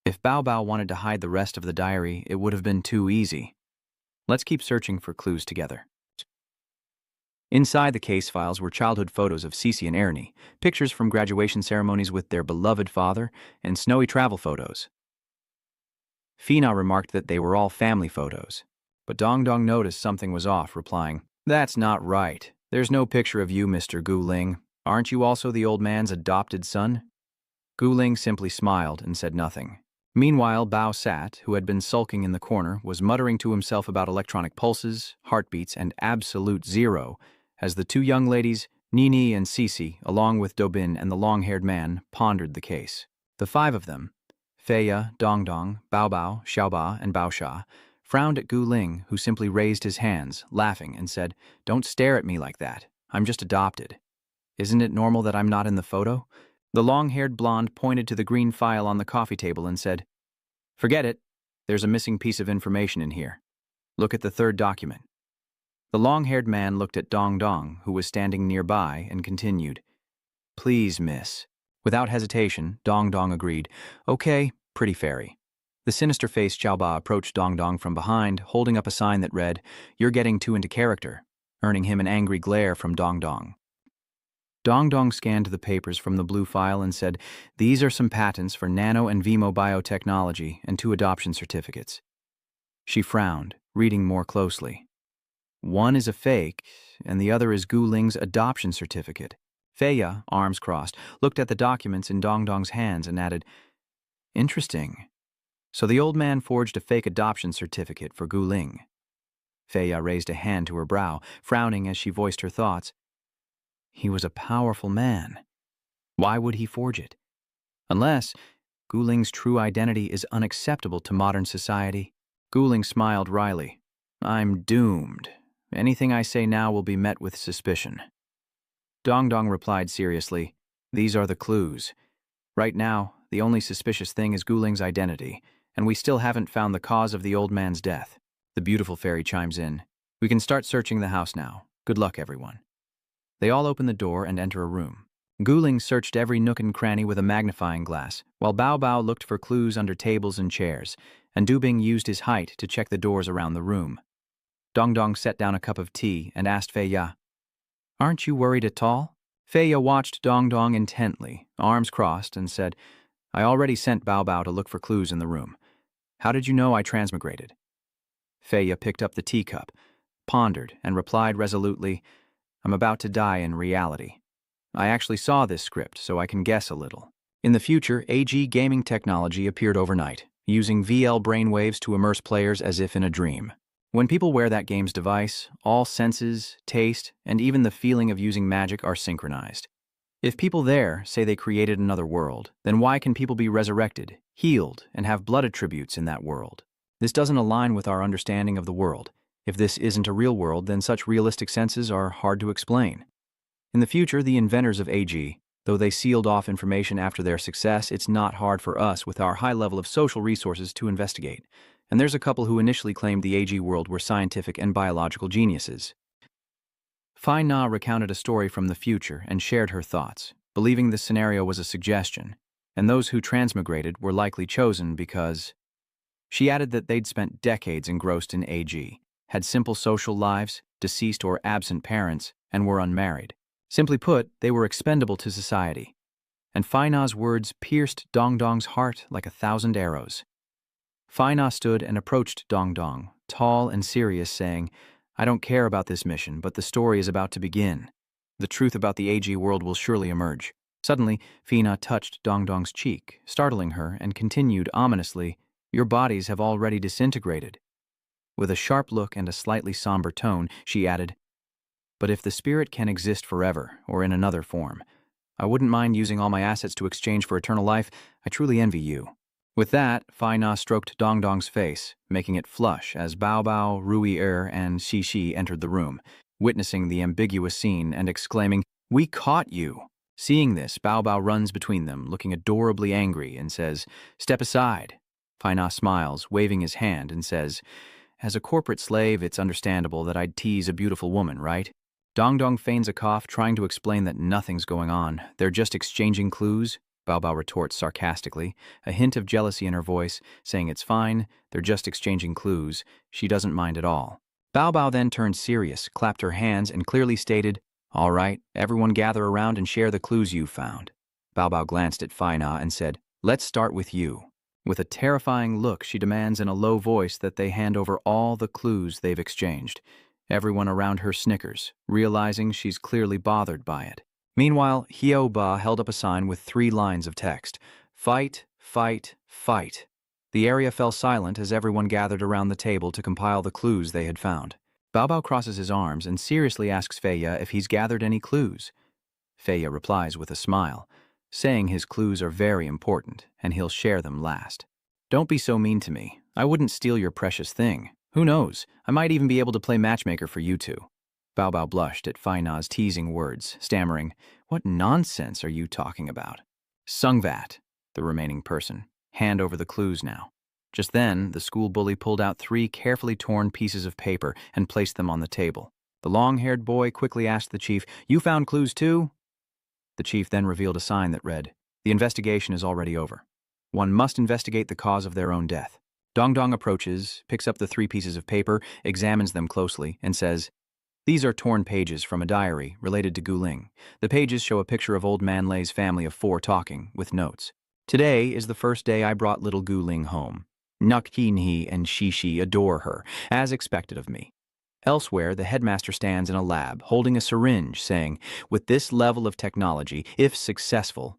if Bao Bao wanted to hide the rest of the diary, it would have been too easy. Let's keep searching for clues together. Inside the case files were childhood photos of Cece and Ernie, pictures from graduation ceremonies with their beloved father, and snowy travel photos. Fina remarked that they were all family photos. But Dong Dong noticed something was off, replying, "That's not right. There's no picture of you, Mr. Gu Ling. Aren't you also the old man's adopted son?" Gu Ling simply smiled and said nothing. Meanwhile, Bao Sat, who had been sulking in the corner, was muttering to himself about electronic pulses, heartbeats, and absolute zero, as the 2 young ladies, Nini and Cece, along with Dobin and the long-haired man, pondered the case. The 5 of them, Feya, Dong Dong, Bao Bao, Xiaoba, and Bao Sha, frowned at Gu Ling, who simply raised his hands, laughing, and said, "Don't stare at me like that. I'm just adopted. Isn't it normal that I'm not in the photo?" The long-haired blonde pointed to the green file on the coffee table and said, "Forget it. There's a missing piece of information in here. Look at the 3rd document." The long-haired man looked at Dong Dong, who was standing nearby, and continued, "Please, miss." Without hesitation, Dong Dong agreed, "Okay, pretty fairy." The sinister-faced Xiaoba approached Dong Dong from behind, holding up a sign that read, "You're getting too into character," earning him an angry glare from Dong Dong. Dong Dong scanned the papers from the blue file and said, "These are some patents for nano and vimo biotechnology and 2 adoption certificates." She frowned, reading more closely. One is a fake, and the other is Gu Ling's adoption certificate. Feya, arms crossed, looked at the documents in Dong Dong's hands and added, "Interesting. So the old man forged a fake adoption certificate for Gu Ling." Feya raised a hand to her brow, frowning as she voiced her thoughts. He was a powerful man. Why would he forge it? Unless Gu Ling's true identity is unacceptable to modern society. Gu Ling smiled wryly. "I'm doomed. Anything I say now will be met with suspicion." Dong Dong replied seriously, "These are the clues. Right now, the only suspicious thing is Gu Ling's identity, and we still haven't found the cause of the old man's death." The beautiful fairy chimes in, "We can start searching the house now. Good luck, everyone." They all open the door and enter a room. Gu Ling searched every nook and cranny with a magnifying glass, while Bao Bao looked for clues under tables and chairs, and Du Bing used his height to check the doors around the room. Dong Dong set down a cup of tea and asked Feya, "Aren't you worried at all?" Feya watched Dong Dong intently, arms crossed, and said, "I already sent Bao Bao to look for clues in the room. How did you know I transmigrated?" Feya picked up the teacup, pondered, and replied resolutely, "I'm about to die in reality. I actually saw this script, so I can guess a little." In the future, AG gaming technology appeared overnight, using VL brainwaves to immerse players as if in a dream. When people wear that game's device, all senses, taste, and even the feeling of using magic are synchronized. If people there say they created another world, then why can people be resurrected, healed, and have blood attributes in that world? This doesn't align with our understanding of the world. If this isn't a real world, then such realistic senses are hard to explain. In the future, the inventors of AG, though they sealed off information after their success, it's not hard for us with our high level of social resources to investigate. And there's a couple who initially claimed the AG world were scientific and biological geniuses. Fai Na recounted a story from the future and shared her thoughts, believing this scenario was a suggestion, and those who transmigrated were likely chosen because... She added that they'd spent decades engrossed in AG, had simple social lives, deceased or absent parents, and were unmarried. Simply put, they were expendable to society. And Fai Na's words pierced Dong Dong's heart like 1,000 arrows. Fai Na stood and approached Dong Dong, tall and serious, saying, "I don't care about this mission, but the story is about to begin. The truth about the AG world will surely emerge." Suddenly, Fai Na touched Dong Dong's cheek, startling her, and continued ominously, "Your bodies have already disintegrated." With a sharp look and a slightly somber tone, she added, "But if the spirit can exist forever, or in another form, I wouldn't mind using all my assets to exchange for eternal life. I truly envy you." With that, Fai Na stroked Dong Dong's face, making it flush as Bao Bao, Rui and Xi Xi entered the room, witnessing the ambiguous scene and exclaiming, "We caught you!" Seeing this, Bao Bao runs between them, looking adorably angry, and says, "Step aside." Fai Na smiles, waving his hand, and says, "As a corporate slave, it's understandable that I'd tease a beautiful woman, right?" Dong Dong feigns a cough, trying to explain that nothing's going on. They're just exchanging clues. Bao Bao retorts sarcastically, a hint of jealousy in her voice, saying it's fine, they're just exchanging clues. She doesn't mind at all. Bao Bao then turned serious, clapped her hands, and clearly stated, "All right, everyone gather around and share the clues you've found." Bao Bao glanced at Fai Na and said, "Let's start with you." With a terrifying look, she demands in a low voice that they hand over all the clues they've exchanged. Everyone around her snickers, realizing she's clearly bothered by it. Meanwhile, Hieo Ba held up a sign with 3 lines of text. "Fight, fight, fight." The area fell silent as everyone gathered around the table to compile the clues they had found. Bao Bao crosses his arms and seriously asks Feiya if he's gathered any clues. Feiya replies with a smile, saying his clues are very important and he'll share them last. "Don't be so mean to me. I wouldn't steal your precious thing. Who knows, I might even be able to play matchmaker for you two." Bao Bao blushed at Fai Na's teasing words, stammering, "What nonsense are you talking about?" "Sungvat," the remaining person. "Hand over the clues now." Just then, the school bully pulled out 3 carefully torn pieces of paper and placed them on the table. The long-haired boy quickly asked the chief, "You found clues too?" The chief then revealed a sign that read, "The investigation is already over. One must investigate the cause of their own death." Dong Dong approaches, picks up the 3 pieces of paper, examines them closely, and says, "These are torn pages from a diary related to Guling. The pages show a picture of old Man Lei's family of 4 talking, with notes. Today is the first day I brought little Guling home. Nakkinhi and Shishi adore her, as expected of me." Elsewhere, the headmaster stands in a lab, holding a syringe, saying, "With this level of technology, if successful,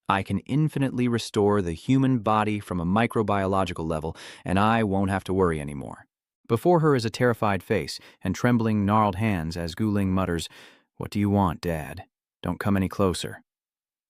I can infinitely restore the human body from a microbiological level, and I won't have to worry anymore." Before her is a terrified face and trembling, gnarled hands as Guling mutters, "What do you want, Dad? Don't come any closer."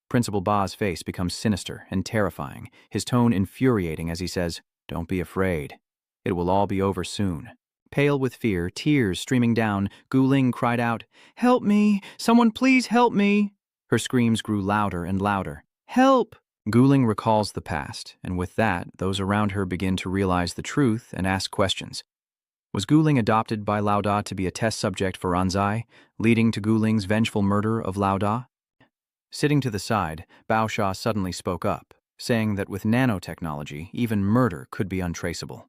Principal Ba's face becomes sinister and terrifying, his tone infuriating as he says, "Don't be afraid. It will all be over soon." Pale with fear, tears streaming down, Guling cried out, "Help me! Someone please help me!" Her screams grew louder and louder. "Help!" Guling recalls the past, and with that, those around her begin to realize the truth and ask questions. Was Guling adopted by Lao Da to be a test subject for Anzai, leading to Guling's vengeful murder of Lao Da? Sitting to the side, Bao Sha suddenly spoke up, saying that with nanotechnology, even murder could be untraceable.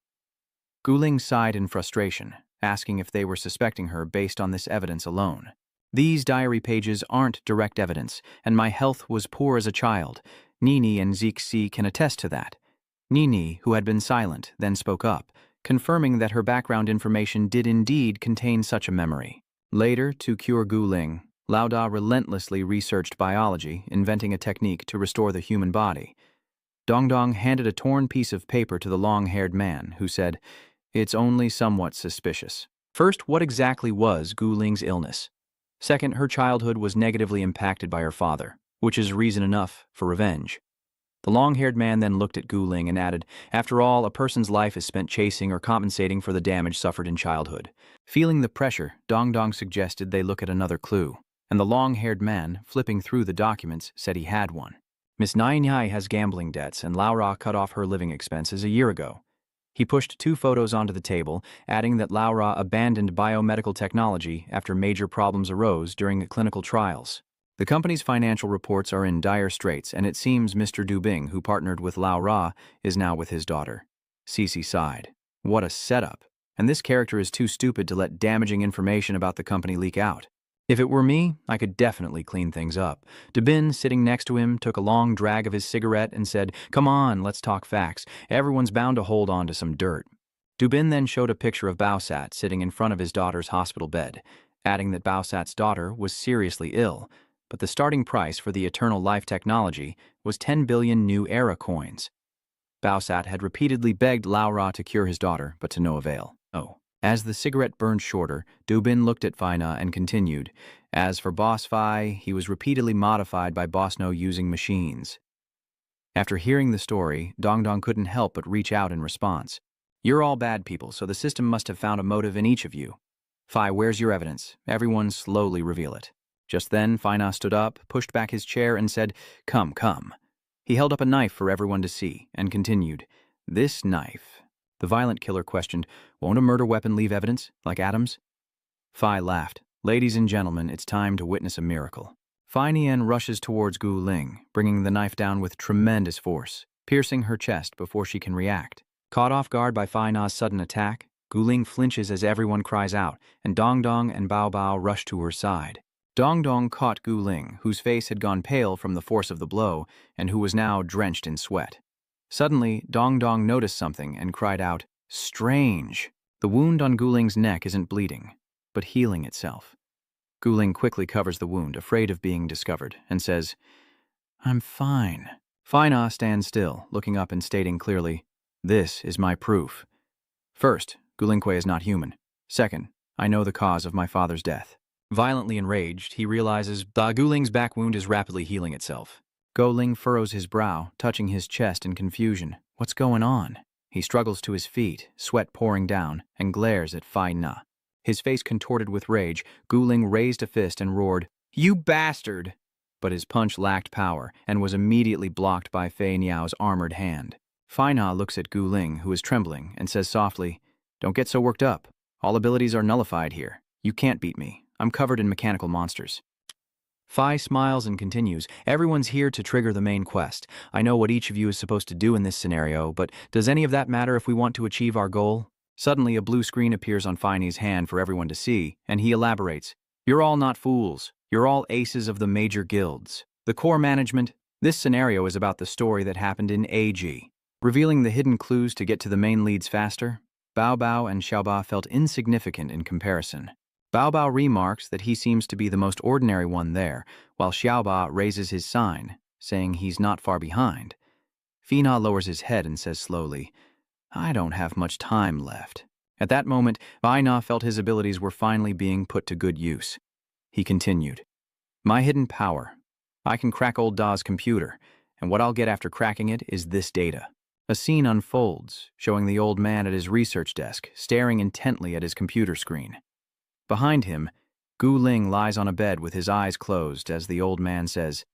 Guling sighed in frustration, asking if they were suspecting her based on this evidence alone. "These diary pages aren't direct evidence, and my health was poor as a child. Nini and Zixi can attest to that." Nini, who had been silent, then spoke up, confirming that her background information did indeed contain such a memory. Later, to cure Guling, Lao Da relentlessly researched biology, inventing a technique to restore the human body. Dong Dong handed a torn piece of paper to the long-haired man, who said, It's only somewhat suspicious. First, what exactly was Gu Ling's illness? Second, her childhood was negatively impacted by her father, which is reason enough for revenge. The long-haired man then looked at Gu Ling and added, after all, a person's life is spent chasing or compensating for the damage suffered in childhood. Feeling the pressure, Dong Dong suggested they look at another clue, and the long-haired man, flipping through the documents, said he had one. Miss Nai Nai has gambling debts, and Laura cut off her living expenses a year ago. He pushed 2 photos onto the table, adding that Laura abandoned biomedical technology after major problems arose during clinical trials. The company's financial reports are in dire straits, and it seems Mr. Dubing, who partnered with Laura, is now with his daughter. Cece sighed. What a setup. And this character is too stupid to let damaging information about the company leak out. If it were me, I could definitely clean things up. Dubin, sitting next to him, took a long drag of his cigarette and said, "Come on, let's talk facts. Everyone's bound to hold on to some dirt." Dubin then showed a picture of Baosat sitting in front of his daughter's hospital bed, adding that Baosat's daughter was seriously ill, but the starting price for the Eternal Life technology was 10 billion new era coins. Baosat had repeatedly begged Laura to cure his daughter, but to no avail. As the cigarette burned shorter, Dubin looked at Fina and continued, as for Boss Fi, he was repeatedly modified by Boss No using machines. After hearing the story, Dong Dong couldn't help but reach out in response. You're all bad people, so the system must have found a motive in each of you. Fi, where's your evidence? Everyone slowly reveal it. Just then, Fina stood up, pushed back his chair, and said, Come, come. He held up a knife for everyone to see, and continued, This knife. The violent killer questioned, Won't a murder weapon leave evidence, like Adam's? Fi laughed. Ladies and gentlemen, it's time to witness a miracle. Fi Nian rushes towards Gu Ling, bringing the knife down with tremendous force, piercing her chest before she can react. Caught off guard by Fi Na's sudden attack, Gu Ling flinches as everyone cries out, and Dong Dong and Bao Bao rush to her side. Dong Dong caught Gu Ling, whose face had gone pale from the force of the blow, and who was now drenched in sweat. Suddenly, Dong Dong noticed something and cried out, Strange! The wound on Gu Ling's neck isn't bleeding, but healing itself. Gu Ling quickly covers the wound, afraid of being discovered, and says, I'm fine. Fi Na stands still, looking up and stating clearly, This is my proof. First, Gu Lingque is not human. Second, I know the cause of my father's death. Violently enraged, he realizes Gu Ling's back wound is rapidly healing itself. Gu Ling furrows his brow, touching his chest in confusion. What's going on? He struggles to his feet, sweat pouring down, and glares at Fi Na. His face contorted with rage, Gu Ling raised a fist and roared, You bastard! But his punch lacked power and was immediately blocked by Fei Niao's armored hand. Fi Na looks at Gu Ling, who is trembling, and says softly, Don't get so worked up. All abilities are nullified here. You can't beat me. I'm covered in mechanical monsters. Fi smiles and continues, Everyone's here to trigger the main quest. I know what each of you is supposed to do in this scenario, but does any of that matter if we want to achieve our goal? Suddenly, a blue screen appears on Fine's hand for everyone to see, and he elaborates, You're all not fools. You're all aces of the major guilds. The core management. This scenario is about the story that happened in AG. Revealing the hidden clues to get to the main leads faster, Bao Bao and Xiaoba felt insignificant in comparison. Bao Bao remarks that he seems to be the most ordinary one there, while Xiaoba raises his sign, saying he's not far behind. Fina lowers his head and says slowly, I don't have much time left. At that moment, Bai Na felt his abilities were finally being put to good use. He continued, My hidden power. I can crack old Da's computer, and what I'll get after cracking it is this data. A scene unfolds, showing the old man at his research desk, staring intently at his computer screen. Behind him, Gu Ling lies on a bed with his eyes closed as the old man says,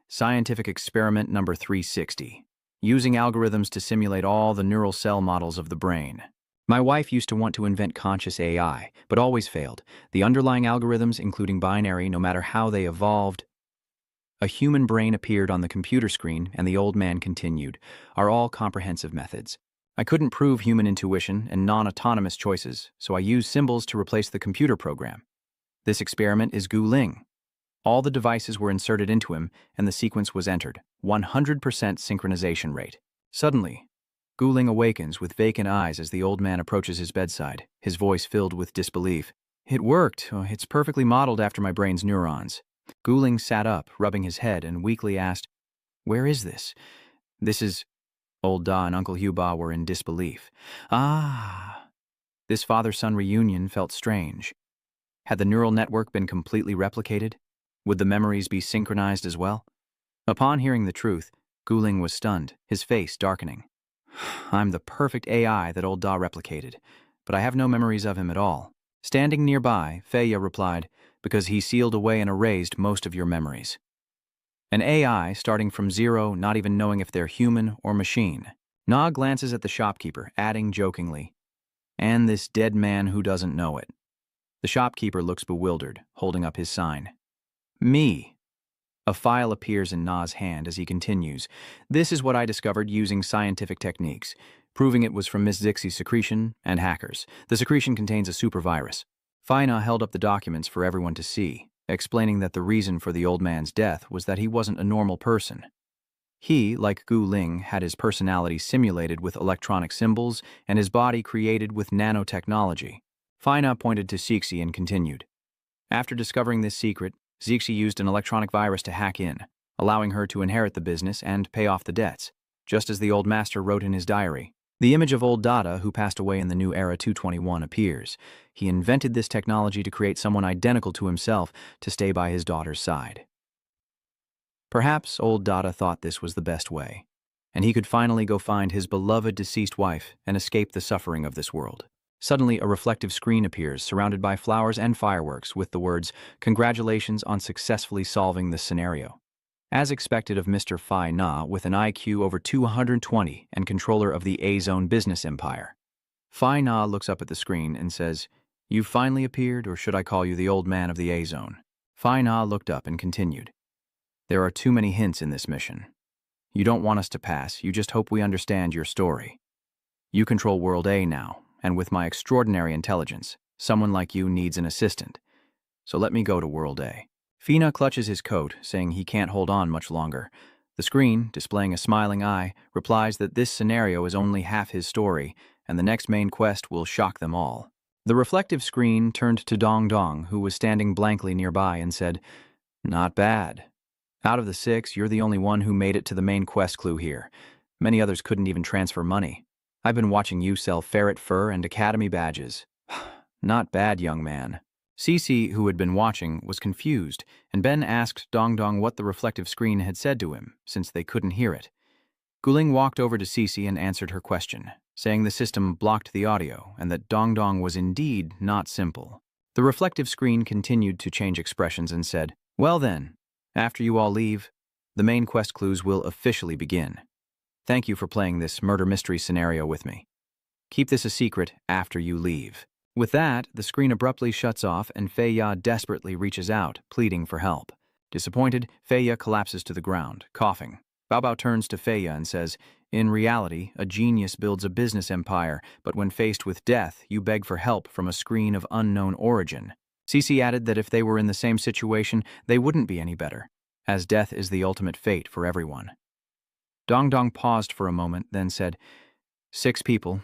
Scientific experiment number 360. Using algorithms to simulate all the neural cell models of the brain. My wife used to want to invent conscious AI, but always failed. The underlying algorithms, including binary, no matter how they evolved. A human brain appeared on the computer screen, and the old man continued, are all comprehensive methods. I couldn't prove human intuition and non-autonomous choices, so I used symbols to replace the computer program. This experiment is Gu Ling. All the devices were inserted into him, and the sequence was entered. 100% synchronization rate. Suddenly, Gu Ling awakens with vacant eyes as the old man approaches his bedside, his voice filled with disbelief. It worked. It's perfectly modeled after my brain's neurons. Gu Ling sat up, rubbing his head, and weakly asked, Where is this? This is... Old Da and Uncle Huba were in disbelief. Ah, This father-son reunion felt strange. Had the neural network been completely replicated? Would the memories be synchronized as well? Upon hearing the truth, Guling was stunned, his face darkening. I'm the perfect AI that old Da replicated, but I have no memories of him at all. Standing nearby, Feya replied, because he sealed away and erased most of your memories. An AI starting from zero, not even knowing if they're human or machine. Na glances at the shopkeeper, adding jokingly, and this dead man who doesn't know it. The shopkeeper looks bewildered, holding up his sign. Me. A file appears in Na's hand as he continues. This is what I discovered using scientific techniques, proving it was from Miss Zixie's secretion and hackers. The secretion contains a supervirus. Fina held up the documents for everyone to see, explaining that the reason for the old man's death was that he wasn't a normal person. He, like Gu Ling, had his personality simulated with electronic symbols and his body created with nanotechnology. Fina pointed to Zixie and continued. After discovering this secret, Zixie used an electronic virus to hack in, allowing her to inherit the business and pay off the debts, just as the old master wrote in his diary. The image of old Dada, who passed away in the new era 221, appears. He invented this technology to create someone identical to himself to stay by his daughter's side. Perhaps old Dada thought this was the best way, and he could finally go find his beloved deceased wife and escape the suffering of this world. Suddenly, a reflective screen appears, surrounded by flowers and fireworks, with the words, "Congratulations on successfully solving this scenario." As expected of Mr. Phi Na, with an IQ over 220 and controller of the A-Zone business empire. Phi Na looks up at the screen and says, "You've finally appeared, or should I call you the old man of the A-Zone?" Phi Na looked up and continued. "There are too many hints in this mission. You don't want us to pass, you just hope we understand your story. You control World A now, and with my extraordinary intelligence, someone like you needs an assistant. So let me go to World A." Fina clutches his coat, saying he can't hold on much longer. The screen, displaying a smiling eye, replies that this scenario is only half his story, and the next main quest will shock them all. The reflective screen turned to Dong Dong, who was standing blankly nearby, and said, "Not bad. Out of the 6, you're the only one who made it to the main quest clue here. Many others couldn't even transfer money. I've been watching you sell ferret fur and academy badges. Not bad, young man." Cece, who had been watching, was confused, and Ben asked Dong Dong what the reflective screen had said to him, since they couldn't hear it. Guling walked over to Cece and answered her question, saying the system blocked the audio and that Dong Dong was indeed not simple. The reflective screen continued to change expressions and said, "Well then, after you all leave, the main quest clues will officially begin. Thank you for playing this murder mystery scenario with me. Keep this a secret after you leave." With that, the screen abruptly shuts off and Feya desperately reaches out, pleading for help. Disappointed, Feya collapses to the ground, coughing. Bao Bao turns to Feya and says, "In reality, a genius builds a business empire, but when faced with death, you beg for help from a screen of unknown origin." Cece added that if they were in the same situation, they wouldn't be any better, as death is the ultimate fate for everyone. Dong Dong paused for a moment, then said, 6 people.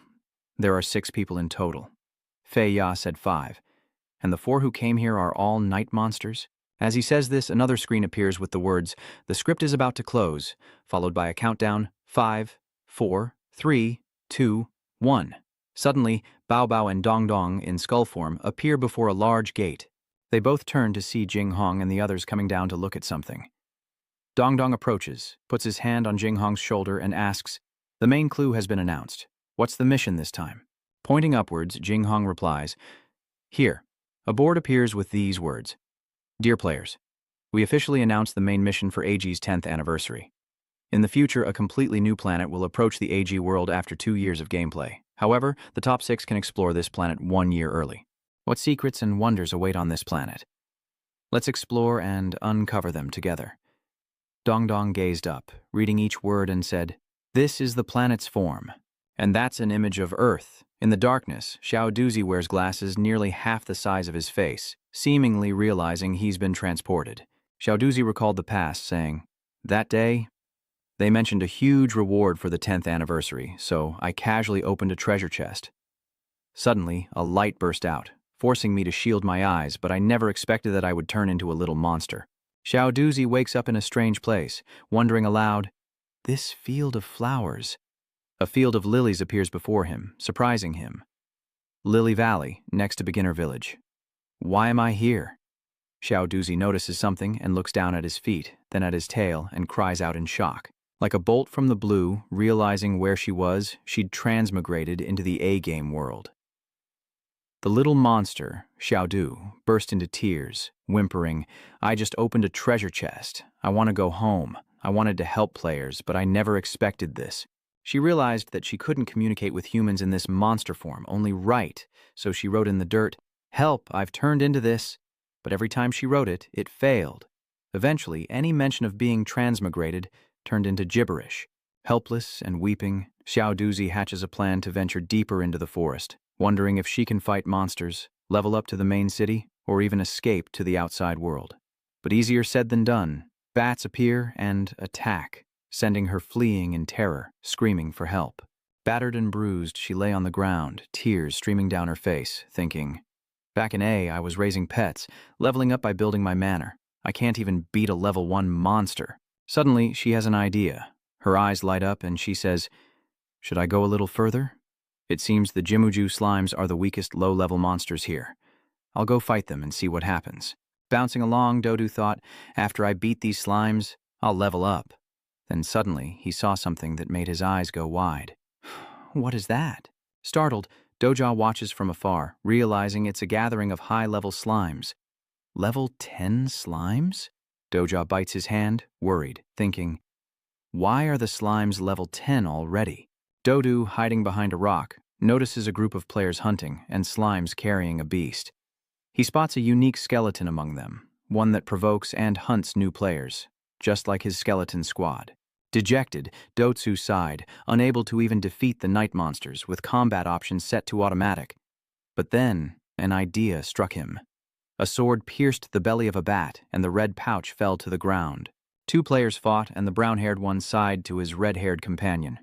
There are 6 people in total." Fei Ya said 5. "And the 4 who came here are all night monsters?" As he says this, another screen appears with the words, "The script is about to close," followed by a countdown, 5, 4, 3, 2, 1. Suddenly, Bao Bao and Dong Dong, in skull form, appear before a large gate. They both turn to see Jing Hong and the others coming down to look at something. Dong Dong approaches, puts his hand on Jing Hong's shoulder and asks, "The main clue has been announced. What's the mission this time?" Pointing upwards, Jing Hong replies, "Here." A board appears with these words, "Dear players, we officially announce the main mission for AG's 10th anniversary. In the future, a completely new planet will approach the AG world after 2 years of gameplay. However, the top 6 can explore this planet 1 year early. What secrets and wonders await on this planet? Let's explore and uncover them together." Dong Dong gazed up, reading each word and said, "This is the planet's form, and that's an image of Earth." In the darkness, Xiao Duzi wears glasses nearly half the size of his face, seemingly realizing he's been transported. Xiao Duzi recalled the past, saying, "That day, they mentioned a huge reward for the 10th anniversary, so I casually opened a treasure chest. Suddenly, a light burst out, forcing me to shield my eyes, but I never expected that I would turn into a little monster." Xiao Duzi wakes up in a strange place, wondering aloud, "This field of flowers." A field of lilies appears before him, surprising him. Lily Valley, next to Beginner Village. Why am I here? Xiao Duzi notices something and looks down at his feet, then at his tail, and cries out in shock. Like a bolt from the blue, realizing where she was, she'd transmigrated into the A-game world. The little monster, Xiao Du, burst into tears, whimpering, "I just opened a treasure chest. I want to go home. I wanted to help players, but I never expected this." She realized that she couldn't communicate with humans in this monster form, only write, so she wrote in the dirt, "Help, I've turned into this." But every time she wrote it, it failed. Eventually, any mention of being transmigrated turned into gibberish. Helpless and weeping, Xiao Duzi hatches a plan to venture deeper into the forest, wondering if she can fight monsters, level up to the main city, or even escape to the outside world. But easier said than done. Bats appear and attack, sending her fleeing in terror, screaming for help. Battered and bruised, she lay on the ground, tears streaming down her face, thinking, "Back in A, I was raising pets, leveling up by building my manor. I can't even beat a level 1 monster." Suddenly, she has an idea. Her eyes light up and she says, "Should I go a little further? It seems the Jimuju slimes are the weakest low-level monsters here. I'll go fight them and see what happens." Bouncing along, Dodu thought, "After I beat these slimes, I'll level up." Then suddenly, he saw something that made his eyes go wide. What is that? Startled, Doja watches from afar, realizing it's a gathering of high-level slimes. Level 10 slimes? Doja bites his hand, worried, thinking, why are the slimes level 10 already? Dodu, hiding behind a rock, notices a group of players hunting and slimes carrying a beast. He spots a unique skeleton among them, one that provokes and hunts new players, just like his skeleton squad. Dejected, Dotsu sighed, unable to even defeat the night monsters with combat options set to automatic. But then, an idea struck him. A sword pierced the belly of a bat, and the red pouch fell to the ground. 2 players fought, and the brown-haired one sighed to his red-haired companion.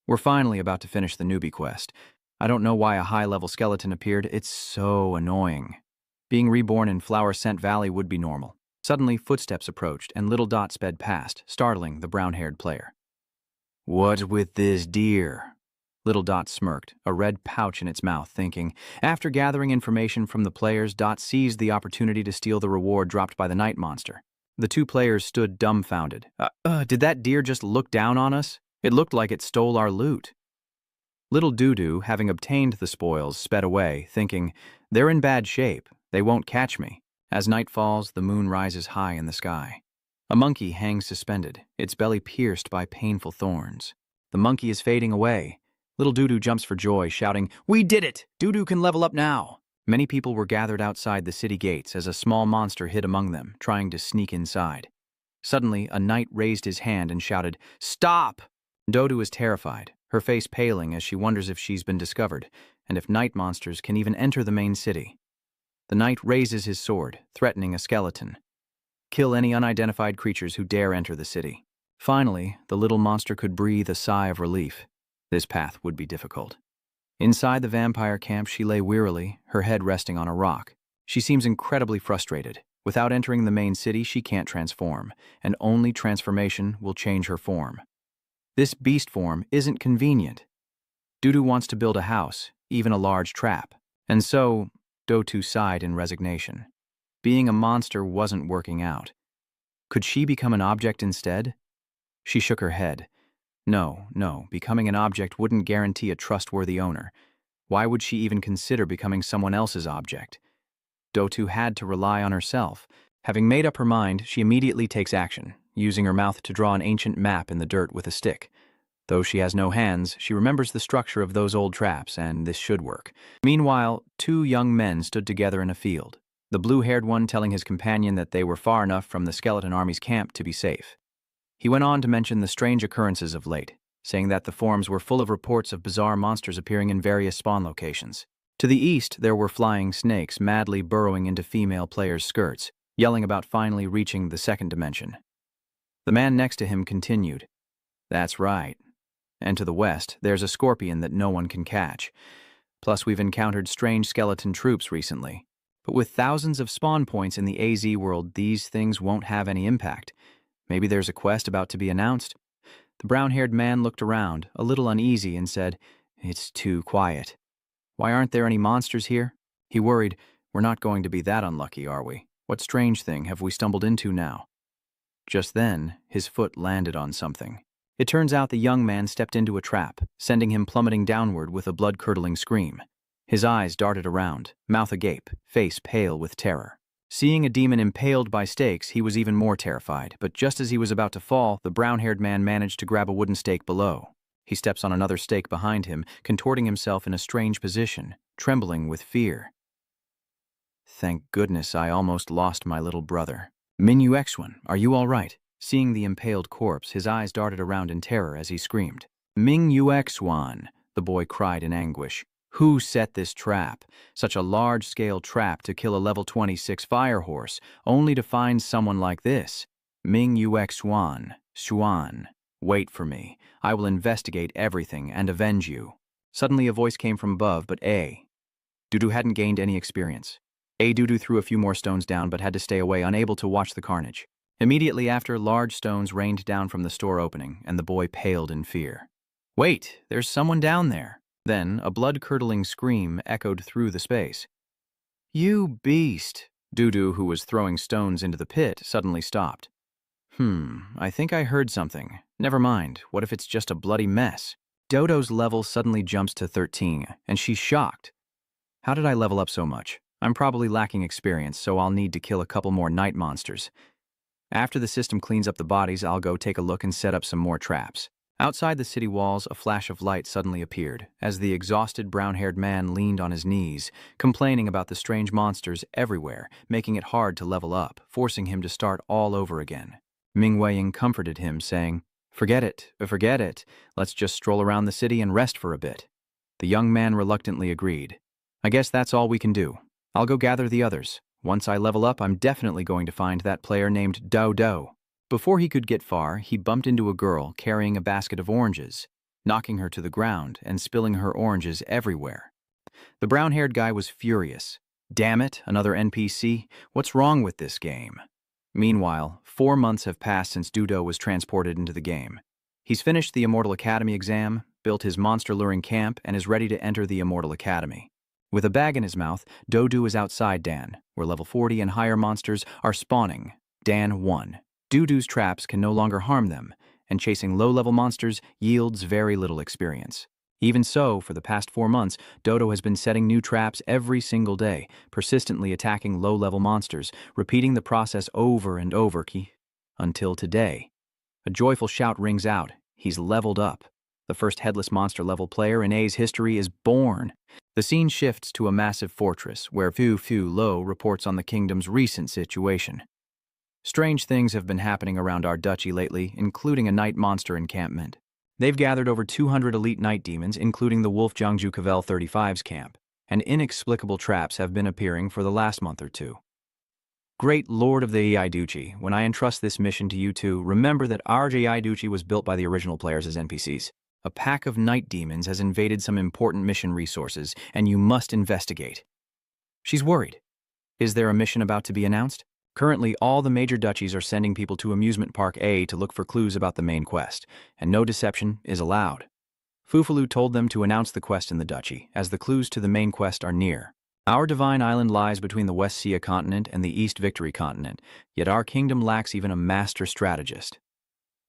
"We're finally about to finish the newbie quest. I don't know why a high-level skeleton appeared. It's so annoying. Being reborn in Flower Scent Valley would be normal." Suddenly, footsteps approached, and Little Dot sped past, startling the brown-haired player. "What's with this deer?" Little Dot smirked, a red pouch in its mouth, thinking. After gathering information from the players, Dot seized the opportunity to steal the reward dropped by the night monster. The 2 players stood dumbfounded. Did that deer just look down on us? It looked like it stole our loot." Little Dudu, having obtained the spoils, sped away, thinking, "They're in bad shape. They won't catch me." As night falls, the moon rises high in the sky. A monkey hangs suspended, its belly pierced by painful thorns. The monkey is fading away. Little Dudu jumps for joy, shouting, "We did it! Dudu can level up now!" Many people were gathered outside the city gates as a small monster hid among them, trying to sneak inside. Suddenly, a knight raised his hand and shouted, "Stop!" Dodu is terrified, her face paling as she wonders if she's been discovered, and if night monsters can even enter the main city. The knight raises his sword, threatening a skeleton. "Kill any unidentified creatures who dare enter the city." Finally, the little monster could breathe a sigh of relief. This path would be difficult. Inside the vampire camp, she lay wearily, her head resting on a rock. She seems incredibly frustrated. Without entering the main city, she can't transform, and only transformation will change her form. This beast form isn't convenient. Dudu wants to build a house, even a large trap. And so, Dotu sighed in resignation. Being a monster wasn't working out. Could she become an object instead? She shook her head. No, becoming an object wouldn't guarantee a trustworthy owner. Why would she even consider becoming someone else's object? Dotu had to rely on herself. Having made up her mind, she immediately takes action, using her mouth to draw an ancient map in the dirt with a stick. Though she has no hands, she remembers the structure of those old traps, and this should work. Meanwhile, 2 young men stood together in a field, the blue-haired one telling his companion that they were far enough from the skeleton army's camp to be safe. He went on to mention the strange occurrences of late, saying that the forums were full of reports of bizarre monsters appearing in various spawn locations. To the east, there were flying snakes madly burrowing into female players' skirts, yelling about finally reaching the second dimension. The man next to him continued, "That's right. And to the west, there's a scorpion that no one can catch. Plus, we've encountered strange skeleton troops recently. But with thousands of spawn points in the AZ world, these things won't have any impact. Maybe there's a quest about to be announced." The brown-haired man looked around, a little uneasy, and said, "It's too quiet." Why aren't there any monsters here? He worried. We're not going to be that unlucky, are we? What strange thing have we stumbled into now? Just then, his foot landed on something. It turns out the young man stepped into a trap, sending him plummeting downward with a blood-curdling scream. His eyes darted around, mouth agape, face pale with terror. Seeing a demon impaled by stakes, he was even more terrified, but just as he was about to fall, the brown-haired man managed to grab a wooden stake below. He steps on another stake behind him, contorting himself in a strange position, trembling with fear. Thank goodness I almost lost my little brother. Ming-Yuexuan, are you all right? Seeing the impaled corpse, his eyes darted around in terror as he screamed. Ming-Yuexuan, the boy cried in anguish. Who set this trap? Such a large-scale trap to kill a level 26 fire horse, only to find someone like this. Ming-Yuexuan, Xuan, wait for me. I will investigate everything and avenge you. Suddenly a voice came from above, but Dudu hadn't gained any experience. Dudu threw a few more stones down but had to stay away, unable to watch the carnage. Immediately after, large stones rained down from the store opening, and the boy paled in fear. Wait, there's someone down there. Then, a blood-curdling scream echoed through the space. You beast! Dudu, who was throwing stones into the pit, suddenly stopped. I think I heard something. Never mind, what if it's just a bloody mess? Dodo's level suddenly jumps to 13, and she's shocked. How did I level up so much? I'm probably lacking experience, so I'll need to kill a couple more night monsters. After the system cleans up the bodies, I'll go take a look and set up some more traps. Outside the city walls, a flash of light suddenly appeared, as the exhausted brown-haired man leaned on his knees, complaining about the strange monsters everywhere, making it hard to level up, forcing him to start all over again. Ming Weiying comforted him, saying, forget it. Let's just stroll around the city and rest for a bit. The young man reluctantly agreed. I guess that's all we can do. I'll go gather the others. Once I level up, I'm definitely going to find that player named Dodo. Before he could get far, he bumped into a girl carrying a basket of oranges, knocking her to the ground and spilling her oranges everywhere. The brown-haired guy was furious. Damn it, another NPC? What's wrong with this game? Meanwhile, 4 months have passed since Dodo was transported into the game. He's finished the Immortal Academy exam, built his monster-luring camp, and is ready to enter the Immortal Academy. With a bag in his mouth, Dodo is outside Dan, where level 40 and higher monsters are spawning. Dan 1. Dodo's traps can no longer harm them, and chasing low-level monsters yields very little experience. Even so, for the past 4 months, Dodo has been setting new traps every single day, persistently attacking low-level monsters, repeating the process over and over until today. A joyful shout rings out. He's leveled up. The first headless monster-level player in A's history is born. The scene shifts to a massive fortress, where Fu Lo reports on the kingdom's recent situation. Strange things have been happening around our duchy lately, including a night monster encampment. They've gathered over 200 elite night demons, including the Wolf Jiangju Cavell 35's camp, and inexplicable traps have been appearing for the last month or two. Great Lord of the Iduchi, when I entrust this mission to you two, remember that our Iduchi was built by the original players as NPCs. A pack of night demons has invaded some important mission resources, and you must investigate. She's worried. Is there a mission about to be announced? Currently, all the major duchies are sending people to Amusement Park A to look for clues about the main quest, and no deception is allowed. Fufalu told them to announce the quest in the duchy, as the clues to the main quest are near. Our divine island lies between the West Sia continent and the East Victory continent, yet our kingdom lacks even a master strategist.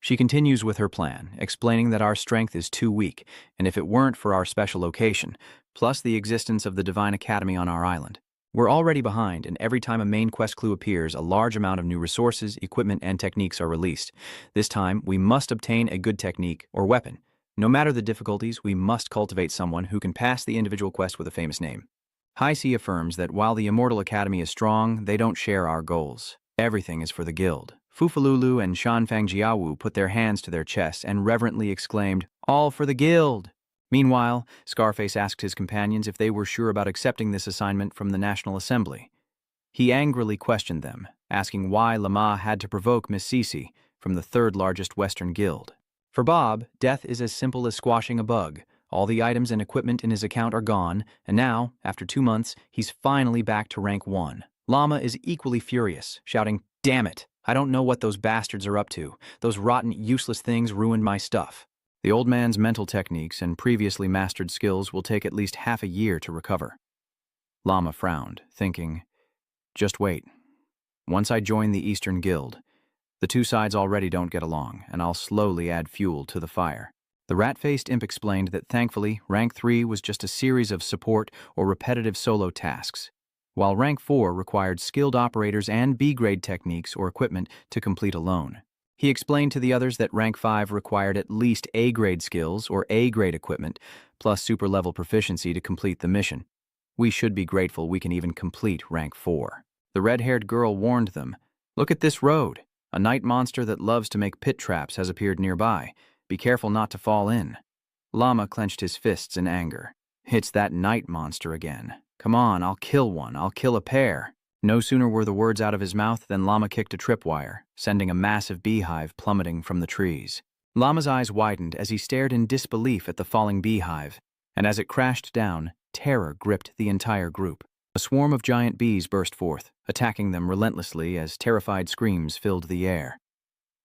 She continues with her plan, explaining that our strength is too weak, and if it weren't for our special location, plus the existence of the Divine Academy on our island, we're already behind, and every time a main quest clue appears, a large amount of new resources, equipment, and techniques are released. This time, we must obtain a good technique or weapon. No matter the difficulties, we must cultivate someone who can pass the individual quest with a famous name. High C affirms that while the Immortal Academy is strong, they don't share our goals. Everything is for the guild. Fufalulu and Shanfang Jiawu put their hands to their chests and reverently exclaimed, "All for the guild!" Meanwhile, Scarface asked his companions if they were sure about accepting this assignment from the National Assembly. He angrily questioned them, asking why Lama had to provoke Miss Cece from the third largest Western guild. For Bob, death is as simple as squashing a bug. All the items and equipment in his account are gone, and now, after 2 months, he's finally back to rank 1. Lama is equally furious, shouting, "Damn it! I don't know what those bastards are up to. Those rotten, useless things ruined my stuff." The old man's mental techniques and previously mastered skills will take at least half a year to recover. Lama frowned, thinking, just wait. Once I join the Eastern Guild, the two sides already don't get along, and I'll slowly add fuel to the fire. The rat-faced imp explained that thankfully, Rank 3 was just a series of support or repetitive solo tasks, while Rank 4 required skilled operators and B-grade techniques or equipment to complete alone. He explained to the others that Rank 5 required at least A-grade skills or A-grade equipment, plus super-level proficiency to complete the mission. We should be grateful we can even complete Rank 4. The red-haired girl warned them, "Look at this road. A night monster that loves to make pit traps has appeared nearby. Be careful not to fall in." Lama clenched his fists in anger. "It's that night monster again. Come on, I'll kill one. I'll kill a pair." No sooner were the words out of his mouth than Lama kicked a tripwire, sending a massive beehive plummeting from the trees. Lama's eyes widened as he stared in disbelief at the falling beehive, and as it crashed down, terror gripped the entire group. A swarm of giant bees burst forth, attacking them relentlessly as terrified screams filled the air.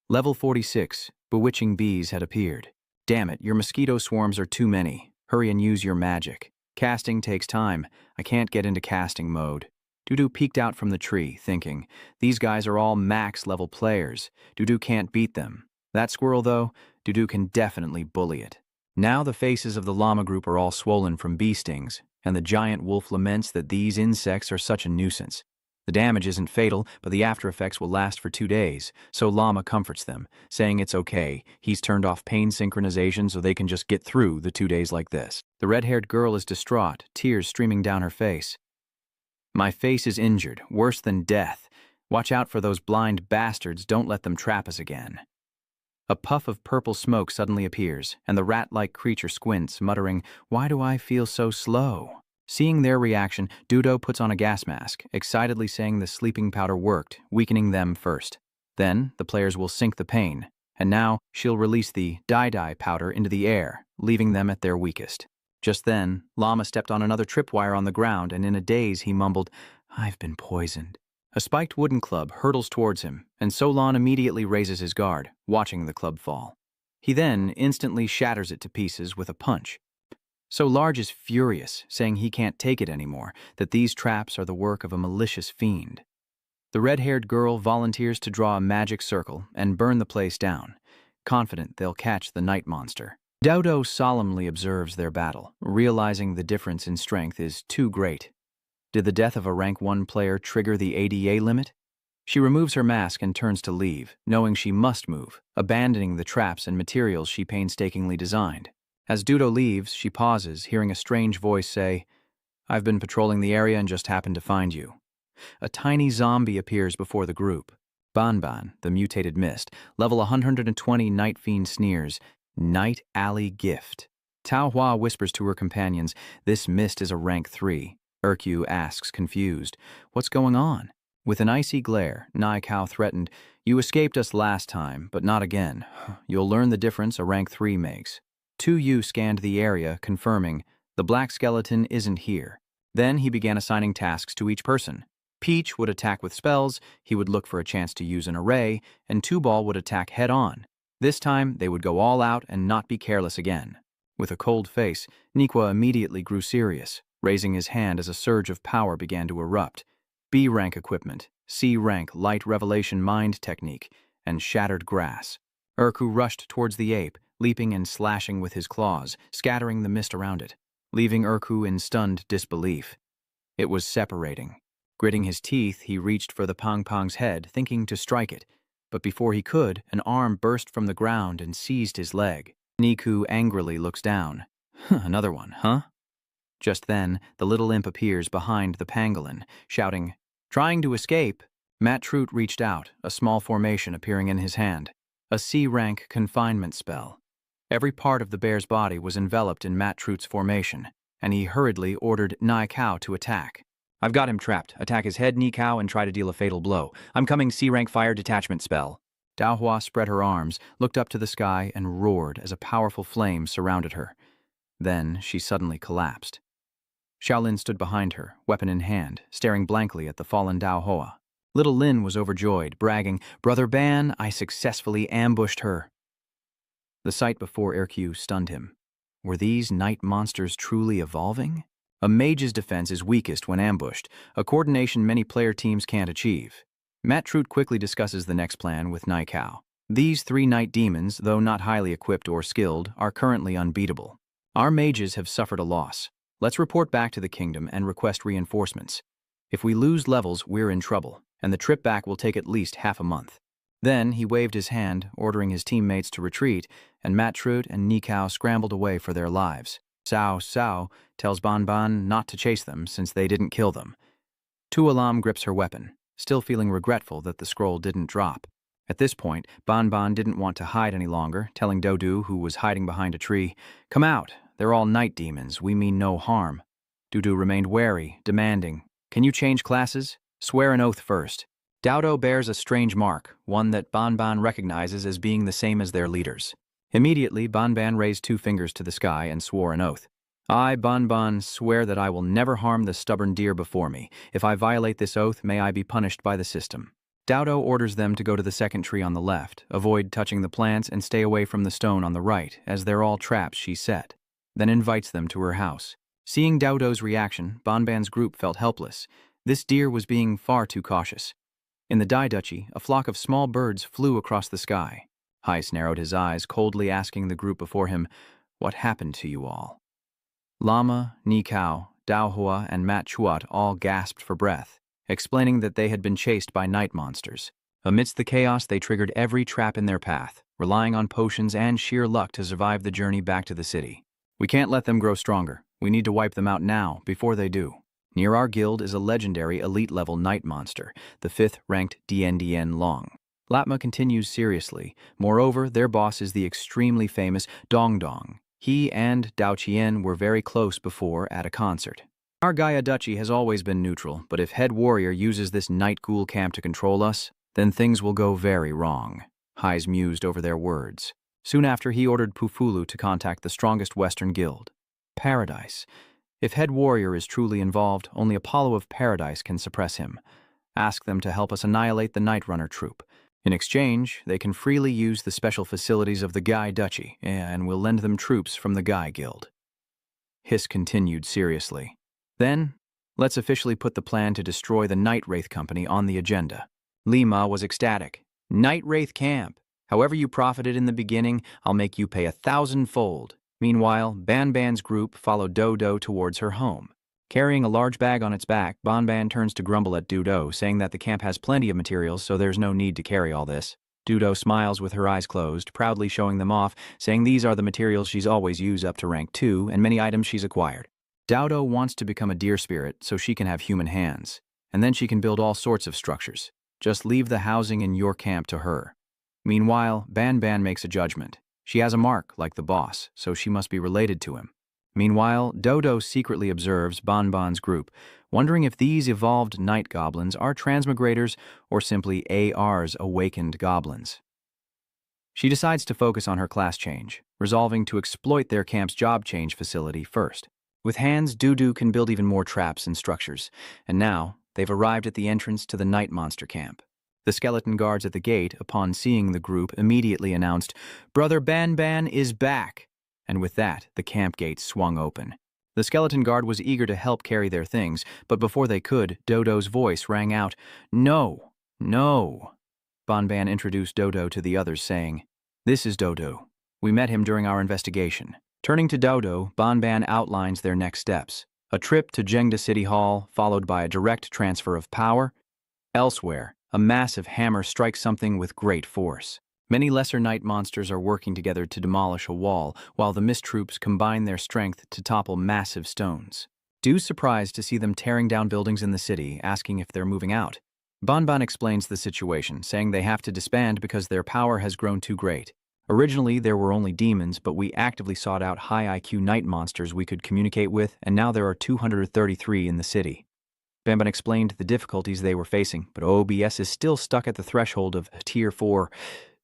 Level 46, bewitching bees had appeared. "Damn it, your mosquito swarms are too many. Hurry and use your magic. Casting takes time. I can't get into casting mode." Dudu peeked out from the tree, thinking, these guys are all max-level players. Dudu can't beat them. That squirrel, though, Dudu can definitely bully it. Now the faces of the llama group are all swollen from bee stings, and the giant wolf laments that these insects are such a nuisance. The damage isn't fatal, but the after effects will last for 2 days, so Lama comforts them, saying it's okay. He's turned off pain synchronization so they can just get through the 2 days like this. The red-haired girl is distraught, tears streaming down her face. "My face is injured, worse than death. Watch out for those blind bastards, don't let them trap us again." A puff of purple smoke suddenly appears, and the rat-like creature squints, muttering, "Why do I feel so slow?" Seeing their reaction, Dudo puts on a gas mask, excitedly saying the sleeping powder worked, weakening them first. Then, the players will sink the pain, and now she'll release the die-die powder into the air, leaving them at their weakest. Just then, Lama stepped on another tripwire on the ground, and in a daze he mumbled, "I've been poisoned." A spiked wooden club hurtles towards him, and Solon immediately raises his guard, watching the club fall. He then instantly shatters it to pieces with a punch. So Large is furious, saying he can't take it anymore, that these traps are the work of a malicious fiend. The red-haired girl volunteers to draw a magic circle and burn the place down, confident they'll catch the night monster. Dodo solemnly observes their battle, realizing the difference in strength is too great. Did the death of a Rank 1 player trigger the ADA limit? She removes her mask and turns to leave, knowing she must move, abandoning the traps and materials she painstakingly designed. As Dudo leaves, she pauses, hearing a strange voice say, "I've been patrolling the area and just happened to find you." A tiny zombie appears before the group. Banban, the mutated mist, level 120 Night Fiend sneers, "Night Alley gift." Tao Hua whispers to her companions, "This mist is a Rank 3. Urku asks, confused, "What's going on?" With an icy glare, Naikao threatened, "You escaped us last time, but not again. You'll learn the difference a Rank 3 makes." 2U scanned the area, confirming, "The black skeleton isn't here." Then he began assigning tasks to each person. Peach would attack with spells, he would look for a chance to use an array, and Two Ball would attack head-on. This time, they would go all out and not be careless again. With a cold face, Nikwa immediately grew serious, raising his hand as a surge of power began to erupt. B-rank equipment, C-rank light revelation mind technique, and shattered grass. Urku rushed towards the ape, leaping and slashing with his claws, scattering the mist around it, leaving Urku in stunned disbelief. It was separating. Gritting his teeth, he reached for the Pong-Pong's head, thinking to strike it, but before he could, an arm burst from the ground and seized his leg. Niku angrily looks down. "Another one, huh?" Just then, the little imp appears behind the pangolin, shouting, "Trying to escape." Matt Troot reached out, a small formation appearing in his hand. A C-rank confinement spell. Every part of the bear's body was enveloped in Matt Troot's formation, and he hurriedly ordered Naikao to attack. "I've got him trapped. Attack his head, Nikao, and try to deal a fatal blow. I'm coming C-rank fire detachment spell." Daohua spread her arms, looked up to the sky, and roared as a powerful flame surrounded her. Then she suddenly collapsed. Xiaolin stood behind her, weapon in hand, staring blankly at the fallen Daohua. Little Lin was overjoyed, bragging, "Brother Ban, I successfully ambushed her." The sight before Erque stunned him. Were these night monsters truly evolving? A mage's defense is weakest when ambushed, a coordination many player teams can't achieve. Matt Trout quickly discusses the next plan with Nicaw. These 3 night demons, though not highly equipped or skilled, are currently unbeatable. Our mages have suffered a loss. Let's report back to the kingdom and request reinforcements. If we lose levels, we're in trouble, and the trip back will take at least half a month. Then he waved his hand, ordering his teammates to retreat, and Matt Trout and Nicaw scrambled away for their lives. Cao Cao tells Ban Ban not to chase them since they didn't kill them. Tu Alam grips her weapon, still feeling regretful that the scroll didn't drop. At this point, Ban Ban didn't want to hide any longer, telling Dodo, who was hiding behind a tree, "Come out, they're all night demons, we mean no harm." Dodo remained wary, demanding, "Can you change classes? Swear an oath first." Dodo bears a strange mark, one that Ban Ban recognizes as being the same as their leaders. Immediately, Ban Ban raised 2 fingers to the sky and swore an oath. "I, Ban Ban, swear that I will never harm the stubborn deer before me. If I violate this oath, may I be punished by the system." Dodo orders them to go to the second tree on the left, avoid touching the plants, and stay away from the stone on the right, as they're all traps she set. Then invites them to her house. Seeing Dodo's reaction, Ban Ban's group felt helpless. This deer was being far too cautious. In the Dai Duchy, a flock of small birds flew across the sky. Heist narrowed his eyes, coldly asking the group before him, "What happened to you all?" Lama, Nicaw, Daohua, and Matt Chuat all gasped for breath, explaining that they had been chased by night monsters. Amidst the chaos, they triggered every trap in their path, relying on potions and sheer luck to survive the journey back to the city. "We can't let them grow stronger. We need to wipe them out now, before they do." Near our guild is a legendary elite-level night monster, the 5th-ranked DNDN Long. Latma continues seriously. Moreover, their boss is the extremely famous Dong Dong. He and Dao Qian were very close before at a concert. Our Gaia Duchy has always been neutral, but if Head Warrior uses this night ghoul camp to control us, then things will go very wrong. Heis mused over their words. Soon after, he ordered Pufulu to contact the strongest Western guild. Paradise. If Head Warrior is truly involved, only Apollo of Paradise can suppress him. Ask them to help us annihilate the Night Runner troop. In exchange, they can freely use the special facilities of the Gaia Duchy, and we'll lend them troops from the Gaia Guild. Hiss continued seriously. Then, let's officially put the plan to destroy the Night Wraith Company on the agenda. Lima was ecstatic. "Night Wraith Camp. However you profited in the beginning, I'll make you pay 1,000-fold. Meanwhile, Ban Ban's group followed Dodo towards her home. Carrying a large bag on its back, Ban Ban turns to grumble at Dodo, saying that the camp has plenty of materials, so there's no need to carry all this. Dodo smiles with her eyes closed, proudly showing them off, saying these are the materials she's always used up to rank 2 and many items she's acquired. Dodo wants to become a deer spirit so she can have human hands, and then she can build all sorts of structures. Just leave the housing in your camp to her. Meanwhile, Ban Ban makes a judgment. She has a mark, like the boss, so she must be related to him. Meanwhile, Dodo secretly observes Ban Ban's group, wondering if these evolved night goblins are transmigrators or simply AR's awakened goblins. She decides to focus on her class change, resolving to exploit their camp's job change facility first. With hands, Dudu can build even more traps and structures, and now they've arrived at the entrance to the night monster camp. The skeleton guards at the gate, upon seeing the group, immediately announced, "Brother Ban Ban is back!" And with that, the camp gate swung open. The skeleton guard was eager to help carry their things, but before they could, Dodo's voice rang out, "No, no." Ban Ban introduced Dodo to the others, saying, "This is Dodo. We met him during our investigation." Turning to Dodo, Ban Ban outlines their next steps. A trip to Jengda City Hall, followed by a direct transfer of power. Elsewhere, a massive hammer strikes something with great force. Many lesser night monsters are working together to demolish a wall, while the mist troops combine their strength to topple massive stones. Du's surprised to see them tearing down buildings in the city, asking if they're moving out. Ban Ban explains the situation, saying they have to disband because their power has grown too great. Originally, there were only demons, but we actively sought out high IQ night monsters we could communicate with, and now there are 233 in the city. Ban Ban explained the difficulties they were facing, but OBS is still stuck at the threshold of Tier 4.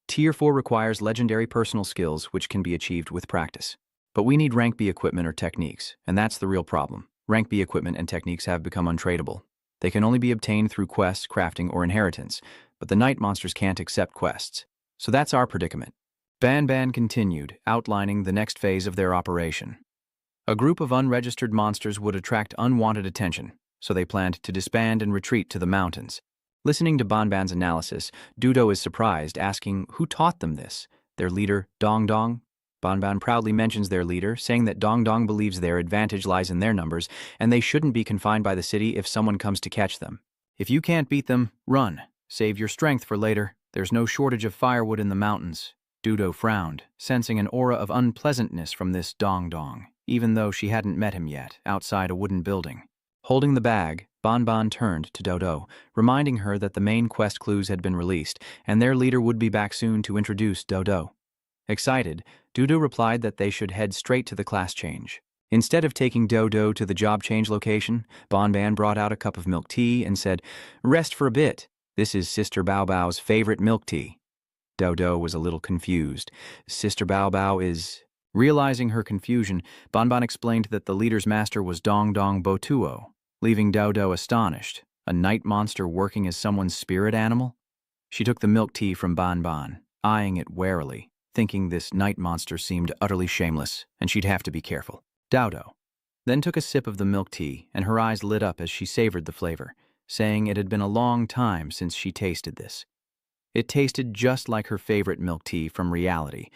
Tier 4 requires legendary personal skills, which can be achieved with practice. But we need Rank B equipment or techniques, and that's the real problem. Rank B equipment and techniques have become untradeable. They can only be obtained through quests, crafting, or inheritance, but the night monsters can't accept quests. So that's our predicament. Ban Ban continued, outlining the next phase of their operation. A group of unregistered monsters would attract unwanted attention, so they planned to disband and retreat to the mountains. Listening to Ban Ban's analysis, Dudo is surprised, asking who taught them this. Their leader, Dong Dong? Ban Ban proudly mentions their leader, saying that Dong Dong believes their advantage lies in their numbers, and they shouldn't be confined by the city if someone comes to catch them. If you can't beat them, run. Save your strength for later. There's no shortage of firewood in the mountains. Dudo frowned, sensing an aura of unpleasantness from this Dong Dong, even though she hadn't met him yet, outside a wooden building. Holding the bag, Ban Ban turned to Dodo, reminding her that the main quest clues had been released, and their leader would be back soon to introduce Dodo. Excited, Dodo replied that they should head straight to the class change. Instead of taking Dodo to the job change location, Ban Ban brought out a cup of milk tea and said, "Rest for a bit. This is Sister Bao Bao's favorite milk tea." Dodo was a little confused. Sister Bao Bao is... Realizing her confusion, Ban Ban explained that the leader's master was Dong Dong Botuo, leaving Dodo astonished. A night monster working as someone's spirit animal? She took the milk tea from Ban Ban, eyeing it warily, thinking this night monster seemed utterly shameless, and she'd have to be careful. Dodo then took a sip of the milk tea, and her eyes lit up as she savored the flavor, saying it had been a long time since she tasted this. It tasted just like her favorite milk tea from reality,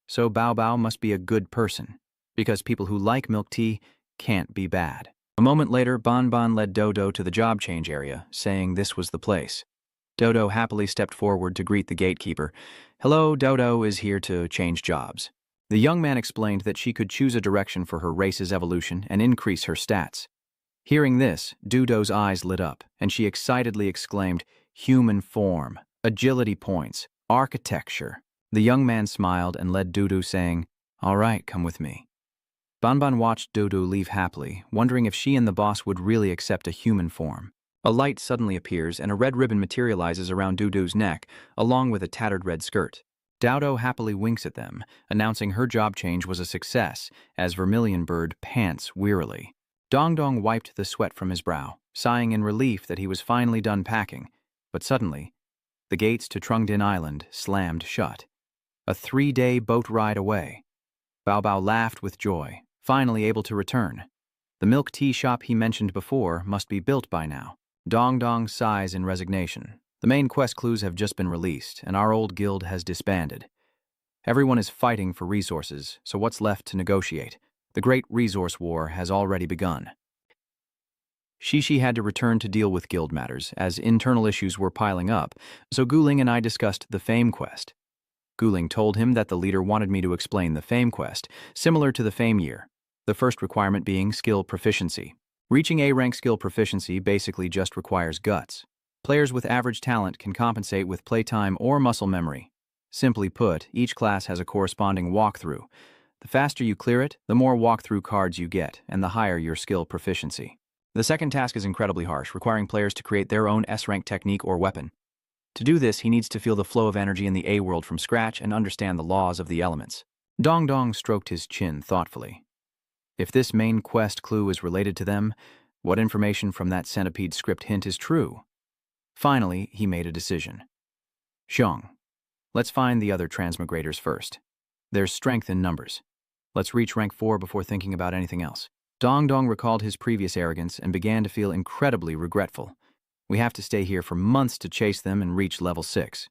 so Bao Bao must be a good person, because people who like milk tea can't be bad. A moment later, Ban Ban led Dodo to the job change area, saying this was the place. Dodo happily stepped forward to greet the gatekeeper. "Hello, Dodo is here to change jobs." The young man explained that she could choose a direction for her race's evolution and increase her stats. Hearing this, Dodo's eyes lit up, and she excitedly exclaimed, "Human form, agility points, architecture." The young man smiled and led Dodo, saying, "All right, come with me." Ban Ban watched Dodo leave happily, wondering if she and the boss would really accept a human form. A light suddenly appears and a red ribbon materializes around Dodo's neck, along with a tattered red skirt. Dodo happily winks at them, announcing her job change was a success, as Vermilion Bird pants wearily. Dong Dong wiped the sweat from his brow, sighing in relief that he was finally done packing, but suddenly, the gates to Trungdin Island slammed shut. A 3-day boat ride away. Bao Bao laughed with joy, finally able to return. The milk tea shop he mentioned before must be built by now. Dong Dong sighs in resignation. The main quest clues have just been released, and our old guild has disbanded. Everyone is fighting for resources, so what's left to negotiate? The Great Resource War has already begun. Shishi had to return to deal with guild matters, as internal issues were piling up, so Guling and I discussed the Fame quest. Guling told him that the leader wanted me to explain the Fame quest, similar to the Fame year, the first requirement being skill proficiency. Reaching A-rank skill proficiency basically just requires guts. Players with average talent can compensate with playtime or muscle memory. Simply put, each class has a corresponding walkthrough. The faster you clear it, the more walkthrough cards you get, and the higher your skill proficiency. The second task is incredibly harsh, requiring players to create their own S-rank technique or weapon. To do this, he needs to feel the flow of energy in the A-world from scratch and understand the laws of the elements. Dong Dong stroked his chin thoughtfully. If this main quest clue is related to them, what information from that centipede script hint is true? Finally, he made a decision. Xiong, let's find the other transmigrators first. There's strength in numbers. Let's reach rank 4 before thinking about anything else. Dong Dong recalled his previous arrogance and began to feel incredibly regretful. We have to stay here for months to chase them and reach level 6.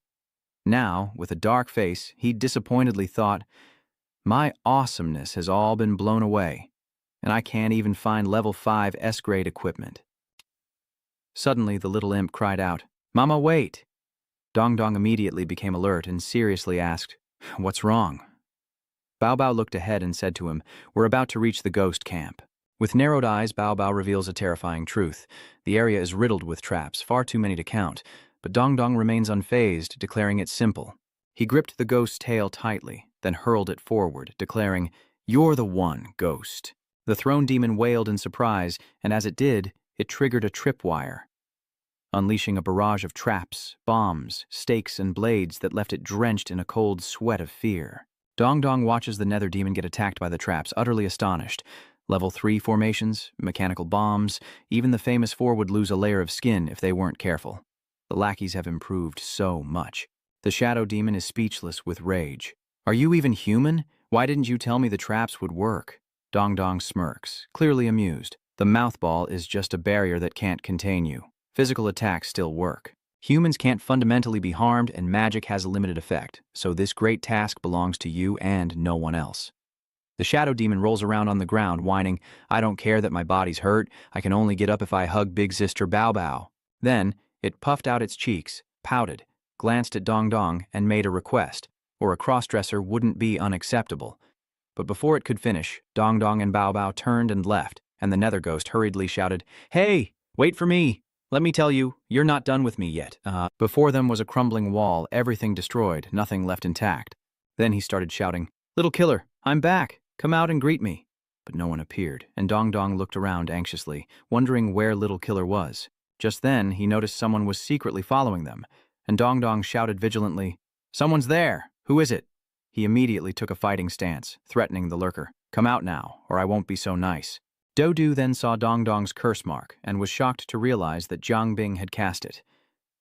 Now, with a dark face, he disappointedly thought, my awesomeness has all been blown away, and I can't even find level 5 S-grade equipment. Suddenly, the little imp cried out, "Mama, wait!" Dong Dong immediately became alert and seriously asked, "What's wrong?" Bao Bao looked ahead and said to him, "We're about to reach the ghost camp." With narrowed eyes, Bao Bao reveals a terrifying truth. The area is riddled with traps, far too many to count, but Dong Dong remains unfazed, declaring it simple. He gripped the ghost's tail tightly, then hurled it forward, declaring, "You're the one, ghost." The throne demon wailed in surprise, and as it did, it triggered a tripwire, unleashing a barrage of traps, bombs, stakes, and blades that left it drenched in a cold sweat of fear. Dong Dong watches the nether demon get attacked by the traps, utterly astonished. Level 3 formations, mechanical bombs, even the famous 4 would lose a layer of skin if they weren't careful. The lackeys have improved so much. The shadow demon is speechless with rage. Are you even human? Why didn't you tell me the traps would work? Dong Dong smirks, clearly amused. The mouth ball is just a barrier that can't contain you. Physical attacks still work. Humans can't fundamentally be harmed, and magic has a limited effect, so this great task belongs to you and no one else. The shadow demon rolls around on the ground, whining, I don't care that my body's hurt, I can only get up if I hug Big Sister Bao Bao. Then, it puffed out its cheeks, pouted, glanced at Dong Dong, and made a request, or a crossdresser wouldn't be unacceptable. But before it could finish, Dong Dong and Bao Bao turned and left, and the nether ghost hurriedly shouted, Hey, wait for me! Let me tell you, you're not done with me yet. Before them was a crumbling wall, everything destroyed, nothing left intact. Then he started shouting, Little killer, I'm back! Come out and greet me. But no one appeared, and Dong Dong looked around anxiously, wondering where Little Killer was. Just then, he noticed someone was secretly following them, and Dong Dong shouted vigilantly, Someone's there! Who is it? He immediately took a fighting stance, threatening the lurker. Come out now, or I won't be so nice. Dodu then saw Dong Dong's curse mark, and was shocked to realize that Jiang Bing had cast it.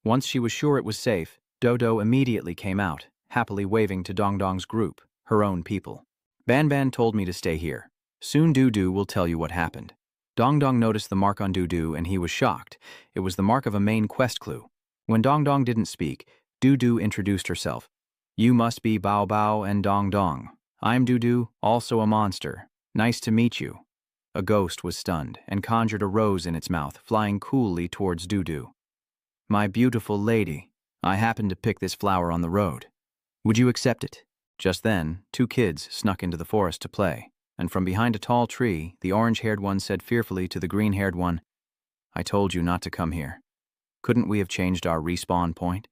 Once she was sure it was safe, Dodo immediately came out, happily waving to Dong Dong's group, her own people. Ban Ban told me to stay here. Soon Dudu will tell you what happened. Dong Dong noticed the mark on Dudu and he was shocked. It was the mark of a main quest clue. When Dong Dong didn't speak, Dudu introduced herself. You must be Bao Bao and Dong Dong. I'm Dudu, also a monster. Nice to meet you. A ghost was stunned and conjured a rose in its mouth, flying coolly towards Dudu. My beautiful lady, I happened to pick this flower on the road. Would you accept it? Just then, two kids snuck into the forest to play, and from behind a tall tree, the orange-haired one said fearfully to the green-haired one, I told you not to come here. Couldn't we have changed our respawn point?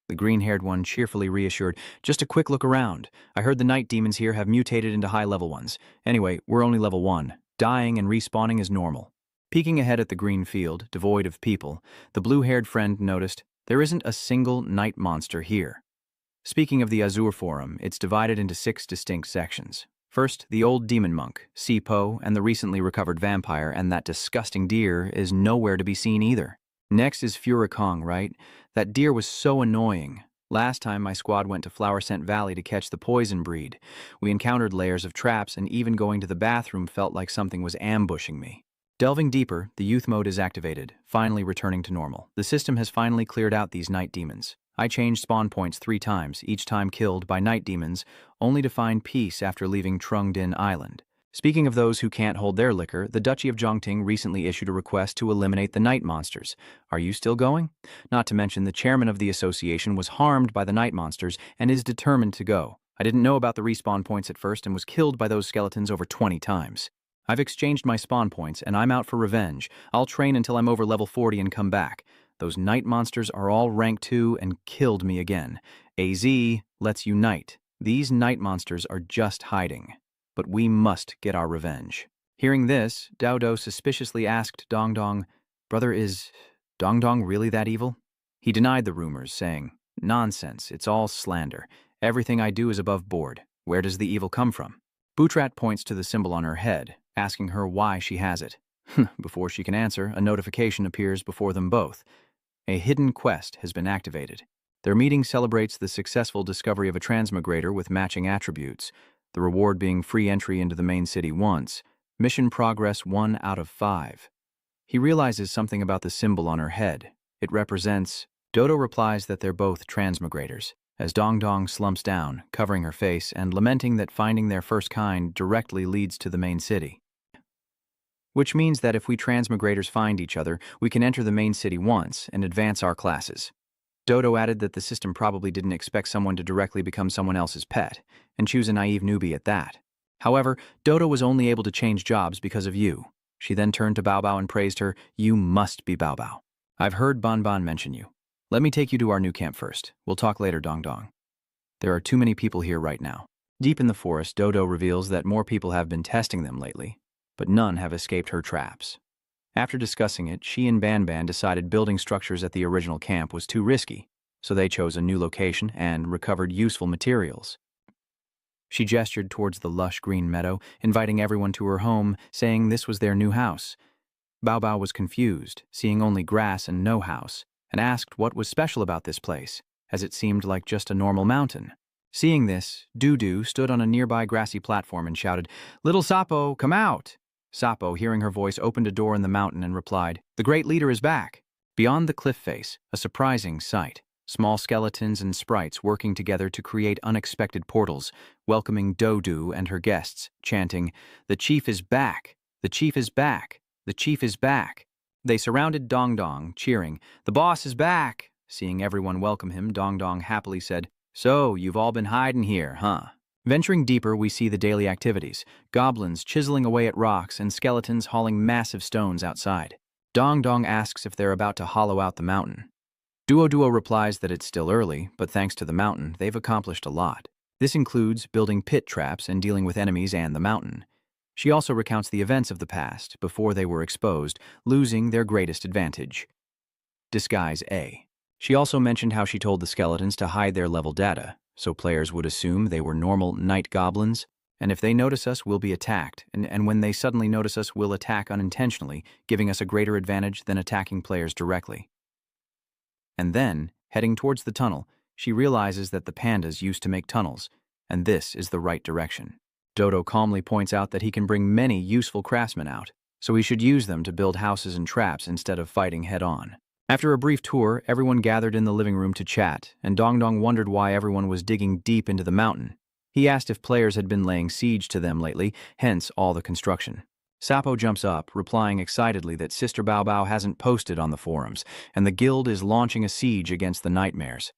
The green-haired one cheerfully reassured, just a quick look around. I heard the night demons here have mutated into high-level ones. Anyway, we're only level 1. Dying and respawning is normal. Peeking ahead at the green field, devoid of people, the blue-haired friend noticed, there isn't a single night monster here. Speaking of the Azure Forum, it's divided into 6 distinct sections. First, the old demon monk, Sipo, and the recently recovered vampire, and that disgusting deer is nowhere to be seen either. Next is Furikong, right? That deer was so annoying. Last time my squad went to Flower Scent Valley to catch the poison breed. We encountered layers of traps, and even going to the bathroom felt like something was ambushing me. Delving deeper, the youth mode is activated, finally returning to normal. The system has finally cleared out these night demons. I changed spawn points 3 times, each time killed by night demons, only to find peace after leaving Trung Din Island. Speaking of those who can't hold their liquor, the Duchy of Zhongting recently issued a request to eliminate the night monsters. Are you still going? Not to mention the chairman of the association was harmed by the night monsters and is determined to go. I didn't know about the respawn points at first and was killed by those skeletons over 20 times. I've exchanged my spawn points and I'm out for revenge. I'll train until I'm over level 40 and come back. Those night monsters are all rank 2 and killed me again. AZ, let's unite. These night monsters are just hiding. But we must get our revenge. Hearing this, Dao Do suspiciously asked Dong Dong, Brother, is Dong Dong really that evil? He denied the rumors, saying, Nonsense, it's all slander. Everything I do is above board. Where does the evil come from? Bootrat points to the symbol on her head, asking her why she has it. Before she can answer, a notification appears before them both. A hidden quest has been activated. Their meeting celebrates the successful discovery of a transmigrator with matching attributes, the reward being free entry into the main city once. Mission progress 1 out of 5. He realizes something about the symbol on her head. It represents... Dodo replies that they're both transmigrators, as Dong Dong slumps down, covering her face and lamenting that finding their first kind directly leads to the main city. Which means that if we transmigrators find each other, we can enter the main city once and advance our classes. Dodo added that the system probably didn't expect someone to directly become someone else's pet, and choose a naive newbie at that. However, Dodo was only able to change jobs because of you. She then turned to Bao Bao and praised her, You must be Bao Bao. I've heard Bon Bon mention you. Let me take you to our new camp first. We'll talk later, Dong Dong. There are too many people here right now. Deep in the forest, Dodo reveals that more people have been testing them lately, but none have escaped her traps. After discussing it, she and Ban Ban decided building structures at the original camp was too risky, so they chose a new location and recovered useful materials. She gestured towards the lush green meadow, inviting everyone to her home, saying this was their new house. Bao Bao was confused, seeing only grass and no house, and asked what was special about this place, as it seemed like just a normal mountain. Seeing this, Dudu stood on a nearby grassy platform and shouted, "Little Sapo, come out!" Sapo, hearing her voice, opened a door in the mountain and replied, "The great leader is back." Beyond the cliff face, a surprising sight. Small skeletons and sprites working together to create unexpected portals, welcoming Dodu and her guests, chanting, "The chief is back! The chief is back! The chief is back!" They surrounded Dong Dong, cheering, "The boss is back!" Seeing everyone welcome him, Dong Dong happily said, "So, you've all been hiding here, huh?" Venturing deeper, we see the daily activities, goblins chiseling away at rocks and skeletons hauling massive stones outside. Dong Dong asks if they're about to hollow out the mountain. Duo replies that it's still early, but thanks to the mountain, they've accomplished a lot. This includes building pit traps and dealing with enemies and the mountain. She also recounts the events of the past, before they were exposed, losing their greatest advantage. Disguise A. She also mentioned how she told the skeletons to hide their level data, so players would assume they were normal night goblins, and if they notice us, we'll be attacked, and when they suddenly notice us, we'll attack unintentionally, giving us a greater advantage than attacking players directly. And then, heading towards the tunnel, she realizes that the pandas used to make tunnels, and this is the right direction. Dodo calmly points out that he can bring many useful craftsmen out, so he should use them to build houses and traps instead of fighting head-on. After a brief tour, everyone gathered in the living room to chat, and Dong Dong wondered why everyone was digging deep into the mountain. He asked if players had been laying siege to them lately, hence all the construction. Sapo jumps up, replying excitedly that Sister Bao Bao hasn't posted on the forums, and the guild is launching a siege against the nightmares.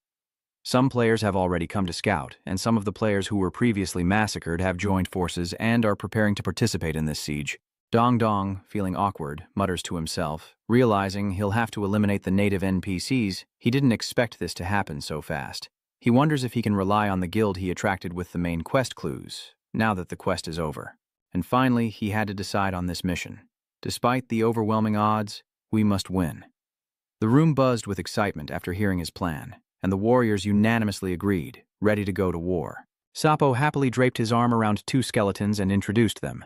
Some players have already come to scout, and some of the players who were previously massacred have joined forces and are preparing to participate in this siege. Dong Dong, feeling awkward, mutters to himself, realizing he'll have to eliminate the native NPCs. He didn't expect this to happen so fast. He wonders if he can rely on the guild he attracted with the main quest clues, now that the quest is over. And finally, he had to decide on this mission. Despite the overwhelming odds, we must win. The room buzzed with excitement after hearing his plan, and the warriors unanimously agreed, ready to go to war. Sapo happily draped his arm around two skeletons and introduced them.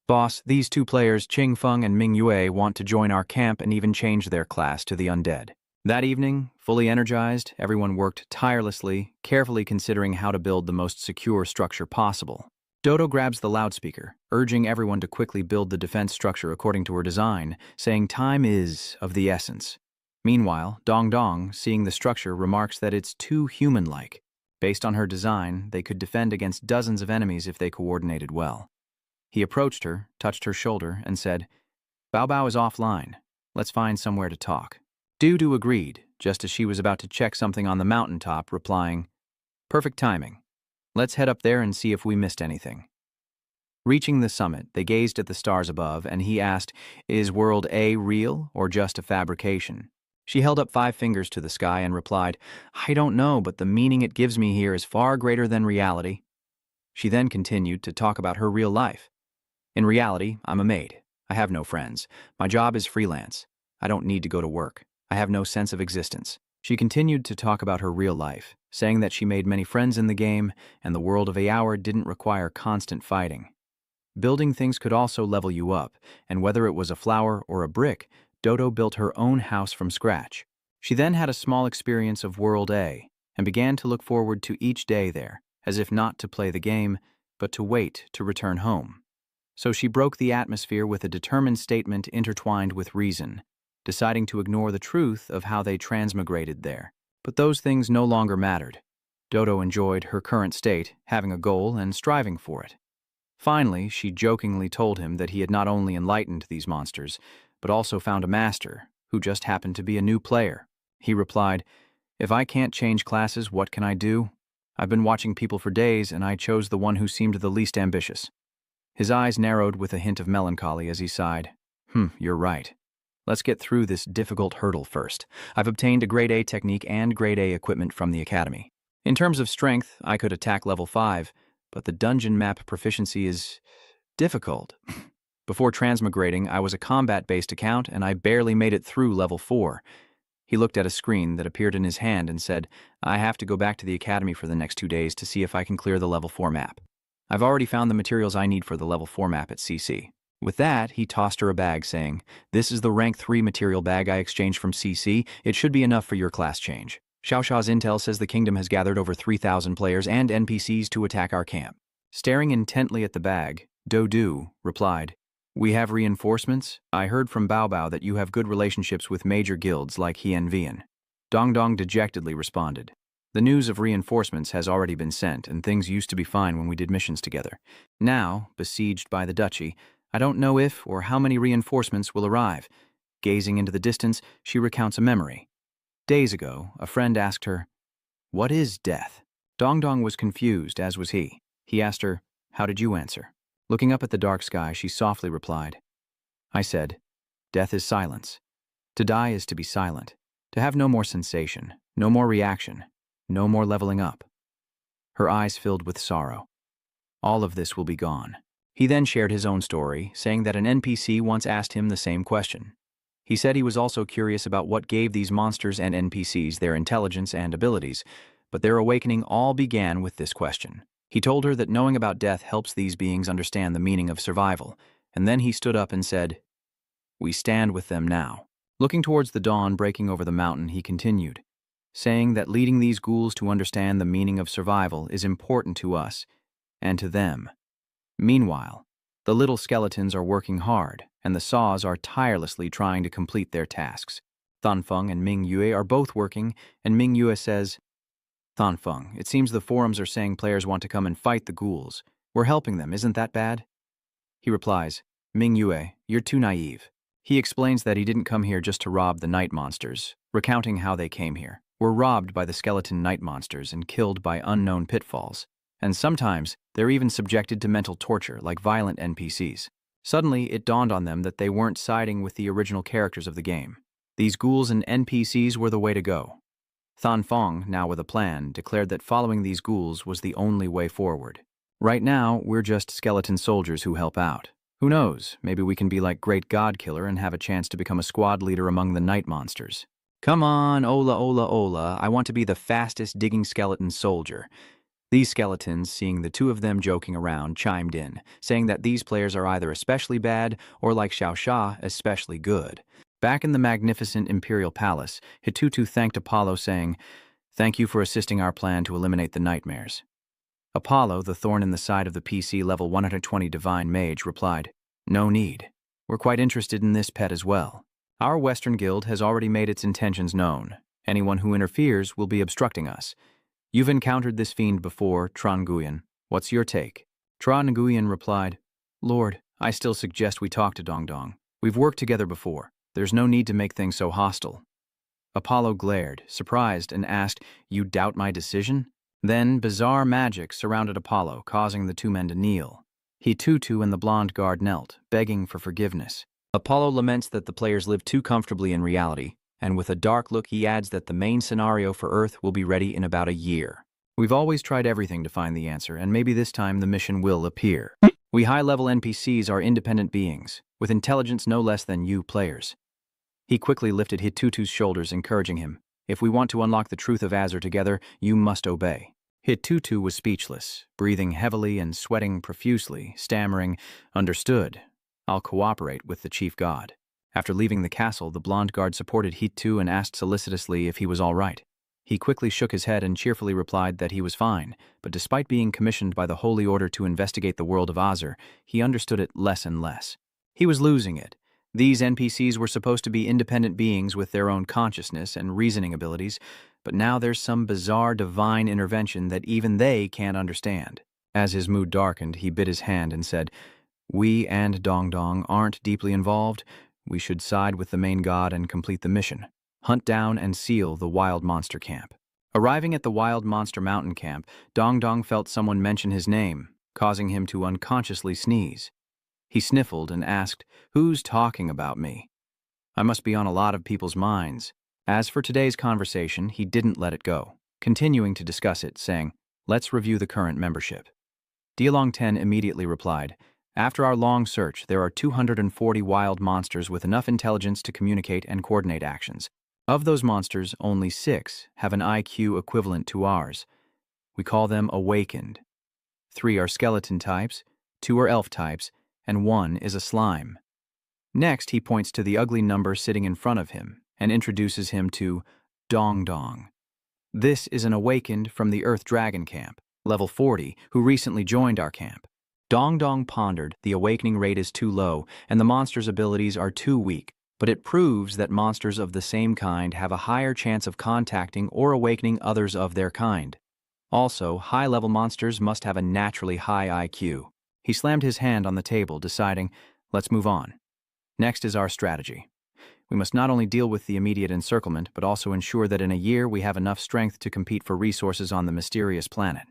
"Boss, these two players, Qing Feng and Ming Yue, want to join our camp and even change their class to the undead." That evening, fully energized, everyone worked tirelessly, carefully considering how to build the most secure structure possible. Dodo grabs the loudspeaker, urging everyone to quickly build the defense structure according to her design, saying time is of the essence. Meanwhile, Dong Dong, seeing the structure, remarks that it's too human-like. Based on her design, they could defend against dozens of enemies if they coordinated well. He approached her, touched her shoulder, and said, "Bao Bao is offline. Let's find somewhere to talk." Dudu agreed, just as she was about to check something on the mountaintop, replying, "Perfect timing. Let's head up there and see if we missed anything." Reaching the summit, they gazed at the stars above, and he asked, "Is World A real or just a fabrication?" She held up 5 fingers to the sky and replied, "I don't know, but the meaning it gives me here is far greater than reality." She then continued to talk about her real life. "In reality, I'm a maid. I have no friends. My job is freelance. I don't need to go to work. I have no sense of existence." She continued to talk about her real life, saying that she made many friends in the game, and the world of Aour didn't require constant fighting. Building things could also level you up, and whether it was a flower or a brick, Dodo built her own house from scratch. She then had a small experience of World A, and began to look forward to each day there, as if not to play the game, but to wait to return home. So she broke the atmosphere with a determined statement intertwined with reason, deciding to ignore the truth of how they transmigrated there. But those things no longer mattered. Dodo enjoyed her current state, having a goal and striving for it. Finally, she jokingly told him that he had not only enlightened these monsters, but also found a master, who just happened to be a new player. He replied, "If I can't change classes, what can I do? I've been watching people for days, and I chose the one who seemed the least ambitious." His eyes narrowed with a hint of melancholy as he sighed. You're right. Let's get through this difficult hurdle first. I've obtained a Grade A technique and Grade A equipment from the Academy. In terms of strength, I could attack level 5, but the dungeon map proficiency is difficult. Before transmigrating, I was a combat-based account, and I barely made it through level 4. He looked at a screen that appeared in his hand and said, "I have to go back to the Academy for the next 2 days to see if I can clear the level 4 map. I've already found the materials I need for the level 4 map at CC." With that, he tossed her a bag, saying, "This is the rank 3 material bag I exchanged from CC. It should be enough for your class change." Xiaosha's intel says the kingdom has gathered over 3,000 players and NPCs to attack our camp. Staring intently at the bag, Dodu replied, "We have reinforcements. I heard from Bao Bao that you have good relationships with major guilds like Hien Vian." Dong Dong dejectedly responded, "The news of reinforcements has already been sent, and things used to be fine when we did missions together. Now, besieged by the duchy, I don't know if or how many reinforcements will arrive." Gazing into the distance, she recounts a memory. Days ago, a friend asked her, "What is death?" Dong Dong was confused, as was he. He asked her, "How did you answer?" Looking up at the dark sky, she softly replied, "I said, death is silence. To die is to be silent, to have no more sensation, no more reaction, no more leveling up." Her eyes filled with sorrow. All of this will be gone. He then shared his own story, saying that an NPC once asked him the same question. He said he was also curious about what gave these monsters and NPCs their intelligence and abilities, but their awakening all began with this question. He told her that knowing about death helps these beings understand the meaning of survival, and then he stood up and said, "We stand with them now." Looking towards the dawn breaking over the mountain, he continued, saying that leading these ghouls to understand the meaning of survival is important to us and to them. Meanwhile, the little skeletons are working hard, and the saws are tirelessly trying to complete their tasks. Thanfeng and Ming Yue are both working, and Ming Yue says, "Thanfeng, it seems the forums are saying players want to come and fight the ghouls. We're helping them, isn't that bad?" He replies, "Ming Yue, you're too naive." He explains that he didn't come here just to rob the night monsters, recounting how they came here. Were robbed by the skeleton night monsters and killed by unknown pitfalls. And sometimes, they're even subjected to mental torture like violent NPCs. Suddenly, it dawned on them that they weren't siding with the original characters of the game. These ghouls and NPCs were the way to go. Thanfeng, now with a plan, declared that following these ghouls was the only way forward. Right now, we're just skeleton soldiers who help out. Who knows, maybe we can be like Great God Killer and have a chance to become a squad leader among the night monsters. Come on, Ola Ola Ola, I want to be the fastest digging skeleton soldier. These skeletons, seeing the two of them joking around, chimed in, saying that these players are either especially bad or, like Xiaosha, especially good. Back in the magnificent Imperial Palace, Hitutu thanked Apollo, saying, "Thank you for assisting our plan to eliminate the nightmares." Apollo, the thorn in the side of the PC level 120 Divine Mage, replied, "No need. We're quite interested in this pet as well. Our Western Guild has already made its intentions known. Anyone who interferes will be obstructing us. You've encountered this fiend before, Tran Nguyen. What's your take?" Tran Nguyen replied, "Lord, I still suggest we talk to Dong Dong. We've worked together before. There's no need to make things so hostile." Apollo glared, surprised, and asked, "You doubt my decision?" Then bizarre magic surrounded Apollo, causing the two men to kneel. Hitutu and the blonde guard knelt, begging for forgiveness. Apollo laments that the players live too comfortably in reality, and with a dark look he adds that the main scenario for Earth will be ready in about a year. "We've always tried everything to find the answer, and maybe this time the mission will appear. We high-level NPCs are independent beings, with intelligence no less than you players." He quickly lifted Hitutu's shoulders, encouraging him, "If we want to unlock the truth of Azure together, you must obey." Hitutu was speechless, breathing heavily and sweating profusely, stammering, "Understood. I'll cooperate with the chief god." After leaving the castle, the blonde guard supported Hitu and asked solicitously if he was all right. He quickly shook his head and cheerfully replied that he was fine, but despite being commissioned by the Holy Order to investigate the world of Azure, he understood it less and less. He was losing it. These NPCs were supposed to be independent beings with their own consciousness and reasoning abilities, but now there's some bizarre divine intervention that even they can't understand. As his mood darkened, he bit his hand and said, "We and Dong Dong aren't deeply involved. We should side with the main god and complete the mission. Hunt down and seal the wild monster camp." Arriving at the wild monster mountain camp, Dong Dong felt someone mention his name, causing him to unconsciously sneeze. He sniffled and asked, "Who's talking about me?" I must be on a lot of people's minds. As for today's conversation, he didn't let it go, continuing to discuss it, saying, "Let's review the current membership." Dialong 10 immediately replied, "After our long search, there are 240 wild monsters with enough intelligence to communicate and coordinate actions. Of those monsters, only 6 have an IQ equivalent to ours. We call them awakened. 3 are skeleton types, 2 are elf types, and 1 is a slime." Next, he points to the ugly number sitting in front of him and introduces him to Dong Dong. This is an awakened from the Earth Dragon camp, level 40, who recently joined our camp. Dong Dong pondered, the awakening rate is too low, and the monster's abilities are too weak, but it proves that monsters of the same kind have a higher chance of contacting or awakening others of their kind. Also, high-level monsters must have a naturally high IQ. He slammed his hand on the table, deciding, let's move on. Next is our strategy. We must not only deal with the immediate encirclement, but also ensure that in a year we have enough strength to compete for resources on the mysterious planet.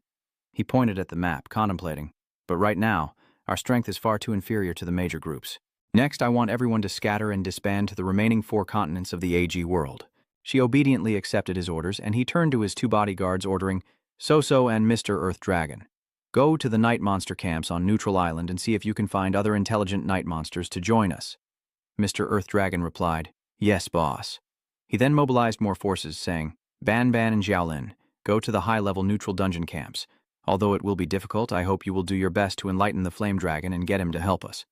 He pointed at the map, contemplating, but right now, our strength is far too inferior to the major groups. Next, I want everyone to scatter and disband to the remaining 4 continents of the AG world. She obediently accepted his orders, and he turned to his 2 bodyguards, ordering, So-So and Mr. Earth Dragon, go to the night monster camps on Neutral Island and see if you can find other intelligent night monsters to join us. Mr. Earth Dragon replied, Yes, boss. He then mobilized more forces, saying, Ban Ban and Xiaolin, go to the high-level neutral dungeon camps. Although it will be difficult, I hope you will do your best to enlighten the Flame Dragon and get him to help us.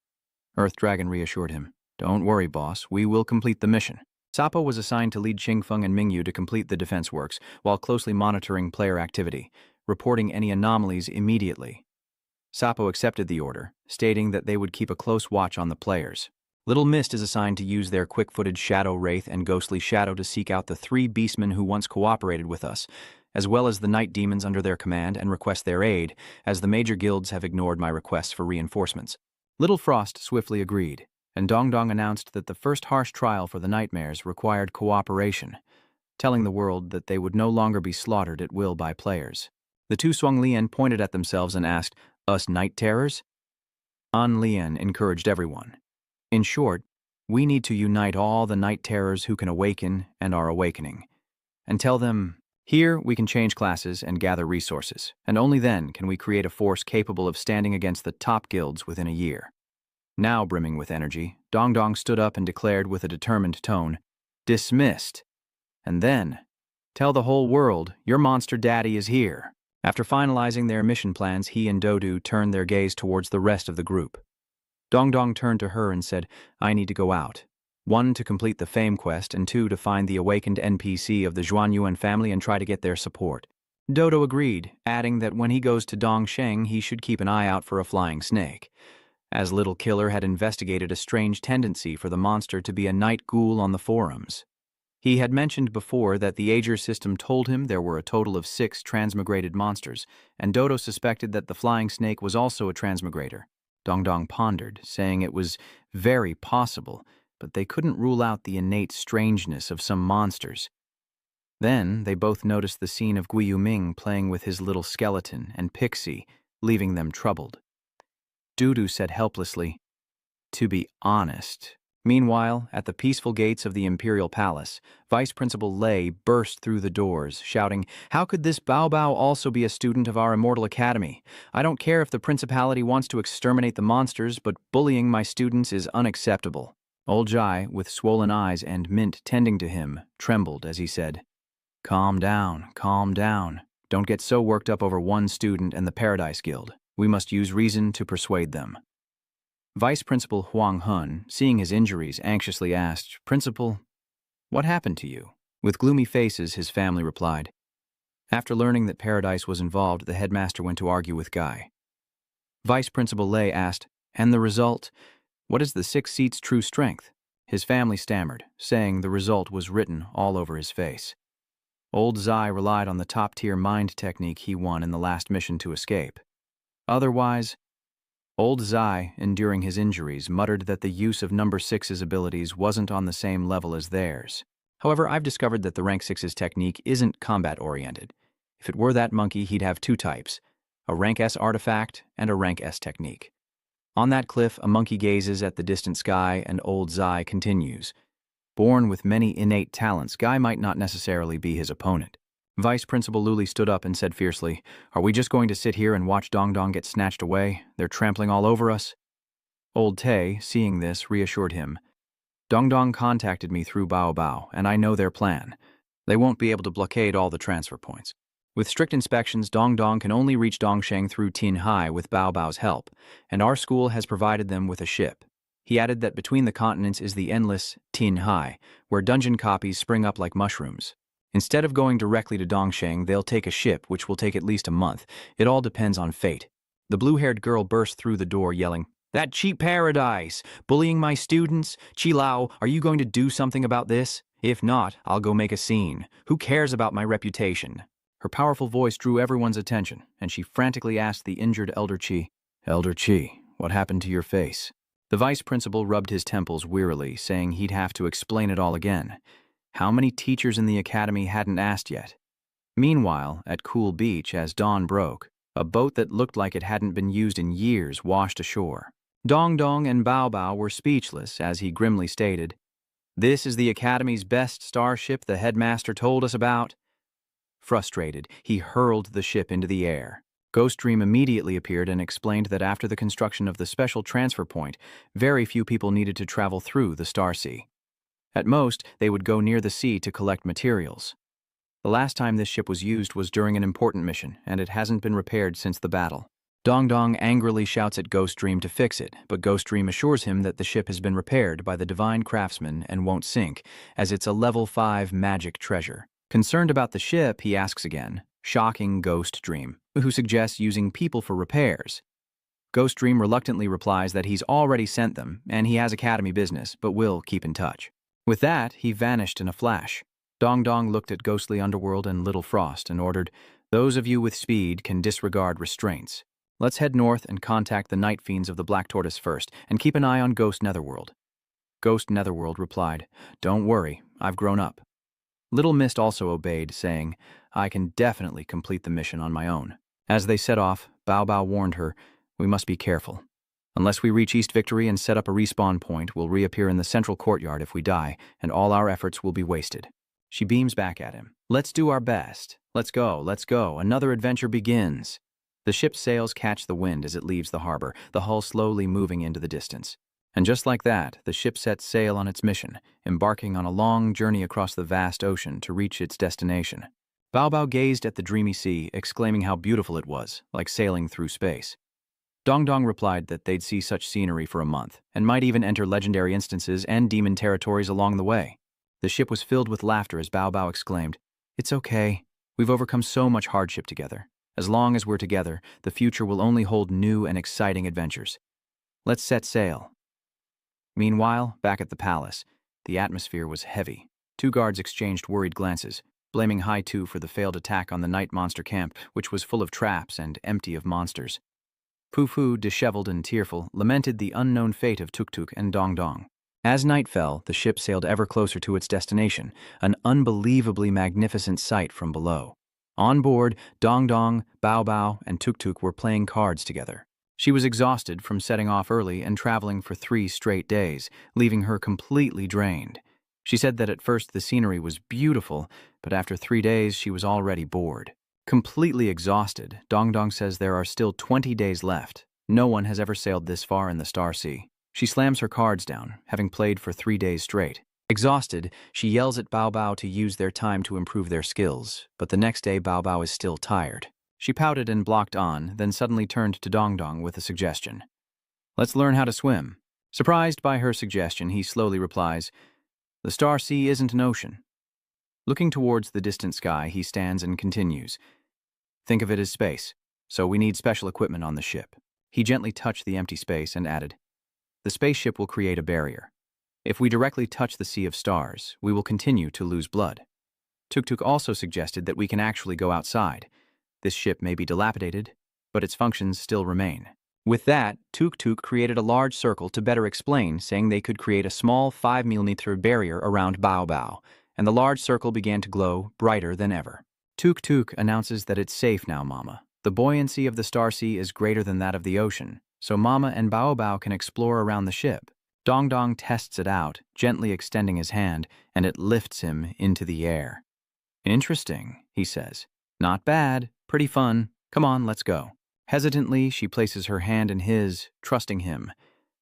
Earth Dragon reassured him, Don't worry, boss, we will complete the mission. Sapo was assigned to lead Qingfeng and Mingyu to complete the defense works, while closely monitoring player activity, reporting any anomalies immediately. Sapo accepted the order, stating that they would keep a close watch on the players. Little Mist is assigned to use their quick-footed Shadow Wraith and Ghostly Shadow to seek out the 3 beastmen who once cooperated with us, as well as the night demons under their command, and request their aid, as the major guilds have ignored my requests for reinforcements. Little Frost swiftly agreed, and Dong Dong announced that the first harsh trial for the nightmares required cooperation, telling the world that they would no longer be slaughtered at will by players. The 2 Swung Lian pointed at themselves and asked, Us night terrors? An Lian encouraged everyone. In short, we need to unite all the night terrors who can awaken and are awakening, and tell them, here we can change classes and gather resources, and only then can we create a force capable of standing against the top guilds within a year. Now brimming with energy, Dong Dong stood up and declared with a determined tone, Dismissed. And then, tell the whole world, your monster daddy is here. After finalizing their mission plans, he and Dodu turned their gaze towards the rest of the group. Dong Dong turned to her and said, I need to go out. 1, to complete the fame quest, and 2, to find the awakened NPC of the Zhuanyuan family and try to get their support. Dodo agreed, adding that when he goes to Dongsheng, he should keep an eye out for a flying snake, as Little Killer had investigated a strange tendency for the monster to be a night ghoul on the forums. He had mentioned before that the Ager system told him there were a total of 6 transmigrated monsters, and Dodo suspected that the flying snake was also a transmigrator. Dong Dong pondered, saying it was very possible, but they couldn't rule out the innate strangeness of some monsters. Then they both noticed the scene of Guiyu Ming playing with his little skeleton and Pixie, leaving them troubled. Dudu said helplessly, To be honest. Meanwhile, at the peaceful gates of the Imperial Palace, Vice Principal Lei burst through the doors, shouting, How could this Bao Bao also be a student of our Immortal Academy? I don't care if the Principality wants to exterminate the monsters, but bullying my students is unacceptable. Old Jai, with swollen eyes and Mint tending to him, trembled as he said, Calm down, calm down. Don't get so worked up over one student and the Paradise Guild. We must use reason to persuade them. Vice Principal Huang Hun, seeing his injuries, anxiously asked, Principal, what happened to you? With gloomy faces, his family replied. After learning that Paradise was involved, the headmaster went to argue with Guy. Vice Principal Lei asked, And the result? What is the 6 seats' true strength? His family stammered, saying the result was written all over his face. Old Zai relied on the top-tier mind technique he won in the last mission to escape. Otherwise, Old Zai, enduring his injuries, muttered that the use of number 6's abilities wasn't on the same level as theirs. However, I've discovered that the rank 6's technique isn't combat-oriented. If it were that monkey, he'd have 2 types, a rank S artifact and a rank S technique. On that cliff, a monkey gazes at the distant sky, and Old Zai continues. Born with many innate talents, Guy might not necessarily be his opponent. Vice Principal Luli stood up and said fiercely, Are we just going to sit here and watch Dong Dong get snatched away? They're trampling all over us. Old Tay, seeing this, reassured him. Dong Dong contacted me through Bao Bao, and I know their plan. They won't be able to blockade all the transfer points. With strict inspections, Dong Dong can only reach Dongsheng through Tin Hai with Bao Bao's help, and our school has provided them with a ship. He added that between the continents is the endless Tin Hai, where dungeon copies spring up like mushrooms. Instead of going directly to Dongsheng, they'll take a ship, which will take at least a month. It all depends on fate. The blue-haired girl burst through the door, yelling, "That cheap paradise! Bullying my students? Qilao, are you going to do something about this? If not, I'll go make a scene. Who cares about my reputation?" Her powerful voice drew everyone's attention, and she frantically asked the injured Elder Qi, "Elder Qi, what happened to your face?" The vice principal rubbed his temples wearily, saying he'd have to explain it all again. How many teachers in the academy hadn't asked yet? Meanwhile, at Cool Beach, as dawn broke, a boat that looked like it hadn't been used in years washed ashore. Dong Dong and Bao Bao were speechless as he grimly stated, "This is the academy's best starship the headmaster told us about." Frustrated, he hurled the ship into the air. Ghost Dream immediately appeared and explained that after the construction of the special transfer point, very few people needed to travel through the Star Sea. At most, they would go near the sea to collect materials. The last time this ship was used was during an important mission, and it hasn't been repaired since the battle. Dong Dong angrily shouts at Ghost Dream to fix it, but Ghost Dream assures him that the ship has been repaired by the divine craftsman and won't sink, as it's a level 5 magic treasure. Concerned about the ship, he asks again, shocking Ghost Dream, who suggests using people for repairs. Ghost Dream reluctantly replies that he's already sent them, and he has academy business, but will keep in touch. With that, he vanished in a flash. Dong Dong looked at Ghostly Underworld and Little Frost and ordered, "Those of you with speed can disregard restraints. Let's head north and contact the Night Fiends of the Black Tortoise first, and keep an eye on Ghost Netherworld." Ghost Netherworld replied, "Don't worry, I've grown up." Little Mist also obeyed, saying, "I can definitely complete the mission on my own." As they set off, Bao Bao warned her, "We must be careful. Unless we reach East Victory and set up a respawn point, we'll reappear in the central courtyard if we die, and all our efforts will be wasted." She beams back at him. "Let's do our best. Let's go. Another adventure begins." The ship's sails catch the wind as it leaves the harbor, the hull slowly moving into the distance. And just like that, the ship sets sail on its mission, embarking on a long journey across the vast ocean to reach its destination. Bao Bao gazed at the dreamy sea, exclaiming how beautiful it was, like sailing through space. Dong Dong replied that they'd see such scenery for a month, and might even enter legendary instances and demon territories along the way. The ship was filled with laughter as Bao Bao exclaimed, "It's okay. We've overcome so much hardship together. As long as we're together, the future will only hold new and exciting adventures. Let's set sail." Meanwhile, back at the palace, the atmosphere was heavy. Two guards exchanged worried glances, blaming Hai-Tu for the failed attack on the night monster camp, which was full of traps and empty of monsters. Fu, disheveled and tearful, lamented the unknown fate of Tuk and Dong Dong. As night fell, the ship sailed ever closer to its destination, an unbelievably magnificent sight from below. On board, Dong Dong, Bao Bao, and Tuk were playing cards together. She was exhausted from setting off early and traveling for 3 straight days, leaving her completely drained. She said that at first the scenery was beautiful, but after 3 days she was already bored. Completely exhausted, Dong Dong says there are still 20 days left. No one has ever sailed this far in the Star Sea. She slams her cards down, having played for 3 days straight. Exhausted, she yells at Bao Bao to use their time to improve their skills, but the next day Bao Bao is still tired. She pouted and blocked on, then suddenly turned to Dong Dong with a suggestion. "Let's learn how to swim." Surprised by her suggestion, he slowly replies, "The Star Sea isn't an ocean." Looking towards the distant sky, he stands and continues, "Think of it as space, so we need special equipment on the ship." He gently touched the empty space and added, "The spaceship will create a barrier. If we directly touch the sea of stars, we will continue to lose blood." Tuk also suggested that we can actually go outside. This ship may be dilapidated, but its functions still remain. With that, Tuk created a large circle to better explain, saying they could create a small 5mm barrier around Bao Bao, and the large circle began to glow brighter than ever. Tuk announces that it's safe now, Mama. The buoyancy of the Star Sea is greater than that of the ocean, so Mama and Bao Bao can explore around the ship. Dong Dong tests it out, gently extending his hand, and it lifts him into the air. "Interesting," he says. "Not bad. Pretty fun. Come on, let's go." Hesitantly, she places her hand in his, trusting him,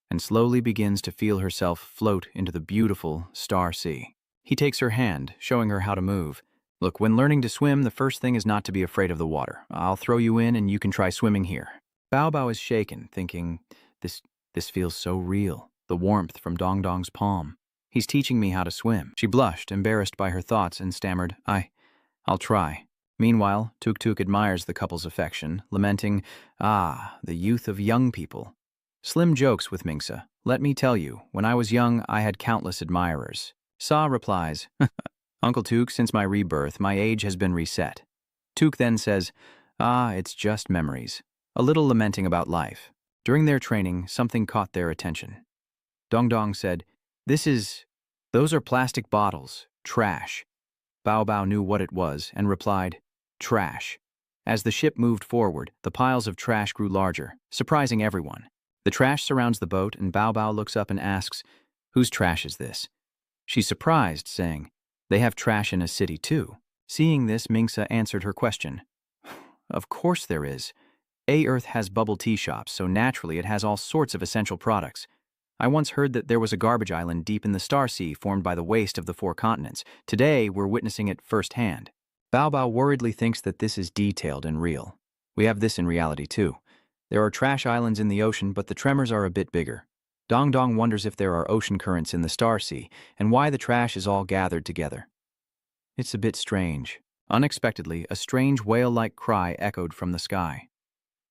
and slowly begins to feel herself float into the beautiful Star Sea. He takes her hand, showing her how to move. "Look, when learning to swim, the first thing is not to be afraid of the water. I'll throw you in and you can try swimming here." Bao Bao is shaken, thinking, This feels so real. The warmth from Dong Dong's palm. He's teaching me how to swim." She blushed, embarrassed by her thoughts, and stammered, I'll try. Meanwhile, Tuk Tuk admires the couple's affection, lamenting, "Ah, the youth of young people." Slim jokes with Mingsa. "Let me tell you, when I was young, I had countless admirers." Sa replies, "Uncle Tuk, since my rebirth, my age has been reset." Tuk then says, "Ah, it's just memories." A little lamenting about life. During their training, something caught their attention. Dong Dong said, Those are plastic bottles, trash." Bao Bao knew what it was and replied, "Trash." As the ship moved forward, the piles of trash grew larger, surprising everyone. The trash surrounds the boat and Bao Bao looks up and asks, "Whose trash is this?" She's surprised, saying, "They have trash in a city too." Seeing this, Mingsa answered her question. "Of course there is. Earth has bubble tea shops, so naturally it has all sorts of essential products. I once heard that there was a garbage island deep in the Star Sea formed by the waste of the 4 continents. Today, we're witnessing it firsthand." Bao Bao worriedly thinks that this is detailed and real. We have this in reality too. There are trash islands in the ocean, but the tremors are a bit bigger. Dong Dong wonders if there are ocean currents in the Star Sea and why the trash is all gathered together. It's a bit strange. Unexpectedly, a strange whale-like cry echoed from the sky.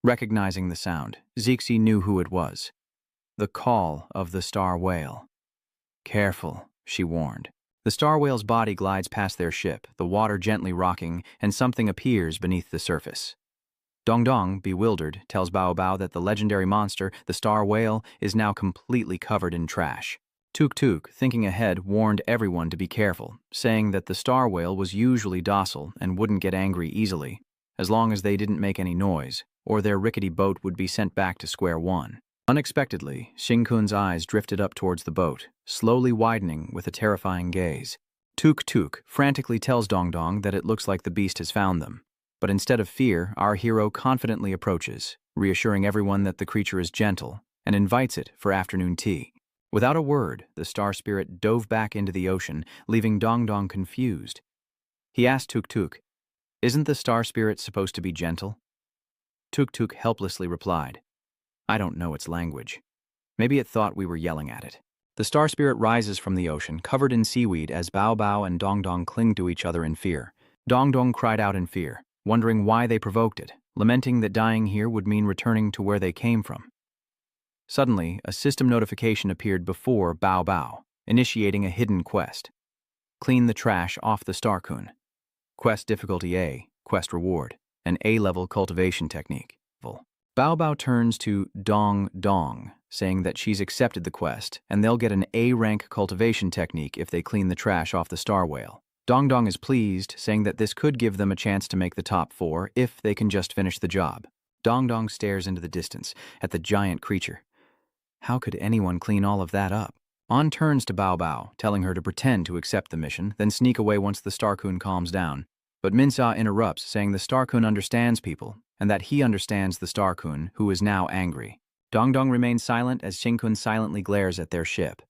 Recognizing the sound, Zixi knew who it was. The call of the star whale. "Careful," she warned. The star whale's body glides past their ship, the water gently rocking, and something appears beneath the surface. Dong Dong, bewildered, tells Bao Bao that the legendary monster, the star whale, is now completely covered in trash. Tuk Tuk, thinking ahead, warned everyone to be careful, saying that the star whale was usually docile and wouldn't get angry easily, as long as they didn't make any noise, or their rickety boat would be sent back to square one. Unexpectedly, Xingkun's eyes drifted up towards the boat, slowly widening with a terrifying gaze. Tuk Tuk frantically tells Dong Dong that it looks like the beast has found them. But instead of fear, our hero confidently approaches, reassuring everyone that the creature is gentle, and invites it for afternoon tea. Without a word, the star spirit dove back into the ocean, leaving Dong Dong confused. He asked Tuk Tuk, "Isn't the star spirit supposed to be gentle?" Tuk Tuk helplessly replied, "I don't know its language. Maybe it thought we were yelling at it." The star spirit rises from the ocean, covered in seaweed, as Bao Bao and Dong Dong cling to each other in fear. Dong Dong cried out in fear, wondering why they provoked it, lamenting that dying here would mean returning to where they came from. Suddenly, a system notification appeared before Bao Bao, initiating a hidden quest. Clean the trash off the Starcoon. Quest difficulty A, quest reward, an A-level cultivation technique. Bao Bao turns to Dong Dong, saying that she's accepted the quest, and they'll get an A-rank cultivation technique if they clean the trash off the star whale. Dong Dong is pleased, saying that this could give them a chance to make the top 4 if they can just finish the job. Dong Dong stares into the distance, at the giant creature. How could anyone clean all of that up? On turns to Bao Bao, telling her to pretend to accept the mission, then sneak away once the Starcoon calms down. But Minsa interrupts, saying the Starcoon understands people, and that he understands the Starcoon, who is now angry. Dong Dong remains silent as Xingkun silently glares at their ship.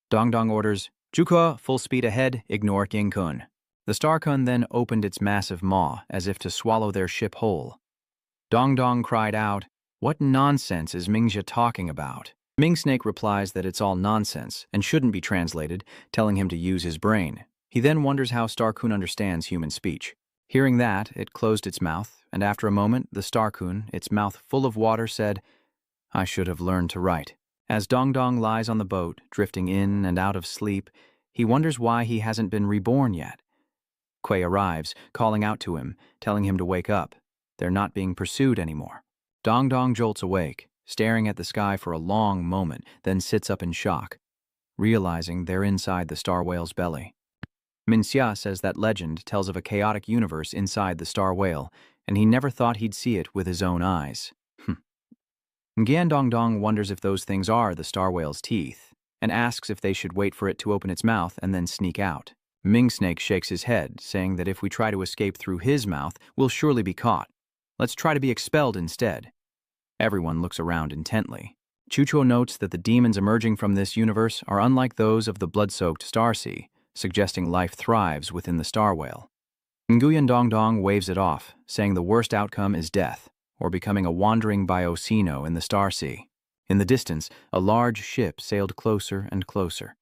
Dong Dong orders, "Juke, full speed ahead, ignore Yingkun." The Starcoon then opened its massive maw, as if to swallow their ship whole. Dong Dong cried out, "What nonsense is Mingxia talking about?" Ming Snake replies that it's all nonsense and shouldn't be translated, telling him to use his brain. He then wonders how Starcoon understands human speech. Hearing that, it closed its mouth, and after a moment, the Starcoon, its mouth full of water, said, "I should have learned to write." As Dong Dong lies on the boat, drifting in and out of sleep, he wonders why he hasn't been reborn yet. Quay arrives, calling out to him, telling him to wake up. They're not being pursued anymore. Dong Dong jolts awake, staring at the sky for a long moment, then sits up in shock, realizing they're inside the star whale's belly. Minxia says that legend tells of a chaotic universe inside the star whale, and he never thought he'd see it with his own eyes. Ngian Dong Dong wonders if those things are the star whale's teeth, and asks if they should wait for it to open its mouth and then sneak out. Ming Snake shakes his head, saying that if we try to escape through his mouth, we'll surely be caught. Let's try to be expelled instead. Everyone looks around intently. Chucho notes that the demons emerging from this universe are unlike those of the blood-soaked Star Sea, suggesting life thrives within the star whale. Nguyen Dong Dong waves it off, saying the worst outcome is death, or becoming a wandering bioceno in the Star Sea. In the distance, a large ship sailed closer and closer.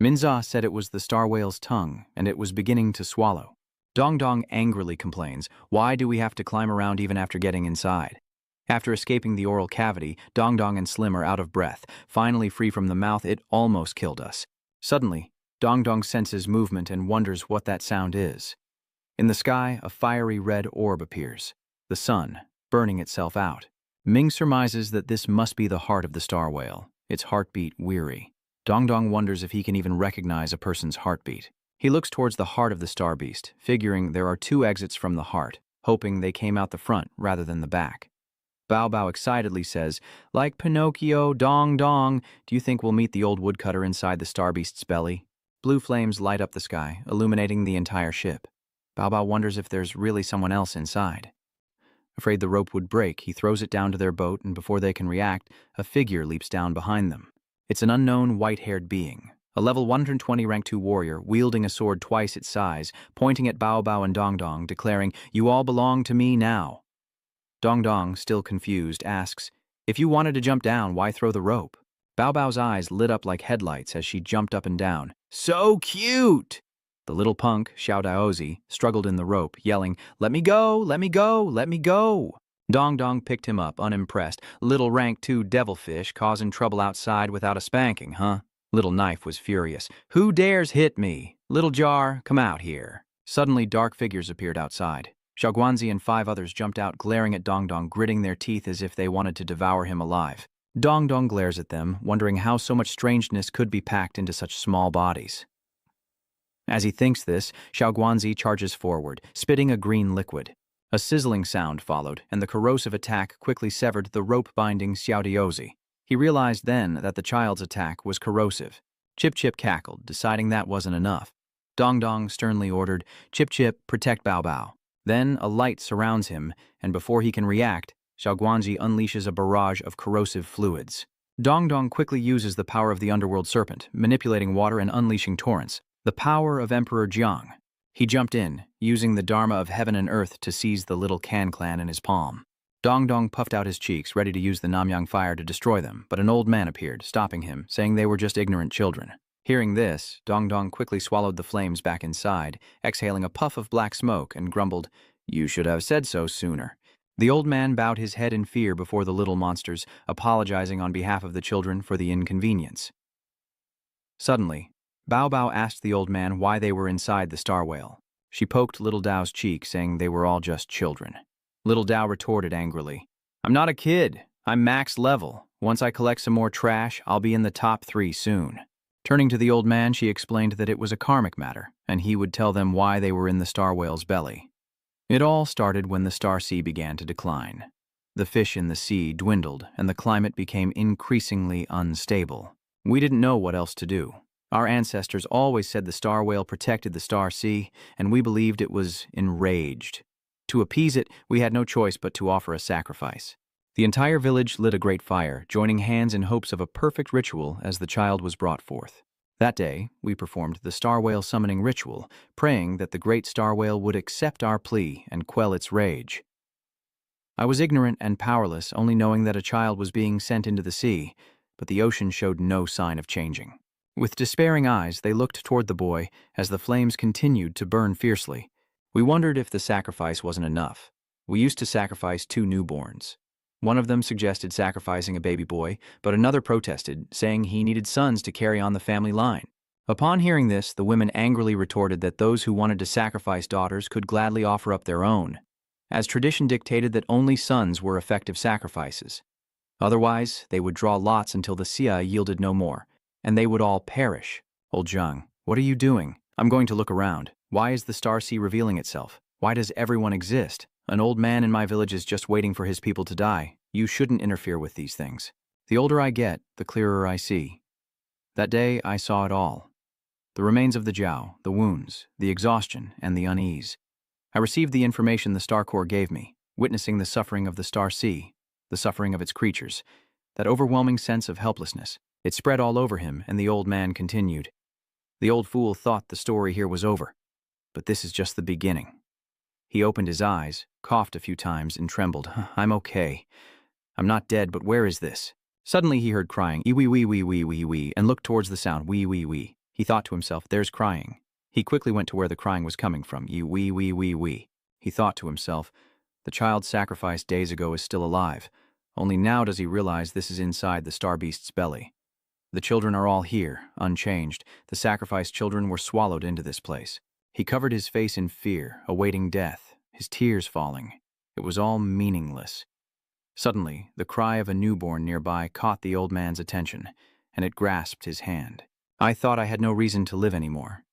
Minza said it was the star whale's tongue, and it was beginning to swallow. Dong Dong angrily complains, "Why do we have to climb around even after getting inside?" After escaping the oral cavity, Dong Dong and Slim are out of breath. Finally free from the mouth, it almost killed us. Suddenly, Dong Dong senses movement and wonders what that sound is. In the sky, a fiery red orb appears. The sun, burning itself out. Ming surmises that this must be the heart of the star whale, its heartbeat weary. Dong Dong wonders if he can even recognize a person's heartbeat. He looks towards the heart of the star beast, figuring there are 2 exits from the heart, hoping they came out the front rather than the back. Bao Bao excitedly says, "Like Pinocchio, Dong Dong, do you think we'll meet the old woodcutter inside the star beast's belly?" Blue flames light up the sky, illuminating the entire ship. Bao Bao wonders if there's really someone else inside. Afraid the rope would break, he throws it down to their boat, and before they can react, a figure leaps down behind them. It's an unknown white-haired being, a level 120 rank 2 warrior, wielding a sword twice its size, pointing at Bao Bao and Dong Dong, declaring, "You all belong to me now." Dong Dong, still confused, asks, "If you wanted to jump down, why throw the rope?" Bao Bao's eyes lit up like headlights as she jumped up and down. "So cute!" The little punk, Xiao Daozi, struggled in the rope, yelling, "Let me go! Let me go! Let me go!" Dong Dong picked him up, unimpressed. "Little rank 2 devilfish causing trouble outside without a spanking, huh?" Little Knife was furious. "Who dares hit me? Little Jar, come out here." Suddenly, dark figures appeared outside. Xiaoguanzi and 5 others jumped out, glaring at Dong Dong, gritting their teeth as if they wanted to devour him alive. Dong Dong glares at them, wondering how so much strangeness could be packed into such small bodies. As he thinks this, Xiaoguanzi charges forward, spitting a green liquid. A sizzling sound followed, and the corrosive attack quickly severed the rope-binding Xiao Daozi. He realized then that the child's attack was corrosive. Chip Chip cackled, deciding that wasn't enough. Dong Dong sternly ordered, "Chip Chip, protect Bao Bao." Then a light surrounds him, and before he can react, Xiaoguanzi unleashes a barrage of corrosive fluids. Dong Dong quickly uses the power of the underworld serpent, manipulating water and unleashing torrents. The power of Emperor Jiang. He jumped in, using the Dharma of heaven and earth to seize the little Can clan in his palm. Dong Dong puffed out his cheeks, ready to use the Namyang fire to destroy them, but an old man appeared, stopping him, saying they were just ignorant children. Hearing this, Dong Dong quickly swallowed the flames back inside, exhaling a puff of black smoke, and grumbled, "You should have said so sooner." The old man bowed his head in fear before the little monsters, apologizing on behalf of the children for the inconvenience. Suddenly, Bao Bao asked the old man why they were inside the star whale. She poked Little Dao's cheek, saying they were all just children. Little Dao retorted angrily, "I'm not a kid. I'm max level. Once I collect some more trash, I'll be in the top 3 soon." Turning to the old man, she explained that it was a karmic matter, and he would tell them why they were in the star whale's belly. It all started when the star sea began to decline. The fish in the sea dwindled, and the climate became increasingly unstable. We didn't know what else to do. Our ancestors always said the star whale protected the star sea, and we believed it was enraged. To appease it, we had no choice but to offer a sacrifice. The entire village lit a great fire, joining hands in hopes of a perfect ritual as the child was brought forth. That day, we performed the star whale summoning ritual, praying that the great star whale would accept our plea and quell its rage. I was ignorant and powerless, only knowing that a child was being sent into the sea, but the ocean showed no sign of changing. With despairing eyes, they looked toward the boy as the flames continued to burn fiercely. We wondered if the sacrifice wasn't enough. We used to sacrifice 2 newborns. One of them suggested sacrificing a baby boy, but another protested, saying he needed sons to carry on the family line. Upon hearing this, the women angrily retorted that those who wanted to sacrifice daughters could gladly offer up their own, as tradition dictated that only sons were effective sacrifices. Otherwise, they would draw lots until the Sia yielded no more, and they would all perish. "Old Zhang, what are you doing? I'm going to look around. Why is the star sea revealing itself? Why does everyone exist? An old man in my village is just waiting for his people to die. You shouldn't interfere with these things." The older I get, the clearer I see. That day, I saw it all. The remains of the Jiao, the wounds, the exhaustion, and the unease. I received the information the Star Corps gave me, witnessing the suffering of the Star Sea, the suffering of its creatures, that overwhelming sense of helplessness. It spread all over him, and the old man continued. The old fool thought the story here was over, but this is just the beginning. He opened his eyes, coughed a few times, and trembled. "I'm okay. I'm not dead, but where is this?" Suddenly he heard crying, "Ee wee wee wee wee wee wee," and looked towards the sound, "Wee wee wee." He thought to himself, "There's crying." He quickly went to where the crying was coming from. Ye wee wee wee wee. He thought to himself, the child sacrificed days ago is still alive. Only now does he realize this is inside the star beast's belly. The children are all here, unchanged. The sacrificed children were swallowed into this place. He covered his face in fear, awaiting death, his tears falling. It was all meaningless. Suddenly, the cry of a newborn nearby caught the old man's attention, and it grasped his hand. I thought I had no reason to live anymore.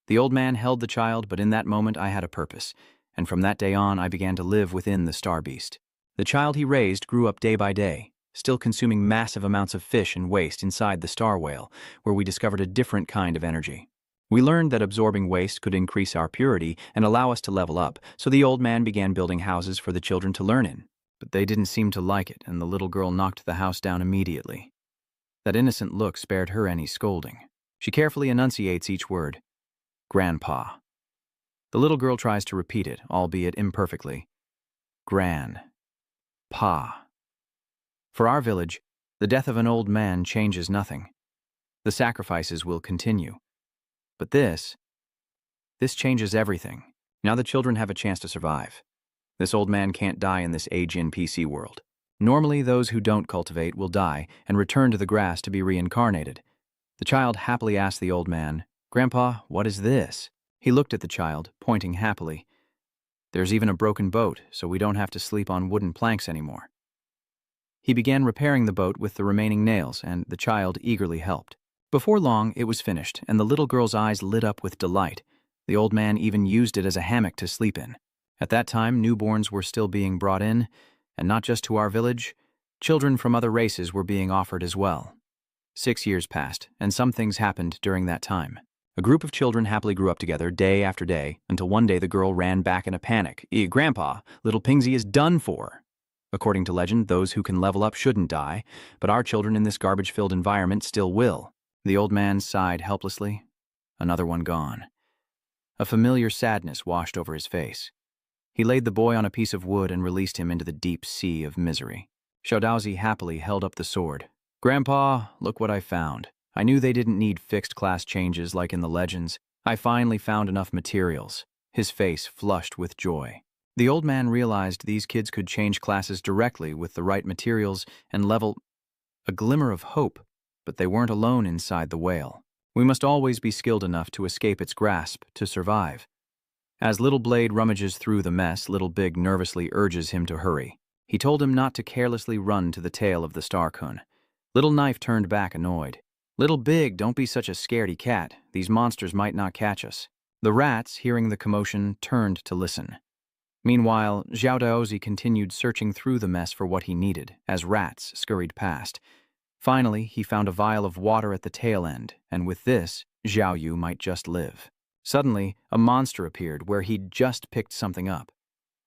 The old man held the child, but in that moment I had a purpose, and from that day on I began to live within the star beast. The child he raised grew up day by day, still consuming massive amounts of fish and waste inside the star whale, where we discovered a different kind of energy. We learned that absorbing waste could increase our purity and allow us to level up, so the old man began building houses for the children to learn in. But they didn't seem to like it, and the little girl knocked the house down immediately. That innocent look spared her any scolding. She carefully enunciates each word. Grandpa. The little girl tries to repeat it, albeit imperfectly. Pa. For our village, the death of an old man changes nothing. The sacrifices will continue. But this changes everything. Now the children have a chance to survive. This old man can't die in this age-in PC world. Normally, those who don't cultivate will die and return to the grass to be reincarnated. The child happily asked the old man, Grandpa, what is this? He looked at the child, pointing happily. There's even a broken boat, so we don't have to sleep on wooden planks anymore. He began repairing the boat with the remaining nails, and the child eagerly helped. Before long, it was finished, and the little girl's eyes lit up with delight. The old man even used it as a hammock to sleep in. At that time, newborns were still being brought in, and not just to our village, children from other races were being offered as well. 6 years passed, and some things happened during that time. A group of children happily grew up together day after day, until one day the girl ran back in a panic. Grandpa, little Pingsy is done for. According to legend, those who can level up shouldn't die, but our children in this garbage-filled environment still will. The old man sighed helplessly. Another one gone. A familiar sadness washed over his face. He laid the boy on a piece of wood and released him into the deep sea of misery. Xiaodaozi happily held up the sword. Grandpa, look what I found. I knew they didn't need fixed class changes like in the legends. I finally found enough materials. His face flushed with joy. The old man realized these kids could change classes directly with the right materials and level. A glimmer of hope, but they weren't alone inside the whale. We must always be skilled enough to escape its grasp to survive. As Little Blade rummages through the mess, Little Big nervously urges him to hurry. He told him not to carelessly run to the tail of the Star-kun. Little Knife turned back annoyed. Little Big, don't be such a scaredy cat. These monsters might not catch us. The rats, hearing the commotion, turned to listen. Meanwhile, Xiaodaozi continued searching through the mess for what he needed, as rats scurried past. Finally, he found a vial of water at the tail end, and with this, Xiaoyu might just live. Suddenly, a monster appeared where he'd just picked something up.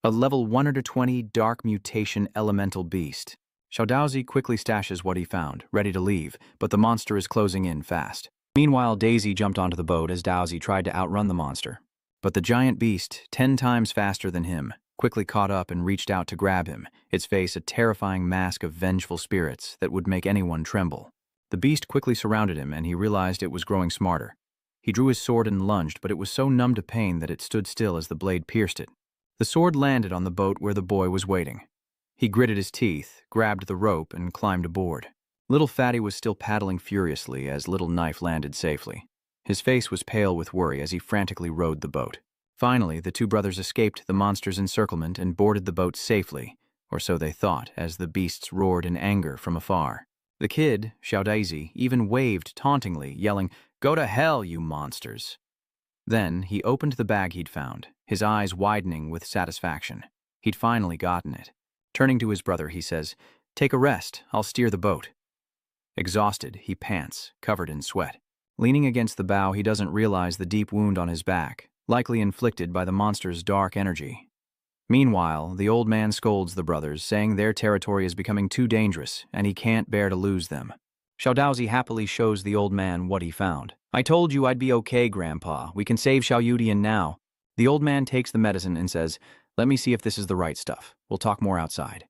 A level 120 dark mutation elemental beast. Xiaodaozi quickly stashes what he found, ready to leave, but the monster is closing in fast. Meanwhile, Daisy jumped onto the boat as Daozi tried to outrun the monster. But the giant beast, 10 times faster than him, quickly caught up and reached out to grab him, its face a terrifying mask of vengeful spirits that would make anyone tremble. The beast quickly surrounded him, and he realized it was growing smarter. He drew his sword and lunged, but it was so numb to pain that it stood still as the blade pierced it. The sword landed on the boat where the boy was waiting. He gritted his teeth, grabbed the rope, and climbed aboard. Little Fatty was still paddling furiously as Little Knife landed safely. His face was pale with worry as he frantically rowed the boat. Finally, the two brothers escaped the monster's encirclement and boarded the boat safely, or so they thought, as the beasts roared in anger from afar. The kid, Xiaodaozi, even waved tauntingly, yelling, "Go to hell, you monsters!" Then he opened the bag he'd found, his eyes widening with satisfaction. He'd finally gotten it. Turning to his brother, he says, "Take a rest, I'll steer the boat." Exhausted, he pants, covered in sweat. Leaning against the bow, he doesn't realize the deep wound on his back, likely inflicted by the monster's dark energy. Meanwhile, the old man scolds the brothers, saying their territory is becoming too dangerous, and he can't bear to lose them. Xiaodaozi happily shows the old man what he found. "I told you I'd be okay, Grandpa. We can save Xiaoyudian now." The old man takes the medicine and says, "Let me see if this is the right stuff. We'll talk more outside."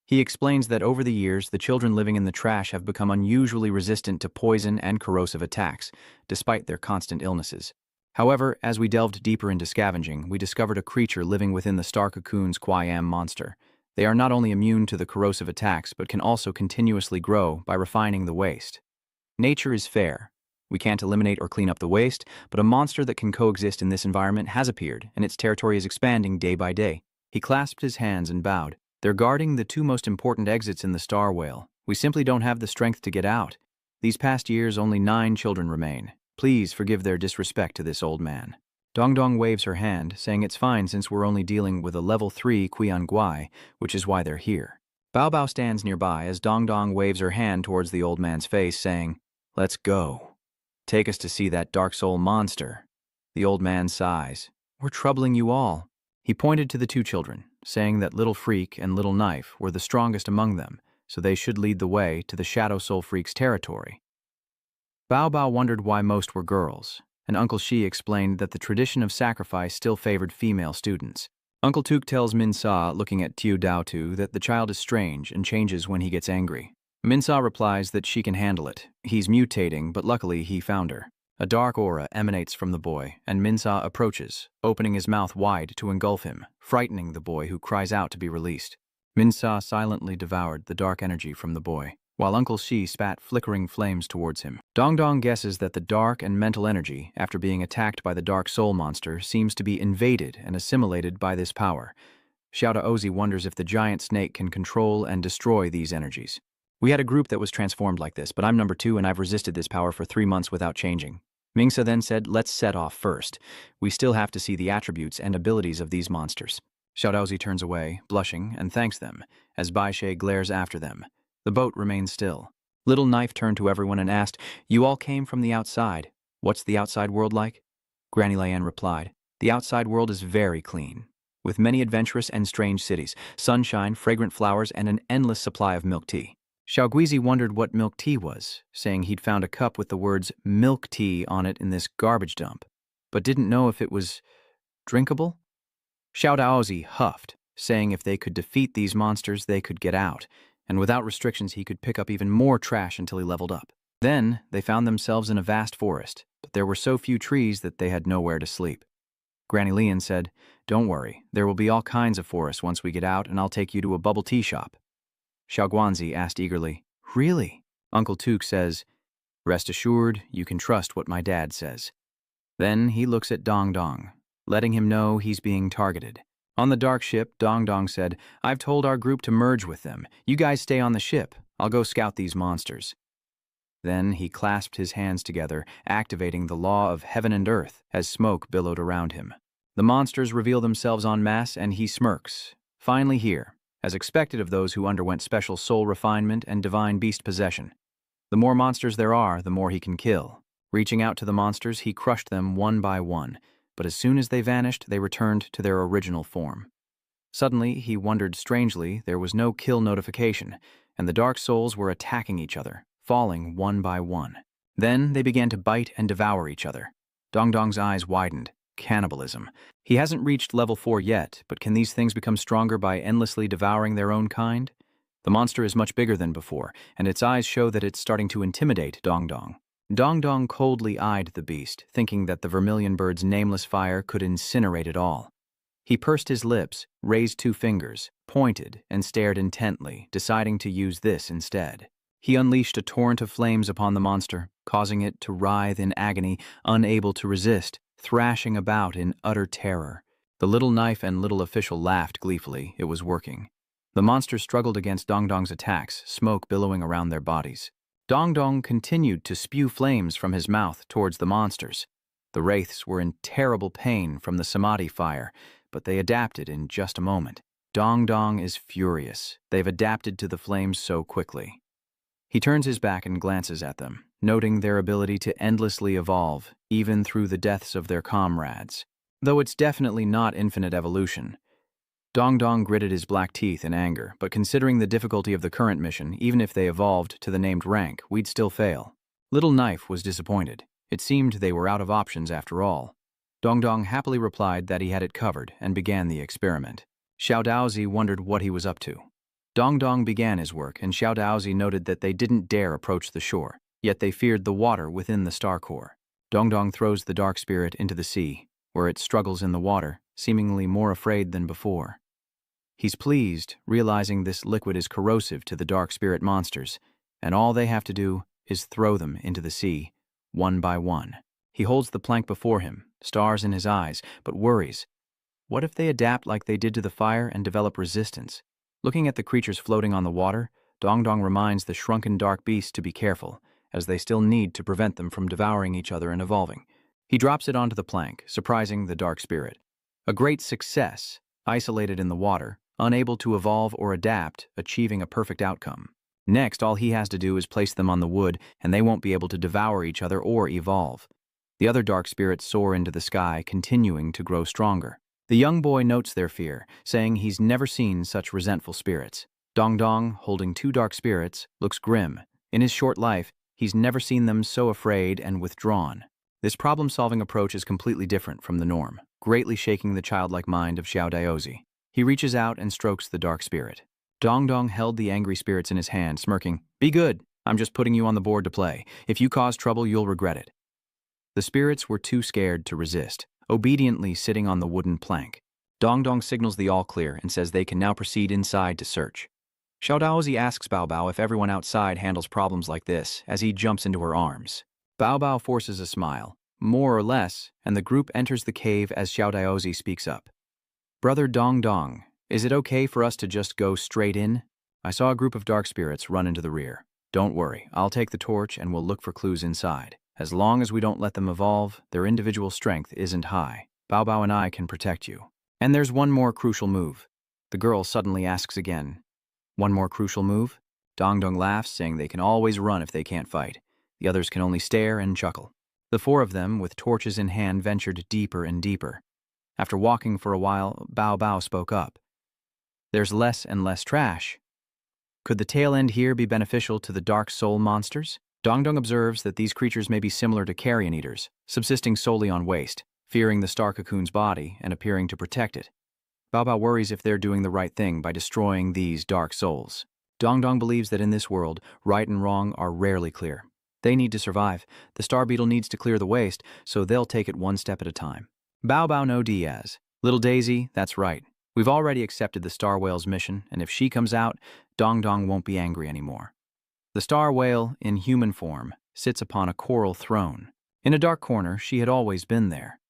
He explains that over the years, the children living in the trash have become unusually resistant to poison and corrosive attacks, despite their constant illnesses. However, as we delved deeper into scavenging, we discovered a creature living within the Star Cocoon's Kwayam monster. They are not only immune to the corrosive attacks, but can also continuously grow by refining the waste. Nature is fair. We can't eliminate or clean up the waste, but a monster that can coexist in this environment has appeared, and its territory is expanding day by day. He clasped his hands and bowed. They're guarding the two most important exits in the Star Whale. We simply don't have the strength to get out. These past years, only 9 children remain. Please forgive their disrespect to this old man. Dongdong waves her hand, saying it's fine since we're only dealing with a level 3 Qian, which is why they're here. Bao Bao stands nearby as Dongdong waves her hand towards the old man's face, saying, "Let's go. Take us to see that dark soul monster." The old man sighs. "We're troubling you all." He pointed to the 2 children, saying that Little Freak and Little Knife were the strongest among them, so they should lead the way to the Shadow Soul Freak's territory. Bao Bao wondered why most were girls, and Uncle Shi explained that the tradition of sacrifice still favored female students. Uncle Tuk tells Min Sa, looking at Tiu Dao Tu, that the child is strange and changes when he gets angry. Min Sa replies that she can handle it. He's mutating, but luckily he found her. A dark aura emanates from the boy, and Min Sa approaches, opening his mouth wide to engulf him, frightening the boy who cries out to be released. Min Sa silently devoured the dark energy from the boy, while Uncle Shi spat flickering flames towards him. Dongdong guesses that the dark and mental energy, after being attacked by the dark soul monster, seems to be invaded and assimilated by this power. Xiao Ozi wonders if the giant snake can control and destroy these energies. "We had a group that was transformed like this, but I'm number 2 and I've resisted this power for 3 months without changing." Mingsa then said, "Let's set off first. We still have to see the attributes and abilities of these monsters." Xiaodaozi turns away, blushing, and thanks them, as Baishe glares after them. The boat remains still. Little Knife turned to everyone and asked, "You all came from the outside. What's the outside world like?" Granny Layan replied, "The outside world is very clean, with many adventurous and strange cities, sunshine, fragrant flowers, and an endless supply of milk tea." Xiao Guizi wondered what milk tea was, saying he'd found a cup with the words milk tea on it in this garbage dump, but didn't know if it was drinkable. Xiao Daozi huffed, saying if they could defeat these monsters, they could get out, and without restrictions he could pick up even more trash until he leveled up. Then they found themselves in a vast forest, but there were so few trees that they had nowhere to sleep. Granny Lian said, "Don't worry, there will be all kinds of forests once we get out, and I'll take you to a bubble tea shop." Xiao Guanzi asked eagerly, "Really?" Uncle Tuk says, "Rest assured, you can trust what my dad says." Then he looks at Dong Dong, letting him know he's being targeted. On the dark ship, Dong Dong said, "I've told our group to merge with them. You guys stay on the ship. I'll go scout these monsters." Then he clasped his hands together, activating the law of heaven and earth as smoke billowed around him. The monsters reveal themselves en masse, and he smirks. Finally here, as expected of those who underwent special soul refinement and divine beast possession. The more monsters there are, the more he can kill. Reaching out to the monsters, he crushed them one by one, but as soon as they vanished, they returned to their original form. Suddenly, he wondered strangely, there was no kill notification, and the dark souls were attacking each other, falling one by one. Then they began to bite and devour each other. Dong Dong's eyes widened. Cannibalism. He hasn't reached level 4 yet, but can these things become stronger by endlessly devouring their own kind? The monster is much bigger than before, and its eyes show that it's starting to intimidate Dong Dong. Dong Dong coldly eyed the beast, thinking that the vermilion bird's nameless fire could incinerate it all. He pursed his lips, raised 2 fingers, pointed, and stared intently, deciding to use this instead. He unleashed a torrent of flames upon the monster, causing it to writhe in agony, unable to resist, thrashing about in utter terror. The Little Knife and Little Official laughed gleefully. It was working. The monsters struggled against Dong Dong's attacks, smoke billowing around their bodies. Dong Dong continued to spew flames from his mouth towards the monsters. The wraiths were in terrible pain from the samadhi fire, but they adapted in just a moment. Dong Dong is furious. They've adapted to the flames so quickly. He turns his back and glances at them, noting their ability to endlessly evolve, even through the deaths of their comrades. Though it's definitely not infinite evolution. Dong Dong gritted his black teeth in anger, but considering the difficulty of the current mission, even if they evolved to the named rank, we'd still fail. Little Knife was disappointed. It seemed they were out of options after all. Dong Dong happily replied that he had it covered and began the experiment. Xiao Daozi wondered what he was up to. Dong Dong began his work, and Xiao Daozi noted that they didn't dare approach the shore, yet they feared the water within the star core. Dong Dong throws the dark spirit into the sea, where it struggles in the water, seemingly more afraid than before. He's pleased, realizing this liquid is corrosive to the dark spirit monsters, and all they have to do is throw them into the sea, one by one. He holds the plank before him, stars in his eyes, but worries. What if they adapt like they did to the fire and develop resistance? Looking at the creatures floating on the water, Dong Dong reminds the shrunken dark beasts to be careful, as they still need to prevent them from devouring each other and evolving. He drops it onto the plank, surprising the dark spirit. A great success, isolated in the water, unable to evolve or adapt, achieving a perfect outcome. Next, all he has to do is place them on the wood, and they won't be able to devour each other or evolve. The other dark spirits soar into the sky, continuing to grow stronger. The young boy notes their fear, saying he's never seen such resentful spirits. Dong Dong, holding 2 dark spirits, looks grim. In his short life, he's never seen them so afraid and withdrawn. This problem-solving approach is completely different from the norm, greatly shaking the childlike mind of Xiao Daozi. He reaches out and strokes the dark spirit. Dong Dong held the angry spirits in his hand, smirking, "Be good. I'm just putting you on the board to play. If you cause trouble, you'll regret it." The spirits were too scared to resist, obediently sitting on the wooden plank. Dong Dong signals the all clear and says they can now proceed inside to search. Xiao Daozi asks Bao Bao if everyone outside handles problems like this as he jumps into her arms. Bao Bao forces a smile, more or less, and the group enters the cave as Xiao Daozi speaks up. "Brother Dong Dong, is it okay for us to just go straight in? I saw a group of dark spirits run into the rear. Don't worry, I'll take the torch and we'll look for clues inside. As long as we don't let them evolve, their individual strength isn't high. Bao Bao and I can protect you. And there's one more crucial move." The girl suddenly asks again. "One more crucial move?" Dong Dong laughs, saying they can always run if they can't fight. The others can only stare and chuckle. The 4 of them, with torches in hand, ventured deeper and deeper. After walking for a while, Bao Bao spoke up. "There's less and less trash. Could the tail end here be beneficial to the dark soul monsters?" Dong Dong observes that these creatures may be similar to carrion eaters, subsisting solely on waste, fearing the star cocoon's body and appearing to protect it. Bao Bao worries if they're doing the right thing by destroying these dark souls. Dong Dong believes that in this world, right and wrong are rarely clear. They need to survive. The star beetle needs to clear the waste, so they'll take it one step at a time. Bao Bao no Diaz. "Little Daisy, that's right. We've already accepted the star whale's mission, and if she comes out, Dong Dong won't be angry anymore." The star whale, in human form, sits upon a coral throne. In a dark corner, she had always been there.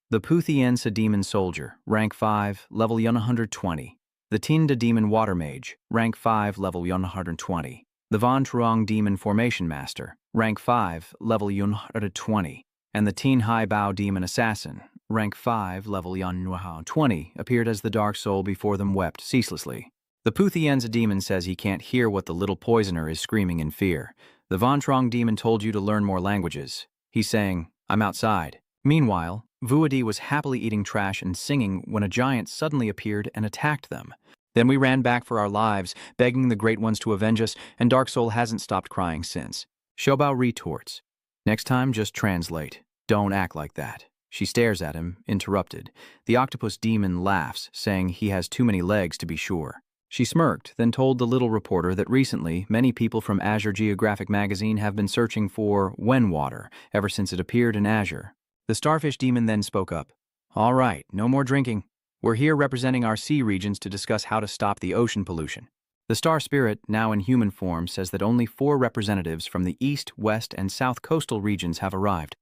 The Puthiensa Demon Soldier, rank 5, level 120. The Tinda Demon Water Mage, rank 5, level 120. The Von Truong Demon Formation Master, rank 5, level 120. And the Tin Hai Bao Demon Assassin, rank 5, level 120, appeared as the dark soul before them wept ceaselessly. The Puthienza demon says he can't hear what the little poisoner is screaming in fear. The Von Truong demon told you to learn more languages. He's saying, "I'm outside." Meanwhile, Vuadi was happily eating trash and singing when a giant suddenly appeared and attacked them. Then we ran back for our lives, begging the Great Ones to avenge us, and Dark Soul hasn't stopped crying since. Shoubao retorts, "Next time, just translate. Don't act like that." She stares at him, interrupted. The octopus demon laughs, saying he has too many legs to be sure. She smirked, then told the little reporter that recently many people from Azure Geographic magazine have been searching for Wen water ever since it appeared in Azure. The starfish demon then spoke up. "All right, no more drinking. We're here representing our sea regions to discuss how to stop the ocean pollution." The star spirit, now in human form, says that only 4 representatives from the east, west, and south coastal regions have arrived.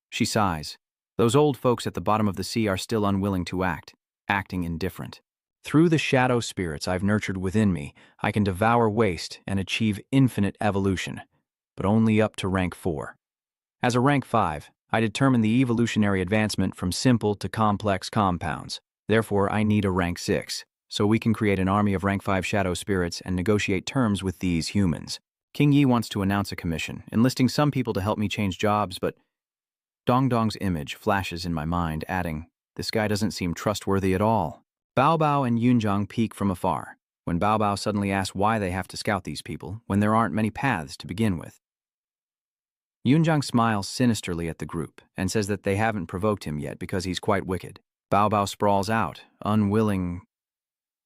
She sighs. Those old folks at the bottom of the sea are still unwilling to act, acting indifferent. "Through the shadow spirits I've nurtured within me, I can devour waste and achieve infinite evolution, but only up to rank 4. As a rank 5, I determine the evolutionary advancement from simple to complex compounds. Therefore, I need a rank 6, so we can create an army of rank 5 shadow spirits and negotiate terms with these humans. King Yi wants to announce a commission, enlisting some people to help me change jobs, but..." Dong Dong's image flashes in my mind, adding, "This guy doesn't seem trustworthy at all." Bao Bao and Yunjiang peek from afar, when Bao Bao suddenly asks why they have to scout these people when there aren't many paths to begin with. Yunjiang smiles sinisterly at the group and says that they haven't provoked him yet because he's quite wicked. Bao Bao sprawls out, unwilling.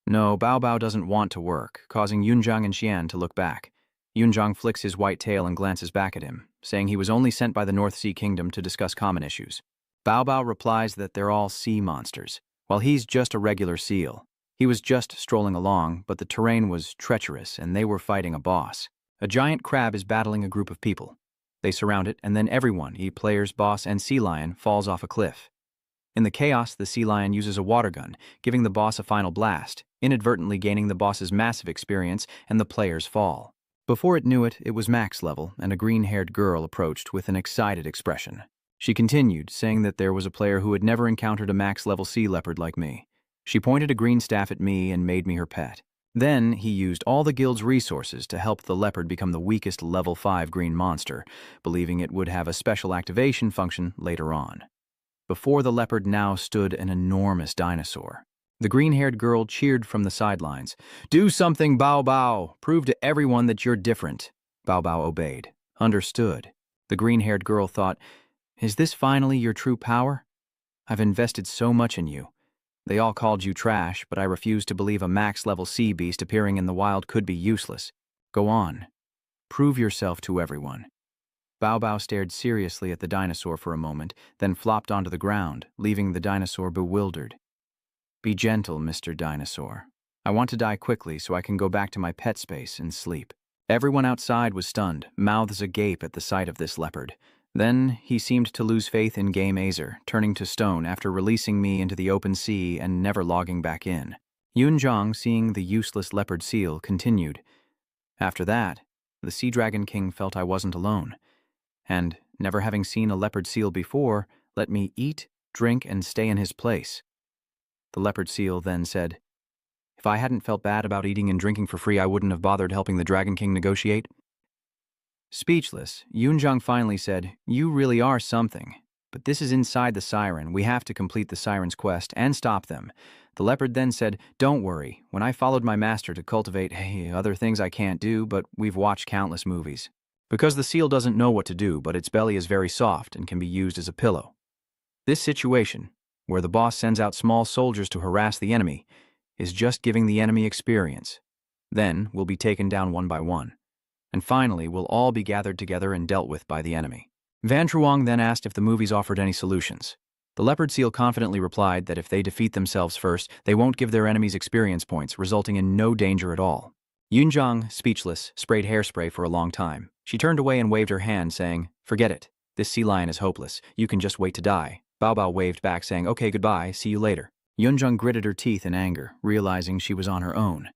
No, Bao Bao doesn't want to work, causing Yunjiang and Xian to look back. Yunjiang flicks his white tail and glances back at him, saying he was only sent by the North Sea Kingdom to discuss common issues. Bao Bao replies that they're all sea monsters, while he's just a regular seal. He was just strolling along, but the terrain was treacherous and they were fighting a boss. A giant crab is battling a group of people. They surround it, and then everyone, players, boss, and sea lion, falls off a cliff. In the chaos, the sea lion uses a water gun, giving the boss a final blast, inadvertently gaining the boss's massive experience, and the players fall. Before it knew it, it was max level, and a green-haired girl approached with an excited expression. She continued, saying that there was a player who had never encountered a max-level sea leopard like me. She pointed a green staff at me and made me her pet. Then, he used all the guild's resources to help the leopard become the weakest level 5 green monster, believing it would have a special activation function later on. Before the leopard now stood an enormous dinosaur. The green-haired girl cheered from the sidelines. "Do something, Bao Bao! Prove to everyone that you're different." Bao Bao obeyed. Understood. The green-haired girl thought, "Is this finally your true power? I've invested so much in you. They all called you trash, but I refuse to believe a max-level sea beast appearing in the wild could be useless. Go on. Prove yourself to everyone." Bao Bao stared seriously at the dinosaur for a moment, then flopped onto the ground, leaving the dinosaur bewildered. "Be gentle, Mr. Dinosaur. I want to die quickly so I can go back to my pet space and sleep." Everyone outside was stunned, mouths agape at the sight of this leopard. Then he seemed to lose faith in Game Azer, turning to stone after releasing me into the open sea and never logging back in. Yunjiang, seeing the useless leopard seal, continued. After that, the Sea Dragon King felt I wasn't alone, and, never having seen a leopard seal before, let me eat, drink, and stay in his place. The leopard seal then said, "If I hadn't felt bad about eating and drinking for free, I wouldn't have bothered helping the Dragon King negotiate." Speechless, Yunjiang finally said, "You really are something. But this is inside the siren. We have to complete the siren's quest and stop them." The leopard then said, "Don't worry. When I followed my master to cultivate, other things I can't do, but we've watched countless movies. Because the seal doesn't know what to do, but its belly is very soft and can be used as a pillow. This situation, where the boss sends out small soldiers to harass the enemy, is just giving the enemy experience. Then we'll be taken down one by one. And finally, we'll all be gathered together and dealt with by the enemy." Van Truong then asked if the movies offered any solutions. The leopard seal confidently replied that if they defeat themselves first, they won't give their enemies experience points, resulting in no danger at all. Yunjiang, speechless, sprayed hairspray for a long time. She turned away and waved her hand, saying, "Forget it. This sea lion is hopeless. You can just wait to die." Bao Bao waved back, saying, "Okay, goodbye, see you later." Yunjiang gritted her teeth in anger, realizing she was on her own.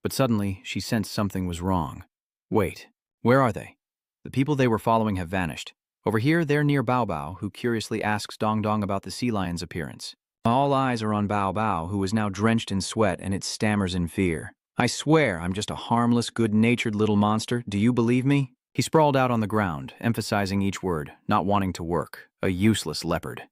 But suddenly, she sensed something was wrong. Wait, where are they? The people they were following have vanished. Over here, they're near Bao Bao, who curiously asks Dong Dong about the sea lion's appearance. All eyes are on Bao Bao, who is now drenched in sweat, and it stammers in fear. "I swear I'm just a harmless, good-natured little monster. Do you believe me?" He sprawled out on the ground, emphasizing each word, not wanting to work. A useless leopard.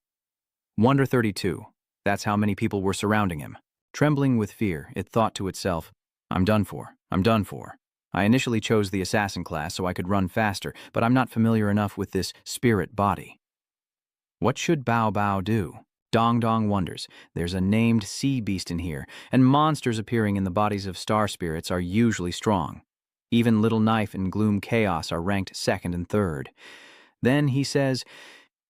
Wonder 32. That's how many people were surrounding him. Trembling with fear, it thought to itself, "I'm done for. I'm done for. I initially chose the assassin class so I could run faster, but I'm not familiar enough with this spirit body. What should Bao Bao do?" Dong Dong wonders. There's a named sea beast in here, and monsters appearing in the bodies of star spirits are usually strong. Even Little Knife and Gloom Chaos are ranked second and third. Then he says,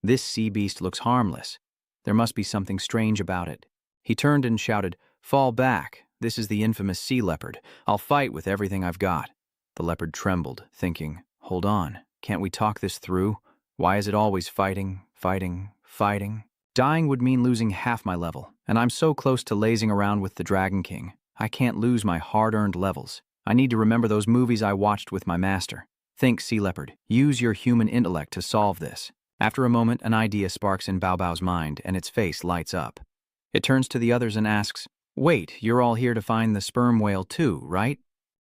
"This sea beast looks harmless. There must be something strange about it." He turned and shouted, "Fall back. This is the infamous sea leopard. I'll fight with everything I've got." The leopard trembled, thinking, "Hold on, can't we talk this through? Why is it always fighting, fighting, fighting? Dying would mean losing half my level, and I'm so close to lazing around with the Dragon King. I can't lose my hard-earned levels. I need to remember those movies I watched with my master. Think, sea leopard. Use your human intellect to solve this." After a moment, an idea sparks in Bao Bao's mind, and its face lights up. It turns to the others and asks, "Wait, you're all here to find the sperm whale too, right?"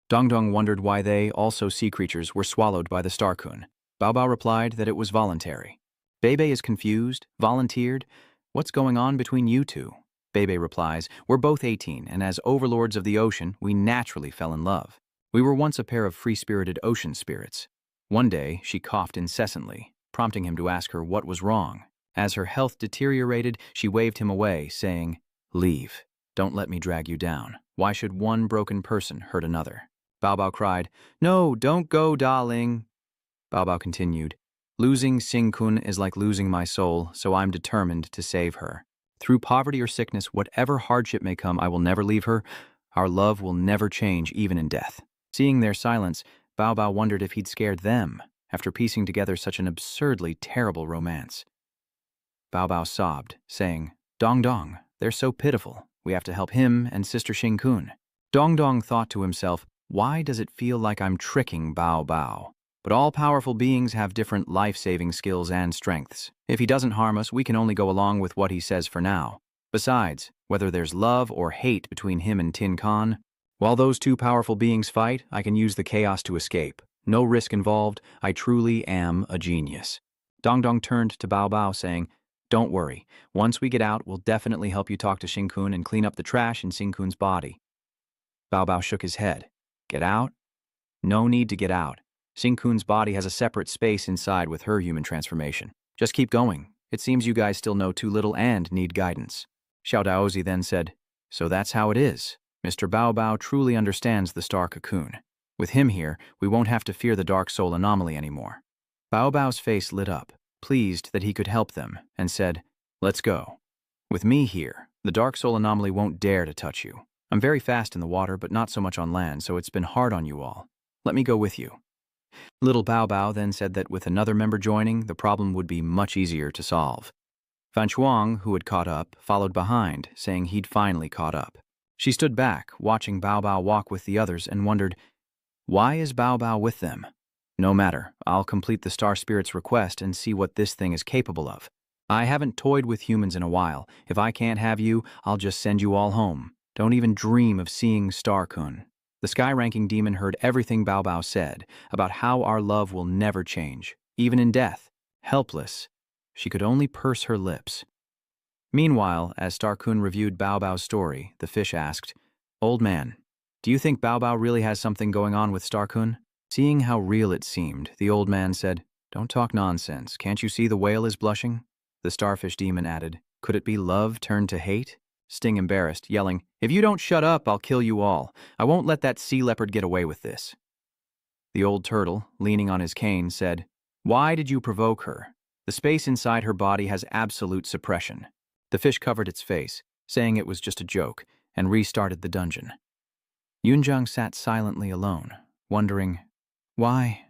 Dong Dong wondered why they, also sea creatures, were swallowed by the Starcoon. Bao Bao replied that it was voluntary. Bebe is confused, volunteered. "What's going on between you two?" Bebe replies, "We're both 18, and as overlords of the ocean, we naturally fell in love. We were once a pair of free-spirited ocean spirits." One day, she coughed incessantly, prompting him to ask her what was wrong. As her health deteriorated, she waved him away, saying, "Leave. Don't let me drag you down. Why should one broken person hurt another? Bao Bao cried, "No, don't go, darling." Bao Bao continued, "Losing Xing-kun is like losing my soul, so I'm determined to save her. Through poverty or sickness, whatever hardship may come, I will never leave her. Our love will never change, even in death." Seeing their silence, Bao Bao wondered if he'd scared them, after piecing together such an absurdly terrible romance. Bao Bao sobbed, saying, "Dong Dong, they're so pitiful. We have to help him and Sister Xing-kun." Dong Dong thought to himself, "Why does it feel like I'm tricking Bao Bao? But all powerful beings have different life-saving skills and strengths. If he doesn't harm us, we can only go along with what he says for now. Besides, whether there's love or hate between him and Tin Khan, while those two powerful beings fight, I can use the chaos to escape. No risk involved. I truly am a genius." Dong Dong turned to Bao Bao, saying, "Don't worry. Once we get out, we'll definitely help you talk to Xing-kun and clean up the trash in Xing-kun's body." Bao Bao shook his head. "Get out? No need to get out. Xing-kun's body has a separate space inside with her human transformation. Just keep going. It seems you guys still know too little and need guidance." Xiao Daozi then said, "So that's how it is. Mr. Bao Bao truly understands the star cocoon. With him here, we won't have to fear the dark soul anomaly anymore." Bao Bao's face lit up, pleased that he could help them, and said, "Let's go. With me here, the dark soul anomaly won't dare to touch you. I'm very fast in the water, but not so much on land, so it's been hard on you all. Let me go with you." Little Bao Bao then said that with another member joining, the problem would be much easier to solve. Fan Shuang, who had caught up, followed behind, saying he'd finally caught up. She stood back, watching Bao Bao walk with the others, and wondered, why is Bao Bao with them? No matter, I'll complete the Star Spirit's request and see what this thing is capable of. I haven't toyed with humans in a while. If I can't have you, I'll just send you all home. Don't even dream of seeing Star-kun. The sky-ranking demon heard everything Bao Bao said about how our love will never change, even in death. Helpless, she could only purse her lips. Meanwhile, as Star-kun reviewed Bao Bao's story, the fish asked, "Old man, do you think Bao Bao really has something going on with Star-kun?" Seeing how real it seemed, the old man said, "Don't talk nonsense. Can't you see the whale is blushing?" The starfish demon added, "Could it be love turned to hate?" Sting embarrassed, yelling, "If you don't shut up, I'll kill you all. I won't let that sea leopard get away with this." The old turtle, leaning on his cane, said, "Why did you provoke her? The space inside her body has absolute suppression." The fish covered its face, saying it was just a joke, and restarted the dungeon. Yunjang sat silently alone, wondering, why?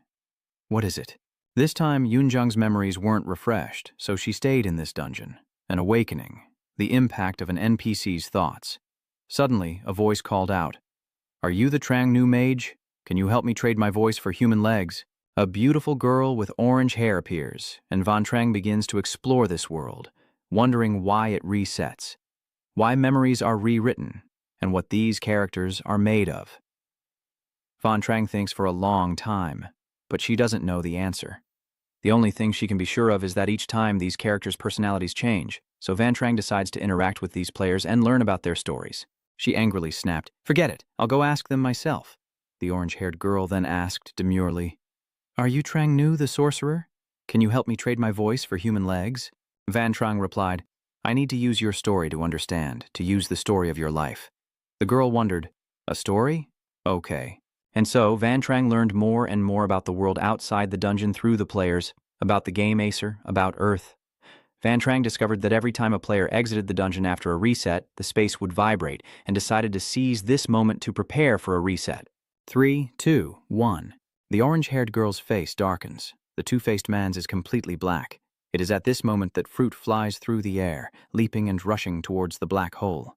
What is it? This time, Yunjang's memories weren't refreshed, so she stayed in this dungeon, an awakening, the impact of an NPC's thoughts. Suddenly, a voice called out, "Are you the Trang Nu mage? Can you help me trade my voice for human legs?" A beautiful girl with orange hair appears, and Van Trang begins to explore this world, wondering why it resets, why memories are rewritten, and what these characters are made of. Van Trang thinks for a long time, but she doesn't know the answer. The only thing she can be sure of is that each time these characters' personalities change, so Van Trang decides to interact with these players and learn about their stories. She angrily snapped, "Forget it, I'll go ask them myself." The orange-haired girl then asked demurely, "Are you Trang Nu, the sorcerer? Can you help me trade my voice for human legs?" Van Trang replied, "I need to use your story to understand, to use the story of your life." The girl wondered, "A story? Okay." And so, Van Trang learned more and more about the world outside the dungeon through the players, about the game Acer, about Earth. Van Trang discovered that every time a player exited the dungeon after a reset, the space would vibrate, and decided to seize this moment to prepare for a reset. 3, 2, 1. The orange-haired girl's face darkens. The two-faced man's is completely black. It is at this moment that fruit flies through the air, leaping and rushing towards the black hole.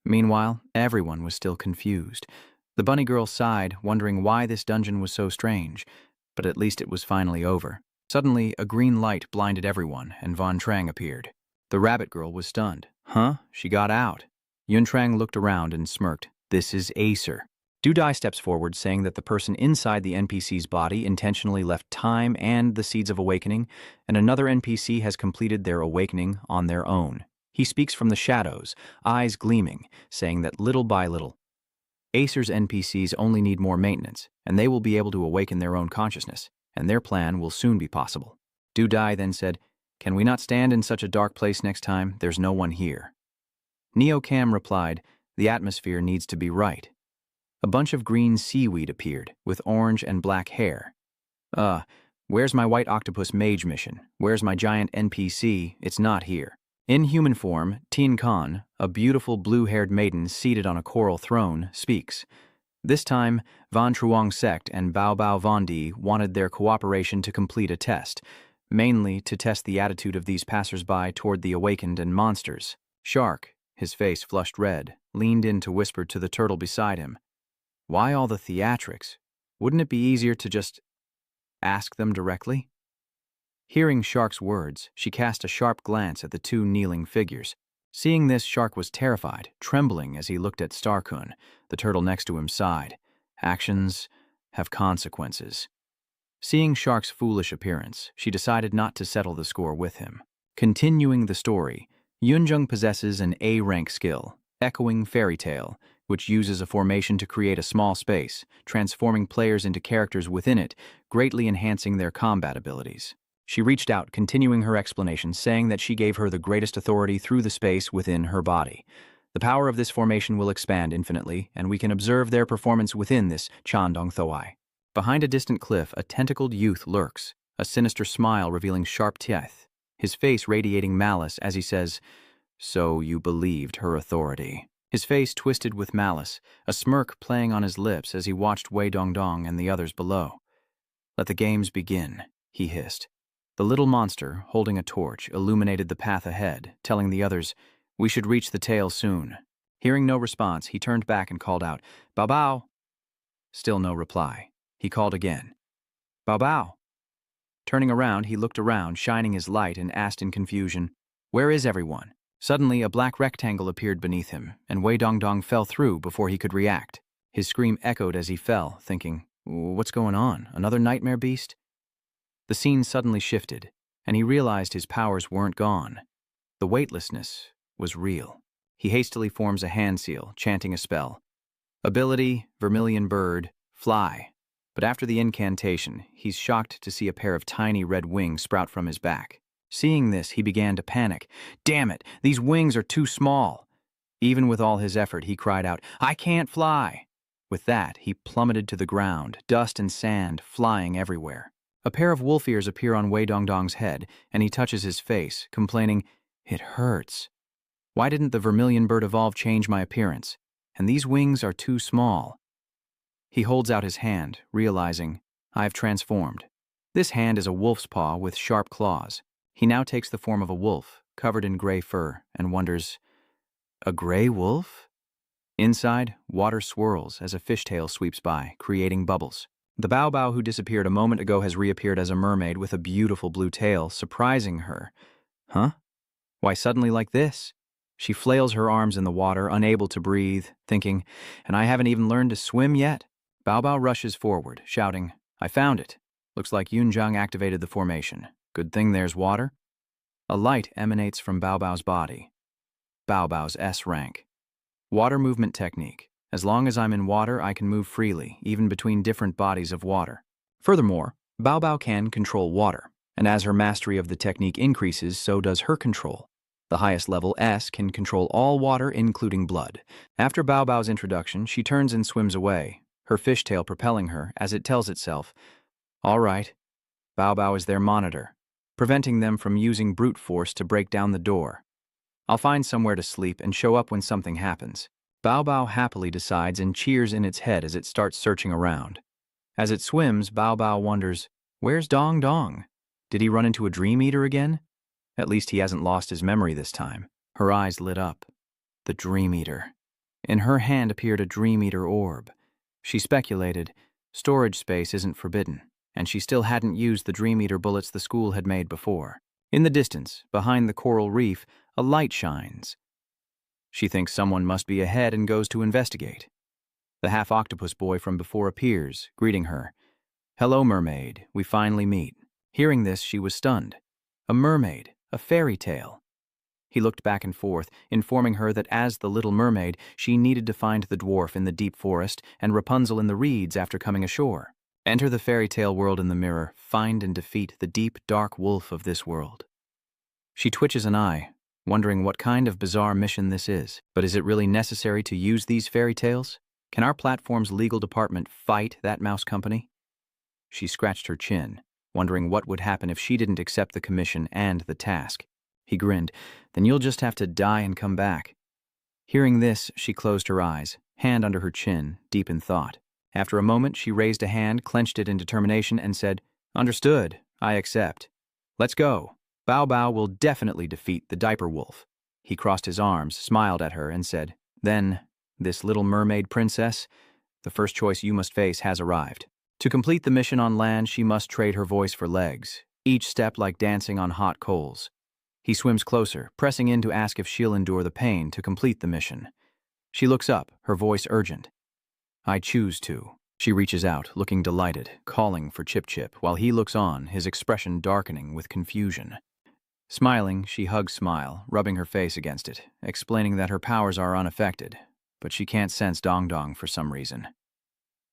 Meanwhile, everyone was still confused. The bunny girl sighed, wondering why this dungeon was so strange, but at least it was finally over. Suddenly, a green light blinded everyone, and Van Trang appeared. The rabbit girl was stunned. Huh? She got out. Yun Trang looked around and smirked. This is Acer. Dudai steps forward, saying that the person inside the NPC's body intentionally left time and the seeds of awakening, and another NPC has completed their awakening on their own. He speaks from the shadows, eyes gleaming, saying that little by little, Acer's NPCs only need more maintenance, and they will be able to awaken their own consciousness, and their plan will soon be possible. Dudai then said, "Can we not stand in such a dark place next time? There's no one here." Neo Cam replied, The atmosphere needs to be right. A bunch of green seaweed appeared, with orange and black hair. Where's my white octopus mage mission? Where's my giant NPC? It's not here. In human form, Tin Khan, a beautiful blue-haired maiden seated on a coral throne, speaks. This time, Van Truong Sect and Bao Bao Vondi wanted their cooperation to complete a test, mainly to test the attitude of these passers-by toward the awakened and monsters. Shark, his face flushed red, leaned in to whisper to the turtle beside him. Why all the theatrics? Wouldn't it be easier to just ask them directly? Hearing Shark's words, she cast a sharp glance at the two kneeling figures. Seeing this, Shark was terrified, trembling as he looked at Starkun. The turtle next to him sighed. Actions have consequences. Seeing Shark's foolish appearance, she decided not to settle the score with him. Continuing the story, Yunjung possesses an A-rank skill, Echoing Fairy Tale, which uses a formation to create a small space, transforming players into characters within it, greatly enhancing their combat abilities. She reached out, continuing her explanation, saying that she gave her the greatest authority through the space within her body. The power of this formation will expand infinitely, and we can observe their performance within this Chandong Thoai. Behind a distant cliff, a tentacled youth lurks, a sinister smile revealing sharp teeth, his face radiating malice as he says, "So you believed her authority." His face twisted with malice, a smirk playing on his lips as he watched Wei Dongdong and the others below. "Let the games begin," he hissed. The little monster, holding a torch, illuminated the path ahead, telling the others, "We should reach the tail soon." Hearing no response, he turned back and called out, "Bao Bao!" Still no reply. He called again, "Bao Bao!" Turning around, he looked around, shining his light, and asked in confusion, "Where is everyone?" Suddenly, a black rectangle appeared beneath him, and Wei Dongdong fell through before he could react. His scream echoed as he fell, thinking, "What's going on? Another nightmare beast?" The scene suddenly shifted, and he realized his powers weren't gone. The weightlessness was real. He hastily forms a hand seal, chanting a spell. Ability, Vermilion Bird, Fly. But after the incantation, he's shocked to see a pair of tiny red wings sprout from his back. Seeing this, he began to panic. "Damn it, these wings are too small." Even with all his effort, he cried out, "I can't fly!" With that, he plummeted to the ground, dust and sand flying everywhere. A pair of wolf ears appear on Wei Dongdong's head, and he touches his face, complaining, "It hurts. Why didn't the Vermilion Bird evolve change my appearance? And these wings are too small." He holds out his hand, realizing, "I've transformed." This hand is a wolf's paw with sharp claws. He now takes the form of a wolf, covered in gray fur, and wonders, "A gray wolf?" Inside, water swirls as a fishtail sweeps by, creating bubbles. The Bao Bao who disappeared a moment ago has reappeared as a mermaid with a beautiful blue tail, surprising her. Huh? Why suddenly like this? She flails her arms in the water, unable to breathe, thinking, "And I haven't even learned to swim yet?" Bao Bao rushes forward, shouting, "I found it. Looks like Yunjung activated the formation. Good thing there's water." A light emanates from Bao Bao's body. Bao Bao's S rank. Water movement technique. As long as I'm in water, I can move freely, even between different bodies of water. Furthermore, Bao Bao can control water, and as her mastery of the technique increases, so does her control. The highest level, S, can control all water, including blood. After Bao Bao's introduction, she turns and swims away, her fishtail propelling her as it tells itself, "All right." Bao Bao is their monitor, preventing them from using brute force to break down the door. "I'll find somewhere to sleep and show up when something happens." Bao Bao happily decides and cheers in its head as it starts searching around. As it swims, Bao Bao wonders, "Where's Dong Dong? Did he run into a dream eater again?" At least he hasn't lost his memory this time. Her eyes lit up. The dream eater. In her hand appeared a dream eater orb. She speculated, storage space isn't forbidden, and she still hadn't used the dream eater bullets the school had made before. In the distance, behind the coral reef, a light shines. She thinks someone must be ahead and goes to investigate. The half-octopus boy from before appears, greeting her. "Hello, mermaid. We finally meet." Hearing this, she was stunned. A mermaid, a fairy tale. He looked back and forth, informing her that as the little mermaid, she needed to find the dwarf in the deep forest and Rapunzel in the reeds after coming ashore. Enter the fairy tale world in the mirror, find and defeat the deep, dark wolf of this world. She twitches an eye. wondering what kind of bizarre mission this is. But is it really necessary to use these fairy tales? Can our platform's legal department fight that mouse company? She scratched her chin, wondering what would happen if she didn't accept the commission and the task. He grinned. Then you'll just have to die and come back. Hearing this, she closed her eyes, hand under her chin, deep in thought. After a moment, she raised a hand, clenched it in determination, and said, "Understood. I accept. Let's go. Bao Bao will definitely defeat the diaper wolf." He crossed his arms, smiled at her, and said, "Then, this little mermaid princess, the first choice you must face has arrived. To complete the mission on land, she must trade her voice for legs, each step like dancing on hot coals." He swims closer, pressing in to ask if she'll endure the pain to complete the mission. She looks up, her voice urgent. "I choose to." She reaches out, looking delighted, calling for Chip Chip, while he looks on, his expression darkening with confusion. Smiling, she hugs Smile, rubbing her face against it, explaining that her powers are unaffected, but she can't sense Dong Dong for some reason.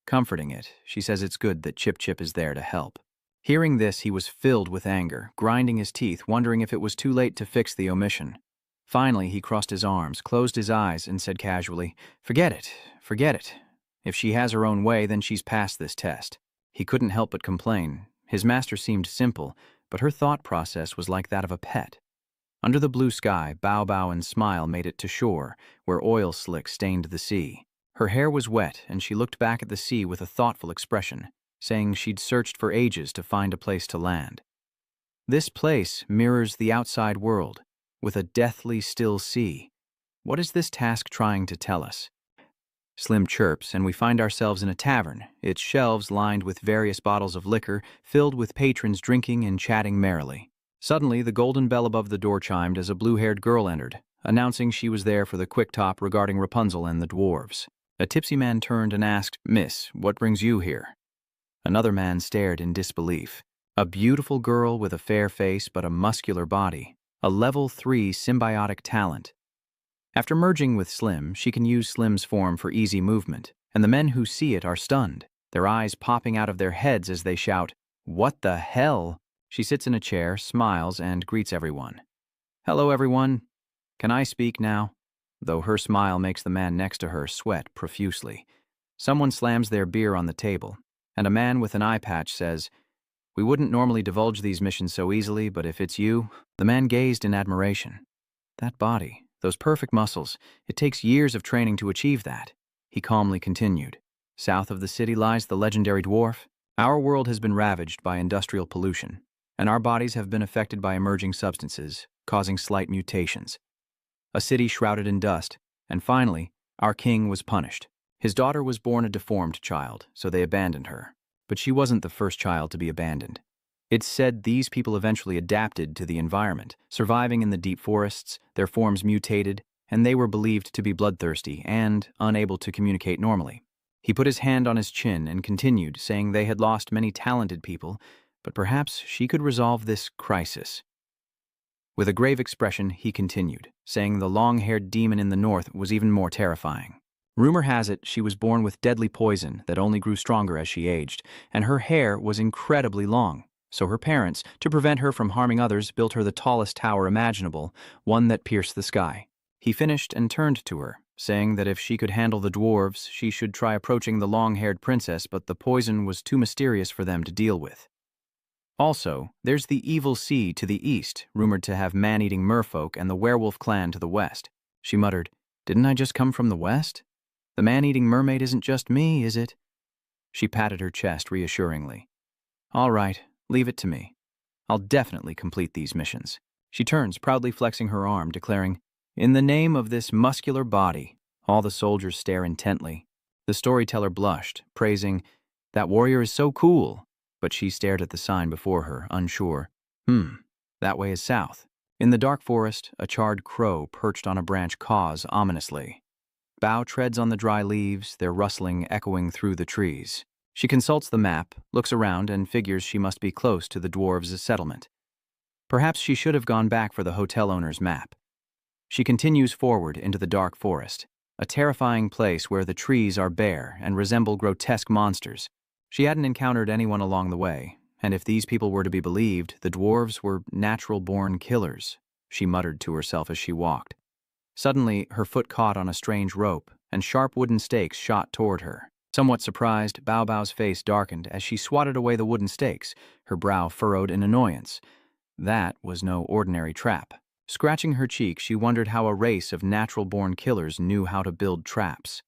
Comforting it, she says it's good that Chip Chip is there to help. Hearing this, he was filled with anger, grinding his teeth, wondering if it was too late to fix the omission. Finally, he crossed his arms, closed his eyes, and said casually, Forget it. If she has her own way, then she's passed this test." He couldn't help but complain. His master seemed simple, but her thought process was like that of a pet. Under the blue sky, Bao Bao and Smile made it to shore, where oil slick stained the sea. Her hair was wet, and she looked back at the sea with a thoughtful expression, saying she'd searched for ages to find a place to land. This place mirrors the outside world, with a deathly still sea. What is this task trying to tell us? Slim chirps, and we find ourselves in a tavern, its shelves lined with various bottles of liquor, filled with patrons drinking and chatting merrily. Suddenly, the golden bell above the door chimed as a blue-haired girl entered, announcing she was there for the quick talk regarding Rapunzel and the dwarves. A tipsy man turned and asked, "Miss, what brings you here?" Another man stared in disbelief. A beautiful girl with a fair face but a muscular body. A level 3 symbiotic talent. After merging with Slim, she can use Slim's form for easy movement, and the men who see it are stunned, their eyes popping out of their heads as they shout, "What the hell?" She sits in a chair, smiles, and greets everyone. "Hello, everyone. Can I speak now?" Though her smile makes the man next to her sweat profusely. Someone slams their beer on the table, and a man with an eye patch says, "We wouldn't normally divulge these missions so easily, but if it's you..." The man gazed in admiration. That body, those perfect muscles, it takes years of training to achieve that. He calmly continued. South of the city lies the legendary dwarf. Our world has been ravaged by industrial pollution, and our bodies have been affected by emerging substances, causing slight mutations. A city shrouded in dust, and finally, our king was punished. His daughter was born a deformed child, so they abandoned her. But she wasn't the first child to be abandoned. It's said these people eventually adapted to the environment, surviving in the deep forests, their forms mutated, and they were believed to be bloodthirsty and unable to communicate normally. He put his hand on his chin and continued, saying they had lost many talented people, but perhaps she could resolve this crisis. With a grave expression, he continued, saying the long-haired demon in the north was even more terrifying. Rumor has it she was born with deadly poison that only grew stronger as she aged, and her hair was incredibly long. So her parents, to prevent her from harming others, built her the tallest tower imaginable, one that pierced the sky. He finished and turned to her, saying that if she could handle the dwarves, she should try approaching the long-haired princess, but the poison was too mysterious for them to deal with. Also, there's the evil sea to the east, rumored to have man-eating merfolk, and the werewolf clan to the west. She muttered, "Didn't I just come from the west? The man-eating mermaid isn't just me, is it?" She patted her chest reassuringly. "All right, leave it to me. I'll definitely complete these missions." She turns, proudly flexing her arm, declaring, "In the name of this muscular body." All the soldiers stare intently. The storyteller blushed, praising, "That warrior is so cool." But she stared at the sign before her, unsure. That way is south. In the dark forest, a charred crow perched on a branch caws ominously. Bao treads on the dry leaves, their rustling echoing through the trees. She consults the map, looks around, and figures she must be close to the dwarves' settlement. Perhaps she should have gone back for the hotel owner's map. She continues forward into the dark forest, a terrifying place where the trees are bare and resemble grotesque monsters. She hadn't encountered anyone along the way, and if these people were to be believed, the dwarves were natural-born killers. she muttered to herself as she walked. Suddenly, her foot caught on a strange rope, and sharp wooden stakes shot toward her. Somewhat surprised, Bao Bao's face darkened as she swatted away the wooden stakes, her brow furrowed in annoyance. That was no ordinary trap. Scratching her cheek, she wondered how a race of natural-born killers knew how to build traps.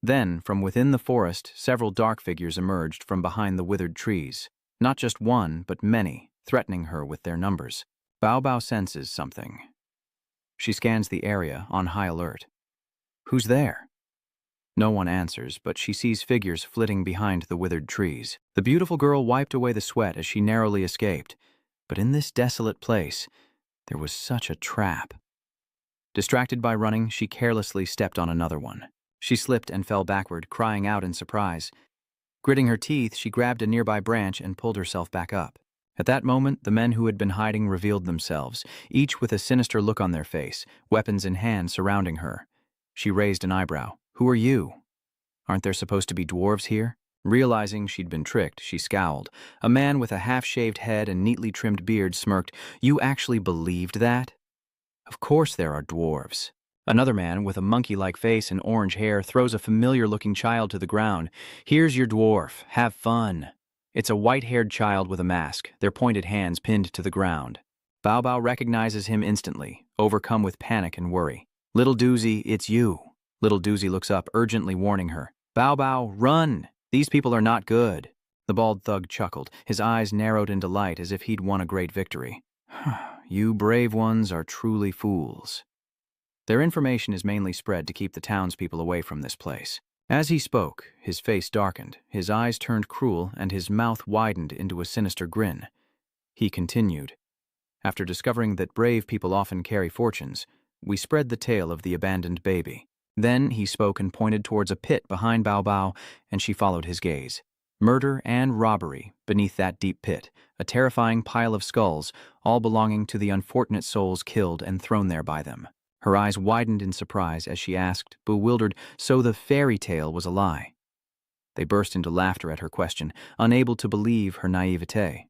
Then, from within the forest, several dark figures emerged from behind the withered trees. Not just one, but many, threatening her with their numbers. Bao Bao senses something. She scans the area, on high alert. Who's there? No one answers, but she sees figures flitting behind the withered trees. The beautiful girl wiped away the sweat as she narrowly escaped. But in this desolate place, there was such a trap. Distracted by running, she carelessly stepped on another one. She slipped and fell backward, crying out in surprise. Gritting her teeth, she grabbed a nearby branch and pulled herself back up. At that moment, the men who had been hiding revealed themselves, each with a sinister look on their face, weapons in hand surrounding her. She raised an eyebrow. Who are you? Aren't there supposed to be dwarves here? Realizing she'd been tricked, she scowled. A man with a half-shaved head and neatly trimmed beard smirked. You actually believed that? Of course there are dwarves. Another man with a monkey-like face and orange hair throws a familiar-looking child to the ground. Here's your dwarf. Have fun. It's a white-haired child with a mask, their pointed hands pinned to the ground. Bao Bao recognizes him instantly, overcome with panic and worry. Little Doozy, it's you. Little Doozy looks up, urgently warning her. Bao Bao, run! These people are not good. The bald thug chuckled, his eyes narrowed in delight as if he'd won a great victory. You brave ones are truly fools. Their information is mainly spread to keep the townspeople away from this place. As he spoke, his face darkened, his eyes turned cruel, and his mouth widened into a sinister grin. He continued. After discovering that brave people often carry fortunes, we spread the tale of the abandoned baby. Then he spoke and pointed towards a pit behind Bao Bao, and she followed his gaze. Murder and robbery beneath that deep pit, a terrifying pile of skulls, all belonging to the unfortunate souls killed and thrown there by them. Her eyes widened in surprise as she asked, bewildered, so the fairy tale was a lie. They burst into laughter at her question, unable to believe her naivete.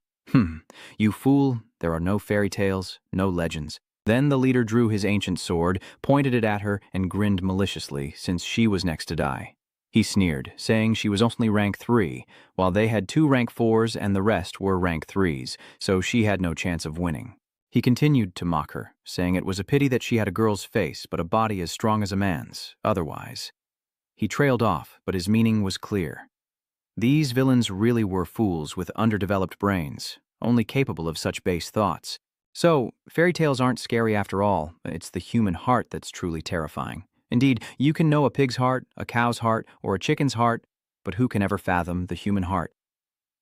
You fool, there are no fairy tales, no legends. Then the leader drew his ancient sword, pointed it at her, and grinned maliciously, since she was next to die. He sneered, saying she was only rank 3, while they had 2 rank 4s and the rest were rank 3s, so she had no chance of winning. He continued to mock her, saying it was a pity that she had a girl's face but a body as strong as a man's, otherwise. He trailed off, but his meaning was clear. These villains really were fools with underdeveloped brains, only capable of such base thoughts. So, fairy tales aren't scary after all, it's the human heart that's truly terrifying. Indeed, you can know a pig's heart, a cow's heart, or a chicken's heart, but who can ever fathom the human heart?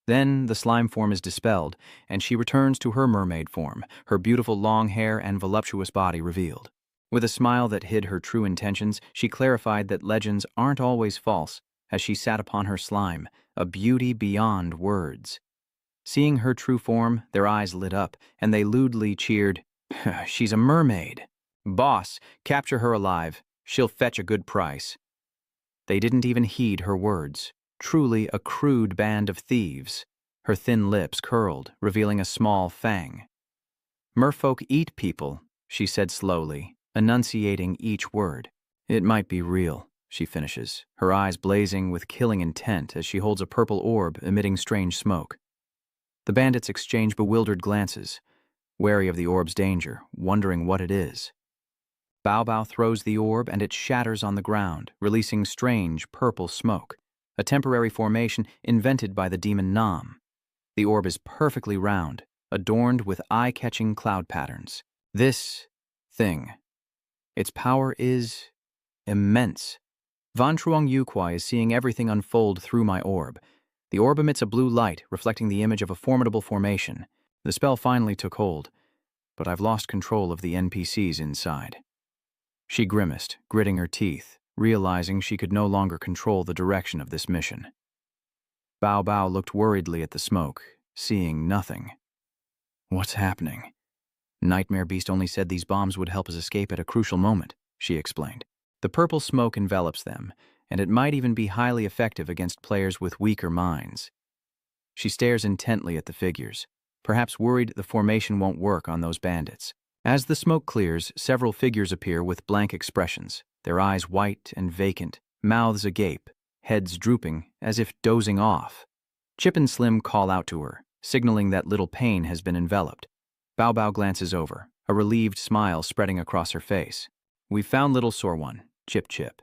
Then the slime form is dispelled, and she returns to her mermaid form, her beautiful long hair and voluptuous body revealed. With a smile that hid her true intentions, she clarified that legends aren't always false, as she sat upon her slime, a beauty beyond words. Seeing her true form, their eyes lit up, and they lewdly cheered, She's a mermaid. Boss, capture her alive. She'll fetch a good price. They didn't even heed her words. Truly a crude band of thieves. Her thin lips curled, revealing a small fang. Merfolk eat people, she said slowly, enunciating each word. It might be real, she finishes, her eyes blazing with killing intent as she holds a purple orb emitting strange smoke. The bandits exchange bewildered glances, wary of the orb's danger, wondering what it is. Bao Bao throws the orb and it shatters on the ground, releasing strange purple smoke, a temporary formation invented by the demon Nam. The orb is perfectly round, adorned with eye-catching cloud patterns. This thing, its power is immense. Van Truong Yukwai is seeing everything unfold through my orb. The orb emits a blue light, reflecting the image of a formidable formation. The spell finally took hold, but I've lost control of the NPCs inside. She grimaced, gritting her teeth, realizing she could no longer control the direction of this mission. Bao Bao looked worriedly at the smoke, seeing nothing. What's happening? Nightmare Beast only said these bombs would help us escape at a crucial moment, she explained. The purple smoke envelops them, and it might even be highly effective against players with weaker minds. She stares intently at the figures, perhaps worried the formation won't work on those bandits. As the smoke clears, several figures appear with blank expressions, their eyes white and vacant, mouths agape, heads drooping, as if dozing off. Chip and Slim call out to her, signaling that little Pain has been enveloped. Bao Bao glances over, a relieved smile spreading across her face. We've found little sore one, Chip Chip.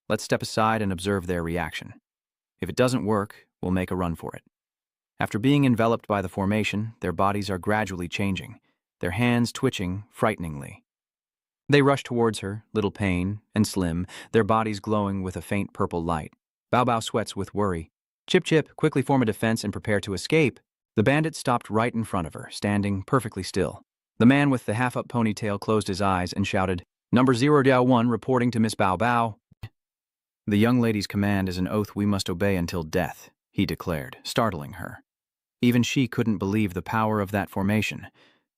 Let's step aside and observe their reaction. If it doesn't work, we'll make a run for it. After being enveloped by the formation, their bodies are gradually changing, their hands twitching frighteningly. They rush towards her, Little Pain and Slim, their bodies glowing with a faint purple light. Bao Bao sweats with worry. Chip Chip, quickly form a defense and prepare to escape. The bandit stopped right in front of her, standing perfectly still. The man with the half-up ponytail closed his eyes and shouted, "Number 0-1 reporting to Miss Bao Bao." "The young lady's command is an oath we must obey until death," he declared, startling her. Even she couldn't believe the power of that formation.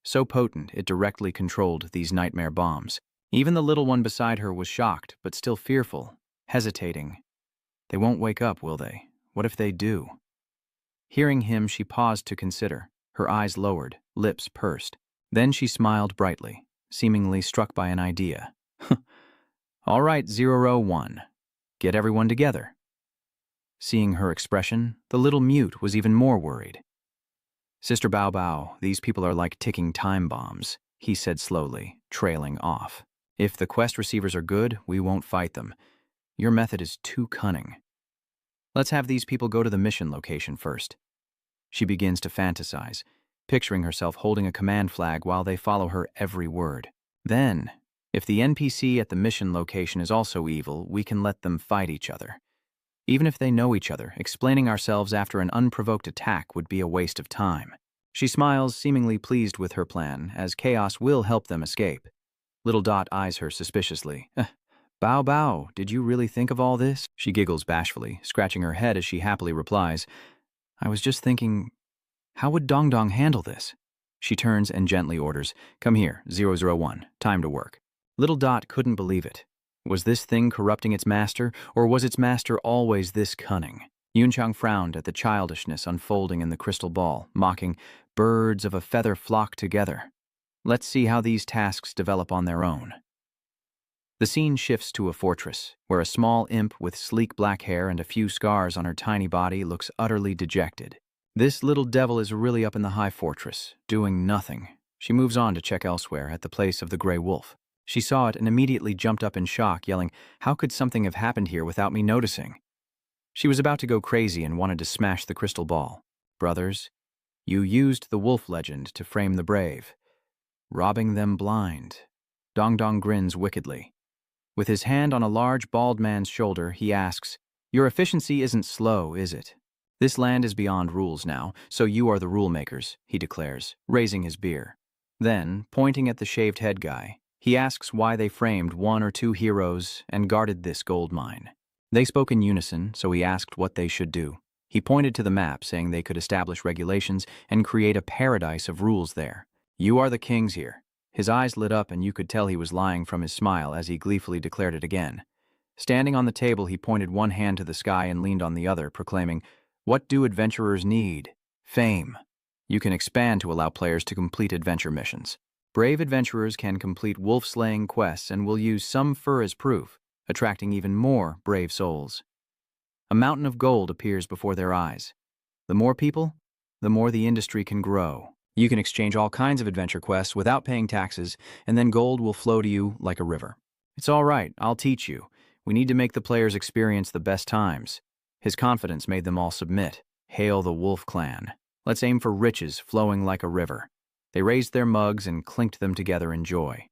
So potent, it directly controlled these nightmare bombs. Even the little one beside her was shocked, but still fearful, hesitating. They won't wake up, will they? What if they do? Hearing him, she paused to consider, her eyes lowered, lips pursed. Then she smiled brightly, seemingly struck by an idea. "All right, 0-1. Get everyone together." Seeing her expression, the little mute was even more worried. "Sister Bao Bao, these people are like ticking time bombs," he said slowly, trailing off. "If the quest receivers are good, we won't fight them. Your method is too cunning. Let's have these people go to the mission location first." She begins to fantasize, picturing herself holding a command flag while they follow her every word. Then, if the NPC at the mission location is also evil, we can let them fight each other. Even if they know each other, explaining ourselves after an unprovoked attack would be a waste of time. She smiles, seemingly pleased with her plan, as chaos will help them escape. Little Dot eyes her suspiciously. "Bao Bao, did you really think of all this?" She giggles bashfully, scratching her head as she happily replies, "I was just thinking, how would Dong Dong handle this?" She turns and gently orders, "Come here, 0-1, time to work." Little Dot couldn't believe it. Was this thing corrupting its master, or was its master always this cunning? Yunchang frowned at the childishness unfolding in the crystal ball, mocking, "Birds of a feather flock together. Let's see how these tasks develop on their own." The scene shifts to a fortress, where a small imp with sleek black hair and a few scars on her tiny body looks utterly dejected. This little devil is really up in the high fortress, doing nothing. She moves on to check elsewhere, at the place of the gray wolf. She saw it and immediately jumped up in shock, yelling, "How could something have happened here without me noticing?" She was about to go crazy and wanted to smash the crystal ball. "Brothers, you used the wolf legend to frame the brave, robbing them blind." Dong Dong grins wickedly. With his hand on a large bald man's shoulder, he asks, "Your efficiency isn't slow, is it? This land is beyond rules now, so you are the rule makers," he declares, raising his beer. Then, pointing at the shaved head guy, he asks why they framed 1 or 2 heroes and guarded this gold mine. They spoke in unison, so he asked what they should do. He pointed to the map, saying they could establish regulations and create a paradise of rules there. "You are the kings here." His eyes lit up and you could tell he was lying from his smile as he gleefully declared it again. Standing on the table, he pointed one hand to the sky and leaned on the other, proclaiming, "What do adventurers need? Fame. You can expand to allow players to complete adventure missions. Brave adventurers can complete wolf-slaying quests and will use some fur as proof, attracting even more brave souls." A mountain of gold appears before their eyes. The more people, the more the industry can grow. You can exchange all kinds of adventure quests without paying taxes, and then gold will flow to you like a river. "It's all right, I'll teach you. We need to make the players experience the best times." His confidence made them all submit. Hail the Wolf Clan. Let's aim for riches flowing like a river. They raised their mugs and clinked them together in joy.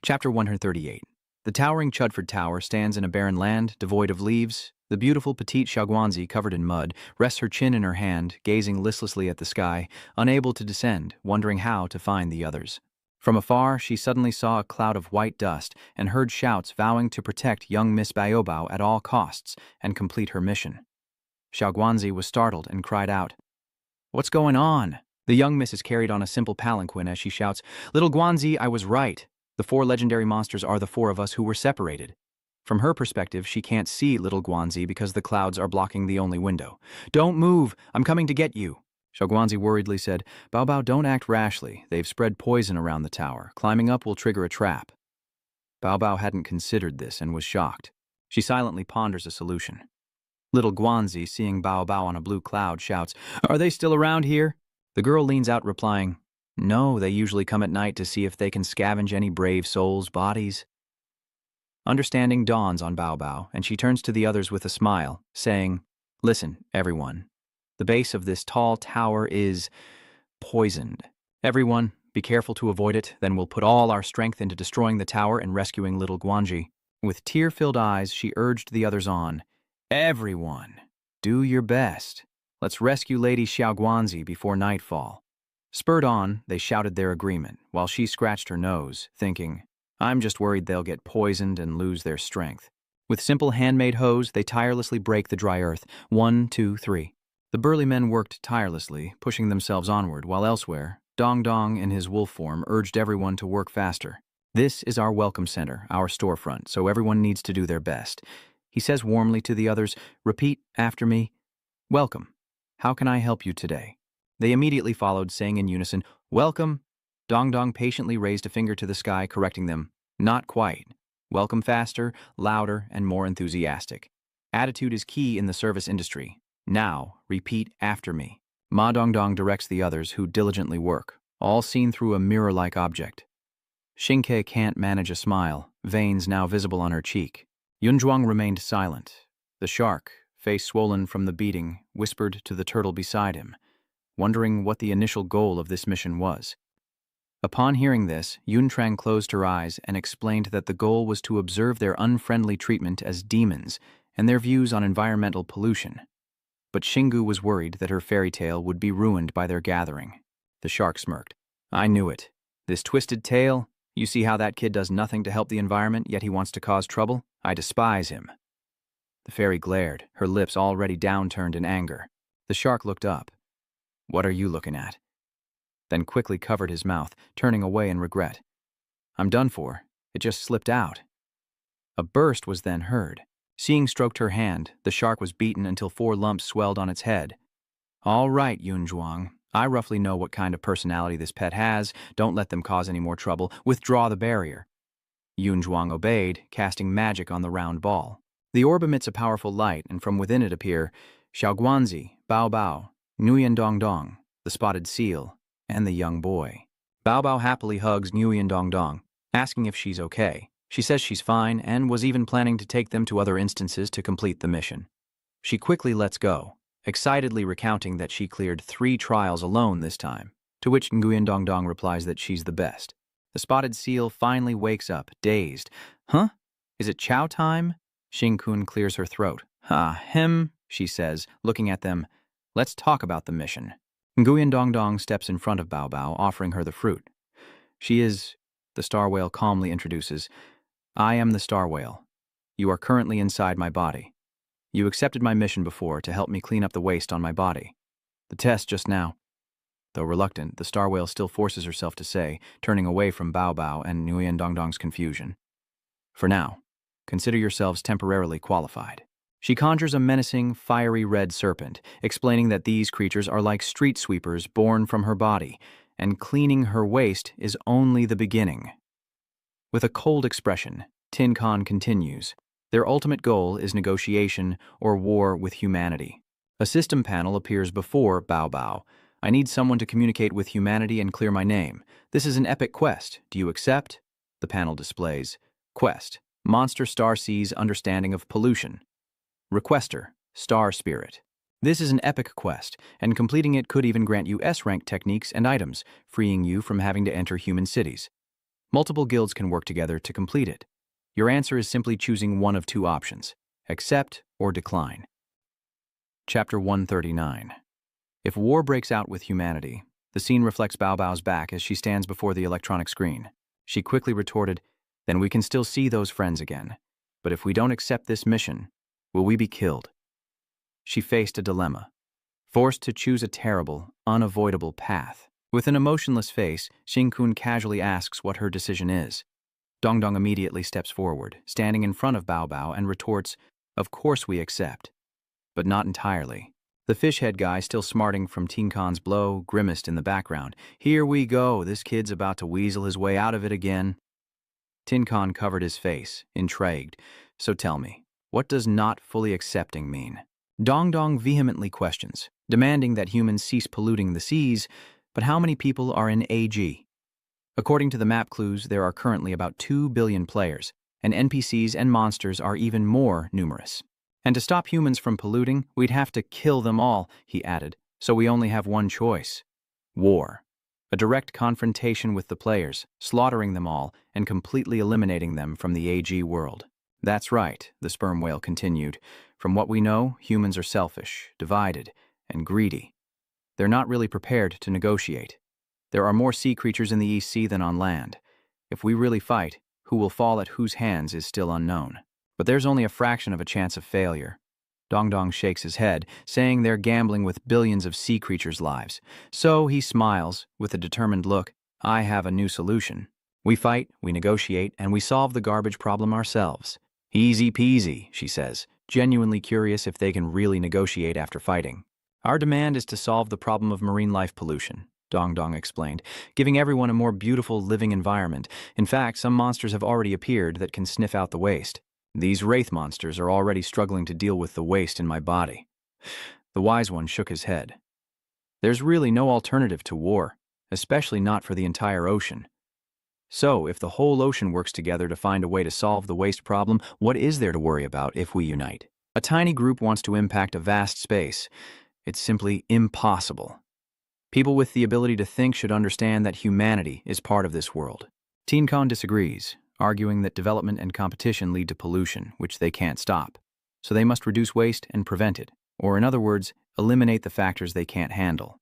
Chapter 138. The towering Chudford Tower stands in a barren land, devoid of leaves. The beautiful petite Xiaoguanzi, covered in mud, rests her chin in her hand, gazing listlessly at the sky, unable to descend, wondering how to find the others. From afar, she suddenly saw a cloud of white dust and heard shouts vowing to protect young Miss Baobao at all costs and complete her mission. Xiaoguanzi was startled and cried out, "What's going on?" The young miss is carried on a simple palanquin as she shouts, "Little Guanzi, I was right. The 4 legendary monsters are the 4 of us who were separated." From her perspective, she can't see little Guanzi because the clouds are blocking the only window. "Don't move! I'm coming to get you!" Xiaoguanzi worriedly said, Bao Bao, don't act rashly. They've spread poison around the tower. Climbing up will trigger a trap. Bao Bao hadn't considered this and was shocked. She silently ponders a solution. Little Guanzi, seeing Bao Bao on a blue cloud, shouts, Are they still around here? The girl leans out, replying, No, they usually come at night to see if they can scavenge any brave souls' bodies. Understanding dawns on Bao Bao, and she turns to the others with a smile, saying, Listen, everyone. The base of this tall tower is poisoned. Everyone, be careful to avoid it, then we'll put all our strength into destroying the tower and rescuing little Guanji. With tear-filled eyes, she urged the others on. Everyone, do your best. Let's rescue Lady Xiaoguanzi before nightfall. Spurred on, they shouted their agreement, while she scratched her nose, thinking, I'm just worried they'll get poisoned and lose their strength. With simple handmade hoes, they tirelessly break the dry earth. 1, 2, 3. The burly men worked tirelessly, pushing themselves onward, while elsewhere, Dong Dong in his wolf form urged everyone to work faster. This is our welcome center, our storefront, so everyone needs to do their best. He says warmly to the others, Repeat after me. Welcome. How can I help you today? They immediately followed, saying in unison, Welcome. Dong Dong patiently raised a finger to the sky, correcting them. Not quite. Welcome faster, louder, and more enthusiastic. Attitude is key in the service industry. Now, repeat after me. Ma Dong Dong directs the others, who diligently work, all seen through a mirror-like object. Xingke can't manage a smile, veins now visible on her cheek. Yunzhuang remained silent. The shark, face swollen from the beating, whispered to the turtle beside him, wondering what the initial goal of this mission was. Upon hearing this, Yuntrang closed her eyes and explained that the goal was to observe their unfriendly treatment as demons and their views on environmental pollution. But Xingu was worried that her fairy tale would be ruined by their gathering. The shark smirked. I knew it. This twisted tale, you see how that kid does nothing to help the environment, yet he wants to cause trouble? I despise him. The fairy glared, her lips already downturned in anger. The shark looked up. What are you looking at? Then quickly covered his mouth, turning away in regret. I'm done for. It just slipped out. A burst was then heard. Seeing stroked her hand, the shark was beaten until 4 lumps swelled on its head. All right, Yunzhuang. I roughly know what kind of personality this pet has. Don't let them cause any more trouble. Withdraw the barrier. Yunzhuang obeyed, casting magic on the round ball. The orb emits a powerful light, and from within it appear Xiaoguanzi, Bao Bao, Nguyen Dong Dong, the spotted seal, and the young boy. Bao Bao happily hugs Nguyen Dong Dong, asking if she's okay. She says she's fine and was even planning to take them to other instances to complete the mission. She quickly lets go, excitedly recounting that she cleared 3 trials alone this time, to which Nguyen Dong Dong replies that she's the best. The spotted seal finally wakes up, dazed. Huh? Is it chow time? Xing Kun clears her throat. She says, looking at them. Let's talk about the mission. Nguyen Dong Dong steps in front of Bao Bao, offering her the fruit. She is, the star whale calmly introduces, I am the star whale. You are currently inside my body. You accepted my mission before to help me clean up the waste on my body. The test just now. Though reluctant, the star whale still forces herself to say, turning away from Bao Bao and Nguyen Dong Dong's confusion. For now, consider yourselves temporarily qualified. She conjures a menacing, fiery red serpent, explaining that these creatures are like street sweepers born from her body, and cleaning her waste is only the beginning. With a cold expression, Tin Khan continues. Their ultimate goal is negotiation or war with humanity. A system panel appears before Bao Bao. I need someone to communicate with humanity and clear my name. This is an epic quest. Do you accept? The panel displays. Quest. Monster Star Sea's understanding of pollution. Requester. Star Spirit. This is an epic quest, and completing it could even grant you S-rank techniques and items, freeing you from having to enter human cities. Multiple guilds can work together to complete it. Your answer is simply choosing one of 2 options, accept or decline. Chapter 139. If war breaks out with humanity, the scene reflects Bao Bao's back as she stands before the electronic screen. She quickly retorted, then we can still see those friends again. But if we don't accept this mission, will we be killed? She faced a dilemma, forced to choose a terrible, unavoidable path. With an emotionless face, Xing Kun casually asks what her decision is. Dong Dong immediately steps forward, standing in front of Bao Bao, and retorts, of course we accept. But not entirely. The fish-head guy, still smarting from Tinkon's blow, grimaced in the background. Here we go, this kid's about to weasel his way out of it again. Tinkon covered his face, intrigued. So tell me, what does not fully accepting mean? Dong Dong vehemently questions, demanding that humans cease polluting the seas, but how many people are in AG? According to the map clues, there are currently about 2 billion players, and NPCs and monsters are even more numerous. And to stop humans from polluting, we'd have to kill them all, he added, so we only have one choice. War. A direct confrontation with the players, slaughtering them all, and completely eliminating them from the AG world. That's right, the sperm whale continued. From what we know, humans are selfish, divided, and greedy. They're not really prepared to negotiate. There are more sea creatures in the East Sea than on land. If we really fight, who will fall at whose hands is still unknown. But there's only a fraction of a chance of failure. Dong Dong shakes his head, saying they're gambling with billions of sea creatures' lives. So he smiles, with a determined look. I have a new solution. We fight, we negotiate, and we solve the garbage problem ourselves. Easy peasy, she says, genuinely curious if they can really negotiate after fighting. Our demand is to solve the problem of marine life pollution, Dong Dong explained, giving everyone a more beautiful living environment. In fact, some monsters have already appeared that can sniff out the waste. These wraith monsters are already struggling to deal with the waste in my body. The wise one shook his head. There's really no alternative to war, especially not for the entire ocean. So, if the whole ocean works together to find a way to solve the waste problem, what is there to worry about if we unite? A tiny group wants to impact a vast space. It's simply impossible. People with the ability to think should understand that humanity is part of this world. Tinkon disagrees, arguing that development and competition lead to pollution, which they can't stop. So they must reduce waste and prevent it, or in other words, eliminate the factors they can't handle.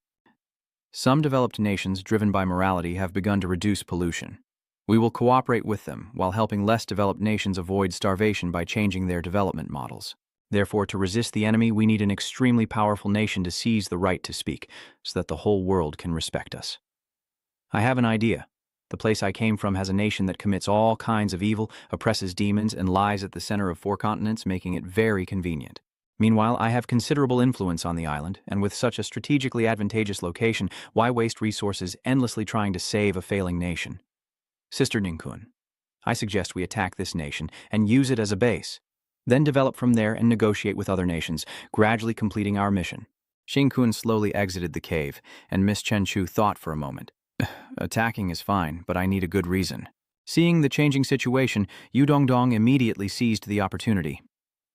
Some developed nations driven by morality have begun to reduce pollution. We will cooperate with them while helping less developed nations avoid starvation by changing their development models. Therefore, to resist the enemy, we need an extremely powerful nation to seize the right to speak, so that the whole world can respect us. I have an idea. The place I came from has a nation that commits all kinds of evil, oppresses demons, and lies at the center of 4 continents, making it very convenient. Meanwhile, I have considerable influence on the island, and with such a strategically advantageous location, why waste resources endlessly trying to save a failing nation? Sister Ninkun, I suggest we attack this nation and use it as a base. Then develop from there and negotiate with other nations, gradually completing our mission. Shinkun slowly exited the cave, and Miss Chenchu thought for a moment. Attacking is fine, but I need a good reason. Seeing the changing situation, Yu Dongdong immediately seized the opportunity.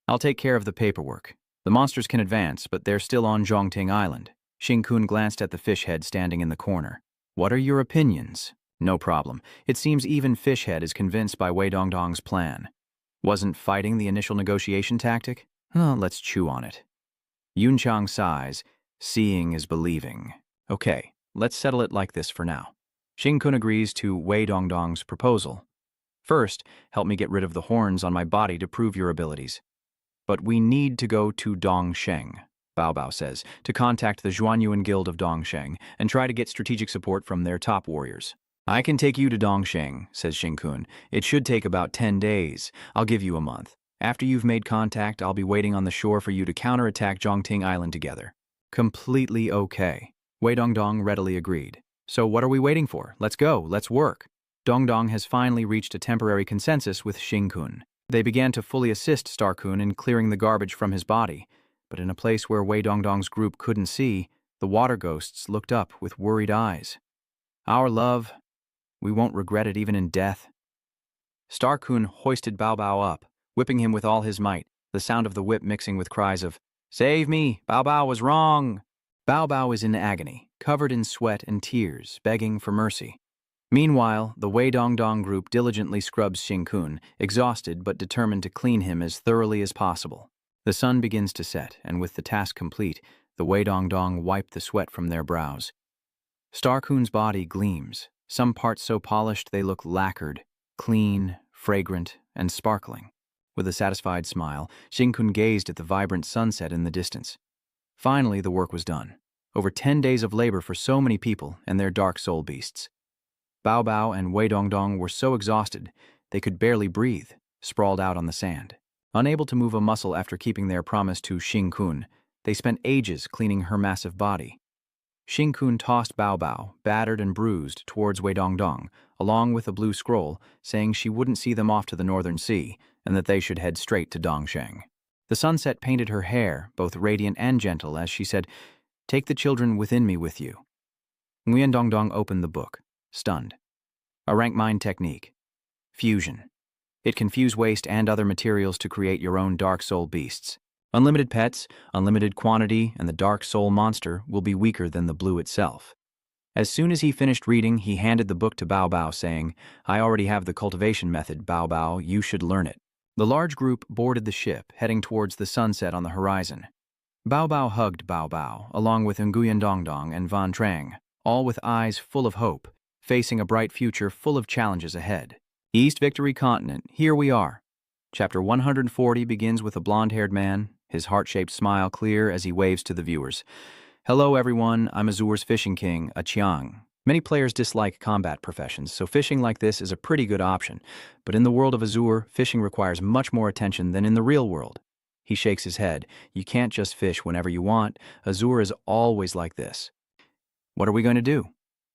I'll take care of the paperwork. The monsters can advance, but they're still on Zhongting Island. Shinkun glanced at the fishhead standing in the corner. What are your opinions? No problem. It seems even Fishhead is convinced by Wei Dongdong's plan. Wasn't fighting the initial negotiation tactic? Let's chew on it. Yunchang sighs. Seeing is believing. Okay, let's settle it like this for now. Shinkun agrees to Wei Dongdong's proposal. First, help me get rid of the horns on my body to prove your abilities. But we need to go to Dongsheng, Bao Bao says, to contact the Zhuanyuan Guild of Dongsheng and try to get strategic support from their top warriors. I can take you to Dongsheng, says Shinkun. It should take about 10 days. I'll give you a month. After you've made contact, I'll be waiting on the shore for you to counterattack Zhongting Island together. Completely okay. Wei Dongdong readily agreed. So what are we waiting for? Let's go, let's work. Dongdong has finally reached a temporary consensus with Shinkun. They began to fully assist Starkun in clearing the garbage from his body, but in a place where Wei Dongdong's group couldn't see, the water ghosts looked up with worried eyes. Our love, we won't regret it even in death. Starkun hoisted Bao Bao up, whipping him with all his might, the sound of the whip mixing with cries of, "Save me! Bao Bao was wrong!" Bao Bao is in agony, covered in sweat and tears, begging for mercy. Meanwhile, the Wei Dongdong group diligently scrubs Shinkun, exhausted but determined to clean him as thoroughly as possible. The sun begins to set, and with the task complete, the Wei Dongdong wipe the sweat from their brows. Starkun's body gleams, some parts so polished they look lacquered, clean, fragrant, and sparkling. With a satisfied smile, Shinkun gazed at the vibrant sunset in the distance. Finally, the work was done. Over 10 days of labor for so many people and their dark soul beasts. Bao Bao and Wei Dongdong were so exhausted they could barely breathe, sprawled out on the sand. Unable to move a muscle after keeping their promise to Shinkun, They spent ages cleaning her massive body. Xingkun tossed Bao Bao, battered and bruised, towards Wei Dongdong, along with a blue scroll, saying she wouldn't see them off to the northern sea, and that they should head straight to Dongsheng. The sunset painted her hair, both radiant and gentle, as she said, "Take the children within me with you." Nguyen Dongdong opened the book, stunned. A rank mind technique. Fusion. It can fuse waste and other materials to create your own dark soul beasts. Unlimited pets, unlimited quantity, and the dark soul monster will be weaker than the blue itself. As soon as he finished reading, he handed the book to Bao Bao, saying, "I already have the cultivation method, Bao Bao, you should learn it." The large group boarded the ship, heading towards the sunset on the horizon. Bao Bao hugged Bao Bao, along with Nguyen Dongdong and Van Trang, all with eyes full of hope, facing a bright future full of challenges ahead. East Victory Continent, here we are. Chapter 140 begins with a blonde-haired man, his heart-shaped smile clear as he waves to the viewers. "Hello everyone, I'm Azur's fishing king, a Chiang." Many players dislike combat professions, so fishing like this is a pretty good option. But in the world of Azur, fishing requires much more attention than in the real world. He shakes his head. You can't just fish whenever you want. Azur is always like this. What are we going to do?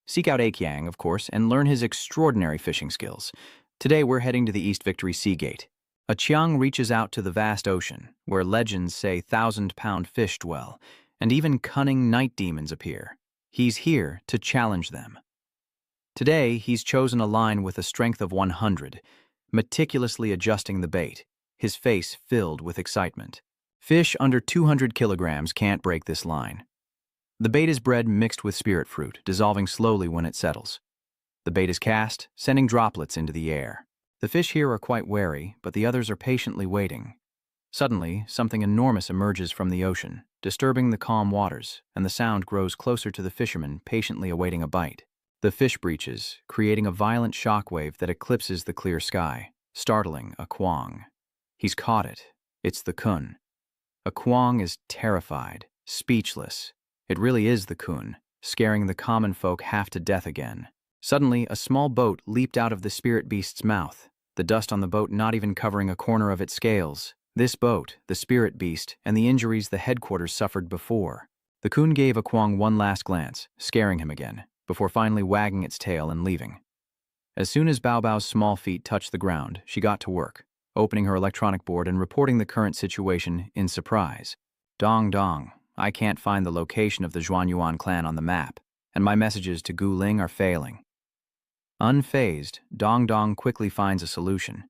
Seek out Akiang, of course, and learn his extraordinary fishing skills. Today we're heading to the East Victory Sea Gate. A Chiang reaches out to the vast ocean, where legends say 1,000-pound fish dwell, and even cunning night demons appear. He's here to challenge them. Today, he's chosen a line with a strength of 100, meticulously adjusting the bait, his face filled with excitement. Fish under 200 kilograms can't break this line. The bait is bred mixed with spirit fruit, dissolving slowly when it settles. The bait is cast, sending droplets into the air. The fish here are quite wary, but the others are patiently waiting. Suddenly, something enormous emerges from the ocean, disturbing the calm waters, and the sound grows closer to the fishermen patiently awaiting a bite. The fish breaches, creating a violent shockwave that eclipses the clear sky, startling a Kwang. He's caught it. It's the Kun. A Kwang is terrified, speechless. It really is the Kun, scaring the common folk half to death again. Suddenly, a small boat leaped out of the spirit beast's mouth, the dust on the boat not even covering a corner of its scales. This boat, the spirit beast, and the injuries the headquarters suffered before. The Kun gave a Kwang one last glance, scaring him again, before finally wagging its tail and leaving. As soon as Bao Bao's small feet touched the ground, she got to work, opening her electronic board and reporting the current situation in surprise. "Dong Dong, I can't find the location of the Zhuanyuan clan on the map, and my messages to Gu Ling are failing." Unfazed, Dong Dong quickly finds a solution.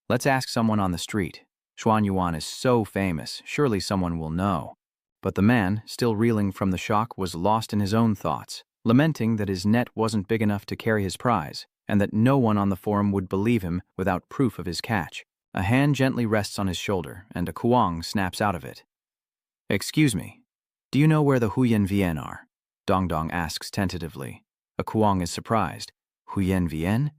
"Let's ask someone on the street. Zhuanyuan is so famous, surely someone will know." But the man, still reeling from the shock, was lost in his own thoughts, lamenting that his net wasn't big enough to carry his prize, and that no one on the forum would believe him without proof of his catch. A hand gently rests on his shoulder, and a Kuang snaps out of it. "Excuse me, do you know where the Huyen Vien are?" Dong Dong asks tentatively. A Kuang is surprised. "Huyen Vien?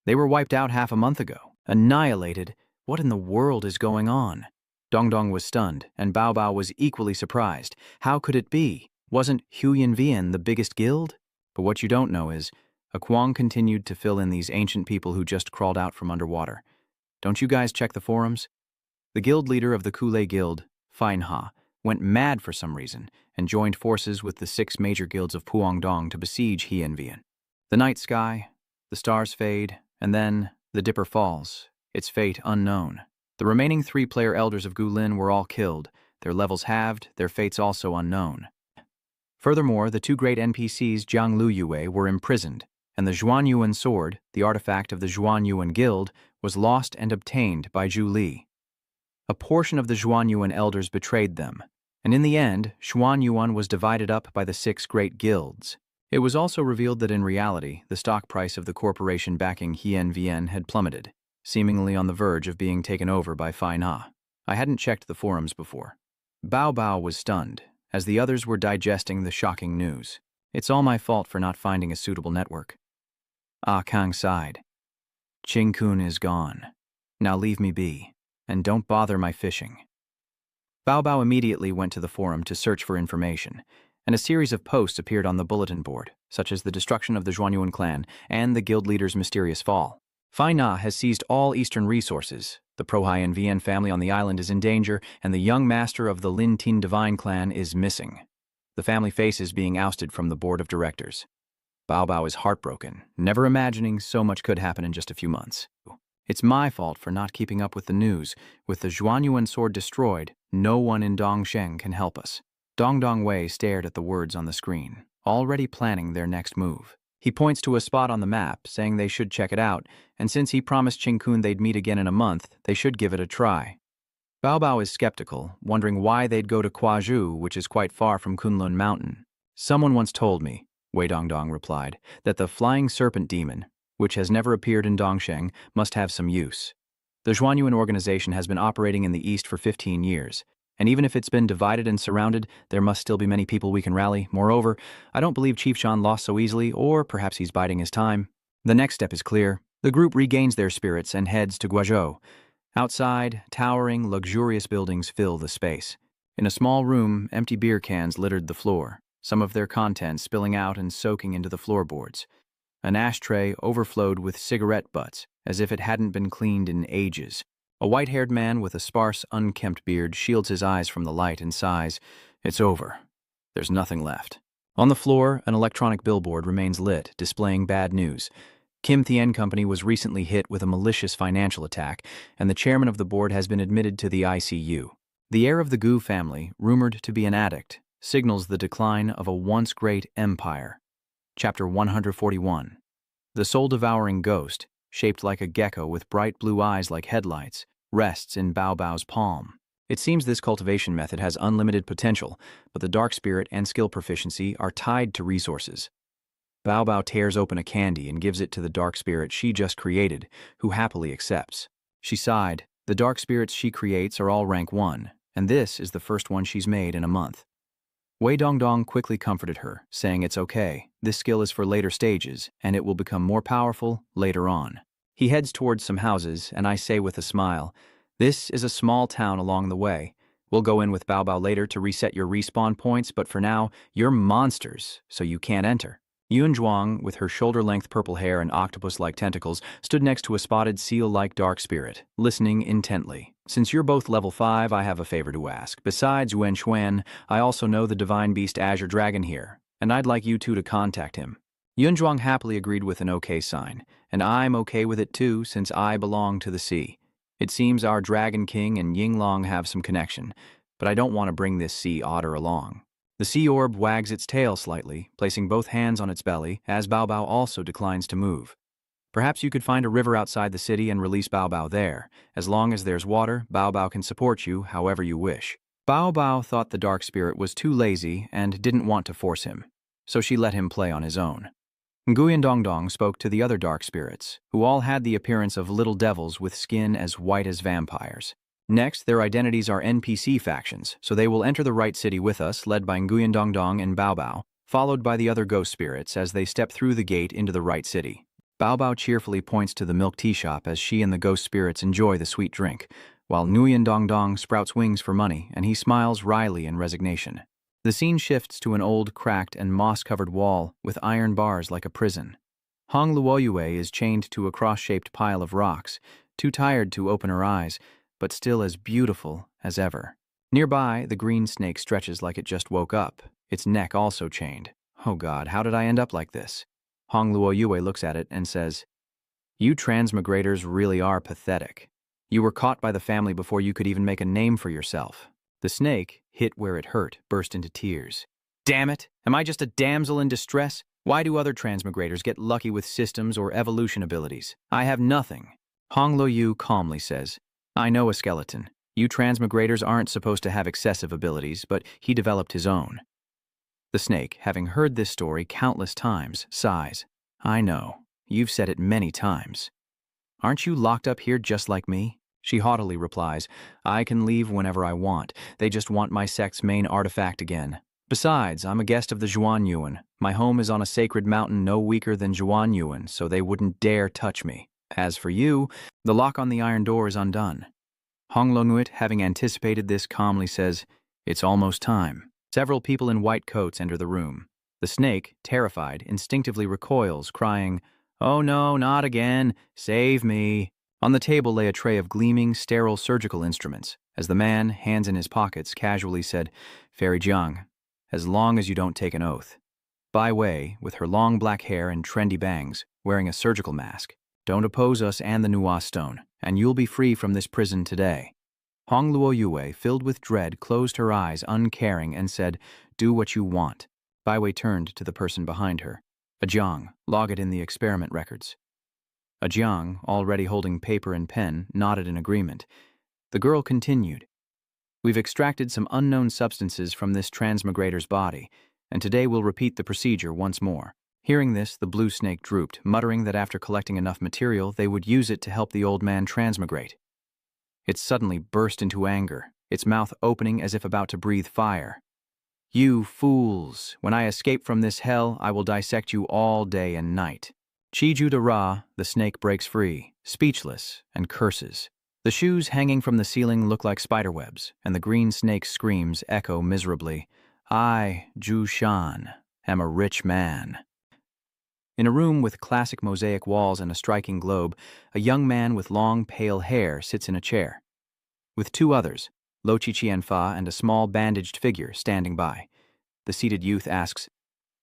They were wiped out half a month ago. Annihilated. What in the world is going on?" Dong Dong was stunned, and Bao Bao was equally surprised. How could it be? Wasn't Huyen Vien the biggest guild? But what you don't know is, a Kwang continued to fill in these ancient people who just crawled out from underwater. "Don't you guys check the forums?" The guild leader of the Kulei Guild, Fine Ha, went mad for some reason and joined forces with the 6 major guilds of Puangdong to besiege Huyen Vien. The night sky, the stars fade, and then the Dipper falls, its fate unknown. The remaining 3-player elders of Gulin were all killed, their levels halved, their fates also unknown. Furthermore, the 2 great NPCs Jiang Lu Yue were imprisoned, and the Zhuanyuan sword, the artifact of the Zhuanyuan Guild, was lost and obtained by Zhu Li. A portion of the Zhuanyuan elders betrayed them, and in the end, Zhuanyuan was divided up by the 6 great guilds. It was also revealed that in reality, the stock price of the corporation backing Huyen Vien had plummeted, seemingly on the verge of being taken over by Fai Na. I hadn't checked the forums before. Bao Bao was stunned, as the others were digesting the shocking news. It's all my fault for not finding a suitable network. Ah Kang sighed. "Ching Kun is gone. Now leave me be, and don't bother my fishing." Bao Bao immediately went to the forum to search for information, and a series of posts appeared on the bulletin board, such as the destruction of the Zhuanyuan clan and the guild leader's mysterious fall. Na has seized all eastern resources. The Prohai and Vien family on the island is in danger, and the young master of the Lin Tin divine clan is missing. The family faces being ousted from the board of directors. Bao Bao is heartbroken, never imagining so much could happen in just a few months. It's my fault for not keeping up with the news. With the Zhuanyuan sword destroyed, no one in Dongsheng can help us. Dong Dong Wei stared at the words on the screen, already planning their next move. He points to a spot on the map, saying they should check it out, and since he promised Qing Kun they'd meet again in a month, they should give it a try. Bao Bao is skeptical, wondering why they'd go to Kuazhu, which is quite far from Kunlun Mountain. Someone once told me, Wei Dongdong replied, that the flying serpent demon, which has never appeared in Dongsheng, must have some use. The Zhuanyuan organization has been operating in the east for 15 years, and even if it's been divided and surrounded, there must still be many people we can rally. Moreover, I don't believe Chief Shan lost so easily, or perhaps he's biding his time. The next step is clear. The group regains their spirits and heads to Guizhou. Outside, towering, luxurious buildings fill the space. In a small room, empty beer cans littered the floor, some of their contents spilling out and soaking into the floorboards. An ashtray overflowed with cigarette butts, as if it hadn't been cleaned in ages. A white-haired man with a sparse, unkempt beard shields his eyes from the light and sighs, "It's over. There's nothing left." On the floor, an electronic billboard remains lit, displaying bad news. Kim Thien Company was recently hit with a malicious financial attack, and the chairman of the board has been admitted to the ICU. The heir of the Gu family, rumored to be an addict, signals the decline of a once great empire. Chapter 141. The soul-devouring ghost, shaped like a gecko with bright blue eyes like headlights, rests in Bao Bao's palm. It seems this cultivation method has unlimited potential, but the dark spirit and skill proficiency are tied to resources. Bao Bao tears open a candy and gives it to the dark spirit she just created, who happily accepts. She sighed. The dark spirits she creates are all rank 1, and this is the first one she's made in a month. Wei Dongdong quickly comforted her, saying it's okay, this skill is for later stages, and it will become more powerful later on. He heads towards some houses, and I say with a smile, "This is a small town along the way. We'll go in with Bao Bao later to reset your respawn points, but for now, you're monsters, so you can't enter." Yun Zhuang, with her shoulder-length purple hair and octopus-like tentacles, stood next to a spotted seal-like dark spirit, listening intently. "Since you're both level 5, I have a favor to ask. Besides Wen Xuan, I also know the divine beast Azure Dragon here, and I'd like you two to contact him." Yun Zhuang happily agreed with an okay sign, and I'm okay with it too, since I belong to the sea. It seems our Dragon King and Yinglong have some connection, but I don't want to bring this sea otter along. The sea orb wags its tail slightly, placing both hands on its belly, as Bao Bao also declines to move. "Perhaps you could find a river outside the city and release Bao Bao there. As long as there's water, Bao Bao can support you however you wish." Bao Bao thought the dark spirit was too lazy and didn't want to force him, so she let him play on his own. Nguyen Dongdong spoke to the other dark spirits, who all had the appearance of little devils with skin as white as vampires. Next, their identities are NPC factions, so they will enter the right city with us, led by Nguyen Dongdong and Bao Bao, followed by the other ghost spirits as they step through the gate into the right city. Bao Bao cheerfully points to the milk tea shop as she and the ghost spirits enjoy the sweet drink, while Nguyen Dongdong sprouts wings for money, and he smiles wryly in resignation. The scene shifts to an old, cracked, and moss-covered wall with iron bars like a prison. Hong Luoyue is chained to a cross-shaped pile of rocks, too tired to open her eyes, but still as beautiful as ever. Nearby, the green snake stretches like it just woke up, its neck also chained. "Oh God, how did I end up like this?" Hong Luoyue looks at it and says, "You transmigrators really are pathetic. You were caught by the family before you could even make a name for yourself." The snake, hit where it hurt, burst into tears. "Damn it! Am I just a damsel in distress? Why do other transmigrators get lucky with systems or evolution abilities? I have nothing." Hong Luoyu calmly says, "I know a skeleton. You transmigrators aren't supposed to have excessive abilities, but he developed his own." The snake, having heard this story countless times, sighs. "I know. You've said it many times. Aren't you locked up here just like me?" She haughtily replies, "I can leave whenever I want. They just want my sect's main artifact again. Besides, I'm a guest of the Zhuanyuan. My home is on a sacred mountain no weaker than Zhuanyuan, so they wouldn't dare touch me. As for you, the lock on the iron door is undone." Hong Longuit, having anticipated this, calmly says, "It's almost time." Several people in white coats enter the room. The snake, terrified, instinctively recoils, crying, Oh no, not again. Save me. On the table lay a tray of gleaming, sterile surgical instruments, as the man, hands in his pockets, casually said, Fairy Jiang, as long as you don't take an oath. Bai Wei, with her long black hair and trendy bangs, wearing a surgical mask, don't oppose us and the Nuwa Stone, and you'll be free from this prison today. Hong Luo Yue, filled with dread, closed her eyes, uncaring, and said, Do what you want. Bai Wei turned to the person behind her. A Jiang, log it in the experiment records. A Jiang, already holding paper and pen, nodded in agreement. The girl continued. We've extracted some unknown substances from this transmigrator's body, and today we'll repeat the procedure once more. Hearing this, the blue snake drooped, muttering that after collecting enough material, they would use it to help the old man transmigrate. It suddenly burst into anger, its mouth opening as if about to breathe fire. You fools! When I escape from this hell, I will dissect you all day and night. Chiju de Ra, the snake breaks free, speechless, and curses. The shoes hanging from the ceiling look like spiderwebs, and the green snake's screams echo miserably. I, Zhu Shan, am a rich man. In a room with classic mosaic walls and a striking globe, a young man with long, pale hair sits in a chair. With two others, Lo Chichianfa and a small bandaged figure standing by. The seated youth asks,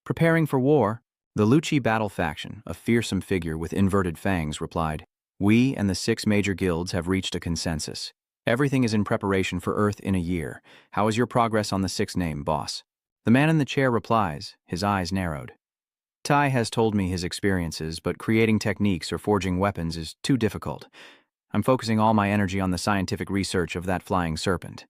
Preparing for war? The Luchi battle faction, a fearsome figure with inverted fangs, replied, We and the 6 major guilds have reached a consensus. Everything is in preparation for Earth in a year. How is your progress on the 6th name, boss? The man in the chair replies, his eyes narrowed. Tai has told me his experiences, but creating techniques or forging weapons is too difficult. I'm focusing all my energy on the scientific research of that flying serpent.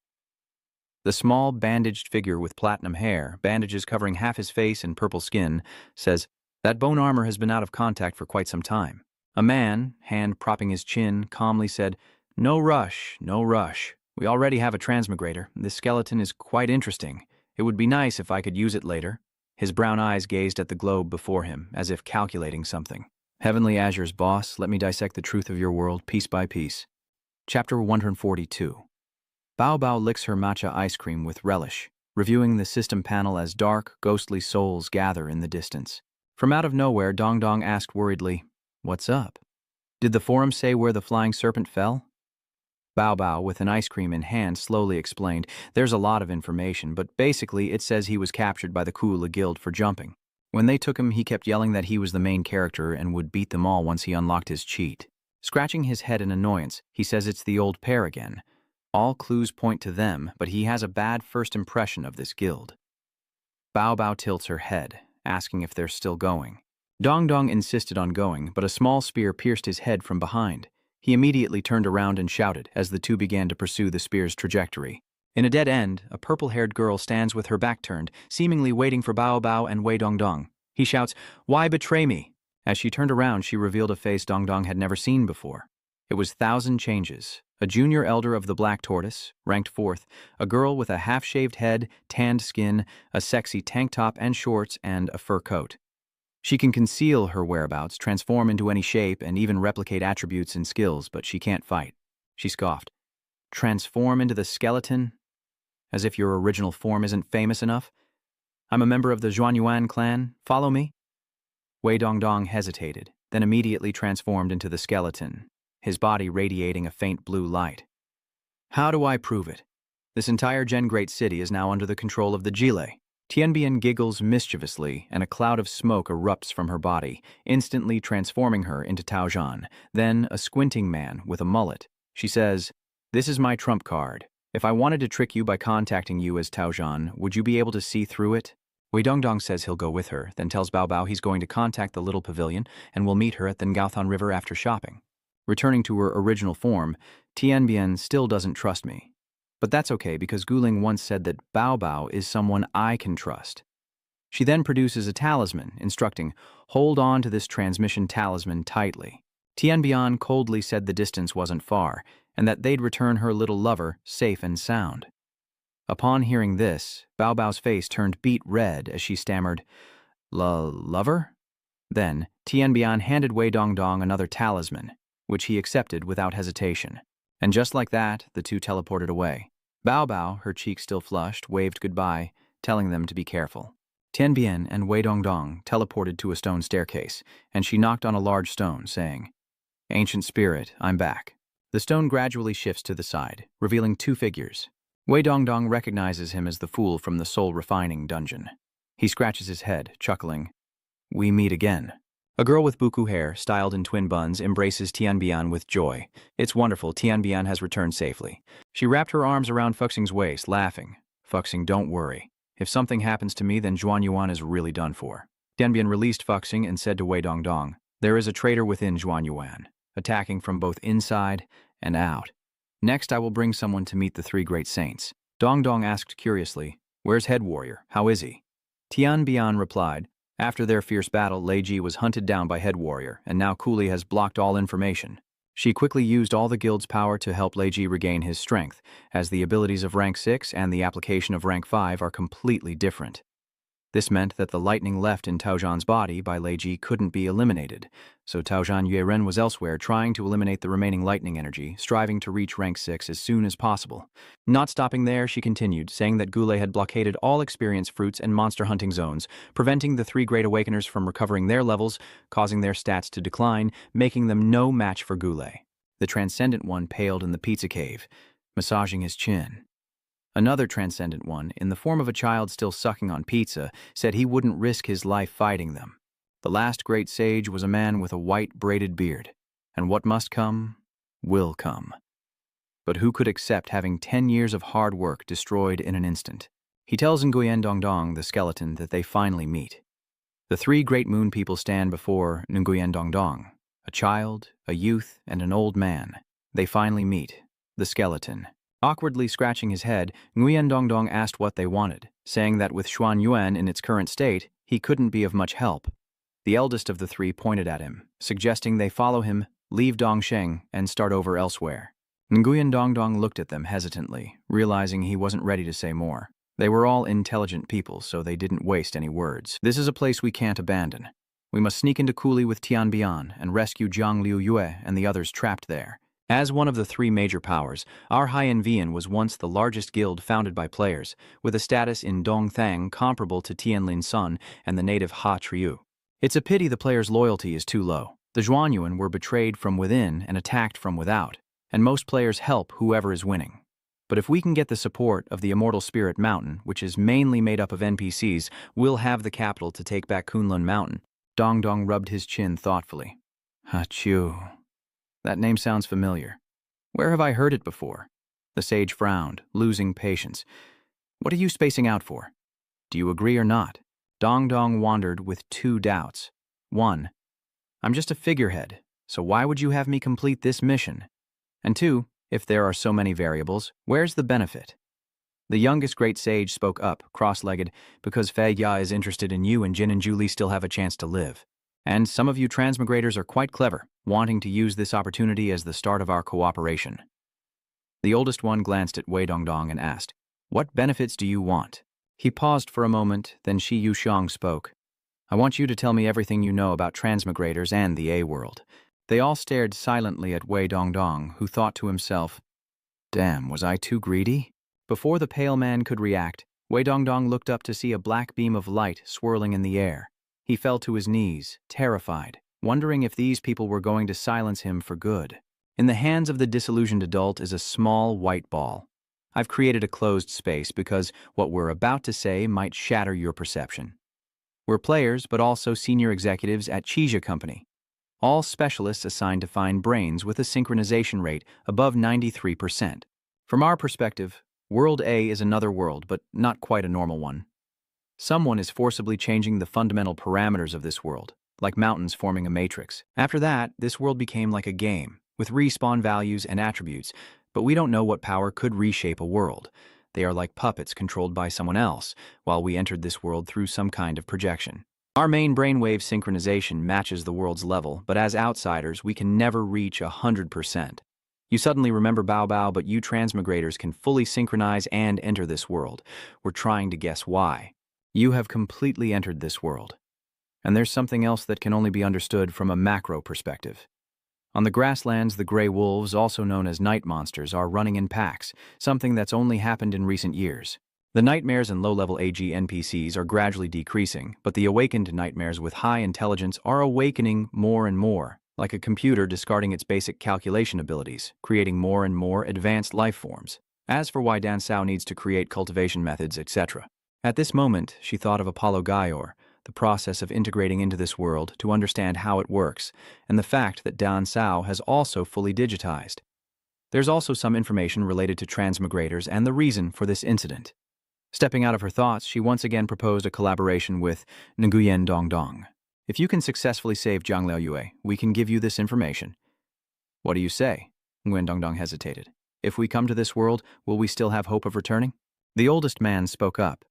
The small, bandaged figure with platinum hair, bandages covering half his face and purple skin, says, That bone armor has been out of contact for quite some time. A man, hand propping his chin, calmly said, No rush, no rush. We already have a transmigrator. This skeleton is quite interesting. It would be nice if I could use it later. His brown eyes gazed at the globe before him, as if calculating something. Heavenly Azure's boss, let me dissect the truth of your world, piece by piece. Chapter 142. Bao Bao licks her matcha ice cream with relish, reviewing the system panel as dark, ghostly souls gather in the distance. From out of nowhere, Dong Dong asked worriedly, What's up? Did the forum say where the flying serpent fell? Bao Bao, with an ice cream in hand, slowly explained, There's a lot of information, but basically it says he was captured by the Kuala Guild for jumping. When they took him, he kept yelling that he was the main character and would beat them all once he unlocked his cheat. Scratching his head in annoyance, he says it's the old pair again. All clues point to them, but he has a bad first impression of this guild. Bao Bao tilts her head, asking if they're still going. Dong Dong insisted on going, but a small spear pierced his head from behind. He immediately turned around and shouted as the two began to pursue the spear's trajectory. In a dead end, a purple-haired girl stands with her back turned, seemingly waiting for Bao Bao and Wei Dong Dong. He shouts, Why betray me? As she turned around, she revealed a face Dong Dong had never seen before. It was Thousand Changes, a junior elder of the Black Tortoise, ranked 4th, a girl with a half-shaved head, tanned skin, a sexy tank top and shorts, and a fur coat. She can conceal her whereabouts, transform into any shape, and even replicate attributes and skills, but she can't fight. She scoffed. Transform into the skeleton? As if your original form isn't famous enough? I'm a member of the Zhuanyuan clan. Follow me? Wei Dong Dong hesitated, then immediately transformed into the skeleton, his body radiating a faint blue light. How do I prove it? This entire Gen Great City is now under the control of the Jile. Tianbian giggles mischievously, and a cloud of smoke erupts from her body, instantly transforming her into Tao Zhan, then a squinting man with a mullet. She says, This is my trump card. If I wanted to trick you by contacting you as Tao Zhan, would you be able to see through it? Wei Dong Dong says he'll go with her, then tells Bao Bao he's going to contact the little pavilion and will meet her at the Ngaothan River after shopping. Returning to her original form, Tianbian still doesn't trust me. But that's okay because Guling once said that Bao Bao is someone I can trust. She then produces a talisman, instructing, Hold on to this transmission talisman tightly. Tianbian coldly said the distance wasn't far, and that they'd return her little lover safe and sound. Upon hearing this, Bao Bao's face turned beet red as she stammered, Lover? Then, Tianbian handed Wei Dong Dong another talisman, which he accepted without hesitation. And just like that, the two teleported away. Bao Bao, her cheeks still flushed, waved goodbye, telling them to be careful. Tianbian and Wei Dongdong teleported to a stone staircase, and she knocked on a large stone, saying, "Ancient spirit, I'm back." The stone gradually shifts to the side, revealing two figures. Wei Dongdong recognizes him as the fool from the soul-refining dungeon. He scratches his head, chuckling, "We meet again." A girl with buku hair, styled in twin buns, embraces Tianbian with joy. "It's wonderful, Tianbian has returned safely." She wrapped her arms around Fuxing's waist, laughing. "Fuxing, don't worry. If something happens to me, then Zhuan Yuan is really done for." Tianbian released Fuxing and said to Wei Dongdong, "There is a traitor within Zhuan Yuan, attacking from both inside and out. Next, I will bring someone to meet the three great saints." Dongdong asked curiously, "Where's Head Warrior? How is he?" Tianbian replied, "After their fierce battle, Lei Ji was hunted down by Head Warrior, and now Cooley has blocked all information." She quickly used all the guild's power to help Lei Ji regain his strength, as the abilities of rank 6 and the application of rank 5 are completely different. This meant that the lightning left in Tao Zhan's body by Lei Ji couldn't be eliminated, so Tao Zhan Yueren was elsewhere trying to eliminate the remaining lightning energy, striving to reach rank 6 as soon as possible. Not stopping there, she continued, saying that Gule had blockaded all experience fruits and monster hunting zones, preventing the three Great Awakeners from recovering their levels, causing their stats to decline, making them no match for Gule. The Transcendent One paled in the pizza cave, massaging his chin. Another Transcendent One, in the form of a child still sucking on pizza, said he wouldn't risk his life fighting them. The last great sage was a man with a white braided beard, and what must come, will come. But who could accept having 10 years of hard work destroyed in an instant? He tells Nguyen Dongdong, the skeleton, that they finally meet. The three great moon people stand before Nguyen Dongdong, a child, a youth, and an old man. They finally meet, the skeleton. Awkwardly scratching his head, Nguyen Dongdong asked what they wanted, saying that with Xuan Yuan in its current state, he couldn't be of much help. The eldest of the three pointed at him, suggesting they follow him, leave Dongsheng, and start over elsewhere. Nguyen Dongdong looked at them hesitantly, realizing he wasn't ready to say more. They were all intelligent people, so they didn't waste any words. "This is a place we can't abandon. We must sneak into Cooley with Tianbian and rescue Jiang Liu Yue and the others trapped there." As one of the three major powers, our Haiyan Vian was once the largest guild founded by players, with a status in Dongthang comparable to Tianlin Sun and the native Ha Triu. It's a pity the players' loyalty is too low. The Zhuanyuan were betrayed from within and attacked from without, and most players help whoever is winning. But if we can get the support of the Immortal Spirit Mountain, which is mainly made up of NPCs, we'll have the capital to take back Kunlun Mountain. Dongdong rubbed his chin thoughtfully. "Hachu. That name sounds familiar. Where have I heard it before?" The sage frowned, losing patience. "What are you spacing out for? Do you agree or not?" Dongdong wandered with two doubts. One, I'm just a figurehead, so why would you have me complete this mission? And two, if there are so many variables, where's the benefit? The youngest great sage spoke up, cross-legged, because Fei Ya is interested in you and Jin and Julie still have a chance to live. And some of you transmigrators are quite clever, wanting to use this opportunity as the start of our cooperation. The oldest one glanced at Wei Dongdong and asked, "What benefits do you want?" He paused for a moment, then Shi Yuxiang spoke. "I want you to tell me everything you know about transmigrators and the A-world." They all stared silently at Wei Dongdong, who thought to himself, "Damn, was I too greedy?" Before the pale man could react, Wei Dongdong looked up to see a black beam of light swirling in the air. He fell to his knees, terrified, wondering if these people were going to silence him for good. In the hands of the disillusioned adult is a small white ball. I've created a closed space because what we're about to say might shatter your perception. We're players, but also senior executives at Chija Company. All specialists assigned to find brains with a synchronization rate above 93%. From our perspective, World A is another world, but not quite a normal one. Someone is forcibly changing the fundamental parameters of this world, like mountains forming a matrix. After that, this world became like a game, with respawn values and attributes, but we don't know what power could reshape a world. They are like puppets controlled by someone else, while we entered this world through some kind of projection. Our main brainwave synchronization matches the world's level, but as outsiders, we can never reach 100%. You suddenly remember Bao Bao, but you transmigrators can fully synchronize and enter this world. We're trying to guess why. You have completely entered this world. And there's something else that can only be understood from a macro perspective. On the grasslands, the gray wolves, also known as night monsters, are running in packs, something that's only happened in recent years. The nightmares and low-level AG NPCs are gradually decreasing, but the awakened nightmares with high intelligence are awakening more and more, like a computer discarding its basic calculation abilities, creating more and more advanced life forms. As for why Dan Sao needs to create cultivation methods, etc. At this moment, she thought of Apollo Gaior, the process of integrating into this world to understand how it works, and the fact that Dan Sao has also fully digitized. There's also some information related to transmigrators and the reason for this incident. Stepping out of her thoughts, she once again proposed a collaboration with Nguyen Dong Dong. If you can successfully save Zhang Liaoyue, we can give you this information. What do you say? Nguyen Dong Dong hesitated. If we come to this world, will we still have hope of returning? The oldest man spoke up.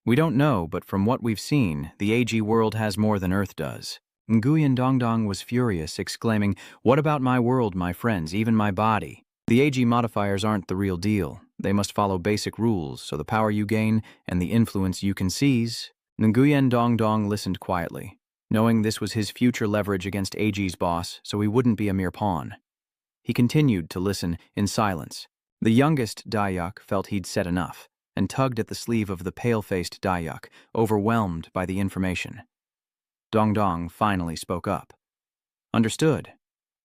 We don't know, but from what we've seen, the AG world has more than Earth does. Nguyen Dong Dong was furious, exclaiming, "What about my world, my friends, even my body? The AG modifiers aren't the real deal. They must follow basic rules, so the power you gain and the influence you can seize." Nguyen Dong Dong listened quietly, knowing this was his future leverage against AG's boss, so he wouldn't be a mere pawn. He continued to listen in silence. The youngest Dayak felt he'd said enough, and tugged at the sleeve of the pale-faced Dayak, overwhelmed by the information. Dong Dong finally spoke up. "Understood.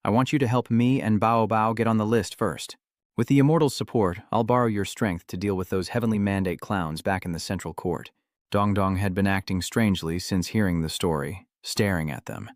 I want you to help me and Bao Bao get on the list first. With the Immortal's support, I'll borrow your strength to deal with those heavenly mandate clowns back in the Central Court." Dong Dong had been acting strangely since hearing the story, staring at them.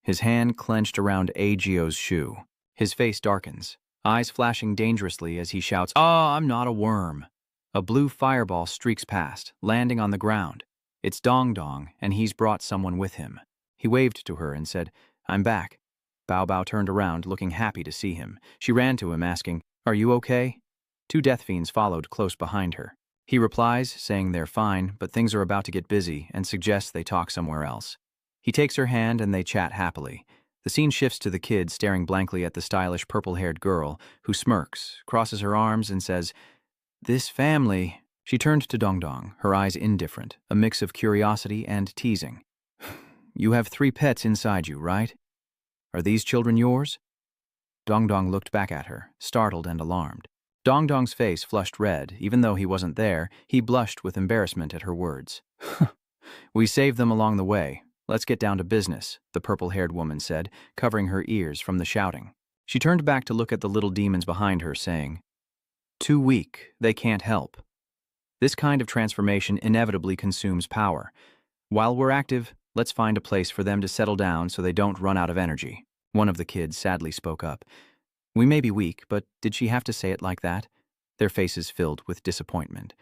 His hand clenched around Agio's shoe. His face darkens, eyes flashing dangerously as he shouts, "Ah, I'm not a worm." A blue fireball streaks past, landing on the ground. It's Dong Dong, and he's brought someone with him. He waved to her and said, "I'm back." Bao Bao turned around, looking happy to see him. She ran to him, asking, "Are you okay?" Two death fiends followed close behind her. He replies, saying they're fine, but things are about to get busy, and suggests they talk somewhere else. He takes her hand and they chat happily. The scene shifts to the kid staring blankly at the stylish purple-haired girl, who smirks, crosses her arms, and says, "This family." She turned to Dong Dong, her eyes indifferent, a mix of curiosity and teasing. "You have 3 pets inside you, right? Are these children yours?" Dong Dong looked back at her, startled and alarmed. Dong Dong's face flushed red. Even though he wasn't there, he blushed with embarrassment at her words. "We saved them along the way. Let's get down to business," the purple-haired woman said, covering her ears from the shouting. She turned back to look at the little demons behind her, saying, "Too weak, they can't help." This kind of transformation inevitably consumes power. While we're active, let's find a place for them to settle down so they don't run out of energy. One of the kids sadly spoke up. "We may be weak, but did she have to say it like that?" Their faces filled with disappointment.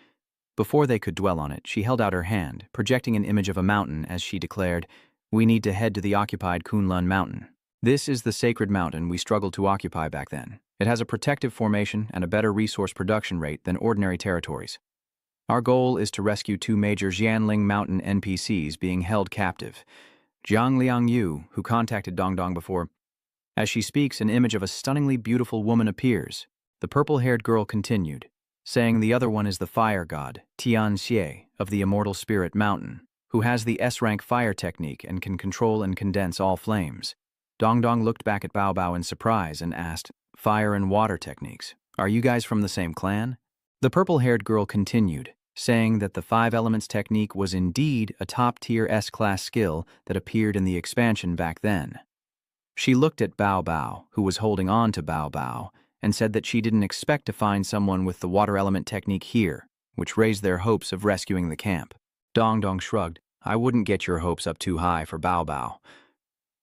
Before they could dwell on it, she held out her hand, projecting an image of a mountain as she declared, "We need to head to the occupied Kunlun Mountain. This is the sacred mountain we struggled to occupy back then. It has a protective formation and a better resource production rate than ordinary territories. Our goal is to rescue 2 major Jianling Mountain NPCs being held captive. Jiang Liangyu, who contacted Dong Dong before." As she speaks, an image of a stunningly beautiful woman appears. The purple-haired girl continued, saying the other one is the fire god, Tian Xie, of the Immortal Spirit Mountain, who has the S-rank fire technique and can control and condense all flames. Dong Dong looked back at Bao Bao in surprise and asked, "Fire and water techniques. Are you guys from the same clan?" The purple-haired girl continued, saying that the 5 elements technique was indeed a top-tier S-class skill that appeared in the expansion back then. She looked at Bao Bao, who was holding on to Bao Bao, and said that she didn't expect to find someone with the water element technique here, which raised their hopes of rescuing the camp. Dong Dong shrugged. "I wouldn't get your hopes up too high for Bao Bao."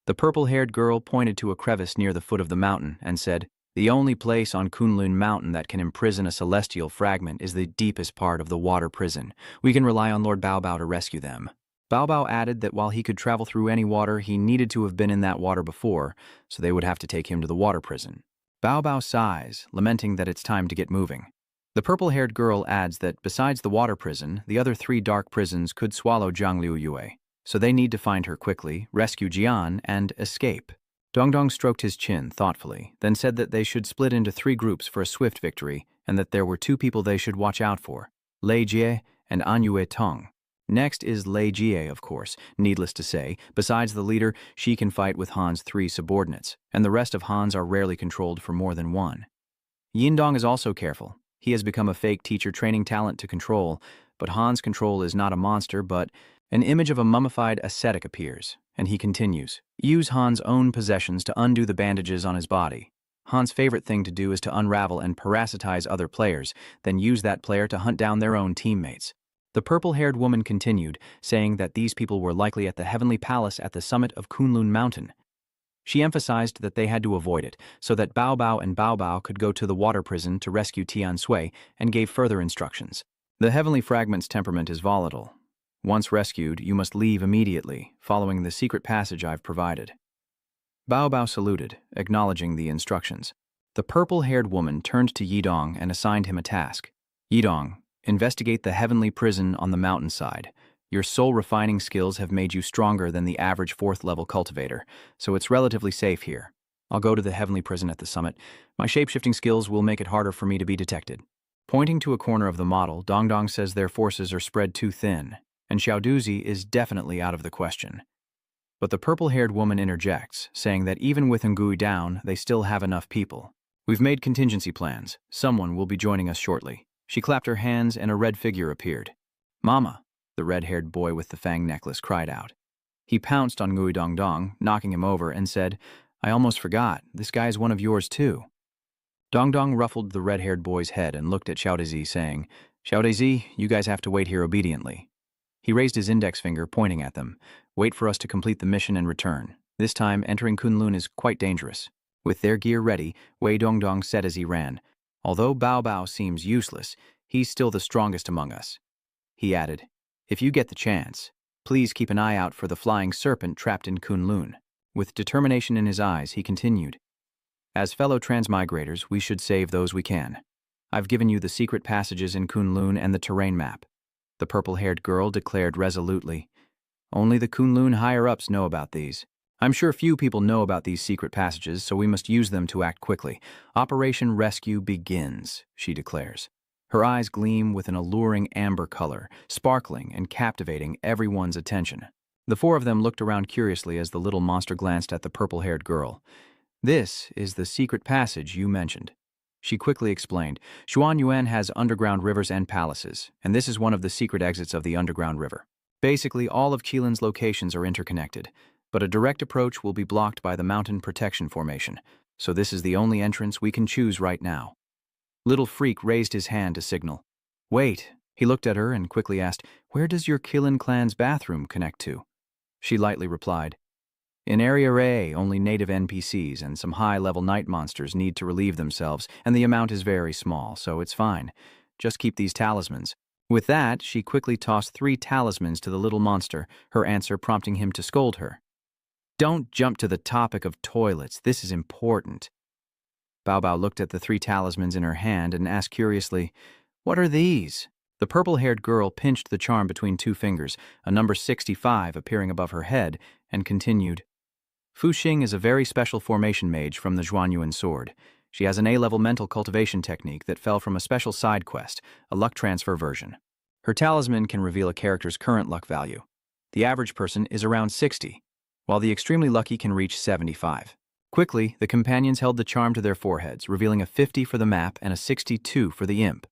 The purple-haired girl pointed to a crevice near the foot of the mountain and said, "The only place on Kunlun Mountain that can imprison a celestial fragment is the deepest part of the water prison. We can rely on Lord Bao Bao to rescue them." Bao Bao added that while he could travel through any water, he needed to have been in that water before, so they would have to take him to the water prison. Bao Bao sighs, lamenting that it's time to get moving. The purple-haired girl adds that besides the water prison, the other 3 dark prisons could swallow Zhang Liaoyue, so they need to find her quickly, rescue Jian, and escape. Dong Dong stroked his chin thoughtfully, then said that they should split into 3 groups for a swift victory, and that there were 2 people they should watch out for, Lei Jie and An Yue Tong. Next is Lei Jie, of course. Needless to say, besides the leader, she can fight with Han's 3 subordinates, and the rest of Han's are rarely controlled for more than 1. Yindong is also careful. He has become a fake teacher training talent to control, but Han's control is not a monster, but an image of a mummified ascetic appears, and he continues. Use Han's own possessions to undo the bandages on his body. Han's favorite thing to do is to unravel and parasitize other players, then use that player to hunt down their own teammates. The purple-haired woman continued, saying that these people were likely at the Heavenly Palace at the summit of Kunlun Mountain. She emphasized that they had to avoid it, so that Bao Bao and Bao Bao could go to the water prison to rescue Tian Sui, and gave further instructions. The Heavenly Fragment's temperament is volatile. Once rescued, you must leave immediately, following the secret passage I've provided. Bao Bao saluted, acknowledging the instructions. The purple-haired woman turned to Yidong and assigned him a task. Yidong, investigate the heavenly prison on the mountainside. Your soul-refining skills have made you stronger than the average 4th-level cultivator, so it's relatively safe here. I'll go to the heavenly prison at the summit. My shape-shifting skills will make it harder for me to be detected. Pointing to a corner of the model, Dongdong says their forces are spread too thin, and Xiaoduzi is definitely out of the question. But the purple-haired woman interjects, saying that even with Ngui down, they still have enough people. We've made contingency plans. Someone will be joining us shortly. She clapped her hands and a red figure appeared. Mama, the red-haired boy with the fang necklace cried out. He pounced on Ngui Dongdong, knocking him over, and said, I almost forgot, this guy's one of yours too. Dongdong ruffled the red-haired boy's head and looked at Xiaodazi, saying, Xiaodazi, you guys have to wait here obediently. He raised his index finger, pointing at them. Wait for us to complete the mission and return. This time, entering Kunlun is quite dangerous. With their gear ready, Wei Dongdong said as he ran, Although Bao Bao seems useless, he's still the strongest among us. He added, If you get the chance, please keep an eye out for the flying serpent trapped in Kunlun. With determination in his eyes, he continued, As fellow transmigrators, we should save those we can. I've given you the secret passages in Kunlun and the terrain map. The purple-haired girl declared resolutely, Only the Kunlun higher-ups know about these. I'm sure few people know about these secret passages, so we must use them to act quickly. Operation Rescue begins, she declares. Her eyes gleam with an alluring amber color, sparkling and captivating everyone's attention. The 4 of them looked around curiously as the little monster glanced at the purple-haired girl. This is the secret passage you mentioned. She quickly explained, Xuanyuan has underground rivers and palaces, and this is one of the secret exits of the underground river. Basically, all of Qilin's locations are interconnected, but a direct approach will be blocked by the mountain protection formation, so this is the only entrance we can choose right now. Little Freak raised his hand to signal. Wait, he looked at her and quickly asked, Where does your Qilin clan's bathroom connect to? She lightly replied, In Area A, only native NPCs and some high-level night monsters need to relieve themselves, and the amount is very small, so it's fine. Just keep these talismans. With that, she quickly tossed 3 talismans to the little monster, her answer prompting him to scold her. Don't jump to the topic of toilets, this is important. Bao Bao looked at the 3 talismans in her hand and asked curiously, What are these? The purple-haired girl pinched the charm between 2 fingers, a number 65 appearing above her head, and continued, Fu Xing is a very special formation mage from the Xuanyuan sword. She has an A-level mental cultivation technique that fell from a special side quest, a luck transfer version. Her talisman can reveal a character's current luck value. The average person is around 60, while the extremely lucky can reach 75. Quickly, the companions held the charm to their foreheads, revealing a 50 for the map and a 62 for the imp.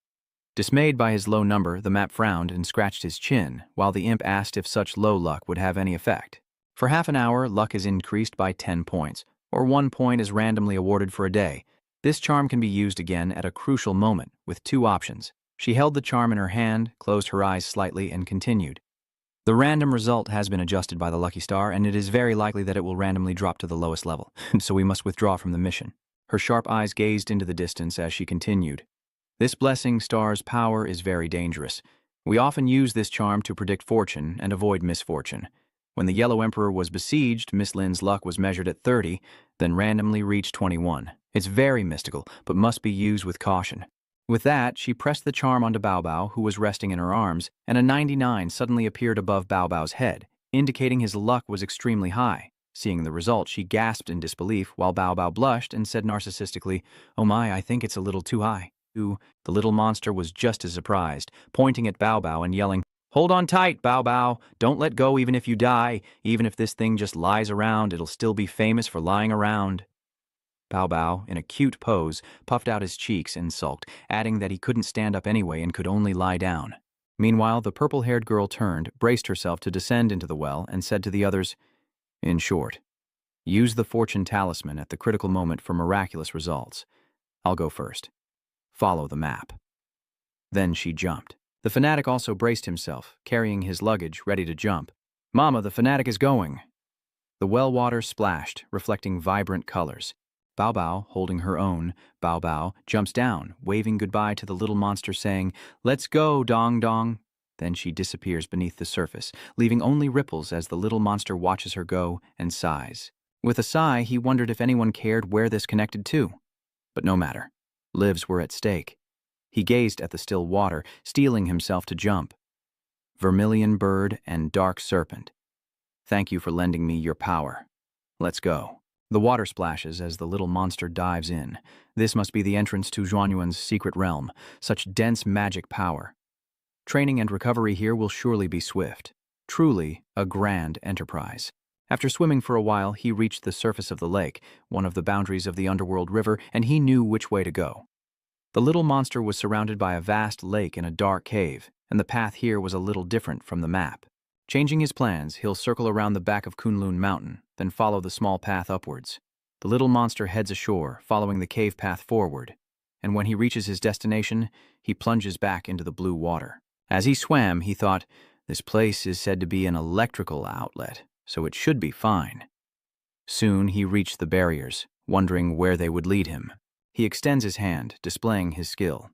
Dismayed by his low number, the map frowned and scratched his chin, while the imp asked if such low luck would have any effect. For half an hour, luck is increased by 10 points, or 1 point is randomly awarded for a day. This charm can be used again at a crucial moment, with 2 options. She held the charm in her hand, closed her eyes slightly, and continued. The random result has been adjusted by the lucky star, and it is very likely that it will randomly drop to the lowest level, so we must withdraw from the mission. Her sharp eyes gazed into the distance as she continued. This blessing star's power is very dangerous. We often use this charm to predict fortune and avoid misfortune. When the Yellow Emperor was besieged, Miss Lin's luck was measured at 30, then randomly reached 21. It's very mystical, but must be used with caution. With that, she pressed the charm onto Bao Bao, who was resting in her arms, and a 99 suddenly appeared above Bao Bao's head, indicating his luck was extremely high. Seeing the result, she gasped in disbelief, while Bao Bao blushed and said narcissistically, Oh my, I think it's a little too high. The little monster was just as surprised, pointing at Bao Bao and yelling, Hold on tight, Bao Bao. Don't let go even if you die. Even if this thing just lies around, it'll still be famous for lying around. Bao Bao, in a cute pose, puffed out his cheeks and sulked, adding that he couldn't stand up anyway and could only lie down. Meanwhile, the purple-haired girl turned, braced herself to descend into the well, and said to the others, "In short, use the fortune talisman at the critical moment for miraculous results. I'll go first. Follow the map." Then she jumped. The fanatic also braced himself, carrying his luggage, ready to jump. "Mama, the fanatic is going." The well water splashed, reflecting vibrant colors. Bao Bao, holding her own, Bao Bao jumps down, waving goodbye to the little monster, saying, "Let's go, Dong Dong." Then she disappears beneath the surface, leaving only ripples as the little monster watches her go and sighs. With a sigh, he wondered if anyone cared where this connected to. But no matter. Lives were at stake. He gazed at the still water, steeling himself to jump. "Vermilion bird and dark serpent. Thank you for lending me your power. Let's go." The water splashes as the little monster dives in. This must be the entrance to Zhuanyuan's secret realm, such dense magic power. Training and recovery here will surely be swift. Truly a grand enterprise. After swimming for a while, he reached the surface of the lake, one of the boundaries of the underworld river, and he knew which way to go. The little monster was surrounded by a vast lake in a dark cave, and the path here was a little different from the map. Changing his plans, he'll circle around the back of Kunlun Mountain, then follow the small path upwards. The little monster heads ashore, following the cave path forward, and when he reaches his destination, he plunges back into the blue water. As he swam, he thought, "This place is said to be an electrical outlet, so it should be fine." Soon he reached the barriers, wondering where they would lead him. He extends his hand, displaying his skill.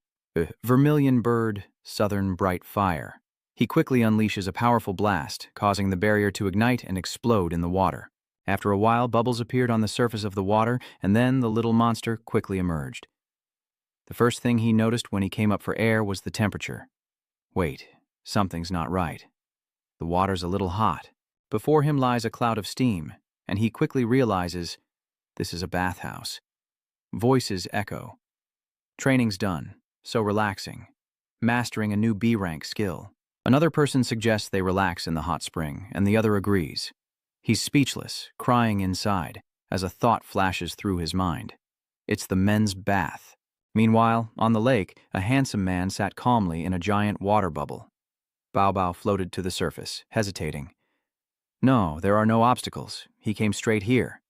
Vermilion bird, southern bright fire. He quickly unleashes a powerful blast, causing the barrier to ignite and explode in the water. After a while, bubbles appeared on the surface of the water, and then the little monster quickly emerged. The first thing he noticed when he came up for air was the temperature. Wait, something's not right. The water's a little hot. Before him lies a cloud of steam, and he quickly realizes this is a bathhouse. Voices echo. Training's done, so relaxing. Mastering a new B-rank skill. Another person suggests they relax in the hot spring, and the other agrees. He's speechless, crying inside, as a thought flashes through his mind. It's the men's bath. Meanwhile, on the lake, a handsome man sat calmly in a giant water bubble. Bao Bao floated to the surface, hesitating. No, there are no obstacles. He came straight here.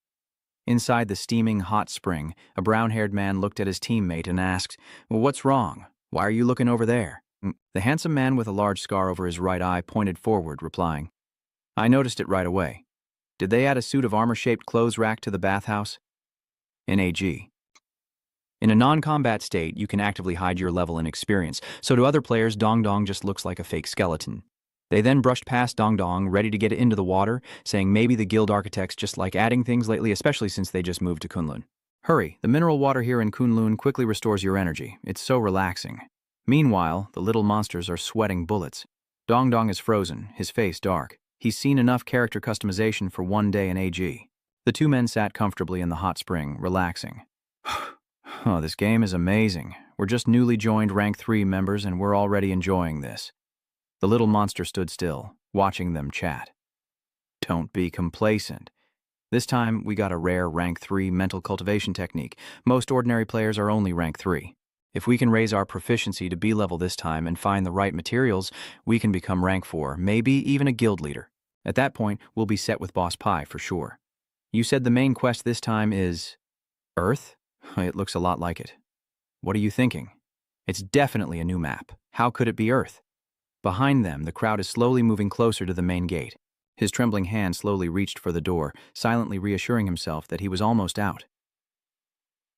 Inside the steaming hot spring, a brown-haired man looked at his teammate and asked, "Well, what's wrong? Why are you looking over there?" The handsome man with a large scar over his right eye pointed forward, replying, "I noticed it right away. Did they add a suit of armor-shaped clothes rack to the bathhouse?" NAG. In a non-combat state, you can actively hide your level and experience, so to other players, Dong Dong just looks like a fake skeleton. They then brushed past Dong Dong, ready to get it into the water, saying maybe the guild architects just like adding things lately, especially since they just moved to Kunlun. Hurry, the mineral water here in Kunlun quickly restores your energy. It's so relaxing. Meanwhile, the little monsters are sweating bullets. Dong Dong is frozen, his face dark. He's seen enough character customization for one day in AG. The two men sat comfortably in the hot spring, relaxing. Oh, this game is amazing. We're just newly joined Rank 3 members and we're already enjoying this. The little monster stood still, watching them chat. Don't be complacent. This time, we got a rare Rank 3 mental cultivation technique. Most ordinary players are only Rank 3. If we can raise our proficiency to B level this time and find the right materials, we can become Rank 4, maybe even a guild leader. At that point, we'll be set with Boss Pie for sure. You said the main quest this time is Earth? It looks a lot like it. What are you thinking? It's definitely a new map. How could it be Earth? Behind them, the crowd is slowly moving closer to the main gate. His trembling hand slowly reached for the door, silently reassuring himself that he was almost out.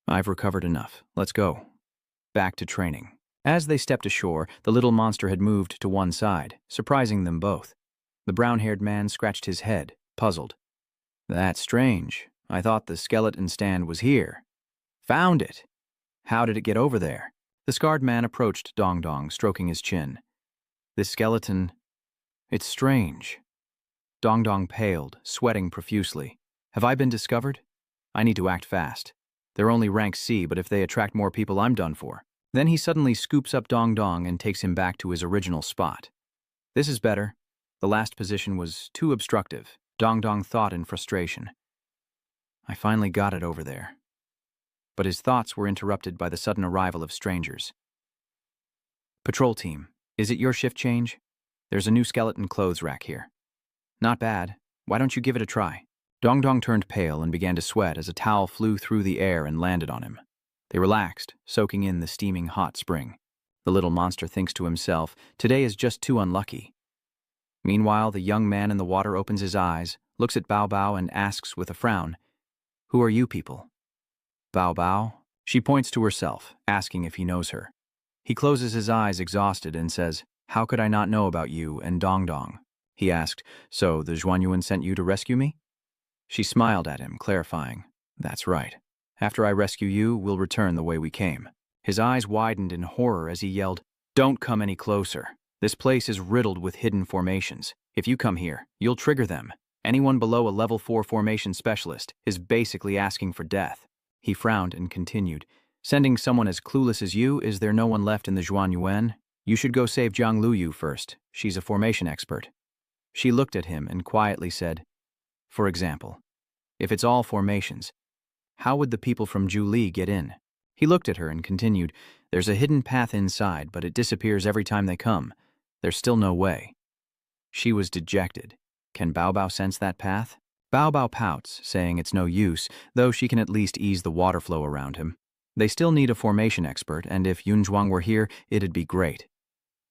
I've recovered enough. Let's go. Back to training. As they stepped ashore, the little monster had moved to one side, surprising them both. The brown-haired man scratched his head, puzzled. That's strange. I thought the skeleton stand was here. Found it. How did it get over there? The scarred man approached Dong Dong, stroking his chin. This skeleton, it's strange. Dong Dong paled, sweating profusely. Have I been discovered? I need to act fast. They're only rank C, but if they attract more people, I'm done for. Then he suddenly scoops up Dong Dong and takes him back to his original spot. This is better. The last position was too obstructive, Dong Dong thought in frustration. I finally got it over there. But his thoughts were interrupted by the sudden arrival of strangers. Patrol team, Is it your shift change? There's a new skeleton clothes rack here. Not bad. Why don't you give it a try? Dong Dong turned pale and began to sweat as a towel flew through the air and landed on him. They relaxed, soaking in the steaming hot spring. The little monster thinks to himself, today is just too unlucky. Meanwhile, the young man in the water opens his eyes, looks at Bao Bao and asks with a frown, "Who are you people?" Bao Bao? She points to herself, asking if he knows her. He closes his eyes exhausted and says, "How could I not know about you and Dong Dong?" He asked, "So the Zhuanyuan sent you to rescue me?" She smiled at him, clarifying, "That's right. After I rescue you, we'll return the way we came." His eyes widened in horror as he yelled, "Don't come any closer. This place is riddled with hidden formations. If you come here, you'll trigger them. Anyone below a level 4 formation specialist is basically asking for death." He frowned and continued, "Sending someone as clueless as you, is there no one left in the Zhuanyuan? You should go save Jiang Luyu first. She's a formation expert." She looked at him and quietly said, "For example, if it's all formations, how would the people from Zhuli get in?" He looked at her and continued, "There's a hidden path inside, but it disappears every time they come. There's still no way." She was dejected. Can Bao Bao sense that path? Bao Bao pouts, saying it's no use, though she can at least ease the water flow around him. They still need a formation expert, and if Yunzhuang were here, it'd be great.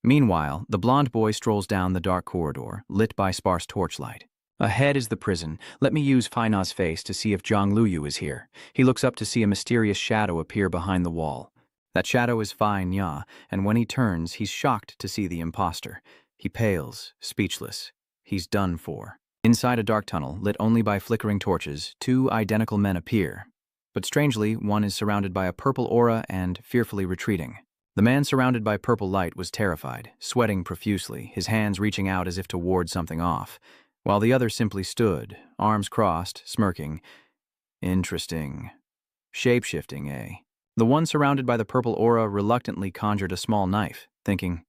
Meanwhile, the blonde boy strolls down the dark corridor, lit by sparse torchlight. Ahead is the prison. Let me use Faina's face to see if Jiang Luyu is here. He looks up to see a mysterious shadow appear behind the wall. That shadow is Fai Nya, and when he turns, he's shocked to see the imposter. He pales, speechless. He's done for. Inside a dark tunnel, lit only by flickering torches, two identical men appear. But strangely, one is surrounded by a purple aura and fearfully retreating. The man surrounded by purple light was terrified, sweating profusely, his hands reaching out as if to ward something off, while the other simply stood, arms crossed, smirking. Interesting. Shape-shifting, eh? The one surrounded by the purple aura reluctantly conjured a small knife, thinking,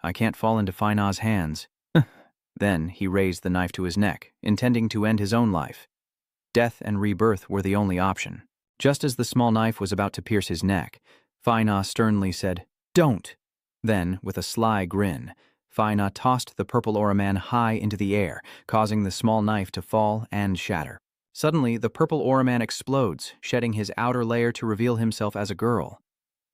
I can't fall into Faina's hands. Then he raised the knife to his neck, intending to end his own life. Death and rebirth were the only option. Just as the small knife was about to pierce his neck, Faina sternly said, "Don't!" Then, with a sly grin, Faina tossed the purple aura man high into the air, causing the small knife to fall and shatter. Suddenly, the purple aura man explodes, shedding his outer layer to reveal himself as a girl.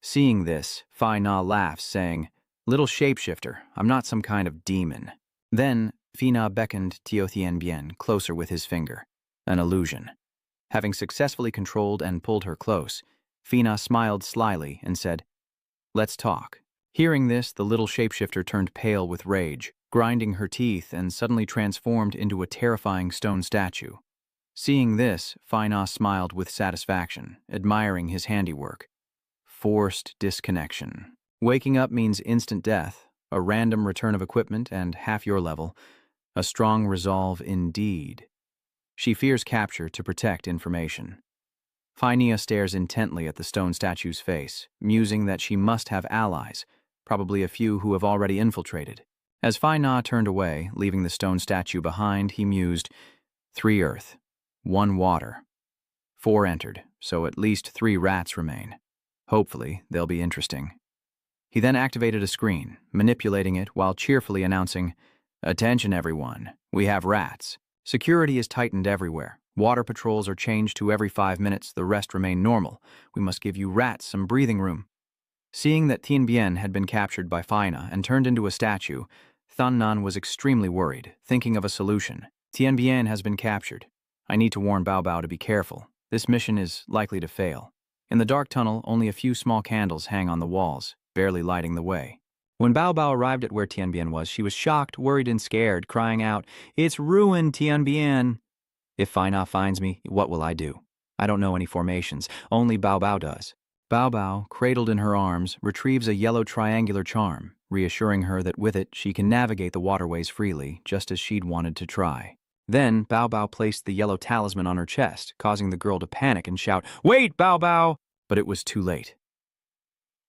Seeing this, Faina laughs, saying, "Little shapeshifter, I'm not some kind of demon." Then, Fina beckoned Tianbian closer with his finger. An illusion. Having successfully controlled and pulled her close, Fina smiled slyly and said, "Let's talk." Hearing this, the little shapeshifter turned pale with rage, grinding her teeth and suddenly transformed into a terrifying stone statue. Seeing this, Fina smiled with satisfaction, admiring his handiwork. Forced disconnection. Waking up means instant death, a random return of equipment and half your level. A strong resolve indeed. She fears capture to protect information. Faina stares intently at the stone statue's face, musing that she must have allies, probably a few who have already infiltrated. As Faina turned away, leaving the stone statue behind, he mused, 3 earth, 1 water. 4 entered, so at least 3 rats remain. Hopefully, they'll be interesting. He then activated a screen, manipulating it while cheerfully announcing, "Attention everyone, we have rats. Security is tightened everywhere. Water patrols are changed to every 5 minutes, the rest remain normal. We must give you rats some breathing room." Seeing that Tianbian had been captured by Faina and turned into a statue, Thannan was extremely worried, thinking of a solution. "Tianbian has been captured. I need to warn Bao Bao to be careful. This mission is likely to fail." In the dark tunnel, only a few small candles hang on the walls, barely lighting the way. When Bao Bao arrived at where Tianbian was, she was shocked, worried, and scared, crying out, "It's ruined, Tianbian!" "If Faina finds me, what will I do? I don't know any formations, only Bao Bao does." Bao Bao, cradled in her arms, retrieves a yellow triangular charm, reassuring her that with it she can navigate the waterways freely, just as she'd wanted to try. Then Bao Bao placed the yellow talisman on her chest, causing the girl to panic and shout, "Wait, Bao Bao!" But it was too late.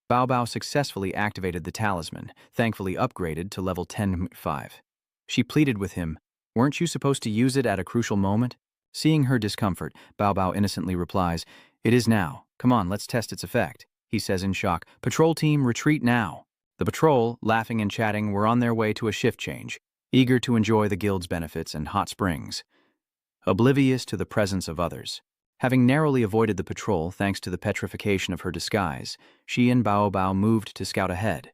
Bao Bao successfully activated the talisman, thankfully upgraded to level 10.5. She pleaded with him, "Weren't you supposed to use it at a crucial moment?" Seeing her discomfort, Bao Bao innocently replies, "It is now. Come on, let's test its effect." He says in shock, "Patrol team, retreat now." The patrol, laughing and chatting, were on their way to a shift change, eager to enjoy the guild's benefits and hot springs, oblivious to the presence of others. Having narrowly avoided the patrol thanks to the petrification of her disguise, she and Bao Bao moved to scout ahead.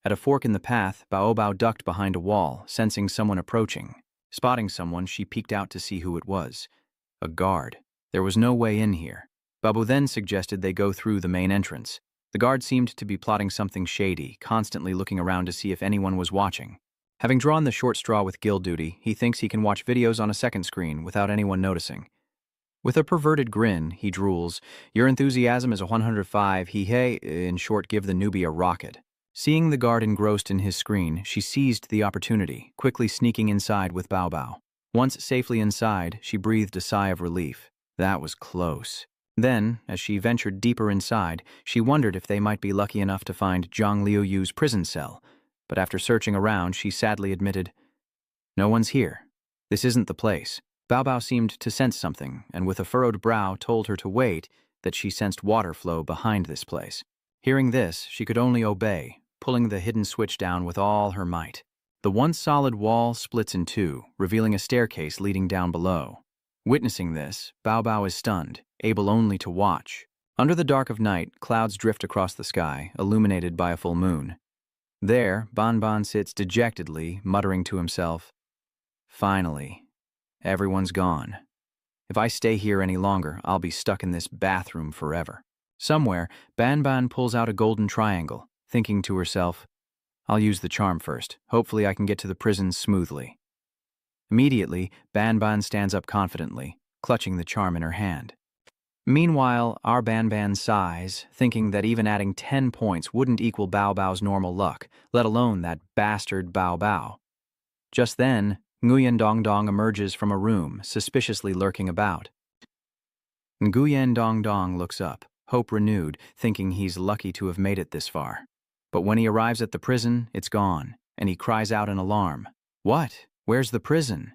At a fork in the path, Bao Bao ducked behind a wall, sensing someone approaching. Spotting someone, she peeked out to see who it was. A guard. There was no way in here. Babu then suggested they go through the main entrance. The guard seemed to be plotting something shady, constantly looking around to see if anyone was watching. Having drawn the short straw with guild duty, he thinks he can watch videos on a second screen without anyone noticing. With a perverted grin, he drools, "Your enthusiasm is a 105, he-hey, in short, give the newbie a rocket." Seeing the guard engrossed in his screen, she seized the opportunity, quickly sneaking inside with Bao Bao. Once safely inside, she breathed a sigh of relief. That was close. Then, as she ventured deeper inside, she wondered if they might be lucky enough to find Zhang Liuyu's prison cell. But after searching around, she sadly admitted, "No one's here. This isn't the place." Bao Bao seemed to sense something, and with a furrowed brow told her to wait, that she sensed water flow behind this place. Hearing this, she could only obey, pulling the hidden switch down with all her might. The once solid wall splits in two, revealing a staircase leading down below. Witnessing this, Bao Bao is stunned, able only to watch. Under the dark of night, clouds drift across the sky, illuminated by a full moon. There, Ban Ban sits dejectedly, muttering to himself, "Finally, everyone's gone. If I stay here any longer, I'll be stuck in this bathroom forever." Somewhere, Ban Ban pulls out a golden triangle, thinking to herself, "I'll use the charm first. Hopefully I can get to the prison smoothly." Immediately, Ban Ban stands up confidently, clutching the charm in her hand. Meanwhile, our Ban Ban sighs, thinking that even adding 10 points wouldn't equal Bao Bao's normal luck, let alone that bastard Bao Bao. Just then, Nguyen Dong Dong emerges from a room, suspiciously lurking about. Nguyen Dong Dong looks up, hope renewed, thinking he's lucky to have made it this far. But when he arrives at the prison, it's gone, and he cries out in alarm, "What? Where's the prison?"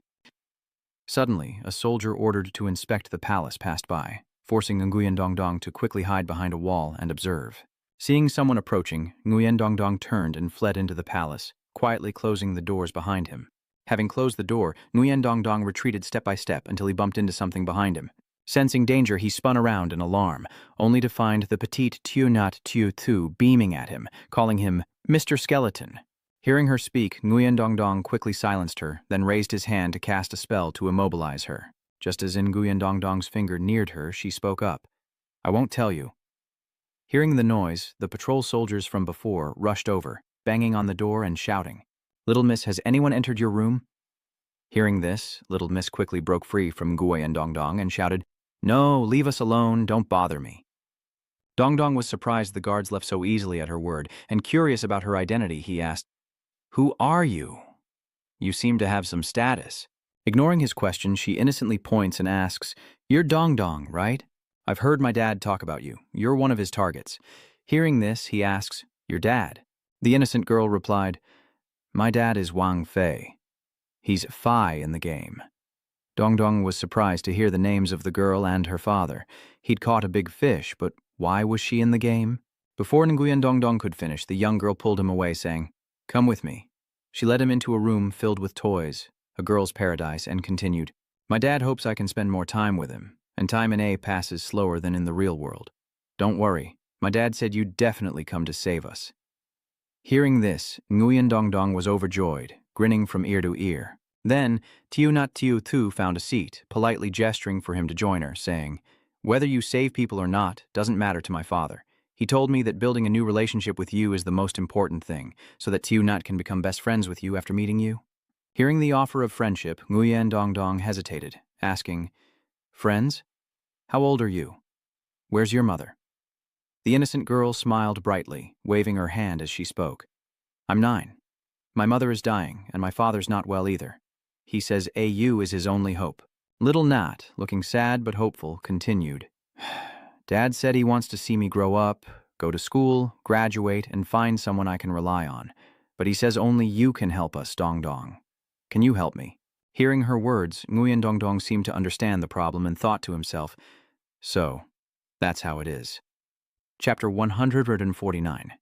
Suddenly, a soldier ordered to inspect the palace passed by, forcing Nguyen Dong Dong to quickly hide behind a wall and observe. Seeing someone approaching, Nguyen Dong Dong turned and fled into the palace, quietly closing the doors behind him. Having closed the door, Nguyen Dong Dong retreated step by step until he bumped into something behind him. Sensing danger, he spun around in alarm, only to find the petite Tiu Nat Tiu Tu beaming at him, calling him Mr. Skeleton. Hearing her speak, Nguyen Dong Dong quickly silenced her, then raised his hand to cast a spell to immobilize her. Just as Nguyen Dong Dong's finger neared her, she spoke up, "I won't tell you." Hearing the noise, the patrol soldiers from before rushed over, banging on the door and shouting, "Little Miss, has anyone entered your room?" Hearing this, Little Miss quickly broke free from Nguyen Dong Dong and shouted, "No, leave us alone, don't bother me." Dong Dong was surprised the guards left so easily at her word, and curious about her identity, he asked, "Who are you? You seem to have some status." Ignoring his question, she innocently points and asks, "You're Dong Dong, right? I've heard my dad talk about you. You're one of his targets." Hearing this, he asks, "Your dad?" The innocent girl replied, "My dad is Wang Fei. He's Fai in the game." Dong Dong was surprised to hear the names of the girl and her father. He'd caught a big fish, but why was she in the game? Before Nguyen Dong Dong could finish, the young girl pulled him away, saying, "Come with me." She led him into a room filled with toys, a girl's paradise, and continued, "My dad hopes I can spend more time with him, and time in A passes slower than in the real world. Don't worry, my dad said you'd definitely come to save us." Hearing this, Nguyen Dong Dong was overjoyed, grinning from ear to ear. Then, Tiu Nat Tiu Tu found a seat, politely gesturing for him to join her, saying, "Whether you save people or not doesn't matter to my father. He told me that building a new relationship with you is the most important thing, so that Tiu Nat can become best friends with you after meeting you." Hearing the offer of friendship, Nguyen Dong Dong hesitated, asking, "Friends? How old are you? Where's your mother?" The innocent girl smiled brightly, waving her hand as she spoke. "I'm 9. My mother is dying, and my father's not well either. He says AU is his only hope." Little Nat, looking sad but hopeful, continued, "Dad said he wants to see me grow up, go to school, graduate, and find someone I can rely on. But he says only you can help us, Dong Dong. Can you help me?" Hearing her words, Nguyen Dong Dong seemed to understand the problem and thought to himself, "So, that's how it is." Chapter 149.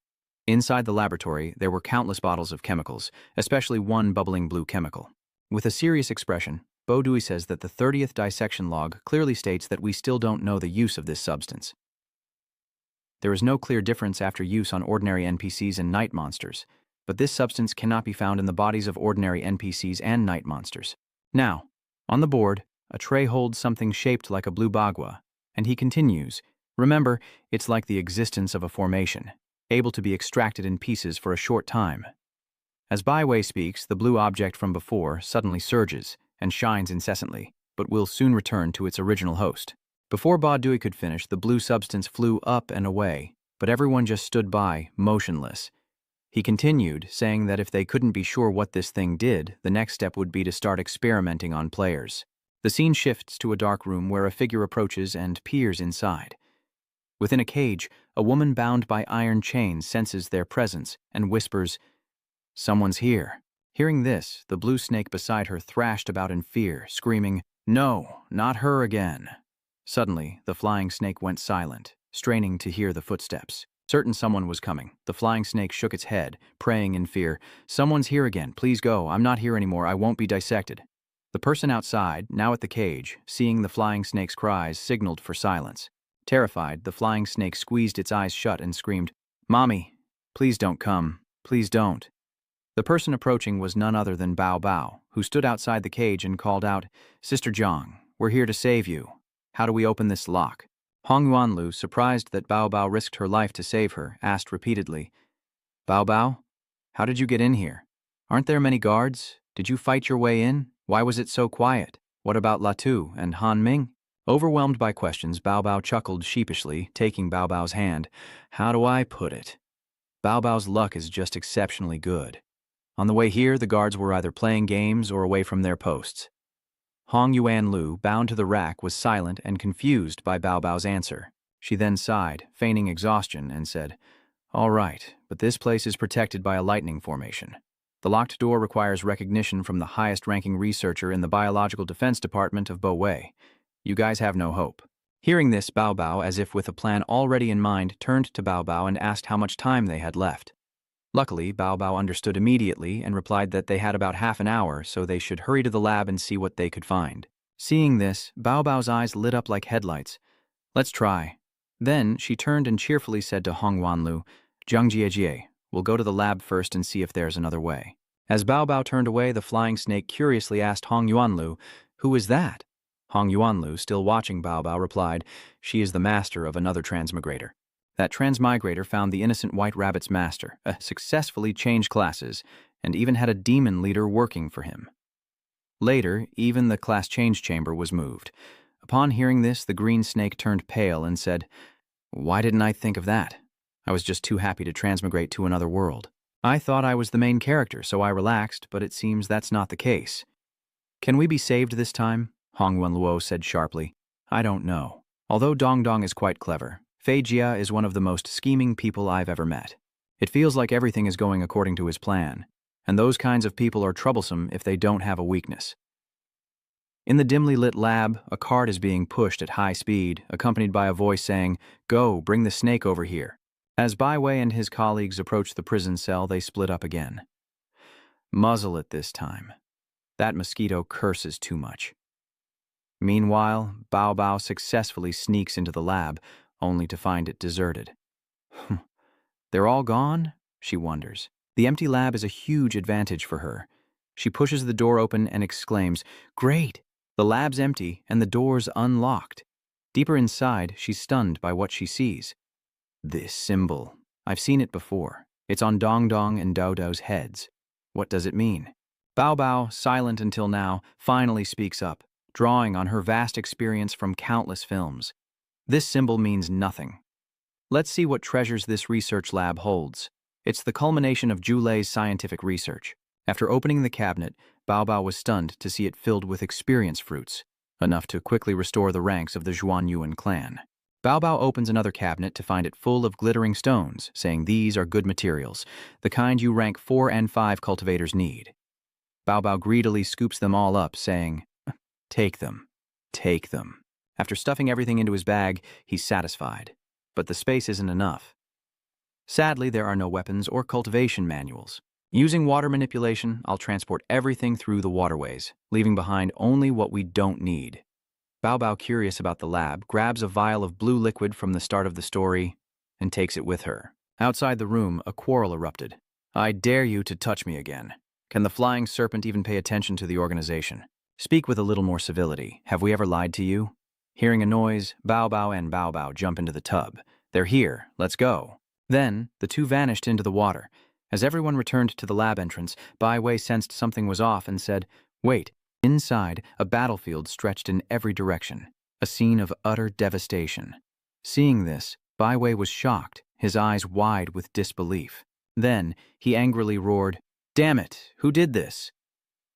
Inside the laboratory, there were countless bottles of chemicals, especially one bubbling blue chemical. With a serious expression, Bodui says that the 30th dissection log clearly states that we still don't know the use of this substance. There is no clear difference after use on ordinary NPCs and night monsters, but this substance cannot be found in the bodies of ordinary NPCs and night monsters. Now, on the board, a tray holds something shaped like a blue bagua, and he continues, remember, it's like the existence of a formation, able to be extracted in pieces for a short time. As Baiwei speaks, the blue object from before suddenly surges and shines incessantly, but will soon return to its original host. Before Ba Dui could finish, the blue substance flew up and away, but everyone just stood by, motionless. He continued, saying that if they couldn't be sure what this thing did, the next step would be to start experimenting on players. The scene shifts to a dark room where a figure approaches and peers inside. Within a cage, a woman bound by iron chains senses their presence and whispers, "Someone's here." Hearing this, the blue snake beside her thrashed about in fear, screaming, "No, not her again." Suddenly, the flying snake went silent, straining to hear the footsteps. Certain someone was coming. The flying snake shook its head, praying in fear, "Someone's here again, please go, I'm not here anymore, I won't be dissected." The person outside, now at the cage, seeing the flying snake's cries, signaled for silence. Terrified, the flying snake squeezed its eyes shut and screamed, "Mommy, please don't come, please don't." The person approaching was none other than Bao Bao, who stood outside the cage and called out, "Sister Zhang, we're here to save you. How do we open this lock?" Hong Yuanlu, surprised that Bao Bao risked her life to save her, asked repeatedly, "Bao Bao, how did you get in here? Aren't there many guards? Did you fight your way in? Why was it so quiet? What about Latu and Han Ming?" Overwhelmed by questions, Bao Bao chuckled sheepishly, taking Bao Bao's hand. "How do I put it? Bao Bao's luck is just exceptionally good. On the way here, the guards were either playing games or away from their posts." Hong Yuanlu, bound to the rack, was silent and confused by Bao Bao's answer. She then sighed, feigning exhaustion, and said, "All right, but this place is protected by a lightning formation. The locked door requires recognition from the highest-ranking researcher in the Biological Defense Department of Bo-Wei. You guys have no hope." Hearing this, Bao Bao, as if with a plan already in mind, turned to Bao Bao and asked how much time they had left. Luckily, Bao Bao understood immediately and replied that they had about half an hour, so they should hurry to the lab and see what they could find. Seeing this, Bao Bao's eyes lit up like headlights. "Let's try." Then she turned and cheerfully said to Hong Yuanlu, "Zhang Jiejie, we'll go to the lab first and see if there's another way." As Bao Bao turned away, the flying snake curiously asked Hong Yuanlu, "Who is that?" Hong Yuanlu, still watching Bao Bao, replied, "She is the master of another transmigrator. That transmigrator found the innocent white rabbit's master, successfully changed classes, and even had a demon leader working for him." Later, even the class change chamber was moved. Upon hearing this, the green snake turned pale and said, "Why didn't I think of that? I was just too happy to transmigrate to another world. I thought I was the main character, so I relaxed, but it seems that's not the case." "Can we be saved this time?" Hong Wenluo said sharply. "I don't know. Although Dong Dong is quite clever, Fei Jia is one of the most scheming people I've ever met. It feels like everything is going according to his plan, and those kinds of people are troublesome if they don't have a weakness." In the dimly lit lab, a cart is being pushed at high speed, accompanied by a voice saying, "Go, bring the snake over here." As Baiwei and his colleagues approach the prison cell, they split up again. "Muzzle it this time. That mosquito curses too much." Meanwhile, Bao Bao successfully sneaks into the lab, only to find it deserted. They're all gone? She wonders. The empty lab is a huge advantage for her. She pushes the door open and exclaims, "Great! The lab's empty and the door's unlocked." Deeper inside, she's stunned by what she sees. This symbol. I've seen it before. It's on Dong Dong and Dao Dao's heads. What does it mean? Bao Bao, silent until now, finally speaks up, drawing on her vast experience from countless films. This symbol means nothing. Let's see what treasures this research lab holds. It's the culmination of Julei's scientific research. After opening the cabinet, Bao Bao was stunned to see it filled with experience fruits, enough to quickly restore the ranks of the Zhuan Yuan clan. Bao Bao opens another cabinet to find it full of glittering stones, saying these are good materials, the kind you rank 4 and 5 cultivators need. Bao Bao greedily scoops them all up, saying, "Take them, take them." After stuffing everything into his bag, he's satisfied. But the space isn't enough. Sadly, there are no weapons or cultivation manuals. Using water manipulation, I'll transport everything through the waterways, leaving behind only what we don't need. Bao Bao, curious about the lab, grabs a vial of blue liquid from the start of the story and takes it with her. Outside the room, a quarrel erupted. I dare you to touch me again. Can the flying serpent even pay attention to the organization? Speak with a little more civility. Have we ever lied to you? Hearing a noise, Bao Bao and Bao Bao jump into the tub. They're here. Let's go. Then, the two vanished into the water. As everyone returned to the lab entrance, Bai Wei sensed something was off and said, "Wait." Inside, a battlefield stretched in every direction, a scene of utter devastation. Seeing this, Bai Wei was shocked, his eyes wide with disbelief. Then, he angrily roared, "Damn it, who did this?"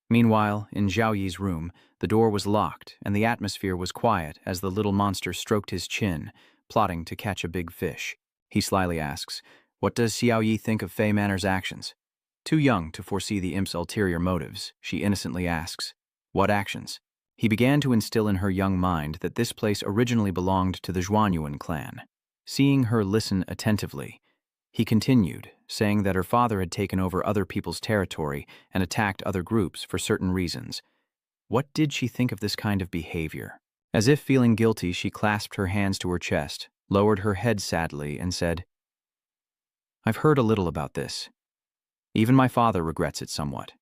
Meanwhile, in Zhao Yi's room, the door was locked and the atmosphere was quiet as the little monster stroked his chin, plotting to catch a big fish. He slyly asks, "What does Xiao Yi think of Fei Manor's actions?" Too young to foresee the imp's ulterior motives, she innocently asks, "What actions?" He began to instill in her young mind that this place originally belonged to the Zhuanyuan clan. Seeing her listen attentively, he continued, saying that her father had taken over other people's territory and attacked other groups for certain reasons. What did she think of this kind of behavior? As if feeling guilty, she clasped her hands to her chest, lowered her head sadly, and said, "I've heard a little about this. Even my father regrets it somewhat.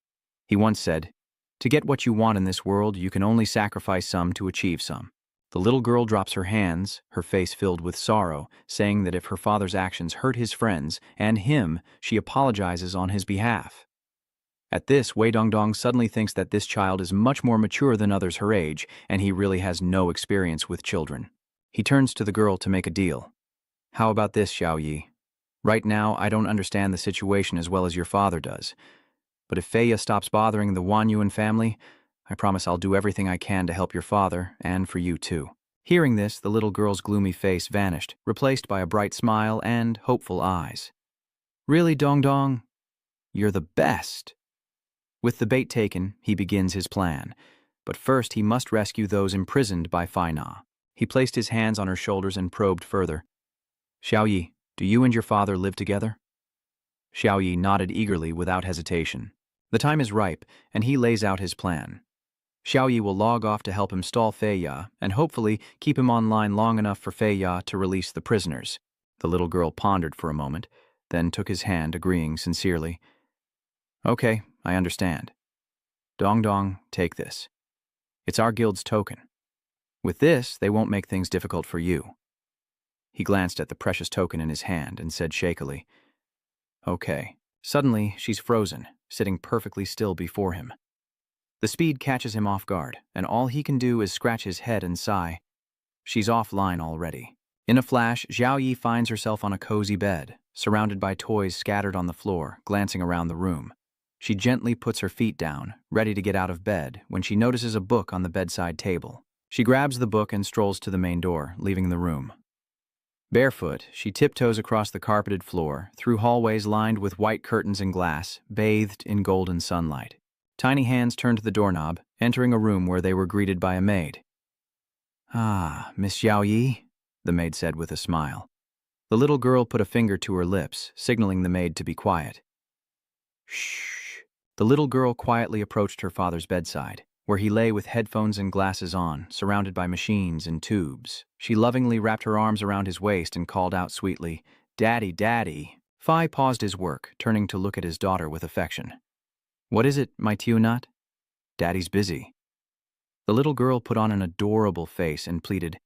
He once said, 'To get what you want in this world, you can only sacrifice some to achieve some.'" The little girl drops her hands, her face filled with sorrow, saying that if her father's actions hurt his friends and him, she apologizes on his behalf. At this, Wei Dongdong suddenly thinks that this child is much more mature than others her age, and he really has no experience with children. He turns to the girl to make a deal. "How about this, Xiao Yi? Right now, I don't understand the situation as well as your father does. But if Fei stops bothering the Wanyuan family, I promise I'll do everything I can to help your father, and for you too." Hearing this, the little girl's gloomy face vanished, replaced by a bright smile and hopeful eyes. "Really, Dongdong? You're the best." With the bait taken, he begins his plan. But first, he must rescue those imprisoned by Fai Na. He placed his hands on her shoulders and probed further. "Xiao Yi, do you and your father live together?" Xiao Yi nodded eagerly without hesitation. The time is ripe, and he lays out his plan. Xiao Yi will log off to help him stall Fei Ya, and hopefully keep him online long enough for Fei Ya to release the prisoners. The little girl pondered for a moment, then took his hand, agreeing sincerely. "Okay, I understand. Dongdong, take this. It's our guild's token. With this, they won't make things difficult for you." He glanced at the precious token in his hand and said shakily, "Okay." Suddenly, she's frozen, sitting perfectly still before him. The speed catches him off guard, and all he can do is scratch his head and sigh. She's offline already. In a flash, Zhao Yi finds herself on a cozy bed, surrounded by toys scattered on the floor, glancing around the room. She gently puts her feet down, ready to get out of bed, when she notices a book on the bedside table. She grabs the book and strolls to the main door, leaving the room. Barefoot, she tiptoes across the carpeted floor, through hallways lined with white curtains and glass, bathed in golden sunlight. Tiny hands turn to the doorknob, entering a room where they were greeted by a maid. "Ah, Miss Xiao Yi," the maid said with a smile. The little girl put a finger to her lips, signaling the maid to be quiet. "Shh." The little girl quietly approached her father's bedside, where he lay with headphones and glasses on, surrounded by machines and tubes. She lovingly wrapped her arms around his waist and called out sweetly, "Daddy, Daddy." Fai paused his work, turning to look at his daughter with affection. "What is it, my Tiunat? Daddy's busy." The little girl put on an adorable face and pleaded,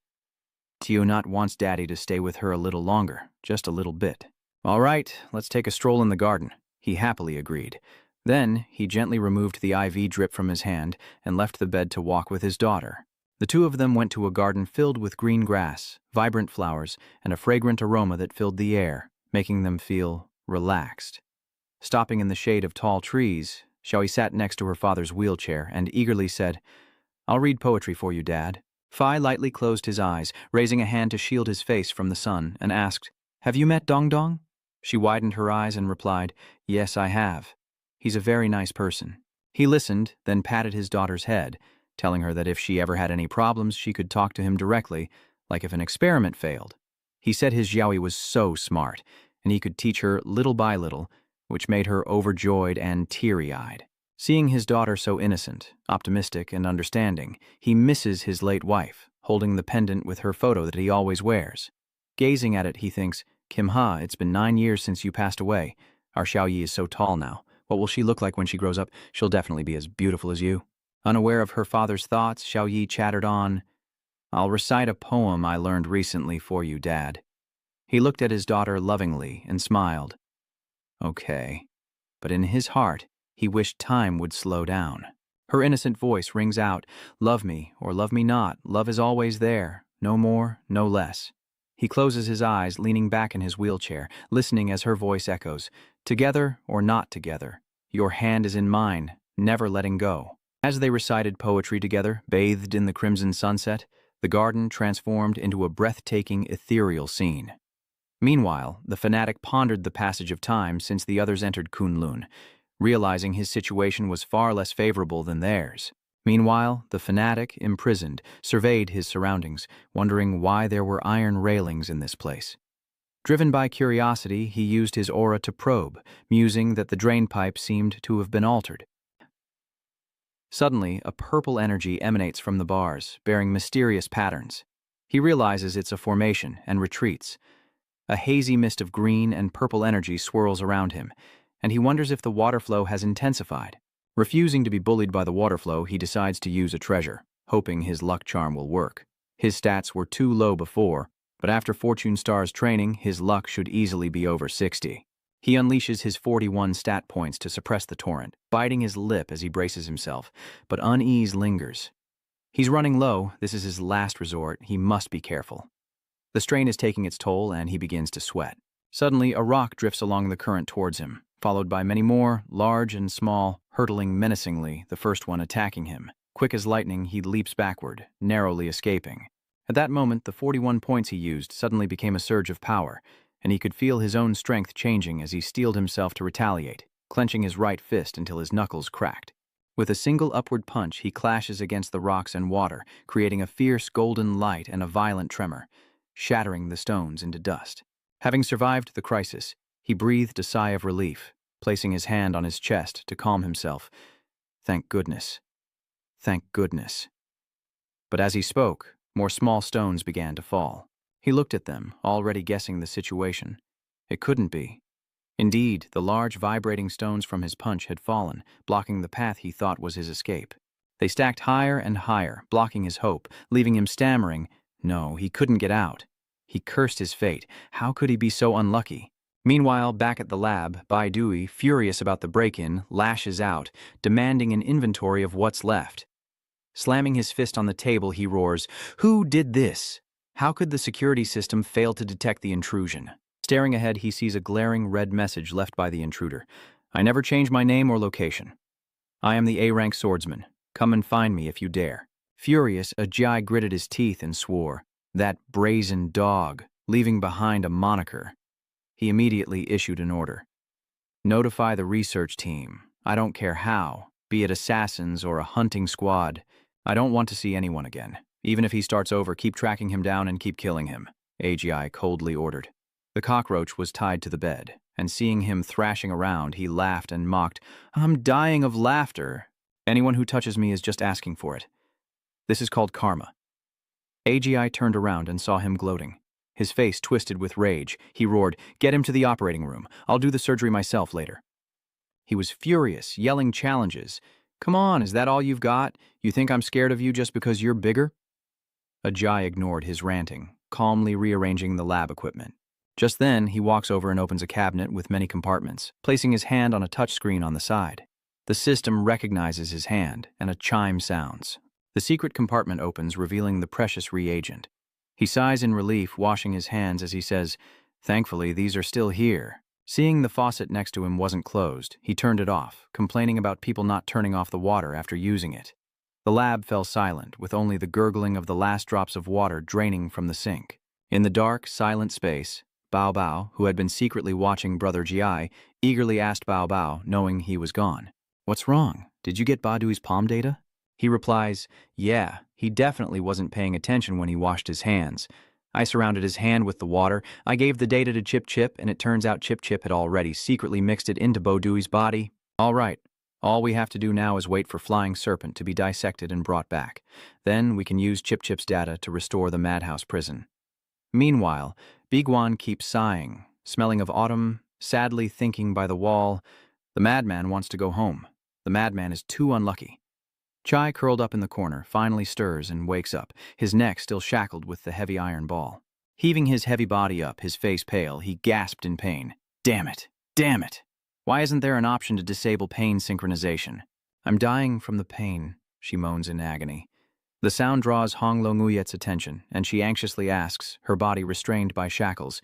"Tiunat wants Daddy to stay with her a little longer, just a little bit." "All right, let's take a stroll in the garden," he happily agreed. Then, he gently removed the IV drip from his hand and left the bed to walk with his daughter. The two of them went to a garden filled with green grass, vibrant flowers, and a fragrant aroma that filled the air, making them feel relaxed. Stopping in the shade of tall trees, Xiaoyi sat next to her father's wheelchair and eagerly said, "I'll read poetry for you, Dad." Fai lightly closed his eyes, raising a hand to shield his face from the sun, and asked, "Have you met Dongdong?" She widened her eyes and replied, "Yes, I have. He's a very nice person." He listened, then patted his daughter's head, telling her that if she ever had any problems, she could talk to him directly, like if an experiment failed. He said his Xiaoyi was so smart, and he could teach her little by little, which made her overjoyed and teary-eyed. Seeing his daughter so innocent, optimistic, and understanding, he misses his late wife, holding the pendant with her photo that he always wears. Gazing at it, he thinks, Kim Ha, it's been 9 years since you passed away. Our Xiaoyi is so tall now. What will she look like when she grows up? She'll definitely be as beautiful as you. Unaware of her father's thoughts, Xiaoyi chattered on, I'll recite a poem I learned recently for you, Dad. He looked at his daughter lovingly and smiled. Okay. But in his heart, he wished time would slow down. Her innocent voice rings out, love me or love me not, love is always there, no more, no less. He closes his eyes, leaning back in his wheelchair, listening as her voice echoes, together or not together, your hand is in mine, never letting go. As they recited poetry together, bathed in the crimson sunset, the garden transformed into a breathtaking, ethereal scene. Meanwhile, the fanatic pondered the passage of time since the others entered Kunlun, realizing his situation was far less favorable than theirs. Meanwhile, the fanatic, imprisoned, surveyed his surroundings, wondering why there were iron railings in this place. Driven by curiosity, he used his aura to probe, musing that the drain pipe seemed to have been altered. Suddenly, a purple energy emanates from the bars, bearing mysterious patterns. He realizes it's a formation and retreats. A hazy mist of green and purple energy swirls around him, and he wonders if the water flow has intensified. Refusing to be bullied by the water flow, he decides to use a treasure, hoping his luck charm will work. His stats were too low before, but after Fortune Star's training, his luck should easily be over 60. He unleashes his 41 stat points to suppress the torrent, biting his lip as he braces himself, but unease lingers. He's running low, this is his last resort, he must be careful. The strain is taking its toll and he begins to sweat. Suddenly, a rock drifts along the current towards him, followed by many more, large and small, hurtling menacingly, the first one attacking him. Quick as lightning, he leaps backward, narrowly escaping. At that moment, the 41 points he used suddenly became a surge of power, and he could feel his own strength changing as he steeled himself to retaliate, clenching his right fist until his knuckles cracked. With a single upward punch, he clashes against the rocks and water, creating a fierce golden light and a violent tremor, shattering the stones into dust. Having survived the crisis, he breathed a sigh of relief, placing his hand on his chest to calm himself. Thank goodness. Thank goodness. But as he spoke, more small stones began to fall. He looked at them, already guessing the situation. It couldn't be. Indeed, the large vibrating stones from his punch had fallen, blocking the path he thought was his escape. They stacked higher and higher, blocking his hope, leaving him stammering. No, he couldn't get out. He cursed his fate. How could he be so unlucky? Meanwhile, back at the lab, Bai Dui, furious about the break-in, lashes out, demanding an inventory of what's left. Slamming his fist on the table, he roars, "Who did this? How could the security system fail to detect the intrusion?" Staring ahead, he sees a glaring red message left by the intruder. "I never change my name or location. I am the A-rank swordsman. Come and find me if you dare." Furious, Ajay gritted his teeth and swore, "That brazen dog, leaving behind a moniker." He immediately issued an order. "Notify the research team. I don't care how, be it assassins or a hunting squad. I don't want to see anyone again. Even if he starts over, keep tracking him down and keep killing him," AGI coldly ordered. The cockroach was tied to the bed, and seeing him thrashing around, he laughed and mocked, "I'm dying of laughter. Anyone who touches me is just asking for it. This is called karma." AGI turned around and saw him gloating. His face twisted with rage. He roared, "Get him to the operating room. I'll do the surgery myself later." He was furious, yelling challenges. "Come on, is that all you've got? You think I'm scared of you just because you're bigger?" Ajay ignored his ranting, calmly rearranging the lab equipment. Just then, he walks over and opens a cabinet with many compartments, placing his hand on a touchscreen on the side. The system recognizes his hand, and a chime sounds. The secret compartment opens, revealing the precious reagent. He sighs in relief, washing his hands as he says, "Thankfully, these are still here." Seeing the faucet next to him wasn't closed, he turned it off, complaining about people not turning off the water after using it. The lab fell silent, with only the gurgling of the last drops of water draining from the sink. In the dark, silent space, Bao Bao, who had been secretly watching Brother Ji, eagerly asked Bao Bao, knowing he was gone, "What's wrong? Did you get Badui's palm data?" He replies, "Yeah, he definitely wasn't paying attention when he washed his hands. I surrounded his hand with the water. I gave the data to Chip Chip, and it turns out Chip Chip had already secretly mixed it into Bodui's body. All right. All we have to do now is wait for Flying Serpent to be dissected and brought back. Then we can use Chip Chip's data to restore the madhouse prison. Meanwhile, Biguan keeps sighing, smelling of autumn, sadly thinking by the wall. The madman wants to go home. The madman is too unlucky. Chai, curled up in the corner, finally stirs and wakes up, his neck still shackled with the heavy iron ball. Heaving his heavy body up, his face pale, he gasped in pain. Damn it! Damn it! Why isn't there an option to disable pain synchronization? I'm dying from the pain, she moans in agony. The sound draws Hong Lo-Nguyet's attention, and she anxiously asks, her body restrained by shackles,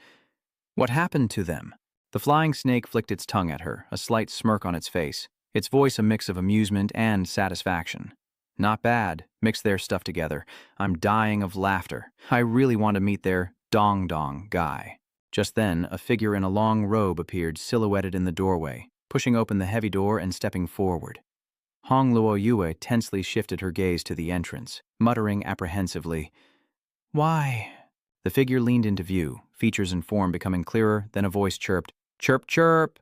what happened to them? The flying snake flicked its tongue at her, a slight smirk on its face, its voice a mix of amusement and satisfaction. Not bad. Mix their stuff together. I'm dying of laughter. I really want to meet their dong-dong guy. Just then, a figure in a long robe appeared, silhouetted in the doorway, pushing open the heavy door and stepping forward. Hong Luo-Yue tensely shifted her gaze to the entrance, muttering apprehensively, "Why?" The figure leaned into view, features and form becoming clearer, then a voice chirped, "Chirp, chirp!"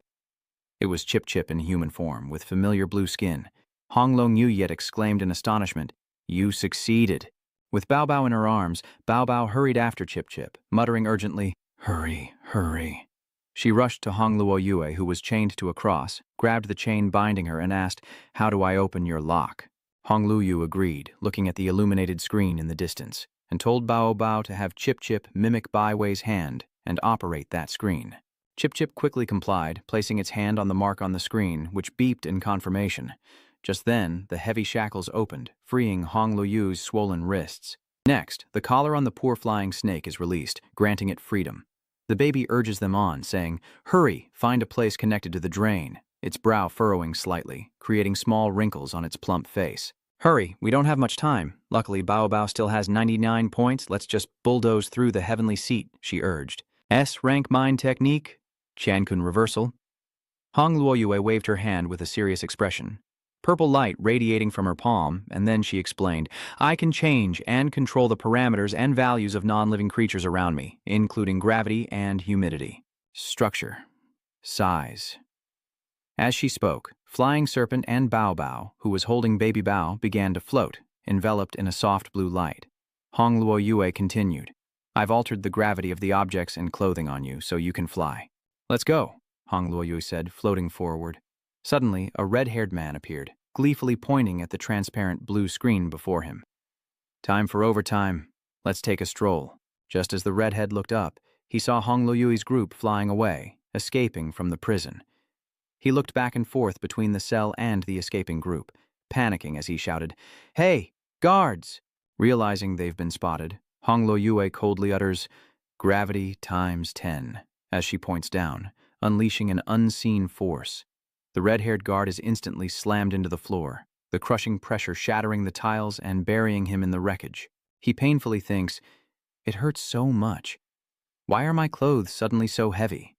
It was Chip Chip in human form, with familiar blue skin. Hong Lo-Nguyet exclaimed in astonishment, "You succeeded!" With Bao Bao in her arms, Bao Bao hurried after Chip Chip, muttering urgently, "Hurry, hurry." She rushed to Hong Luo-Yue, who was chained to a cross, grabbed the chain binding her, and asked, "How do I open your lock?" Hong Lu-Yu agreed, looking at the illuminated screen in the distance, and told Bao Bao to have Chip Chip mimic Bai Wei's hand and operate that screen. Chip Chip quickly complied, placing its hand on the mark on the screen, which beeped in confirmation. Just then, the heavy shackles opened, freeing Hong Lu-Yu's swollen wrists. Next, the collar on the poor flying snake is released, granting it freedom. The baby urges them on, saying, "Hurry, find a place connected to the drain," its brow furrowing slightly, creating small wrinkles on its plump face. "Hurry, we don't have much time. Luckily, Bao Bao still has 99 points. Let's just bulldoze through the heavenly seat," she urged. S-rank mind technique? Chankun reversal? Hong Luo-Yue waved her hand with a serious expression. Purple light radiating from her palm, and then she explained, "I can change and control the parameters and values of non-living creatures around me, including gravity and humidity. Structure. Size." As she spoke, Flying Serpent and Bao Bao, who was holding Baby Bao, began to float, enveloped in a soft blue light. Hong Luo-Yue continued, "I've altered the gravity of the objects and clothing on you, so you can fly." "Let's go," Hong Luo-Yue said, floating forward. Suddenly, a red-haired man appeared, gleefully pointing at the transparent blue screen before him. "Time for overtime. Let's take a stroll." Just as the redhead looked up, he saw Hong Luo-Yue's group flying away, escaping from the prison. He looked back and forth between the cell and the escaping group, panicking as he shouted, "Hey, guards!" Realizing they've been spotted, Hong Luo-Yue coldly utters, "Gravity times 10, as she points down, unleashing an unseen force. The red-haired guard is instantly slammed into the floor, the crushing pressure shattering the tiles and burying him in the wreckage. He painfully thinks, "It hurts so much. Why are my clothes suddenly so heavy?"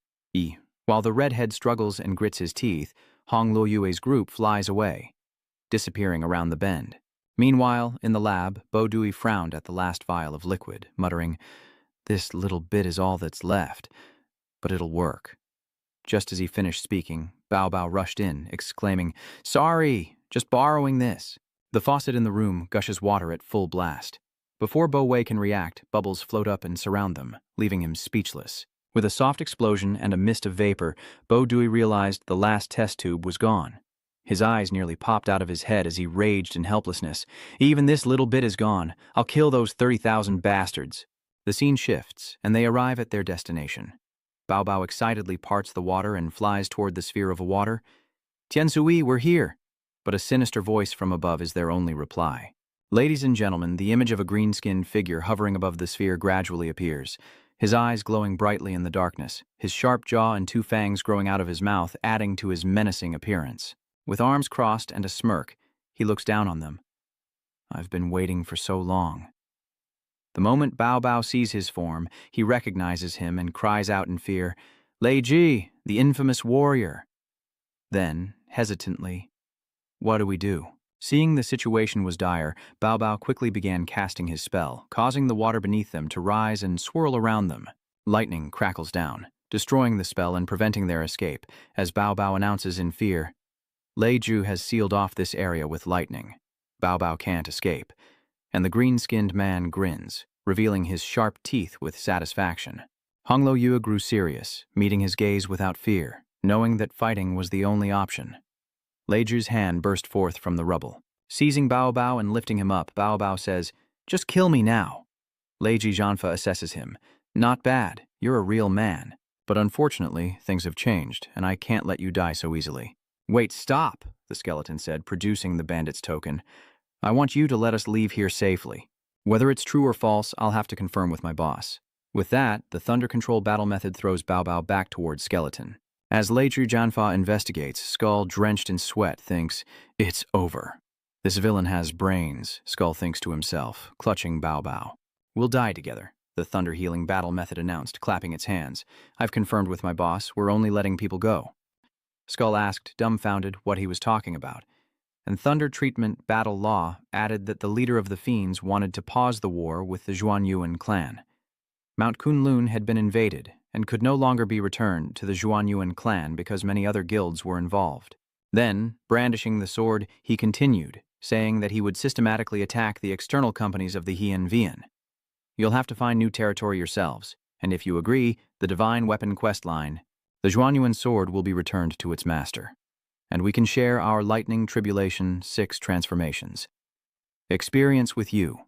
While the redhead struggles and grits his teeth, Hong Luo-Yue's group flies away, disappearing around the bend. Meanwhile, in the lab, Bo Dui frowned at the last vial of liquid, muttering, "This little bit is all that's left, but it'll work." Just as he finished speaking, Bao Bao rushed in, exclaiming, "Sorry, just borrowing this." The faucet in the room gushes water at full blast. Before Bo Wei can react, bubbles float up and surround them, leaving him speechless. With a soft explosion and a mist of vapor, Bo Dui realized the last test tube was gone. His eyes nearly popped out of his head as he raged in helplessness. "Even this little bit is gone. I'll kill those 30,000 bastards." The scene shifts, and they arrive at their destination. Bao Bao excitedly parts the water and flies toward the sphere of water. "Tiansui, we're here." But a sinister voice from above is their only reply. Ladies and gentlemen, the image of a green-skinned figure hovering above the sphere gradually appears, his eyes glowing brightly in the darkness, his sharp jaw and 2 fangs growing out of his mouth adding to his menacing appearance. With arms crossed and a smirk, he looks down on them. "I've been waiting for so long." The moment Bao Bao sees his form, he recognizes him and cries out in fear, "Lei Ji, the infamous warrior." Then, hesitantly, "What do we do?" Seeing the situation was dire, Bao Bao quickly began casting his spell, causing the water beneath them to rise and swirl around them. Lightning crackles down, destroying the spell and preventing their escape, as Bao Bao announces in fear, Lei Ju has sealed off this area with lightning. Bao Bao can't escape, and the green-skinned man grins, revealing his sharp teeth with satisfaction. Honglo Yue grew serious, meeting his gaze without fear, knowing that fighting was the only option. Lei Ju's hand burst forth from the rubble. Seizing Bao Bao and lifting him up, Bao Bao says, "Just kill me now." Lei Ji Zhanfa assesses him. "Not bad, you're a real man. But unfortunately, things have changed, and I can't let you die so easily." "Wait, stop," the skeleton said, producing the bandit's token. "I want you to let us leave here safely. Whether it's true or false, I'll have to confirm with my boss." With that, the Thunder Control battle method throws Bao Bao back towards Skeleton. As Lei Ju Zhanfa investigates, Skull, drenched in sweat, thinks, "It's over. This villain has brains," Skull thinks to himself, clutching Bao Bao. "We'll die together," the Thunder Healing battle method announced, clapping its hands. "I've confirmed with my boss, we're only letting people go." Skull asked, dumbfounded, what he was talking about, and Thunder Treatment Battle Law added that the leader of the Fiends wanted to pause the war with the Zhuanyuan clan. Mount Kunlun had been invaded and could no longer be returned to the Zhuanyuan clan because many other guilds were involved. Then, brandishing the sword, he continued, saying that he would systematically attack the external companies of the Heian Vian. "You'll have to find new territory yourselves, and if you agree, the Divine Weapon quest line, the Zhuanyuan sword will be returned to its master. And we can share our Lightning Tribulation 6 transformations. Experience with you.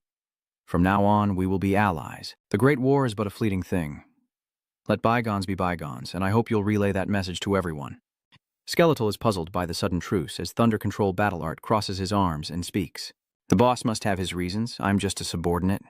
From now on, we will be allies. The Great War is but a fleeting thing. Let bygones be bygones, and I hope you'll relay that message to everyone." Skeletal is puzzled by the sudden truce as Thunder Control Battle Art crosses his arms and speaks. "The boss must have his reasons, I'm just a subordinate.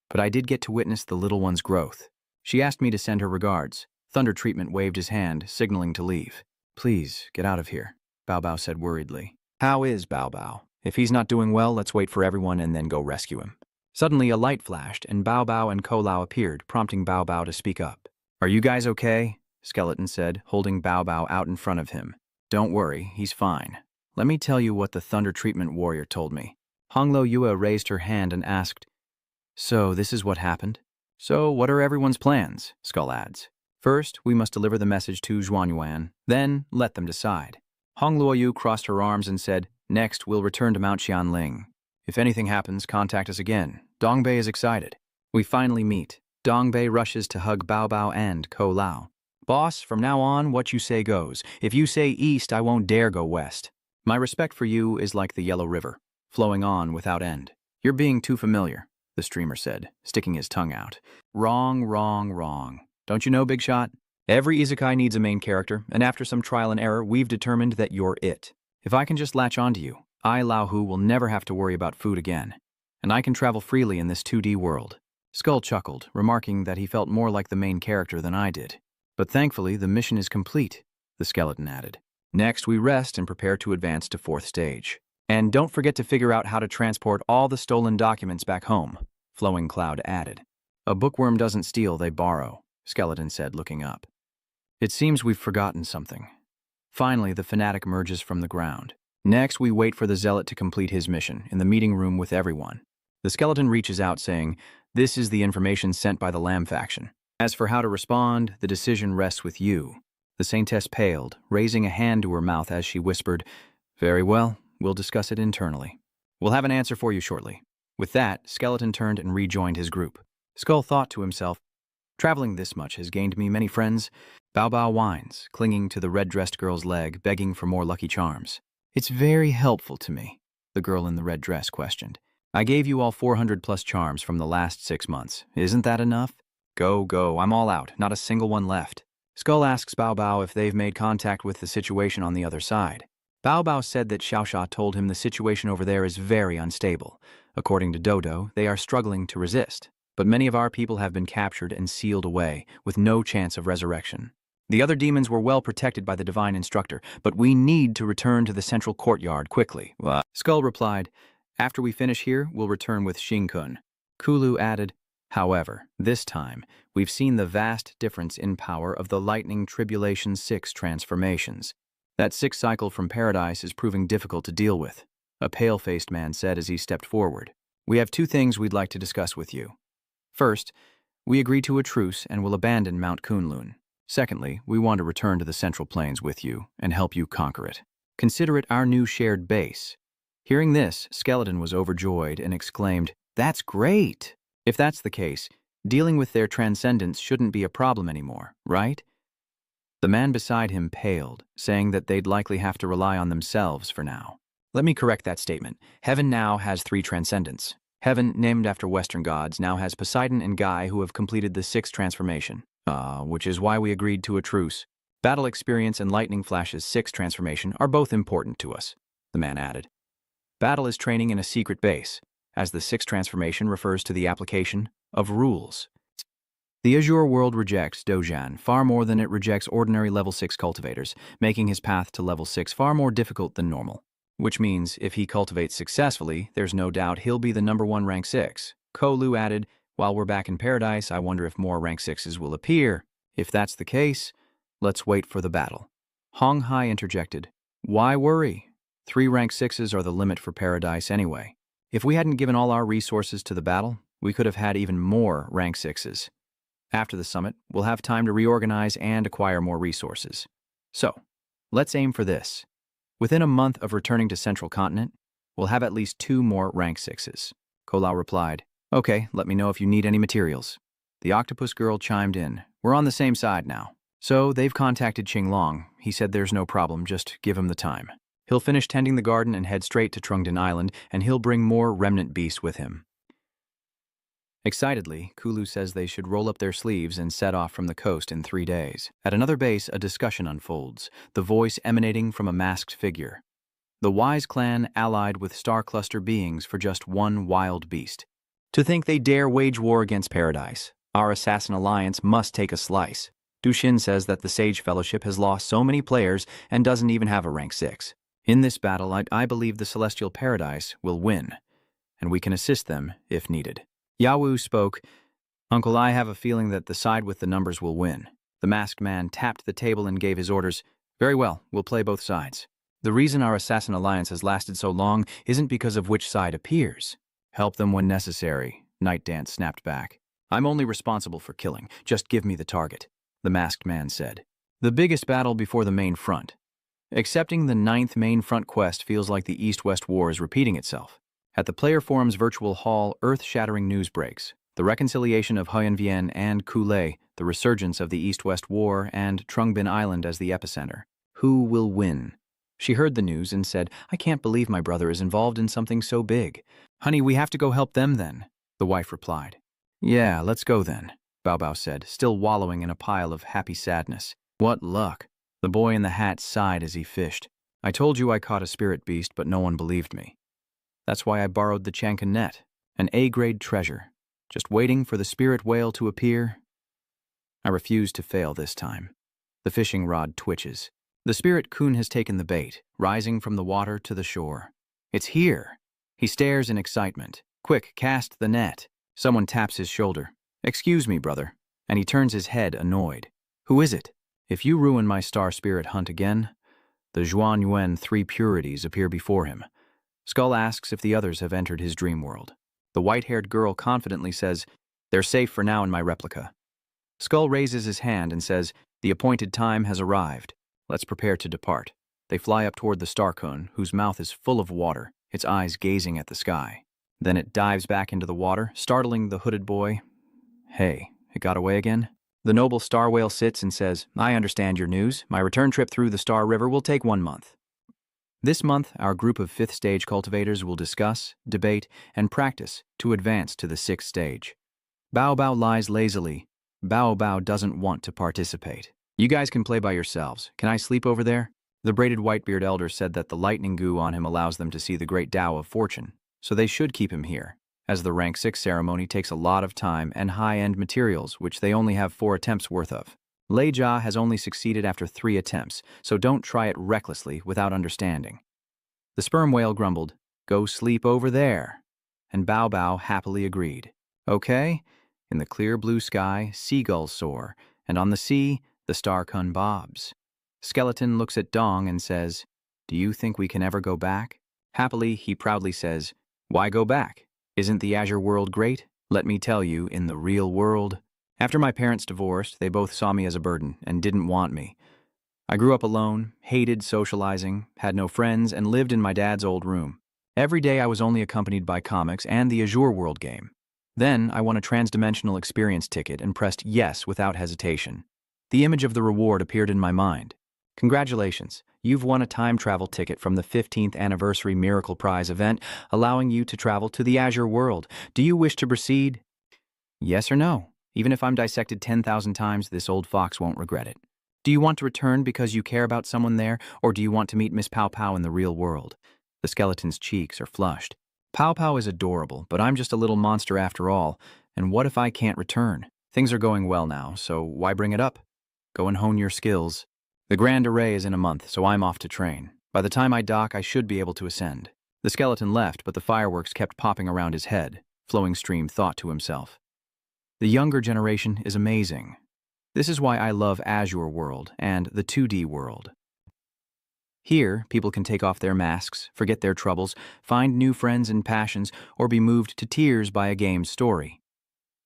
But I did get to witness the little one's growth. She asked me to send her regards." Thunder Treatment waved his hand, signaling to leave. "Please, get out of here," Bao Bao said worriedly. "How is Bao Bao? If he's not doing well, let's wait for everyone and then go rescue him." Suddenly a light flashed, and Bao Bao and Ko Lao appeared, prompting Bao Bao to speak up. "Are you guys okay?" Skeleton said, holding Bao Bao out in front of him. "Don't worry, he's fine. Let me tell you what the Thunder Treatment warrior told me." Honglo Yue raised her hand and asked, "So this is what happened?" "So what are everyone's plans?" Skull adds. "First, we must deliver the message to Zhuanyuan, then let them decide." Honglo Yu crossed her arms and said, "Next, we'll return to Mount Xianling. If anything happens, contact us again. Dongbei is excited." We finally meet. Dongbei rushes to hug Bao Bao and Ko Lao. "Boss, from now on, what you say goes. If you say east, I won't dare go west. My respect for you is like the Yellow River, flowing on without end." "You're being too familiar," the streamer said, sticking his tongue out. "Wrong, wrong, wrong. Don't you know, Big Shot? Every isekai needs a main character, and after some trial and error, we've determined that you're it. If I can just latch onto you, I, Lao Hu, will never have to worry about food again. And I can travel freely in this 2D world." Skull chuckled, remarking that he felt more like the main character than I did. "But thankfully, the mission is complete," the skeleton added. "Next, we rest and prepare to advance to 4th stage. And don't forget to figure out how to transport all the stolen documents back home," Flowing Cloud added. "A bookworm doesn't steal, they borrow," Skeleton said, looking up. "It seems we've forgotten something." Finally, the fanatic emerges from the ground. Next, we wait for the zealot to complete his mission in the meeting room with everyone. The skeleton reaches out, saying, "This is the information sent by the Lamb faction. As for how to respond, the decision rests with you." The saintess paled, raising a hand to her mouth as she whispered, "Very well, we'll discuss it internally. We'll have an answer for you shortly." With that, Skeleton turned and rejoined his group. Skull thought to himself, "Traveling this much has gained me many friends." Bao Bao whines, clinging to the red-dressed girl's leg, begging for more lucky charms. "It's very helpful to me," the girl in the red dress questioned. "I gave you all 400+ charms from the last 6 months. Isn't that enough?" Go, I'm all out, not a single one left." Skull asks Bao Bao if they've made contact with the situation on the other side. Bao Bao said that Xiaosha told him the situation over there is very unstable. According to Dodo, they are struggling to resist. But many of our people have been captured and sealed away, with no chance of resurrection. The other demons were well protected by the Divine Instructor, but we need to return to the central courtyard quickly. Skull replied, "After we finish here, we'll return with Shinkun." Kulu added, "However, this time, we've seen the vast difference in power of the Lightning Tribulation 6 transformations. That 6th cycle from Paradise is proving difficult to deal with. a pale-faced man said as he stepped forward. "We have two things we'd like to discuss with you. First, we agree to a truce and will abandon Mount Kunlun. Secondly, we want to return to the Central Plains with you and help you conquer it. Consider it our new shared base." Hearing this, Skeleton was overjoyed and exclaimed, "That's great! If that's the case, dealing with their transcendence shouldn't be a problem anymore, right?" The man beside him paled, saying that they'd likely have to rely on themselves for now. "Let me correct that statement. Heaven now has 3 transcendents. Heaven, named after Western gods, now has Poseidon and Guy who have completed the 6th transformation. Which is why we agreed to a truce. Battle experience and Lightning Flash's 6th transformation are both important to us," the man added. Battle is training in a secret base, as the 6th transformation refers to the application of rules. The Azure world rejects Dojan far more than it rejects ordinary level 6 cultivators, making his path to level 6 far more difficult than normal. Which means, if he cultivates successfully, there's no doubt he'll be the #1 rank 6. Kolu added, "While we're back in paradise, I wonder if more rank 6s will appear. If that's the case, let's wait for the battle." Hong Hai interjected, "Why worry? 3 rank 6s are the limit for paradise anyway. If we hadn't given all our resources to the battle, we could have had even more rank 6s. After the summit, we'll have time to reorganize and acquire more resources. So, let's aim for this. Within a month of returning to Central Continent, we'll have at least 2 more rank 6s. Kolau replied, "Okay, let me know if you need any materials." The octopus girl chimed in, "We're on the same side now." So they've contacted Qinglong. He said there's no problem, just give him the time. He'll finish tending the garden and head straight to Trungden Island, and he'll bring more remnant beasts with him. Excitedly, Kulu says they should roll up their sleeves and set off from the coast in 3 days. At another base, a discussion unfolds, the voice emanating from a masked figure. The Wise clan allied with Star Cluster beings for just one wild beast. To think they dare wage war against paradise. Our assassin alliance must take a slice. Dushin says that the Sage Fellowship has lost so many players and doesn't even have a rank 6. In this battle, I believe the Celestial Paradise will win, and we can assist them if needed. Yawu spoke, "Uncle, I have a feeling that the side with the numbers will win." The masked man tapped the table and gave his orders. "Very well, we'll play both sides. The reason our assassin alliance has lasted so long isn't because of which side appears. Help them when necessary," Night Dance snapped back. "I'm only responsible for killing. Just give me the target," the masked man said. The biggest battle before the main front. Accepting the 9th main front quest feels like the East-West War is repeating itself. At the Player Forum's virtual hall, earth-shattering news breaks. The reconciliation of Huyen and Kulei, the resurgence of the East-West War, and Trungbin Island as the epicenter. Who will win? She heard the news and said, "I can't believe my brother is involved in something so big." "Honey, we have to go help them then," the wife replied. "Yeah, let's go then," Bao Bao said, still wallowing in a pile of happy sadness. "What luck." The boy in the hat sighed as he fished. "I told you I caught a spirit beast, but no one believed me. That's why I borrowed the Chanka net, an A-grade treasure, just waiting for the spirit whale to appear. I refuse to fail this time." The fishing rod twitches. The spirit coon has taken the bait, rising from the water to the shore. "It's here." He stares in excitement. "Quick, cast the net." Someone taps his shoulder. "Excuse me, brother," and he turns his head, annoyed. "Who is it?" "If you ruin my star spirit hunt again," the Zhuan Yuan 3 purities appear before him. Skull asks if the others have entered his dream world. The white-haired girl confidently says, "They're safe for now in my replica." Skull raises his hand and says, "The appointed time has arrived. Let's prepare to depart." They fly up toward the star cone, whose mouth is full of water, its eyes gazing at the sky. Then it dives back into the water, startling the hooded boy. "Hey, it got away again?" The noble star whale sits and says, "I understand your news. My return trip through the Star River will take 1 month. This month, our group of 5th stage cultivators will discuss, debate, and practice to advance to the 6th stage. Bao Bao lies lazily. Bao Bao doesn't want to participate. "You guys can play by yourselves. Can I sleep over there?" The braided whitebeard elder said that the lightning goo on him allows them to see the great Tao of Fortune, so they should keep him here, as the rank 6 ceremony takes a lot of time and high-end materials, which they only have 4 attempts worth of. Lei Jia has only succeeded after 3 attempts, so don't try it recklessly without understanding. The sperm whale grumbled, "Go sleep over there," and Bao Bao happily agreed. Okay, in the clear blue sky, seagulls soar, and on the sea, the star cone bobs. Skeleton looks at Dong and says, "Do you think we can ever go back?" Happily, he proudly says, "Why go back? Isn't the Azure world great? Let me tell you, in the real world." After my parents divorced, they both saw me as a burden and didn't want me. I grew up alone, hated socializing, had no friends, and lived in my dad's old room. Every day I was only accompanied by comics and the Azure World game. Then I won a transdimensional experience ticket and pressed yes without hesitation. The image of the reward appeared in my mind. "Congratulations, you've won a time travel ticket from the 15th Anniversary Miracle Prize event, allowing you to travel to the Azure World. Do you wish to proceed?" Yes or no? Even if I'm dissected 10,000 times, this old fox won't regret it. "Do you want to return because you care about someone there, or do you want to meet Miss Pow Pow in the real world?" The skeleton's cheeks are flushed. Pow Pow is adorable, but I'm just a little monster after all, and what if I can't return? Things are going well now, so why bring it up? Go and hone your skills. The Grand Array is in a month, so I'm off to train. By the time I dock, I should be able to ascend. The skeleton left, but the fireworks kept popping around his head. Flowing Stream thought to himself, "The younger generation is amazing. This is why I love Azure World and the 2D world. Here, people can take off their masks, forget their troubles, find new friends and passions, or be moved to tears by a game's story.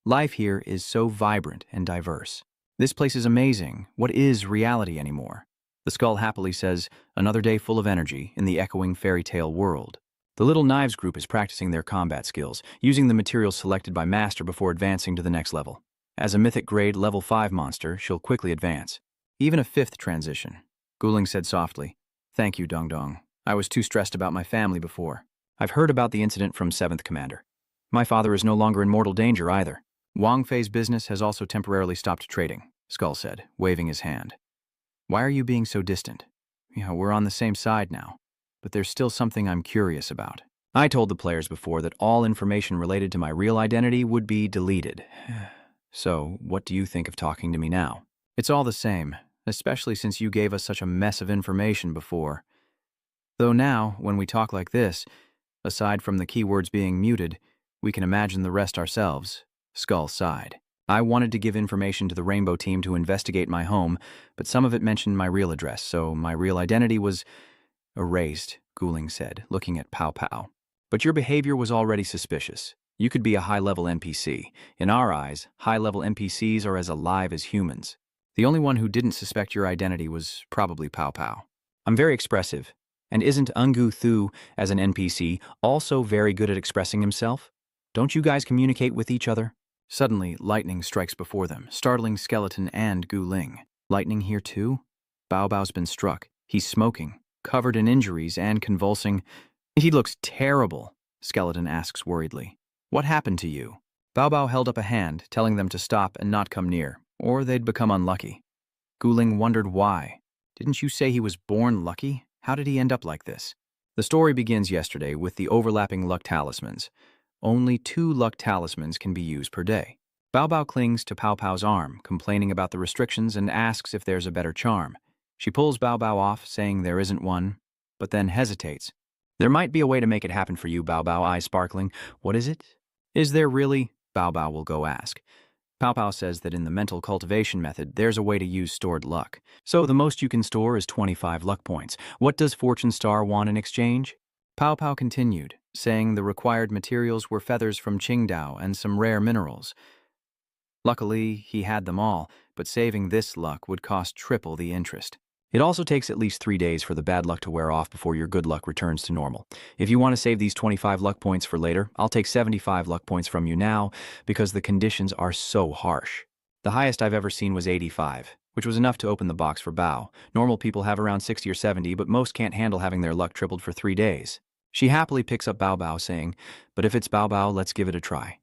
Life here is so vibrant and diverse. This place is amazing. What is reality anymore?" The skull happily says, "Another day full of energy in the echoing fairy tale world." The Little Knives group is practicing their combat skills, using the materials selected by Master before advancing to the next level. As a mythic grade level 5 monster, she'll quickly advance. Even a 5th transition. Guling said softly, "Thank you, Dong Dong. I was too stressed about my family before. I've heard about the incident from 7th Commander. My father is no longer in mortal danger either." Wang Fei's business has also temporarily stopped trading, Skull said, waving his hand. "Why are you being so distant? Yeah, we're on the same side now, but there's still something I'm curious about. I told the players before that all information related to my real identity would be deleted. So, what do you think of talking to me now? It's all the same, especially since you gave us such a mess of information before. Though now, when we talk like this, aside from the keywords being muted, we can imagine the rest ourselves." Skull sighed. "I wanted to give information to the Rainbow team to investigate my home, but some of it mentioned my real address, so my real identity was erased," Guling said, looking at Pow Pow. "But your behavior was already suspicious. You could be a high-level NPC. In our eyes, high-level NPCs are as alive as humans. The only one who didn't suspect your identity was probably Pow Pow. I'm very expressive. And isn't Ungu Thu, as an NPC, also very good at expressing himself? Don't you guys communicate with each other?" Suddenly, lightning strikes before them, startling Skeleton and Gu Ling. Lightning here too? Bao Bao's been struck. He's smoking, covered in injuries and convulsing. "He looks terrible," Skeleton asks worriedly. "What happened to you?" Bao Bao held up a hand, telling them to stop and not come near, or they'd become unlucky. Gu Ling wondered why. "Didn't you say he was born lucky? How did he end up like this?" The story begins yesterday with the overlapping luck talismans. Only 2 luck talismans can be used per day. Bao Bao clings to Pow Pow's arm, complaining about the restrictions and asks if there's a better charm. She pulls Bao Bao off, saying there isn't one, but then hesitates. "There might be a way to make it happen for you," Bao Bao, eyes sparkling. "What is it?" "Is there really?" Bao Bao will go ask. Pow Pow says that in the mental cultivation method, there's a way to use stored luck. So the most you can store is 25 luck points. What does Fortune Star want in exchange? Pow Pow continued, saying the required materials were feathers from Qingdao and some rare minerals. Luckily, he had them all, but saving this luck would cost triple the interest. It also takes at least 3 days for the bad luck to wear off before your good luck returns to normal. If you want to save these 25 luck points for later, I'll take 75 luck points from you now because the conditions are so harsh. The highest I've ever seen was 85, which was enough to open the box for Bao. Normal people have around 60 or 70, but most can't handle having their luck tripled for 3 days. She happily picks up Bao Bao, saying, "But if it's Bao Bao, let's give it a try."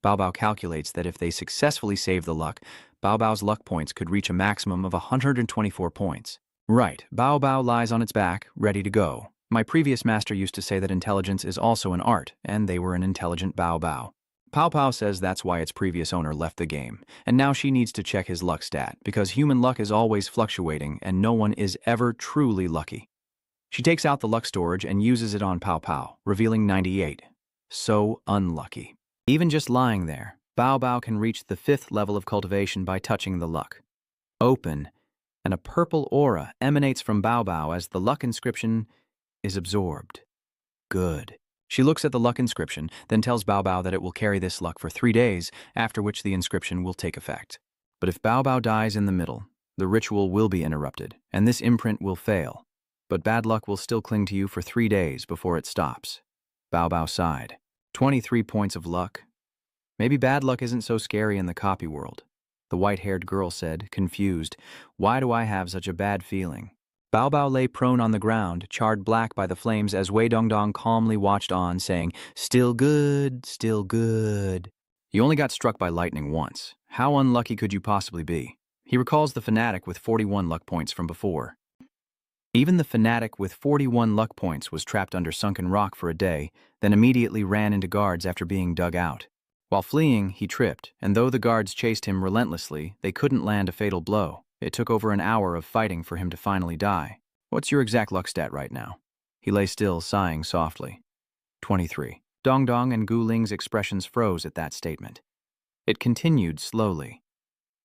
Bao Bao calculates that if they successfully save the luck, Bao Bao's luck points could reach a maximum of 124 points. Right, Bao Bao lies on its back, ready to go. My previous master used to say that intelligence is also an art, and they were an intelligent Bao Bao. Pow Pow says that's why its previous owner left the game, and now she needs to check his luck stat, because human luck is always fluctuating and no one is ever truly lucky. She takes out the luck storage and uses it on Pow Pow, revealing 98. So unlucky. Even just lying there, Bao Bao can reach the 5th level of cultivation by touching the luck. Open, and a purple aura emanates from Bao Bao as the luck inscription is absorbed. good. She looks at the luck inscription, then tells Bao Bao that it will carry this luck for 3 days, after which the inscription will take effect. But if Bao Bao dies in the middle, the ritual will be interrupted, and this imprint will fail. But bad luck will still cling to you for 3 days before it stops. Bao Bao sighed. 23 points of luck. Maybe bad luck isn't so scary in the copy world. The white-haired girl said, confused, why do I have such a bad feeling? Bao Bao lay prone on the ground, charred black by the flames as Wei Dongdong calmly watched on, saying, still good, still good. You only got struck by lightning once. How unlucky could you possibly be? He recalls the fanatic with 41 luck points from before. Even the fanatic with 41 luck points was trapped under sunken rock for a day, then immediately ran into guards after being dug out. While fleeing, he tripped, and though the guards chased him relentlessly, they couldn't land a fatal blow. It took over an hour of fighting for him to finally die. What's your exact luck stat right now? He lay still, sighing softly. 23. Dongdong and Gu Ling's expressions froze at that statement. It continued slowly.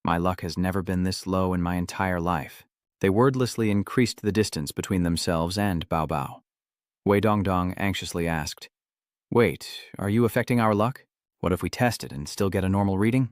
My luck has never been this low in my entire life. They wordlessly increased the distance between themselves and Bao Bao. Wei Dongdong anxiously asked, wait, are you affecting our luck? What if we test it and still get a normal reading?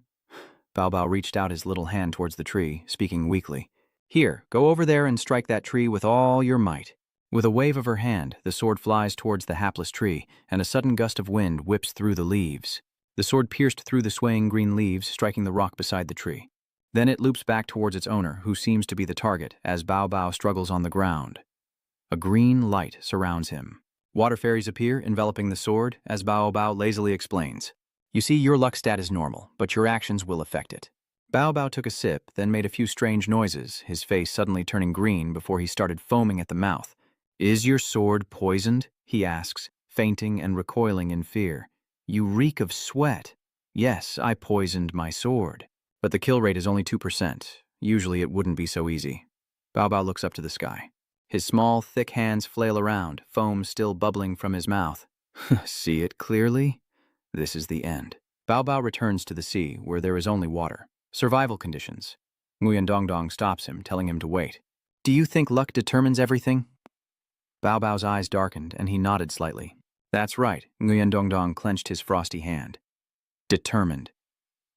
Bao Bao reached out his little hand towards the tree, speaking weakly. Here, go over there and strike that tree with all your might. With a wave of her hand, the sword flies towards the hapless tree, and a sudden gust of wind whips through the leaves. The sword pierced through the swaying green leaves, striking the rock beside the tree. Then it loops back towards its owner, who seems to be the target, as Bao Bao struggles on the ground. A green light surrounds him. Water fairies appear, enveloping the sword, as Bao Bao lazily explains. You see, your luck stat is normal, but your actions will affect it. Bao Bao took a sip, then made a few strange noises, his face suddenly turning green before he started foaming at the mouth. Is your sword poisoned? He asks, fainting and recoiling in fear. You reek of sweat. Yes, I poisoned my sword. But the kill rate is only 2%. Usually it wouldn't be so easy. Bao Bao looks up to the sky. His small, thick hands flail around, foam still bubbling from his mouth. See it clearly? This is the end. Bao Bao returns to the sea, where there is only water. Survival conditions. Nguyen Dongdong stops him, telling him to wait. Do you think luck determines everything? Bao Bao's eyes darkened, and he nodded slightly. That's right, Nguyen Dongdong clenched his frosty hand. Determined.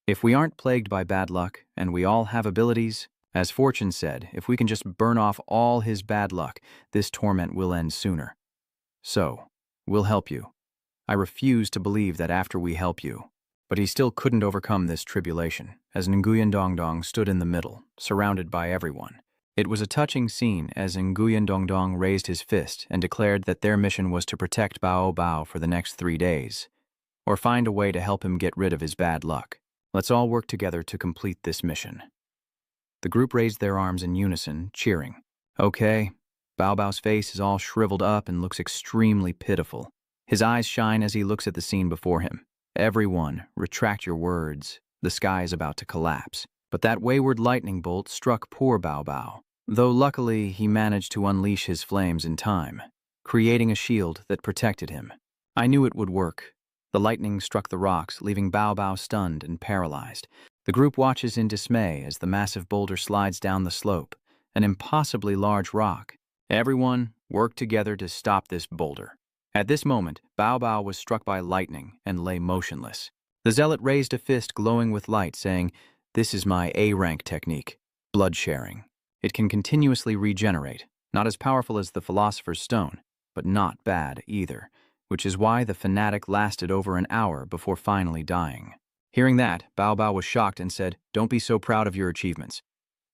If we aren't plagued by bad luck, and we all have abilities, as Fortune said, if we can just burn off all his bad luck, this torment will end sooner. So, we'll help you. I refuse to believe that after we help you. But he still couldn't overcome this tribulation, as Nguyen Dongdong stood in the middle, surrounded by everyone. It was a touching scene as Nguyen Dongdong raised his fist and declared that their mission was to protect Bao Bao for the next 3 days, or find a way to help him get rid of his bad luck. Let's all work together to complete this mission. The group raised their arms in unison, cheering. Okay. Bao Bao's face is all shriveled up and looks extremely pitiful. His eyes shine as he looks at the scene before him. Everyone, retract your words. The sky is about to collapse. But that wayward lightning bolt struck poor Bao Bao, though luckily he managed to unleash his flames in time, creating a shield that protected him. I knew it would work. The lightning struck the rocks, leaving Bao Bao stunned and paralyzed. The group watches in dismay as the massive boulder slides down the slope, an impossibly large rock. Everyone, work together to stop this boulder. At this moment, Bao Bao was struck by lightning and lay motionless. The zealot raised a fist glowing with light, saying, "This is my A-rank technique, blood sharing. It can continuously regenerate, not as powerful as the Philosopher's Stone, but not bad either, which is why the fanatic lasted over an hour before finally dying." Hearing that, Bao Bao was shocked and said, "Don't be so proud of your achievements."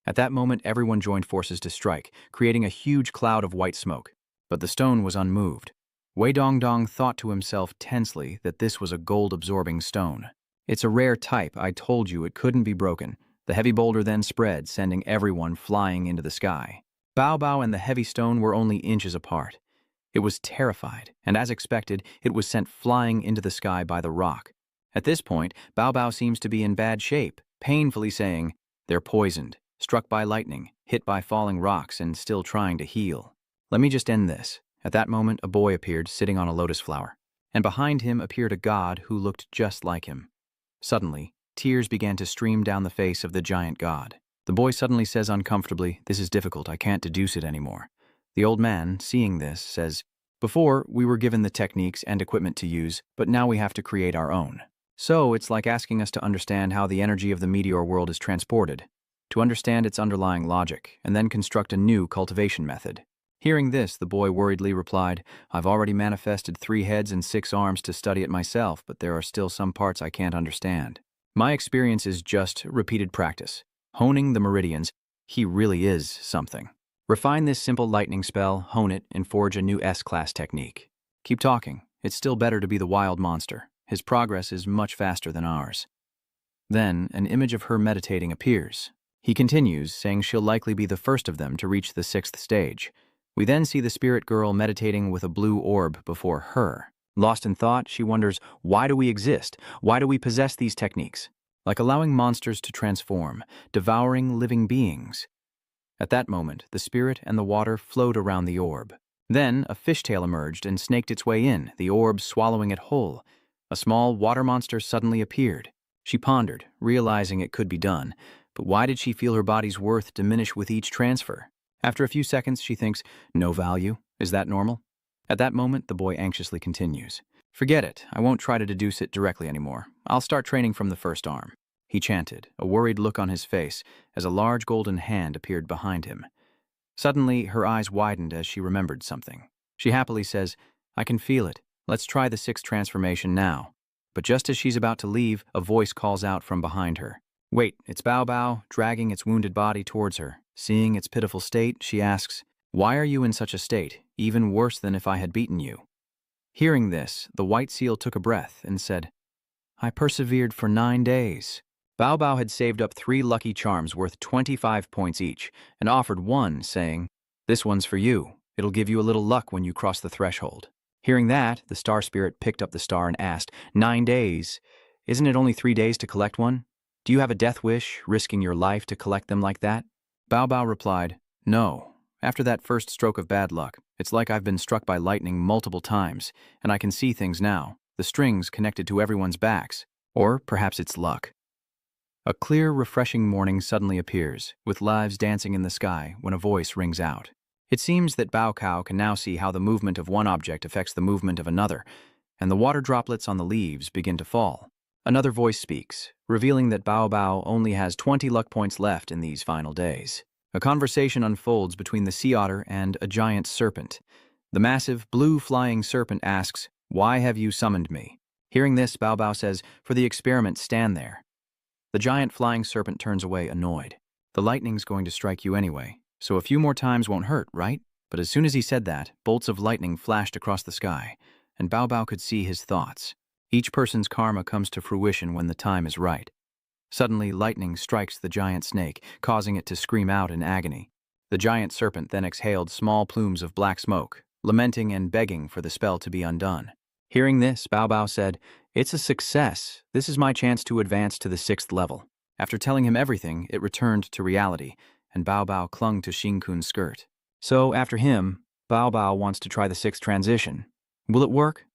At that moment, everyone joined forces to strike, creating a huge cloud of white smoke. But the stone was unmoved. Wei Dongdong thought to himself tensely that this was a gold-absorbing stone. It's a rare type, I told you it couldn't be broken. The heavy boulder then spread, sending everyone flying into the sky. Bao Bao and the heavy stone were only inches apart. It was terrified, and as expected, it was sent flying into the sky by the rock. At this point, Bao Bao seems to be in bad shape, painfully saying, "They're poisoned, struck by lightning, hit by falling rocks, and still trying to heal. Let me just end this." At that moment, a boy appeared sitting on a lotus flower, and behind him appeared a god who looked just like him. Suddenly, tears began to stream down the face of the giant god. The boy suddenly says uncomfortably, "This is difficult, I can't deduce it anymore." The old man, seeing this, says, Before, we were given the techniques and equipment to use, but now we have to create our own. So, it's like asking us to understand how the energy of the meteor world is transported, to understand its underlying logic, and then construct a new cultivation method. Hearing this, the boy worriedly replied, "I've already manifested 3 heads and 6 arms to study it myself, but there are still some parts I can't understand. My experience is just repeated practice. Honing the meridians, he really is something. Refine this simple lightning spell, hone it, and forge a new S-class technique. Keep talking. It's still better to be the wild monster. His progress is much faster than ours." Then, an image of her meditating appears. He continues, saying she'll likely be the first of them to reach the 6th stage. We then see the spirit girl meditating with a blue orb before her. Lost in thought, she wonders, why do we exist? Why do we possess these techniques? Like allowing monsters to transform, devouring living beings. At that moment, the spirit and the water flowed around the orb. Then, a fishtail emerged and snaked its way in, the orb swallowing it whole. A small water monster suddenly appeared. She pondered, realizing it could be done. But why did she feel her body's worth diminish with each transfer? After a few seconds, she thinks, no value? Is that normal? At that moment, the boy anxiously continues. Forget it. I won't try to deduce it directly anymore. I'll start training from the first arm. He chanted, a worried look on his face, as a large golden hand appeared behind him. Suddenly, her eyes widened as she remembered something. She happily says, I can feel it. Let's try the 6th transformation now. But just as she's about to leave, a voice calls out from behind her. Wait, it's Bao Bao, dragging its wounded body towards her. Seeing its pitiful state, she asks, why are you in such a state, even worse than if I had beaten you? Hearing this, the white seal took a breath and said, I persevered for 9 days. Bao Bao had saved up 3 lucky charms worth 25 points each and offered one, saying, this one's for you. It'll give you a little luck when you cross the threshold. Hearing that, the star spirit picked up the star and asked, 9 days? Isn't it only 3 days to collect one? Do you have a death wish, risking your life to collect them like that? Bao Bao replied, no. After that first stroke of bad luck, it's like I've been struck by lightning multiple times, and I can see things now, the strings connected to everyone's backs. Or perhaps it's luck. A clear, refreshing morning suddenly appears, with lives dancing in the sky when a voice rings out. It seems that Bao Kao can now see how the movement of one object affects the movement of another, and the water droplets on the leaves begin to fall. Another voice speaks, revealing that Bao Bao only has 20 luck points left in these final days. A conversation unfolds between the sea otter and a giant serpent. The massive, blue flying serpent asks, why have you summoned me? Hearing this, Bao Bao says, for the experiment, stand there. The giant flying serpent turns away, annoyed. The lightning's going to strike you anyway, so a few more times won't hurt, right? But as soon as he said that, bolts of lightning flashed across the sky, and Bao Bao could see his thoughts. Each person's karma comes to fruition when the time is right. Suddenly, lightning strikes the giant snake, causing it to scream out in agony. The giant serpent then exhaled small plumes of black smoke, lamenting and begging for the spell to be undone. Hearing this, Bao Bao said, it's a success. This is my chance to advance to the 6th level. After telling him everything, it returned to reality, and Bao Bao clung to Xingkun's skirt. So, after him, Bao Bao wants to try the 6th transition. Will it work?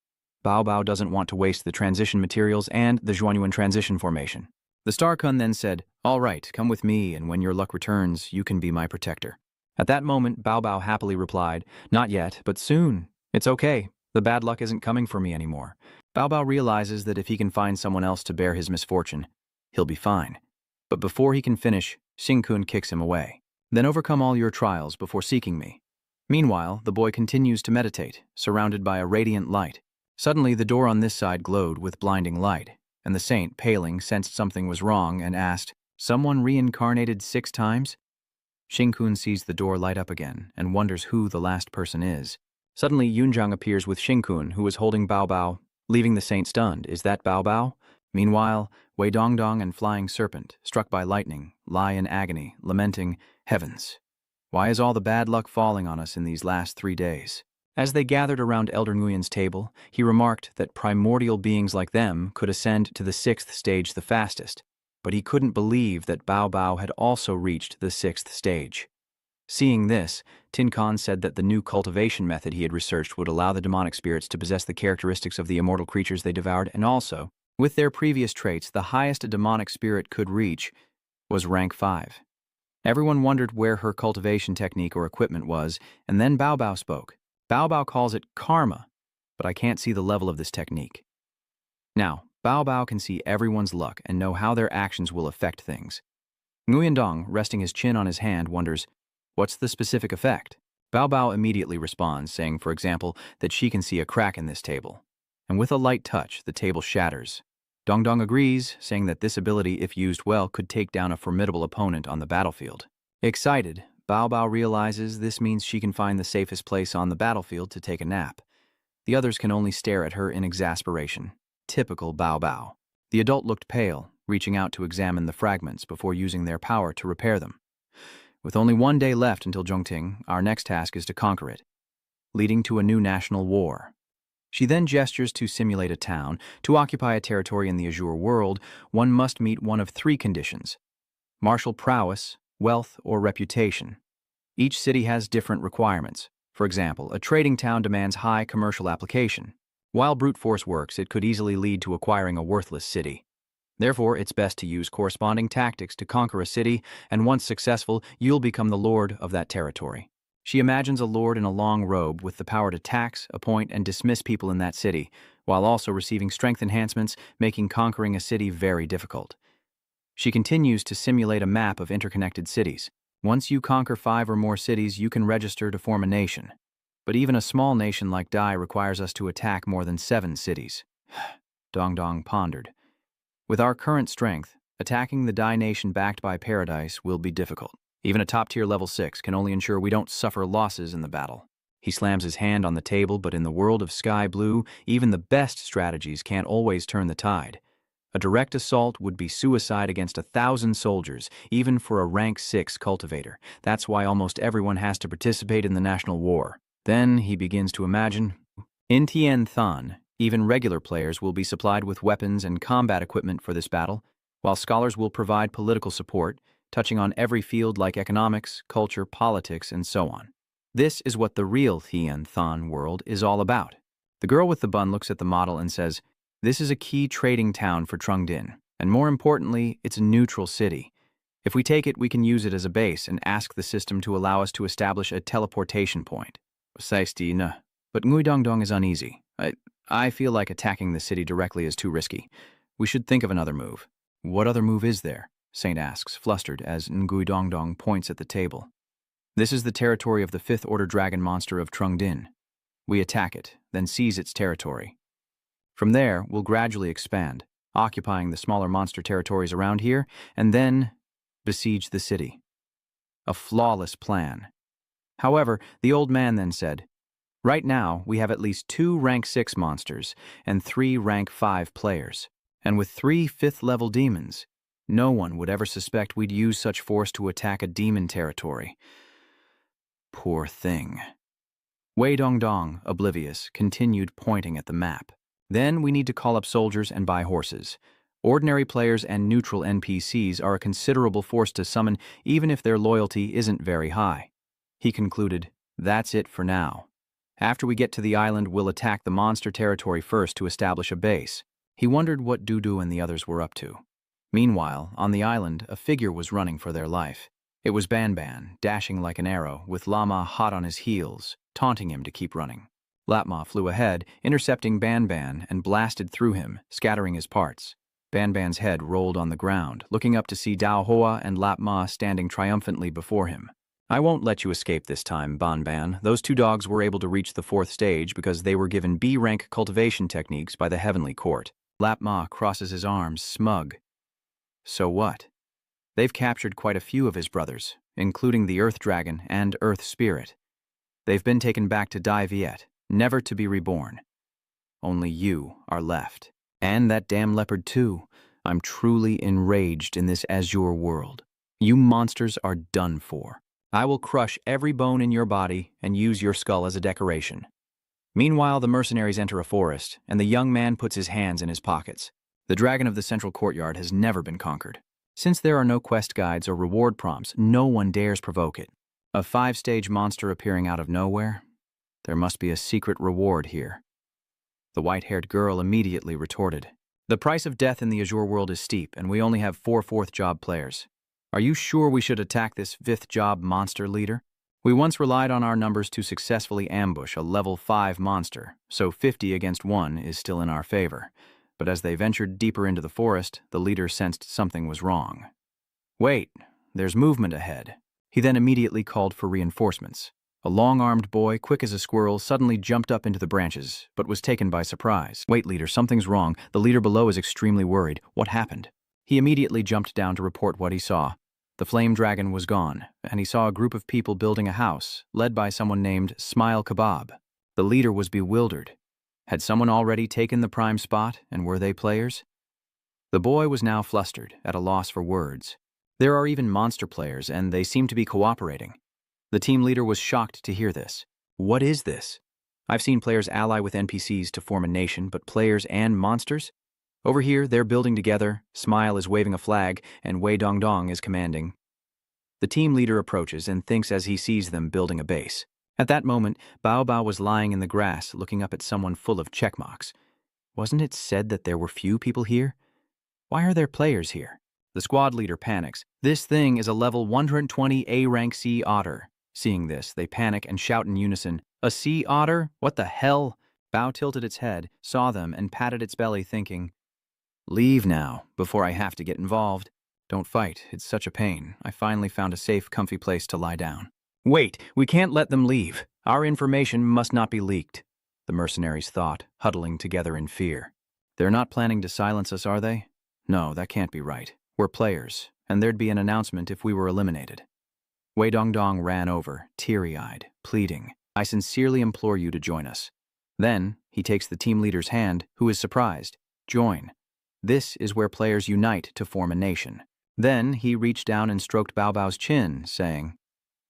Bao Bao doesn't want to waste the transition materials and the Zhuanyuan transition formation. The Star Kun then said, all right, come with me, and when your luck returns, you can be my protector. At that moment, Bao Bao happily replied, not yet, but soon. It's okay. The bad luck isn't coming for me anymore. Bao Bao realizes that if he can find someone else to bear his misfortune, he'll be fine. But before he can finish, Xingkun kicks him away. Then overcome all your trials before seeking me. Meanwhile, the boy continues to meditate, surrounded by a radiant light. Suddenly, the door on this side glowed with blinding light, and the saint, paling, sensed something was wrong and asked, someone reincarnated 6 times? Xingkun sees the door light up again and wonders who the last person is. Suddenly, Yunzhang appears with Xingkun, who is holding Bao Bao, leaving the saint stunned. Is that Bao Bao? Meanwhile, Wei Dongdong and Flying Serpent, struck by lightning, lie in agony, lamenting, heavens, why is all the bad luck falling on us in these last 3 days? As they gathered around Elder Nguyen's table, he remarked that primordial beings like them could ascend to the 6th stage the fastest, but he couldn't believe that Bao Bao had also reached the 6th stage. Seeing this, Tin Khan said that the new cultivation method he had researched would allow the demonic spirits to possess the characteristics of the immortal creatures they devoured, and also, with their previous traits, the highest a demonic spirit could reach was rank 5. Everyone wondered where her cultivation technique or equipment was, and then Bao Bao spoke. Bao Bao calls it karma, but I can't see the level of this technique. Now, Bao Bao can see everyone's luck and know how their actions will affect things. Nguyen Dong, resting his chin on his hand, wonders, what's the specific effect? Bao Bao immediately responds, saying, for example, that she can see a crack in this table. And with a light touch, the table shatters. Dong Dong agrees, saying that this ability, if used well, could take down a formidable opponent on the battlefield. Excited, Bao Bao realizes this means she can find the safest place on the battlefield to take a nap. The others can only stare at her in exasperation. Typical Bao Bao. The adult looked pale, reaching out to examine the fragments before using their power to repair them. With only one day left until Zhongting, our next task is to conquer it, leading to a new national war. She then gestures to simulate a town. To occupy a territory in the Azure world, one must meet one of three conditions: martial prowess, wealth, or reputation. Each city has different requirements. For example, a trading town demands high commercial application. While brute force works, it could easily lead to acquiring a worthless city. Therefore, it's best to use corresponding tactics to conquer a city, and once successful, you'll become the lord of that territory. She imagines a lord in a long robe with the power to tax, appoint, and dismiss people in that city, while also receiving strength enhancements, making conquering a city very difficult. She continues to simulate a map of interconnected cities. Once you conquer 5 or more cities, you can register to form a nation. But even a small nation like Dai requires us to attack more than 7 cities. Dong Dong pondered. With our current strength, attacking the Dai nation backed by Paradise will be difficult. Even a top-tier level 6 can only ensure we don't suffer losses in the battle. He slams his hand on the table, but in the world of Sky Blue, even the best strategies can't always turn the tide. A direct assault would be suicide against 1,000 soldiers, even for a rank 6 cultivator. That's why almost everyone has to participate in the national war. Then he begins to imagine. In Tien Than, even regular players will be supplied with weapons and combat equipment for this battle, while scholars will provide political support, touching on every field like economics, culture, politics, and so on. This is what the real Tien Than world is all about. The girl with the bun looks at the model and says, "This is a key trading town for Trungdin, and more importantly, it's a neutral city. If we take it, we can use it as a base and ask the system to allow us to establish a teleportation point." But Ngui Dongdong is uneasy. I feel like attacking the city directly is too risky. We should think of another move. What other move is there? Saint asks, flustered, as Ngui Dongdong points at the table. This is the territory of the 5th Order Dragon Monster of Trungdin. We attack it, then seize its territory. From there, we'll gradually expand, occupying the smaller monster territories around here, and then besiege the city. A flawless plan. However, the old man then said, "Right now, we have at least 2 rank 6 monsters and 3 rank 5 players. And with 3 5th-level demons, no one would ever suspect we'd use such force to attack a demon territory. Poor thing." Wei Dongdong, oblivious, continued pointing at the map. "Then we need to call up soldiers and buy horses. Ordinary players and neutral NPCs are a considerable force to summon, even if their loyalty isn't very high." He concluded, "That's it for now. After we get to the island, we'll attack the monster territory first to establish a base." He wondered what Dudu and the others were up to. Meanwhile, on the island, a figure was running for their life. It was Ban Ban, dashing like an arrow, with Lama hot on his heels, taunting him to keep running. Lapma flew ahead, intercepting Ban Ban, and blasted through him, scattering his parts. Ban Ban's head rolled on the ground, looking up to see Dao Hoa and Lapma standing triumphantly before him. "I won't let you escape this time, Ban Ban. Those 2 dogs were able to reach the 4th stage because they were given B-rank cultivation techniques by the Heavenly Court." Lapma crosses his arms, smug. So what? They've captured quite a few of his brothers, including the Earth Dragon and Earth Spirit. They've been taken back to Dai Viet, never to be reborn. Only you are left. And that damn leopard too. I'm truly enraged in this Azure world. You monsters are done for. I will crush every bone in your body and use your skull as a decoration. Meanwhile, the mercenaries enter a forest, and the young man puts his hands in his pockets. The dragon of the central courtyard has never been conquered. Since there are no quest guides or reward prompts, no one dares provoke it. A 5-stage monster appearing out of nowhere? There must be a secret reward here. The white-haired girl immediately retorted. "The price of death in the Azure world is steep, and we only have 4 4th job players. Are you sure we should attack this 5th job monster leader? We once relied on our numbers to successfully ambush a level 5 monster, so 50 against 1 is still in our favor. But as they ventured deeper into the forest, the leader sensed something was wrong. Wait, there's movement ahead. He then immediately called for reinforcements. A long-armed boy, quick as a squirrel, suddenly jumped up into the branches, but was taken by surprise. Wait, leader, something's wrong. The leader below is extremely worried. What happened? He immediately jumped down to report what he saw. The flame dragon was gone, and he saw a group of people building a house, led by someone named Smile Kebab. The leader was bewildered. Had someone already taken the prime spot, and were they players? The boy was now flustered, at a loss for words. There are even monster players, and they seem to be cooperating. The team leader was shocked to hear this. What is this? I've seen players ally with NPCs to form a nation, but players and monsters? Over here, they're building together, Smile is waving a flag, and Wei Dongdong is commanding. The team leader approaches and thinks as he sees them building a base. At that moment, Bao Bao was lying in the grass looking up at someone full of checkmarks. Wasn't it said that there were few people here? Why are there players here? The squad leader panics. This thing is a level 120 A-rank sea otter. Seeing this, they panic and shout in unison, "A sea otter? What the hell?" Bao tilted its head, saw them, and patted its belly, thinking, "Leave now, before I have to get involved. Don't fight, it's such a pain. I finally found a safe, comfy place to lie down." "Wait, we can't let them leave. Our information must not be leaked," the mercenaries thought, huddling together in fear. They're not planning to silence us, are they? No, that can't be right. We're players, and there'd be an announcement if we were eliminated. Wei Dongdong ran over, teary-eyed, pleading, "I sincerely implore you to join us." Then, he takes the team leader's hand, who is surprised. "Join. This is where players unite to form a nation." Then, he reached down and stroked Bao Bao's chin, saying,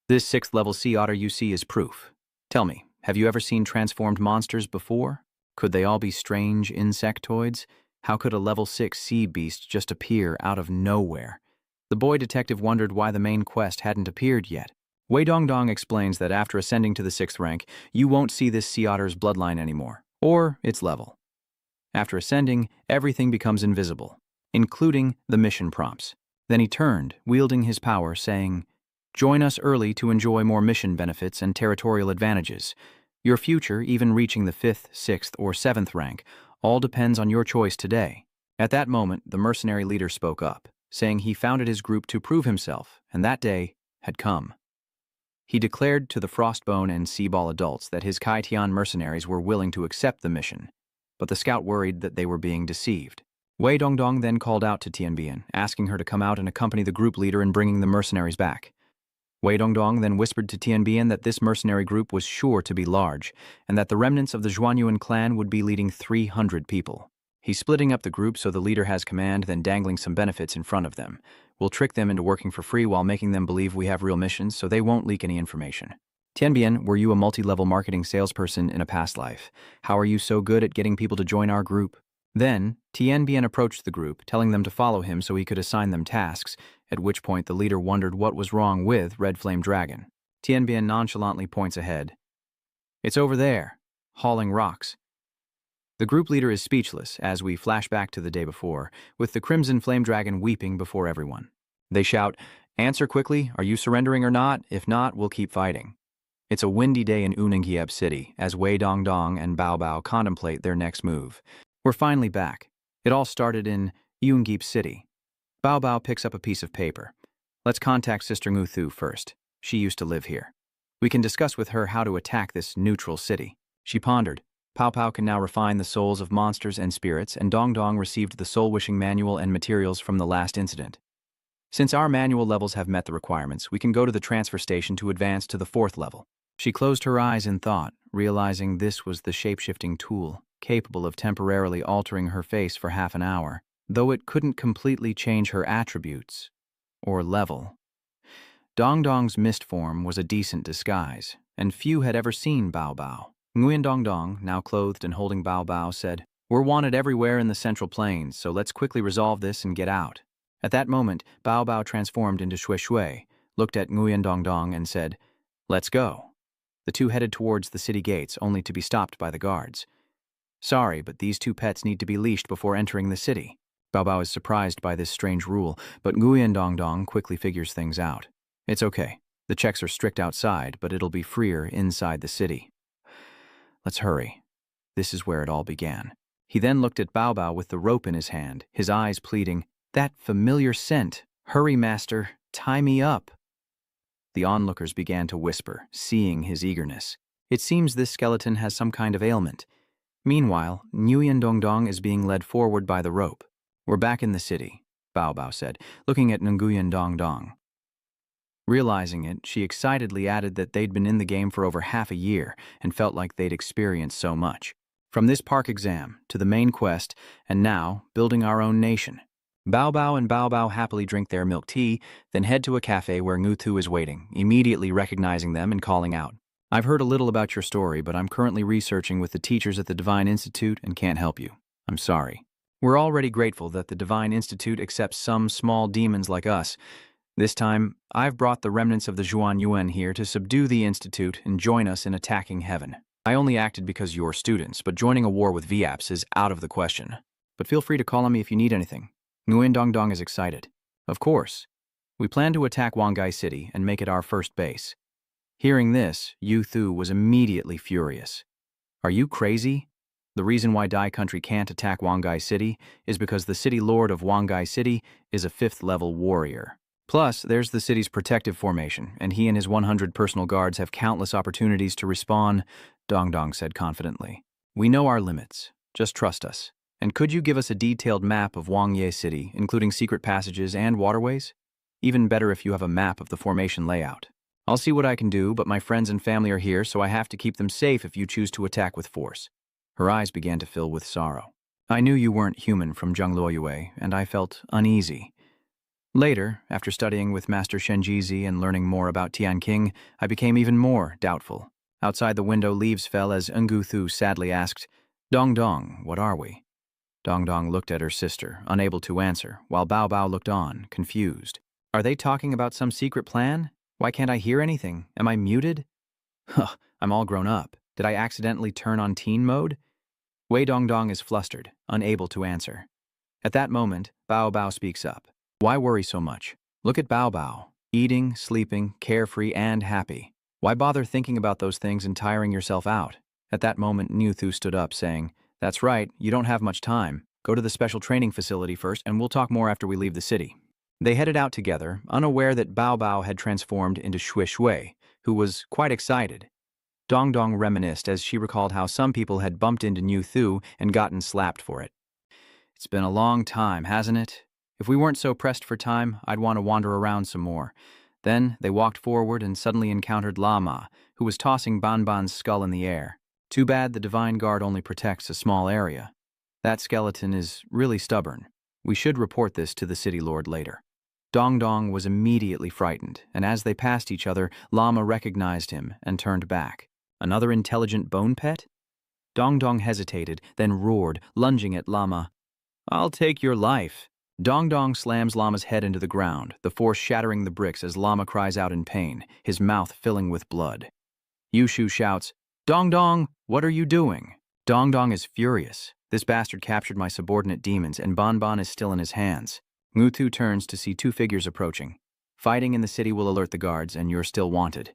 "This 6th level sea otter you see is proof. Tell me, have you ever seen transformed monsters before? Could they all be strange insectoids? How could a level 6 sea beast just appear out of nowhere?" The boy detective wondered why the main quest hadn't appeared yet. Wei Dongdong explains that after ascending to the 6th rank, you won't see this sea otter's bloodline anymore, or its level. After ascending, everything becomes invisible, including the mission prompts. Then he turned, wielding his power, saying, "Join us early to enjoy more mission benefits and territorial advantages. Your future, even reaching the 5th, 6th, or 7th rank, all depends on your choice today." At that moment, the mercenary leader spoke up, saying he founded his group to prove himself, and that day had come. He declared to the Frostbone and Seaball adults that his Kaitian mercenaries were willing to accept the mission, but the scout worried that they were being deceived. Wei Dongdong then called out to Tianbian, asking her to come out and accompany the group leader in bringing the mercenaries back. Wei Dongdong then whispered to Tianbian that this mercenary group was sure to be large, and that the remnants of the Zhuanyuan clan would be leading 300 people. He's splitting up the group so the leader has command, then dangling some benefits in front of them. We'll trick them into working for free while making them believe we have real missions so they won't leak any information. Tianbian, were you a multi-level marketing salesperson in a past life? How are you so good at getting people to join our group? Then, Tianbian approached the group, telling them to follow him so he could assign them tasks, at which point the leader wondered what was wrong with Red Flame Dragon. Tianbian nonchalantly points ahead. "It's over there, hauling rocks." The group leader is speechless as we flash back to the day before, with the Crimson Flame Dragon weeping before everyone. They shout, "Answer quickly, are you surrendering or not? If not, we'll keep fighting." It's a windy day in Unangiep City as Wei Dongdong and Bao Bao contemplate their next move. We're finally back. It all started in Unangiep City. Bao Bao picks up a piece of paper. "Let's contact Sister Ngu Thu first. She used to live here. We can discuss with her how to attack this neutral city." She pondered. Pao Pao can now refine the souls of monsters and spirits, and Dong Dong received the soul-wishing manual and materials from the last incident. Since our manual levels have met the requirements, we can go to the transfer station to advance to the 4th level. She closed her eyes in thought, realizing this was the shape-shifting tool, capable of temporarily altering her face for half an hour, though it couldn't completely change her attributes or level. Dong Dong's mist form was a decent disguise, and few had ever seen Bao Bao. Nguyen Dong Dong, now clothed and holding Bao Bao, said, "We're wanted everywhere in the Central Plains, so let's quickly resolve this and get out." At that moment, Bao Bao transformed into Shui Shui, looked at Nguyen Dong Dong and said, "Let's go." The two headed towards the city gates, only to be stopped by the guards. "Sorry, but these two pets need to be leashed before entering the city." Bao Bao is surprised by this strange rule, but Nguyen Dong Dong quickly figures things out. "It's okay. The checks are strict outside, but it'll be freer inside the city. Let's hurry. This is where it all began. He then looked at Bao Bao with the rope in his hand, his eyes pleading, "That familiar scent. Hurry, master. Tie me up." The onlookers began to whisper, seeing his eagerness. It seems this skeleton has some kind of ailment. Meanwhile, Nguyen Dong Dong is being led forward by the rope. "We're back in the city," Bao Bao said, looking at Nguyen Dong Dong. Realizing it, she excitedly added that they'd been in the game for over half a year and felt like they'd experienced so much. From this park exam to the main quest, and now building our own nation. Bao Bao and Bao Bao happily drink their milk tea, then head to a cafe where Ngu Thu is waiting, immediately recognizing them and calling out. "I've heard a little about your story, but I'm currently researching with the teachers at the Divine Institute and can't help you. I'm sorry. We're already grateful that the Divine Institute accepts some small demons like us. This time, I've brought the remnants of the Zhuan Yuan here to subdue the Institute and join us in attacking heaven. I only acted because you're students, but joining a war with VAPs is out of the question. But feel free to call on me if you need anything." Nguyen Dong Dong is excited. "Of course. We plan to attack Wangai City and make it our first base." Hearing this, Yu Thu was immediately furious. "Are you crazy? The reason why Dai Country can't attack Wangai City is because the city lord of Wangai City is a 5th-level warrior. Plus, there's the city's protective formation, and he and his 100 personal guards have countless opportunities to respawn," Dong Dong said confidently. "We know our limits. Just trust us. And could you give us a detailed map of Wangye City, including secret passages and waterways? Even better if you have a map of the formation layout. I'll see what I can do, but my friends and family are here, so I have to keep them safe if you choose to attack with force." Her eyes began to fill with sorrow. "I knew you weren't human from Zhengluoyue, and I felt uneasy. Later, after studying with Master Shenjizi and learning more about Tian King, I became even more doubtful. Outside the window, leaves fell as Ngu Thu sadly asked, 'Dong Dong, what are we?' Dong Dong looked at her sister, unable to answer, while Bao Bao looked on, confused. Are they talking about some secret plan? Why can't I hear anything? Am I muted? Huh, I'm all grown up. Did I accidentally turn on teen mode? Wei Dong Dong is flustered, unable to answer. At that moment, Bao Bao speaks up. Why worry so much? Look at Bao Bao, eating, sleeping, carefree, and happy. Why bother thinking about those things and tiring yourself out? At that moment, Ngu Thu stood up, saying, That's right, you don't have much time. Go to the special training facility first, and we'll talk more after we leave the city. They headed out together, unaware that Bao Bao had transformed into Shui Shui, who was quite excited. Dong Dong reminisced as she recalled how some people had bumped into Ngu Thu and gotten slapped for it. It's been a long time, hasn't it? If we weren't so pressed for time, I'd want to wander around some more. Then they walked forward and suddenly encountered Lama, who was tossing Banban's skull in the air. Too bad the Divine Guard only protects a small area. That skeleton is really stubborn. We should report this to the City Lord later. Dong Dong was immediately frightened, and as they passed each other, Lama recognized him and turned back. Another intelligent bone pet? Dong Dong hesitated, then roared, lunging at Lama. I'll take your life. Dong Dong slams Lama's head into the ground, the force shattering the bricks as Lama cries out in pain, his mouth filling with blood. Yushu shouts, Dong Dong, what are you doing? Dong Dong is furious. This bastard captured my subordinate demons, and Banban is still in his hands. Ngu Thu turns to see two figures approaching. Fighting in the city will alert the guards, and you're still wanted.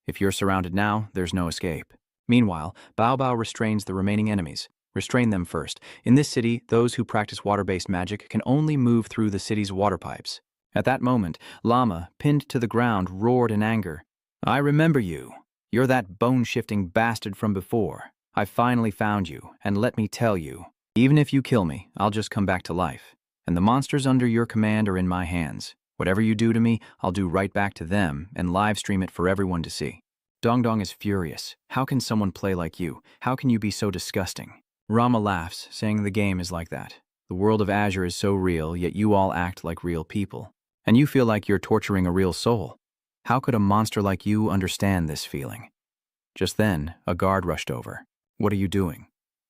If you're surrounded now, there's no escape. Meanwhile, Bao Bao restrains the remaining enemies. Restrain them first. In this city, those who practice water-based magic can only move through the city's water pipes. At that moment, Lama, pinned to the ground, roared in anger. I remember you. You're that bone-shifting bastard from before. I finally found you, and let me tell you, even if you kill me, I'll just come back to life. And the monsters under your command are in my hands. Whatever you do to me, I'll do right back to them and live stream it for everyone to see. Dong Dong is furious. How can someone play like you? How can you be so disgusting? Rama laughs, saying the game is like that. The world of Azure is so real, yet you all act like real people. And you feel like you're torturing a real soul. How could a monster like you understand this feeling? Just then, a guard rushed over. What are you doing?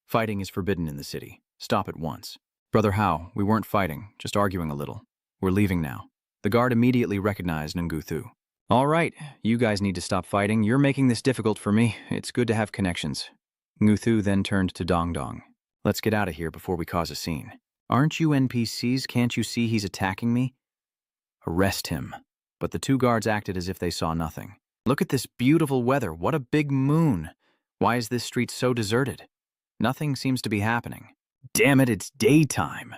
Fighting is forbidden in the city. Stop at once. Brother Hao, we weren't fighting, just arguing a little. We're leaving now. The guard immediately recognized Ngu Thu. All right, you guys need to stop fighting. You're making this difficult for me. It's good to have connections. Ngu Thu then turned to Dong Dong. Let's get out of here before we cause a scene. Aren't you NPCs? Can't you see he's attacking me? Arrest him. but the two guards acted as if they saw nothing. Look at this beautiful weather, what a big moon! Why is this street so deserted? Nothing seems to be happening. Damn it, it's daytime!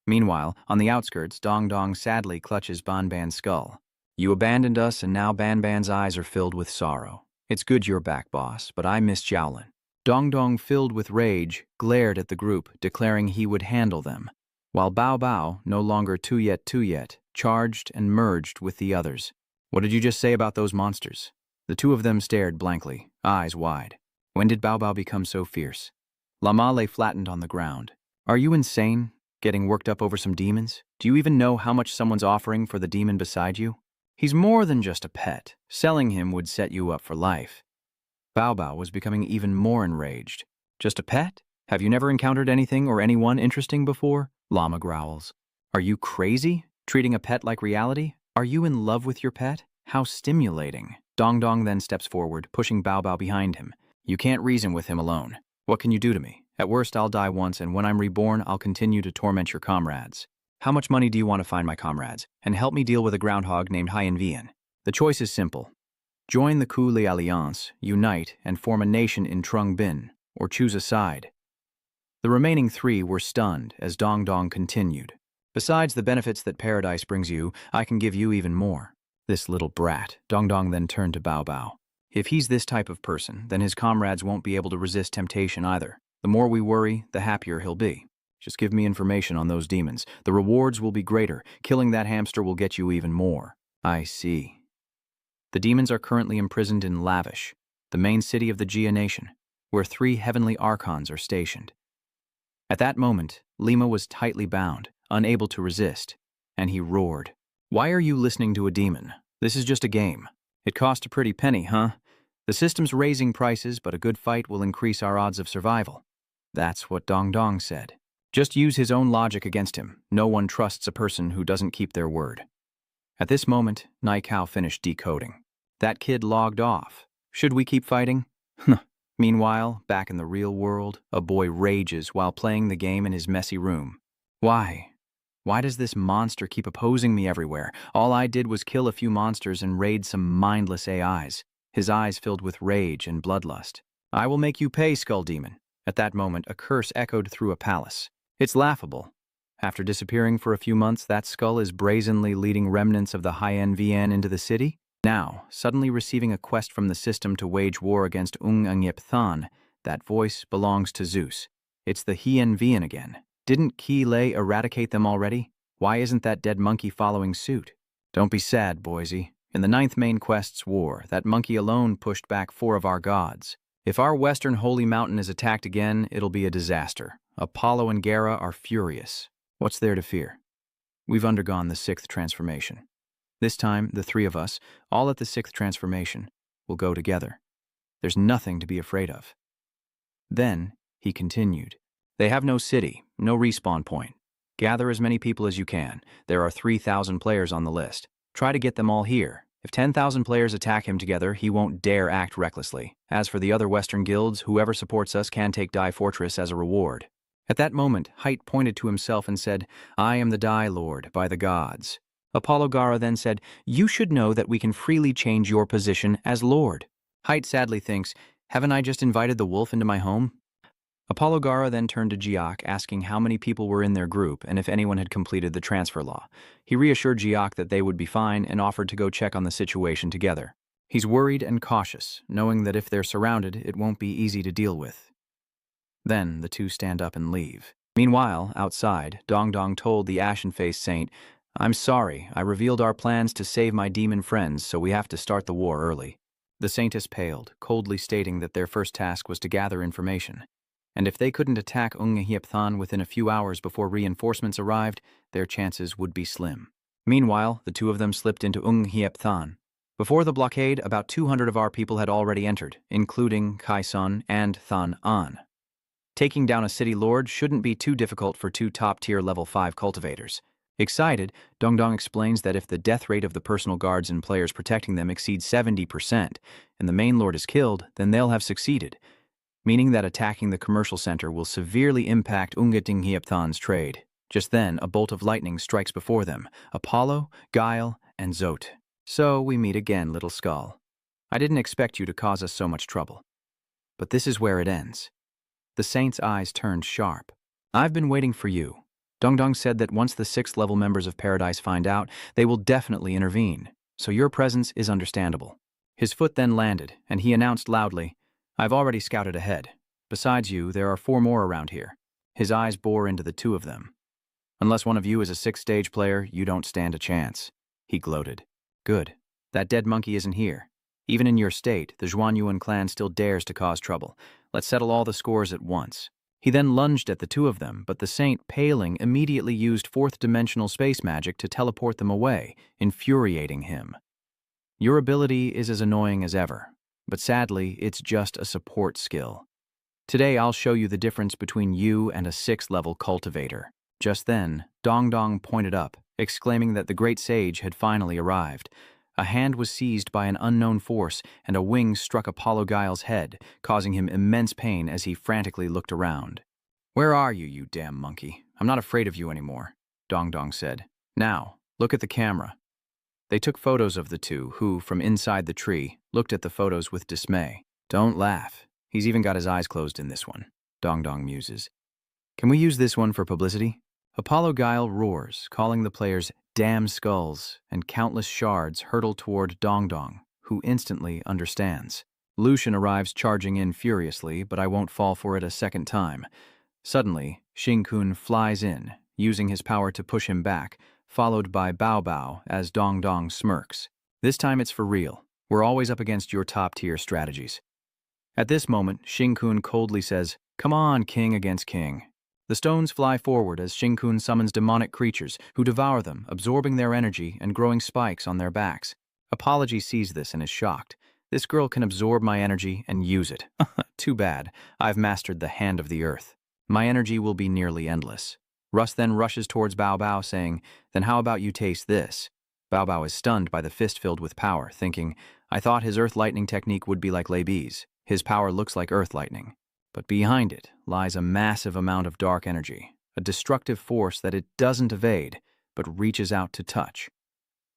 Meanwhile, on the outskirts, Dong Dong sadly clutches Banban's skull. You abandoned us, and now Banban's eyes are filled with sorrow. It's good you're back, boss, but I miss Jiaolin. Dong Dong, filled with rage, glared at the group, declaring he would handle them, while Bao Bao, no longer Tuyet, charged and merged with the others. What did you just say about those monsters? The two of them stared blankly, eyes wide. When did Bao Bao become so fierce? Lama lay flattened on the ground. Are you insane? Getting worked up over some demons? Do you even know how much someone's offering for the demon beside you? He's more than just a pet. Selling him would set you up for life. Bao Bao was becoming even more enraged. Just a pet? Have you never encountered anything or anyone interesting before? Lama growls. Are you crazy? Treating a pet like reality? Are you in love with your pet? How stimulating. Dong Dong then steps forward, pushing Bao Bao behind him. You can't reason with him alone. What can you do to me? At worst, I'll die once, and when I'm reborn, I'll continue to torment your comrades. How much money do you want to find my comrades? And help me deal with a groundhog named Hien Vian. The choice is simple. Join the Ku Li Alliance, unite, and form a nation in Trung Bin, or choose a side. The remaining three were stunned as Dong Dong continued. Besides the benefits that paradise brings you, I can give you even more. This little brat. Dong Dong then turned to Bao Bao. If he's this type of person, then his comrades won't be able to resist temptation either. The more we worry, the happier he'll be. Just give me information on those demons. The rewards will be greater. Killing that hamster will get you even more. I see. The demons are currently imprisoned in Lavish, the main city of the Jia nation, where 3 heavenly archons are stationed. At that moment, Lima was tightly bound, unable to resist, and he roared. Why are you listening to a demon? This is just a game. It cost a pretty penny, huh? The system's raising prices, but a good fight will increase our odds of survival. That's what Dong Dong said. Just use his own logic against him. No one trusts a person who doesn't keep their word. At this moment, Naikao finished decoding. That kid logged off. Should we keep fighting? Meanwhile, back in the real world, a boy rages while playing the game in his messy room. Why? Why does this monster keep opposing me everywhere? All I did was kill a few monsters and raid some mindless AIs, his eyes filled with rage and bloodlust. I will make you pay, Skull Demon. At that moment, a curse echoed through a palace. It's laughable. After disappearing for a few months, that skull is brazenly leading remnants of the Hien Vian into the city. Now, suddenly receiving a quest from the system to wage war against Engyip Than, that voice belongs to Zeus. It's the Hien Vian again. Didn't Ki Lei eradicate them already? Why isn't that dead monkey following suit? Don't be sad, Boise. In the 9th main quest's war, that monkey alone pushed back 4 of our gods. If our western holy mountain is attacked again, it'll be a disaster. Apollo and Gera are furious. What's there to fear? We've undergone the 6th transformation. This time, the 3 of us, all at the 6th transformation, will go together. There's nothing to be afraid of. Then, he continued, they have no city, no respawn point. Gather as many people as you can. There are 3,000 players on the list. Try to get them all here. If 10,000 players attack him together, he won't dare act recklessly. As for the other Western guilds, whoever supports us can take Dai Fortress as a reward. At that moment, Height pointed to himself and said, I am the Dai Lord, by the gods. Apollo Gara then said, you should know that we can freely change your position as Lord. Height sadly thinks, haven't I just invited the wolf into my home? Apollo Gara then turned to Jiak, asking how many people were in their group and if anyone had completed the transfer law. He reassured Jiak that they would be fine and offered to go check on the situation together. He's worried and cautious, knowing that if they're surrounded, it won't be easy to deal with. Then the two stand up and leave. Meanwhile, outside, Dong Dong told the ashen-faced saint, I'm sorry, I revealed our plans to save my demon friends, so we have to start the war early. The saintess paled, coldly stating that their first task was to gather information. And if they couldn't attack Engyip Than within a few hours before reinforcements arrived, their chances would be slim. Meanwhile, the two of them slipped into Engyip Than. Before the blockade, about 200 of our people had already entered, including Kai Sun and Than An. Taking down a city lord shouldn't be too difficult for 2 top-tier level 5 cultivators. Excited, Dong Dong explains that if the death rate of the personal guards and players protecting them exceeds 70%, and the main lord is killed, then they'll have succeeded, meaning that attacking the commercial center will severely impact Engyip Than's trade. Just then, a bolt of lightning strikes before them, Apollo, Guile, and Zot. So we meet again, little skull. I didn't expect you to cause us so much trouble. But this is where it ends. The saint's eyes turned sharp. I've been waiting for you. Dongdong said that once the 6th level members of Paradise find out, they will definitely intervene, so your presence is understandable. His foot then landed, and he announced loudly, I've already scouted ahead. Besides you, there are 4 more around here. His eyes bore into the 2 of them. Unless one of you is a 6th stage player, you don't stand a chance. He gloated. Good. That dead monkey isn't here. Even in your state, the Zhuanyuan clan still dares to cause trouble. Let's settle all the scores at once. He then lunged at the 2 of them, but the saint, paling, immediately used 4th-dimensional space magic to teleport them away, infuriating him. Your ability is as annoying as ever, but sadly, it's just a support skill. Today, I'll show you the difference between you and a 6th-level cultivator. Just then, Dongdong pointed up, exclaiming that the great sage had finally arrived. A hand was seized by an unknown force, and a wing struck Apollo Guile's head, causing him immense pain as he frantically looked around. Where are you, you damn monkey? I'm not afraid of you anymore, Dongdong said. Now, look at the camera. They took photos of the 2, who, from inside the tree, looked at the photos with dismay. Don't laugh. He's even got his eyes closed in this one, Dongdong muses. Can we use this one for publicity? Apollo Guile roars, calling the players damn skulls, and countless shards hurtle toward Dongdong, who instantly understands. Lucian arrives charging in furiously, but I won't fall for it a second time. Suddenly, Xingkun flies in, using his power to push him back, followed by Bao Bao as Dongdong smirks. This time it's for real. We're always up against your top-tier strategies. At this moment, Xingkun coldly says, Come on, king against king. The stones fly forward as Xingkun summons demonic creatures, who devour them, absorbing their energy and growing spikes on their backs. Apology sees this and is shocked. This girl can absorb my energy and use it. Too bad. I've mastered the hand of the earth. My energy will be nearly endless. Russ then rushes towards Bao Bao, saying, Then how about you taste this? Bao Bao is stunned by the fist filled with power, thinking, I thought his earth lightning technique would be like Lei Bi's. His power looks like earth lightning. But behind it lies a massive amount of dark energy, a destructive force that it doesn't evade, but reaches out to touch.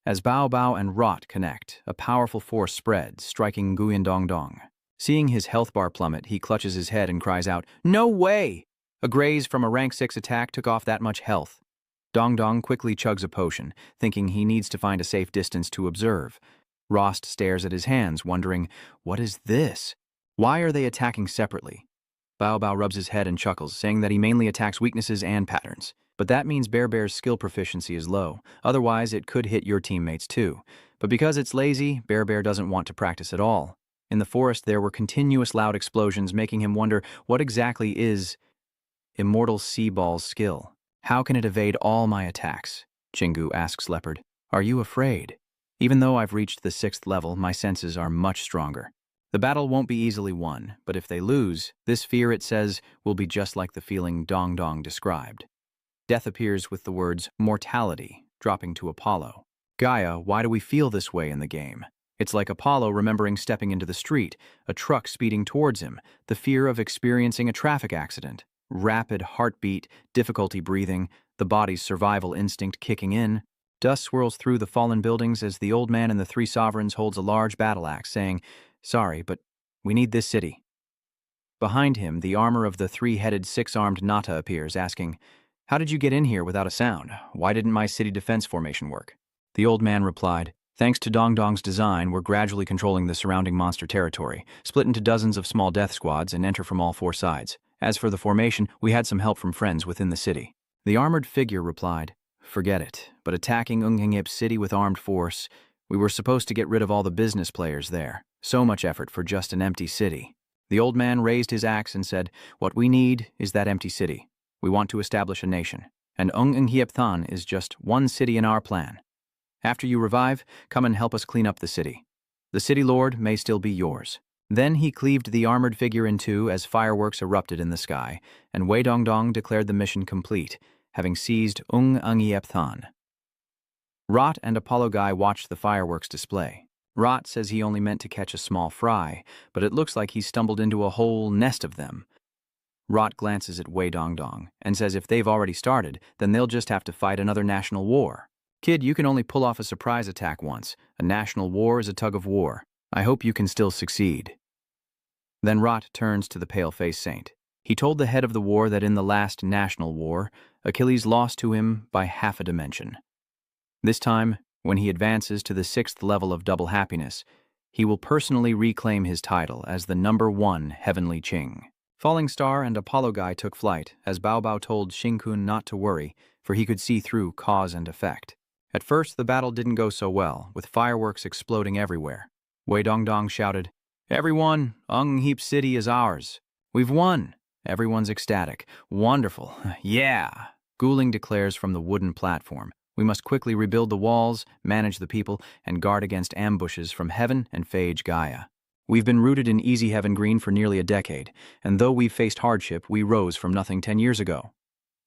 As Bao Bao and Rot connect, a powerful force spreads, striking Nguyen Dongdong. Seeing his health bar plummet, he clutches his head and cries out, No way! A graze from a rank 6 attack took off that much health. Dongdong quickly chugs a potion, thinking he needs to find a safe distance to observe. Rost stares at his hands, wondering, What is this? Why are they attacking separately? Bao Bao rubs his head and chuckles, saying that he mainly attacks weaknesses and patterns. But that means Bear's skill proficiency is low. Otherwise, it could hit your teammates too. But because it's lazy, Bear doesn't want to practice at all. In the forest, there were continuous loud explosions, making him wonder what exactly is Immortal Sea Ball's skill. How can it evade all my attacks? Chingu asks Leopard. Are you afraid? Even though I've reached the 6th level, my senses are much stronger. The battle won't be easily won, but if they lose, this fear, it says, will be just like the feeling Dongdong described. Death appears with the words mortality, dropping to Apollo. Gaia, why do we feel this way in the game? It's like Apollo remembering stepping into the street, a truck speeding towards him, the fear of experiencing a traffic accident, rapid heartbeat, difficulty breathing, the body's survival instinct kicking in. Dust swirls through the fallen buildings as the old man in the 3 sovereigns holds a large battle axe, saying, Sorry, but we need this city. Behind him, the armor of the 3-headed 6-armed Nata appears, asking, How did you get in here without a sound? Why didn't my city defense formation work? The old man replied, Thanks to Dongdong's design, we're gradually controlling the surrounding monster territory, split into dozens of small death squads and enter from all 4 sides. As for the formation, we had some help from friends within the city. The armored figure replied, Forget it, but attacking Unghangip City with armed force, we were supposed to get rid of all the business players there. So much effort for just an empty city. The old man raised his axe and said, What we need is that empty city. We want to establish a nation, and Unghangip Than is just one city in our plan. After you revive, come and help us clean up the city. The city lord may still be yours. Then he cleaved the armored figure in 2 as fireworks erupted in the sky, and Wei Dongdong declared the mission complete, having seized Unghangip Than. Rot and Apollo Guy watched the fireworks display. Rot says he only meant to catch a small fry, but it looks like he stumbled into a whole nest of them. Rot glances at Wei Dongdong and says if they've already started, then they'll just have to fight another national war. Kid, you can only pull off a surprise attack once. A national war is a tug of war. I hope you can still succeed. Then Rot turns to the pale-faced saint. He told the head of the war that in the last national war, Achilles lost to him by half a dimension. This time, when he advances to the 6th level of double happiness, he will personally reclaim his title as the #1 Heavenly Ching. Falling Star and Apollo Guy took flight as Bao Bao told Xing-kun not to worry, for he could see through cause and effect. At first, the battle didn't go so well, with fireworks exploding everywhere. Wei Dongdong shouted, "Everyone, Heap City is ours. We've won." Everyone's ecstatic. "Wonderful. Yeah." Guling declares from the wooden platform, "We must quickly rebuild the walls, manage the people, and guard against ambushes from Heaven and Phage Gaia. We've been rooted in Easy Heaven Green for nearly a decade, and though we've faced hardship, we rose from nothing 10 years ago.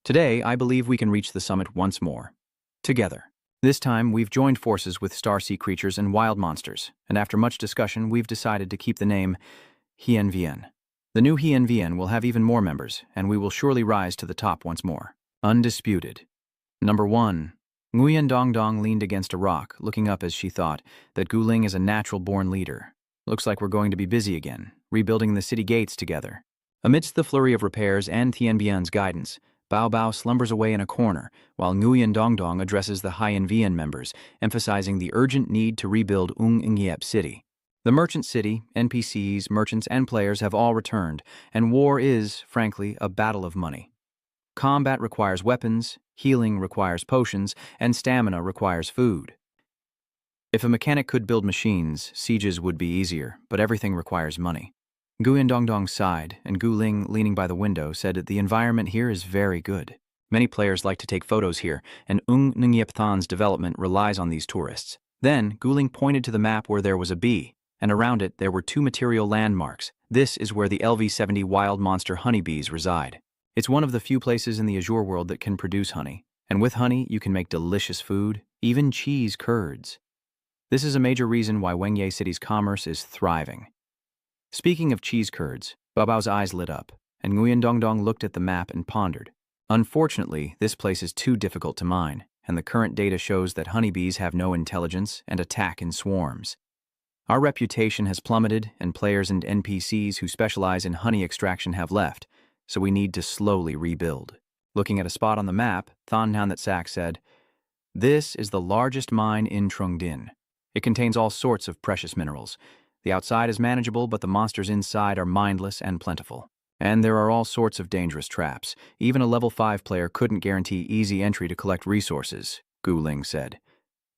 Today, I believe we can reach the summit once more. Together. This time, we've joined forces with Starsea creatures and wild monsters, and after much discussion, we've decided to keep the name Hien Vien. The new Hien Vien will have even more members, and we will surely rise to the top once more. Undisputed." Number 1. Nguyen Dongdong leaned against a rock, looking up as she thought that Guling is a natural-born leader. Looks like we're going to be busy again, rebuilding the city gates together. Amidst the flurry of repairs and Thien Bien's guidance, Bao Bao slumbers away in a corner, while Nguyen Dongdong addresses the Hien Vien members, emphasizing the urgent need to rebuild Engiap City. The merchant city, NPCs, merchants, and players have all returned, and war is, frankly, a battle of money. Combat requires weapons, healing requires potions, and stamina requires food. If a mechanic could build machines, sieges would be easier, but everything requires money. Nguyen Dongdong sighed, and Gu Ling, leaning by the window, said that the environment here is very good. Many players like to take photos here, and Ngiap Than's development relies on these tourists. Then, Gu Ling pointed to the map where there was a bee, and around it there were 2 material landmarks. This is where the LV-70 wild monster honeybees reside. It's one of the few places in the Azure world that can produce honey, and with honey you can make delicious food, even cheese curds. This is a major reason why Wengye City's commerce is thriving. Speaking of cheese curds, Bao Bao's eyes lit up, and Nguyen Dongdong looked at the map and pondered. Unfortunately, this place is too difficult to mine, and the current data shows that honeybees have no intelligence and attack in swarms. Our reputation has plummeted, and players and NPCs who specialize in honey extraction have left, so we need to slowly rebuild. Looking at a spot on the map, Than Natsak said, "This is the largest mine in Trung Din. It contains all sorts of precious minerals. The outside is manageable, but the monsters inside are mindless and plentiful. And there are all sorts of dangerous traps. Even a level 5 player couldn't guarantee easy entry to collect resources," Gu Ling said.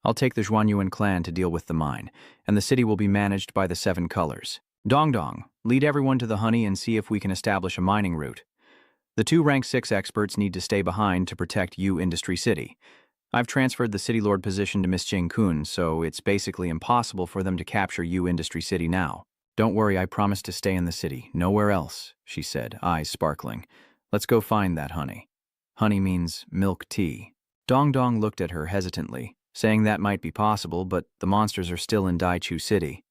"I'll take the Zhuanyuan clan to deal with the mine, and the city will be managed by the 7 colors. Dongdong, lead everyone to the honey and see if we can establish a mining route. The 2 rank 6 experts need to stay behind to protect U Industry City. I've transferred the City Lord position to Miss Jing-kun, so it's basically impossible for them to capture U Industry City now. Don't worry, I promise to stay in the city, nowhere else," she said, eyes sparkling. "Let's go find that honey." Honey means milk tea. Dongdong looked at her hesitantly, saying that might be possible, but the monsters are still in Daichu City.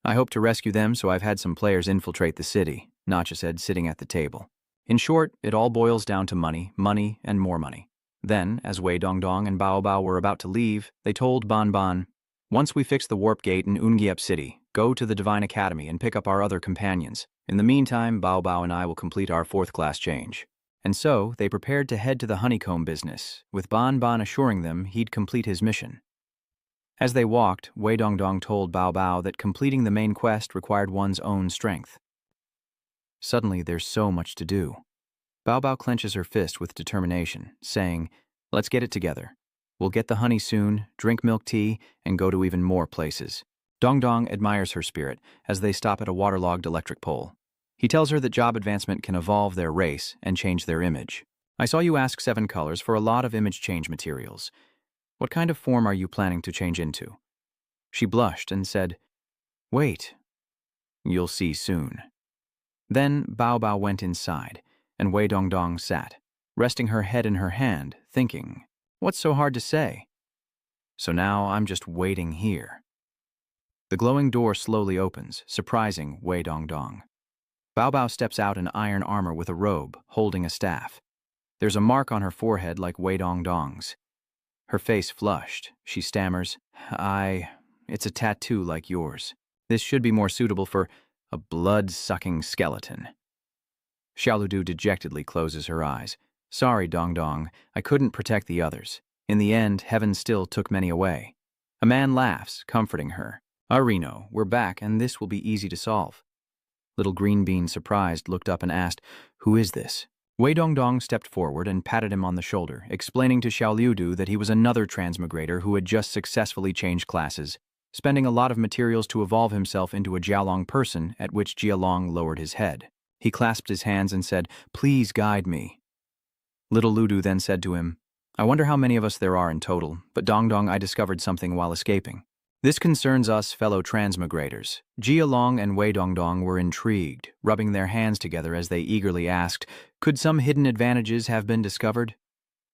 "I hope to rescue them, so I've had some players infiltrate the city," Nacha said, sitting at the table. In short, it all boils down to money, money, and more money. Then, as Wei Dongdong and Bao Bao were about to leave, they told Ban Ban, "Once we fix the warp gate in Engiap City, go to the Divine Academy and pick up our other companions. In the meantime, Bao Bao and I will complete our 4th class change." And so, they prepared to head to the honeycomb business, with Ban Ban assuring them he'd complete his mission. As they walked, Wei Dongdong told Bao Bao that completing the main quest required one's own strength. Suddenly, there's so much to do. Bao Bao clenches her fist with determination, saying, "Let's get it together. We'll get the honey soon, drink milk tea, and go to even more places." Dongdong admires her spirit as they stop at a waterlogged electric pole. He tells her that job advancement can evolve their race and change their image. "I saw you ask 7 colors for a lot of image change materials. What kind of form are you planning to change into?" She blushed and said, "Wait. You'll see soon." Then Bao Bao went inside, and Wei Dongdong sat, resting her head in her hand, thinking, "What's so hard to say? So now I'm just waiting here." The glowing door slowly opens, surprising Wei Dongdong. Bao Bao steps out in iron armor with a robe, holding a staff. There's a mark on her forehead like Wei Dongdong's. Her face flushed. She stammers, It's a tattoo like yours. This should be more suitable for a blood-sucking skeleton. Xiaoludu dejectedly closes her eyes. Sorry, Dong Dong, I couldn't protect the others. In the end, heaven still took many away. A man laughs, comforting her. Reno, we're back, and this will be easy to solve. Little Green Bean, surprised, looked up and asked, Who is this? Wei Dongdong stepped forward and patted him on the shoulder, explaining to Xiaoludu that he was another transmigrator who had just successfully changed classes, spending a lot of materials to evolve himself into a Jialong person, at which Jialong lowered his head. He clasped his hands and said, Please guide me. Little Ludu then said to him, I wonder how many of us there are in total, but Dongdong, I discovered something while escaping. This concerns us fellow transmigrators. Jialong and Wei Dongdong were intrigued, rubbing their hands together as they eagerly asked, Could some hidden advantages have been discovered?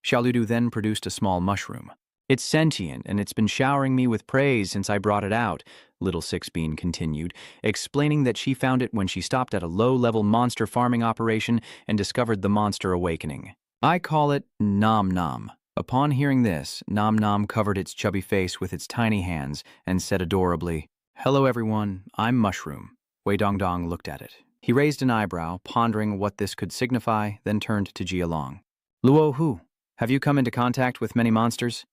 Xiaoludu then produced a small mushroom. It's sentient, and it's been showering me with praise since I brought it out, Little Sixbean continued, explaining that she found it when she stopped at a low-level monster farming operation and discovered the monster awakening. I call it Nom Nom. Upon hearing this, Nom Nom covered its chubby face with its tiny hands and said adorably, Hello everyone, I'm Mushroom. Wei Dongdong looked at it. He raised an eyebrow, pondering what this could signify, then turned to Jialong. Luo Hu, have you come into contact with many monsters?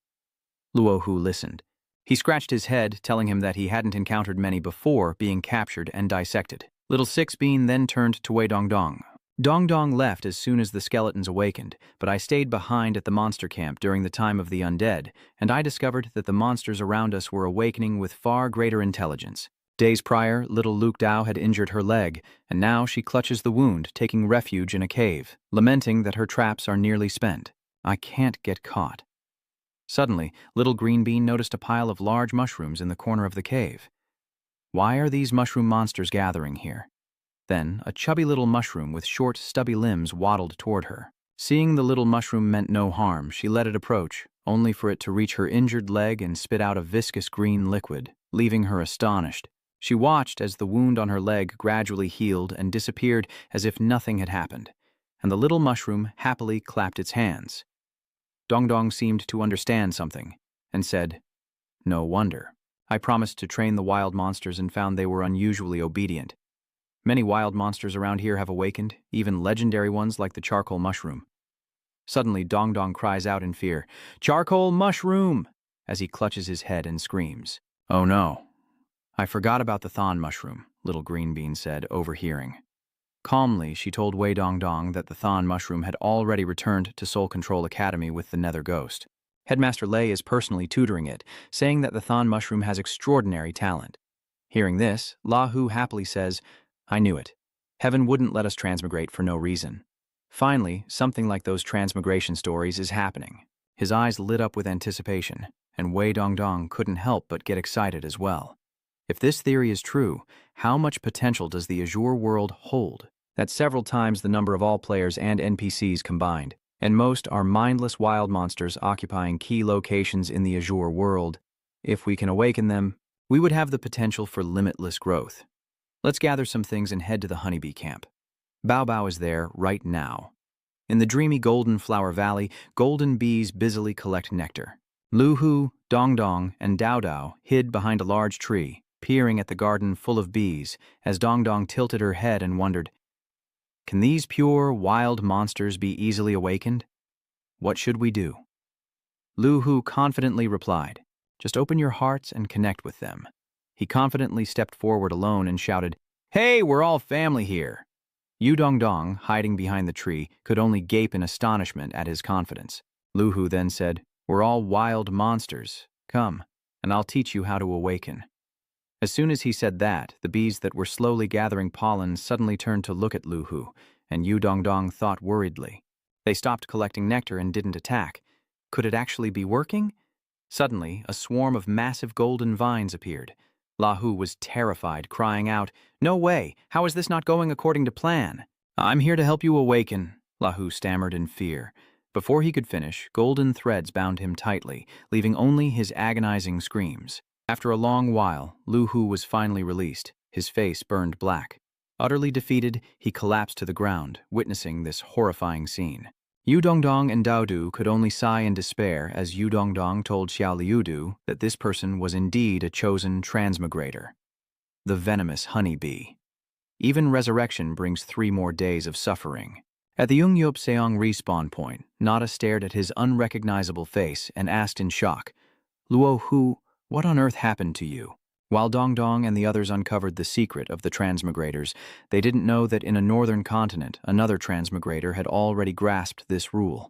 Luo Hu listened. He scratched his head, telling him that he hadn't encountered many before being captured and dissected. Little Sixbean then turned to Wei Dongdong. Dongdong left as soon as the skeletons awakened, but I stayed behind at the monster camp during the time of the undead, and I discovered that the monsters around us were awakening with far greater intelligence. Days prior, little Luke Dao had injured her leg, and now she clutches the wound, taking refuge in a cave, lamenting that her traps are nearly spent. I can't get caught. Suddenly, little Green Bean noticed a pile of large mushrooms in the corner of the cave. Why are these mushroom monsters gathering here? Then, a chubby little mushroom with short, stubby limbs waddled toward her. Seeing the little mushroom meant no harm, she let it approach, only for it to reach her injured leg and spit out a viscous green liquid, leaving her astonished. She watched as the wound on her leg gradually healed and disappeared as if nothing had happened, and the little mushroom happily clapped its hands. Dongdong seemed to understand something, and said, No wonder. I promised to train the wild monsters and found they were unusually obedient. Many wild monsters around here have awakened, even legendary ones like the charcoal mushroom. Suddenly, Dongdong cries out in fear, Charcoal mushroom! As he clutches his head and screams. Oh no. I forgot about the thon mushroom, Little Green Bean said, overhearing. Calmly, she told Wei Dongdong that the thon mushroom had already returned to Soul Control Academy with the Nether Ghost. Headmaster Lei is personally tutoring it, saying that the thon mushroom has extraordinary talent. Hearing this, Lahu happily says, I knew it. Heaven wouldn't let us transmigrate for no reason. Finally, something like those transmigration stories is happening. His eyes lit up with anticipation, and Wei Dongdong couldn't help but get excited as well. If this theory is true, how much potential does the Azure world hold? That's several times the number of all players and NPCs combined, and most are mindless wild monsters occupying key locations in the Azure world. If we can awaken them, we would have the potential for limitless growth. Let's gather some things and head to the honeybee camp. Bao Bao is there right now. In the dreamy Golden Flower Valley, golden bees busily collect nectar. Lu Hu, Dong Dong, and Dao Dao hid behind a large tree, peering at the garden full of bees, as Dong Dong tilted her head and wondered, Can these pure, wild monsters be easily awakened? What should we do? Lu Hu confidently replied, Just open your hearts and connect with them. He confidently stepped forward alone and shouted, Hey, we're all family here. Yu Dongdong, hiding behind the tree, could only gape in astonishment at his confidence. Lu Hu then said, We're all wild monsters. Come, and I'll teach you how to awaken. As soon as he said that, the bees that were slowly gathering pollen suddenly turned to look at Lu Hu, and Yu Dongdong thought worriedly. They stopped collecting nectar and didn't attack. Could it actually be working? Suddenly, a swarm of massive golden vines appeared. Lahu was terrified, crying out, No way! How is this not going according to plan? I'm here to help you awaken, Lahu stammered in fear. Before he could finish, golden threads bound him tightly, leaving only his agonizing screams. After a long while, Lu Hu was finally released. His face burned black. Utterly defeated, he collapsed to the ground, witnessing this horrifying scene. Yudongdong and Daodu could only sigh in despair as Yudongdong told Xiao Liudu that this person was indeed a chosen transmigrator, the venomous honeybee. Even resurrection brings 3 more days of suffering. At the Yungyup Seong respawn point, Nada stared at his unrecognizable face and asked in shock, "Luo Hu, what on earth happened to you?" While Dongdong and the others uncovered the secret of the transmigrators, they didn't know that in a northern continent, another transmigrator had already grasped this rule,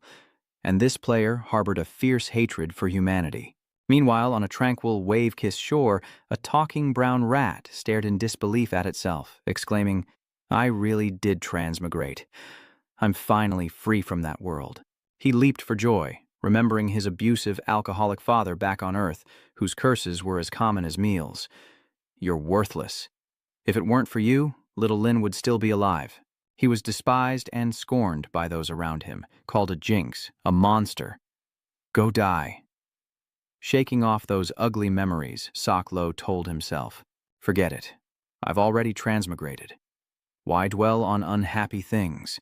and this player harbored a fierce hatred for humanity. Meanwhile, on a tranquil, wave-kissed shore, a talking brown rat stared in disbelief at itself, exclaiming, "I really did transmigrate. I'm finally free from that world." He leaped for joy, remembering his abusive, alcoholic father back on Earth, whose curses were as common as meals. "You're worthless. If it weren't for you, little Lin would still be alive." He was despised and scorned by those around him, called a jinx, a monster. "Go die." Shaking off those ugly memories, Saklo told himself, "Forget it. I've already transmigrated. Why dwell on unhappy things?"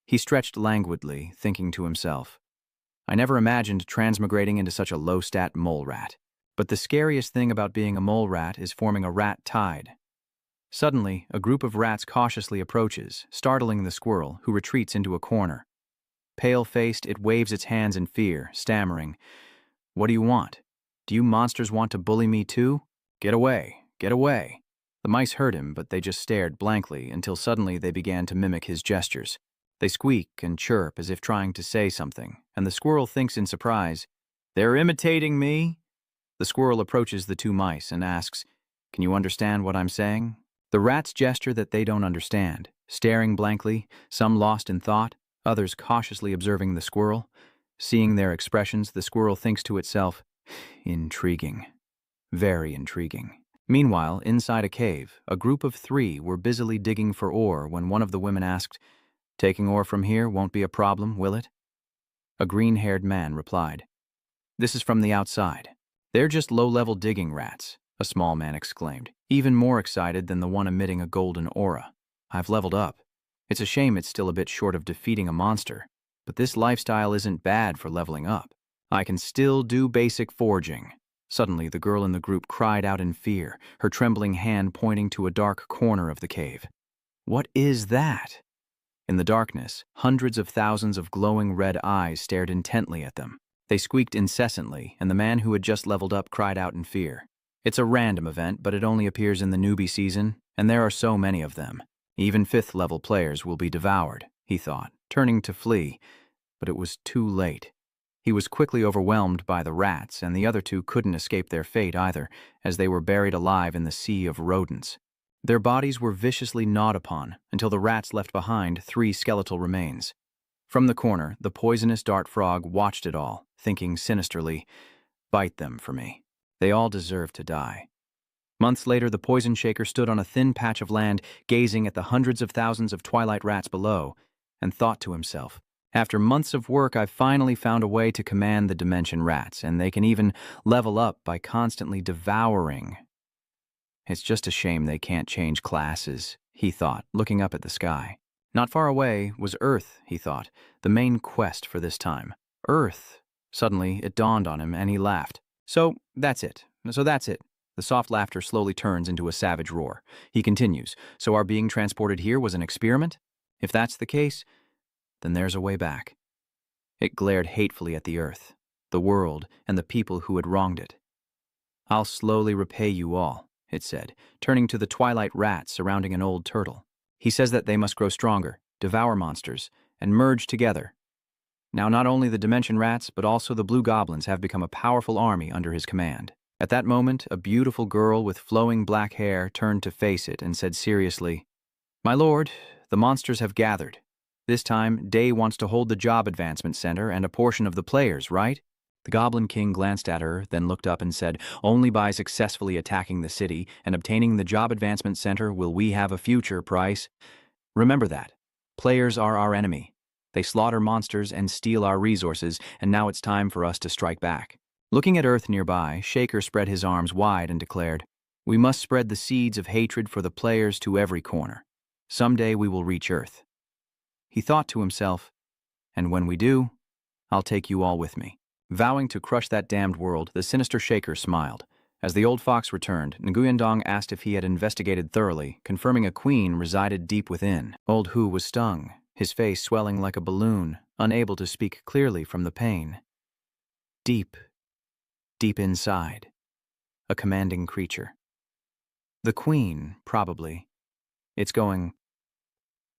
He stretched languidly, thinking to himself, "I never imagined transmigrating into such a low-stat mole rat. But the scariest thing about being a mole rat is forming a rat tide." Suddenly, a group of rats cautiously approaches, startling the squirrel, who retreats into a corner. Pale-faced, it waves its hands in fear, stammering, "What do you want? Do you monsters want to bully me too? Get away, get away." The mice heard him, but they just stared blankly until suddenly they began to mimic his gestures. They squeak and chirp as if trying to say something, and the squirrel thinks in surprise, "They're imitating me." The squirrel approaches the 2 mice and asks, "Can you understand what I'm saying?" The rats gesture that they don't understand, staring blankly, some lost in thought, others cautiously observing the squirrel. Seeing their expressions, the squirrel thinks to itself, "Intriguing. Very intriguing." Meanwhile, inside a cave, a group of 3 were busily digging for ore when one of the women asked, "Taking ore from here won't be a problem, will it?" A green-haired man replied, "This is from the outside." "They're just low-level digging rats," a small man exclaimed, even more excited than the one emitting a golden aura. "I've leveled up. It's a shame it's still a bit short of defeating a monster, but this lifestyle isn't bad for leveling up. I can still do basic forging." Suddenly, the girl in the group cried out in fear, her trembling hand pointing to a dark corner of the cave. "What is that?" In the darkness, hundreds of thousands of glowing red eyes stared intently at them. They squeaked incessantly, and the man who had just leveled up cried out in fear. "It's a random event, but it only appears in the newbie season, and there are so many of them. Even 5th-level players will be devoured," he thought, turning to flee, but it was too late. He was quickly overwhelmed by the rats, and the other 2 couldn't escape their fate either, as they were buried alive in the sea of rodents. Their bodies were viciously gnawed upon, until the rats left behind 3 skeletal remains. From the corner, the poisonous dart frog watched it all, thinking sinisterly, "Bite them for me. They all deserve to die." Months later, the poison shaker stood on a thin patch of land, gazing at the hundreds of thousands of twilight rats below, and thought to himself, "After months of work, I've finally found a way to command the dimension rats, and they can even level up by constantly devouring. It's just a shame they can't change classes," he thought, looking up at the sky. Not far away was Earth, he thought, the main quest for this time. Earth. Suddenly, it dawned on him, and he laughed. So that's it. The soft laughter slowly turns into a savage roar. He continues, "So our being transported here was an experiment? If that's the case, then there's a way back." It glared hatefully at the Earth, the world, and the people who had wronged it. "I'll slowly repay you all," it said, turning to the twilight rats surrounding an old turtle. "He says that they must grow stronger, devour monsters, and merge together." Now not only the dimension rats, but also the blue goblins have become a powerful army under his command. At that moment, a beautiful girl with flowing black hair turned to face it and said seriously, "My lord, the monsters have gathered. This time, Day wants to hold the job advancement center and a portion of the players, right?" The Goblin King glanced at her, then looked up and said, "Only by successfully attacking the city and obtaining the job advancement center will we have a future, Price. Remember that. Players are our enemy. They slaughter monsters and steal our resources, and now it's time for us to strike back." Looking at Earth nearby, Shaker spread his arms wide and declared, "We must spread the seeds of hatred for the players to every corner. Someday we will reach Earth." He thought to himself, And when we do, I'll take you all with me. Vowing to crush that damned world, the sinister shaker smiled. As the old fox returned, Nguyendong asked if he had investigated thoroughly, confirming a queen resided deep within. Old Hu was stung, his face swelling like a balloon, unable to speak clearly from the pain. Deep, deep inside. A commanding creature. The queen, probably. It's going...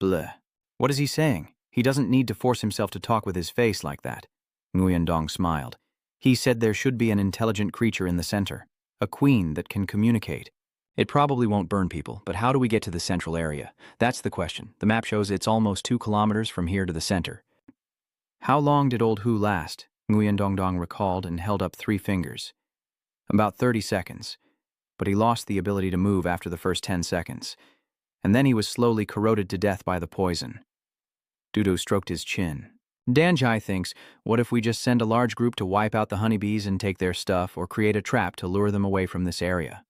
bleh. What is he saying? He doesn't need to force himself to talk with his face like that. Nguyen Dong smiled. He said there should be an intelligent creature in the center. A queen that can communicate. It probably won't burn people, but how do we get to the central area? That's the question. The map shows it's almost 2 kilometers from here to the center. How long did old Hu last? Nguyen Dong Dong recalled and held up 3 fingers. About 30 seconds. But he lost the ability to move after the first 10 seconds. And then he was slowly corroded to death by the poison. Dudu stroked his chin. Danjai thinks, what if we just send a large group to wipe out the honeybees and take their stuff, or create a trap to lure them away from this area?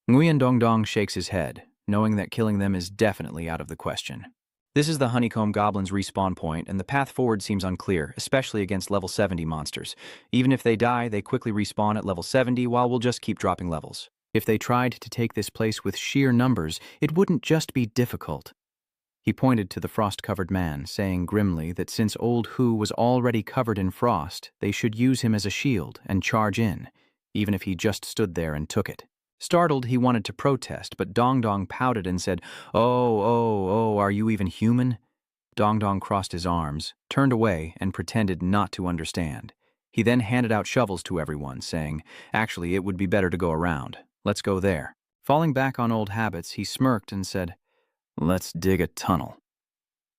Nguyen Dong Dong shakes his head, knowing that killing them is definitely out of the question. This is the honeycomb goblin's respawn point, and the path forward seems unclear, especially against level 70 monsters. Even if they die, they quickly respawn at level 70, while we'll just keep dropping levels. If they tried to take this place with sheer numbers, it wouldn't just be difficult. He pointed to the frost-covered man, saying grimly that since old Hu was already covered in frost, they should use him as a shield and charge in, even if he just stood there and took it. Startled, he wanted to protest, but Dong Dong pouted and said, Oh, are you even human? Dong Dong crossed his arms, turned away, and pretended not to understand. He then handed out shovels to everyone, saying, Actually, it would be better to go around. Let's go there. Falling back on old habits, he smirked and said, Let's dig a tunnel.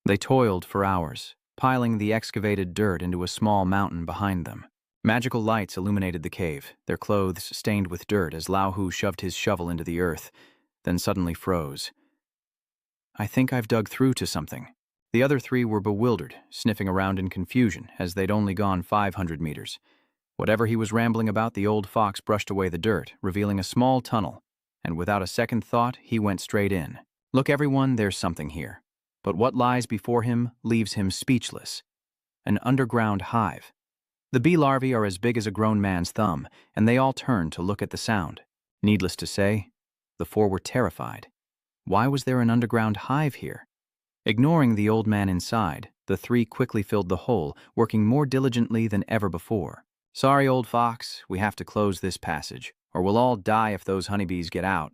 They toiled for hours, piling the excavated dirt into a small mountain behind them. Magical lights illuminated the cave, their clothes stained with dirt as Lao Hu shoved his shovel into the earth, then suddenly froze. I think I've dug through to something. The other 3 were bewildered, sniffing around in confusion, as they'd only gone 500 meters. Whatever he was rambling about, the old fox brushed away the dirt, revealing a small tunnel, and without a second thought, he went straight in. Look, everyone, there's something here. But what lies before him leaves him speechless. An underground hive. The bee larvae are as big as a grown man's thumb, and they all turn to look at the sound. Needless to say, the 4 were terrified. Why was there an underground hive here? Ignoring the old man inside, the 3 quickly filled the hole, working more diligently than ever before. Sorry, old fox, we have to close this passage, or we'll all die if those honeybees get out.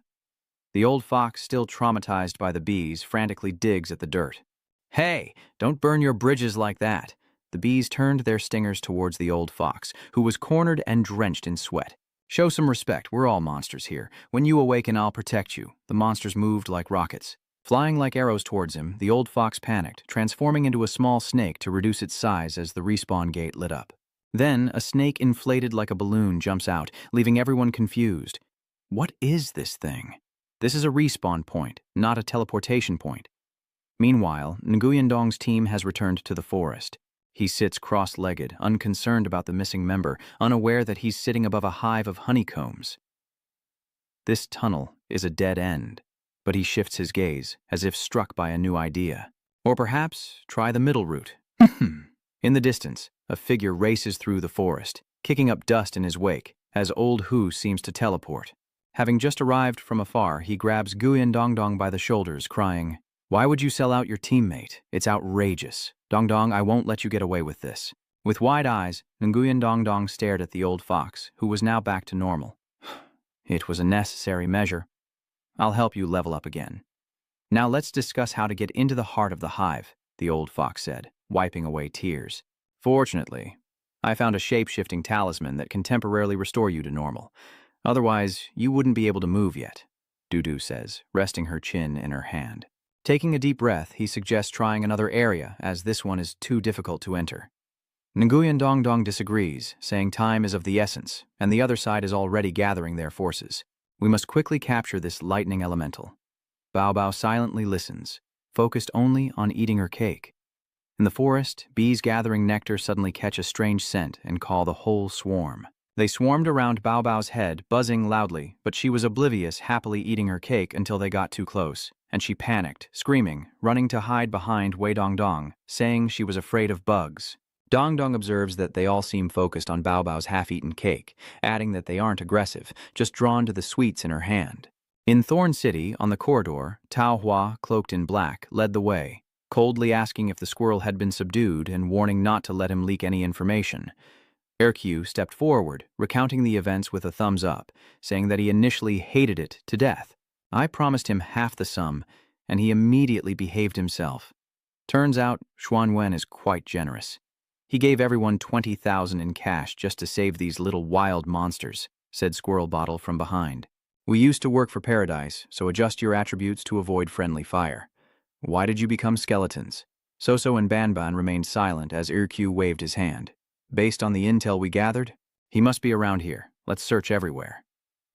The old fox, still traumatized by the bees, frantically digs at the dirt. Hey, don't burn your bridges like that. The bees turned their stingers towards the old fox, who was cornered and drenched in sweat. Show some respect, we're all monsters here. When you awaken, I'll protect you. The monsters moved like rockets. Flying like arrows towards him, the old fox panicked, transforming into a small snake to reduce its size as the respawn gate lit up. Then, a snake inflated like a balloon jumps out, leaving everyone confused. What is this thing? This is a respawn point, not a teleportation point. Meanwhile, Nguyen Dong's team has returned to the forest. He sits cross-legged, unconcerned about the missing member, unaware that he's sitting above a hive of honeycombs. This tunnel is a dead end, but he shifts his gaze, as if struck by a new idea. Or perhaps try the middle route. In the distance, a figure races through the forest, kicking up dust in his wake, as old Hu seems to teleport. Having just arrived from afar, he grabs Nguyen Dong Dong by the shoulders, crying, Why would you sell out your teammate? It's outrageous. Dong Dong, I won't let you get away with this. With wide eyes, Nguyen Dong Dong stared at the old fox, who was now back to normal. It was a necessary measure. I'll help you level up again. Now let's discuss how to get into the heart of the hive, the old fox said, wiping away tears. Fortunately, I found a shape-shifting talisman that can temporarily restore you to normal. Otherwise, you wouldn't be able to move yet, Dudu says, resting her chin in her hand. Taking a deep breath, he suggests trying another area, as this one is too difficult to enter. Nguyen Dong Dong disagrees, saying time is of the essence, and the other side is already gathering their forces. We must quickly capture this lightning elemental. Bao Bao silently listens, focused only on eating her cake. In the forest, bees gathering nectar suddenly catch a strange scent and call the whole swarm. They swarmed around Bao Bao's head, buzzing loudly, but she was oblivious, happily eating her cake until they got too close, and she panicked, screaming, running to hide behind Wei Dongdong, saying she was afraid of bugs. Dongdong observes that they all seem focused on Bao Bao's half-eaten cake, adding that they aren't aggressive, just drawn to the sweets in her hand. In Thorn City, on the corridor, Tao Hua, cloaked in black, led the way, coldly asking if the squirrel had been subdued and warning not to let him leak any information. RQ stepped forward, recounting the events with a thumbs up, saying that he initially hated it to death. I promised him half the sum, and he immediately behaved himself. Turns out, Xuanwen is quite generous. He gave everyone 20,000 in cash just to save these little wild monsters, said Squirrel Bottle from behind. We used to work for Paradise, so adjust your attributes to avoid friendly fire. Why did you become skeletons? Soso and Banban remained silent as RQ waved his hand. Based on the intel we gathered, he must be around here. Let's search everywhere.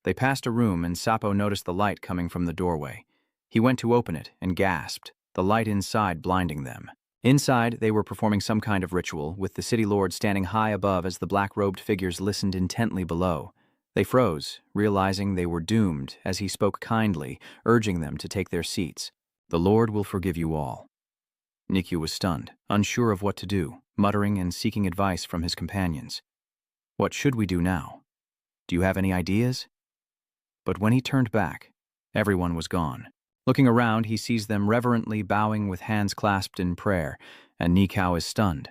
They passed a room and Sapo noticed the light coming from the doorway. He went to open it and gasped, the light inside blinding them. Inside, they were performing some kind of ritual, with the city lord standing high above as the black-robed figures listened intently below. They froze, realizing they were doomed, as he spoke kindly, urging them to take their seats. The Lord will forgive you all. Nikyu was stunned, unsure of what to do, muttering and seeking advice from his companions. What should we do now? Do you have any ideas? But when he turned back, everyone was gone. Looking around, he sees them reverently bowing with hands clasped in prayer, and Nikao is stunned.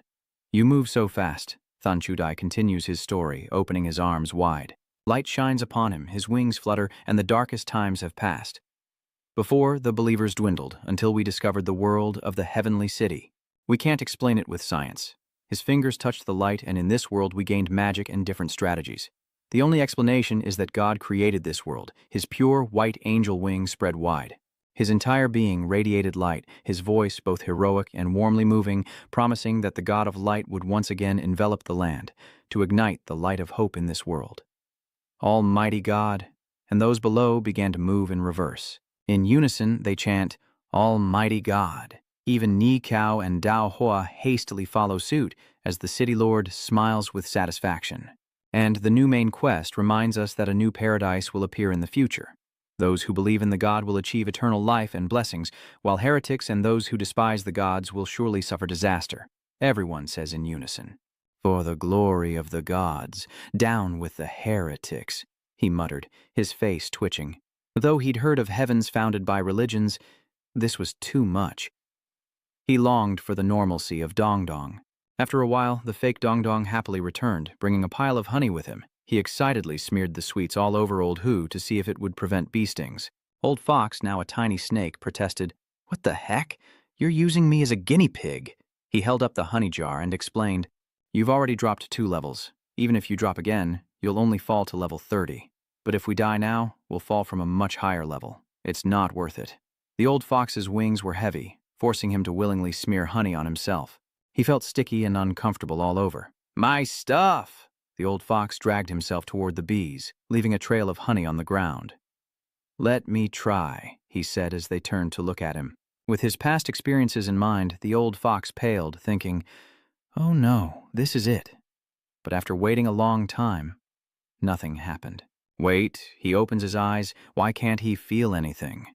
You move so fast, Than Chudai continues his story, opening his arms wide. Light shines upon him, his wings flutter, and the darkest times have passed. Before, the believers dwindled, until we discovered the world of the heavenly city. We can't explain it with science. His fingers touched the light, and in this world we gained magic and different strategies. The only explanation is that God created this world, his pure white angel wings spread wide. His entire being radiated light, his voice both heroic and warmly moving, promising that the God of light would once again envelop the land, to ignite the light of hope in this world. Almighty God, and those below began to move in reverse. In unison, they chant, Almighty God. Even Ni Kao and Dao Hua hastily follow suit as the city lord smiles with satisfaction. And the new main quest reminds us that a new paradise will appear in the future. Those who believe in the God will achieve eternal life and blessings, while heretics and those who despise the gods will surely suffer disaster. Everyone says in unison, For the glory of the gods, down with the heretics, he muttered, his face twitching. Though he'd heard of heavens founded by religions, this was too much. He longed for the normalcy of Dongdong. After a while, the fake Dongdong happily returned, bringing a pile of honey with him. He excitedly smeared the sweets all over Old Hu to see if it would prevent bee stings. Old Fox, now a tiny snake, protested, What the heck? You're using me as a guinea pig. He held up the honey jar and explained, You've already dropped 2 levels. Even if you drop again, you'll only fall to level 30. But if we die now, we'll fall from a much higher level. It's not worth it. The old fox's wings were heavy, forcing him to willingly smear honey on himself. He felt sticky and uncomfortable all over. My stuff! The old fox dragged himself toward the bees, leaving a trail of honey on the ground. Let me try, he said as they turned to look at him. With his past experiences in mind, the old fox paled, thinking, Oh no, this is it. But after waiting a long time, nothing happened. Wait, he opens his eyes. Why can't he feel anything?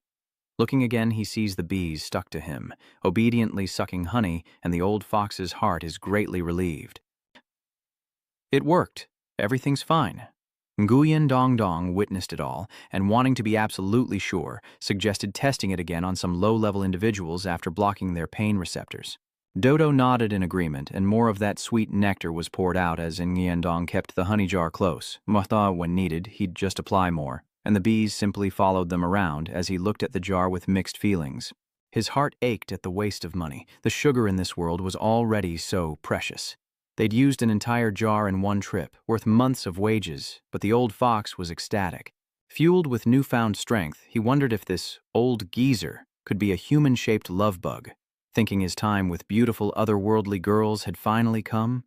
Looking again, he sees the bees stuck to him, obediently sucking honey, and the old fox's heart is greatly relieved. It worked. Everything's fine. Nguyen Dongdong witnessed it all, and wanting to be absolutely sure, suggested testing it again on some low-level individuals after blocking their pain receptors. Dodo nodded in agreement, and more of that sweet nectar was poured out as Nguyen Dong kept the honey jar close. Thought when needed, he'd just apply more, and the bees simply followed them around as he looked at the jar with mixed feelings. His heart ached at the waste of money. The sugar in this world was already so precious. They'd used an entire jar in one trip, worth months of wages, but the old fox was ecstatic. Fueled with newfound strength, he wondered if this old geezer could be a human-shaped love bug, thinking his time with beautiful otherworldly girls had finally come.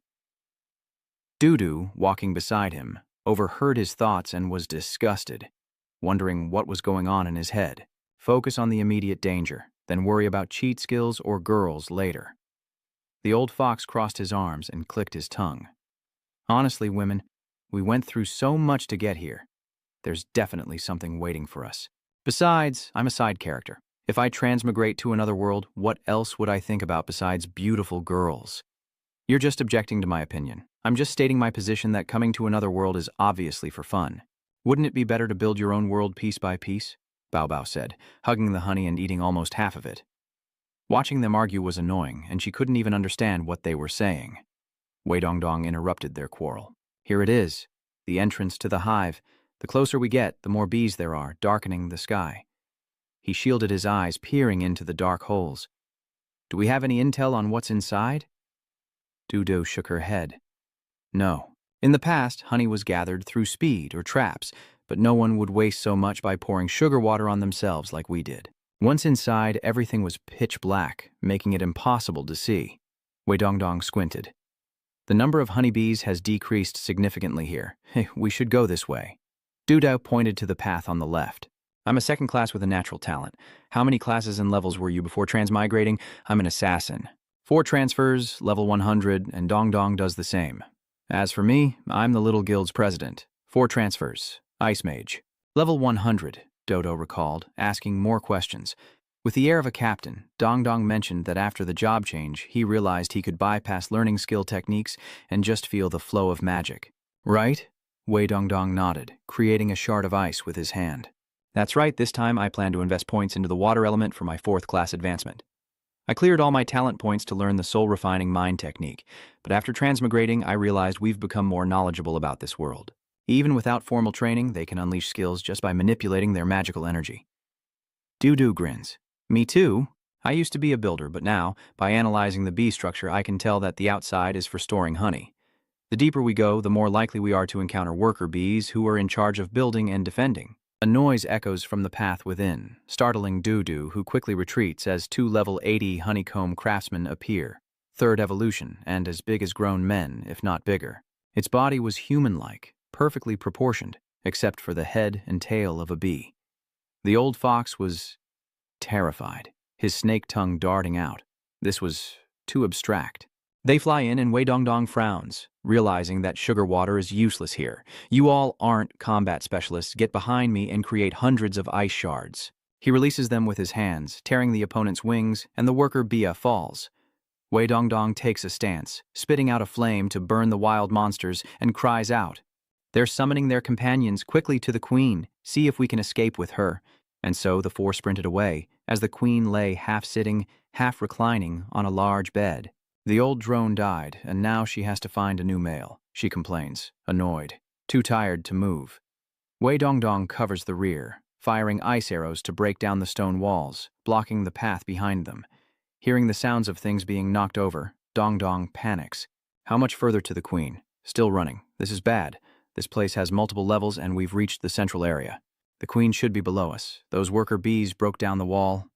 Dudu, walking beside him, overheard his thoughts and was disgusted, wondering what was going on in his head. Focus on the immediate danger, then worry about cheat skills or girls later. The old fox crossed his arms and clicked his tongue. Honestly, women, We went through so much to get here. There's definitely something waiting for us. Besides, I'm a side character. If I transmigrate to another world, what else would I think about besides beautiful girls? You're just objecting to my opinion. I'm just stating my position that coming to another world is obviously for fun. Wouldn't it be better to build your own world piece by piece? Bao Bao said, hugging the honey and eating almost half of it. Watching them argue was annoying, and she couldn't even understand what they were saying. Wei Dongdong interrupted their quarrel. Here it is, the entrance to the hive. The closer we get, the more bees there are, darkening the sky. He shielded his eyes, peering into the dark holes. Do we have any intel on what's inside? Dudu shook her head. No. In the past, honey was gathered through speed or traps, but no one would waste so much by pouring sugar water on themselves like we did. Once inside, everything was pitch black, making it impossible to see. Wei Dongdong squinted. The number of honeybees has decreased significantly here. Hey, we should go this way. Dudu pointed to the path on the left. I'm a second class with a natural talent. How many classes and levels were you before transmigrating? I'm an assassin. 4 transfers, level 100, and Dongdong does the same. As for me, I'm the little guild's president. 4 transfers, Ice Mage. Level 100, Dodo recalled, asking more questions. With the air of a captain, Dongdong mentioned that after the job change, he realized he could bypass learning skill techniques and just feel the flow of magic. Right? Wei Dongdong nodded, creating a shard of ice with his hand. That's right, this time I plan to invest points into the water element for my 4th class advancement. I cleared all my talent points to learn the soul-refining mind technique, but after transmigrating, I realized we've become more knowledgeable about this world. Even without formal training, they can unleash skills just by manipulating their magical energy. Dudu grins. Me too. I used to be a builder, but now, by analyzing the bee structure, I can tell that the outside is for storing honey. The deeper we go, the more likely we are to encounter worker bees who are in charge of building and defending. A noise echoes from the path within, startling Dudu, who quickly retreats as 2 level 80 honeycomb craftsmen appear. 3rd evolution, and as big as grown men, if not bigger. Its body was human-like, perfectly proportioned, except for the head and tail of a bee. The old fox was terrified, his snake tongue darting out. This was too abstract. They fly in and Wei Dongdong frowns, realizing that sugar water is useless here. You all aren't combat specialists. Get behind me and create hundreds of ice shards. He releases them with his hands, tearing the opponent's wings, and the worker Bia falls. Wei Dongdong takes a stance, spitting out a flame to burn the wild monsters, and cries out. They're summoning their companions quickly to the queen. See if we can escape with her. And so the 4 sprinted away, as the queen lay half-sitting, half-reclining on a large bed. The old drone died, and now she has to find a new male, she complains, annoyed, too tired to move. Wei Dongdong covers the rear, firing ice arrows to break down the stone walls, blocking the path behind them. Hearing the sounds of things being knocked over, Dongdong panics. How much further to the queen? Still running. This is bad. This place has multiple levels and we've reached the central area. The queen should be below us. Those worker bees broke down the wall.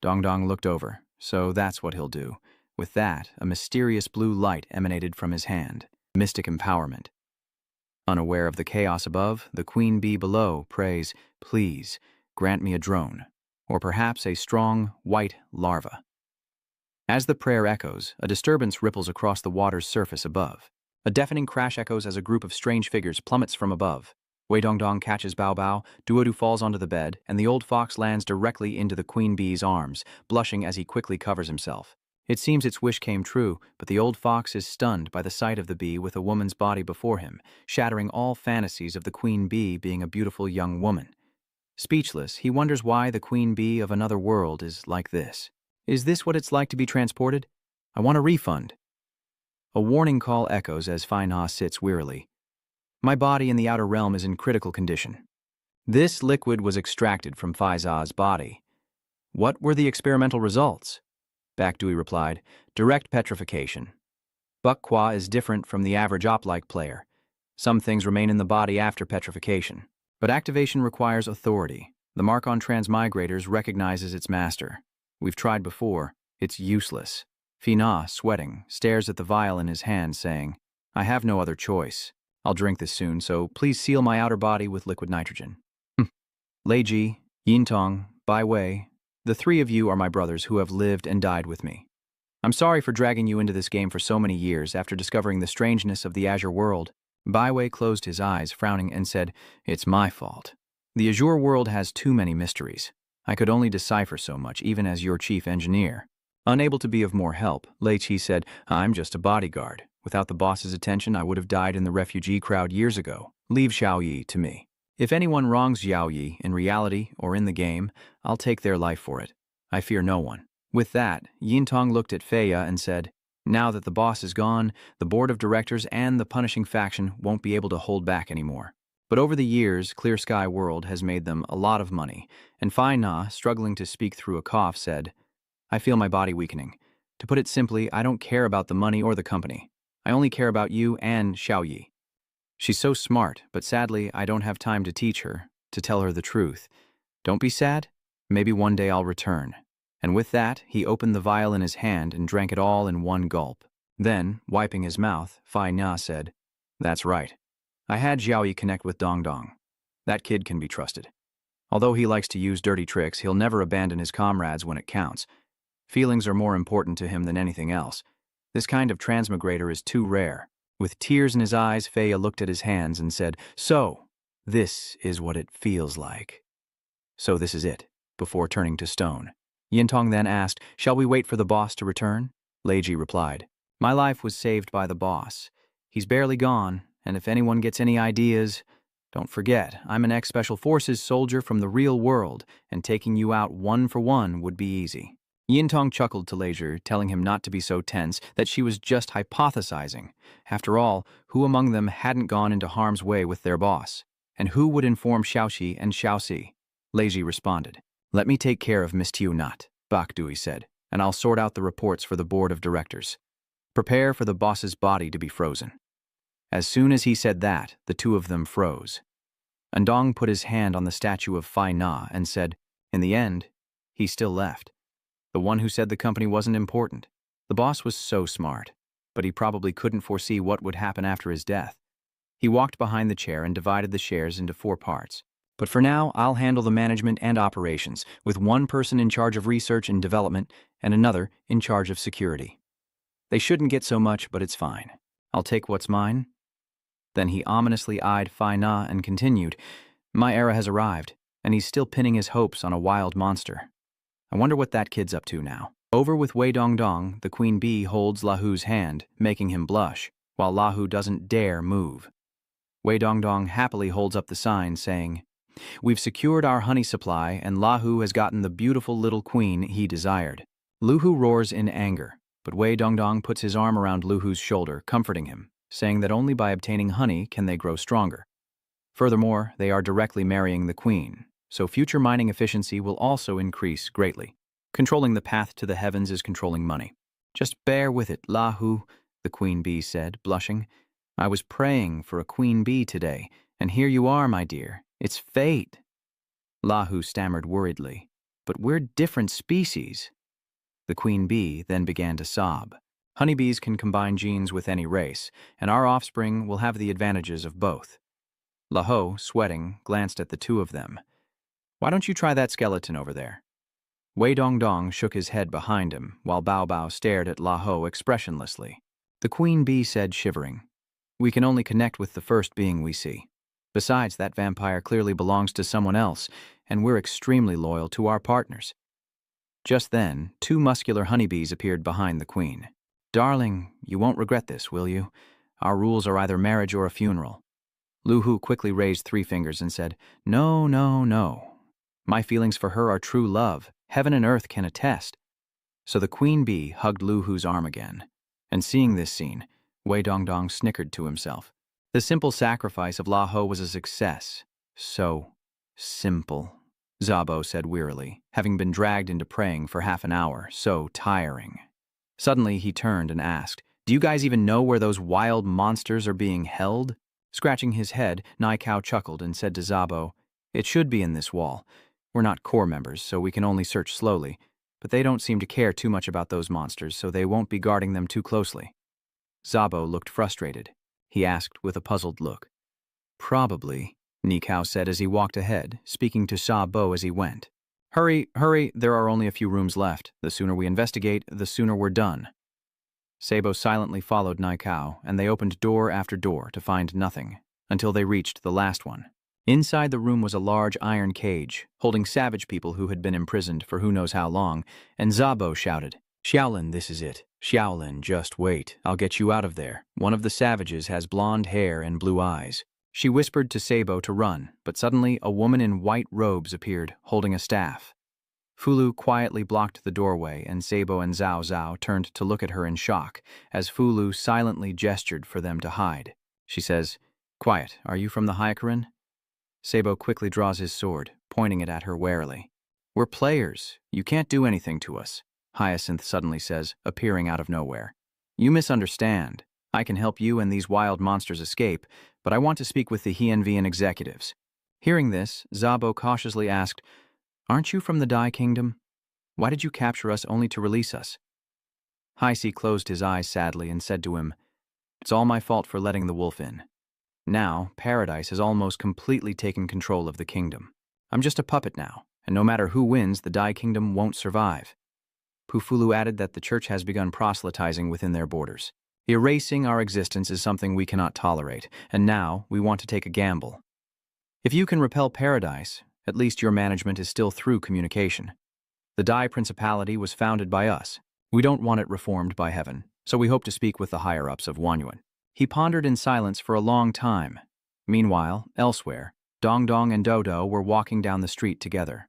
Dongdong looked over, so that's what he'll do. With that, a mysterious blue light emanated from his hand. Mystic empowerment. Unaware of the chaos above, the queen bee below prays, please, grant me a drone, or perhaps a strong, white larva. As the prayer echoes, a disturbance ripples across the water's surface above. A deafening crash echoes as a group of strange figures plummets from above. Wei Dongdong catches Bao Bao, Duodu falls onto the bed, and the old fox lands directly into the queen bee's arms, blushing as he quickly covers himself. It seems its wish came true, but the old fox is stunned by the sight of the bee with a woman's body before him, shattering all fantasies of the queen bee being a beautiful young woman. Speechless, he wonders why the queen bee of another world is like this. Is this what it's like to be transported? I want a refund. A warning call echoes as Faina sits wearily. My body in the outer realm is in critical condition. This liquid was extracted from Faiza's body. What were the experimental results? Bakdui replied, direct petrification. Bukqua is different from the average op-like player. Some things remain in the body after petrification. But activation requires authority. The mark on transmigrators recognizes its master. We've tried before. It's useless. Fina, sweating, stares at the vial in his hand, saying, I have no other choice. I'll drink this soon, so please seal my outer body with liquid nitrogen. Leiji, Yintong, Bai Wei, the 3 of you are my brothers who have lived and died with me. I'm sorry for dragging you into this game for so many years after discovering the strangeness of the Azure world, Baiwei closed his eyes, frowning, and said, "It's my fault. The Azure world has too many mysteries. I could only decipher so much, even as your chief engineer." Unable to be of more help, Lei Qi said, "I'm just a bodyguard. Without the boss's attention, I would have died in the refugee crowd years ago. Leave Xiao Yi to me. If anyone wrongs Xiao Yi, in reality or in the game, I'll take their life for it. I fear no one." With that, Yintong looked at Feiya and said, "Now that the boss is gone, the board of directors and the punishing faction won't be able to hold back anymore." But over the years, Clear Sky World has made them a lot of money, and Fai Na, struggling to speak through a cough, said, "I feel my body weakening. To put it simply, I don't care about the money or the company. I only care about you and Xiao Yi. She's so smart, but sadly, I don't have time to teach her, to tell her the truth. Don't be sad. Maybe one day I'll return." And with that, he opened the vial in his hand and drank it all in one gulp. Then, wiping his mouth, Fai Na said, "That's right. I had Xiao Yi connect with Dong Dong. That kid can be trusted. Although he likes to use dirty tricks, he'll never abandon his comrades when it counts. Feelings are more important to him than anything else. This kind of transmigrator is too rare." With tears in his eyes, Feiya looked at his hands and said, "So, this is what it feels like." "So this is it," before turning to stone. Yintong then asked, "Shall we wait for the boss to return?" Leiji replied, "My life was saved by the boss. He's barely gone, and if anyone gets any ideas, don't forget, I'm an ex-Special Forces soldier from the real world, and taking you out one for one would be easy." Yintong chuckled to Leisure, telling him not to be so tense, that she was just hypothesizing. After all, who among them hadn't gone into harm's way with their boss? And who would inform Xiaoxi and Xiaoxi? Leiji responded, "Let me take care of Miss Tiu Nat," Bak Dui said, "and I'll sort out the reports for the board of directors. Prepare for the boss's body to be frozen." As soon as he said that, the two of them froze. Andong put his hand on the statue of Fai Na and said, "In the end, he still left. The one who said the company wasn't important. The boss was so smart, but he probably couldn't foresee what would happen after his death. He walked behind the chair and divided the shares into 4 parts. But for now, I'll handle the management and operations, with one person in charge of research and development and another in charge of security. They shouldn't get so much, but it's fine. I'll take what's mine." Then he ominously eyed Fai Na and continued, "My era has arrived, and he's still pinning his hopes on a wild monster. I wonder what that kid's up to now." Over with Wei Dongdong, the queen bee holds Lahu's hand, making him blush, while Lahu doesn't dare move. Wei Dongdong happily holds up the sign, saying, "We've secured our honey supply, and Lahu has gotten the beautiful little queen he desired." Luhu roars in anger, but Wei Dongdong puts his arm around Luhu's shoulder, comforting him, saying that only by obtaining honey can they grow stronger. Furthermore, they are directly marrying the queen, so future mining efficiency will also increase greatly. Controlling the path to the heavens is controlling money. "Just bear with it, Lahu," the queen bee said, blushing. "I was praying for a queen bee today, and here you are, my dear. It's fate." Lahu stammered worriedly, "But we're different species." The queen bee then began to sob. Honeybees can combine genes with any race, and our offspring will have the advantages of both. Laho, sweating, glanced at the two of them. "Why don't you try that skeleton over there?" Wei Dongdong shook his head behind him, while Bao Bao stared at Laho expressionlessly. The queen bee said, shivering, "We can only connect with the first being we see. Besides, that vampire clearly belongs to someone else, and we're extremely loyal to our partners." Just then, 2 muscular honeybees appeared behind the queen. "Darling, you won't regret this, will you? Our rules are either marriage or a funeral." Luhu quickly raised 3 fingers and said, "No, no, no. My feelings for her are true love. Heaven and earth can attest." So the queen bee hugged Luhu's arm again. And seeing this scene, Wei Dongdong snickered to himself. The simple sacrifice of Laho was a success. So simple, Zabo said wearily, having been dragged into praying for half an hour, so tiring. Suddenly he turned and asked, "Do you guys even know where those wild monsters are being held?" Scratching his head, Naikao chuckled and said to Zabo, "It should be in this wall. We're not core members, so we can only search slowly, but they don't seem to care too much about those monsters, so they won't be guarding them too closely." Zabo looked frustrated. He asked with a puzzled look. "Probably," Nikao said as he walked ahead, speaking to Sabo as he went. Hurry, there are only a few rooms left. The sooner we investigate, the sooner we're done." Sabo silently followed Naikao, and they opened door after door to find nothing, until they reached the last one. Inside the room was a large iron cage, holding savage people who had been imprisoned for who knows how long, and Zabo shouted, "Xiaolin, this is it. Xiaolin, just wait. I'll get you out of there. One of the savages has blonde hair and blue eyes." She whispered to Sabo to run, but suddenly a woman in white robes appeared, holding a staff. Fulu quietly blocked the doorway, and Sabo and Zhao Zhao turned to look at her in shock, as Fulu silently gestured for them to hide. She says, "Quiet, are you from the Hyakuen?" Sabo quickly draws his sword, pointing it at her warily. "We're players. You can't do anything to us," Hyacinth suddenly says, appearing out of nowhere. "You misunderstand. I can help you and these wild monsters escape, but I want to speak with the Hienvian executives." Hearing this, Zabo cautiously asked, "Aren't you from the Dai Kingdom? Why did you capture us only to release us?" Heisi closed his eyes sadly and said to him, "It's all my fault for letting the wolf in. Now, Paradise has almost completely taken control of the kingdom. I'm just a puppet now, and no matter who wins, the Dai Kingdom won't survive." Pufulu added that the church has begun proselytizing within their borders. "Erasing our existence is something we cannot tolerate, and now we want to take a gamble. If you can repel Paradise, at least your management is still through communication. The Dai Principality was founded by us. We don't want it reformed by heaven, so we hope to speak with the higher-ups of Wanyuan." He pondered in silence for a long time. Meanwhile, elsewhere, Dongdong and Dodo were walking down the street together.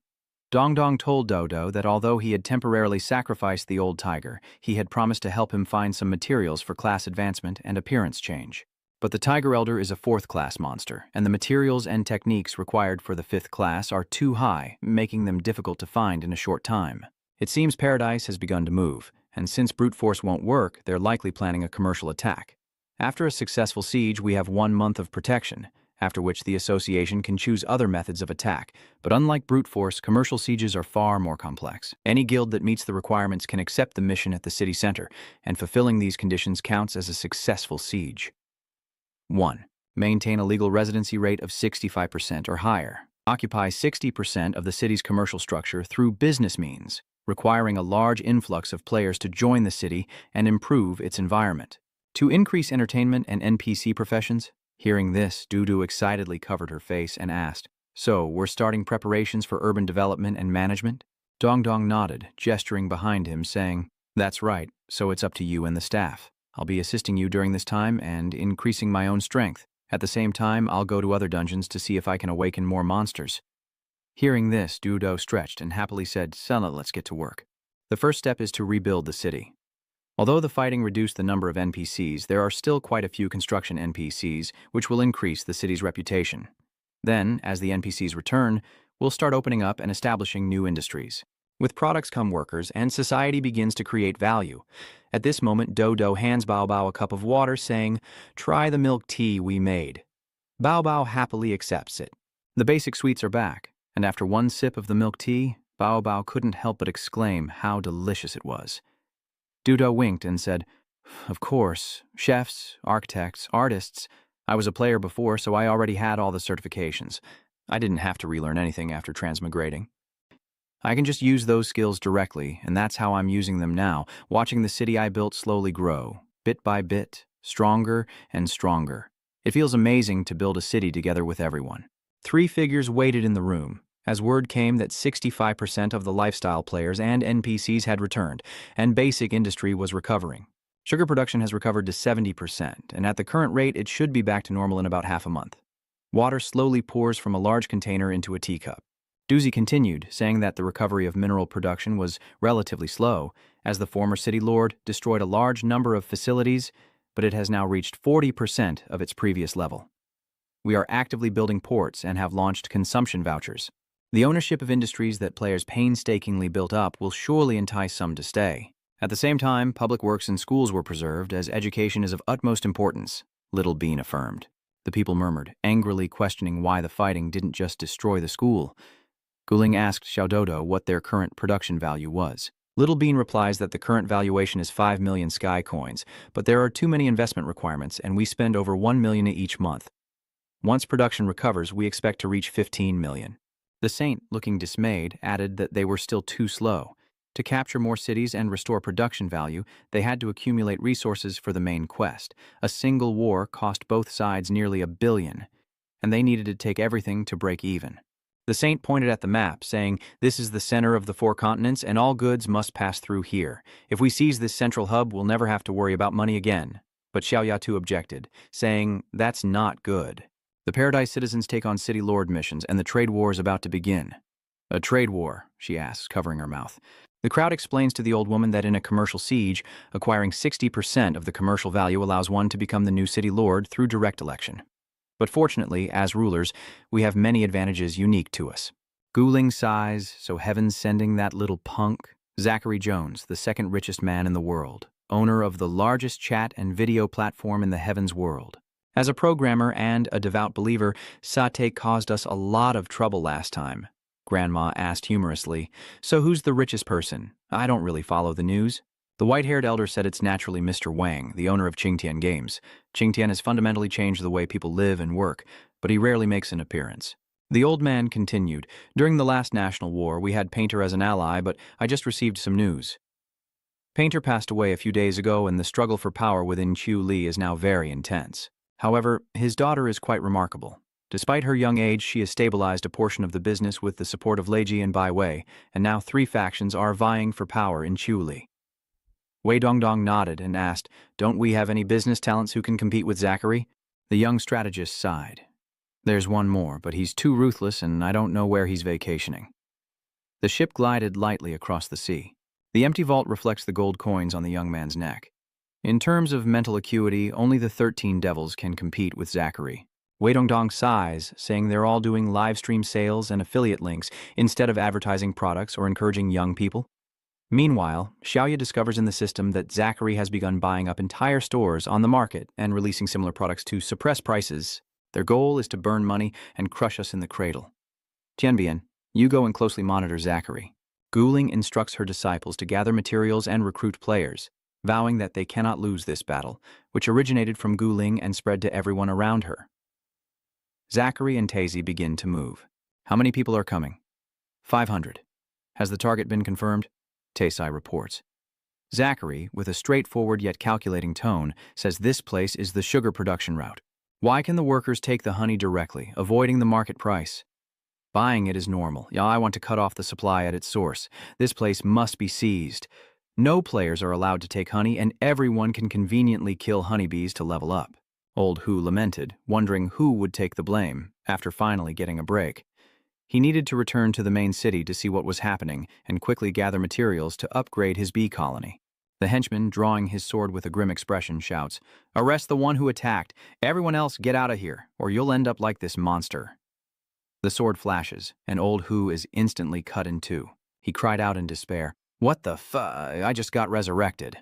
Dongdong told Dodo that although he had temporarily sacrificed the old tiger, he had promised to help him find some materials for class advancement and appearance change. But the Tiger Elder is a 4th class monster, and the materials and techniques required for the 5th class are too high, making them difficult to find in a short time. It seems Paradise has begun to move, and since brute force won't work, they're likely planning a commercial attack. After a successful siege, we have 1 month of protection, after which the association can choose other methods of attack. But unlike brute force, commercial sieges are far more complex. Any guild that meets the requirements can accept the mission at the city center, and fulfilling these conditions counts as a successful siege. 1. Maintain a legal residency rate of 65% or higher. Occupy 60% of the city's commercial structure through business means, requiring a large influx of players to join the city and improve its environment. To increase entertainment and NPC professions. Hearing this, Dudu excitedly covered her face and asked, "So, we're starting preparations for urban development and management?" Dongdong nodded, gesturing behind him, saying, "That's right, so it's up to you and the staff. I'll be assisting you during this time and increasing my own strength. At the same time, I'll go to other dungeons to see if I can awaken more monsters." Hearing this, Dudu stretched and happily said, "Sella, let's get to work." The first step is to rebuild the city. Although the fighting reduced the number of NPCs, there are still quite a few construction NPCs, which will increase the city's reputation. Then, as the NPCs return, we'll start opening up and establishing new industries. With products come workers, and society begins to create value. At this moment, Dodo hands Bao Bao a cup of water, saying, "Try the milk tea we made." Bao Bao happily accepts it. The basic sweets are back, and after one sip of the milk tea, Bao Bao couldn't help but exclaim how delicious it was. Dudo winked and said, "Of course, chefs, architects, artists. I was a player before, so I already had all the certifications. I didn't have to relearn anything after transmigrating. I can just use those skills directly, and that's how I'm using them now, watching the city I built slowly grow, bit by bit, stronger and stronger. It feels amazing to build a city together with everyone." 3 figures waited in the room, as word came that 65% of the lifestyle players and NPCs had returned, and basic industry was recovering. Sugar production has recovered to 70%, and at the current rate, it should be back to normal in about half a month. Water slowly pours from a large container into a teacup. Doozy continued, saying that the recovery of mineral production was relatively slow, as the former city lord destroyed a large number of facilities, but it has now reached 40% of its previous level. We are actively building ports and have launched consumption vouchers. The ownership of industries that players painstakingly built up will surely entice some to stay. At the same time, public works and schools were preserved, as education is of utmost importance, Little Bean affirmed. The people murmured, angrily questioning why the fighting didn't just destroy the school. Guling asked Xiaododo what their current production value was. Little Bean replies that the current valuation is 5 million sky coins, but there are too many investment requirements, and we spend over 1 million each month. Once production recovers, we expect to reach 15 million. The saint, looking dismayed, added that they were still too slow. To capture more cities and restore production value, they had to accumulate resources for the main quest. A single war cost both sides nearly $1 billion, and they needed to take everything to break even. The saint pointed at the map, saying, "This is the center of the 4 continents, and all goods must pass through here. If we seize this central hub, we'll never have to worry about money again." But Xiao Yatu objected, saying, "That's not good. The Paradise citizens take on City Lord missions, and the trade war is about to begin." "A trade war?" she asks, covering her mouth. The crowd explains to the old woman that in a commercial siege, acquiring 60% of the commercial value allows one to become the new city lord through direct election. But fortunately, as rulers, we have many advantages unique to us. Guling sighs, "So heaven's sending that little punk?" Zachary Jones, the second richest man in the world, owner of the largest chat and video platform in the heavens world. As a programmer and a devout believer, Satay caused us a lot of trouble last time. Grandma asked humorously, "So who's the richest person? I don't really follow the news." The white-haired elder said it's naturally Mr. Wang, the owner of Qingtian Games. Qingtian has fundamentally changed the way people live and work, but he rarely makes an appearance. The old man continued, "During the last national war, we had Painter as an ally, but I just received some news. Painter passed away a few days ago, and the struggle for power within Qiu Li is now very intense. However, his daughter is quite remarkable. Despite her young age, she has stabilized a portion of the business with the support of Leiji and Bai Wei, and now 3 factions are vying for power in Qiu Li." Wei Dongdong nodded and asked, "Don't we have any business talents who can compete with Zachary?" The young strategist sighed. "There's one more, but he's too ruthless and I don't know where he's vacationing." The ship glided lightly across the sea. The empty vault reflects the gold coins on the young man's neck. In terms of mental acuity, only the 13 devils can compete with Zachary. Wei Dongdong sighs, saying they're all doing live stream sales and affiliate links instead of advertising products or encouraging young people. Meanwhile, Xiaoya discovers in the system that Zachary has begun buying up entire stores on the market and releasing similar products to suppress prices. Their goal is to burn money and crush us in the cradle. "Tianbian, you go and closely monitor Zachary." Guling instructs her disciples to gather materials and recruit players, vowing that they cannot lose this battle, which originated from Guling and spread to everyone around her. Zachary and Tazy begin to move. "How many people are coming?" 500. "Has the target been confirmed?" Taysai reports. Zachary, with a straightforward yet calculating tone, says this place is the sugar production route. Why can the workers take the honey directly, avoiding the market price? Buying it is normal. Yeah, I want to cut off the supply at its source. This place must be seized. No players are allowed to take honey, and everyone can conveniently kill honeybees to level up. Old Hu lamented, wondering who would take the blame, after finally getting a break. He needed to return to the main city to see what was happening and quickly gather materials to upgrade his bee colony. The henchman, drawing his sword with a grim expression, shouts, "Arrest the one who attacked. Everyone else get out of here, or you'll end up like this monster." The sword flashes, and old Hu is instantly cut in 2. He cried out in despair, "What the I just got resurrected."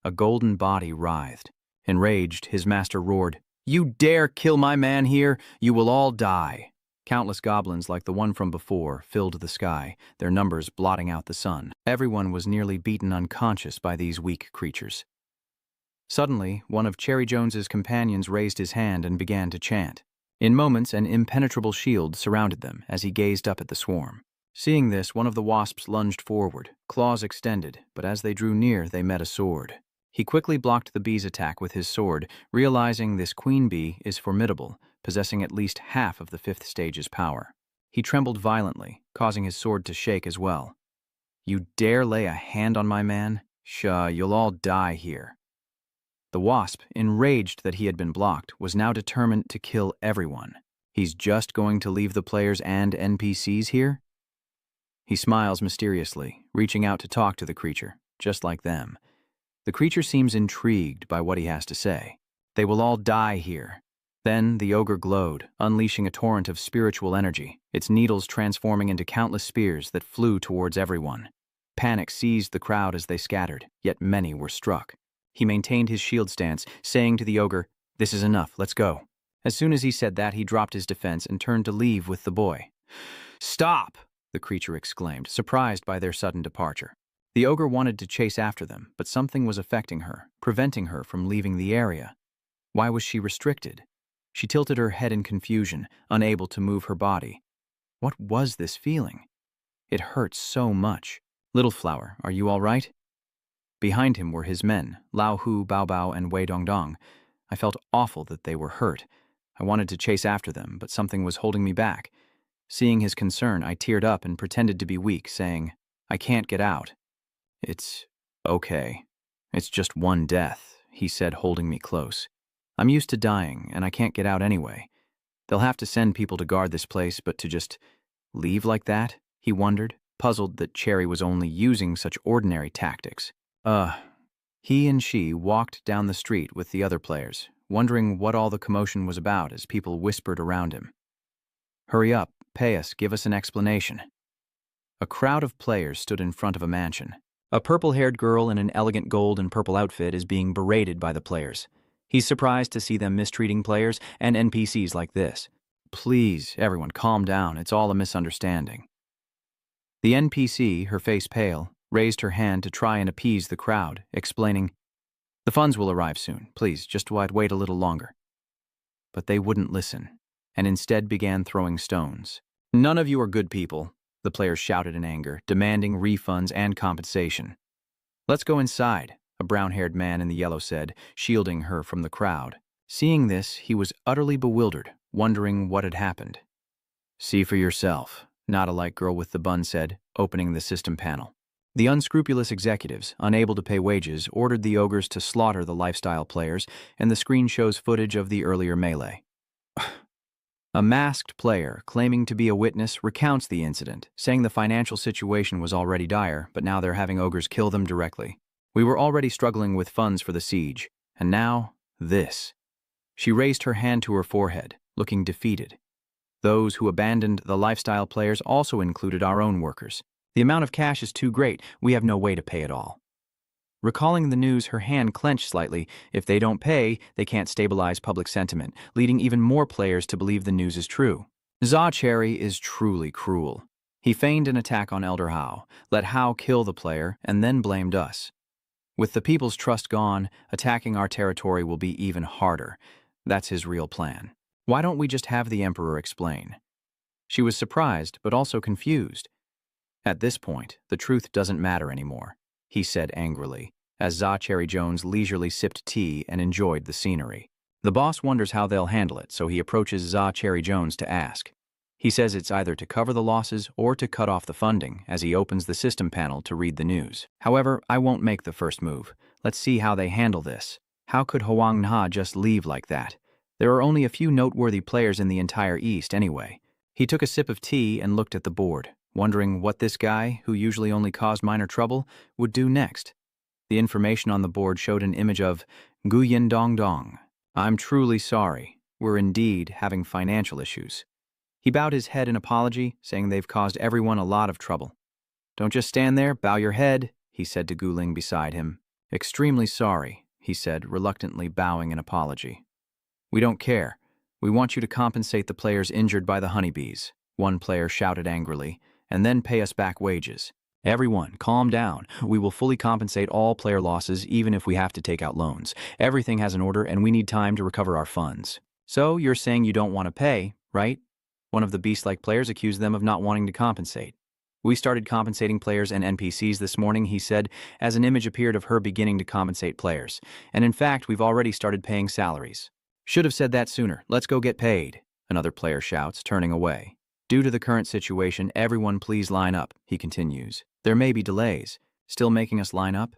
A golden body writhed. Enraged, his master roared, "You dare kill my man here? You will all die." Countless goblins like the one from before filled the sky, their numbers blotting out the sun. Everyone was nearly beaten unconscious by these weak creatures. Suddenly, one of Cherry Jones's companions raised his hand and began to chant. In moments, an impenetrable shield surrounded them as he gazed up at the swarm. Seeing this, one of the wasps lunged forward, claws extended, but as they drew near, they met a sword. He quickly blocked the bee's attack with his sword, realizing this queen bee is formidable, possessing at least half of the 5th stage's power. He trembled violently, causing his sword to shake as well. "You dare lay a hand on my man? Pshaw, you'll all die here." The wasp, enraged that he had been blocked, was now determined to kill everyone. He's just going to leave the players and NPCs here? He smiles mysteriously, reaching out to talk to the creature, just like them. The creature seems intrigued by what he has to say. "They will all die here." Then the ogre glowed, unleashing a torrent of spiritual energy, its needles transforming into countless spears that flew towards everyone. Panic seized the crowd as they scattered, yet many were struck. He maintained his shield stance, saying to the ogre, "This is enough, let's go." As soon as he said that, he dropped his defense and turned to leave with the boy. "Stop!" the creature exclaimed, surprised by their sudden departure. The ogre wanted to chase after them, but something was affecting her, preventing her from leaving the area. Why was she restricted? She tilted her head in confusion, unable to move her body. What was this feeling? It hurt so much. Little Flower, are you all right? Behind him were his men, Lao Hu, Bao Bao, and Wei Dongdong. I felt awful that they were hurt. I wanted to chase after them, but something was holding me back. Seeing his concern, I teared up and pretended to be weak, saying, I can't get out. It's okay. It's just one death, he said, holding me close. I'm used to dying, and I can't get out anyway. They'll have to send people to guard this place, but to just leave like that? He wondered, puzzled that Cherry was only using such ordinary tactics. He and she walked down the street with the other players, wondering what all the commotion was about as people whispered around him. Hurry up, pay us, give us an explanation. A crowd of players stood in front of a mansion. A purple-haired girl in an elegant gold and purple outfit is being berated by the players. He's surprised to see them mistreating players and NPCs like this. Please, everyone, calm down. It's all a misunderstanding. The NPC, her face pale, raised her hand to try and appease the crowd, explaining, The funds will arrive soon. Please, just wait a little longer. But they wouldn't listen, and instead began throwing stones. None of you are good people, the players shouted in anger, demanding refunds and compensation. Let's go inside, a brown-haired man in the yellow said, shielding her from the crowd. Seeing this, he was utterly bewildered, wondering what had happened. See for yourself, not-a-like girl with the bun said, opening the system panel. The unscrupulous executives, unable to pay wages, ordered the ogres to slaughter the lifestyle players, and the screen shows footage of the earlier melee. A masked player, claiming to be a witness, recounts the incident, saying the financial situation was already dire, but now they're having ogres kill them directly. We were already struggling with funds for the siege, and now, this. She raised her hand to her forehead, looking defeated. Those who abandoned the lifestyle players also included our own workers. The amount of cash is too great, we have no way to pay it all. Recalling the news, her hand clenched slightly. If they don't pay, they can't stabilize public sentiment, leading even more players to believe the news is true. Za Cherry is truly cruel. He feigned an attack on Elder Hao, let Hao kill the player, and then blamed us. With the people's trust gone, attacking our territory will be even harder. That's his real plan. Why don't we just have the Emperor explain? She was surprised, but also confused. At this point, the truth doesn't matter anymore, he said angrily, as Za Cherry Jones leisurely sipped tea and enjoyed the scenery. The boss wonders how they'll handle it, so he approaches Za Cherry Jones to ask. He says it's either to cover the losses or to cut off the funding as he opens the system panel to read the news. However, I won't make the first move. Let's see how they handle this. How could Hoang Nha just leave like that? There are only a few noteworthy players in the entire East anyway. He took a sip of tea and looked at the board, wondering what this guy, who usually only caused minor trouble, would do next. The information on the board showed an image of Guyin Dong Dong. I'm truly sorry. We're indeed having financial issues. He bowed his head in apology, saying they've caused everyone a lot of trouble. Don't just stand there, bow your head, he said to Guling beside him. Extremely sorry, he said, reluctantly bowing in apology. We don't care. We want you to compensate the players injured by the honeybees, one player shouted angrily, and then pay us back wages. Everyone, calm down. We will fully compensate all player losses even if we have to take out loans. Everything has an order and we need time to recover our funds. So you're saying you don't want to pay, right? One of the beast-like players accused them of not wanting to compensate. We started compensating players and NPCs this morning, he said, as an image appeared of her beginning to compensate players. And in fact, we've already started paying salaries. Should have said that sooner. Let's go get paid, another player shouts, turning away. Due to the current situation, everyone please line up, he continues. There may be delays. Still making us line up?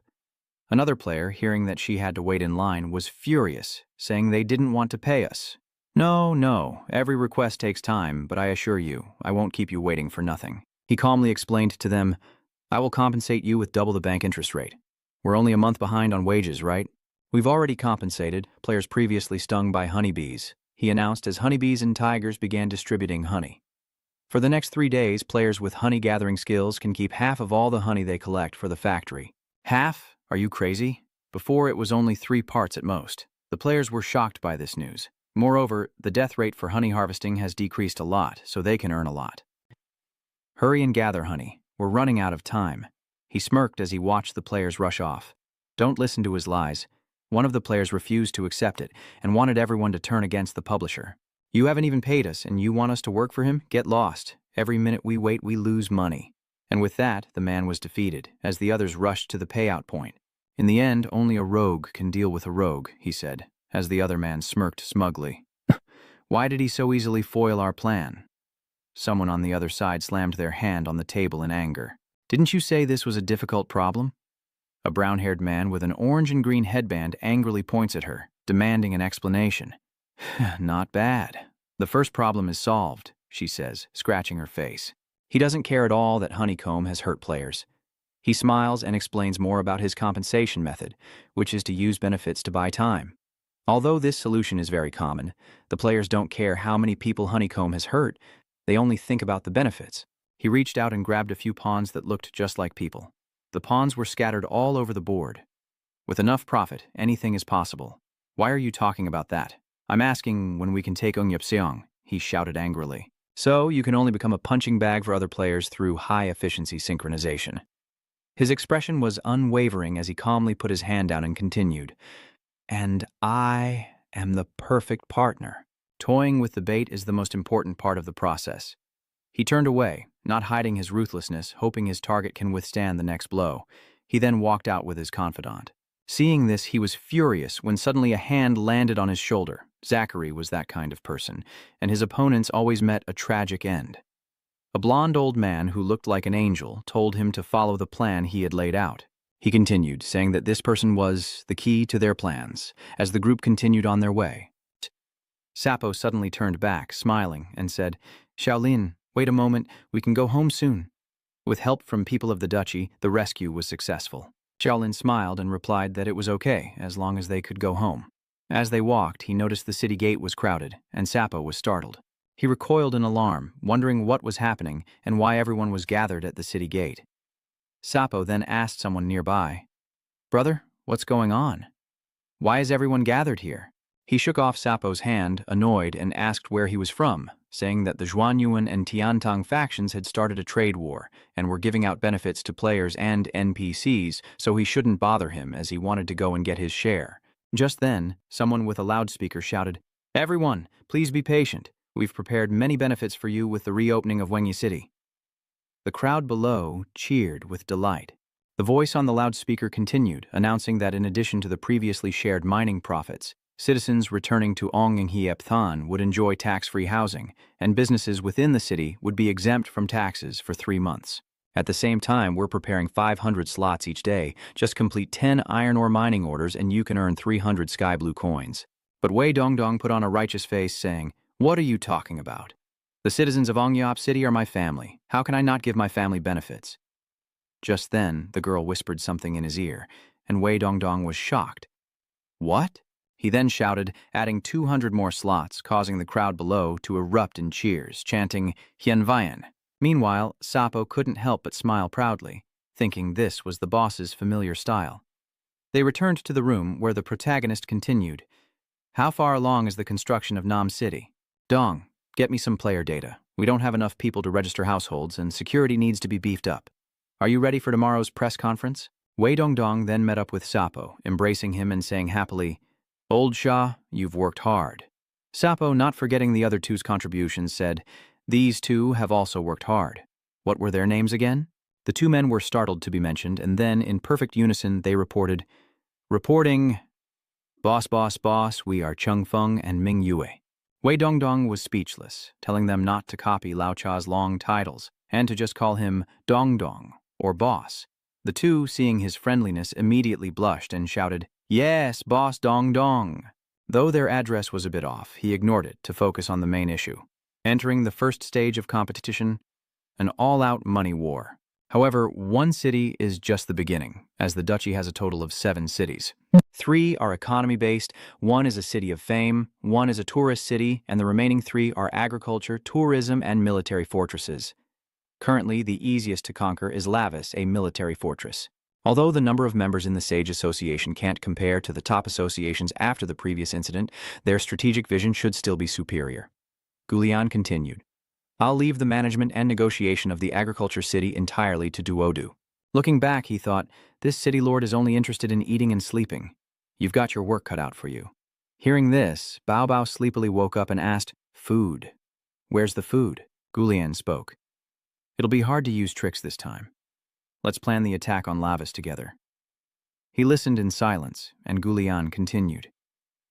Another player, hearing that she had to wait in line, was furious, saying they didn't want to pay us. No, every request takes time, but I assure you, I won't keep you waiting for nothing. He calmly explained to them, I will compensate you with double the bank interest rate. We're only a month behind on wages, right? We've already compensated players previously stung by honeybees, he announced as honeybees and tigers began distributing honey. For the next 3 days, players with honey-gathering skills can keep half of all the honey they collect for the factory. Half? Are you crazy? Before, it was only 3 parts at most. The players were shocked by this news. Moreover, the death rate for honey harvesting has decreased a lot, so they can earn a lot. Hurry and gather honey. We're running out of time. He smirked as he watched the players rush off. Don't listen to his lies. One of the players refused to accept it and wanted everyone to turn against the publisher. You haven't even paid us, and you want us to work for him? Get lost. Every minute we wait, we lose money. And with that, the man was defeated, as the others rushed to the payout point. In the end, only a rogue can deal with a rogue, he said, as the other man smirked smugly. Why did he so easily foil our plan? Someone on the other side slammed their hand on the table in anger. Didn't you say this was a difficult problem? A brown-haired man with an orange and green headband angrily points at her, demanding an explanation. Not bad. The first problem is solved, she says, scratching her face. He doesn't care at all that Honeycomb has hurt players. He smiles and explains more about his compensation method, which is to use benefits to buy time. Although this solution is very common, the players don't care how many people Honeycomb has hurt, they only think about the benefits. He reached out and grabbed a few pawns that looked just like people. The pawns were scattered all over the board. With enough profit, anything is possible. Why are you talking about that? I'm asking when we can take Ongyapseong, he shouted angrily. So you can only become a punching bag for other players through high-efficiency synchronization. His expression was unwavering as he calmly put his hand down and continued. And I am the perfect partner. Toying with the bait is the most important part of the process. He turned away, not hiding his ruthlessness, hoping his target can withstand the next blow. He then walked out with his confidant. Seeing this, he was furious when suddenly a hand landed on his shoulder. Zachary was that kind of person, and his opponents always met a tragic end. A blond old man who looked like an angel told him to follow the plan he had laid out. He continued, saying that this person was the key to their plans, as the group continued on their way. Sapo suddenly turned back, smiling, and said, Shaolin, wait a moment, we can go home soon. With help from people of the duchy, the rescue was successful. Shaolin smiled and replied that it was okay, as long as they could go home. As they walked, he noticed the city gate was crowded, and Sapo was startled. He recoiled in alarm, wondering what was happening and why everyone was gathered at the city gate. Sapo then asked someone nearby, Brother, what's going on? Why is everyone gathered here? He shook off Sapo's hand, annoyed, and asked where he was from, saying that the Zhuanyuan and Tiantang factions had started a trade war and were giving out benefits to players and NPCs, so he shouldn't bother him as he wanted to go and get his share. Just then, someone with a loudspeaker shouted, Everyone, please be patient. We've prepared many benefits for you with the reopening of Wengyi City. The crowd below cheered with delight. The voice on the loudspeaker continued, announcing that in addition to the previously shared mining profits, citizens returning to Ongyapseong would enjoy tax-free housing, and businesses within the city would be exempt from taxes for 3 months. At the same time, we're preparing 500 slots each day. Just complete 10 iron ore mining orders and you can earn 300 sky blue coins. But Wei Dongdong put on a righteous face, saying, What are you talking about? The citizens of Ongyap City are my family. How can I not give my family benefits? Just then, the girl whispered something in his ear, and Wei Dongdong was shocked. What? He then shouted, adding 200 more slots, causing the crowd below to erupt in cheers, chanting, Hianvian. Meanwhile, Sapo couldn't help but smile proudly, thinking this was the boss's familiar style. They returned to the room where the protagonist continued. How far along is the construction of Nam City? Dong, get me some player data. We don't have enough people to register households, and security needs to be beefed up. Are you ready for tomorrow's press conference? Wei Dongdong then met up with Sapo, embracing him and saying happily, Old Shah, you've worked hard. Sapo, not forgetting the other two's contributions, said, These two have also worked hard. What were their names again? The 2 men were startled to be mentioned, and then, in perfect unison, they reported, Reporting, Boss, we are Chung Feng and Ming Yue. Wei Dongdong was speechless, telling them not to copy Lao Cha's long titles, and to just call him Dongdong, or Boss. The two, seeing his friendliness, immediately blushed and shouted, Yes, Boss Dongdong. Though their address was a bit off, he ignored it to focus on the main issue. Entering the first stage of competition, an all-out money war. However, one city is just the beginning, as the duchy has a total of 7 cities. 3 are economy-based, 1 is a city of fame, 1 is a tourist city, and the remaining 3 are agriculture, tourism, and military fortresses. Currently, the easiest to conquer is Lavis, a military fortress. Although the number of members in the Sage Association can't compare to the top associations after the previous incident, their strategic vision should still be superior. Gulian continued. I'll leave the management and negotiation of the agriculture city entirely to Duodu. Looking back, he thought, this city lord is only interested in eating and sleeping. You've got your work cut out for you. Hearing this, Bao Bao sleepily woke up and asked, Food. Where's the food? Gulian spoke. It'll be hard to use tricks this time. Let's plan the attack on Lavis together. He listened in silence, and Gulian continued.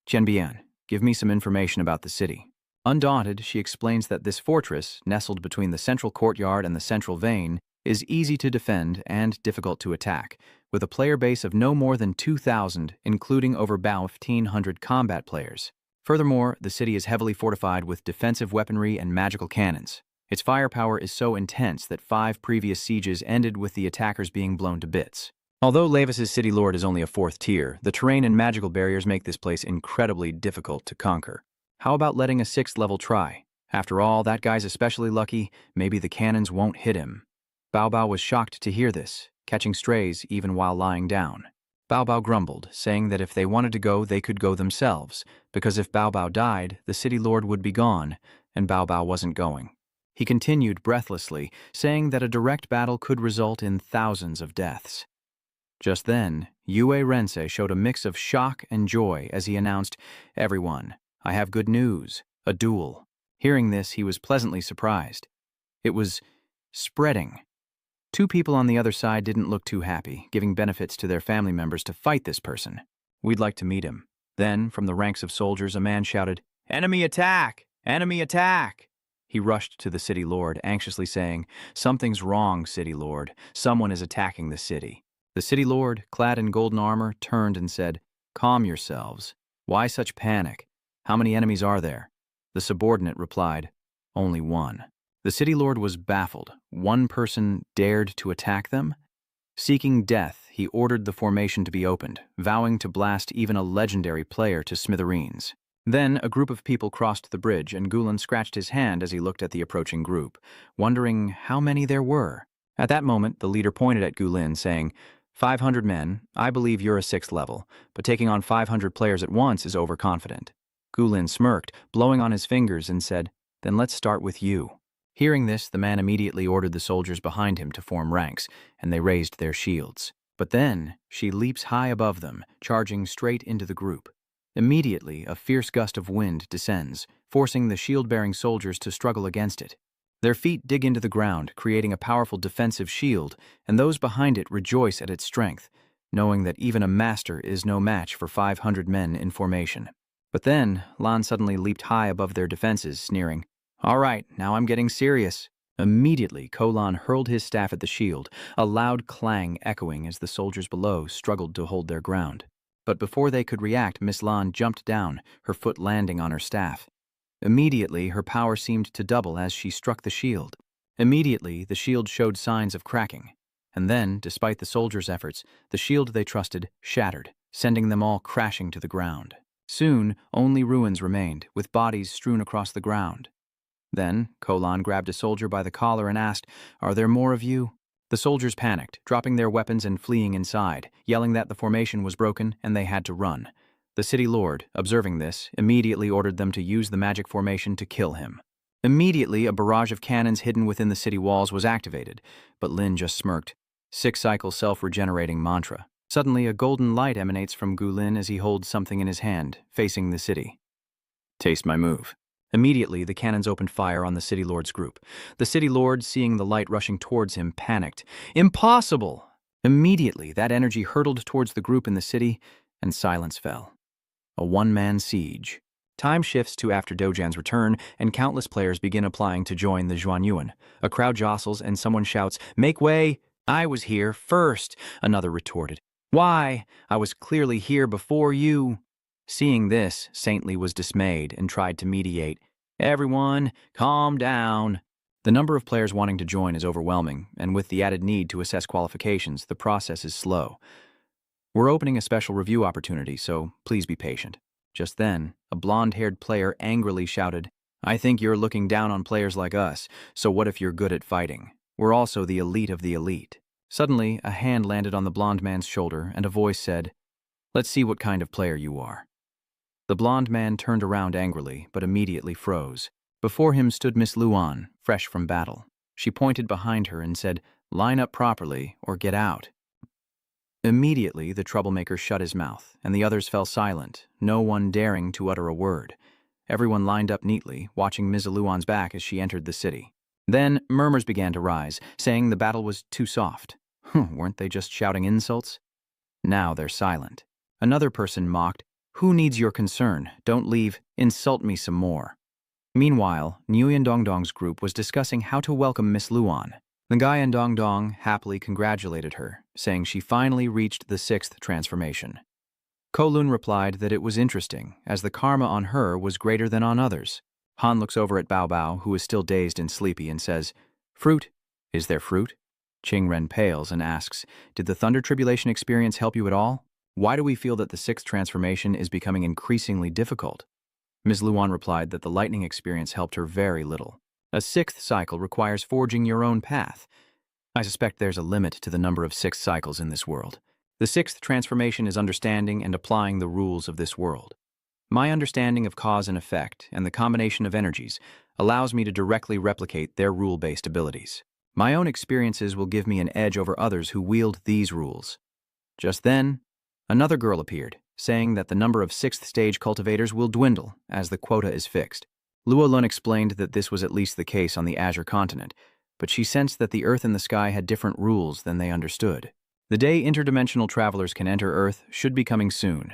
Qianbian, give me some information about the city. Undaunted, she explains that this fortress, nestled between the central courtyard and the central vein, is easy to defend and difficult to attack, with a player base of no more than 2,000, including over 1,500 combat players. Furthermore, the city is heavily fortified with defensive weaponry and magical cannons. Its firepower is so intense that 5 previous sieges ended with the attackers being blown to bits. Although Lavis's city lord is only a 4th tier, the terrain and magical barriers make this place incredibly difficult to conquer. How about letting a 6th level try? After all, that guy's especially lucky, maybe the cannons won't hit him. Bao Bao was shocked to hear this, catching strays even while lying down. Bao Bao grumbled, saying that if they wanted to go, they could go themselves, because if Bao Bao died, the city lord would be gone, and Bao Bao wasn't going. He continued breathlessly, saying that a direct battle could result in thousands of deaths. Just then, Yue Rense showed a mix of shock and joy as he announced, "Everyone, I have good news, a duel." Hearing this, he was pleasantly surprised. It was spreading. 2 people on the other side didn't look too happy, giving benefits to their family members to fight this person. We'd like to meet him. Then, from the ranks of soldiers, a man shouted, "Enemy attack! Enemy attack!" He rushed to the city lord, anxiously saying, "Something's wrong, city lord. Someone is attacking the city." The city lord, clad in golden armor, turned and said, "Calm yourselves. Why such panic? How many enemies are there?" The subordinate replied, "Only one." The city lord was baffled. One person dared to attack them? Seeking death, he ordered the formation to be opened, vowing to blast even a legendary player to smithereens. Then a group of people crossed the bridge, and Gulen scratched his hand as he looked at the approaching group, wondering how many there were. At that moment, the leader pointed at Gulen, saying, 500 men, I believe you're a 6th level, but taking on 500 players at once is overconfident. Gulen smirked, blowing on his fingers, and said, "Then let's start with you." Hearing this, the man immediately ordered the soldiers behind him to form ranks, and they raised their shields. But then, she leaps high above them, charging straight into the group. Immediately, a fierce gust of wind descends, forcing the shield-bearing soldiers to struggle against it. Their feet dig into the ground, creating a powerful defensive shield, and those behind it rejoice at its strength, knowing that even a master is no match for 500 men in formation. But then, Lan suddenly leaped high above their defenses, sneering, "All right, now I'm getting serious." Immediately, Kolan hurled his staff at the shield, a loud clang echoing as the soldiers below struggled to hold their ground. But before they could react, Miss Lan jumped down, her foot landing on her staff. Immediately, her power seemed to double as she struck the shield. Immediately, the shield showed signs of cracking. And then, despite the soldiers' efforts, the shield they trusted shattered, sending them all crashing to the ground. Soon, only ruins remained, with bodies strewn across the ground. Then, Kolan grabbed a soldier by the collar and asked, "Are there more of you?" The soldiers panicked, dropping their weapons and fleeing inside, yelling that the formation was broken and they had to run. The city lord, observing this, immediately ordered them to use the magic formation to kill him. Immediately, a barrage of cannons hidden within the city walls was activated, but Lin just smirked. 6-cycle self-regenerating mantra. Suddenly, a golden light emanates from Gulen as he holds something in his hand, facing the city. "Taste my move." Immediately, the cannons opened fire on the city lord's group. The city lord, seeing the light rushing towards him, panicked. "Impossible!" Immediately, that energy hurtled towards the group in the city, and silence fell. A one-man siege. Time shifts to after Dojan's return, and countless players begin applying to join the Zhuanyuan. A crowd jostles, and someone shouts, "Make way! I was here first!" Another retorted, "Why? I was clearly here before you." Seeing this, Saintly was dismayed and tried to mediate. "Everyone, calm down." The number of players wanting to join is overwhelming, and with the added need to assess qualifications, the process is slow. We're opening a special review opportunity, so please be patient. Just then, a blonde-haired player angrily shouted, "I think you're looking down on players like us, so what if you're good at fighting? We're also the elite of the elite." Suddenly, a hand landed on the blonde man's shoulder, and a voice said, "Let's see what kind of player you are." The blonde man turned around angrily, but immediately froze. Before him stood Miss Luan, fresh from battle. She pointed behind her and said, "Line up properly, or get out." Immediately, the troublemaker shut his mouth, and the others fell silent, no one daring to utter a word. Everyone lined up neatly, watching Ms. Luan's back as she entered the city. Then murmurs began to rise, saying the battle was too soft. Weren't they just shouting insults? Now they're silent. Another person mocked, "Who needs your concern? Don't leave, insult me some more." Meanwhile, Nguyen Dongdong's group was discussing how to welcome Miss Luan. Nguyen Dongdong happily congratulated her, saying she finally reached the 6th transformation. Kowloon replied that it was interesting, as the karma on her was greater than on others. Han looks over at Bao Bao, who is still dazed and sleepy, and says, "Fruit? Is there fruit?" Qing Ren pales and asks, "Did the Thunder Tribulation experience help you at all? Why do we feel that the 6th transformation is becoming increasingly difficult?" Ms. Luan replied that the lightning experience helped her very little. A 6th cycle requires forging your own path. I suspect there's a limit to the number of 6th cycles in this world. The 6th transformation is understanding and applying the rules of this world. My understanding of cause and effect and the combination of energies allows me to directly replicate their rule-based abilities. My own experiences will give me an edge over others who wield these rules. Just then, another girl appeared, saying that the number of 6th stage cultivators will dwindle as the quota is fixed. Luo Lun explained that this was at least the case on the Azure continent, but she sensed that the Earth and the sky had different rules than they understood. The day interdimensional travelers can enter Earth should be coming soon.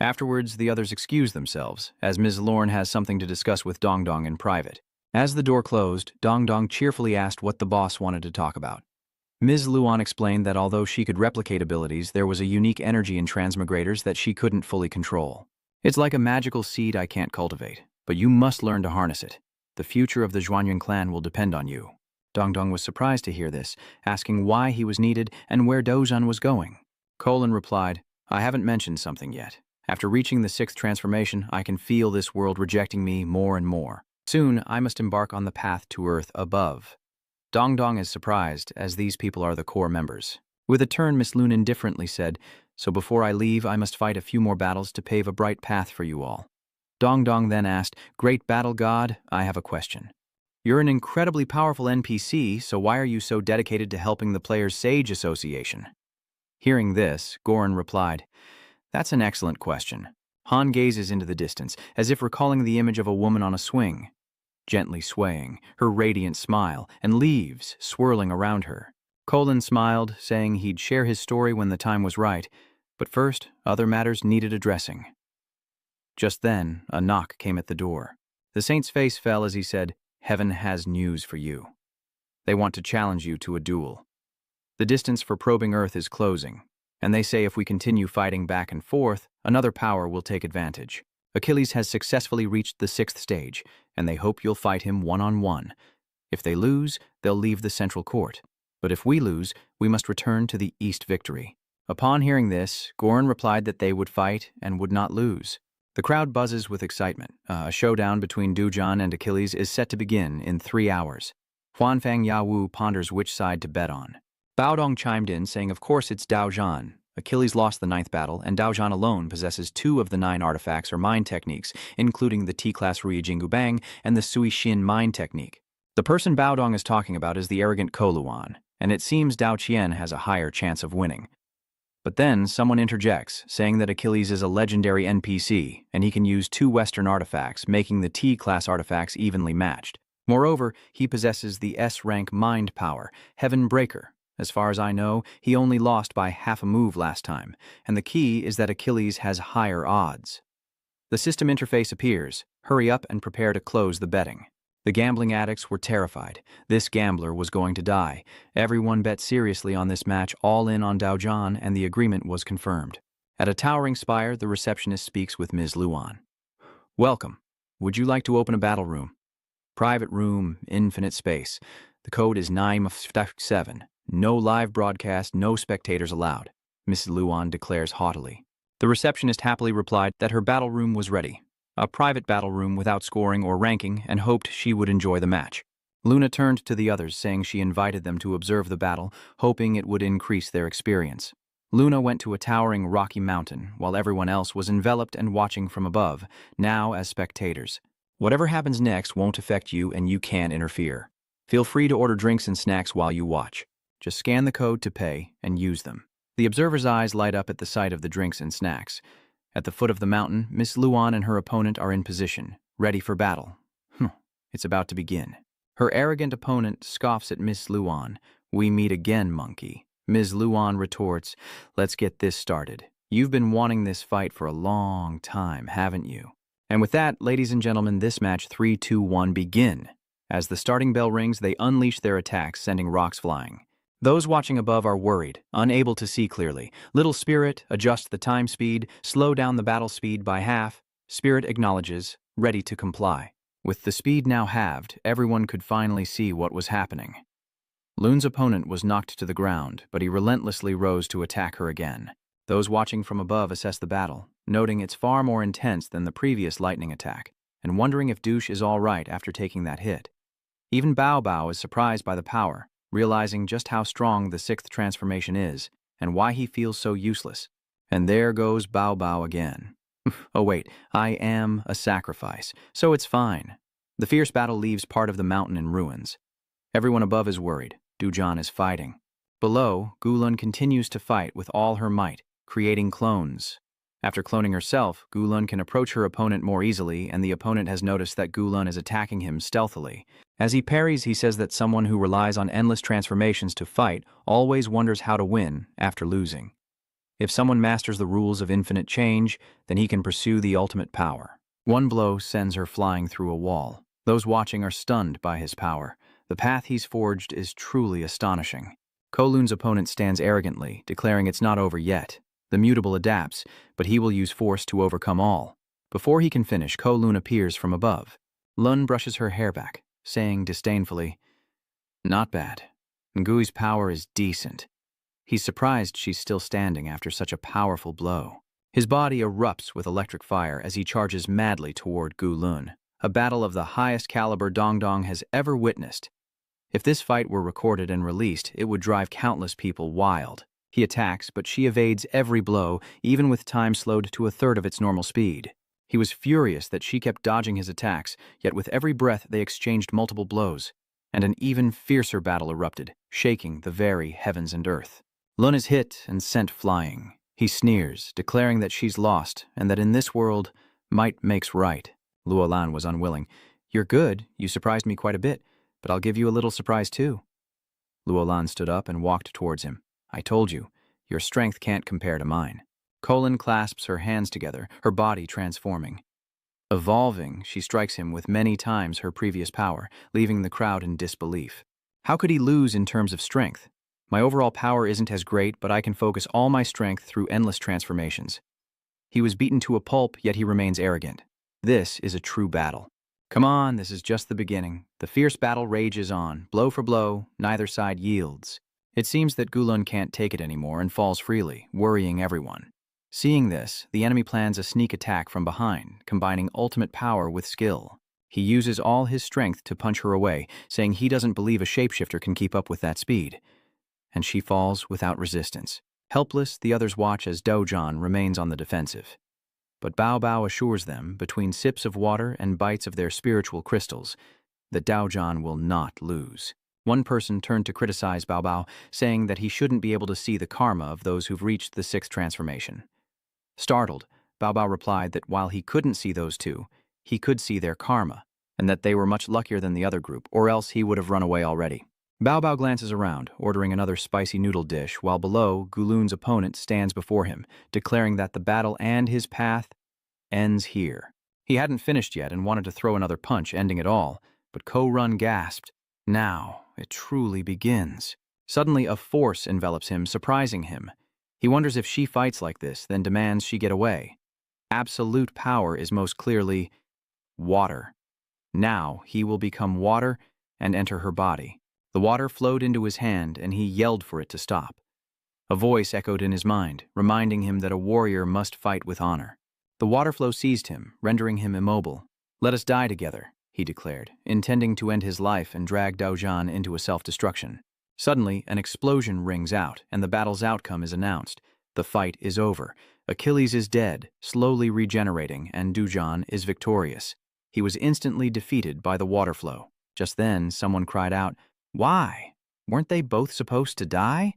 Afterwards, the others excuse themselves, as Ms. Lorne has something to discuss with Dongdong in private. As the door closed, Dongdong cheerfully asked what the boss wanted to talk about. Ms. Luan explained that although she could replicate abilities, there was a unique energy in transmigrators that she couldn't fully control. "It's like a magical seed I can't cultivate, but you must learn to harness it. The future of the Zhuanyuan clan will depend on you." Dongdong was surprised to hear this, asking why he was needed and where Dozhan was going. Colin replied, "I haven't mentioned something yet. After reaching the 6th transformation, I can feel this world rejecting me more and more. Soon, I must embark on the path to Earth above." Dongdong is surprised, as these people are the core members. With a turn, Miss Lun indifferently said, "So before I leave, I must fight a few more battles to pave a bright path for you all." Dongdong then asked, "Great Battle God, I have a question. You're an incredibly powerful NPC, so why are you so dedicated to helping the Players' Sage Association?" Hearing this, Goran replied, "That's an excellent question." Han gazes into the distance, as if recalling the image of a woman on a swing, gently swaying, her radiant smile, and leaves swirling around her. Colin smiled, saying he'd share his story when the time was right, but first, other matters needed addressing. Just then, a knock came at the door. The saint's face fell as he said, "Heaven has news for you. They want to challenge you to a duel. The distance for probing Earth is closing, and they say if we continue fighting back and forth, another power will take advantage. Achilles has successfully reached the 6th stage, and they hope you'll fight him one-on-one. If they lose, they'll leave the central court. But if we lose, we must return to the East Victory." Upon hearing this, Goran replied that they would fight and would not lose. The crowd buzzes with excitement. A showdown between Duzhan and Achilles is set to begin in 3 hours. Huanfang Yawu ponders which side to bet on. Baodong chimed in, saying of course it's Duzhan. Achilles lost the 9th battle, and Duzhan alone possesses 2 of the 9 artifacts or mind techniques, including the T-class Ruijingu Bang and the Sui Xin mind technique. The person Baodong is talking about is the arrogant Koluan, and it seems Dao Qian has a higher chance of winning. But then someone interjects, saying that Achilles is a legendary NPC, and he can use 2 Western artifacts, making the T-class artifacts evenly matched. Moreover, he possesses the S-rank mind power, Heaven Breaker. As far as I know, he only lost by half a move last time, and the key is that Achilles has higher odds. The system interface appears. Hurry up and prepare to close the betting. The gambling addicts were terrified. This gambler was going to die. Everyone bet seriously on this match, all in on Duzhan, and the agreement was confirmed. At a towering spire, the receptionist speaks with Ms. Luan. "Welcome. Would you like to open a battle room? Private room, infinite space. The code is 957. No live broadcast, no spectators allowed," Mrs. Luan declares haughtily. The receptionist happily replied that her battle room was ready. A private battle room without scoring or ranking, and hoped she would enjoy the match. Luna turned to the others, saying she invited them to observe the battle, hoping it would increase their experience. Luna went to a towering rocky mountain, while everyone else was enveloped and watching from above, now as spectators. Whatever happens next won't affect you, and you can't interfere. Feel free to order drinks and snacks while you watch. Just scan the code to pay and use them. The observer's eyes light up at the sight of the drinks and snacks. At the foot of the mountain, Miss Luan and her opponent are in position, ready for battle. It's about to begin. Her arrogant opponent scoffs at Miss Luan. "We meet again, monkey." Ms. Luan retorts, "Let's get this started. You've been wanting this fight for a long time, haven't you?" And with that, ladies and gentlemen, this match 3, 2, 1 begin. As the starting bell rings, they unleash their attacks, sending rocks flying. Those watching above are worried, unable to see clearly. Little Spirit, adjust the time speed, slow down the battle speed by half. Spirit acknowledges, ready to comply. With the speed now halved, everyone could finally see what was happening. Loon's opponent was knocked to the ground, but he relentlessly rose to attack her again. Those watching from above assess the battle, noting it's far more intense than the previous lightning attack, and wondering if Douche is all right after taking that hit. Even Bao Bao is surprised by the power, realizing just how strong the 6th transformation is, and why he feels so useless. And there goes Bao Bao again. Oh wait, I am a sacrifice, so it's fine. The fierce battle leaves part of the mountain in ruins. Everyone above is worried. Dujan is fighting. Below, Gulun continues to fight with all her might, creating clones. After cloning herself, Gulun can approach her opponent more easily, and the opponent has noticed that Gulun is attacking him stealthily. As he parries, he says that someone who relies on endless transformations to fight always wonders how to win after losing. If someone masters the rules of infinite change, then he can pursue the ultimate power. One blow sends her flying through a wall. Those watching are stunned by his power. The path he's forged is truly astonishing. Kowloon's opponent stands arrogantly, declaring it's not over yet. The mutable adapts, but he will use force to overcome all. Before he can finish, Kowloon appears from above. Lun brushes her hair back, saying disdainfully, "Not bad. Ngui's power is decent." He's surprised she's still standing after such a powerful blow. His body erupts with electric fire as he charges madly toward Gulun, a battle of the highest caliber Dongdong has ever witnessed. If this fight were recorded and released, it would drive countless people wild. He attacks, but she evades every blow, even with time slowed to a third of its normal speed. He was furious that she kept dodging his attacks, yet with every breath they exchanged multiple blows, and an even fiercer battle erupted, shaking the very heavens and earth. Lun is hit and sent flying. He sneers, declaring that she's lost, and that in this world, might makes right. Luolan was unwilling. "You're good, you surprised me quite a bit, but I'll give you a little surprise too." Luolan stood up and walked towards him. "I told you, your strength can't compare to mine." Colin clasps her hands together, her body transforming. Evolving, she strikes him with many times her previous power, leaving the crowd in disbelief. How could he lose in terms of strength? My overall power isn't as great, but I can focus all my strength through endless transformations. He was beaten to a pulp, yet he remains arrogant. This is a true battle. Come on, this is just the beginning. The fierce battle rages on. Blow for blow, neither side yields. It seems that Gulun can't take it anymore and falls freely, worrying everyone. Seeing this, the enemy plans a sneak attack from behind, combining ultimate power with skill. He uses all his strength to punch her away, saying he doesn't believe a shapeshifter can keep up with that speed. And she falls without resistance. Helpless, the others watch as Dojan remains on the defensive. But Bao Bao assures them, between sips of water and bites of their spiritual crystals, that Dojan will not lose. One person turned to criticize Bao Bao, saying that he shouldn't be able to see the karma of those who've reached the 6th transformation. Startled, Bao Bao replied that while he couldn't see those two, he could see their karma, and that they were much luckier than the other group, or else he would have run away already. Bao Bao glances around, ordering another spicy noodle dish, while below, Gulun's opponent stands before him, declaring that the battle and his path ends here. He hadn't finished yet and wanted to throw another punch, ending it all, but Ko-Run gasped. Now, it truly begins. Suddenly, a force envelops him, surprising him. He wonders if she fights like this, then demands she get away. Absolute power is most clearly water. Now, he will become water and enter her body. The water flowed into his hand, and he yelled for it to stop. A voice echoed in his mind, reminding him that a warrior must fight with honor. The water flow seized him, rendering him immobile. "Let us die together," he declared, intending to end his life and drag Dojan into a self-destruction. Suddenly, an explosion rings out, and the battle's outcome is announced. The fight is over. Achilles is dead, slowly regenerating, and Dojan is victorious. He was instantly defeated by the water flow. Just then, someone cried out, "Why? Weren't they both supposed to die?"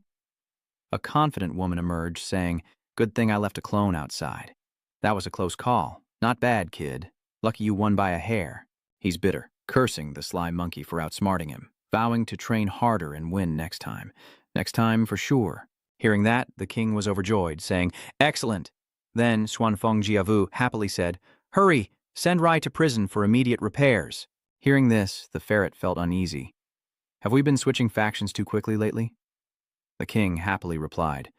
A confident woman emerged, saying, "Good thing I left a clone outside. That was a close call. Not bad, kid. Lucky you won by a hair." He's bitter. cursing the sly monkey for outsmarting him, vowing to train harder and win next time. Next time for sure. Hearing that, the king was overjoyed, saying, "Excellent." Then Xuanfeng Jiavu happily said, "Hurry, send Rai to prison for immediate repairs." Hearing this, the ferret felt uneasy. "Have we been switching factions too quickly lately?" The king happily replied,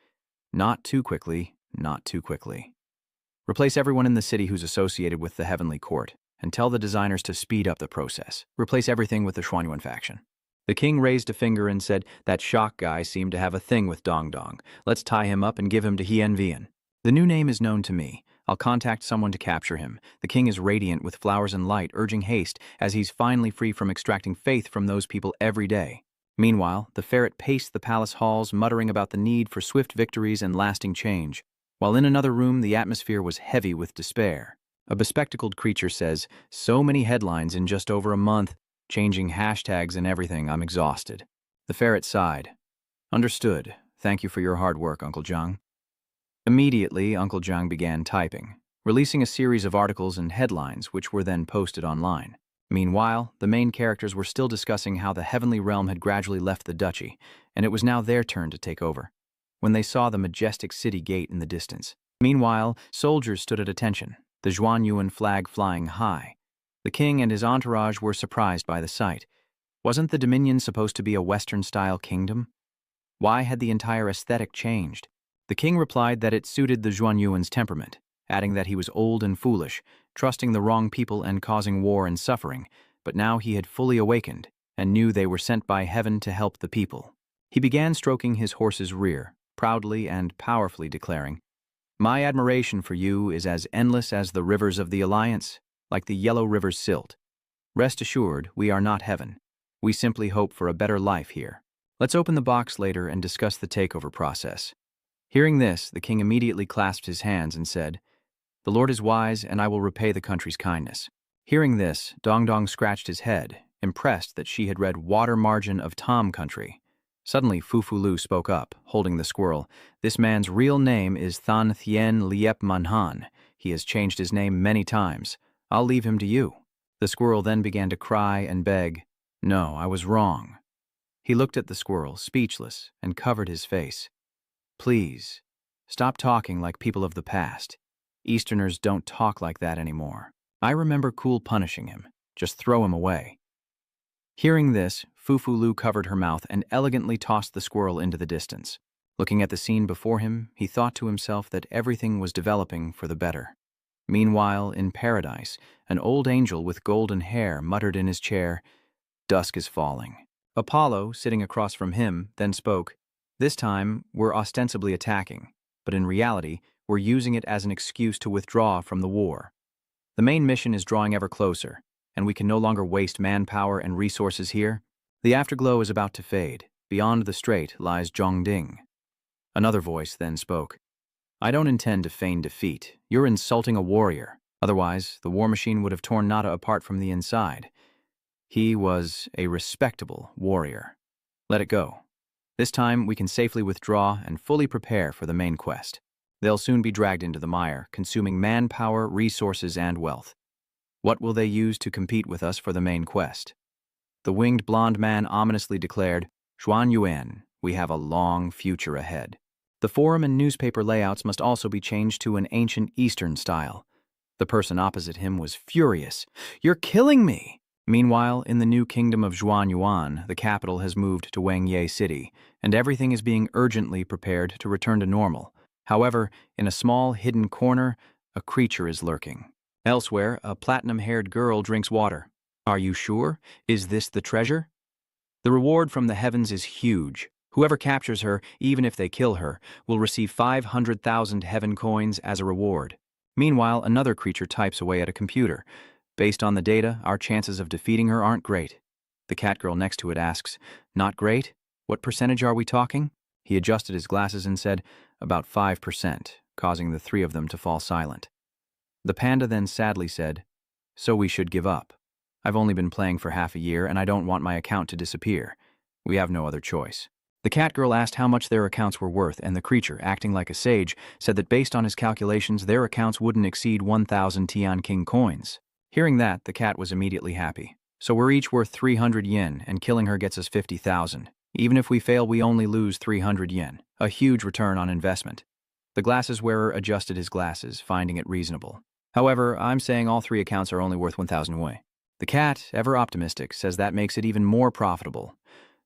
"Not too quickly, not too quickly. Replace everyone in the city who's associated with the Heavenly Court, and tell the designers to speed up the process. Replace everything with the Xuanyuan faction." The king raised a finger and said, "That shock guy seemed to have a thing with Dong Dong. Let's tie him up and give him to Hien Vian. The new name is known to me. I'll contact someone to capture him. The king is radiant with flowers and light, urging haste, as he's finally free from extracting faith from those people every day." Meanwhile, the ferret paced the palace halls, muttering about the need for swift victories and lasting change, while in another room the atmosphere was heavy with despair. A bespectacled creature says, "So many headlines in just over a month, changing hashtags and everything, I'm exhausted." The ferret sighed. "Understood. Thank you for your hard work, Uncle Zhang." Immediately, Uncle Zhang began typing, releasing a series of articles and headlines which were then posted online. Meanwhile, the main characters were still discussing how the heavenly realm had gradually left the duchy, and it was now their turn to take over, when they saw the majestic city gate in the distance. Meanwhile, soldiers stood at attention, the Xuanyuan flag flying high. The king and his entourage were surprised by the sight. Wasn't the Dominion supposed to be a Western-style kingdom? Why had the entire aesthetic changed? The king replied that it suited the Xuanyuan's temperament, adding that he was old and foolish, trusting the wrong people and causing war and suffering, but now he had fully awakened and knew they were sent by heaven to help the people. He began stroking his horse's rear, proudly and powerfully declaring, "My admiration for you is as endless as the rivers of the Alliance, like the yellow river's silt. Rest assured, we are not heaven. We simply hope for a better life here. Let's open the box later and discuss the takeover process." Hearing this, the king immediately clasped his hands and said, "The Lord is wise, and I will repay the country's kindness." Hearing this, Dong Dong scratched his head, impressed that she had read Water Margin of Tom Country. Suddenly, Fu Fu Lu spoke up, holding the squirrel. "This man's real name is Than Thien Liep Manhan. He has changed his name many times. I'll leave him to you." The squirrel then began to cry and beg, "No, I was wrong." He looked at the squirrel, speechless, and covered his face. "Please, stop talking like people of the past. Easterners don't talk like that anymore. I remember cool punishing him. Just throw him away." Hearing this, Fu Fu Lu covered her mouth and elegantly tossed the squirrel into the distance. Looking at the scene before him, he thought to himself that everything was developing for the better. Meanwhile, in paradise, an old angel with golden hair muttered in his chair, "Dusk is falling." Apollo, sitting across from him, then spoke, "This time, we're ostensibly attacking, but in reality, we're using it as an excuse to withdraw from the war. The main mission is drawing ever closer, and we can no longer waste manpower and resources here. The afterglow is about to fade. Beyond the strait lies Zhongding." Another voice then spoke, "I don't intend to feign defeat. You're insulting a warrior. Otherwise, the war machine would have torn Nada apart from the inside. He was a respectable warrior. Let it go. This time, we can safely withdraw and fully prepare for the main quest. They'll soon be dragged into the mire, consuming manpower, resources, and wealth. What will they use to compete with us for the main quest?" The winged blonde man ominously declared, "Xuanyuan, we have a long future ahead." The forum and newspaper layouts must also be changed to an ancient Eastern style. The person opposite him was furious. "You're killing me!" Meanwhile, in the new kingdom of Xuanyuan, the capital has moved to Wangye City, and everything is being urgently prepared to return to normal. However, in a small, hidden corner, a creature is lurking. Elsewhere, a platinum-haired girl drinks water. "Are you sure? Is this the treasure?" The reward from the heavens is huge. Whoever captures her, even if they kill her, will receive 500,000 heaven coins as a reward. Meanwhile, another creature types away at a computer. "Based on the data, our chances of defeating her aren't great." The cat girl next to it asks, "Not great? What percentage are we talking?" He adjusted his glasses and said, "About 5%, causing the three of them to fall silent. The panda then sadly said, "So we should give up. I've only been playing for half a year and I don't want my account to disappear. We have no other choice." The cat girl asked how much their accounts were worth, and the creature, acting like a sage, said that based on his calculations, their accounts wouldn't exceed 1,000 Tian King coins. Hearing that, the cat was immediately happy. So we're each worth 300 yen, and killing her gets us 50,000. Even if we fail, we only lose 300 yen. A huge return on investment. The glasses wearer adjusted his glasses, finding it reasonable. However, I'm saying all 3 accounts are only worth 1,000 wei. The cat, ever optimistic, says that makes it even more profitable.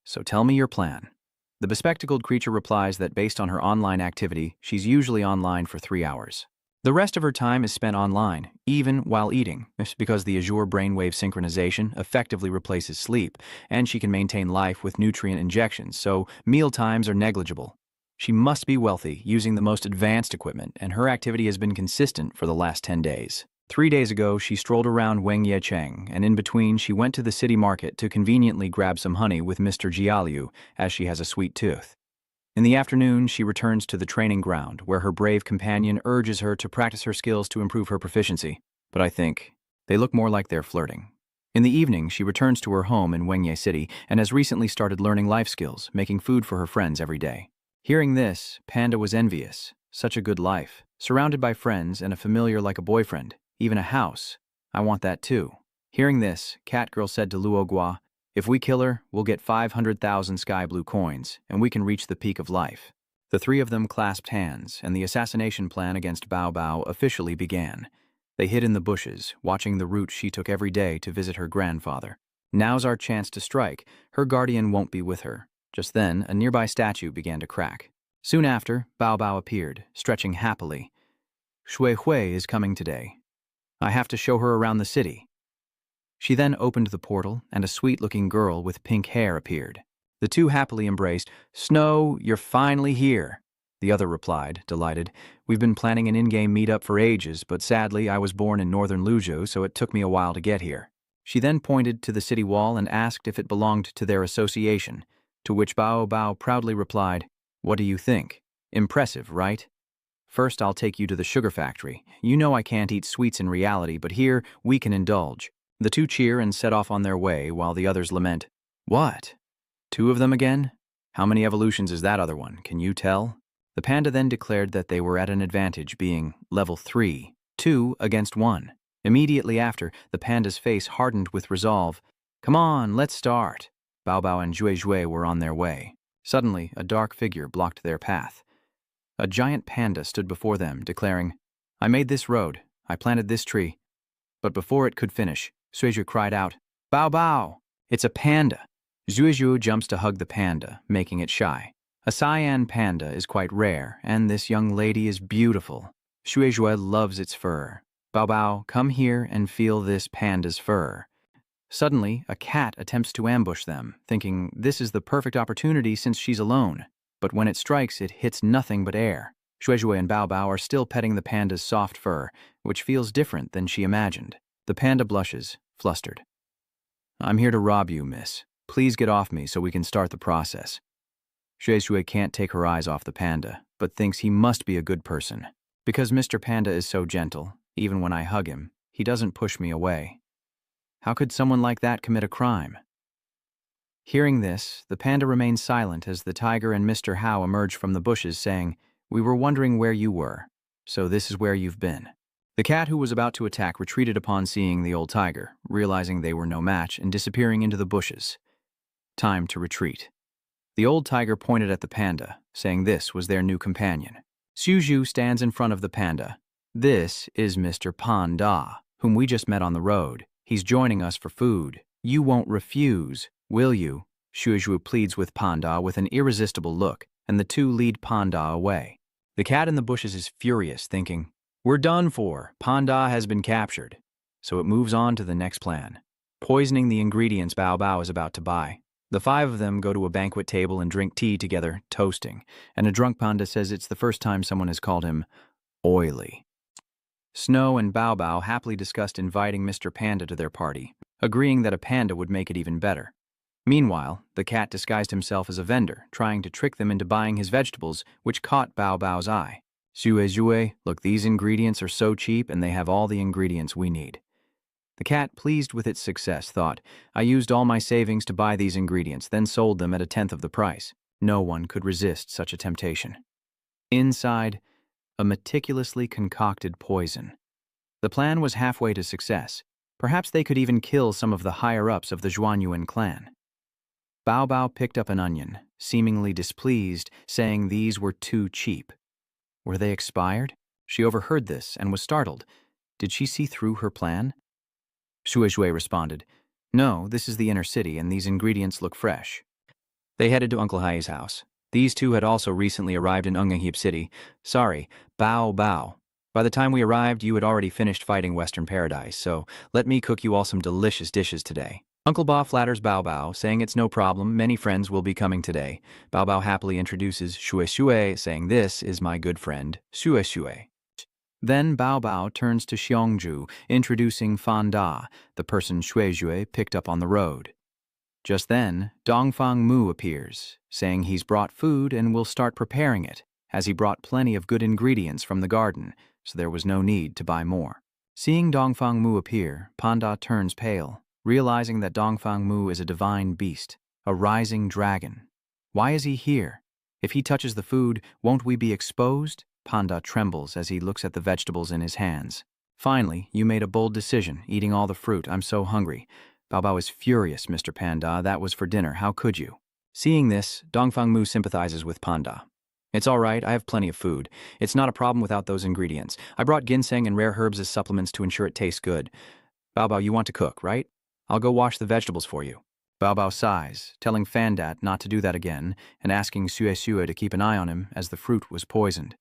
So tell me your plan. The bespectacled creature replies that based on her online activity, she's usually online for 3 hours. The rest of her time is spent online, even while eating. It's because the Azure brainwave synchronization effectively replaces sleep, and she can maintain life with nutrient injections, so meal times are negligible. She must be wealthy, using the most advanced equipment, and her activity has been consistent for the last 10 days. 3 days ago, she strolled around Wengyecheng, and in between, she went to the city market to conveniently grab some honey with Mr. Jialiu, as she has a sweet tooth. In the afternoon, she returns to the training ground, where her brave companion urges her to practice her skills to improve her proficiency. But I think they look more like they're flirting. In the evening, she returns to her home in Wengye City and has recently started learning life skills, making food for her friends every day. Hearing this, Panda was envious. Such a good life. Surrounded by friends and a familiar like a boyfriend, even a house. I want that too. Hearing this, Catgirl said to Luogua, "If we kill her, we'll get 500,000 sky blue coins, and we can reach the peak of life." The 3 of them clasped hands, and the assassination plan against Bao Bao officially began. They hid in the bushes, watching the route she took every day to visit her grandfather. Now's our chance to strike. Her guardian won't be with her. Just then, a nearby statue began to crack. Soon after, Bao Bao appeared, stretching happily. "Shui Hui is coming today. I have to show her around the city." She then opened the portal, and a sweet-looking girl with pink hair appeared. The 2 happily embraced. "Snow, you're finally here." The other replied, delighted, "We've been planning an in-game meetup for ages, but sadly I was born in northern Luzhou, so it took me a while to get here." She then pointed to the city wall and asked if it belonged to their association, to which Bao Bao proudly replied, "What do you think? Impressive, right? First I'll take you to the sugar factory. You know I can't eat sweets in reality, but here we can indulge." The 2 cheer and set off on their way, while the others lament. "What? 2 of them again? How many evolutions is that other one? Can you tell?" The panda then declared that they were at an advantage, being level 3, 2 against 1. Immediately after, the panda's face hardened with resolve. "Come on, let's start." Bao Bao and Jue Jue were on their way. Suddenly, a dark figure blocked their path. A giant panda stood before them, declaring, "I made this road. I planted this tree." But before it could finish, Suizhu cried out, "Bao Bao! It's a panda!" Suizhu jumps to hug the panda, making it shy. A cyan panda is quite rare, and this young lady is beautiful. Suizhu loves its fur. "Bao Bao, come here and feel this panda's fur." Suddenly, a cat attempts to ambush them, thinking this is the perfect opportunity since she's alone. But when it strikes, it hits nothing but air. Shuizhui and Bao Bao are still petting the panda's soft fur, which feels different than she imagined. The panda blushes, flustered. "I'm here to rob you, miss. Please get off me so we can start the process." Shuizhui can't take her eyes off the panda, but thinks he must be a good person. Because Mr. Panda is so gentle, even when I hug him, he doesn't push me away. How could someone like that commit a crime? Hearing this, the panda remains silent as the tiger and Mr. Hao emerge from the bushes, saying, "We were wondering where you were, so this is where you've been." The cat who was about to attack retreated upon seeing the old tiger, realizing they were no match and disappearing into the bushes. Time to retreat. The old tiger pointed at the panda, saying this was their new companion. Suju stands in front of the panda. "This is Mr. Panda, whom we just met on the road. He's joining us for food. You won't refuse, will you?" Shuizhu pleads with Panda with an irresistible look, and the 2 lead Panda away. The cat in the bushes is furious, thinking, "We're done for. Panda has been captured." So it moves on to the next plan. Poisoning the ingredients Bao Bao is about to buy. The 5 of them go to a banquet table and drink tea together, toasting, and a drunk panda says it's the first time someone has called him oily. Snow and Bao Bao happily discussed inviting Mr. Panda to their party, agreeing that a panda would make it even better. Meanwhile, the cat disguised himself as a vendor, trying to trick them into buying his vegetables, which caught Bao Bao's eye. "Zue, look, these ingredients are so cheap and they have all the ingredients we need." The cat, pleased with its success, thought, "I used all my savings to buy these ingredients, then sold them at 1/10 of the price." No one could resist such a temptation. Inside, a meticulously concocted poison. The plan was halfway to success. Perhaps they could even kill some of the higher-ups of the Zhuanyuan clan. Bao Bao picked up an onion, seemingly displeased, saying these were too cheap. Were they expired? She overheard this and was startled. Did she see through her plan? Shuizhui responded, "No, this is the inner city and these ingredients look fresh." They headed to Uncle Hai's house. These two had also recently arrived in Ungahip City. Sorry, Bao Bao. By the time we arrived, you had already finished fighting Western Paradise, so let me cook you all some delicious dishes today. Uncle Ba flatters Bao Bao, saying it's no problem, many friends will be coming today. Bao Bao happily introduces Shui Shui, saying this is my good friend, Shui Shui. Then Bao Bao turns to Xiongju, introducing Fan Da, the person Shui Shui picked up on the road. Just then, Dongfang Mu appears, saying he's brought food and will start preparing it, as he brought plenty of good ingredients from the garden, so there was no need to buy more. Seeing Dongfang Mu appear, Panda turns pale, realizing that Dongfang Mu is a divine beast, a rising dragon. Why is he here? If he touches the food, won't we be exposed? Panda trembles as he looks at the vegetables in his hands. Finally, you made a bold decision, eating all the fruit. I'm so hungry. Bao Bao is furious, Mr. Panda. That was for dinner. How could you? Seeing this, Dongfang Mu sympathizes with Panda. It's all right. I have plenty of food. It's not a problem without those ingredients. I brought ginseng and rare herbs as supplements to ensure it tastes good. Bao Bao, you want to cook, right? I'll go wash the vegetables for you. Bao Bao sighs, telling Fandat not to do that again and asking Sue Sue to keep an eye on him as the fruit was poisoned.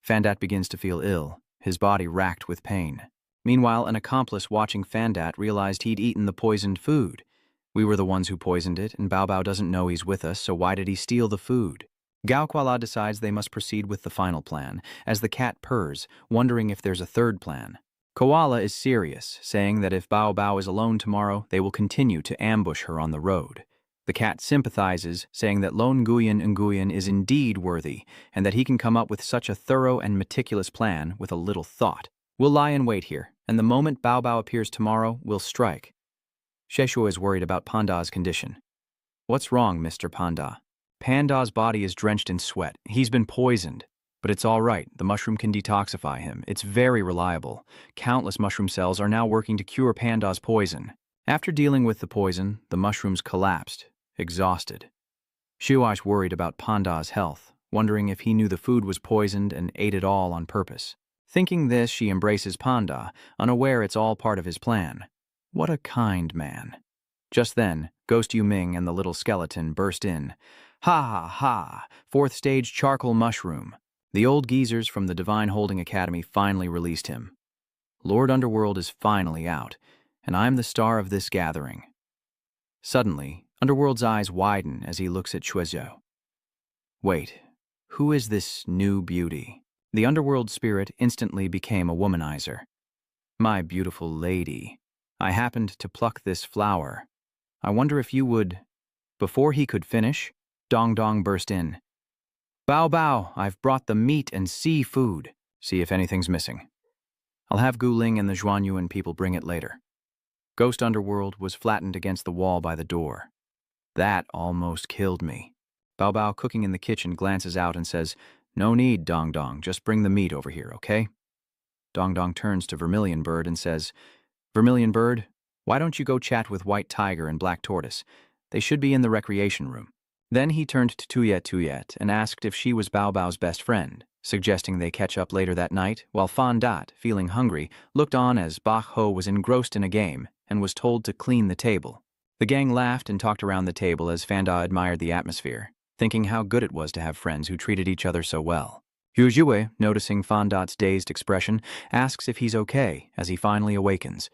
Fandat begins to feel ill, his body racked with pain. Meanwhile, an accomplice watching Fandat realized he'd eaten the poisoned food. We were the ones who poisoned it, and Bao Bao doesn't know he's with us, so why did he steal the food? Gao Kuala decides they must proceed with the final plan, as the cat purrs, wondering if there's a third plan. Koala is serious, saying that if Bao Bao is alone tomorrow, they will continue to ambush her on the road. The cat sympathizes, saying that Lone Nguyen is indeed worthy, and that he can come up with such a thorough and meticulous plan with a little thought. We'll lie in wait here, and the moment Bao Bao appears tomorrow, we'll strike. Sheshuo is worried about Panda's condition. What's wrong, Mr. Panda? Panda's body is drenched in sweat. He's been poisoned. But it's all right. The mushroom can detoxify him. It's very reliable. Countless mushroom cells are now working to cure Panda's poison. After dealing with the poison, the mushrooms collapsed, exhausted. Shuai's worried about Panda's health, wondering if he knew the food was poisoned and ate it all on purpose. Thinking this, she embraces Panda, unaware it's all part of his plan. What a kind man. Just then, Ghost Yu Ming and the little skeleton burst in. Ha ha ha! Fourth stage charcoal mushroom. The old geezers from the Divine Holding Academy finally released him. Lord Underworld is finally out, and I'm the star of this gathering. Suddenly, Underworld's eyes widen as he looks at Shuizhou. Wait, who is this new beauty? The Underworld spirit instantly became a womanizer. My beautiful lady, I happened to pluck this flower. I wonder if you would... Before he could finish, Dong Dong burst in. Bao Bao, I've brought the meat and seafood. See if anything's missing. I'll have Gu Ling and the Zhuanyuan people bring it later. Ghost Underworld was flattened against the wall by the door. That almost killed me. Bao Bao, cooking in the kitchen, glances out and says, No need, Dong Dong, just bring the meat over here, okay? Dong Dong turns to Vermilion Bird and says, Vermilion Bird, why don't you go chat with White Tiger and Black Tortoise? They should be in the recreation room. Then he turned to Tuyet and asked if she was Bao Bao's best friend, suggesting they catch up later that night, while Fan Dat, feeling hungry, looked on as Bach Ho was engrossed in a game and was told to clean the table. The gang laughed and talked around the table as Fanda admired the atmosphere, thinking how good it was to have friends who treated each other so well. Yu Jue, noticing Fandat's dazed expression, asks if he's okay as he finally awakens.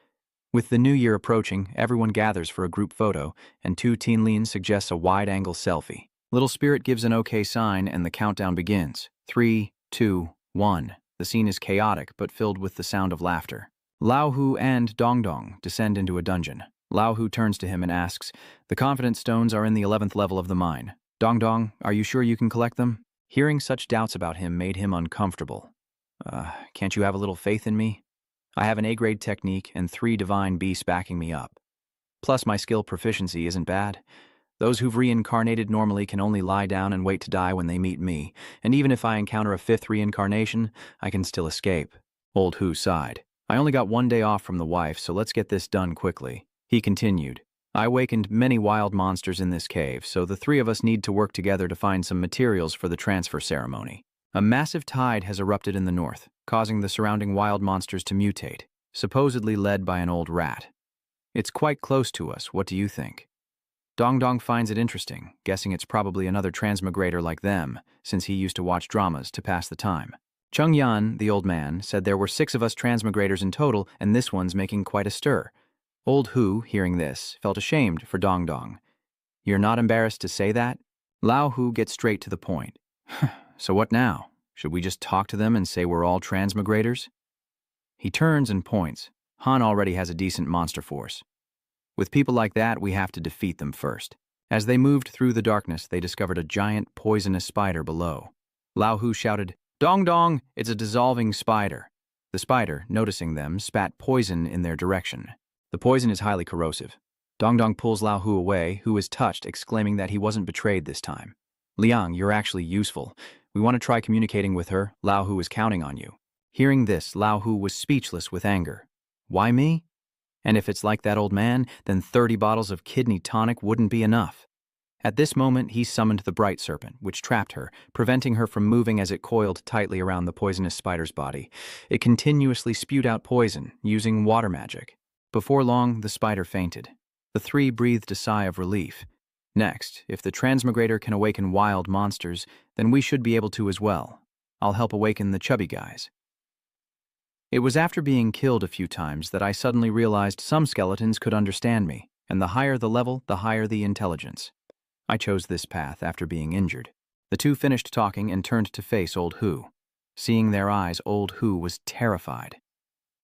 With the new year approaching, everyone gathers for a group photo, and Tu Tianlin suggests a wide-angle selfie. Little Spirit gives an okay sign, and the countdown begins. 3, 2, 1. The scene is chaotic, but filled with the sound of laughter. Lao Hu and Dong Dong descend into a dungeon. Lao Hu turns to him and asks, The confidence stones are in the 11th level of the mine. Dong Dong, are you sure you can collect them? Hearing such doubts about him made him uncomfortable. Can't you have a little faith in me? I have an A-grade technique and 3 divine beasts backing me up. Plus, my skill proficiency isn't bad. Those who've reincarnated normally can only lie down and wait to die when they meet me, and even if I encounter a 5th reincarnation, I can still escape. Old Hu sighed. I only got 1 day off from the wife, so let's get this done quickly. He continued. I awakened many wild monsters in this cave, so the three of us need to work together to find some materials for the transfer ceremony. A massive tide has erupted in the north, causing the surrounding wild monsters to mutate, supposedly led by an old rat. It's quite close to us, what do you think? Dong Dong finds it interesting, guessing it's probably another transmigrator like them, since he used to watch dramas to pass the time. Chung Yan, the old man, said there were 6 of us transmigrators in total, and this one's making quite a stir. Old Hu, hearing this, felt ashamed for Dong Dong. You're not embarrassed to say that? Lao Hu gets straight to the point. So what now? Should we just talk to them and say we're all transmigrators? He turns and points. Han already has a decent monster force. With people like that, we have to defeat them first. As they moved through the darkness, they discovered a giant, poisonous spider below. Lao Hu shouted, Dong Dong, it's a dissolving spider. The spider, noticing them, spat poison in their direction. The poison is highly corrosive. Dong Dong pulls Lao Hu away, who is touched, exclaiming that he wasn't betrayed this time. Liang, you're actually useful. We want to try communicating with her. Lao Hu is counting on you. Hearing this, Lao Hu was speechless with anger. Why me? And if it's like that old man, then 30 bottles of kidney tonic wouldn't be enough. At this moment, he summoned the bright serpent, which trapped her, preventing her from moving as it coiled tightly around the poisonous spider's body. It continuously spewed out poison, using water magic. Before long, the spider fainted. The three breathed a sigh of relief. Next, if the transmigrator can awaken wild monsters, then we should be able to as well. I'll help awaken the chubby guys. It was after being killed a few times that I suddenly realized some skeletons could understand me, and the higher the level, the higher the intelligence. I chose this path after being injured. The two finished talking and turned to face Old Hu. Seeing their eyes, Old Hu was terrified.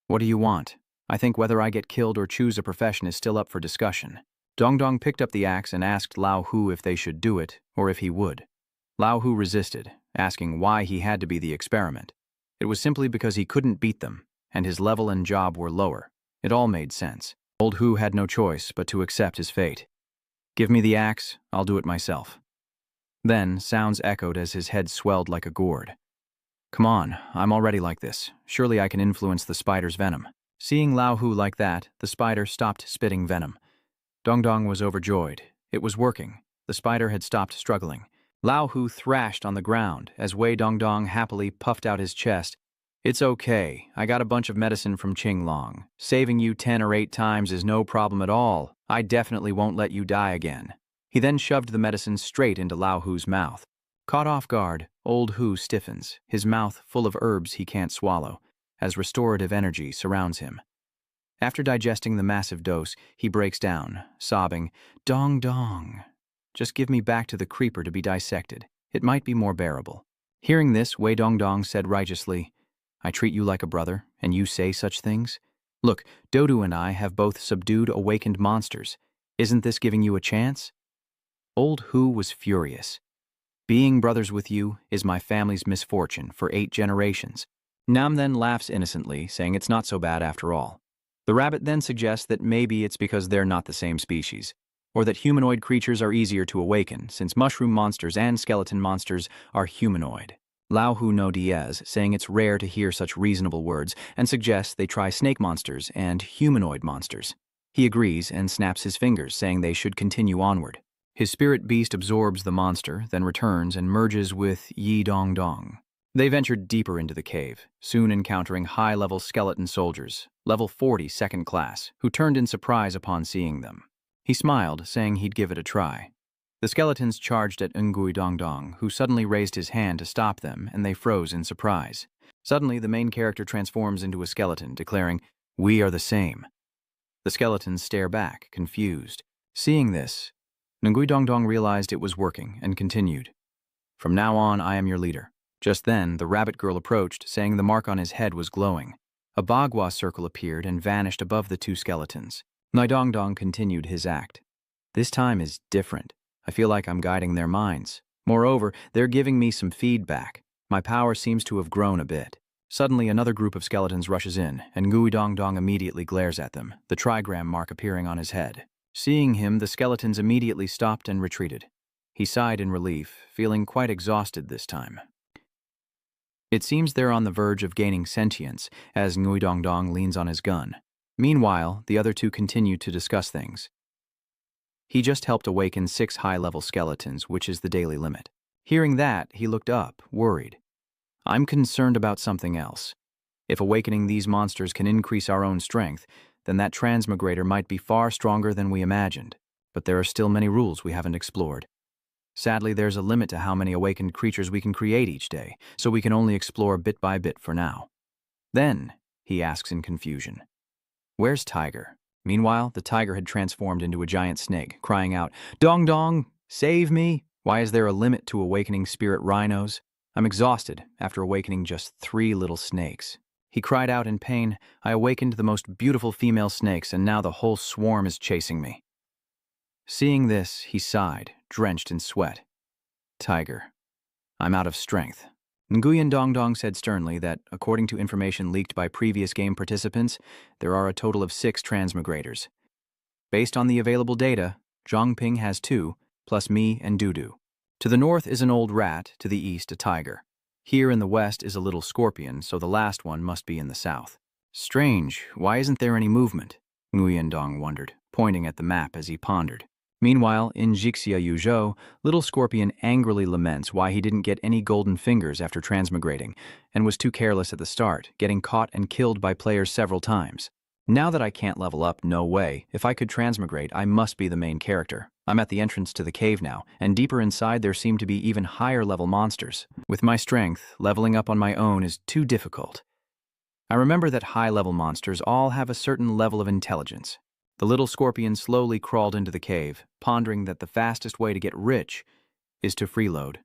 What do you want? I think whether I get killed or choose a profession is still up for discussion. Dong Dong picked up the axe and asked Lao Hu if they should do it, or if he would. Lao Hu resisted, asking why he had to be the experiment. It was simply because he couldn't beat them, and his level and job were lower. It all made sense. Old Hu had no choice but to accept his fate. Give me the axe, I'll do it myself. Then sounds echoed as his head swelled like a gourd. Come on, I'm already like this. Surely I can influence the spider's venom. Seeing Lao Hu like that, the spider stopped spitting venom. Dong Dong was overjoyed. It was working. The spider had stopped struggling. Lao Hu thrashed on the ground as Wei Dong Dong happily puffed out his chest. It's okay. I got a bunch of medicine from Qing Long. Saving you 10 or 8 times is no problem at all. I definitely won't let you die again. He then shoved the medicine straight into Lao Hu's mouth. Caught off guard, Old Hu stiffens, his mouth full of herbs he can't swallow, as restorative energy surrounds him. After digesting the massive dose, he breaks down, sobbing, Dong Dong. Just give me back to the creeper to be dissected. It might be more bearable. Hearing this, Wei Dong Dong said righteously, I treat you like a brother, and you say such things? Look, Dodu and I have both subdued awakened monsters. Isn't this giving you a chance? Old Hu was furious. Being brothers with you is my family's misfortune for 8 generations. Nam then laughs innocently, saying it's not so bad after all. The rabbit then suggests that maybe it's because they're not the same species, or that humanoid creatures are easier to awaken, since mushroom monsters and skeleton monsters are humanoid. Lao Hu no Diaz, saying it's rare to hear such reasonable words, and suggests they try snake monsters and humanoid monsters. He agrees and snaps his fingers, saying they should continue onward. His spirit beast absorbs the monster, then returns and merges with Yi Dong Dong. They ventured deeper into the cave, soon encountering high-level skeleton soldiers, level 40 second class, who turned in surprise upon seeing them. He smiled, saying he'd give it a try. The skeletons charged at Ngui Dong Dong, who suddenly raised his hand to stop them, and they froze in surprise. Suddenly, the main character transforms into a skeleton, declaring, We are the same. The skeletons stare back, confused. Seeing this, Ngui Dong Dong realized it was working, and continued, From now on, I am your leader. Just then, the rabbit girl approached, saying the mark on his head was glowing. A Bagua circle appeared and vanished above the 2 skeletons. Ngui Dong Dong continued his act. This time is different. I feel like I'm guiding their minds. Moreover, they're giving me some feedback. My power seems to have grown a bit. Suddenly, another group of skeletons rushes in, and Ngui Dong Dong immediately glares at them, the trigram mark appearing on his head. Seeing him, the skeletons immediately stopped and retreated. He sighed in relief, feeling quite exhausted this time. It seems they're on the verge of gaining sentience as Ngui Dongdong leans on his gun. Meanwhile, the other two continue to discuss things. He just helped awaken 6 high-level skeletons, which is the daily limit. Hearing that, he looked up, worried. I'm concerned about something else. If awakening these monsters can increase our own strength, then that transmigrator might be far stronger than we imagined. But there are still many rules we haven't explored. Sadly, there's a limit to how many awakened creatures we can create each day, so we can only explore bit by bit for now. Then, he asks in confusion, where's Tiger? Meanwhile, the tiger had transformed into a giant snake, crying out, Dong Dong, save me! Why is there a limit to awakening spirit rhinos? I'm exhausted after awakening just 3 little snakes. He cried out in pain. I awakened the most beautiful female snakes, and now the whole swarm is chasing me. Seeing this, he sighed, drenched in sweat. Tiger, I'm out of strength. Nguyen Dongdong said sternly that, according to information leaked by previous game participants, there are a total of 6 transmigrators. Based on the available data, Zhongping has 2, plus me and Dudu. To the north is an old rat, to the east a tiger. Here in the west is a little scorpion, so the last one must be in the south. Strange, why isn't there any movement? Nguyen Dong wondered, pointing at the map as he pondered. Meanwhile, in Jixia Yuzhou, Little Scorpion angrily laments why he didn't get any golden fingers after transmigrating, and was too careless at the start, getting caught and killed by players several times. Now that I can't level up, no way. If I could transmigrate, I must be the main character. I'm at the entrance to the cave now, and deeper inside there seem to be even higher level monsters. With my strength, leveling up on my own is too difficult. I remember that high-level monsters all have a certain level of intelligence. The little scorpion slowly crawled into the cave, pondering that the fastest way to get rich is to freeload.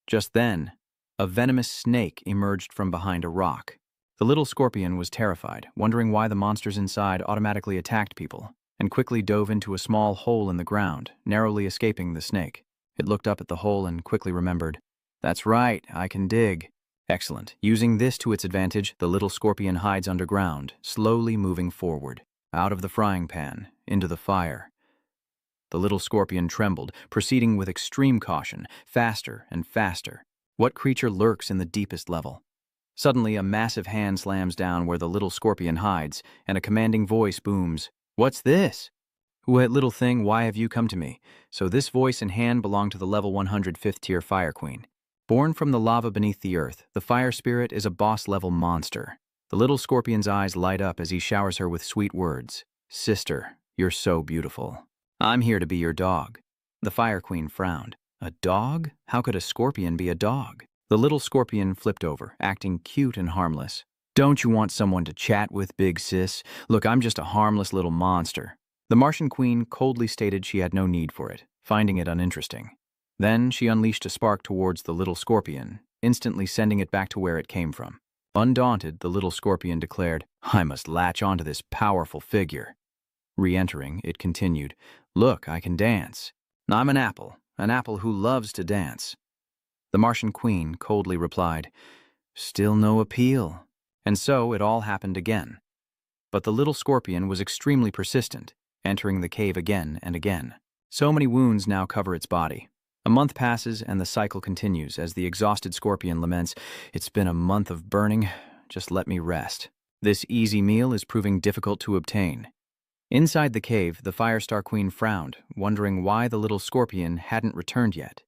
Just then, a venomous snake emerged from behind a rock. The little scorpion was terrified, wondering why the monsters inside automatically attacked people, and quickly dove into a small hole in the ground, narrowly escaping the snake. It looked up at the hole and quickly remembered, "That's right, I can dig." Excellent. Using this to its advantage, the little scorpion hides underground, slowly moving forward. Out of the frying pan, into the fire. The little scorpion trembled, proceeding with extreme caution, faster and faster. What creature lurks in the deepest level? Suddenly, a massive hand slams down where the little scorpion hides, and a commanding voice booms, "What's this?" "What little thing, why have you come to me?" So this voice and hand belong to the level 105th tier Fire Queen. Born from the lava beneath the earth, the fire spirit is a boss-level monster. The little scorpion's eyes light up as he showers her with sweet words. "Sister, you're so beautiful. I'm here to be your dog." The Fire Queen frowned. A dog? How could a scorpion be a dog? The little scorpion flipped over, acting cute and harmless. "Don't you want someone to chat with, big sis? Look, I'm just a harmless little monster." The Martian Queen coldly stated she had no need for it, finding it uninteresting. Then she unleashed a spark towards the little scorpion, instantly sending it back to where it came from. Undaunted, the little scorpion declared, "I must latch onto this powerful figure." Re-entering, it continued, "Look, I can dance. I'm an apple who loves to dance." The Martian Queen coldly replied, "Still no appeal." And so it all happened again. But the little scorpion was extremely persistent, entering the cave again and again. So many wounds now cover its body. A month passes and the cycle continues as the exhausted scorpion laments, "It's been a month of burning, just let me rest." This easy meal is proving difficult to obtain. Inside the cave, the Firestar Queen frowned, wondering why the little scorpion hadn't returned yet.